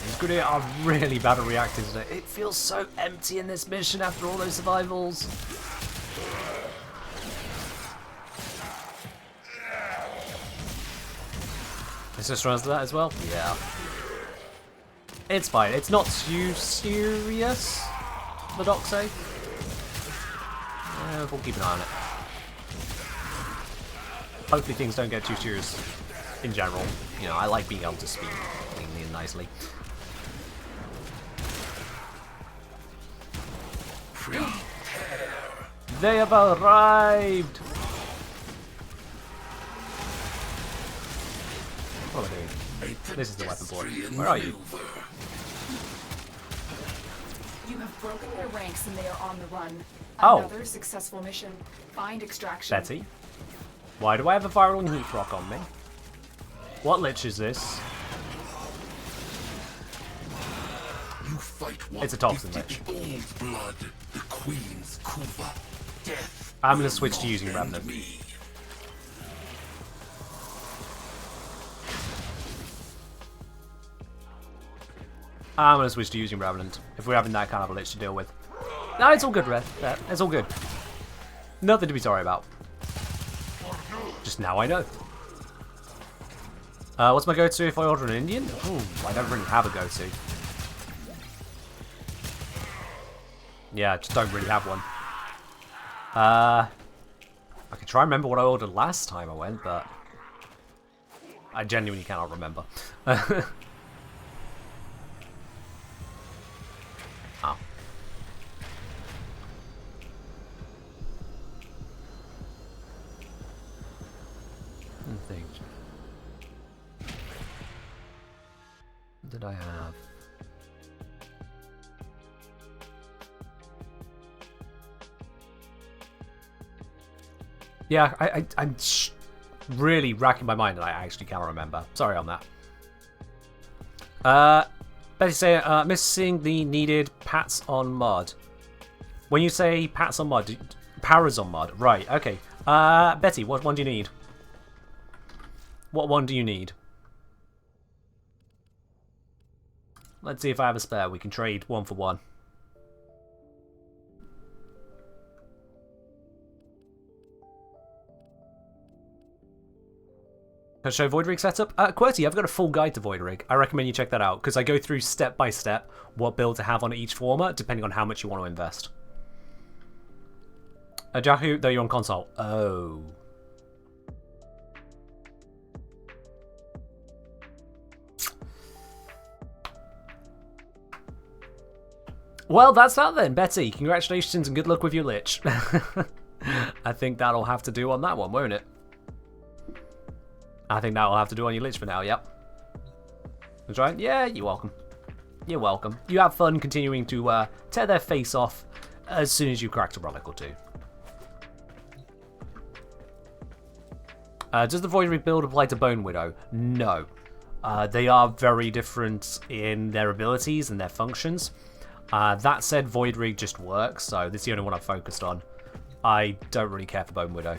These grenades are really bad at reacting today. It feels so empty in this mission after all those survivals. This just runs to that as well? Yeah. It's fine. It's not too serious, the docs say. We'll keep an eye on it. hopefully things don't get too serious in general. You know, I like being able to speak cleanly and nicely. They have arrived! What am I doing? This is the weapon board. Where are you? You have broken their ranks and they are on the run. Oh. Another successful mission. Find extraction. Betty? Why do I have a viral and heat rock on me? What lich is this? You fight one. It's a toxin lich. Old blood, the Queen's Kuva. Death. I'm gonna switch to using Remnant. I'm gonna switch to using Revenant if we're having that kind of a lich to deal with. No, it's all good, Red. It's all good. Nothing to be sorry about. Just now I know. What's my go-to if I order an Indian? Oh, I don't really have a go-to. Yeah, I just don't really have one. I can try and remember what I ordered last time I went, but I genuinely cannot remember. Oh. Things. What did I have? Yeah, I'm really racking my mind and I actually cannot remember. Sorry on that. Betty say, missing the needed pats on mod. When you say pats on mod, powers on mod. Right, okay. Betty, what one do you need? What one do you need? Let's see if I have a spare. We can trade one for one. Can I show Void Rig setup? QWERTY, I've got a full guide to Void Rig. I recommend you check that out, because I go through step by step what build to have on each format, depending on how much you want to invest. Jahu, though you're on console. Oh. Well, that's that then, Betty. Congratulations and good luck with your lich. I think that'll have to do on that one, won't it? I think that'll have to do on your lich for now, yep. That's right. Yeah, you're welcome. You're welcome. You have fun continuing to tear their face off as soon as you cracked a relic or two. Does the Void Rig build apply to Bone Widow? No. They are very different in their abilities and their functions. That said, Void Rig just works, so this is the only one I've focused on. I don't really care for Bone Widow.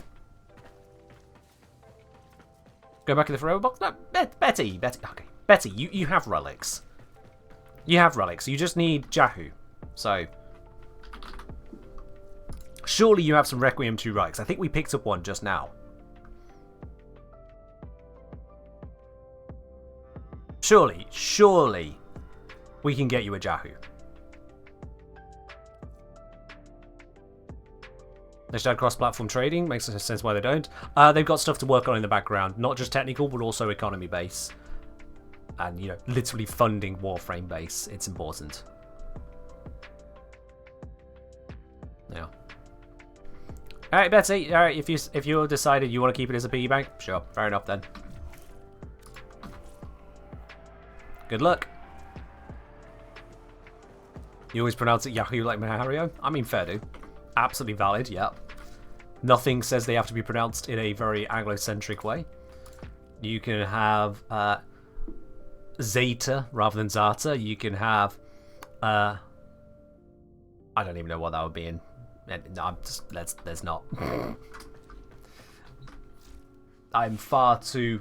Go back in the forever box? No, Betty. Okay, Betty, you have relics. You have relics. You just need Jahu. So surely you have some Requiem 2 relics. I think we picked up one just now. Surely we can get you a Jahu. They should add cross-platform trading. Makes sense why they don't. They've got stuff to work on in the background. Not just technical, but also economy base. And, you know, literally funding Warframe base. It's important. Yeah. Alright, Betsy. Alright, if you decided you want to keep it as a piggy bank, sure. Fair enough then. Good luck. You always pronounce it Yahoo like Mahario? I mean, fair do. Absolutely valid, yep. Nothing says they have to be pronounced in a very Anglo-centric way. You can have Zeta rather than Zata. You can have I don't even know what that would be in. No, let's not. I'm far too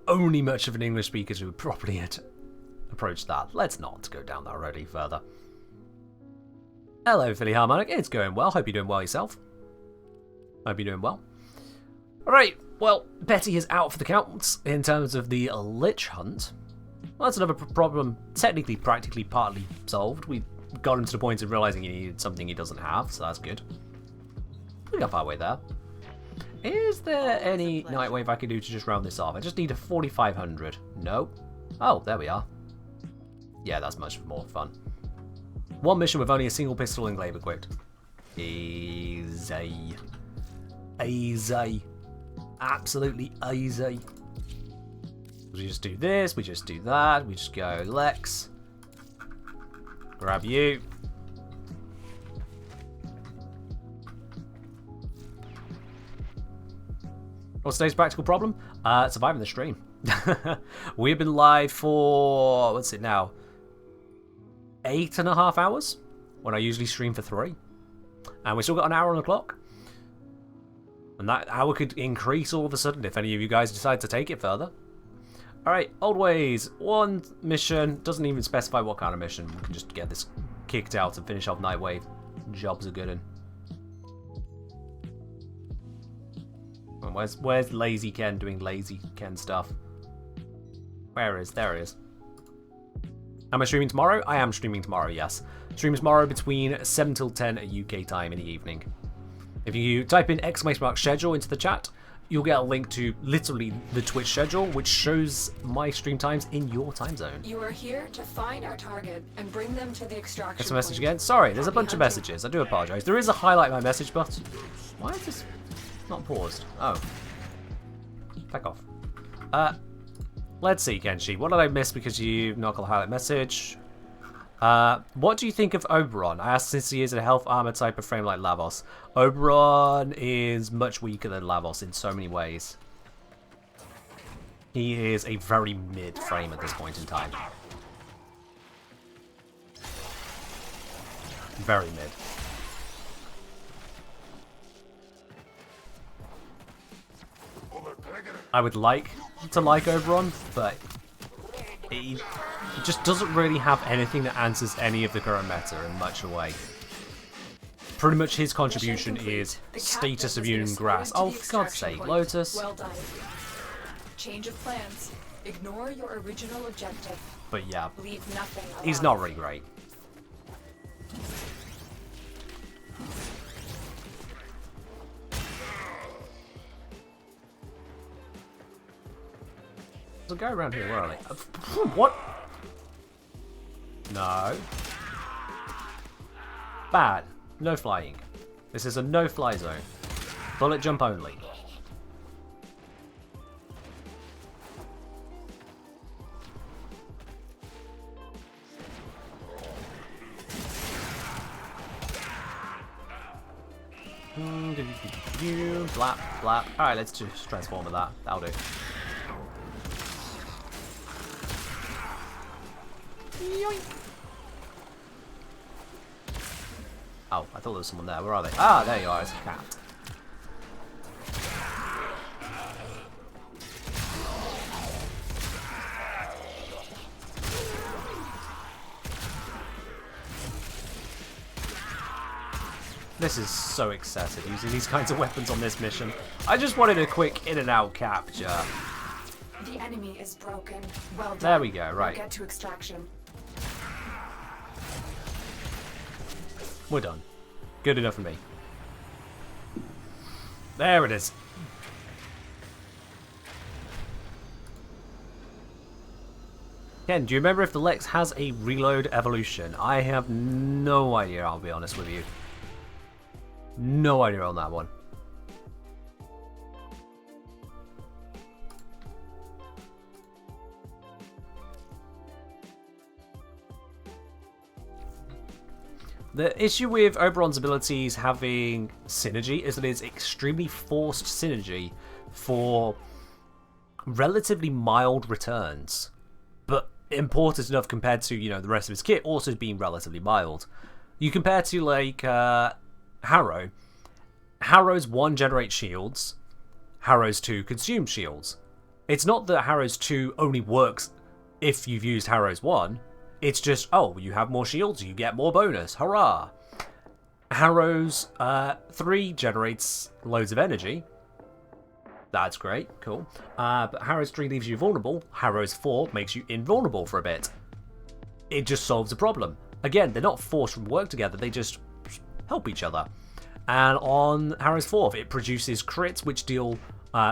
only much of an English speaker to properly approach that. Let's not go down that road any further. Hello, Philly Harmonic. It's going well. Hope you're doing well yourself. Hope you're doing well. Alright, well, Betty is out for the count in terms of the Lich Hunt. Well, that's another problem, technically, practically, partly solved. We got him to the point of realising he needed something he doesn't have, so that's good. We got our way there. Is there any Nightwave I can do to just round this off? I just need a 4,500. No. Oh, there we are. Yeah, that's much more fun. One mission with only a single pistol and glaive equipped. Easy. Easy. Absolutely easy. We just do this, we just do that, we just go Lex. Grab you. What's today's practical problem? Surviving the stream. We've been live for, what's it now? 8.5 hours? When I usually stream for 3. And we still got an hour on the clock. And that hour could increase all of a sudden if any of you guys decide to take it further. Alright, old ways. One mission. Doesn't even specify what kind of mission. We can just get this kicked out and finish off Nightwave. Jobs are good in. And where's Lazy Ken doing Lazy Ken stuff? Where is? There he is. Am I streaming tomorrow? I am streaming tomorrow, yes. Stream tomorrow between 7 till 10 at UK time in the evening. If you type in ! schedule into the chat, you'll get a link to literally the Twitch schedule, which shows my stream times in your time zone. You are here to find our target and bring them to the extraction That's a message point. again. Sorry, there's a bunch of messages. I do apologise. There is a highlight my message, but why is this not paused? Oh. Back off. Let's see, Kenshi. What did I miss because you not got a highlight message? What do you think of Oberon? I asked since he is a health armor type of frame like Lavos. Oberon is much weaker than Lavos in so many ways. He is a very mid frame at this point in time. Very mid. I would like to like Oberon, but he just doesn't really have anything that answers any of the current meta in much a way. Pretty much his contribution is status of Union Grass. Oh, for God's sake, Lotus. Well done. Change of plans. Ignore your original objective. But yeah, Leave nothing alive. he's not really great. There's a guy around here, where are they? What? No. Bad. No flying. This is a no-fly zone. Bullet jump only. Blap, blap. Alright, let's just transform with that. That'll do. Yoink. Oh, I thought there was someone there. Where are they? Ah, there you are. It's a cat. This is so excessive, using these kinds of weapons on this mission. I just wanted a quick in and out capture. The enemy is broken. Well done. There we go, right. We'll get to extraction. We're done. Good enough for me. There it is. Ken, do you remember if the Lex has a reload evolution? I have no idea, I'll be honest with you. No idea on that one. The issue with Oberon's abilities having synergy is that it's extremely forced synergy for relatively mild returns, but important enough compared to, you know, the rest of his kit also being relatively mild. You compare to like Harrow. Harrow's 1 generates shields, Harrow's 2 consumes shields. It's not that Harrow's 2 only works if you've used Harrow's 1. It's just, oh, you have more shields, you get more bonus. Hurrah! Harrow's 3 generates loads of energy. That's great, cool. But Harrow's 3 leaves you vulnerable. Harrow's 4 makes you invulnerable for a bit. It just solves a problem. Again, they're not forced from work together, they just help each other. And on Harrow's 4th, it produces crits which deal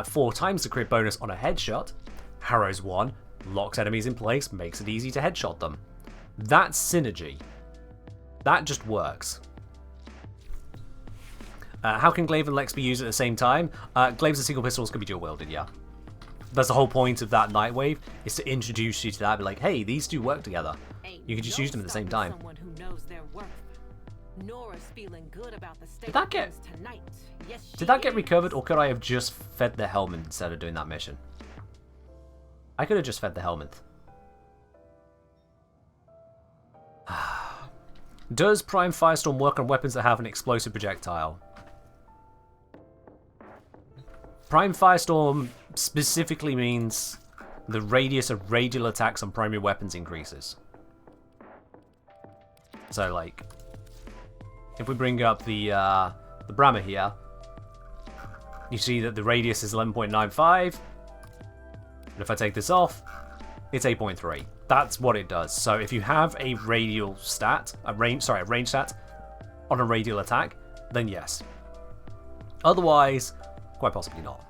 4 times the crit bonus on a headshot. Harrow's 1 locks enemies in place, makes it easy to headshot them. That's synergy. That just works. How can Glaive and Lex be used at the same time? Glaives and single pistols can be dual wielded, yeah. That's the whole point of that Nightwave, is to introduce you to that, be like, hey, these two work together. You can just use them at the same time. Did that get recovered, or could I have just fed the helmet instead of doing that mission? I could have just fed the helmet. Does Prime Firestorm work on weapons that have an explosive projectile? Prime Firestorm specifically means the radius of radial attacks on primary weapons increases. So, like, if we bring up the Brammer here, you see that the radius is 11.95. And if I take this off, it's 8.3. That's what it does. So if you have a radial stat, a range stat on a radial attack, then yes. Otherwise, quite possibly not.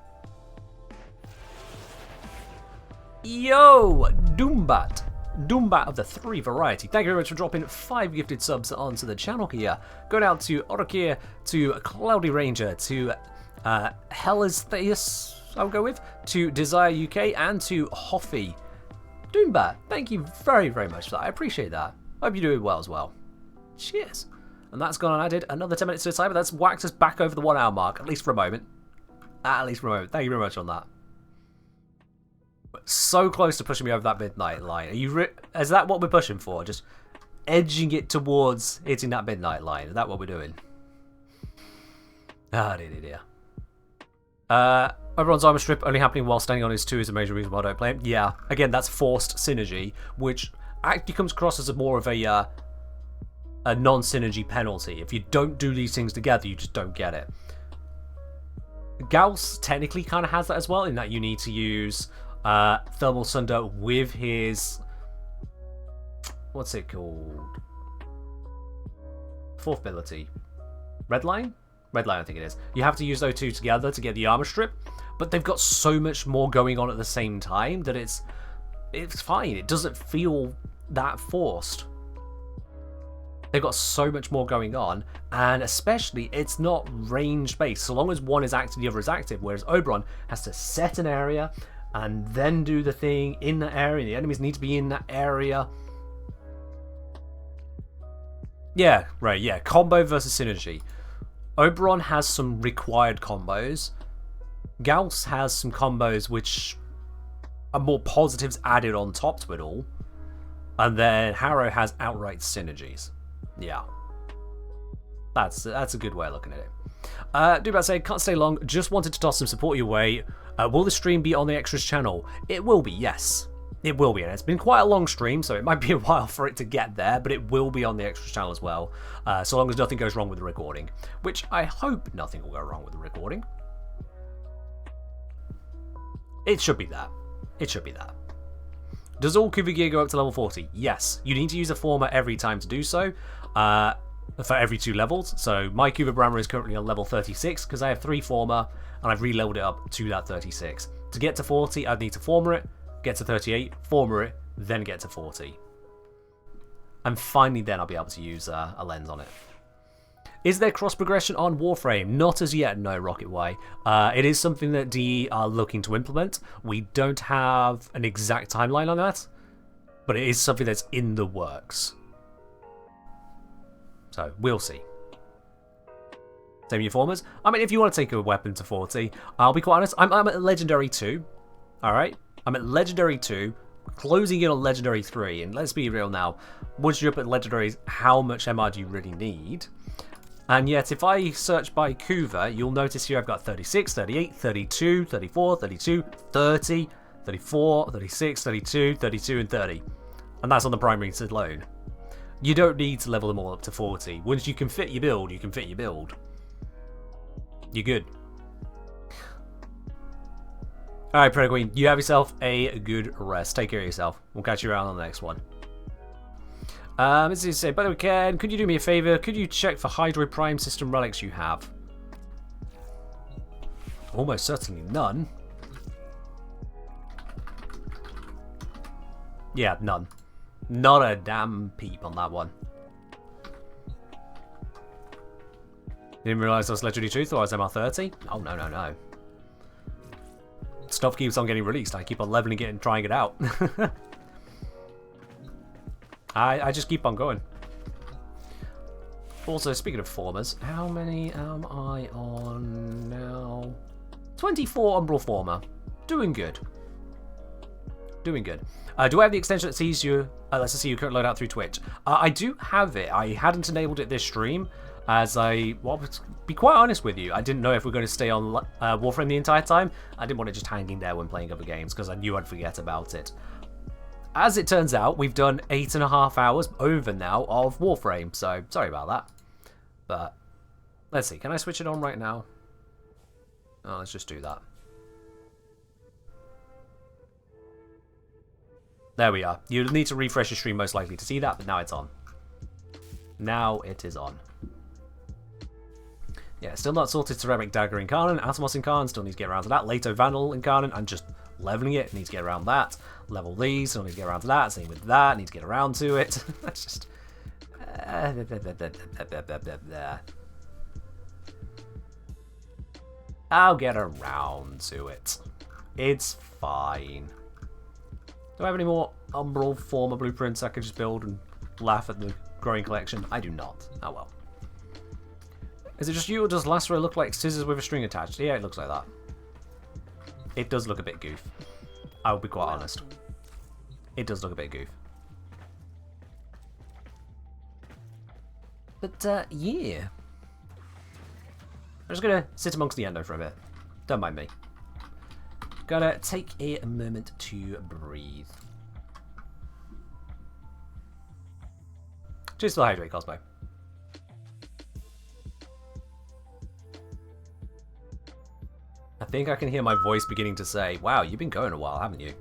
Yo, Doombat. Doombat of the 3 variety. Thank you very much for dropping 5 gifted subs onto the channel here. Going out to Orokir, to Cloudy Ranger, to Hellas Theus, I'll go with, to Desire UK, and to Hoffy. Doombat, thank you very, very much for that. I appreciate that. Hope you're doing well as well. Cheers. And that's gone and added another 10 minutes to the time, but that's whacked us back over the 1 hour mark, at least for a moment. At least for a moment. Thank you very much on that. So close to pushing me over that midnight line. Are you is that what we're pushing for? Just edging it towards hitting that midnight line. Is that what we're doing? Ah, dear. Oberon's armor strip only happening while standing on his 2 is a major reason why I don't play him. Yeah, again, that's forced synergy, which actually comes across as more of a non-synergy penalty. If you don't do these things together, you just don't get it. Gauss technically kind of has that as well, in that you need to use Thermal Sunder with his... what's it called? 4th ability. Redline? Redline, I think it is. You have to use those 2 together to get the armor strip, but they've got so much more going on at the same time that it's fine. It doesn't feel that forced. They've got so much more going on, and especially it's not range based. So long as one is active, the other is active, whereas Oberon has to set an area and then do the thing in that area. The enemies need to be in that area. Yeah, right, yeah. Combo versus synergy. Oberon has some required combos. Gauss has some combos which are more positives added on top to it all. And then Harrow has outright synergies. Yeah. That's a good way of looking at it. Do about say, can't stay long, just wanted to toss some support your way. Will the stream be on the extras channel? It will be, yes. It will be, and it's been quite a long stream, so it might be a while for it to get there, but it will be on the extras channel as well, so long as nothing goes wrong with the recording, which I hope nothing will go wrong with the recording. It should be that. It should be that. Does all Kuva gear go up to level 40? Yes. You need to use a former every time to do so, for every 2 levels. So my Kuva Brammer is currently on level 36, because I have 3 former, and I've re-leveled it up to that 36. To get to 40, I'd need to former it, get to 38, former it, then get to 40. And finally then I'll be able to use a lens on it. Is there cross progression on Warframe? Not as yet, no, Rocket Y. It is something that DE are looking to implement. We don't have an exact timeline on that, but it is something that's in the works. So, we'll see. Same uniformers. I mean, if you want to take a weapon to 40, I'll be quite honest, I'm at Legendary 2, alright? I'm at Legendary 2, closing in on Legendary 3, and let's be real now, once you're up at Legendaries, how much MR do you really need? And yet, if I search by Kuva, you'll notice here I've got 36, 38, 32, 34, 32, 30, 34, 36, 32, 32, and 30. And that's on the primaries alone. You don't need to level them all up to 40. Once you can fit your build, you can fit your build. You're good. Alright, Predator Queen, you have yourself a good rest. Take care of yourself. We'll catch you around on the next one. Let's just say, by the way, Ken, could you do me a favour? Could you check for Hydroid Prime system relics you have? Almost certainly none. Yeah, none. Not a damn peep on that one. Didn't realise I was Legendary 2, thought I was MR30. Oh, no, no, no. Stuff keeps on getting released. I keep on leveling it and trying it out. I just keep on going. Also, speaking of formers, how many am I on now? 24 Umbral Former. Doing good. Doing good. Do I have the extension that sees you, lets us see your current loadout through Twitch? I do have it. I hadn't enabled it this stream, as well, to be quite honest with you, I didn't know if we're going to stay on Warframe the entire time. I didn't want it just hanging there when playing other games, because I knew I'd forget about it. As it turns out, we've done 8.5 hours over now of Warframe, so sorry about that. But, let's see, can I switch it on right now? Oh, let's just do that. There we are. You'll need to refresh your stream most likely to see that, but now it's on. Now it is on. Yeah, still not sorted Ceramic Dagger Incarnate, Atomos Incarnate, still need to get around to that. Lato Vandal Incarnate, I'm just leveling it, need to get around that. Level these, still need to get around to that. Same with that, need to get around to it. That's just... I'll get around to it. It's fine. Do I have any more Umbral Former blueprints I could just build and laugh at the growing collection? I do not. Oh well. Is it just you, or does Lastro look like scissors with a string attached? Yeah, it looks like that. It does look a bit goof. I will be quite honest. It does look a bit goof. But, yeah. I'm just gonna sit amongst the endo for a bit. Don't mind me. Gotta take a moment to breathe. Cheers for the hydrate, Cosmo. I think I can hear my voice beginning to say, wow, you've been going a while, haven't you?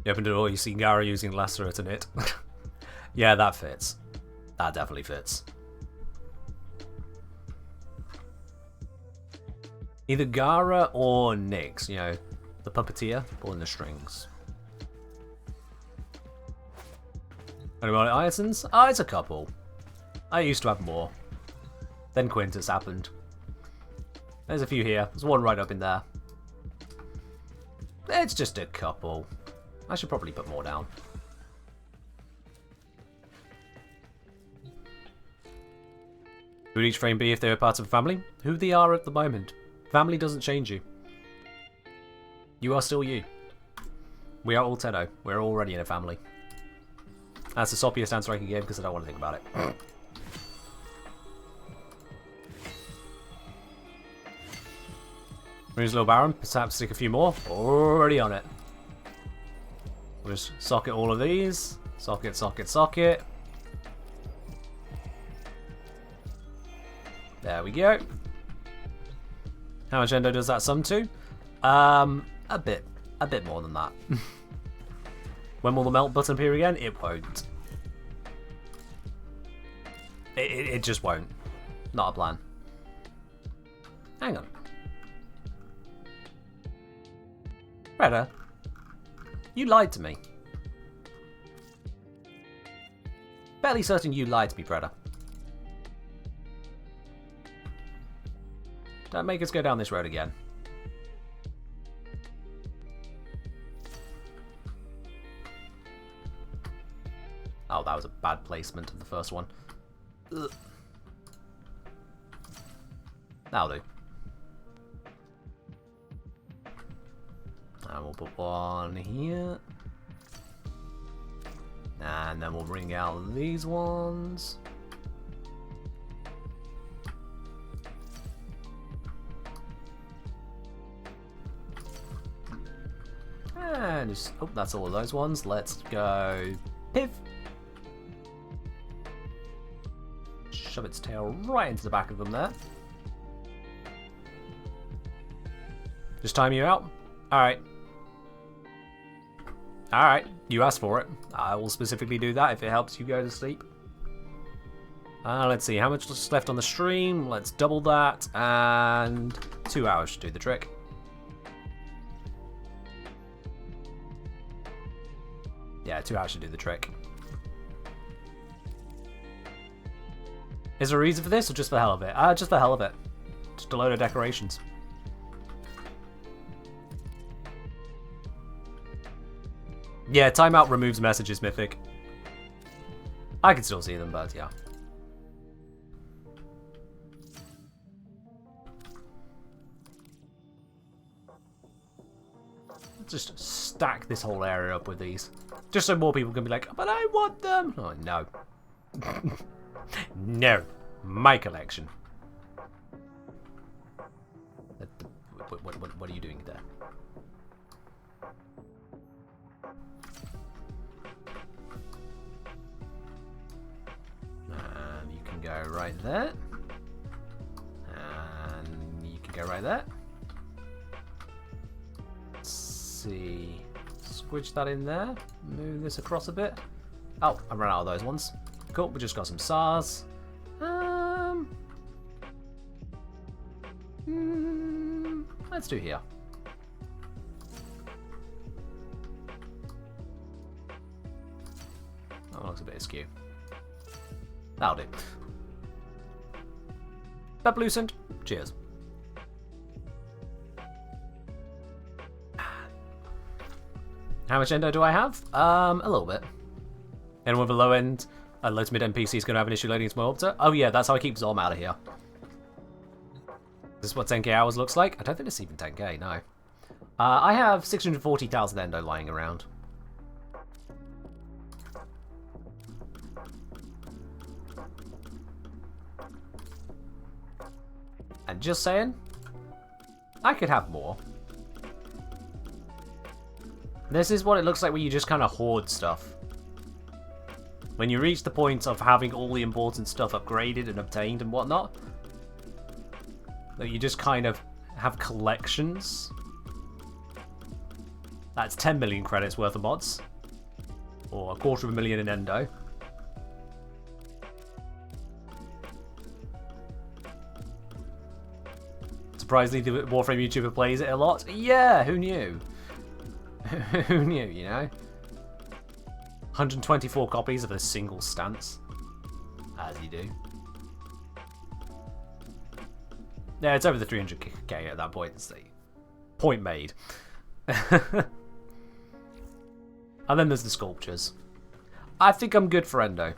You open the door, you see Gara using Lacerate in it. Yeah, that fits. That definitely fits. Either Gara or Nyx, you know, the puppeteer pulling the strings. Anybody Iasons? Oh, it's a couple. I used to have more. Then Quintus happened. There's a few here. There's one right up in there. It's just a couple. I should probably put more down. Who would each frame be if they were part of a family? Who they are at the moment. Family doesn't change you. You are still you. We are all Tenno. We're already in a family. That's the soppiest answer I can give because I don't want to think about it. Here's Little Baron. Perhaps stick a few more. Already on it. We'll just socket all of these. Socket, socket, socket. There we go. How much endo does that sum to? A bit more than that. When will the melt button appear again? It won't. It just won't. Not a plan. Hang on. Redder, you lied to me. Fairly certain you lied to me, Predator. Don't make us go down this road again. Oh, that was a bad placement of the first one. Ugh. That'll do. And we'll put one here. And then we'll bring out these ones. And just, oh, that's all of those ones. Let's go Piv. Shove its tail right into the back of them there. Just time you out. Alright. Alright, you asked for it. I will specifically do that if it helps you go to sleep. Let's see, how much is left on the stream? Let's double that, and 2 hours should do the trick. Yeah, 2 hours should do the trick. Is there a reason for this, or just for the hell of it? Just for the hell of it. Just a load of decorations. Yeah, timeout removes messages, Mythic. I can still see them, but yeah. Just stack this whole area up with these. Just so more people can be like, but I want them! Oh, no. No. My collection. What are you doing there? And you can go right there. And you can go right there. Let's see. Squidge that in there. Move this across a bit. Oh, I ran out of those ones. Cool, we just got some SARS. Let's do here. That looks a bit askew. That'll do. That loosened. Cheers. How much endo do I have? A little bit. Anyone with a low end, low to mid end PC is going to have an issue loading into my orbiter. Oh yeah, that's how I keep Zom out of here. Is this what 10k hours looks like? I don't think it's even 10k, no. I have 640,000 endo lying around. And just saying, I could have more. This is what it looks like when you just kind of hoard stuff. When you reach the point of having all the important stuff upgraded and obtained and whatnot, that you just kind of have collections. That's 10 million credits worth of mods. Or 250,000 in endo. Surprisingly, the Warframe YouTuber plays it a lot. Yeah, who knew? Who knew, you know? 124 copies of a single stance. As you do. Yeah, it's over the 300k at that point. It's the point made. And then there's the sculptures. I think I'm good for endo.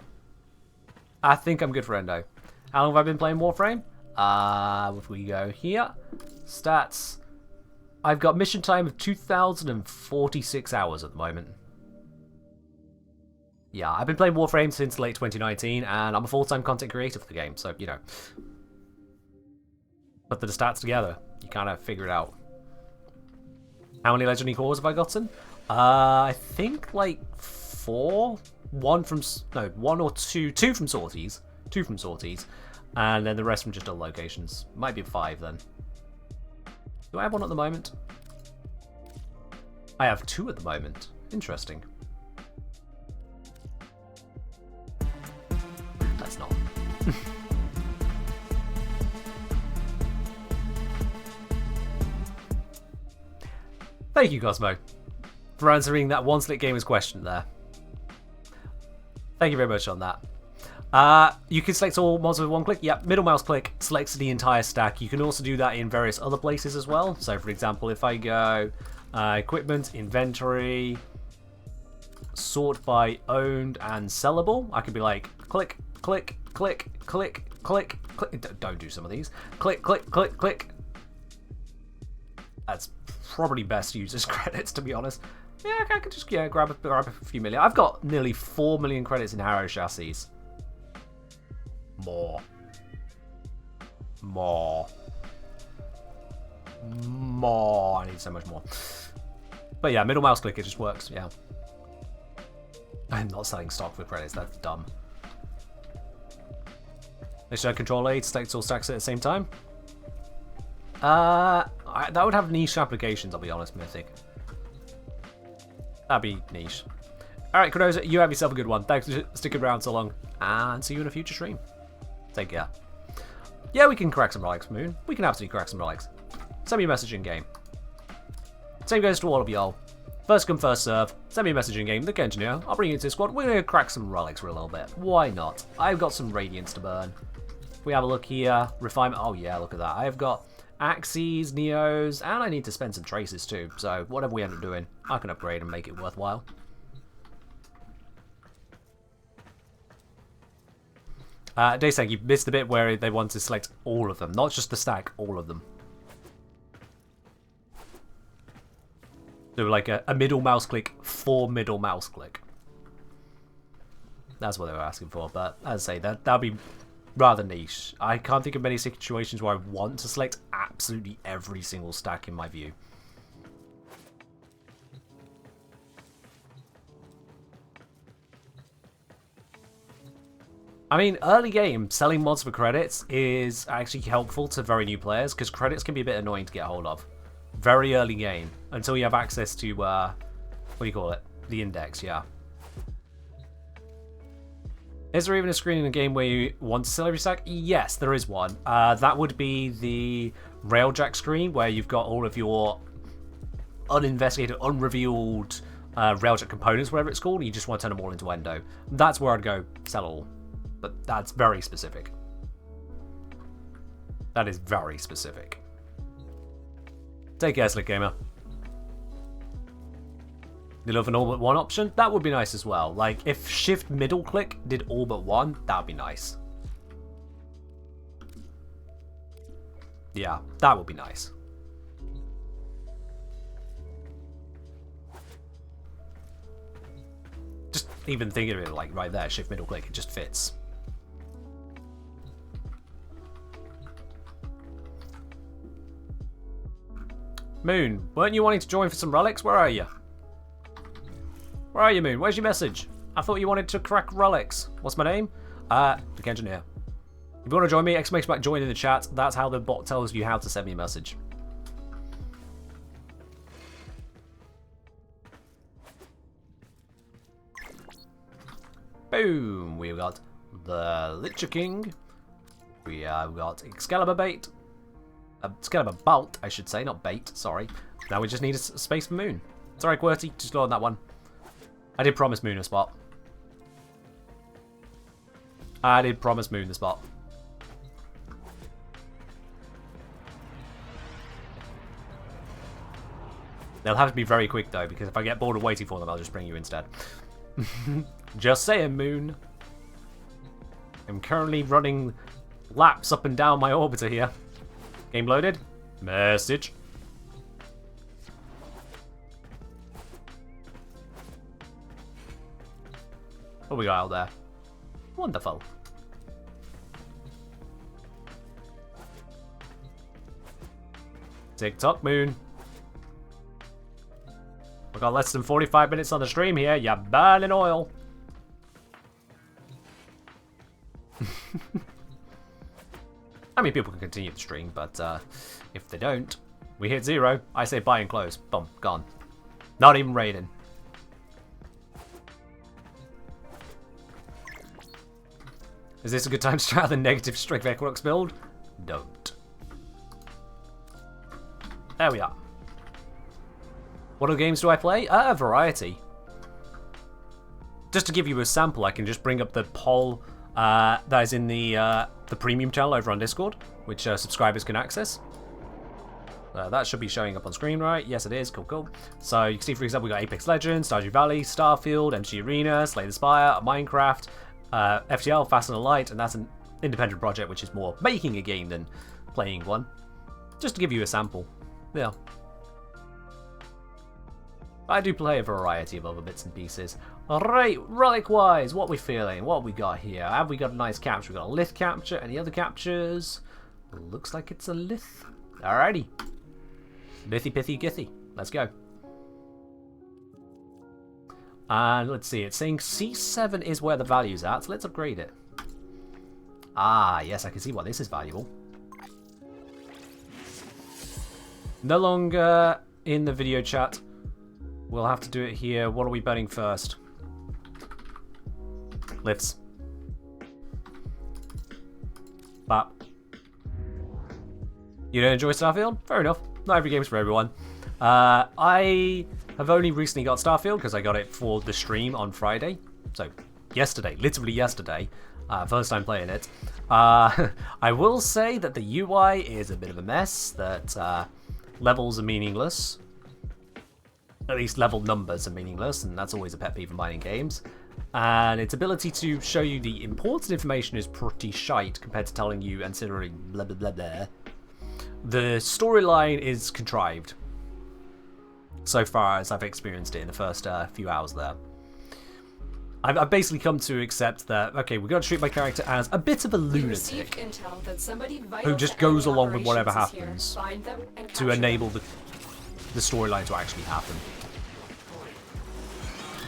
How long have I been playing Warframe? If we go here, stats. I've got mission time of 2,046 hours at the moment. Yeah, I've been playing Warframe since late 2019, and I'm a full-time content creator for the game, so, you know. Put the stats together, you kind of figure it out. How many legendary cores have I gotten? I think like 4. One or two. 2 from sorties. 2 from sorties. And then the rest from just other locations. Might be 5 then. Do I have 1 at the moment? I have 2 at the moment. Interesting. That's not. Thank you, Cosmo, for answering that one Slick Gamers question there. Thank you very much on that. You can select all mods with one click. Yep, middle mouse click selects the entire stack. You can also do that in various other places as well. So, for example, if I go equipment, inventory, sort by owned and sellable, I could be like click, click, click, click, click, click. Don't do some of these. Click, click, click, click. That's probably best users credits, to be honest. Yeah, I could just grab a few million. I've got nearly 4 million credits in Harrow chassis. More. I need so much more. But yeah, middle mouse click, it just works, yeah. I'm not selling stock for credits, that's dumb. Should I control A to select all stacks at the same time? That would have niche applications, I'll be honest, Mythic. That'd be niche. Alright, Cronosa, you have yourself a good one. Thanks for sticking around so long, and see you in a future stream. Take care. Yeah, we can crack some relics, Moon. We can absolutely crack some relics. Send me a message in game. Same goes to all of y'all. First come, first serve. Send me a message in game. The engineer. I'll bring you into the squad. We're gonna crack some relics for a little bit. Why not? I've got some radiance to burn. If we have a look here, refinement. Oh yeah, look at that. I've got axes, neos, and I need to spend some traces too. So whatever we end up doing, I can upgrade and make it worthwhile. Daysang, you missed the bit where they want to select all of them, not just the stack, all of them. So like a middle mouse click for middle mouse click. That's what they were asking for, but as I say, that'd be rather niche. I can't think of many situations where I want to select absolutely every single stack in my view. I mean, early game, selling mods for credits is actually helpful to very new players, because credits can be a bit annoying to get hold of. Very early game, until you have access to, what do you call it? The index, yeah. Is there even a screen in the game where you want to sell every stack? Yes, there is one. That would be the Railjack screen, where you've got all of your uninvestigated, unrevealed Railjack components, whatever it's called, and you just want to turn them all into Endo. That's where I'd go sell all. But that's very specific. That is very specific. Take care, Slick Gamer. You love an all but one option? That would be nice as well. Like, if shift middle click did all but one, that'd be nice. Yeah, that would be nice. Just even thinking of it like right there, shift middle click, it just fits. Moon, weren't you wanting to join for some relics? Where are you? Where are you, Moon? Where's your message? I thought you wanted to crack relics. What's my name? The engineer. If you want to join me, exclamation join in the chat. That's how the bot tells you how to send me a message. Boom! We've got the Licher King. We have got Excalibur Bait. Excalibur Bolt, I should say, not bait, sorry. Now we just need a space for Moon. Sorry, QWERTY, just go on that one. I did promise Moon a spot. I did promise Moon the spot. They'll have to be very quick though, because if I get bored of waiting for them, I'll just bring you instead. Just saying, Moon. I'm currently running laps up and down my orbiter here. Game loaded. Message. What we got out there? Wonderful. Tick-tock, Moon. We've got less than 45 minutes on the stream here. You're burning oil. I mean, people can continue the stream, but if they don't, we hit 0. I say buy and close. Boom, gone. Not even raiding. Is this a good time to try the negative Strike of Equinox build? Don't. There we are. What other games do I play? A variety. Just to give you a sample, I can just bring up the poll that is in the premium channel over on Discord, which subscribers can access. That should be showing up on screen, right? Yes, it is. Cool, cool. So you can see, for example, we got Apex Legends, Stardew Valley, Starfield, MG Arena, Slay the Spire, Minecraft, FTL, Fast and the Light, and that's an independent project, which is more making a game than playing one. Just to give you a sample. Yeah. I do play a variety of other bits and pieces. Alright, relic-wise, what we feeling? What we got here? Have we got a nice capture? We got a lith capture. Any other captures? Looks like it's a lith. Alrighty. Lithy pithy githy. Let's go. And let's see, it's saying C7 is where the value's at, so let's upgrade it. Ah, yes, I can see why this is valuable. No longer in the video chat. We'll have to do it here. What are we betting first? Lifts. But you don't enjoy Starfield? Fair enough. Not every game's for everyone. I have only recently got Starfield because I got it for the stream on Friday. So yesterday, literally yesterday. First time playing it. I will say that the UI is a bit of a mess, that levels are meaningless. At least level numbers are meaningless, and that's always a pet peeve of mine in games. And its ability to show you the important information is pretty shite compared to telling you ancillary blah blah blah blah. The storyline is contrived, so far as I've experienced it in the first few hours there. I've basically come to accept that, okay, we've got to treat my character as a bit of a lunatic who just goes along with whatever happens to enable the storyline to actually happen.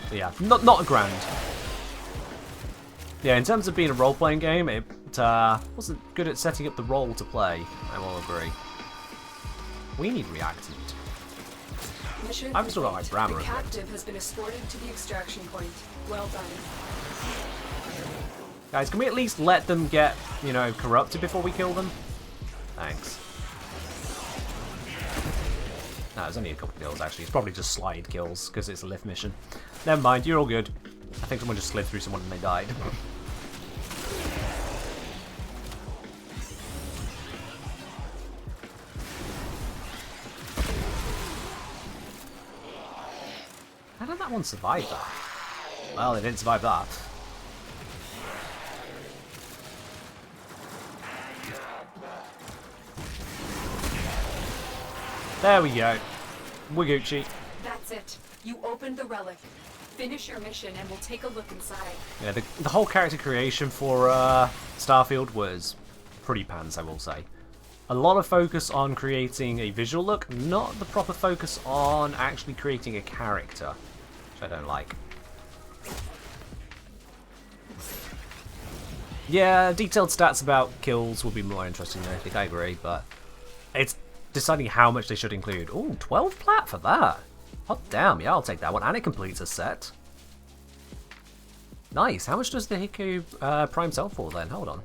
But yeah, not a grand. Yeah, in terms of being a role-playing game, it wasn't good at setting up the role to play, I will agree. We need reactant. I've still got my grammar. The captive has been escorted to the extraction point. Well done. Guys, can we at least let them get, you know, corrupted before we kill them? Thanks. No, there's only a couple kills actually. It's probably just slide kills because it's a lift mission. Never mind, you're all good. I think someone just slid through someone and they died. How did that one survive that? Well, they didn't survive that. There we go. We're Gucci. That's it. You opened the relic. Finish your mission and we'll take a look inside. Yeah, the whole character creation for Starfield was pretty pants, I will say. A lot of focus on creating a visual look, not the proper focus on actually creating a character, which I don't like. Yeah, detailed stats about kills would be more interesting, I think I agree, but it's deciding how much they should include. Ooh, 12 plat for that. Hot damn, yeah, I'll take that one. And it completes a set. Nice. How much does the Hiku Prime sell for then? Hold on.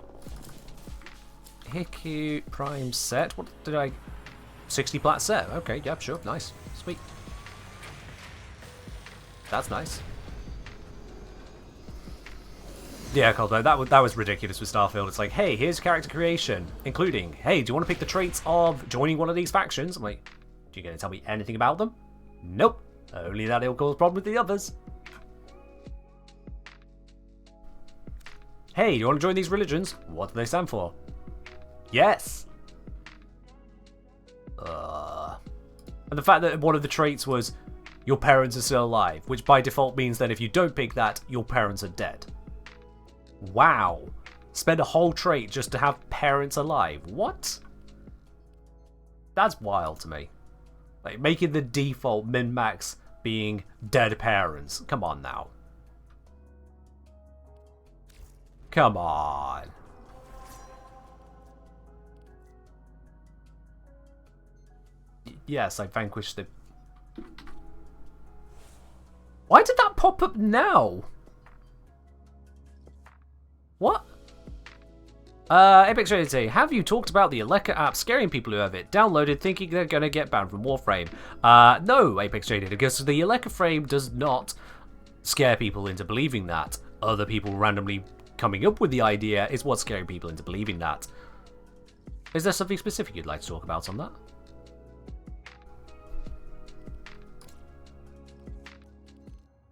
Hiku Prime set. What did I... 60 plat set. Okay, yeah, sure. Nice. Sweet. That's nice. Yeah, Coldo, that was ridiculous with Starfield. It's like, hey, here's character creation, including, hey, do you want to pick the traits of joining one of these factions? I'm like, are you going to tell me anything about them? Nope. Only that it'll cause problems with the others. Hey, do you want to join these religions? What do they stand for? Yes. And the fact that one of the traits was your parents are still alive, which by default means that if you don't pick that, your parents are dead. Wow. Spend a whole trait just to have parents alive. What? That's wild to me. Like, making the default min-max being dead parents. Come on now. Come on. Yes, I vanquished the... Why did that pop up now? What? Apex Trinity, have you talked about the Aleka app scaring people who have it downloaded thinking they're going to get banned from Warframe? No, Apex Trinity, because the Aleka frame does not scare people into believing that. Other people randomly coming up with the idea is what's scaring people into believing that. Is there something specific you'd like to talk about on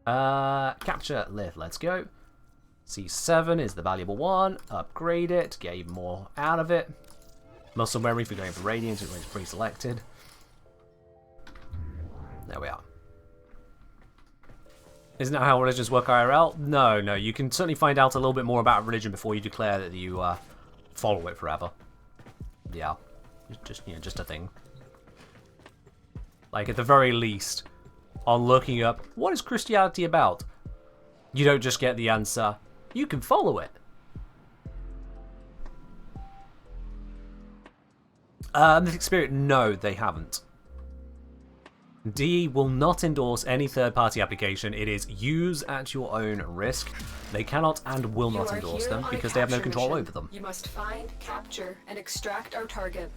that? Capture Lift, let's go. C7 is the valuable one. Upgrade it, get even more out of it. Muscle memory for going for Radiant, which is pre-selected. There we are. Isn't that how religions work IRL? No, no. You can certainly find out a little bit more about religion before you declare that you follow it forever. Yeah, just a thing. Like at the very least, on looking up what is Christianity about, you don't just get the answer. You can follow it. Mythic Spirit, no, they haven't. DE will not endorse any third-party application. It is use at your own risk. They cannot and will not endorse them because they have no control over them. You must find, capture, and extract our target.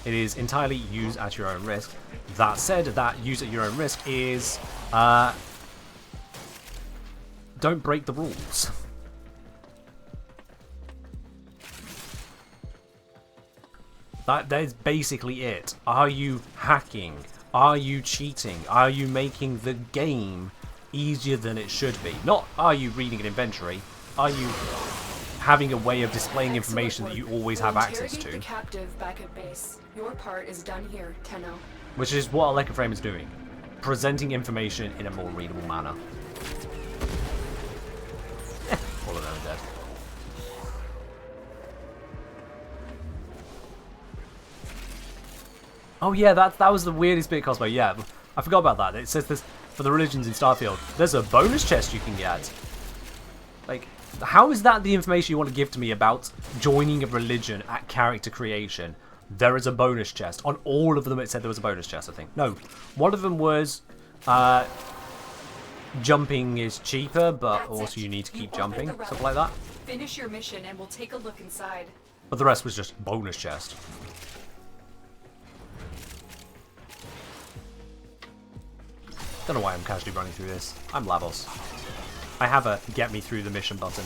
It is entirely use at your own risk. That said, that use at your own risk is don't break the rules. That is basically it. Are you hacking? Are you cheating? Are you making the game easier than it should be? Not are you reading an inventory? Are you having a way of displaying information that you always have access to? The captive back at base. Your part is done here, Tenno. Which is what Electroframe is doing. Presenting information in a more readable manner. All of them are dead. Oh yeah, that was the weirdest bit of cosplay. Yeah, I forgot about that. It says this for the religions in Starfield. There's a bonus chest you can get. Like, how is that the information you want to give to me about joining a religion at character creation? There is a bonus chest. On all of them it said there was a bonus chest, I think. No, one of them was jumping is cheaper, but also you need to keep jumping. Something like that. Finish your mission and we'll take a look inside. But the rest was just bonus chest. Don't know why I'm casually running through this. I'm Lavos. I have a get me through the mission button.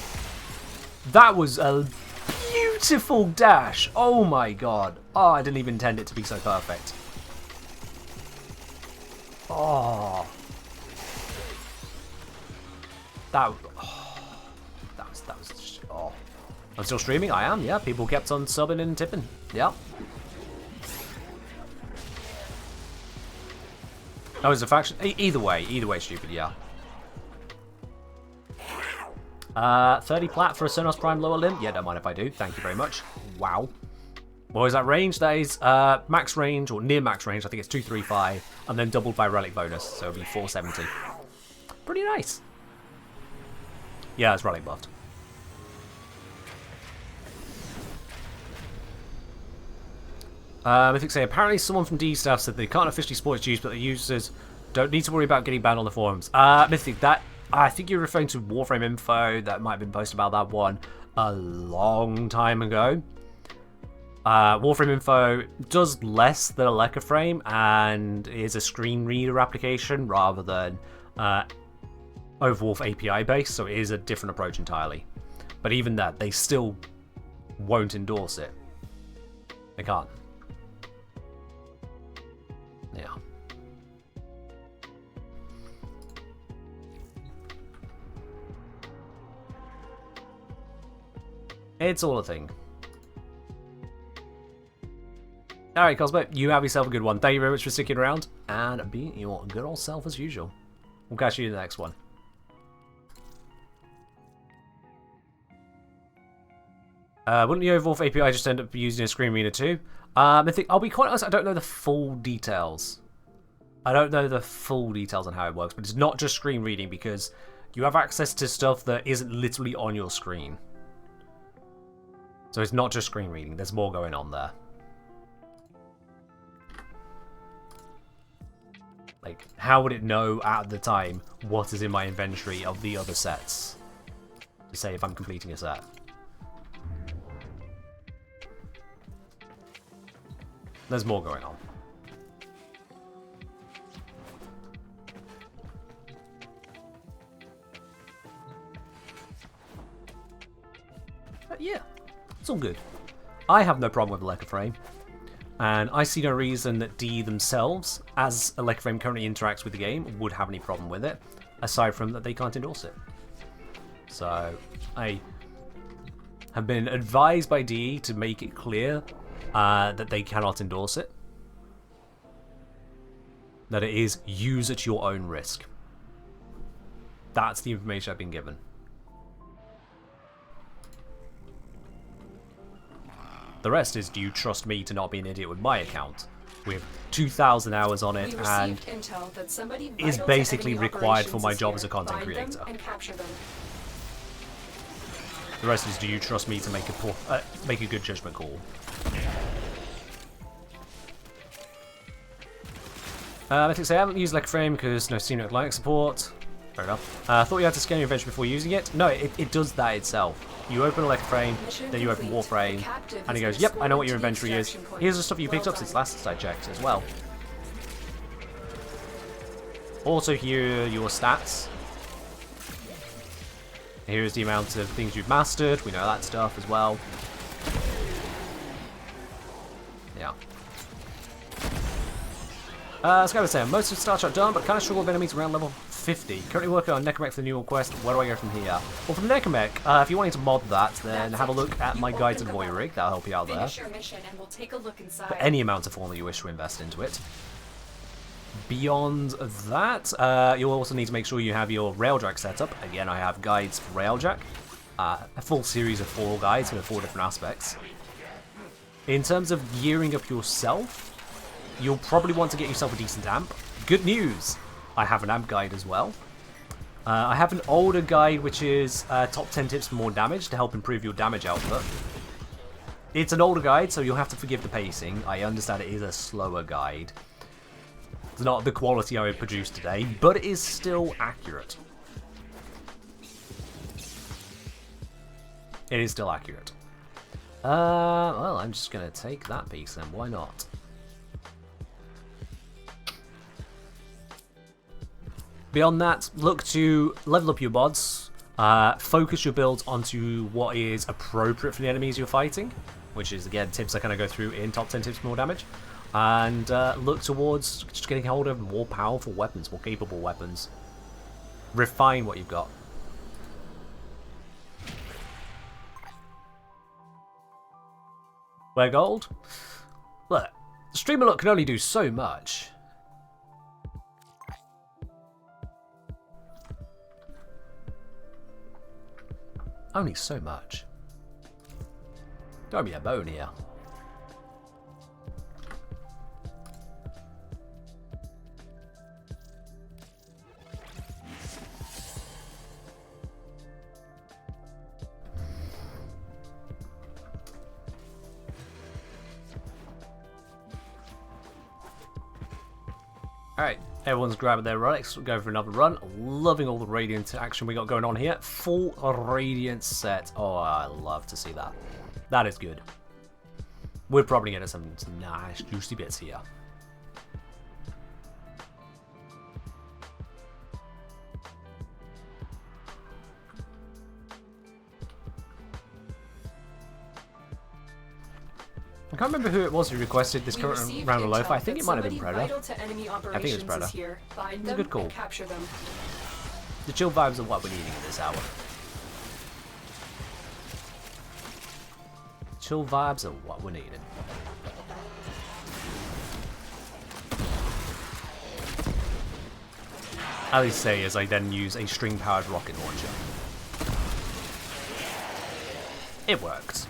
That was a beautiful dash. Oh my god. Oh, I didn't even intend it to be so perfect. Oh. That was just, oh. I'm still streaming? I am, yeah. People kept on subbing and tipping. Yeah. Oh, it's a faction? Either way, stupid, yeah. 30 plat for a Sonos Prime lower limb? Yeah, don't mind if I do. Thank you very much. Wow. What is that range? That is max range, or near max range. I think it's 235, and then doubled by relic bonus, so it'll be 470. Pretty nice. Yeah, it's relic buffed. Mythic say, apparently someone from D staff said they can't officially support its use, but the users don't need to worry about getting banned on the forums. Mythic, that I think you're referring to Warframe info that might have been posted about that one a long time ago. Warframe info does less than Electroframe and is a screen reader application rather than Overwolf API based, so it is a different approach entirely. But even that, they still won't endorse it. They can't. Yeah. It's all a thing. Alright, Cosmo, you have yourself a good one. Thank you very much for sticking around, and be your good old self as usual. We'll catch you in the next one. Wouldn't the Overwolf API just end up using a screen reader too? I think, I'll be quite honest, I don't know the full details. I don't know the full details on how it works, but it's not just screen reading because you have access to stuff that isn't literally on your screen. So it's not just screen reading, there's more going on there. Like, how would it know at the time what is in my inventory of the other sets? To say if I'm completing a set. There's more going on. But yeah, it's all good. I have no problem with Electroframe, and I see no reason that D themselves, as Electroframe currently interacts with the game, would have any problem with it, aside from that they can't endorse it. So, I have been advised by D to make it clear that they cannot endorse it. That it is use at your own risk. That's the information I've been given. The rest is, do you trust me to not be an idiot with my account? With 2,000 hours on it and is basically required for my job as a content creator. The rest is, do you trust me to make a good judgment call? Mythics, I haven't used Warframe because no Steam Linux support. Fair enough. I thought you had to scan your inventory before using it. No, it does that itself. You open Warframe, then you open Warframe, and it goes, yep, I know what your inventory is. Here's the stuff you picked up since last I checked as well. Also here are your stats. Here's the amount of things you've mastered. We know that stuff as well. Yeah. As I was saying, most of Star Trek done, but kind of struggle with enemies around level 50. Currently working on Necromech for the new quest. Where do I go from here? Well, for the Necromech, if you're wanting to mod that, then have a look at my guide to the Void Rig. That'll help you out there. For any amount of form that you wish to invest into it. Beyond that, you'll also need to make sure you have your Railjack set up. Again, I have guides for Railjack. A full series of 4 guides for the 4 different aspects. In terms of gearing up yourself, you'll probably want to get yourself a decent amp. Good news! I have an amp guide as well. I have an older guide which is top 10 tips for more damage to help improve your damage output. It's an older guide, so you'll have to forgive the pacing. I understand it is a slower guide. It's not the quality I would produce today, but it is still accurate. It is still accurate. Well, I'm just going to take that piece then. Why not? Beyond that, look to level up your mods, focus your builds onto what is appropriate for the enemies you're fighting, which is, again, tips I kind of go through in top 10 tips for more damage, and look towards just getting hold of more powerful weapons, more capable weapons. Refine what you've got. Where gold? Look, Streamer Look can only do so much. Only so much. Throw me a bone here. Alright, everyone's grabbing their relics. We'll go for another run. Loving all the Radiant action we got going on here. Full Radiant set. Oh, I love to see that. That is good. We're probably getting some nice juicy bits here. I can't remember who it was who requested this current round of lo-fi. I think it might have been Predator. I think it was Predator. It was a good call. The chill vibes are what we're needing at this hour. Chill vibes are what we're needing. At least say as I then use a string-powered rocket launcher. It works.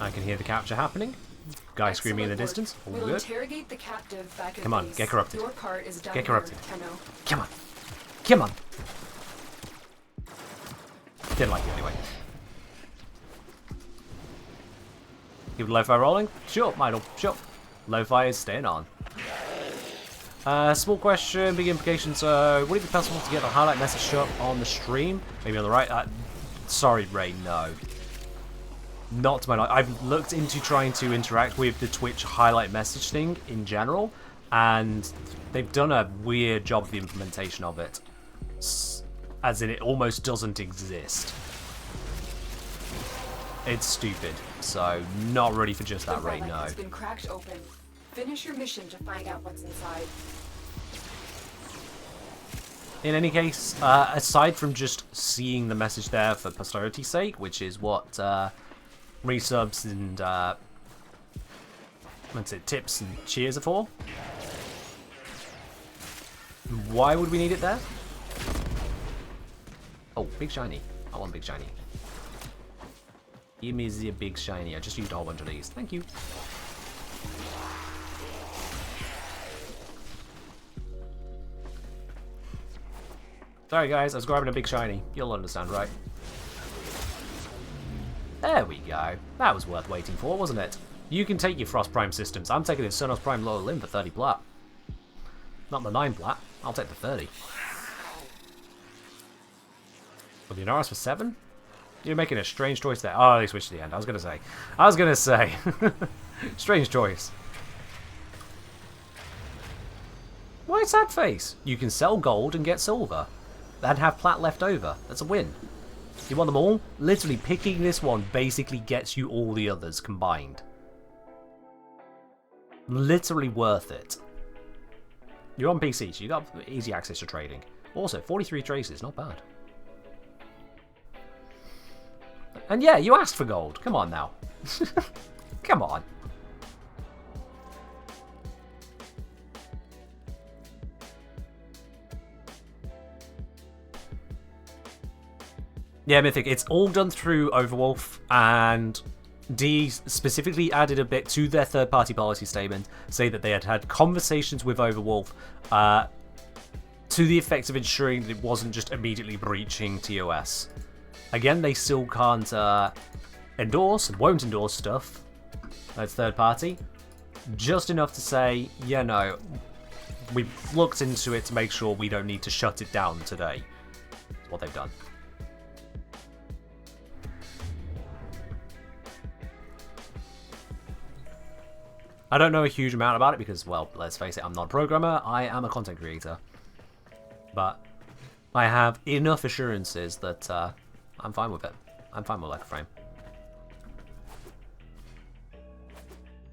I can hear the capture happening. Guy screaming in the distance. All good. Interrogate the captive back Come on, get corrupted. Your part is done. Get corrupted. Here, Come on. Come on. Didn't like you anyway. Keep lo-fi rolling? Sure, Idle. Sure. Lo-fi is staying on. Small question, big implication. So, would it be possible to get a highlight message show up on the stream? Maybe on the right? Sorry, Ray, no. Not to my knowledge. I've looked into trying to interact with the Twitch highlight message thing in general, and they've done a weird job of the implementation of it. As in, it almost doesn't exist. It's stupid. So, not ready for just that right now. Has been cracked open. Finish your mission to find out what's inside. In any case, aside from just seeing the message there for posterity's sake, which is what resubs and what's it, tips and cheers are for, why would we need it there? Oh, big shiny. I want big shiny. Give me the big shiny. I just used a whole bunch of these. Thank you. Sorry guys, I was grabbing a big shiny. You'll understand, right? There we go. That was worth waiting for, wasn't it? You can take your Frost Prime systems. I'm taking the Sonos Prime Lower Limb for 30 plat. Not the 9 plat. I'll take the 30. Well, the Inaris for 7? You're making a strange choice there. Oh, they switched to the end. I was gonna say. Strange choice. Why sad face? You can sell gold and get silver. And have plat left over. That's a win. You want them all? Literally picking this one basically gets you all the others combined. Literally worth it. You're on PC, so you got easy access to trading. Also, 43 traces, not bad. And yeah, you asked for gold. Come on now. Come on. Yeah, Mythic, it's all done through Overwolf, and D specifically added a bit to their third-party policy statement, say that they had had conversations with Overwolf to the effect of ensuring that it wasn't just immediately breaching TOS. Again, they still can't endorse and won't endorse stuff that's third-party. Just enough to say, yeah, no, we've looked into it to make sure we don't need to shut it down today. That's what they've done. I don't know a huge amount about it because, well, let's face it, I'm not a programmer, I am a content creator. But I have enough assurances that I'm fine with it. I'm fine with Frame.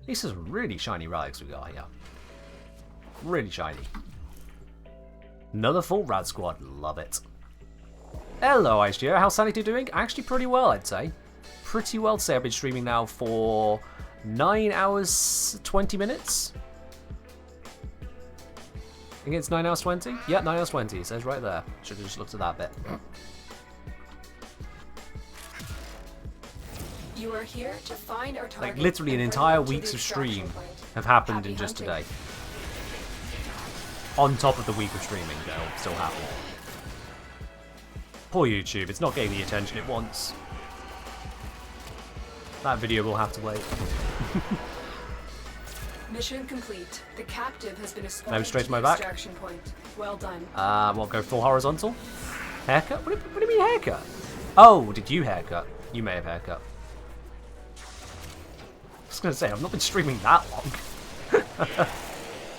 These are some really shiny relics we got here. Really shiny. Another full rad squad, love it. Hello, ICO, how's Sanity doing? Actually pretty well, I'd say. Pretty well to say. I've been streaming now for 9 hours 20 minutes. I think it's 9 hours 20? Yeah, 9 hours 20. It says right there. Should have just looked at that bit. You are here to find our target. Like literally an entire week's of stream have happened in just today. On top of the week of streaming that'll still happen. Poor YouTube, it's not getting the attention it wants. That video will have to wait. Mission complete. The captive has been escorted Straight to my the back. extraction point. Well done. What, go full horizontal? Haircut? What do you mean haircut? Oh, did you haircut? You may have haircut. I was going to say, I've not been streaming that long.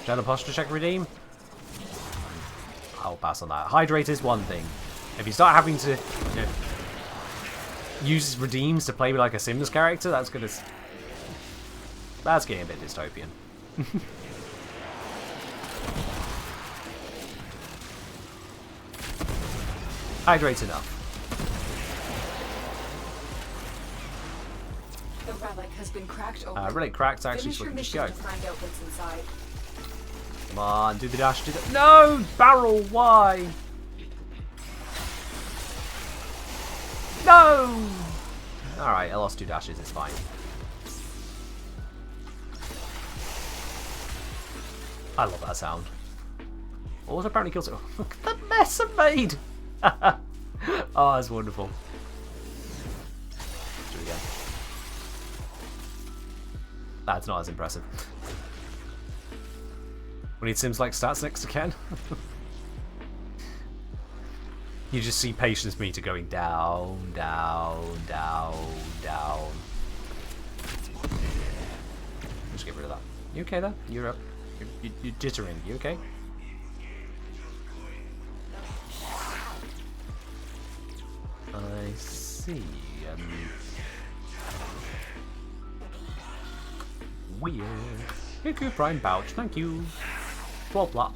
Shadow posture check redeem? I'll pass on that. Hydrate is one thing. If you start having to use redeems to play with like a Sims character, that's getting a bit dystopian. Hydrate's enough. The relic has been cracked open. Relic cracked actually, so we can just go. To find out what's inside. Come on, do the dash, do the... No! Barrel, why? No! Alright, I lost 2 dashes, it's fine. I love that sound. Also apparently kills it. Look at the mess I made! Oh, that's wonderful. Let's do it again. That's not as impressive. We need Sims like stats next again. You just see patience meter going down, down, down, down. Just get rid of that. You okay there? You're up. You're jittering. You okay? I see. Weird. Hiku Prime Pouch. Thank you. 12 plat.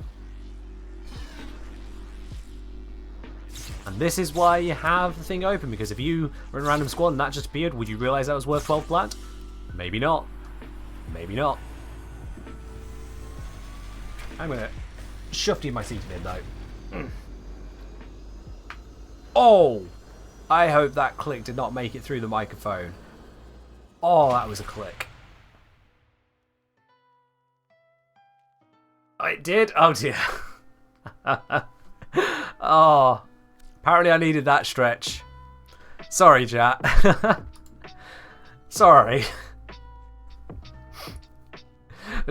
And this is why you have the thing open, because if you were in a random squad and that just appeared, would you realise that was worth 12 plat? Maybe not. Maybe not. I'm gonna shove you in my seat a bit though. Oh! I hope that click did not make it through the microphone. Oh, that was a click. Oh, it did? Oh dear. Oh. Apparently I needed that stretch. Sorry, chat. Sorry.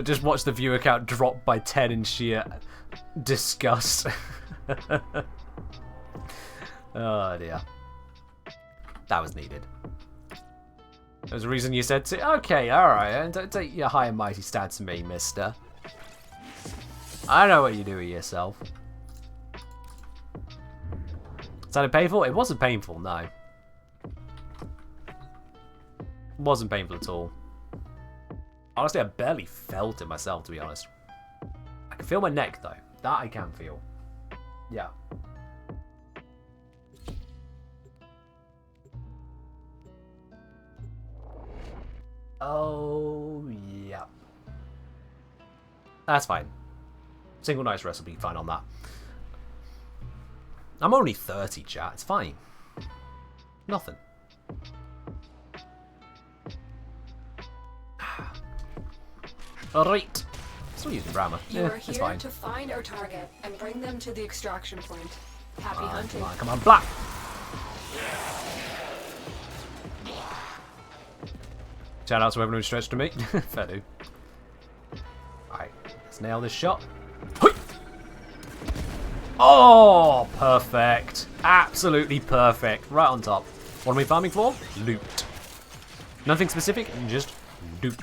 Just watch the viewer count drop by 10 in sheer disgust. Oh dear. That was needed. There's a reason you said to. Okay, alright. Don't take your high and mighty stats to me, mister. I know what you do with yourself. Sounded painful? It wasn't painful, no. It wasn't painful at all. Honestly, I barely felt it myself, to be honest. I can feel my neck, though. That I can feel. Yeah. Oh, yeah. That's fine. Single night's rest will be fine on that. I'm only 30, chat. It's fine. Nothing. Alright. Still using grammar. You Yeah, are it's here fine. to find our target and bring them to the extraction point. Happy hunting. Come on, come on, black! Shout out to everyone who stretched to me. Fair do. Alright, let's nail this shot. Oh, perfect. Absolutely perfect. Right on top. What are we farming for? Loot. Nothing specific, just loot.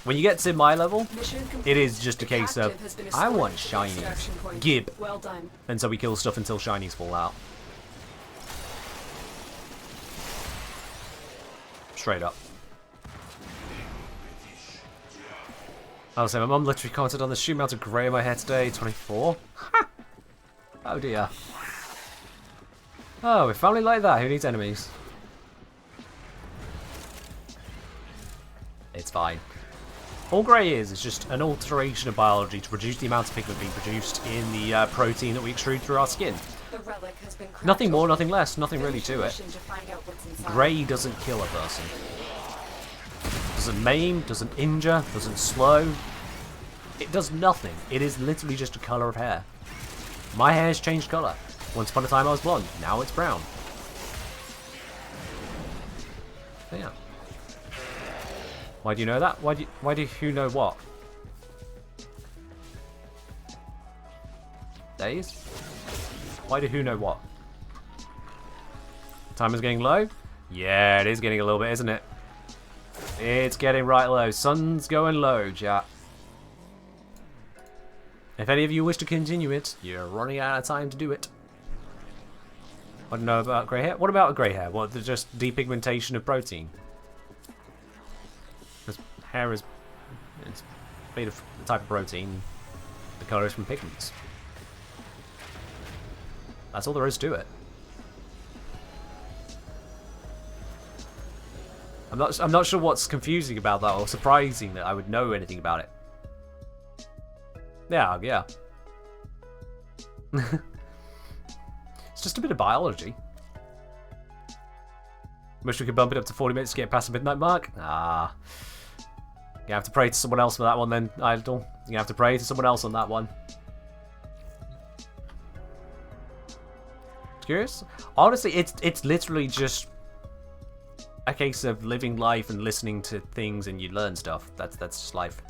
When you get to my level, it is just a case of, I want shinies. Gib. Well done. And so we kill stuff until shinies fall out. Straight up. I was saying, my mum literally commented on the shoe mounted grey in my hair today, 24. Ha! Oh dear. Oh, with family like that, who needs enemies? It's fine. All grey is just an alteration of biology to reduce the amount of pigment being produced in the protein that we extrude through our skin. The relic has been Nothing more, nothing less, nothing really to it. to find out what's inside. Grey doesn't kill a person. Doesn't maim, doesn't injure, doesn't slow. It does nothing. It is literally just a colour of hair. My hair's changed colour. Once upon a time I was blonde, now it's brown. So yeah. Why do you know that? Why do you know what? Days? Why do who know what? Time is getting low? Yeah, it is getting a little bit, isn't it? It's getting right low. Sun's going low, chat. If any of you wish to continue it, you're running out of time to do it. I don't know about grey hair. What about grey hair? What, just depigmentation of protein? Because hair is it's made of the type of protein. The colour is from pigments. That's all there is to it. I'm not sure what's confusing about that or surprising that I would know anything about it. Yeah. It's just a bit of biology. Wish we could bump it up to 40 minutes to get past the midnight mark. Ah. You have to pray to someone else for that one then, Idle. You have to pray to someone else on that one. Curious? Honestly, it's literally just a case of living life and listening to things and you learn stuff. That's just life.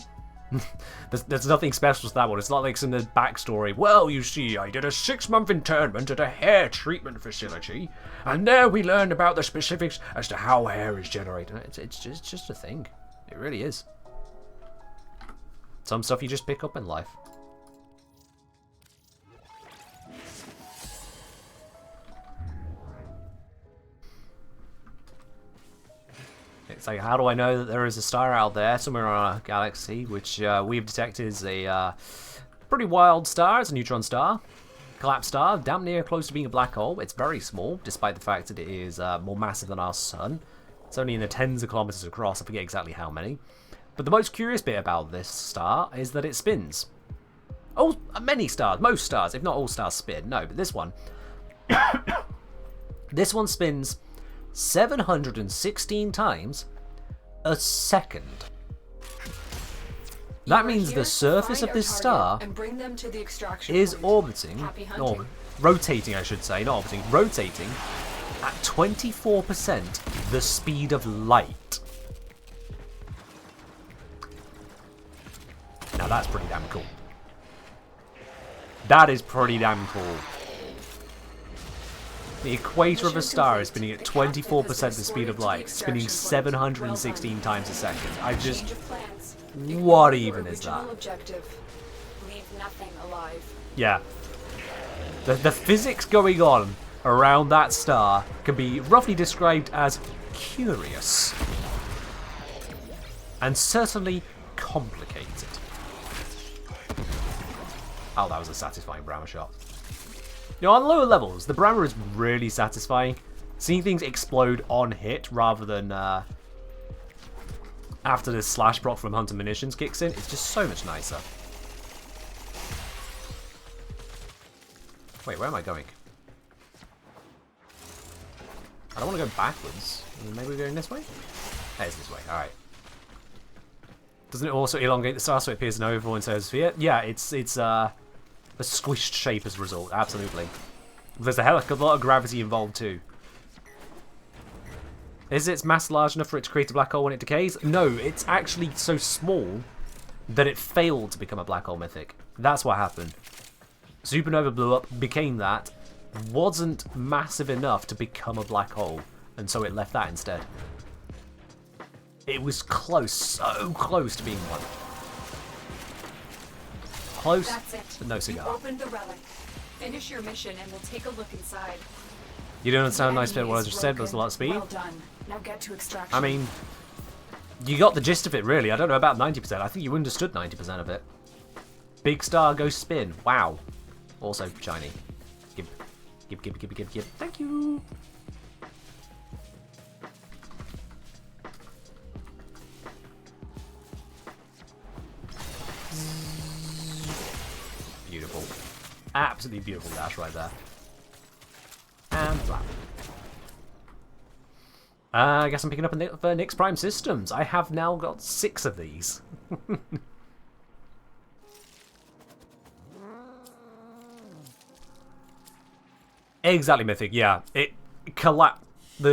There's nothing special to that one. It's not like some backstory. Well, you see, I did a 6-month internment at a hair treatment facility, and there we learned about the specifics as to how hair is generated. It's just a thing. It really is. Some stuff you just pick up in life. It's like, how do I know that there is a star out there somewhere on our galaxy, which we've detected is a pretty wild star. It's a neutron star. Collapsed star, damn near close to being a black hole. It's very small, despite the fact that it is more massive than our sun. It's only in the tens of kilometers across. I forget exactly how many. But the most curious bit about this star is that it spins. Oh, many stars, most stars, if not all stars spin. No, but this one. This one spins 716 times a second. That means the surface of this star is orbiting, or rotating I should say, not orbiting, rotating at 24% the speed of light. Now that's pretty damn cool. That is pretty damn cool. The equator of a star is spinning at 24% the speed of light, spinning 716 times a second. I just... What even is that? Leave nothing alive. Yeah. The physics going on around that star can be roughly described as curious. And certainly complicated. Oh, that was a satisfying Brammer shot. You know, on lower levels, the Brammer is really satisfying. Seeing things explode on hit rather than after the slash proc from Hunter Munitions kicks in, it's just so much nicer. Wait, where am I going? I don't want to go backwards. Maybe we're going this way? That is this way, alright. Doesn't it also elongate the star so it appears an oval instead of a sphere? Yeah, it's a squished shape as a result, absolutely. There's a hell of a lot of gravity involved too. Is its mass large enough for it to create a black hole when it decays? No, it's actually so small that it failed to become a black hole mythic. That's what happened. Supernova blew up, became that, wasn't massive enough to become a black hole, and so it left that instead. It was close, so close to being one. Close, but no cigar. You opened the relic. Finish your mission and we'll take a look inside. You don't understand nice bit what I just said, there's a lot of speed. Well done. Now get to extraction. I mean, you got the gist of it really. I don't know about 90%. I think you understood 90% of it. Big star goes spin. Wow. Also shiny. Give. Thank you. Beautiful. Absolutely beautiful dash right there. And flap. I guess I'm picking up for Nyx Prime Systems. I have now got 6 of these. Exactly, Mythic, yeah. The collapse of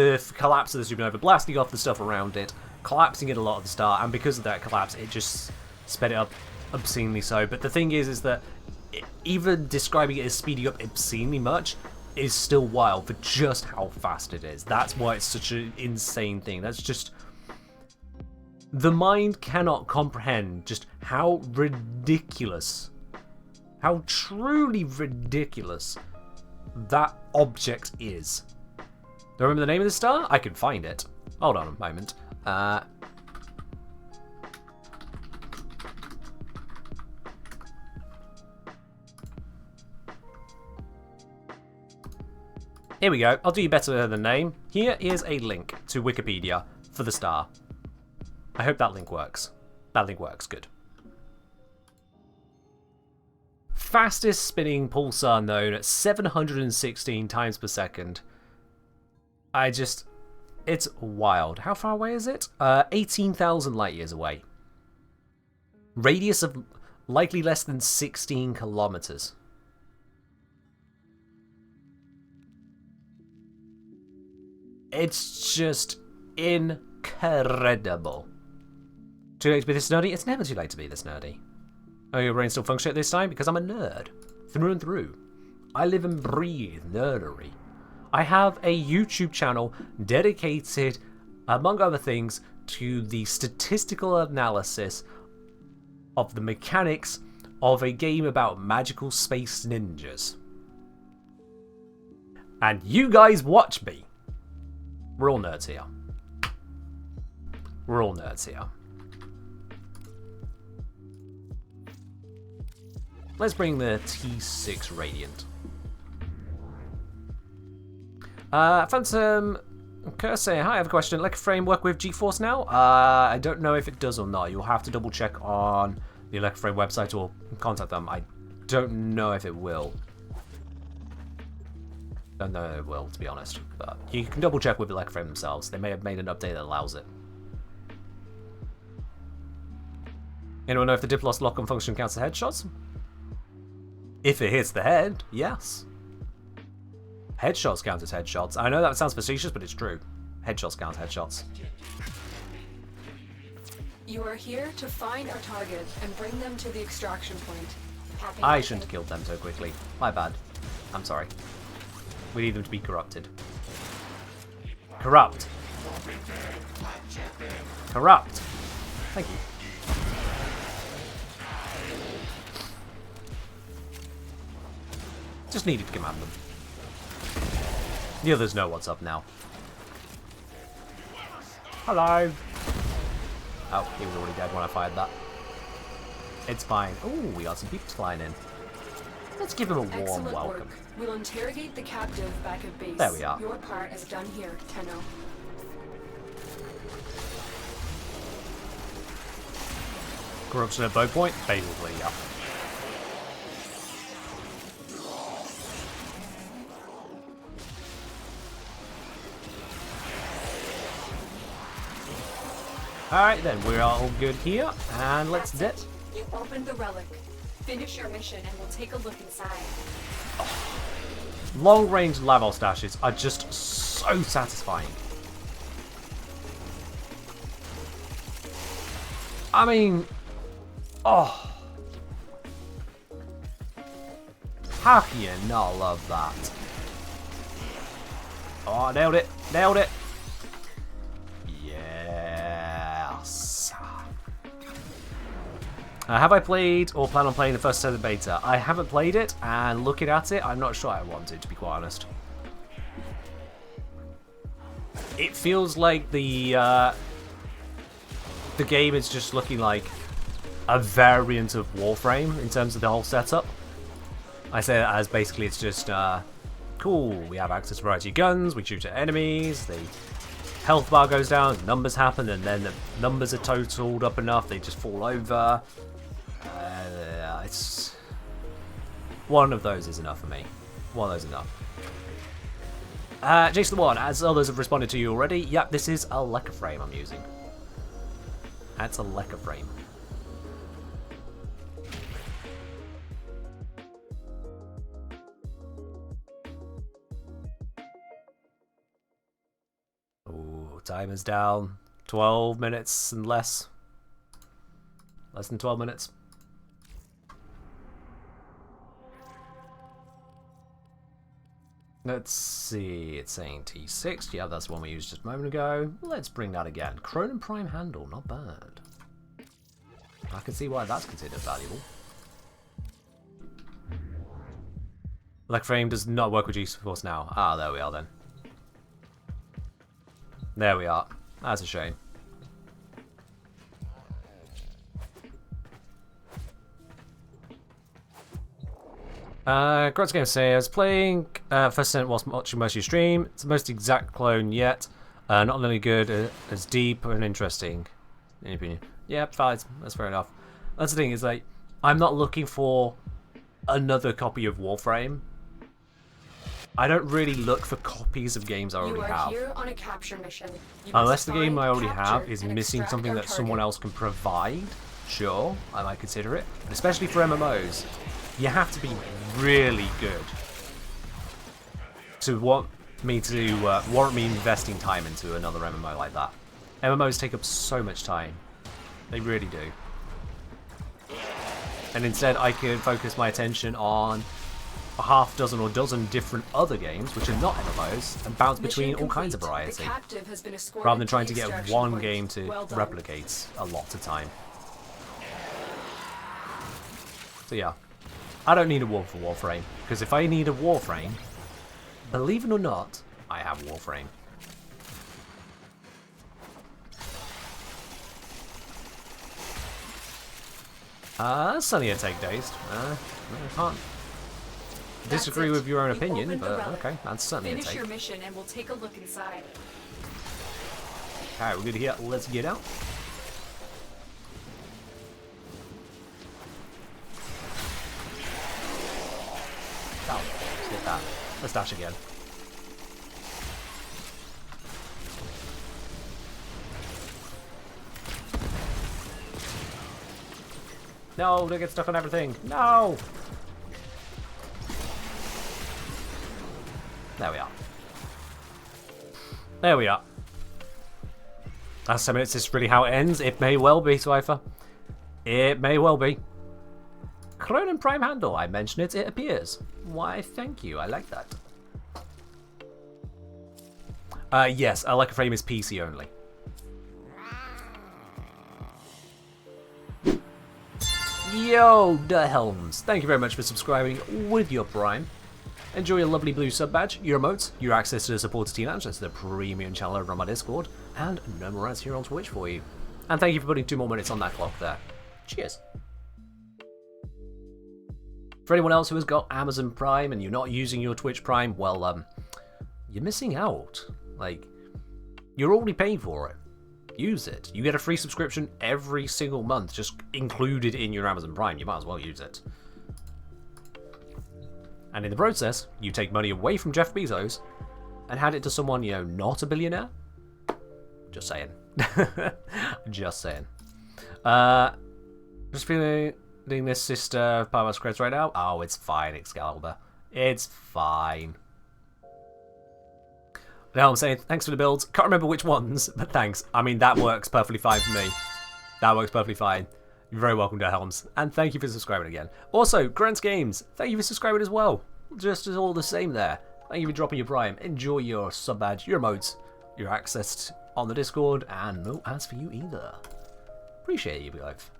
the supernova, blasting off the stuff around it, collapsing it a lot of the star, and because of that collapse, it just sped it up obscenely so. But the thing is that even describing it as speeding up obscenely much is still wild for just how fast it is. That's why it's such an insane thing. That's just... The mind cannot comprehend just how ridiculous, how truly ridiculous that object is. Do I remember the name of the star? I can find it. Hold on a moment. Here we go. I'll do you better than the name. Here is a link to Wikipedia for the star. I hope that link works. That link works. Good. Fastest spinning pulsar known at 716 times per second. It's wild. How far away is it? 18,000 light years away. Radius of likely less than 16 kilometers. It's just incredible. Too late to be this nerdy? It's never too late to be this nerdy. Oh, your brain still functions at this time? Because I'm a nerd. Through and through. I live and breathe nerdery. I have a YouTube channel dedicated, among other things, to the statistical analysis of the mechanics of a game about magical space ninjas. And you guys watch me. We're all nerds here. We're all nerds here. Let's bring the T6 Radiant. Phantom Curse saying, hi, I have a question. Electroframe work with GeForce now? I don't know if it does or not. You'll have to double check on the Electroframe website or contact them. I don't know if it will. Don't know if it will, to be honest. But you can double check with Electroframe themselves. They may have made an update that allows it. Anyone know if the Diplos lock-on function counts as headshots? If it hits the head, yes. Headshots count as headshots. I know that sounds facetious, but it's true. Headshots count as headshots. You are here to find our target and bring them to the extraction point. I shouldn't have killed them so quickly. My bad. I'm sorry. We need them to be corrupted. Corrupt. Corrupt. Thank you. Just needed to command them. The others know what's up now. Hello. Oh, he was already dead when I fired that. It's fine. Oh, we got some people flying in. Let's give him a warm Excellent welcome. Work. We'll interrogate the captive back at base. There we are. Your part is done here, Tenno. Corruption at bow point? Basically, yeah. Alright then, we're all good here, and let's do it. You opened the relic. Finish your mission and we'll take a look inside. Long-range Lavol stashes are just so satisfying. I mean, oh. How can you not love that? Oh, nailed it. Nailed it. Yes. Have I played or plan on playing the first set of beta? I haven't played it, and looking at it, I'm not sure I want it, to be quite honest. It feels like the game is just looking like a variant of Warframe in terms of the whole setup. I say that as basically it's just, cool, we have access to a variety of guns, we shoot at enemies, the health bar goes down, numbers happen, and then the numbers are totaled up enough, they just fall over. It's... one of those is enough for me. One of those is enough. Jason the One, as others have responded to you already, yep, this is a Leca frame I'm using. That's a Leca frame. Ooh, timer's down. 12 minutes and less. Less than 12 minutes. Let's see, it's saying T6. Yeah, that's the one we used just a moment ago. Let's bring that again. Cronin Prime handle, not bad. I can see why that's considered valuable. Leca frame does not work with G-Force now. Ah, there we are then. There we are. That's a shame. Grot's Game say, I was playing first sent whilst watching most of your stream. It's the most exact clone yet. Not only good, as deep and interesting. In your opinion. Yeah, fine. That's fair enough. That's the thing, is like, I'm not looking for another copy of Warframe. I don't really look for copies of games I already have. Here on a capture mission. Unless the game I already have is missing something that someone else can provide, sure, I might consider it. But especially for MMOs, you have to be really good to warrant me investing time into another MMO like that. MMOs take up so much time. They really do. And instead I could focus my attention on a half dozen or dozen different other games which are not MMOs and bounce between all kinds of variety, rather than trying to get one game to replicate a lot of time. So yeah, I don't need a war for Warframe, because if I need a Warframe, believe it or not, I have Warframe. Sunny take dazed. I can't disagree with your own opinion, but okay, that's certainly a take. Finish your mission and we'll take a look inside. Alright, we're good here. Let's get out. Oh, let's get that. Let's dash again. No, don't get stuck on everything. No! There we are. There we are. Last 10 minutes is really how it ends. It may well be, Twyfer. It may well be. Cronin Prime handle. I mention it, it appears. Why, thank you. I like that. Yes, Warframe is PC only. Yo, the Helms. Thank you very much for subscribing with your Prime. Enjoy your lovely blue sub badge, your emotes, your access to the supporter team access to the premium channel over on my Discord, and no more ads here on Twitch for you. And thank you for putting 2 more minutes on that clock there. Cheers. For anyone else who has got Amazon Prime and you're not using your Twitch Prime, well, you're missing out. Like, you're already paying for it. Use it. You get a free subscription every single month, just included in your Amazon Prime. You might as well use it. And in the process, you take money away from Jeff Bezos and hand it to someone, you know, not a billionaire. Just saying. Just saying. Just feeling this sister power scripts right now. Oh, it's fine, Excalibur. It's fine. Now I'm saying thanks for the builds. Can't remember which ones, but thanks. I mean, that works perfectly fine for me. That works perfectly fine. You're very welcome to Helms. And thank you for subscribing again. Also, Grant's Games, thank you for subscribing as well. Just as all the same there. Thank you for dropping your Prime. Enjoy your sub badge, your emotes, your access on the Discord, and no ads for you either. Appreciate you both.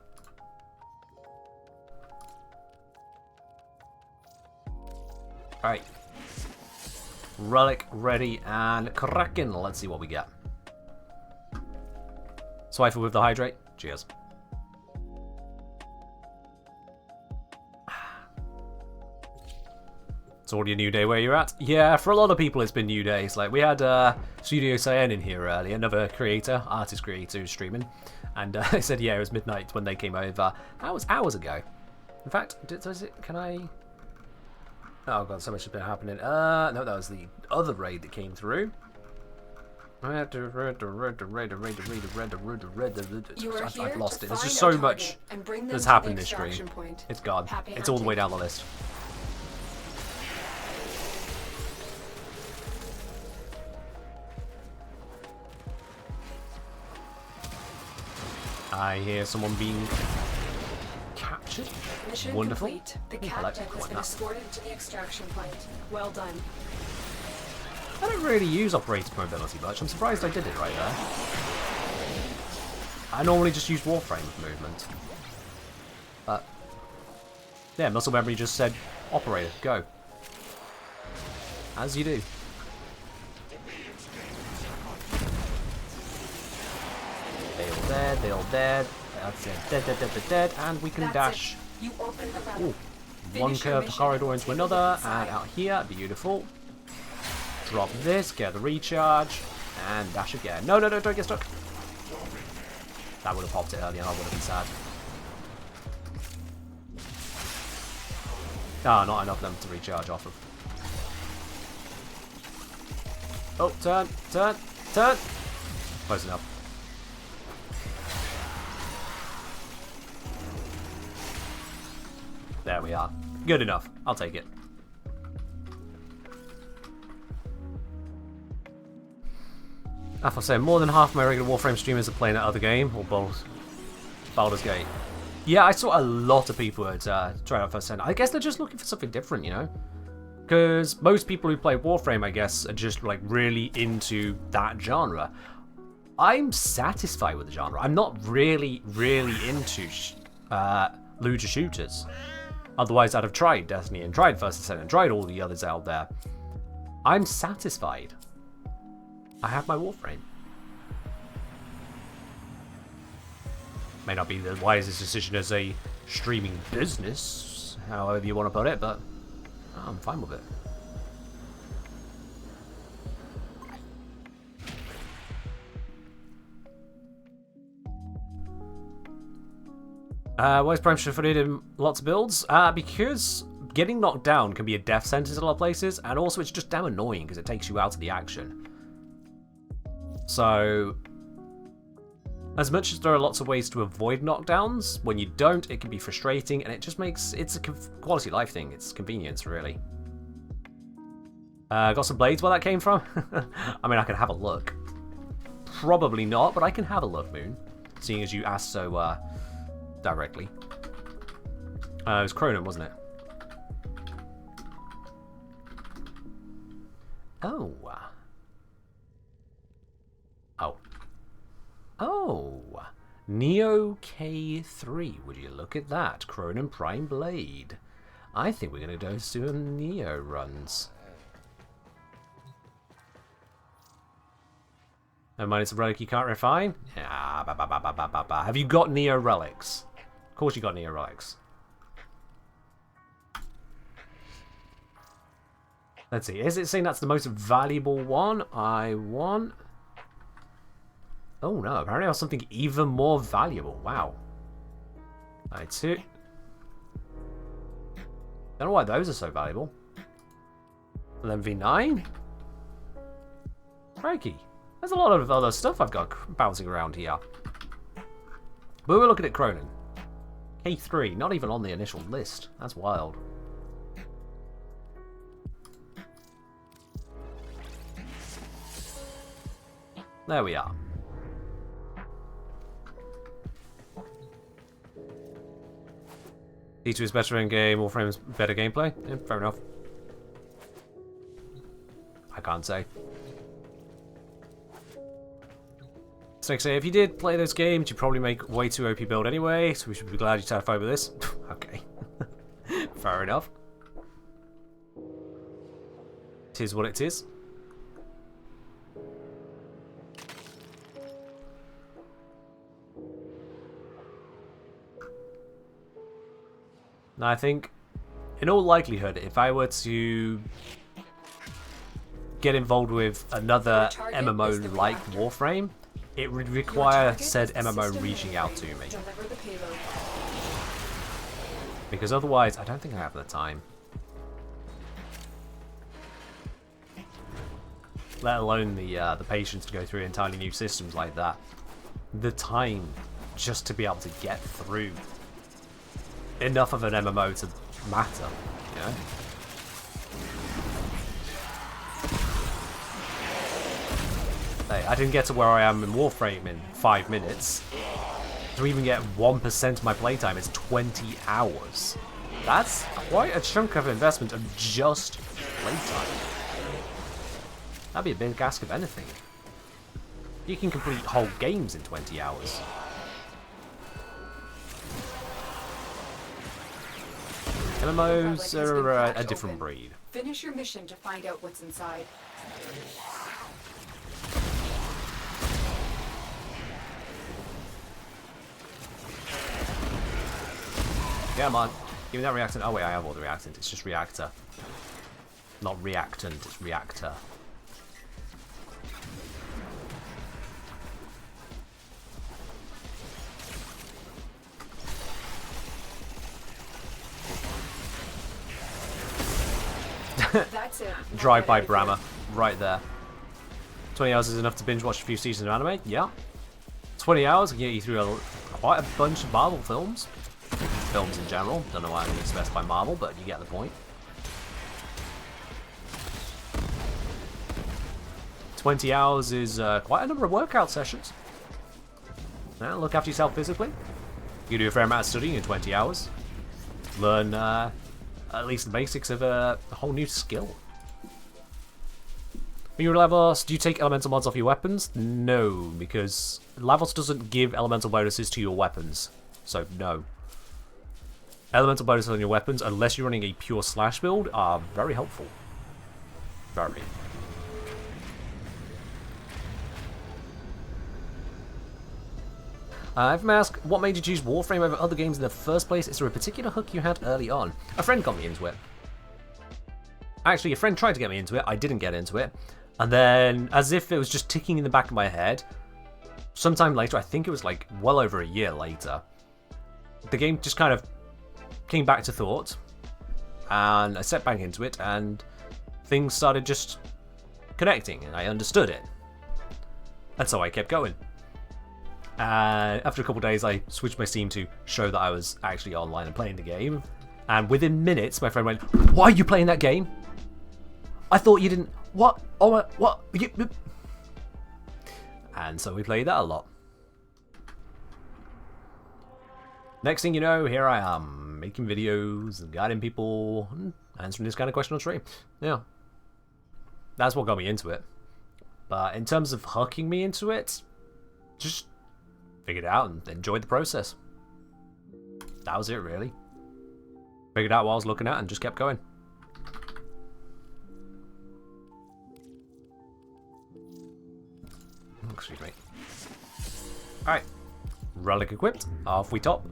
Alright. Relic ready and cracking. Let's see what we get. Swifer with the hydrate. Cheers. It's already a new day where you're at. Yeah, for a lot of people it's been new days. Like, we had Studio Cyan in here earlier, another creator, artist creator who's streaming. And I said, yeah, it was midnight when they came over. That was hours ago. In fact, can I... Oh god, so much has been happening. No, that was the other raid that came through. I've lost it. There's just so much that's happened this stream. It's gone. It's all the way down the list. I hear someone being captured. Mission Wonderful. complete. The captain has been escorted to the extraction point. Well done. I don't really use operator mobility much. I'm surprised I did it right there. I normally just use Warframe movement. But yeah, muscle memory just said, operator, go. As you do. They all dead, they all dead. That's it. Dead, dead, dead, dead, dead. And we can dash. Ooh. One curved corridor into another, and out here. Beautiful. Drop this, get the recharge, and dash again. No, no, no, don't get stuck. That would have popped it earlier, I would have been sad. Ah, not enough of them to recharge off of. Oh, turn, turn, turn. Close enough. There we are. Good enough. I'll take it. As I say, more than half my regular Warframe streamers are playing that other game, or both. Baldur's Gate. Yeah, I saw a lot of people trying out first 10. I guess they're just looking for something different, you know? Because most people who play Warframe, I guess, are just like really into that genre. I'm satisfied with the genre. I'm not really into looter shooters. Otherwise, I'd have tried Destiny and tried First Ascent and tried all the others out there. I'm satisfied. I have my Warframe. May not be the wisest decision as a streaming business, however you want to put it, but I'm fine with it. Why is Prime Shifted in lots of builds? Because getting knocked down can be a death sentence in a lot of places, and also it's just damn annoying because it takes you out of the action. So, as much as there are lots of ways to avoid knockdowns, when you don't, it can be frustrating, and it just makes... It's a quality of life thing. It's convenience, really. Got some blades where that came from? I mean, I can have a look. Probably not, but I can have a look, Moon. Seeing as you asked so directly. It was Cronin, wasn't it? Oh. Oh. Oh. Neo K3. Would you look at that? Cronin Prime Blade. I think we're going to do some Neo runs. Never mind, it's a relic you can't refine? Yeah, Have you got Neo relics? Of course you got Neo relics. Let's see, is it saying that's the most valuable one I want? Oh no, apparently I have something even more valuable. Wow. Alright, two. Don't know why those are so valuable. And then V9? Crikey. There's a lot of other stuff I've got bouncing around here. But we're looking at Cronin. K3, not even on the initial list. That's wild. There we are. D2 is better in game, Warframe is better gameplay? Yeah, fair enough. I can't say. Snake say, if you did play those games, you'd probably make way too OP build anyway, so we should be glad you satisfied with this. Okay. Fair enough. Tis what it is. Now I think, in all likelihood, if I were to get involved with another MMO like Warframe, it would require said MMO reaching out to me. Because otherwise, I don't think I have the time. Let alone the patience to go through entirely new systems like that. The time just to be able to get through enough of an MMO to matter, you know? Hey, I didn't get to where I am in Warframe in 5 minutes. To even get 1% of my playtime is 20 hours. That's quite a chunk of investment of just playtime. That'd be a big ask of anything. You can complete whole games in 20 hours. MMOs are a different breed. Finish your mission to find out what's inside. Come on. Give me that reactant. Oh wait, I have all the reactant. It's just reactor. Not reactant, it's reactor. That's it. Drive by Brahma, right there. 20 hours is enough to binge watch a few seasons of anime? Yeah. 20 hours can get you through quite a bunch of Marvel films. Films in general. Don't know why I need to specify Marvel, but you get the point. 20 hours is quite a number of workout sessions. Now, look after yourself physically. You can do a fair amount of studying in 20 hours. Learn at least the basics of a whole new skill. When you're Lavos, do you take elemental mods off your weapons? No, because Lavos doesn't give elemental bonuses to your weapons. So, no. Elemental bonuses on your weapons, unless you're running a pure slash build, are very helpful. Very. I've been asked, what made you choose Warframe over other games in the first place? Is there a particular hook you had early on? A friend got me into it. Actually, a friend tried to get me into it. I didn't get into it. And then, as if it was just ticking in the back of my head, sometime later, I think it was like well over a year later, the game just kind of came back to thought. And I set back into it, and things started just connecting, and I understood it. And so I kept going. After a couple of days, I switched my Steam to show that I was actually online and playing the game. And within minutes, my friend went, "Why are you playing that game? I thought you didn't... What? Oh, what? And so we played that a lot. Next thing you know, here I am, making videos and guiding people, and answering this kind of question on stream. Yeah. That's what got me into it. But in terms of hooking me into it, just figured it out and enjoyed the process. That was it, really. Figured out what I was looking at and just kept going. Excuse me. Alright. Relic equipped. Off we top.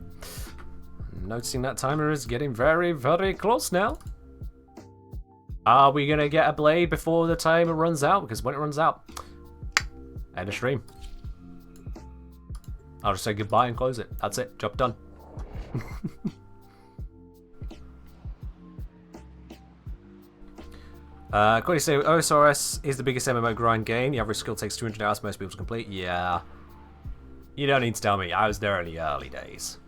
Noticing that timer is getting very, very close now. Are we going to get a blade before the timer runs out? Because when it runs out, end of stream. I'll just say goodbye and close it. That's it. Job done. Cody say OSRS is the biggest MMO grind game. The average skill takes 200 hours for most people to complete. Yeah. You don't need to tell me. I was there in the early days.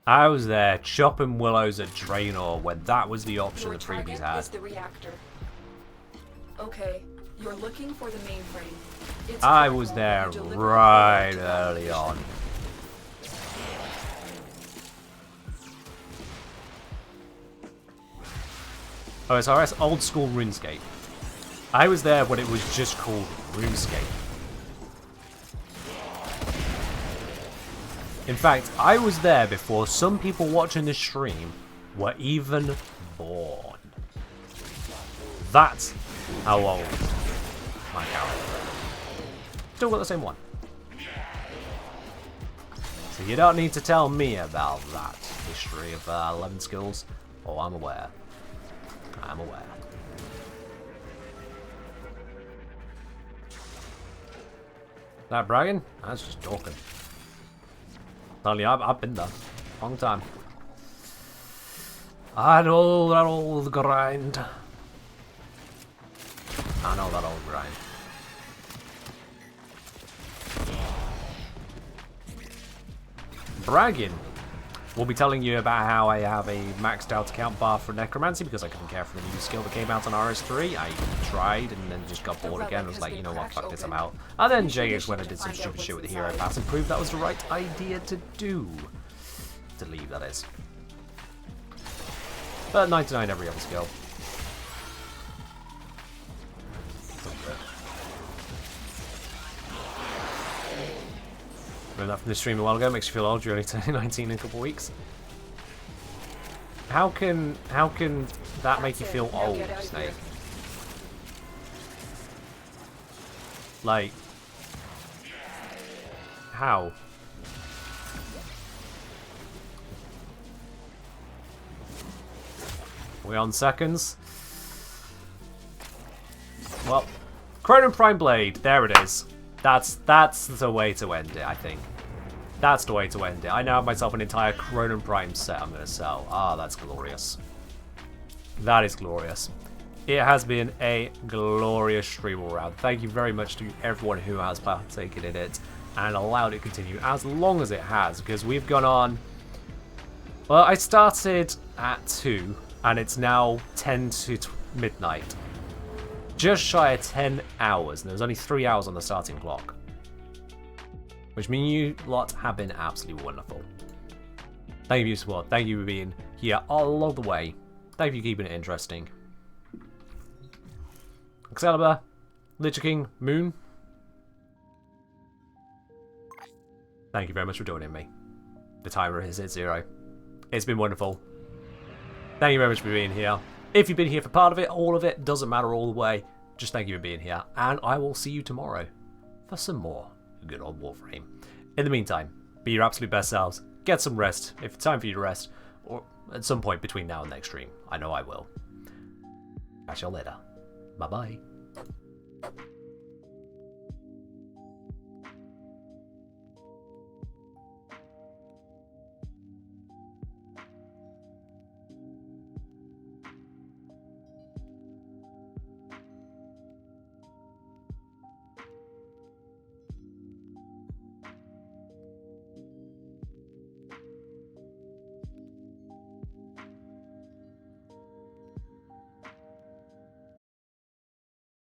I was there chopping willows at Draenor when that was the option the freebies had. Is the reactor. Okay, you're looking for the mainframe. It's I was there right early on. OSRS, old school RuneScape. I was there when it was just called RuneScape. In fact, I was there before some people watching the stream were even born. That's how old my character is. Still got the same one. So you don't need to tell me about that history of 11 skills. Oh, I'm aware. I'm aware. That bragging? That's just talking. Tell you, I've been there. Long time. I know that old grind. I know that old grind. Bragging. We'll be telling you about how I have a maxed out account bar for Necromancy because I couldn't care for the new skill that came out on RS3. I tried and then just got bored again. I was like, you know what, fuck this, I'm out. And then JX went and did some stupid shit with the Hero Pass and proved that was the right idea to do. To leave, that is. But 99 every other skill. Remember that from the stream a while ago? Makes you feel old. You're only turning 19 in a couple of weeks. How can that make you feel old, Snake? Like, how? Are we on seconds? Well, Chronon Prime Blade. There it is. That's the way to end it, I think. That's the way to end it. I now have myself an entire Chronon Prime set I'm going to sell. Ah, that's glorious. That is glorious. It has been a glorious stream all around. Thank you very much to everyone who has partaken in it and allowed it to continue as long as it has, because we've gone on... Well, I started at 2, and it's now 10 to midnight. Just shy of 10 hours, and there was only 3 hours on the starting clock. Which means you lot have been absolutely wonderful. Thank you for your support. Thank you for being here all along the way. Thank you for keeping it interesting. Excalibur, Lich King, Moon. Thank you very much for joining me. The timer has hit 0. It's been wonderful. Thank you very much for being here. If you've been here for part of it, all of it, doesn't matter all the way. Just thank you for being here. And I will see you tomorrow for some more good old Warframe. In the meantime, be your absolute best selves. Get some rest if it's time for you to rest. Or at some point between now and next stream. I know I will. Catch you later. Bye-bye.